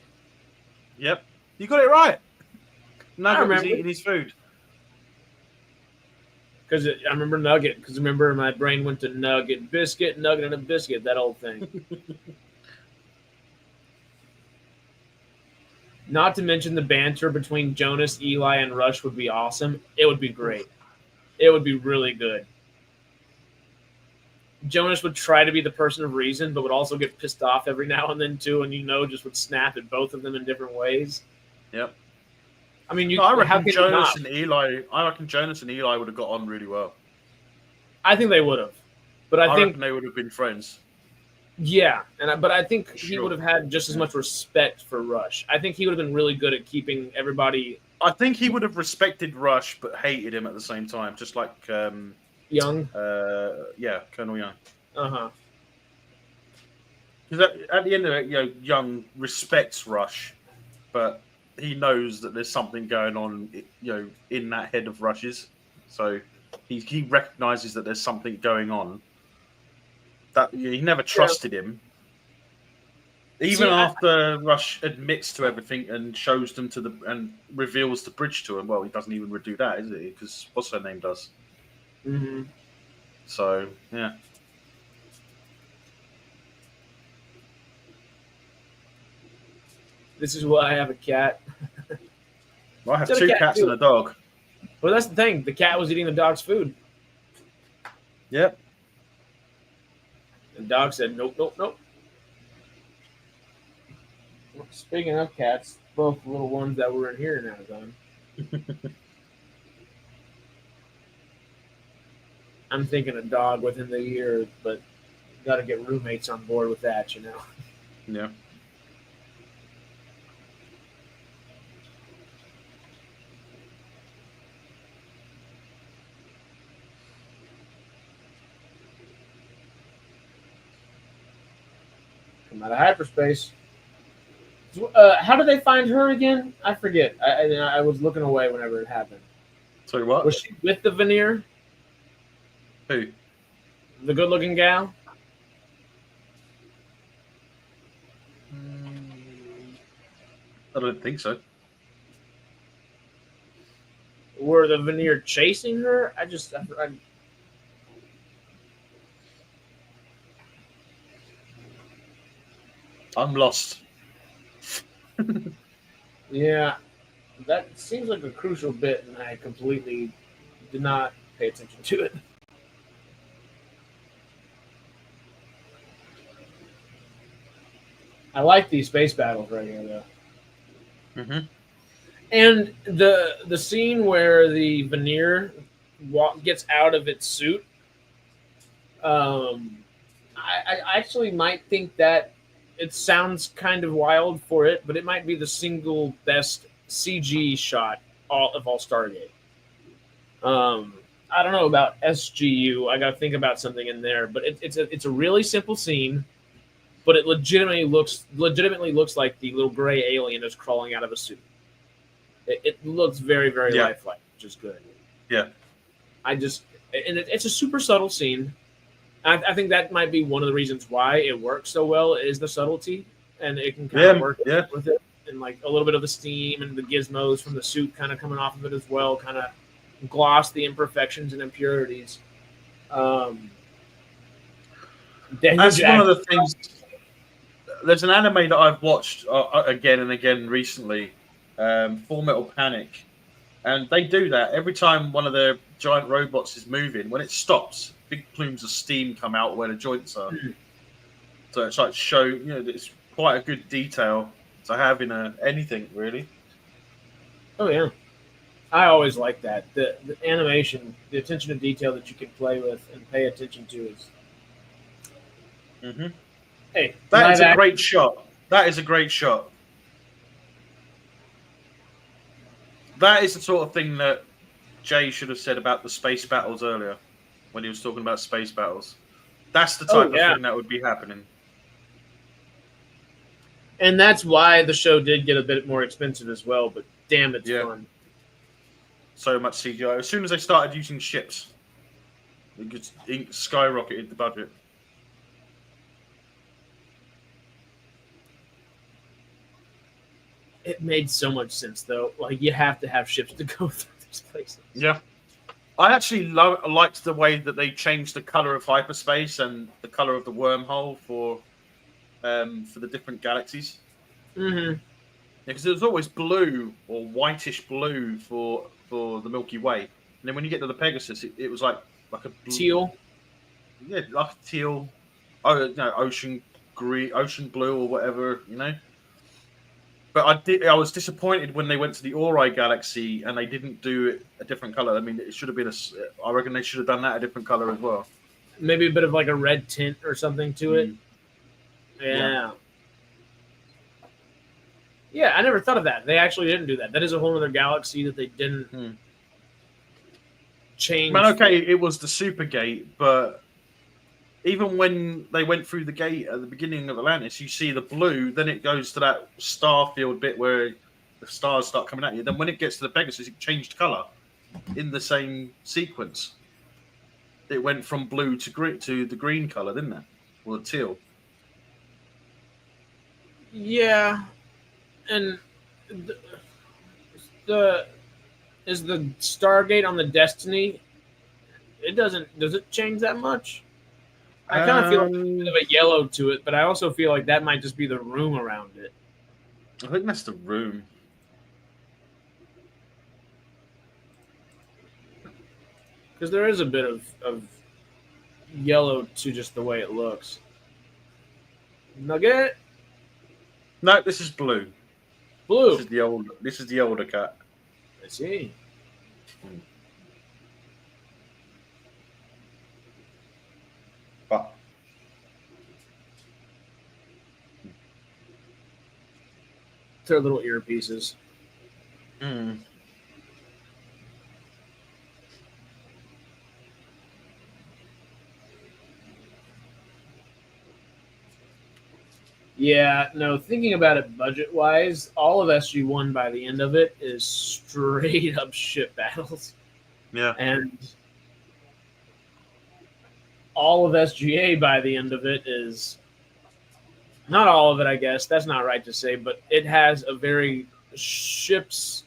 Yep, you got it right. Nugget was eating his food. Because I remember Nugget. Because remember, my brain went to Nugget, biscuit, Nugget, and a biscuit. That old thing. Not to mention the banter between Jonas, Eli, and Rush would be awesome. It would be great. It would be really good. Jonas would try to be the person of reason, but would also get pissed off every now and then too, and just would snap at both of them in different ways. Yep. I mean, I reckon Jonas and Eli would have got on really well. I think they would have, but I think reckon they would have been friends. Yeah, but I think he would have had just as much respect for Rush. I think he would have been really good at keeping everybody. I think he would have respected Rush, but hated him at the same time, just like Young. Colonel Young. Because at the end of it, Young respects Rush, but he knows that there's something going on, in that head of Rush's. So he recognizes that there's something going on. That he never trusted him. Even after Rush admits to everything and shows them and reveals the bridge to him. Well, he doesn't even do that, is it? Because what's her name does. Mm-hmm. So yeah. This is why I have a cat. Well, I have two cats and a dog. Well, that's the thing. The cat was eating the dog's food. Yep. The dog said, nope, nope, nope. Speaking of cats, both the little ones that were in here now, Don. I'm thinking a dog within the year, but got to get roommates on board with that, you know. Yeah. Come out of hyperspace. How did they find her again? I forget. I was looking away whenever it happened. Sorry, what? Was she with the veneer? Who? The good-looking gal? I don't think so. Were the veneer chasing her? I'm lost. Yeah, that seems like a crucial bit, and I completely did not pay attention to it. I like these space battles right here, though. Mm-hmm. And the scene where the veneer gets out of its suit, I actually might think that it sounds kind of wild for it, but it might be the single best CG shot of all Stargate. I don't know about SGU. I got to think about something in there, but it's a really simple scene, but it legitimately looks like the little gray alien is crawling out of a suit. It looks very, very lifelike, which is good. Yeah. It's a super subtle scene. I think that might be one of the reasons why it works so well is the subtlety, and it can kind of work with it, and like a little bit of the steam and the gizmos from the suit kind of coming off of it as well, kind of gloss the imperfections and impurities. That's one of the things. There's an anime that I've watched again and again recently, Full Metal Panic, and they do that every time one of their giant robots is moving. When it stops, big plumes of steam come out where the joints are. So it's like it's quite a good detail to have in anything really. Oh yeah, I always like that. The animation, the attention to detail that you can play with and pay attention to is. Mm-hmm. Hey, that is a great shot. That is a great shot. That is the sort of thing that Jay should have said about the space battles earlier when he was talking about space battles. That's the type of thing that would be happening. And that's why the show did get a bit more expensive as well, but damn, it's fun. So much CGI. As soon as they started using ships, it just skyrocketed the budget. It made so much sense, though. Like, you have to have ships to go through these places. Yeah. I actually liked the way that they changed the color of hyperspace and the color of the wormhole for the different galaxies. Mm-hmm. Because it was always blue or whitish blue for the Milky Way, and then when you get to the Pegasus, it was like a blue, teal. Yeah, like a teal. Oh, no, ocean green, ocean blue, or whatever, you know. But I was disappointed when they went to the Ori galaxy and they didn't do it a different color. I mean, it should have been I reckon they should have done that a different color as well. Maybe a bit of like a red tint or something to it. Yeah. Yeah, I never thought of that. They actually didn't do that. That is a whole other galaxy that they didn't change. Man, okay, it was the Supergate, but even when they went through the gate at the beginning of Atlantis, you see the blue, then it goes to that star field bit where the stars start coming at you. Then when it gets to the Pegasus, it changed color in the same sequence. It went from blue to the green color, didn't it? Or the teal. Yeah. And is the Stargate on the Destiny? Does it change that much? I kind of feel like there's a bit of a yellow to it, but I also feel like that might just be the room around it. I think that's the room. Because there is a bit of yellow to just the way it looks. Nugget? No, this is blue. Blue. This is the older cat. I see. But They're little earpieces. Yeah, no, thinking about it budget-wise, all of SG-1 by the end of it is straight-up ship battles. yeah. And all of SGA by the end of it is... Not all of it, I guess. That's not right to say, but it has a very ships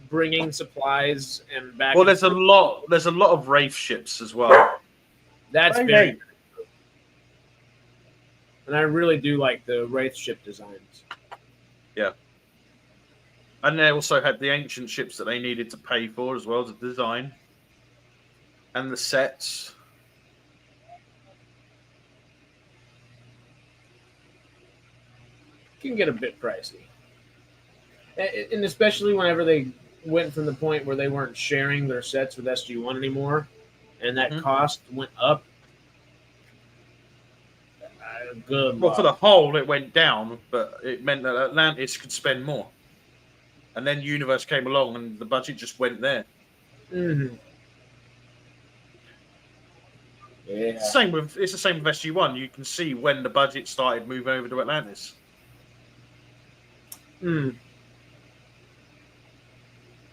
bringing supplies and back... Well, there's a lot of Wraith ships as well. That's very... And I really do like the Wraith ship designs. Yeah. And they also had the ancient ships that they needed to pay for as well as the design. And the sets. Can get a bit pricey. And especially whenever they went from the point where they weren't sharing their sets with SG-1 anymore, and that cost went up. Good. Well, for the whole, it went down, but it meant that Atlantis could spend more. And then Universe came along, and the budget just went there. Mm-hmm. Yeah. It's the same with SG-1. You can see when the budget started moving over to Atlantis.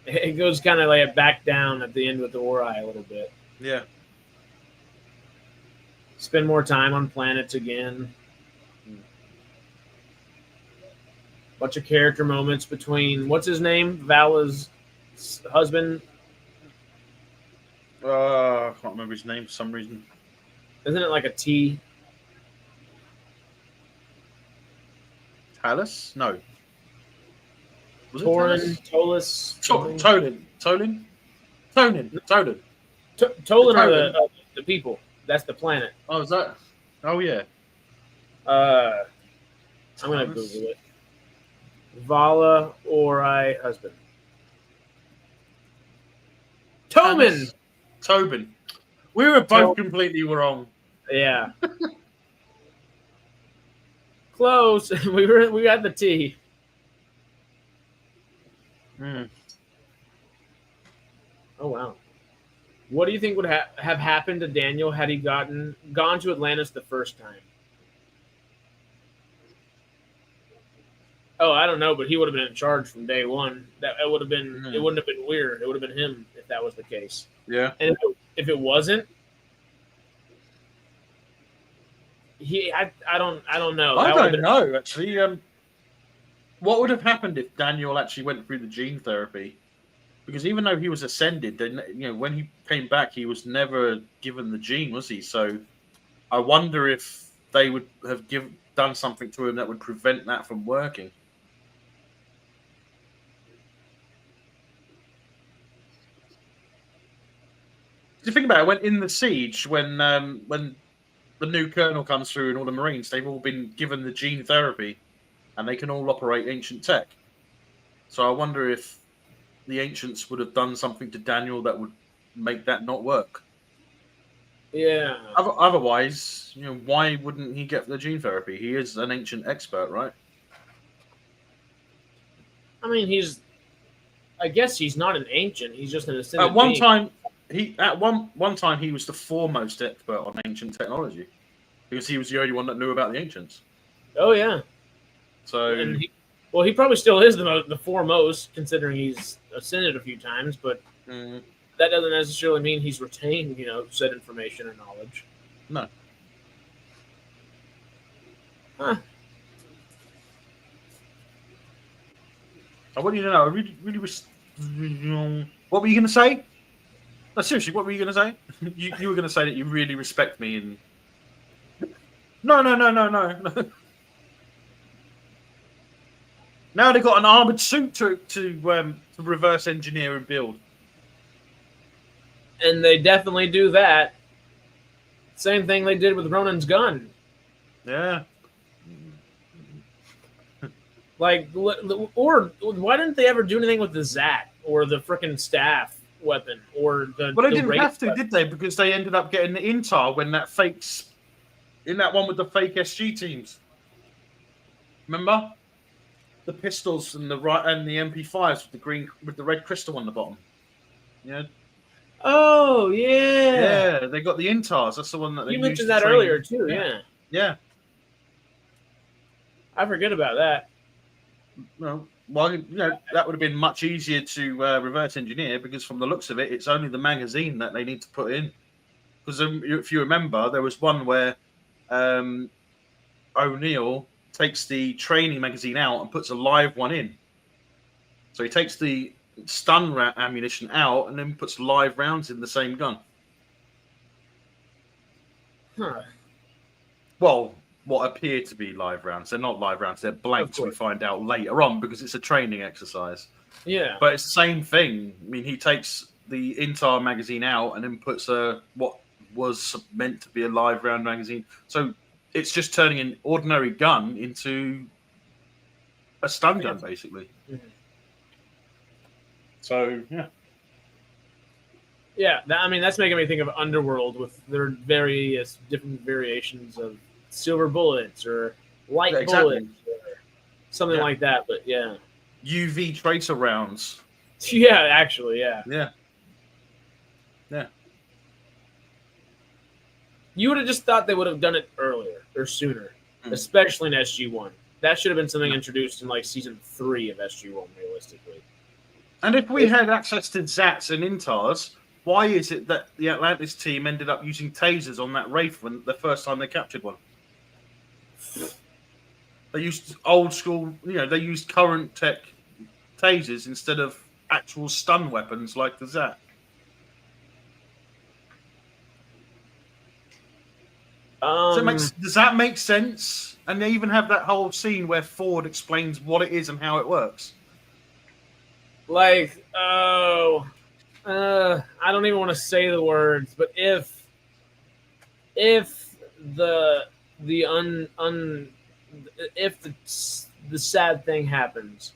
It goes kind of like back down at the end with the Ori a little bit. Yeah. Spend more time on planets again. Bunch of character moments between what's his name, Vala's husband. I can't remember his name for some reason. Isn't it like a T? Talus? No. Was Torin, Tolus, Tolan. Tolan are the people. That's the planet. Oh, is that? Oh, yeah. I'm gonna Google it. Vala Ori husband. Tobin. We were both completely wrong. Yeah. Close. We had the T. Oh wow. What do you think would have happened to Daniel had he gone to Atlantis the first time? Oh, I don't know, but he would have been in charge from day one. That would have been. It wouldn't have been weird. It would have been him if that was the case. Yeah. And if it wasn't, I don't know. I don't know actually. What would have happened if Daniel actually went through the gene therapy? Because even though he was ascended, then when he came back, he was never given the gene, was he? So I wonder if they would have done something to him that would prevent that from working. Do you think about it? When in the siege, when the new colonel comes through and all the Marines, they've all been given the gene therapy, and they can all operate ancient tech. So I wonder if the ancients would have done something to Daniel that would make that not work. Yeah. Otherwise, why wouldn't he get the gene therapy? He is an ancient expert, right? I mean, I guess he's not an ancient. He's just an ascended At one being. time, he was the foremost expert on ancient technology because he was the only one that knew about the ancients. Oh yeah. So, he probably still is the foremost, considering he's ascended a few times. But that doesn't necessarily mean he's retained, said information or knowledge. No. Huh. I want you to know. What were you going to say? No, seriously, what were you going to say? You were going to say that you really respect me and. No. Now they've got an armored suit to reverse engineer and build. And they definitely do that. Same thing they did with Ronan's gun. Yeah. Like, or why didn't they ever do anything with the Zat or the frickin' staff weapon or the? Well, they the didn't Wraith have to, weapon? did they? Because they ended up getting the Intar when that in that one with the fake SG teams. Remember the pistols and the MP5s with the red crystal on the bottom. Yeah, Oh yeah. yeah, they got the Intars. That's the one that they You used mentioned to that train. earlier too. Yeah, I forget about that. Well, that would have been much easier to reverse engineer because from the looks of it, it's only the magazine that they need to put in. Because if you remember, there was one where O'Neill takes the training magazine out and puts a live one in. So he takes the stun ammunition out and then puts live rounds in the same gun. Huh. Well, what appear to be live rounds. They're not live rounds. They're blanks. We find out later on because it's a training exercise. Yeah. But it's the same thing. I mean, he takes the Intar magazine out and then puts what was meant to be a live round magazine. So it's just turning an ordinary gun into a stun gun, basically. Mm-hmm. So, yeah. Yeah, that's making me think of Underworld with their various different variations of silver bullets or light bullets or something like that. But yeah, UV tracer rounds. Yeah, actually, yeah. You would have just thought they would have done it earlier or sooner, especially in SG-1. That should have been something introduced in like season 3 of SG-1, realistically. And if we had access to Zats and Intars, why is it that the Atlantis team ended up using tasers on that Wraith when the first time they captured one? They used old school, they used current tech tasers instead of actual stun weapons like the Zat. Does that make sense? And they even have that whole scene where Ford explains what it is and how it works. Like, I don't even want to say the words, but if the sad thing happens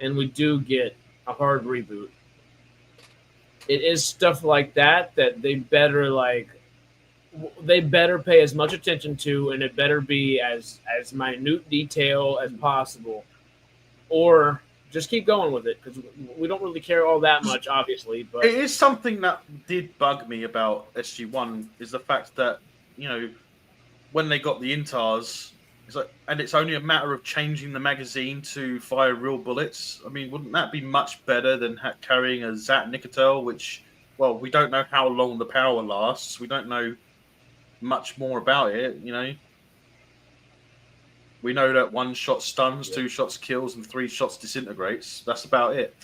and we do get a hard reboot, it is stuff like that they better pay as much attention to, and it better be as minute detail as possible, or just keep going with it because we don't really care all that much, obviously. But it is something that did bug me about SG-1 is the fact that when they got the Intars, it's only a matter of changing the magazine to fire real bullets. I mean, wouldn't that be much better than carrying a Zat Nicotel, which, well, we don't know how long the power lasts. We don't know much more about it, We know that 1 shot stuns, 2 shots kills, and 3 shots disintegrates. That's about it.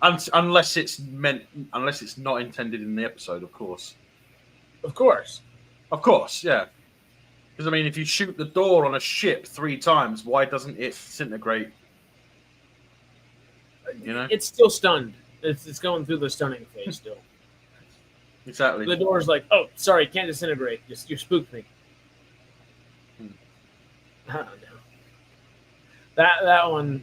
Unless it's not intended in the episode, of course. Of course, yeah. Because I mean, if you shoot the door on a ship 3 times, why doesn't it disintegrate? It's still stunned. It's going through the stunning phase still. Exactly. The door's like, oh, sorry, can't disintegrate. You spooked me. I don't know. That one,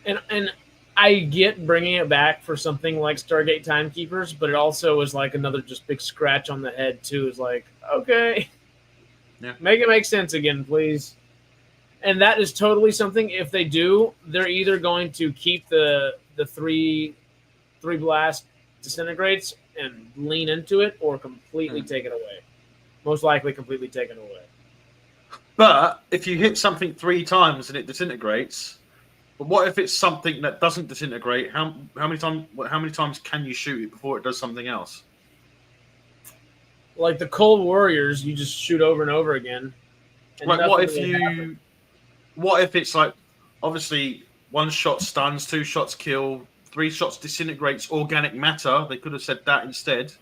and I get bringing it back for something like Stargate Timekeepers, but it also is like another just big scratch on the head too. Is like, okay, make it make sense again, please. And that is totally something. If they do, they're either going to keep the 3 blast disintegrates and lean into it, or completely take it away. Most likely, completely take it away. But if you hit something 3 times and it disintegrates, but what if it's something that doesn't disintegrate? How many times can you shoot it before it does something else? Like the Cold Warriors, you just shoot over and over again. Like what if it's like, obviously 1 shot stuns, 2 shots kill, 3 shots disintegrates organic matter? They could have said that instead.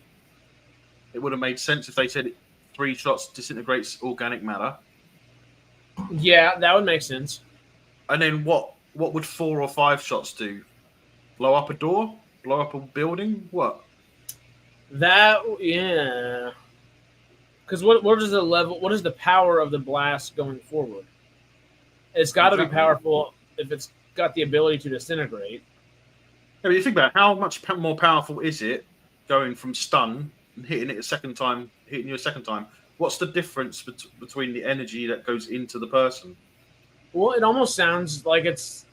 It would have made sense if they said 3 shots disintegrates organic matter. Yeah, that would make sense. And then what would 4 or 5 shots do? Blow up a door? Blow up a building? What? That, yeah. Because what is the level? What is the power of the blast going forward? It's got to be powerful if it's got the ability to disintegrate. Yeah, but you think about how much more powerful is it going from stun and hitting you a second time? What's the difference between the energy that goes into the person? Well, it almost sounds like it's.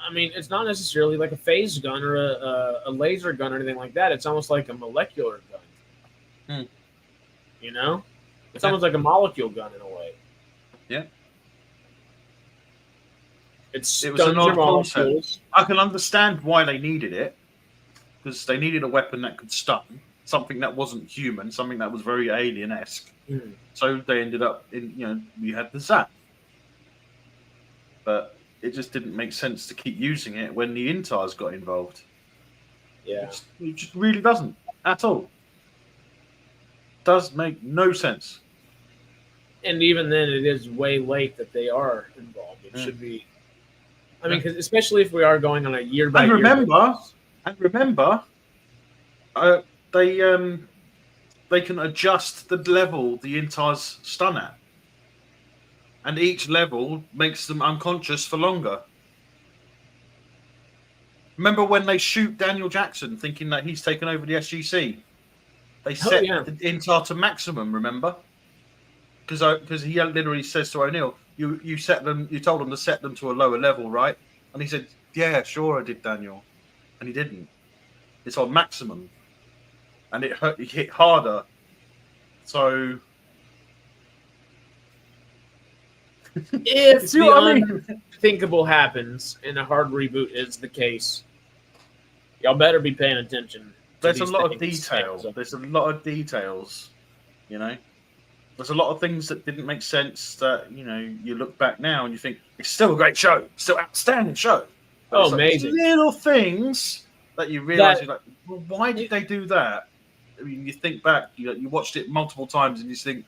I mean, it's not necessarily like a phase gun or a laser gun or anything like that. It's almost like a molecular gun. You know, it's almost like a molecule gun in a way. Yeah. It was an odd concept. I can understand why they needed it, because they needed a weapon that could stun, something that wasn't human, something that was very alien-esque. So they ended up in, we had the zap. But it just didn't make sense to keep using it when the Intars got involved. Yeah. It just really doesn't at all. Does make no sense. And even then, it is way late that they are involved. It should be. I mean, because especially if we are going on a year by year. And remember, they can adjust the level the Intars stun at, and each level makes them unconscious for longer. Remember when they shoot Daniel Jackson, thinking that he's taken over the SGC? They set the Intar to maximum. Remember, because he literally says to O'Neill, You told them to set them to a lower level, right? And he said, yeah, sure I did, Daniel. And he didn't. It's on maximum. And it hit harder. So if the unthinkable happens and a hard reboot is the case, y'all better be paying attention. There's a lot of details. There's a lot of details, There's a lot of things that didn't make sense that, you look back now and you think, it's still a great show. Still outstanding show. But amazing. Little things that you realise, you're like, well, why did they do that? I mean, you think back, you watched it multiple times and you think,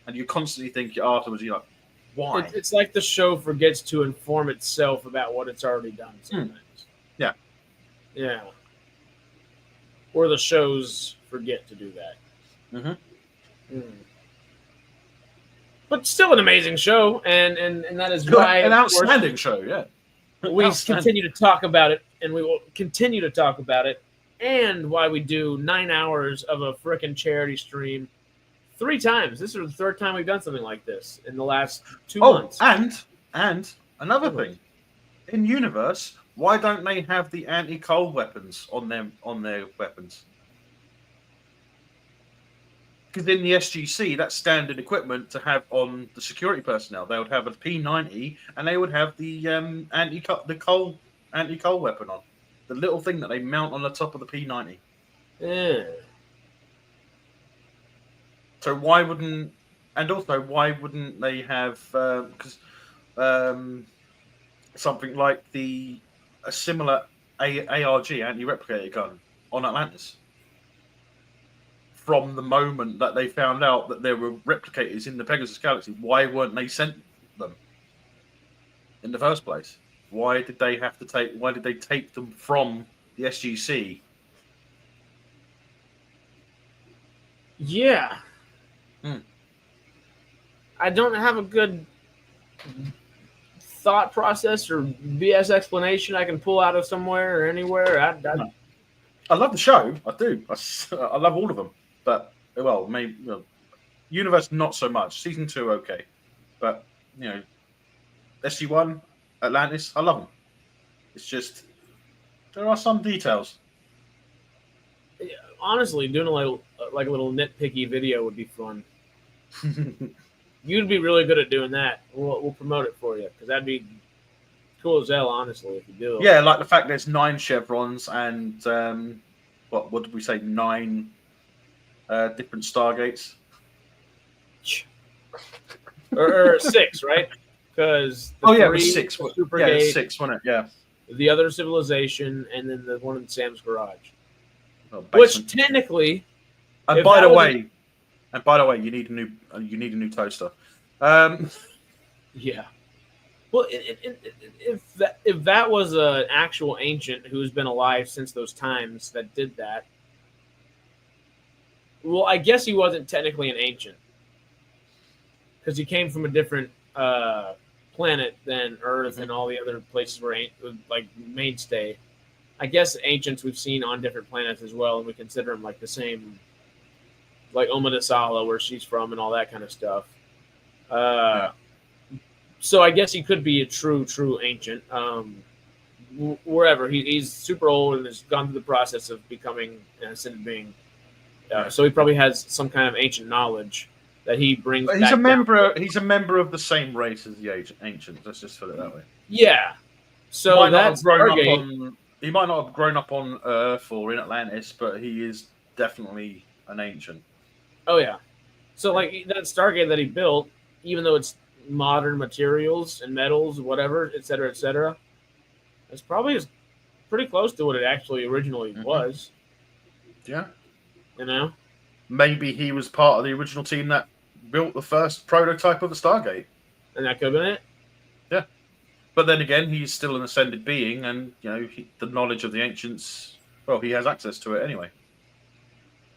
and you constantly think afterwards, you're like, why? It's like the show forgets to inform itself about what it's already done sometimes. Yeah. Yeah. Or the shows forget to do that. But still an amazing show, and that is why an outstanding show, yeah. We continue to talk about it, and we will continue to talk about it, and why we do 9 hours of a frickin' charity stream 3 times. This is the 3rd time we've done something like this in the last 2 months. And another thing, in universe, why don't they have the anti-cold weapons on their weapons? Because in the SGC, that's standard equipment to have on the security personnel. They would have a P90, and they would have the anti-cold weapon on, the little thing that they mount on the top of the P90. Yeah. So why wouldn't they have? Because something like a similar ARG, anti-replicator gun, on Atlantis. From the moment that they found out that there were replicators in the Pegasus Galaxy, why weren't they sent them in the first place? Why did they take them from the SGC? Yeah. I don't have a good thought process or BS explanation I can pull out of somewhere or anywhere. I love the show. I do. I love all of them. But, maybe Universe not so much. Season 2, okay. But, SG1, Atlantis, I love them. It's just, there are some details. Honestly, doing a little nitpicky video would be fun. You'd be really good at doing that. We'll promote it for you, because that'd be cool as hell, honestly, if you do. Yeah, like the fact there's 9 chevrons and, what did we say, 9... different Stargates, or 6, right? Because it was 6. Yeah, it was 6, wasn't it? Yeah. The other civilization, and then the one in Sam's garage, which technically. And by the way, you need a new toaster. Yeah. Well, if that was an actual ancient who's been alive since those times that did that. Well, I guess he wasn't technically an ancient. because he came from a different planet than Earth and all the other places where like mainstay. I guess ancients we've seen on different planets as well, and we consider them like the same, like Omadasala, where she's from, and all that kind of stuff. So I guess he could be a true ancient. Wherever he's super old and has gone through the process of becoming an ascended being. So he probably has some kind of ancient knowledge that he brings. But he's a member. He's a member of the same race as the ancients. Let's just put it that way. Yeah. So that's Stargate. He might not have grown up on Earth or in Atlantis, but he is definitely an ancient. Oh yeah. So like that Stargate that he built, even though it's modern materials and metals, whatever, et cetera, it's probably pretty close to what it actually originally was. Yeah. You know? Maybe he was part of the original team that built the first prototype of the Stargate. And that could have been it? Yeah. But then again, he's still an ascended being, and the knowledge of the ancients, well, he has access to it anyway.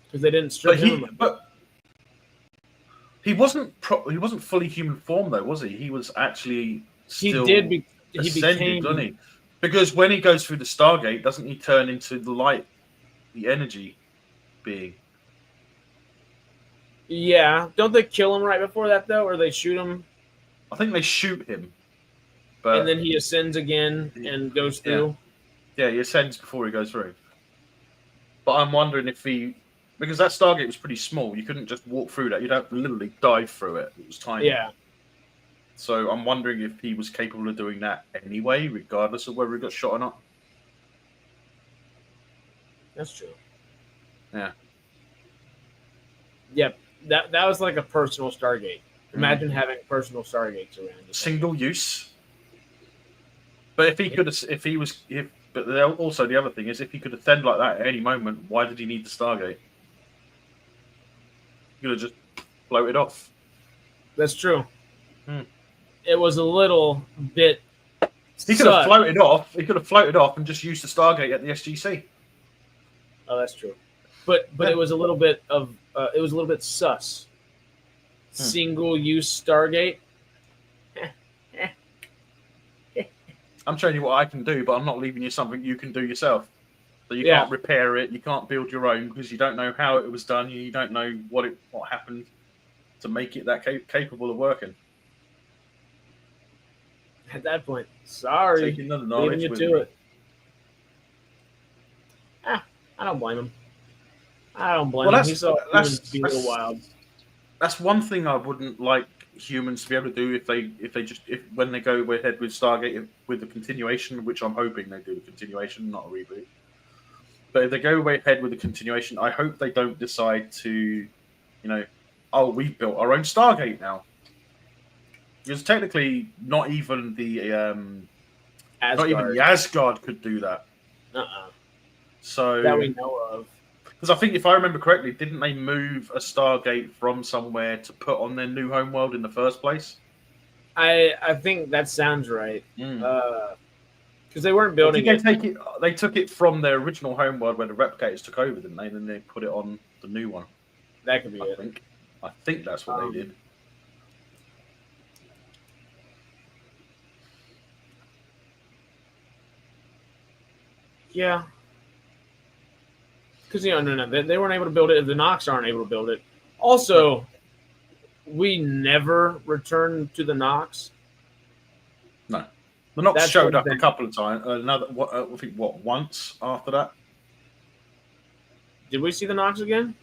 Because they didn't strip him. But he wasn't fully human form, though, was he? He was actually still he ascended, became, doesn't he? Because when he goes through the Stargate, doesn't he turn into the light, the energy being? Yeah. Don't they kill him right before that, though? Or they shoot him? I think they shoot him. But and then he ascends again and goes through? Yeah, he ascends before he goes through. But I'm wondering if because that Stargate was pretty small, you couldn't just walk through that. You'd have to literally dive through it. It was tiny. Yeah. So I'm wondering if he was capable of doing that anyway, regardless of whether he got shot or not. That's true. Yeah. Yep. That was like a personal Stargate. Imagine having personal Stargates around. Single use. But if he could, but also the other thing is, if he could ascend like that at any moment, why did he need the Stargate? He could have just floated off. That's true. It was a little bit. He could have floated off. He could have floated off and just used the Stargate at the SGC. Oh, that's true. But it was a little bit of it was a little bit sus. Single use Stargate. I'm showing you what I can do, but I'm not leaving you something you can do yourself. So you can't repair it, you can't build your own because you don't know how it was done, you don't know what happened to make it that capable of working. At that point, sorry, taking the knowledge leaving you with to me. it. I don't blame him. I don't blame him. He saw humans be a little wild. That's one thing I wouldn't like humans to be able to do if when they go ahead with Stargate with the continuation, which I'm hoping they do the continuation, not a reboot. But if they go ahead with the continuation, I hope they don't decide to, we've built our own Stargate now. Because technically, not even the Asgard could do that. So that we know of. Because I think, if I remember correctly, didn't they move a Stargate from somewhere to put on their new homeworld in the first place? I think that sounds right. Because they weren't building it. They took it from their original homeworld where the replicators took over, didn't they? And then they put it on the new one. That could be it. I think that's what they did. Yeah. Because, they weren't able to build it. The Nox aren't able to build it. Also, we never returned to the Nox. No. The Nox showed up a couple of times. Once after that. Did we see the Nox again?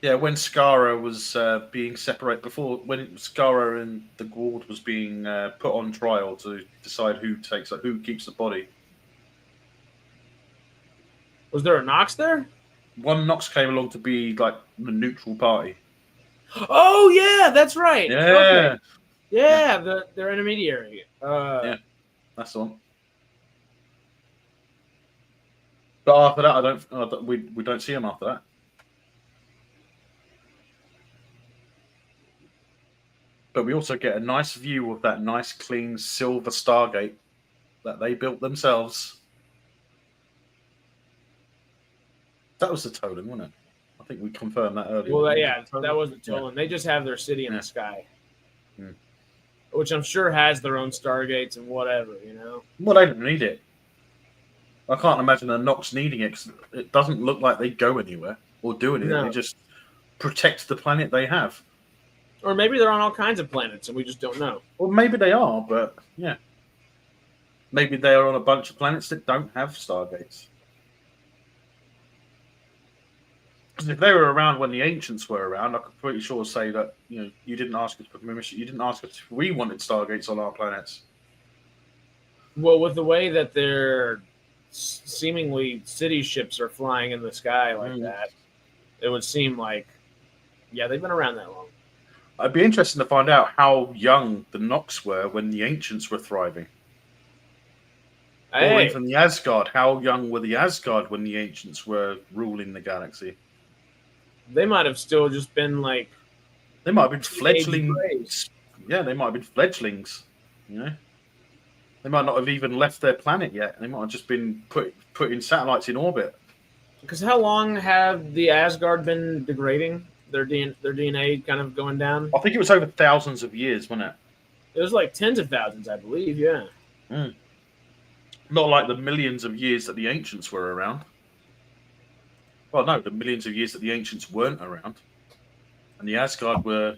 Yeah, when Skara was being separated, when Skara and the Gwald was being put on trial to decide who keeps the body. Was there a Nox there? One Nox came along to be like the neutral party. Oh yeah, that's right. Yeah, okay. Yeah, their intermediary. Yeah, that's the one. But after that, we don't see him after that. But we also get a nice view of that nice, clean silver Stargate that they built themselves. That was the Tolan, wasn't it? I think we confirmed that earlier. Well, that was the Tolan. They just have their city in the sky. which I'm sure has their own Stargates and whatever, you know. Well, they don't need it. I can't imagine the Nox needing it, 'cause it doesn't look like they go anywhere or do anything. No. They just protect the planet they have. Or maybe they're on all kinds of planets and we just don't know. Well, maybe they are, but yeah. Maybe they are on a bunch of planets that don't have Stargates. Because if they were around when the ancients were around, I could pretty sure say that you didn't ask us for permission. You didn't ask us if we wanted Stargates on our planets. Well, with the way that their seemingly city ships are flying in the sky like that, it would seem like, yeah, they've been around that long. It'd be interesting to find out how young the Nox were when the ancients were thriving. Or even the Asgard. How young were the Asgard when the ancients were ruling the galaxy? They might have still just been like... They might have been fledglings. Yeah, they might have been fledglings. You know? They might not have even left their planet yet. They might have just been putting satellites in orbit. Because how long have the Asgard been degrading? Their DNA kind of going down? I think it was over thousands of years, wasn't it? It was like tens of thousands, I believe, yeah. Not like the millions of years that the ancients were around. Well, no, the millions of years that the ancients weren't around. And the Asgard were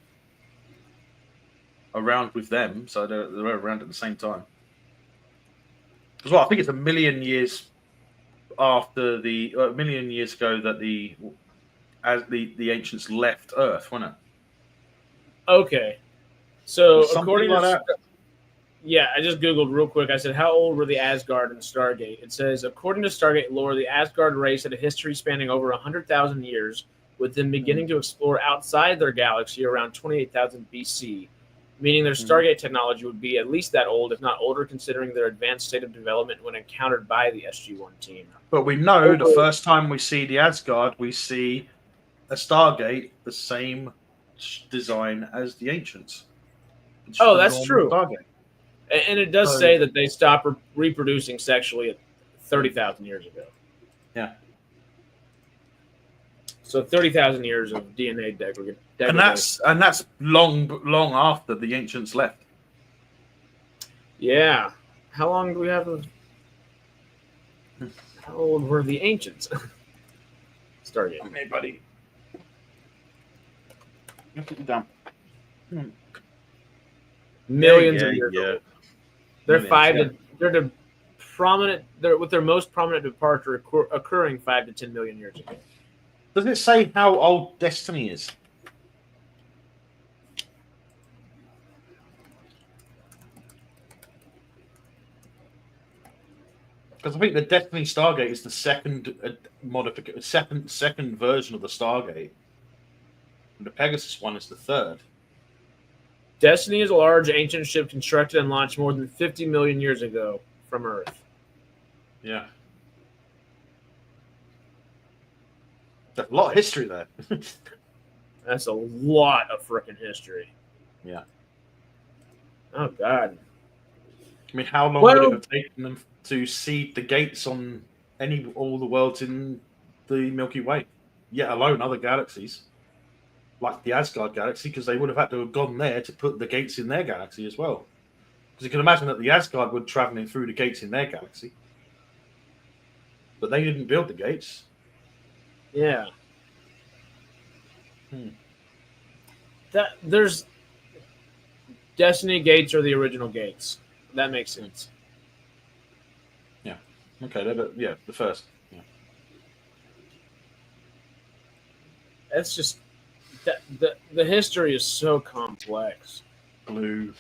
around with them, so they were around at the same time. As well, I think it's a million years after a million years ago that the ancients left Earth, wasn't it? Okay. So according like to that. Yeah, I just Googled real quick. I said, how old were the Asgard in Stargate? It says, according to Stargate lore, the Asgard race had a history spanning over 100,000 years, with them beginning to explore outside their galaxy around 28,000 BC, meaning their Stargate technology would be at least that old, if not older, considering their advanced state of development when encountered by the SG-1 team. But we know the first time we see the Asgard, we see a Stargate, the same design as the ancients. It's Oh, the that's normal true. Stargate. And it does say that they stopped reproducing sexually at 30,000 years ago. Yeah. So 30,000 years of DNA degradation. And that's long after the ancients left. Yeah. How long do we have? How old were the ancients? Stargate. Hey, buddy. Put it down. Millions of years. Yeah. Old. They're Millions, they're with their most prominent departure occurring 5 to 10 million years ago. Does it say how old Destiny is? Because I think the Destiny Stargate is the second modification, second version of the Stargate. And the Pegasus one is the third. Destiny is a large ancient ship constructed and launched more than 50 million years ago from Earth. Yeah. There's a lot of history there. That's a lot of freaking history. Yeah. Oh, God. I mean, how long would it have taken them to seed the gates on all the worlds in the Milky Way? Yet alone other galaxies, like the Asgard galaxy, because they would have had to have gone there to put the gates in their galaxy as well. Because you can imagine that the Asgard were traveling through the gates in their galaxy. But they didn't build the gates. Yeah. There's Destiny gates are the original gates. That makes sense. Yeah. Okay. The first. Yeah. That's just the history is so complex. Blue.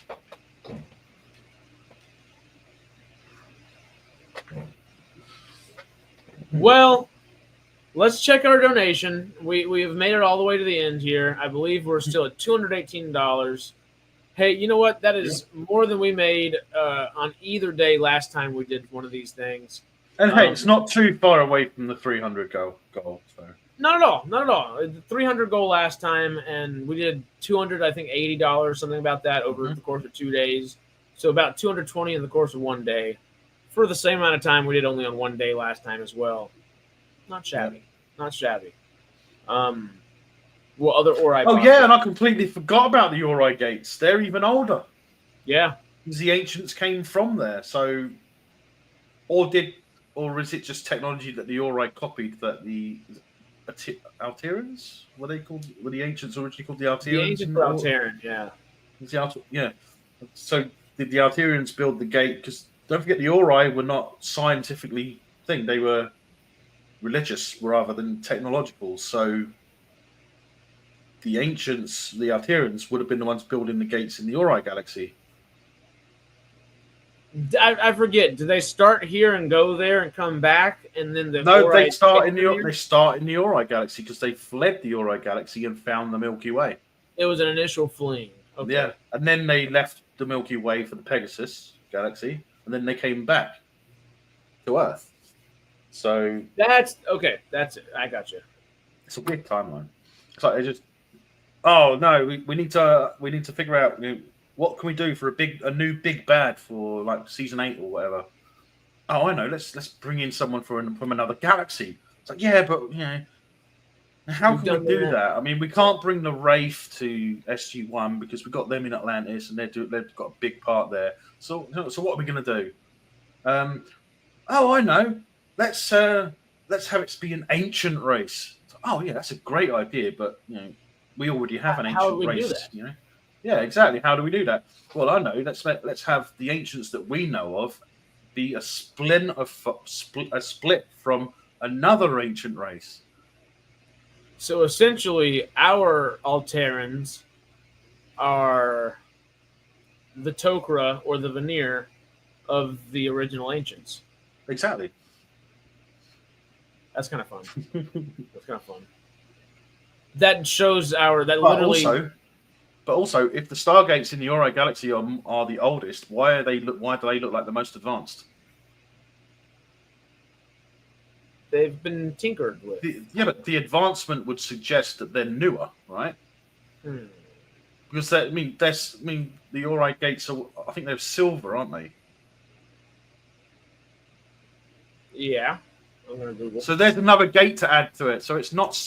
Well, let's check our donation. We have made it all the way to the end here. I believe we're still at $218. Hey, you know what? That is more than we made on either day last time we did one of these things. And hey, it's not too far away from the 300 goal. So. Not at all. Not at all. The 300 goal last time, and we did 200, I think $80, something about that over the course of 2 days. So about 220 in the course of 1 day. For the same amount of time we did only on 1 day last time as well. Not shabby. Not shabby. Well, other Ori. Oh yeah, and I completely forgot about the Ori gates. They're even older. Yeah. Because the ancients came from there. So, or is it just technology that the Ori copied that the Alterians? Were they called? Were the ancients originally called the Alterians? The ancient Alteran, yeah. Yeah. So did the Alterians build the gate? Because don't forget, the Ori were not scientifically thing; they were religious rather than technological. So the ancients, the Alterians, would have been the ones building the gates in the Ori galaxy. I forget. Do they start here and go there and come back, and then they start in the Ori galaxy because they fled the Ori galaxy and found the Milky Way. It was an initial fling. Okay. Yeah, and then they left the Milky Way for the Pegasus galaxy, and then they came back to Earth. So that's okay. That's it. I got you. It's a weird timeline. It's like they just, oh no, we need to figure out, what can we do for a new big bad for like season 8 or whatever. Oh, I know. Let's bring in someone from another galaxy. It's like, yeah, but how can we do that? I mean, we can't bring the Wraith to SG-1 because we got them in Atlantis and they've got a big part there. So what are we going to do? Oh, I know. Let's have it be an ancient race. Oh yeah, that's a great idea, but we already have an ancient race. Yeah, exactly. How do we do that? Well, I know. Let's have the ancients that we know of be a split from another ancient race. So essentially, our Alterans are the Tok'ra or the veneer of the original ancients. Exactly. That's kind of fun. That's kind of fun. That shows literally. But also, if the Stargates in the Ori galaxy are the oldest, why do they look like the most advanced? They've been tinkered with. But the advancement would suggest that they're newer, right? Because the Ori gates are. I think they're silver, aren't they? Yeah. I'm gonna Google. So there's another gate to add to it. So it's not.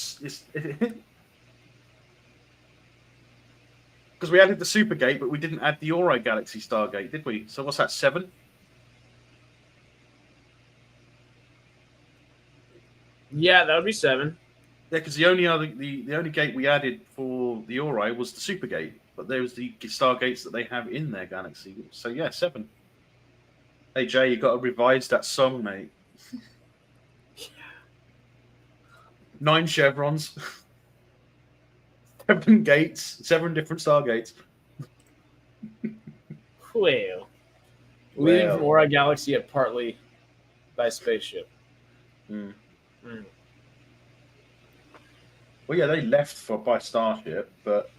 Because we added the Super Gate, but we didn't add the Ori Galaxy Stargate, did we? So what's that, 7? Yeah, that would be 7. Yeah, because the only gate we added for the Ori was the Super Gate, but there was the Stargates that they have in their galaxy. So yeah, 7. Hey Jay, you got to revise that song, mate. 9 chevrons. 7 gates, 7 different Stargates. Well, leaving from Ori Galaxy at partly by spaceship. Well, yeah, they left by starship, but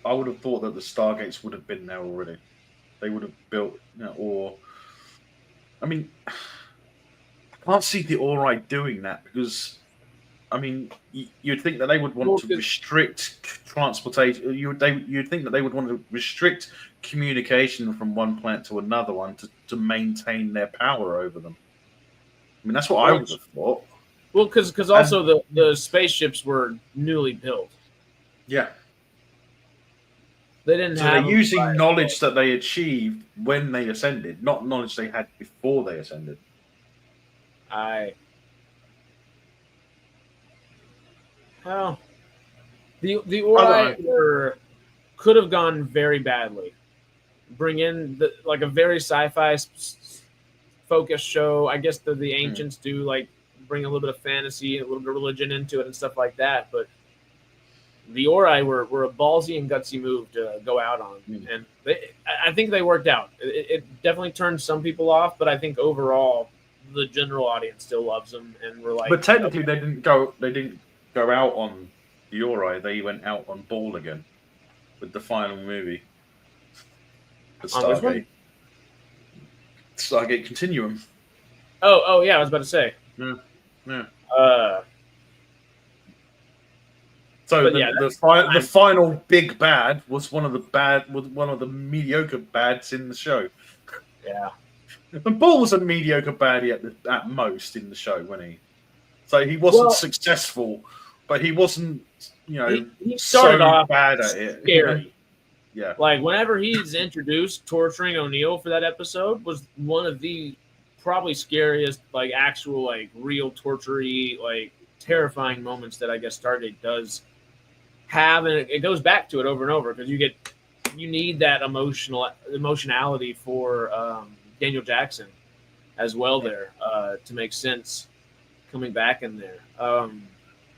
I would have thought that the Stargates would have been there already. They would have built, I mean, I can't see the Ori doing that because. I mean, you'd think that they would want to restrict transportation. You'd think that they would want to restrict communication from one planet to another one to maintain their power over them. I mean, that's what I would have thought. Well, because also the spaceships were newly built. Yeah. They didn't so have. They're using knowledge that they achieved when they ascended, not knowledge they had before they ascended. Well, the Ori could have gone very badly. Bring in a very sci-fi focused show. I guess the ancients do bring a little bit of fantasy, a little bit of religion into it and stuff like that. But the Ori were a ballsy and gutsy move to go out on, and I think they worked out. It definitely turned some people off, but I think overall the general audience still loves them, and we're like. But technically, they didn't go out on the Ori, they went out on Ball again with the final movie. The Stargate Continuum. Oh yeah, I was about to say. Yeah. So the final big bad was one of the mediocre bads in the show. Yeah. And Ball was a mediocre baddie at most in the show, wasn't he? So he wasn't successful but he wasn't, he started so off bad at it. scary. Yeah. Like whenever he's introduced, torturing O'Neill for that episode was one of the probably scariest, like actual, like real torture-y, like terrifying moments that I guess Stargate does have, and it goes back to it over and over because you need that emotionality for Daniel Jackson as well there to make sense coming back in there.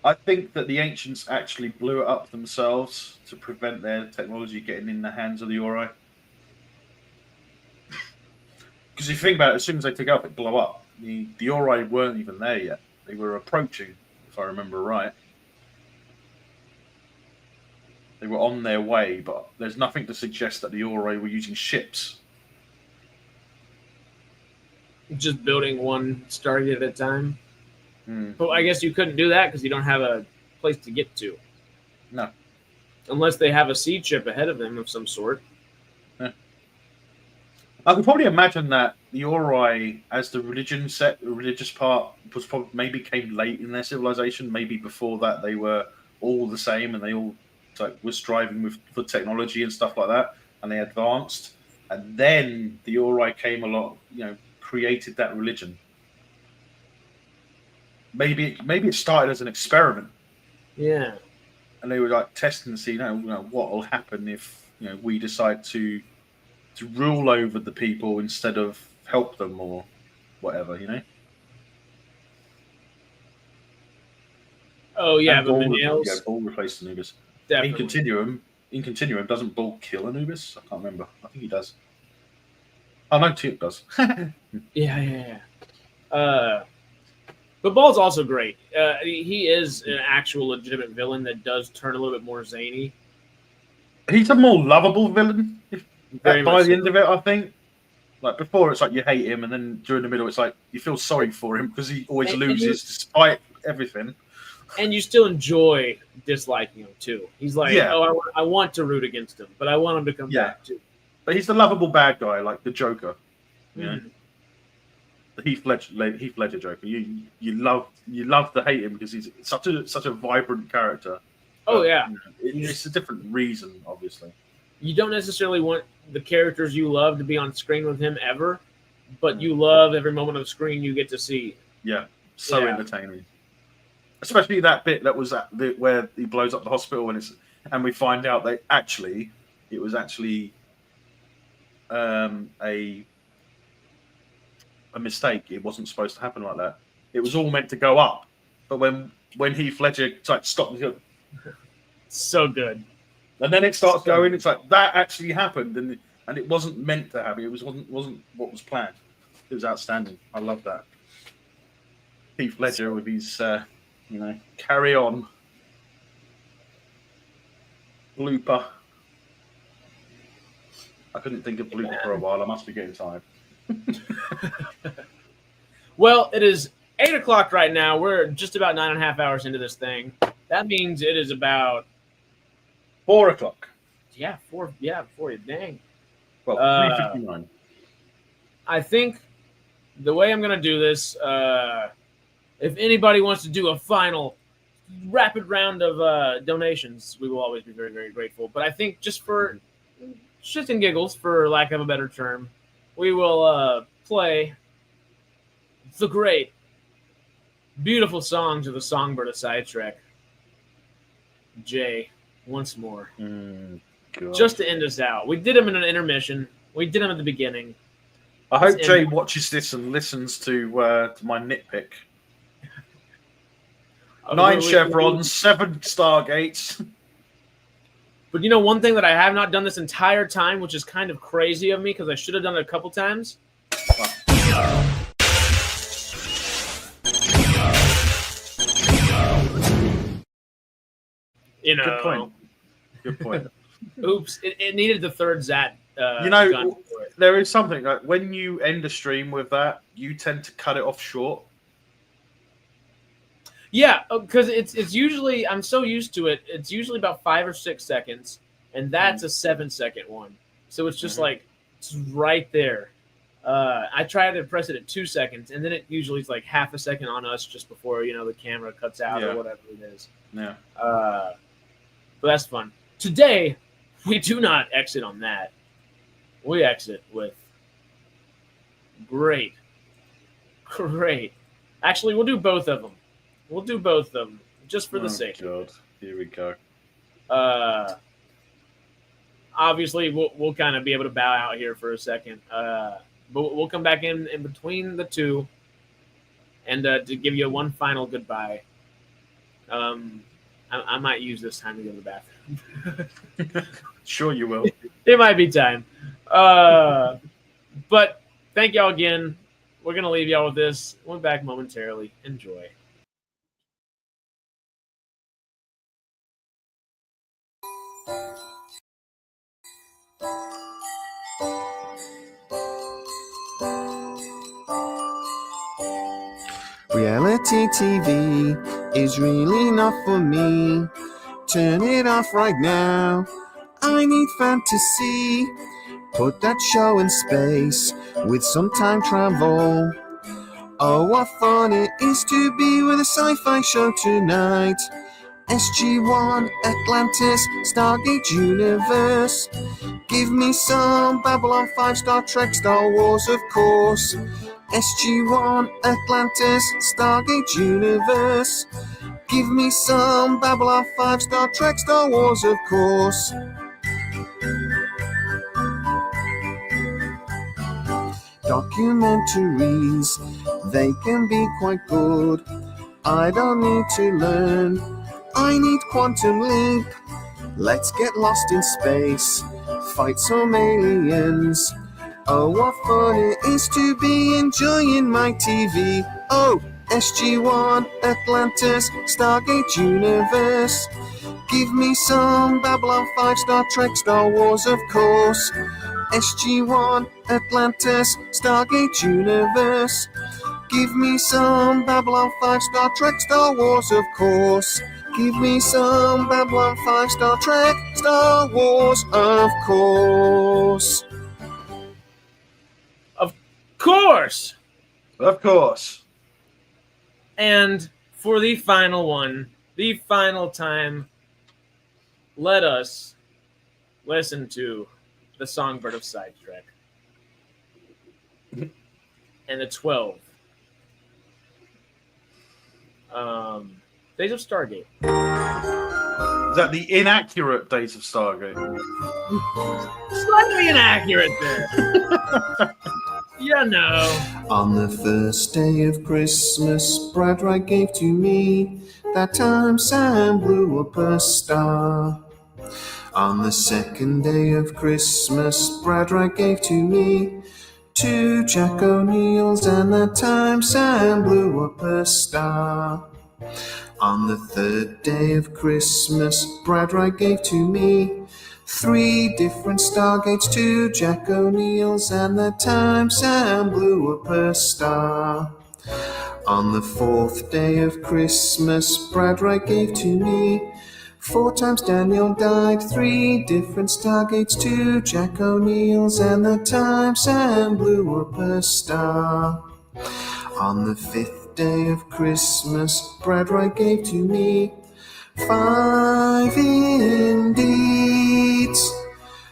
I think that the ancients actually blew it up themselves to prevent their technology getting in the hands of the Ori. Because if you think about it, as soon as they took it up, it blew up. The Ori weren't even there yet. They were approaching, if I remember right. They were on their way, but there's nothing to suggest that the Ori were using ships. Just building one Stargate at a time. But I guess you couldn't do that because you don't have a place to get to. No. Unless they have a seed ship ahead of them of some sort. Yeah. I can probably imagine that the Ori, as the religious part, was probably maybe came late in their civilization. Maybe before that they were all the same and they all were striving for technology and stuff like that, and they advanced. And then the Ori came along, created that religion. Maybe it started as an experiment. Yeah. And they were like testing to see, what will happen if we decide to rule over the people instead of help them or whatever, Oh yeah, and but Ball replaced Anubis. Definitely. In Continuum, doesn't Ball kill Anubis? I can't remember. I think he does. Oh no, Tip does. Yeah. But Ball's also great. He is an actual legitimate villain that does turn a little bit more zany. He's a more lovable villain Very by much the so. end of it, I think. Like before, it's like you hate him, and then during the middle, it's like you feel sorry for him because he always loses despite everything. And you still enjoy disliking him too. He's like, Yeah. oh, I want to root against him, but I want him to come back too. But he's the lovable bad guy, like the Joker. Mm-hmm. The Heath Ledger Joker. You love to hate him because he's such a vibrant character. Oh yeah, it's a different reason, obviously. You don't necessarily want the characters you love to be on screen with him ever, but you love every moment of screen you get to see. Yeah, so entertaining. Especially that bit that was where he blows up the hospital and we find out that it was actually a mistake. It wasn't supposed to happen like that. It was all meant to go up, but when Heath Ledger stopped, so good. And then it starts going. It's like that actually happened, and it wasn't meant to happen. It wasn't what was planned. It was outstanding. I love that. Heath Ledger with his carry on blooper. I couldn't think of blooper for a while. I must be getting tired. Well, it is 8:00 right now. We're just about 9.5 hours into this thing. That means it is about 4 o'clock. Yeah, 4. Yeah, 4. Dang. Well, 3:59. I think the way I'm going to do this, if anybody wants to do a final rapid round of donations, we will always be very, very grateful. But I think just for shits and giggles, for lack of a better term, we will play the great, beautiful songs of the Songbird of Side Trek. Jay, once more. Just to end us out. We did them in an intermission. We did them at the beginning. I hope Jay watches this and listens to my nitpick. 9 chevrons, 7 Stargates. But one thing that I have not done this entire time, which is kind of crazy of me because I should have done it a couple times. Good point. Oops, it needed the third Zat. There is something like when you end a stream with that, you tend to cut it off short. Yeah, because it's usually, I'm so used to it. It's usually about 5 or 6 seconds, and that's a 7-second one. So it's just like it's right there. I try to press it at 2 seconds, and then it usually is like half a second on us just before the camera cuts out or whatever it is. Yeah. But that's fun. Today, we do not exit on that. We exit with great. Actually, we'll do both of them. Just for the sake. God. Here we go. Obviously, we'll kind of be able to bow out here for a second. But we'll come back in between the two and to give you one final goodbye. I might use this time to go to the bathroom. Sure you will. It might be time. But thank y'all again. We're going to leave y'all with this. We'll be back momentarily. Enjoy. Reality TV is really not for me. Turn it off right now. I need fantasy. Put that show in space with some time travel. Oh, what fun it is to be with a sci-fi show tonight. SG-1, Atlantis, Stargate Universe. Give me some Babylon 5, Star Trek, Star Wars, of course. SG-1, Atlantis, Stargate Universe. Give me some Babylon 5, Star Trek, Star Wars, of course. Documentaries, they can be quite good. I don't need to learn, I need Quantum Leap. Let's get lost in space, fight some aliens. Oh, what fun it is to be enjoying my TV. Oh, SG-1, Atlantis, Stargate Universe. Give me some Babylon 5, Star Trek, Star Wars, of course. SG-1, Atlantis, Stargate Universe. Give me some Babylon 5, Star Trek, Star Wars, of course. Give me some Babylon 5, Star Trek, Star Wars, of course. Of course. And for the final one, the final time, let us listen to the Songbird of Side Trek and the 12 Days of Stargate. Is that the inaccurate Days of Stargate? Slightly inaccurate there. You know. On the first day of Christmas, Brad Wright gave to me. That time Sam blew up a star. On the second day of Christmas, Brad Wright gave to me 2 Jack O'Neills, and that time Sam blew up a star. On the third day of Christmas, Brad Wright gave to me 3 different Stargates, 2 Jack O'Neills, and that time Sam blew up a star. On the fourth day of Christmas, Brad Wright gave to me 4 times Daniel died, 3 different Stargates, 2 Jack O'Neills, and that time Sam blew up a star. On the 5th day of Christmas, Brad Wright gave to me 5 indeeds.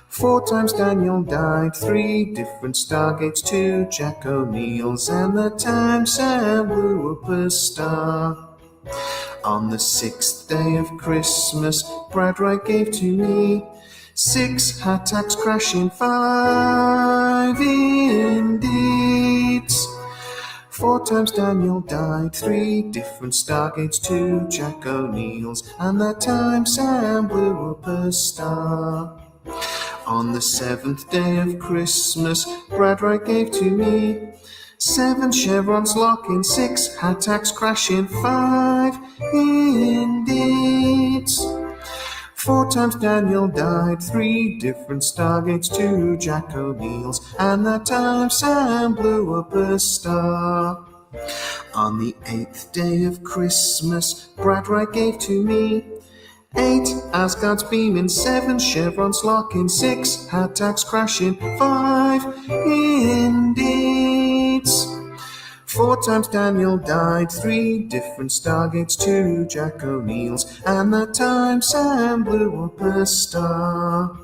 4 times Daniel died, 3 different Stargates, 2 Jack O'Neills, and that time Sam blew up a star. On the 6th day of Christmas, Brad Wright gave to me 6 attacks crashing, 5 indeeds. 4 times Daniel died, 3 different Stargates, 2 Jack O'Neills, and that time Sam blew up a star. On the 7th day of Christmas, Brad Wright gave to me 7 chevrons locking, 6 attacks crashing, 5 indeeds. 4 times Daniel died, 3 different Stargates, 2 Jack O'Neills, and that time Sam blew up a star. On the 8th day of Christmas, Brad Wright gave to me 8. Asgard's beaming. 7. Chevrons locking. 6. Hattacks crashing. 5. Indeeds. 4 times Daniel died. 3 different Stargates. 2 Jack O'Neill's. And that time Sam blew up a star.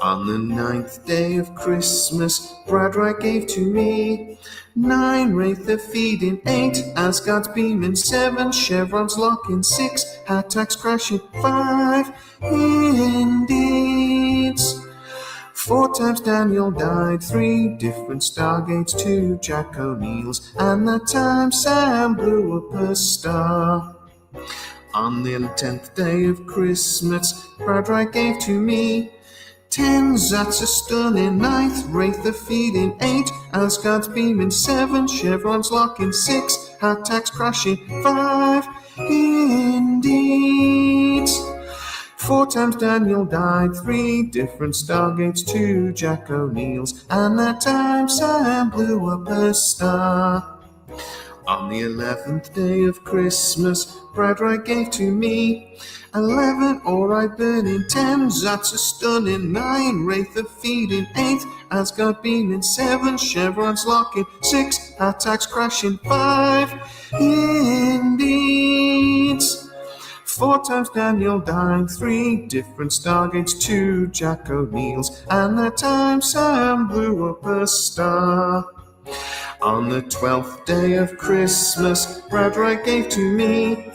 On the 9th day of Christmas, Bradright gave to me 9 Wraith of feeding, 8 Asgard's beaming, 7 Chevrons locking, 6 Hattacks crashing, 5 Indeeds. 4 times Daniel died, 3 different Stargates, 2 Jack O'Neill's, and that time Sam blew up a star. On the 10th day of Christmas, Bradright gave to me 10 Zats a stunning, 9th Wraith of feeding, 8 Asgard's beaming, 7 Chevrons locking, 6 Hattacks crashing, 5 Indeeds. 4 times Daniel died, 3 different Stargates, 2 Jack O'Neill's, and that time Sam blew up a star. On the 11th day of Christmas, Bradright gave to me 11 Alright burning, 10 Zats a stunning, 9 Wraith of feeding, 8 Asgard beaming, 7 Chevrons locking, 6 Hattacks crashing, 5 Indeeds. 4 times Daniel died, 3 different Stargates, 2 Jack O'Neill's, and that time Sam blew up a star. On the 12th day of Christmas, Bradright gave to me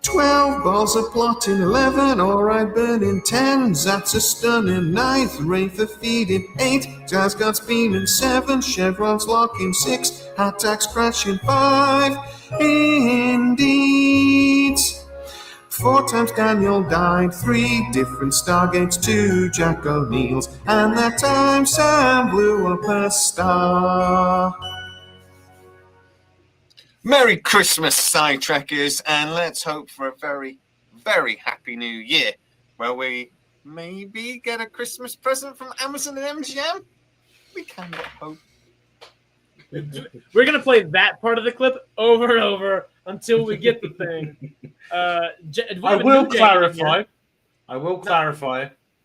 12 balls a plotting, 11 Alright burning, 10 Zats a stunning, 9th Wraith of feeding, 8 Asgard's beaming, 7 Chevrons locking, 6 Hattacks crashing, 5 Indeeds. 4 times Daniel died, 3 different Stargates, 2 Jack O'Neill's, and that time Sam blew up a star. Merry Christmas, Sci-Trekkers, and let's hope for a very, very happy new year, where we maybe get a Christmas present from Amazon and MGM? We can but hope. We're going to play that part of the clip over and over until we get the thing. I will clarify.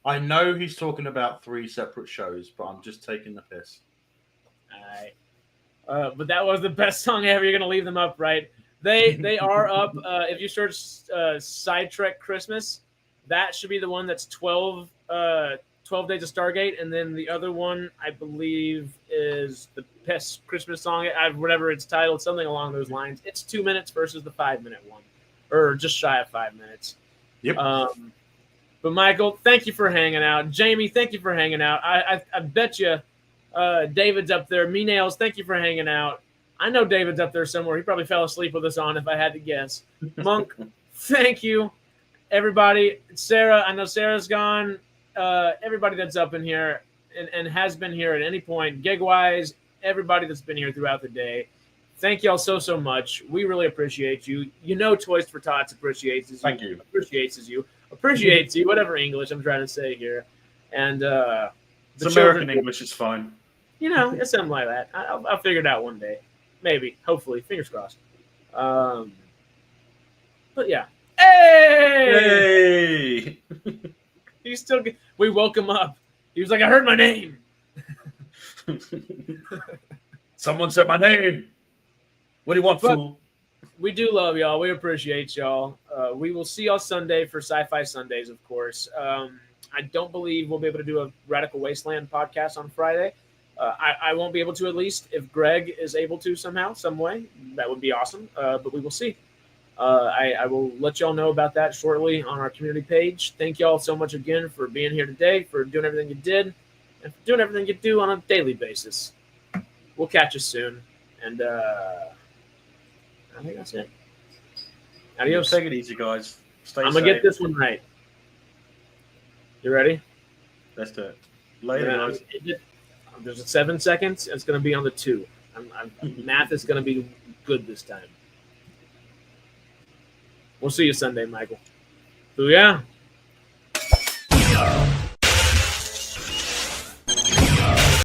I know he's talking about 3 separate shows, but I'm just taking the piss. All right. But that was the best song ever. You're going to leave them up, right? They are up. If you search Stargate Christmas, that should be the one that's 12 Days of Stargate. And then the other one, I believe, is the best Christmas song, whatever it's titled, something along those lines. It's 2 minutes versus the 5-minute one, or just shy of 5 minutes. Yep. But Michael, thank you for hanging out. Jamie, thank you for hanging out. I bet you David's up there. Me Nails, thank you for hanging out. I know David's up there somewhere. He probably fell asleep with us on if I had to guess. Monk, thank you. Everybody, Sarah, I know Sarah's gone. Everybody that's up in here and has been here at any point, gig-wise, everybody that's been here throughout the day, thank y'all so much. We really appreciate you. You know Toys for Tots appreciates you. Thank you. Appreciates you, whatever English I'm trying to say here. And it's American English is fine. You know, it's something like that. I'll figure it out one day. Maybe. Hopefully. Fingers crossed. But yeah. Hey! He's still good. We woke him up. He was like, I heard my name. Someone said my name. What do you want, fool? We do love y'all. We appreciate y'all. We will see y'all Sunday for Sci-Fi Sundays, of course. I don't believe we'll be able to do a Radical Wasteland podcast on Friday. I won't be able to, at least. If Greg is able to somehow, some way, that would be awesome. But we will see. I will let y'all know about that shortly on our community page. Thank y'all so much again for being here today, for doing everything you did, and for doing everything you do on a daily basis. We'll catch you soon. And I think that's it. Adios. Take it easy, guys. Stay I'm going to get this one right. You ready? Let's do it. Later, guys. There's 7 seconds. It's going to be on the 2. Math is going to be good this time. We'll see you Sunday, Michael. Booyah.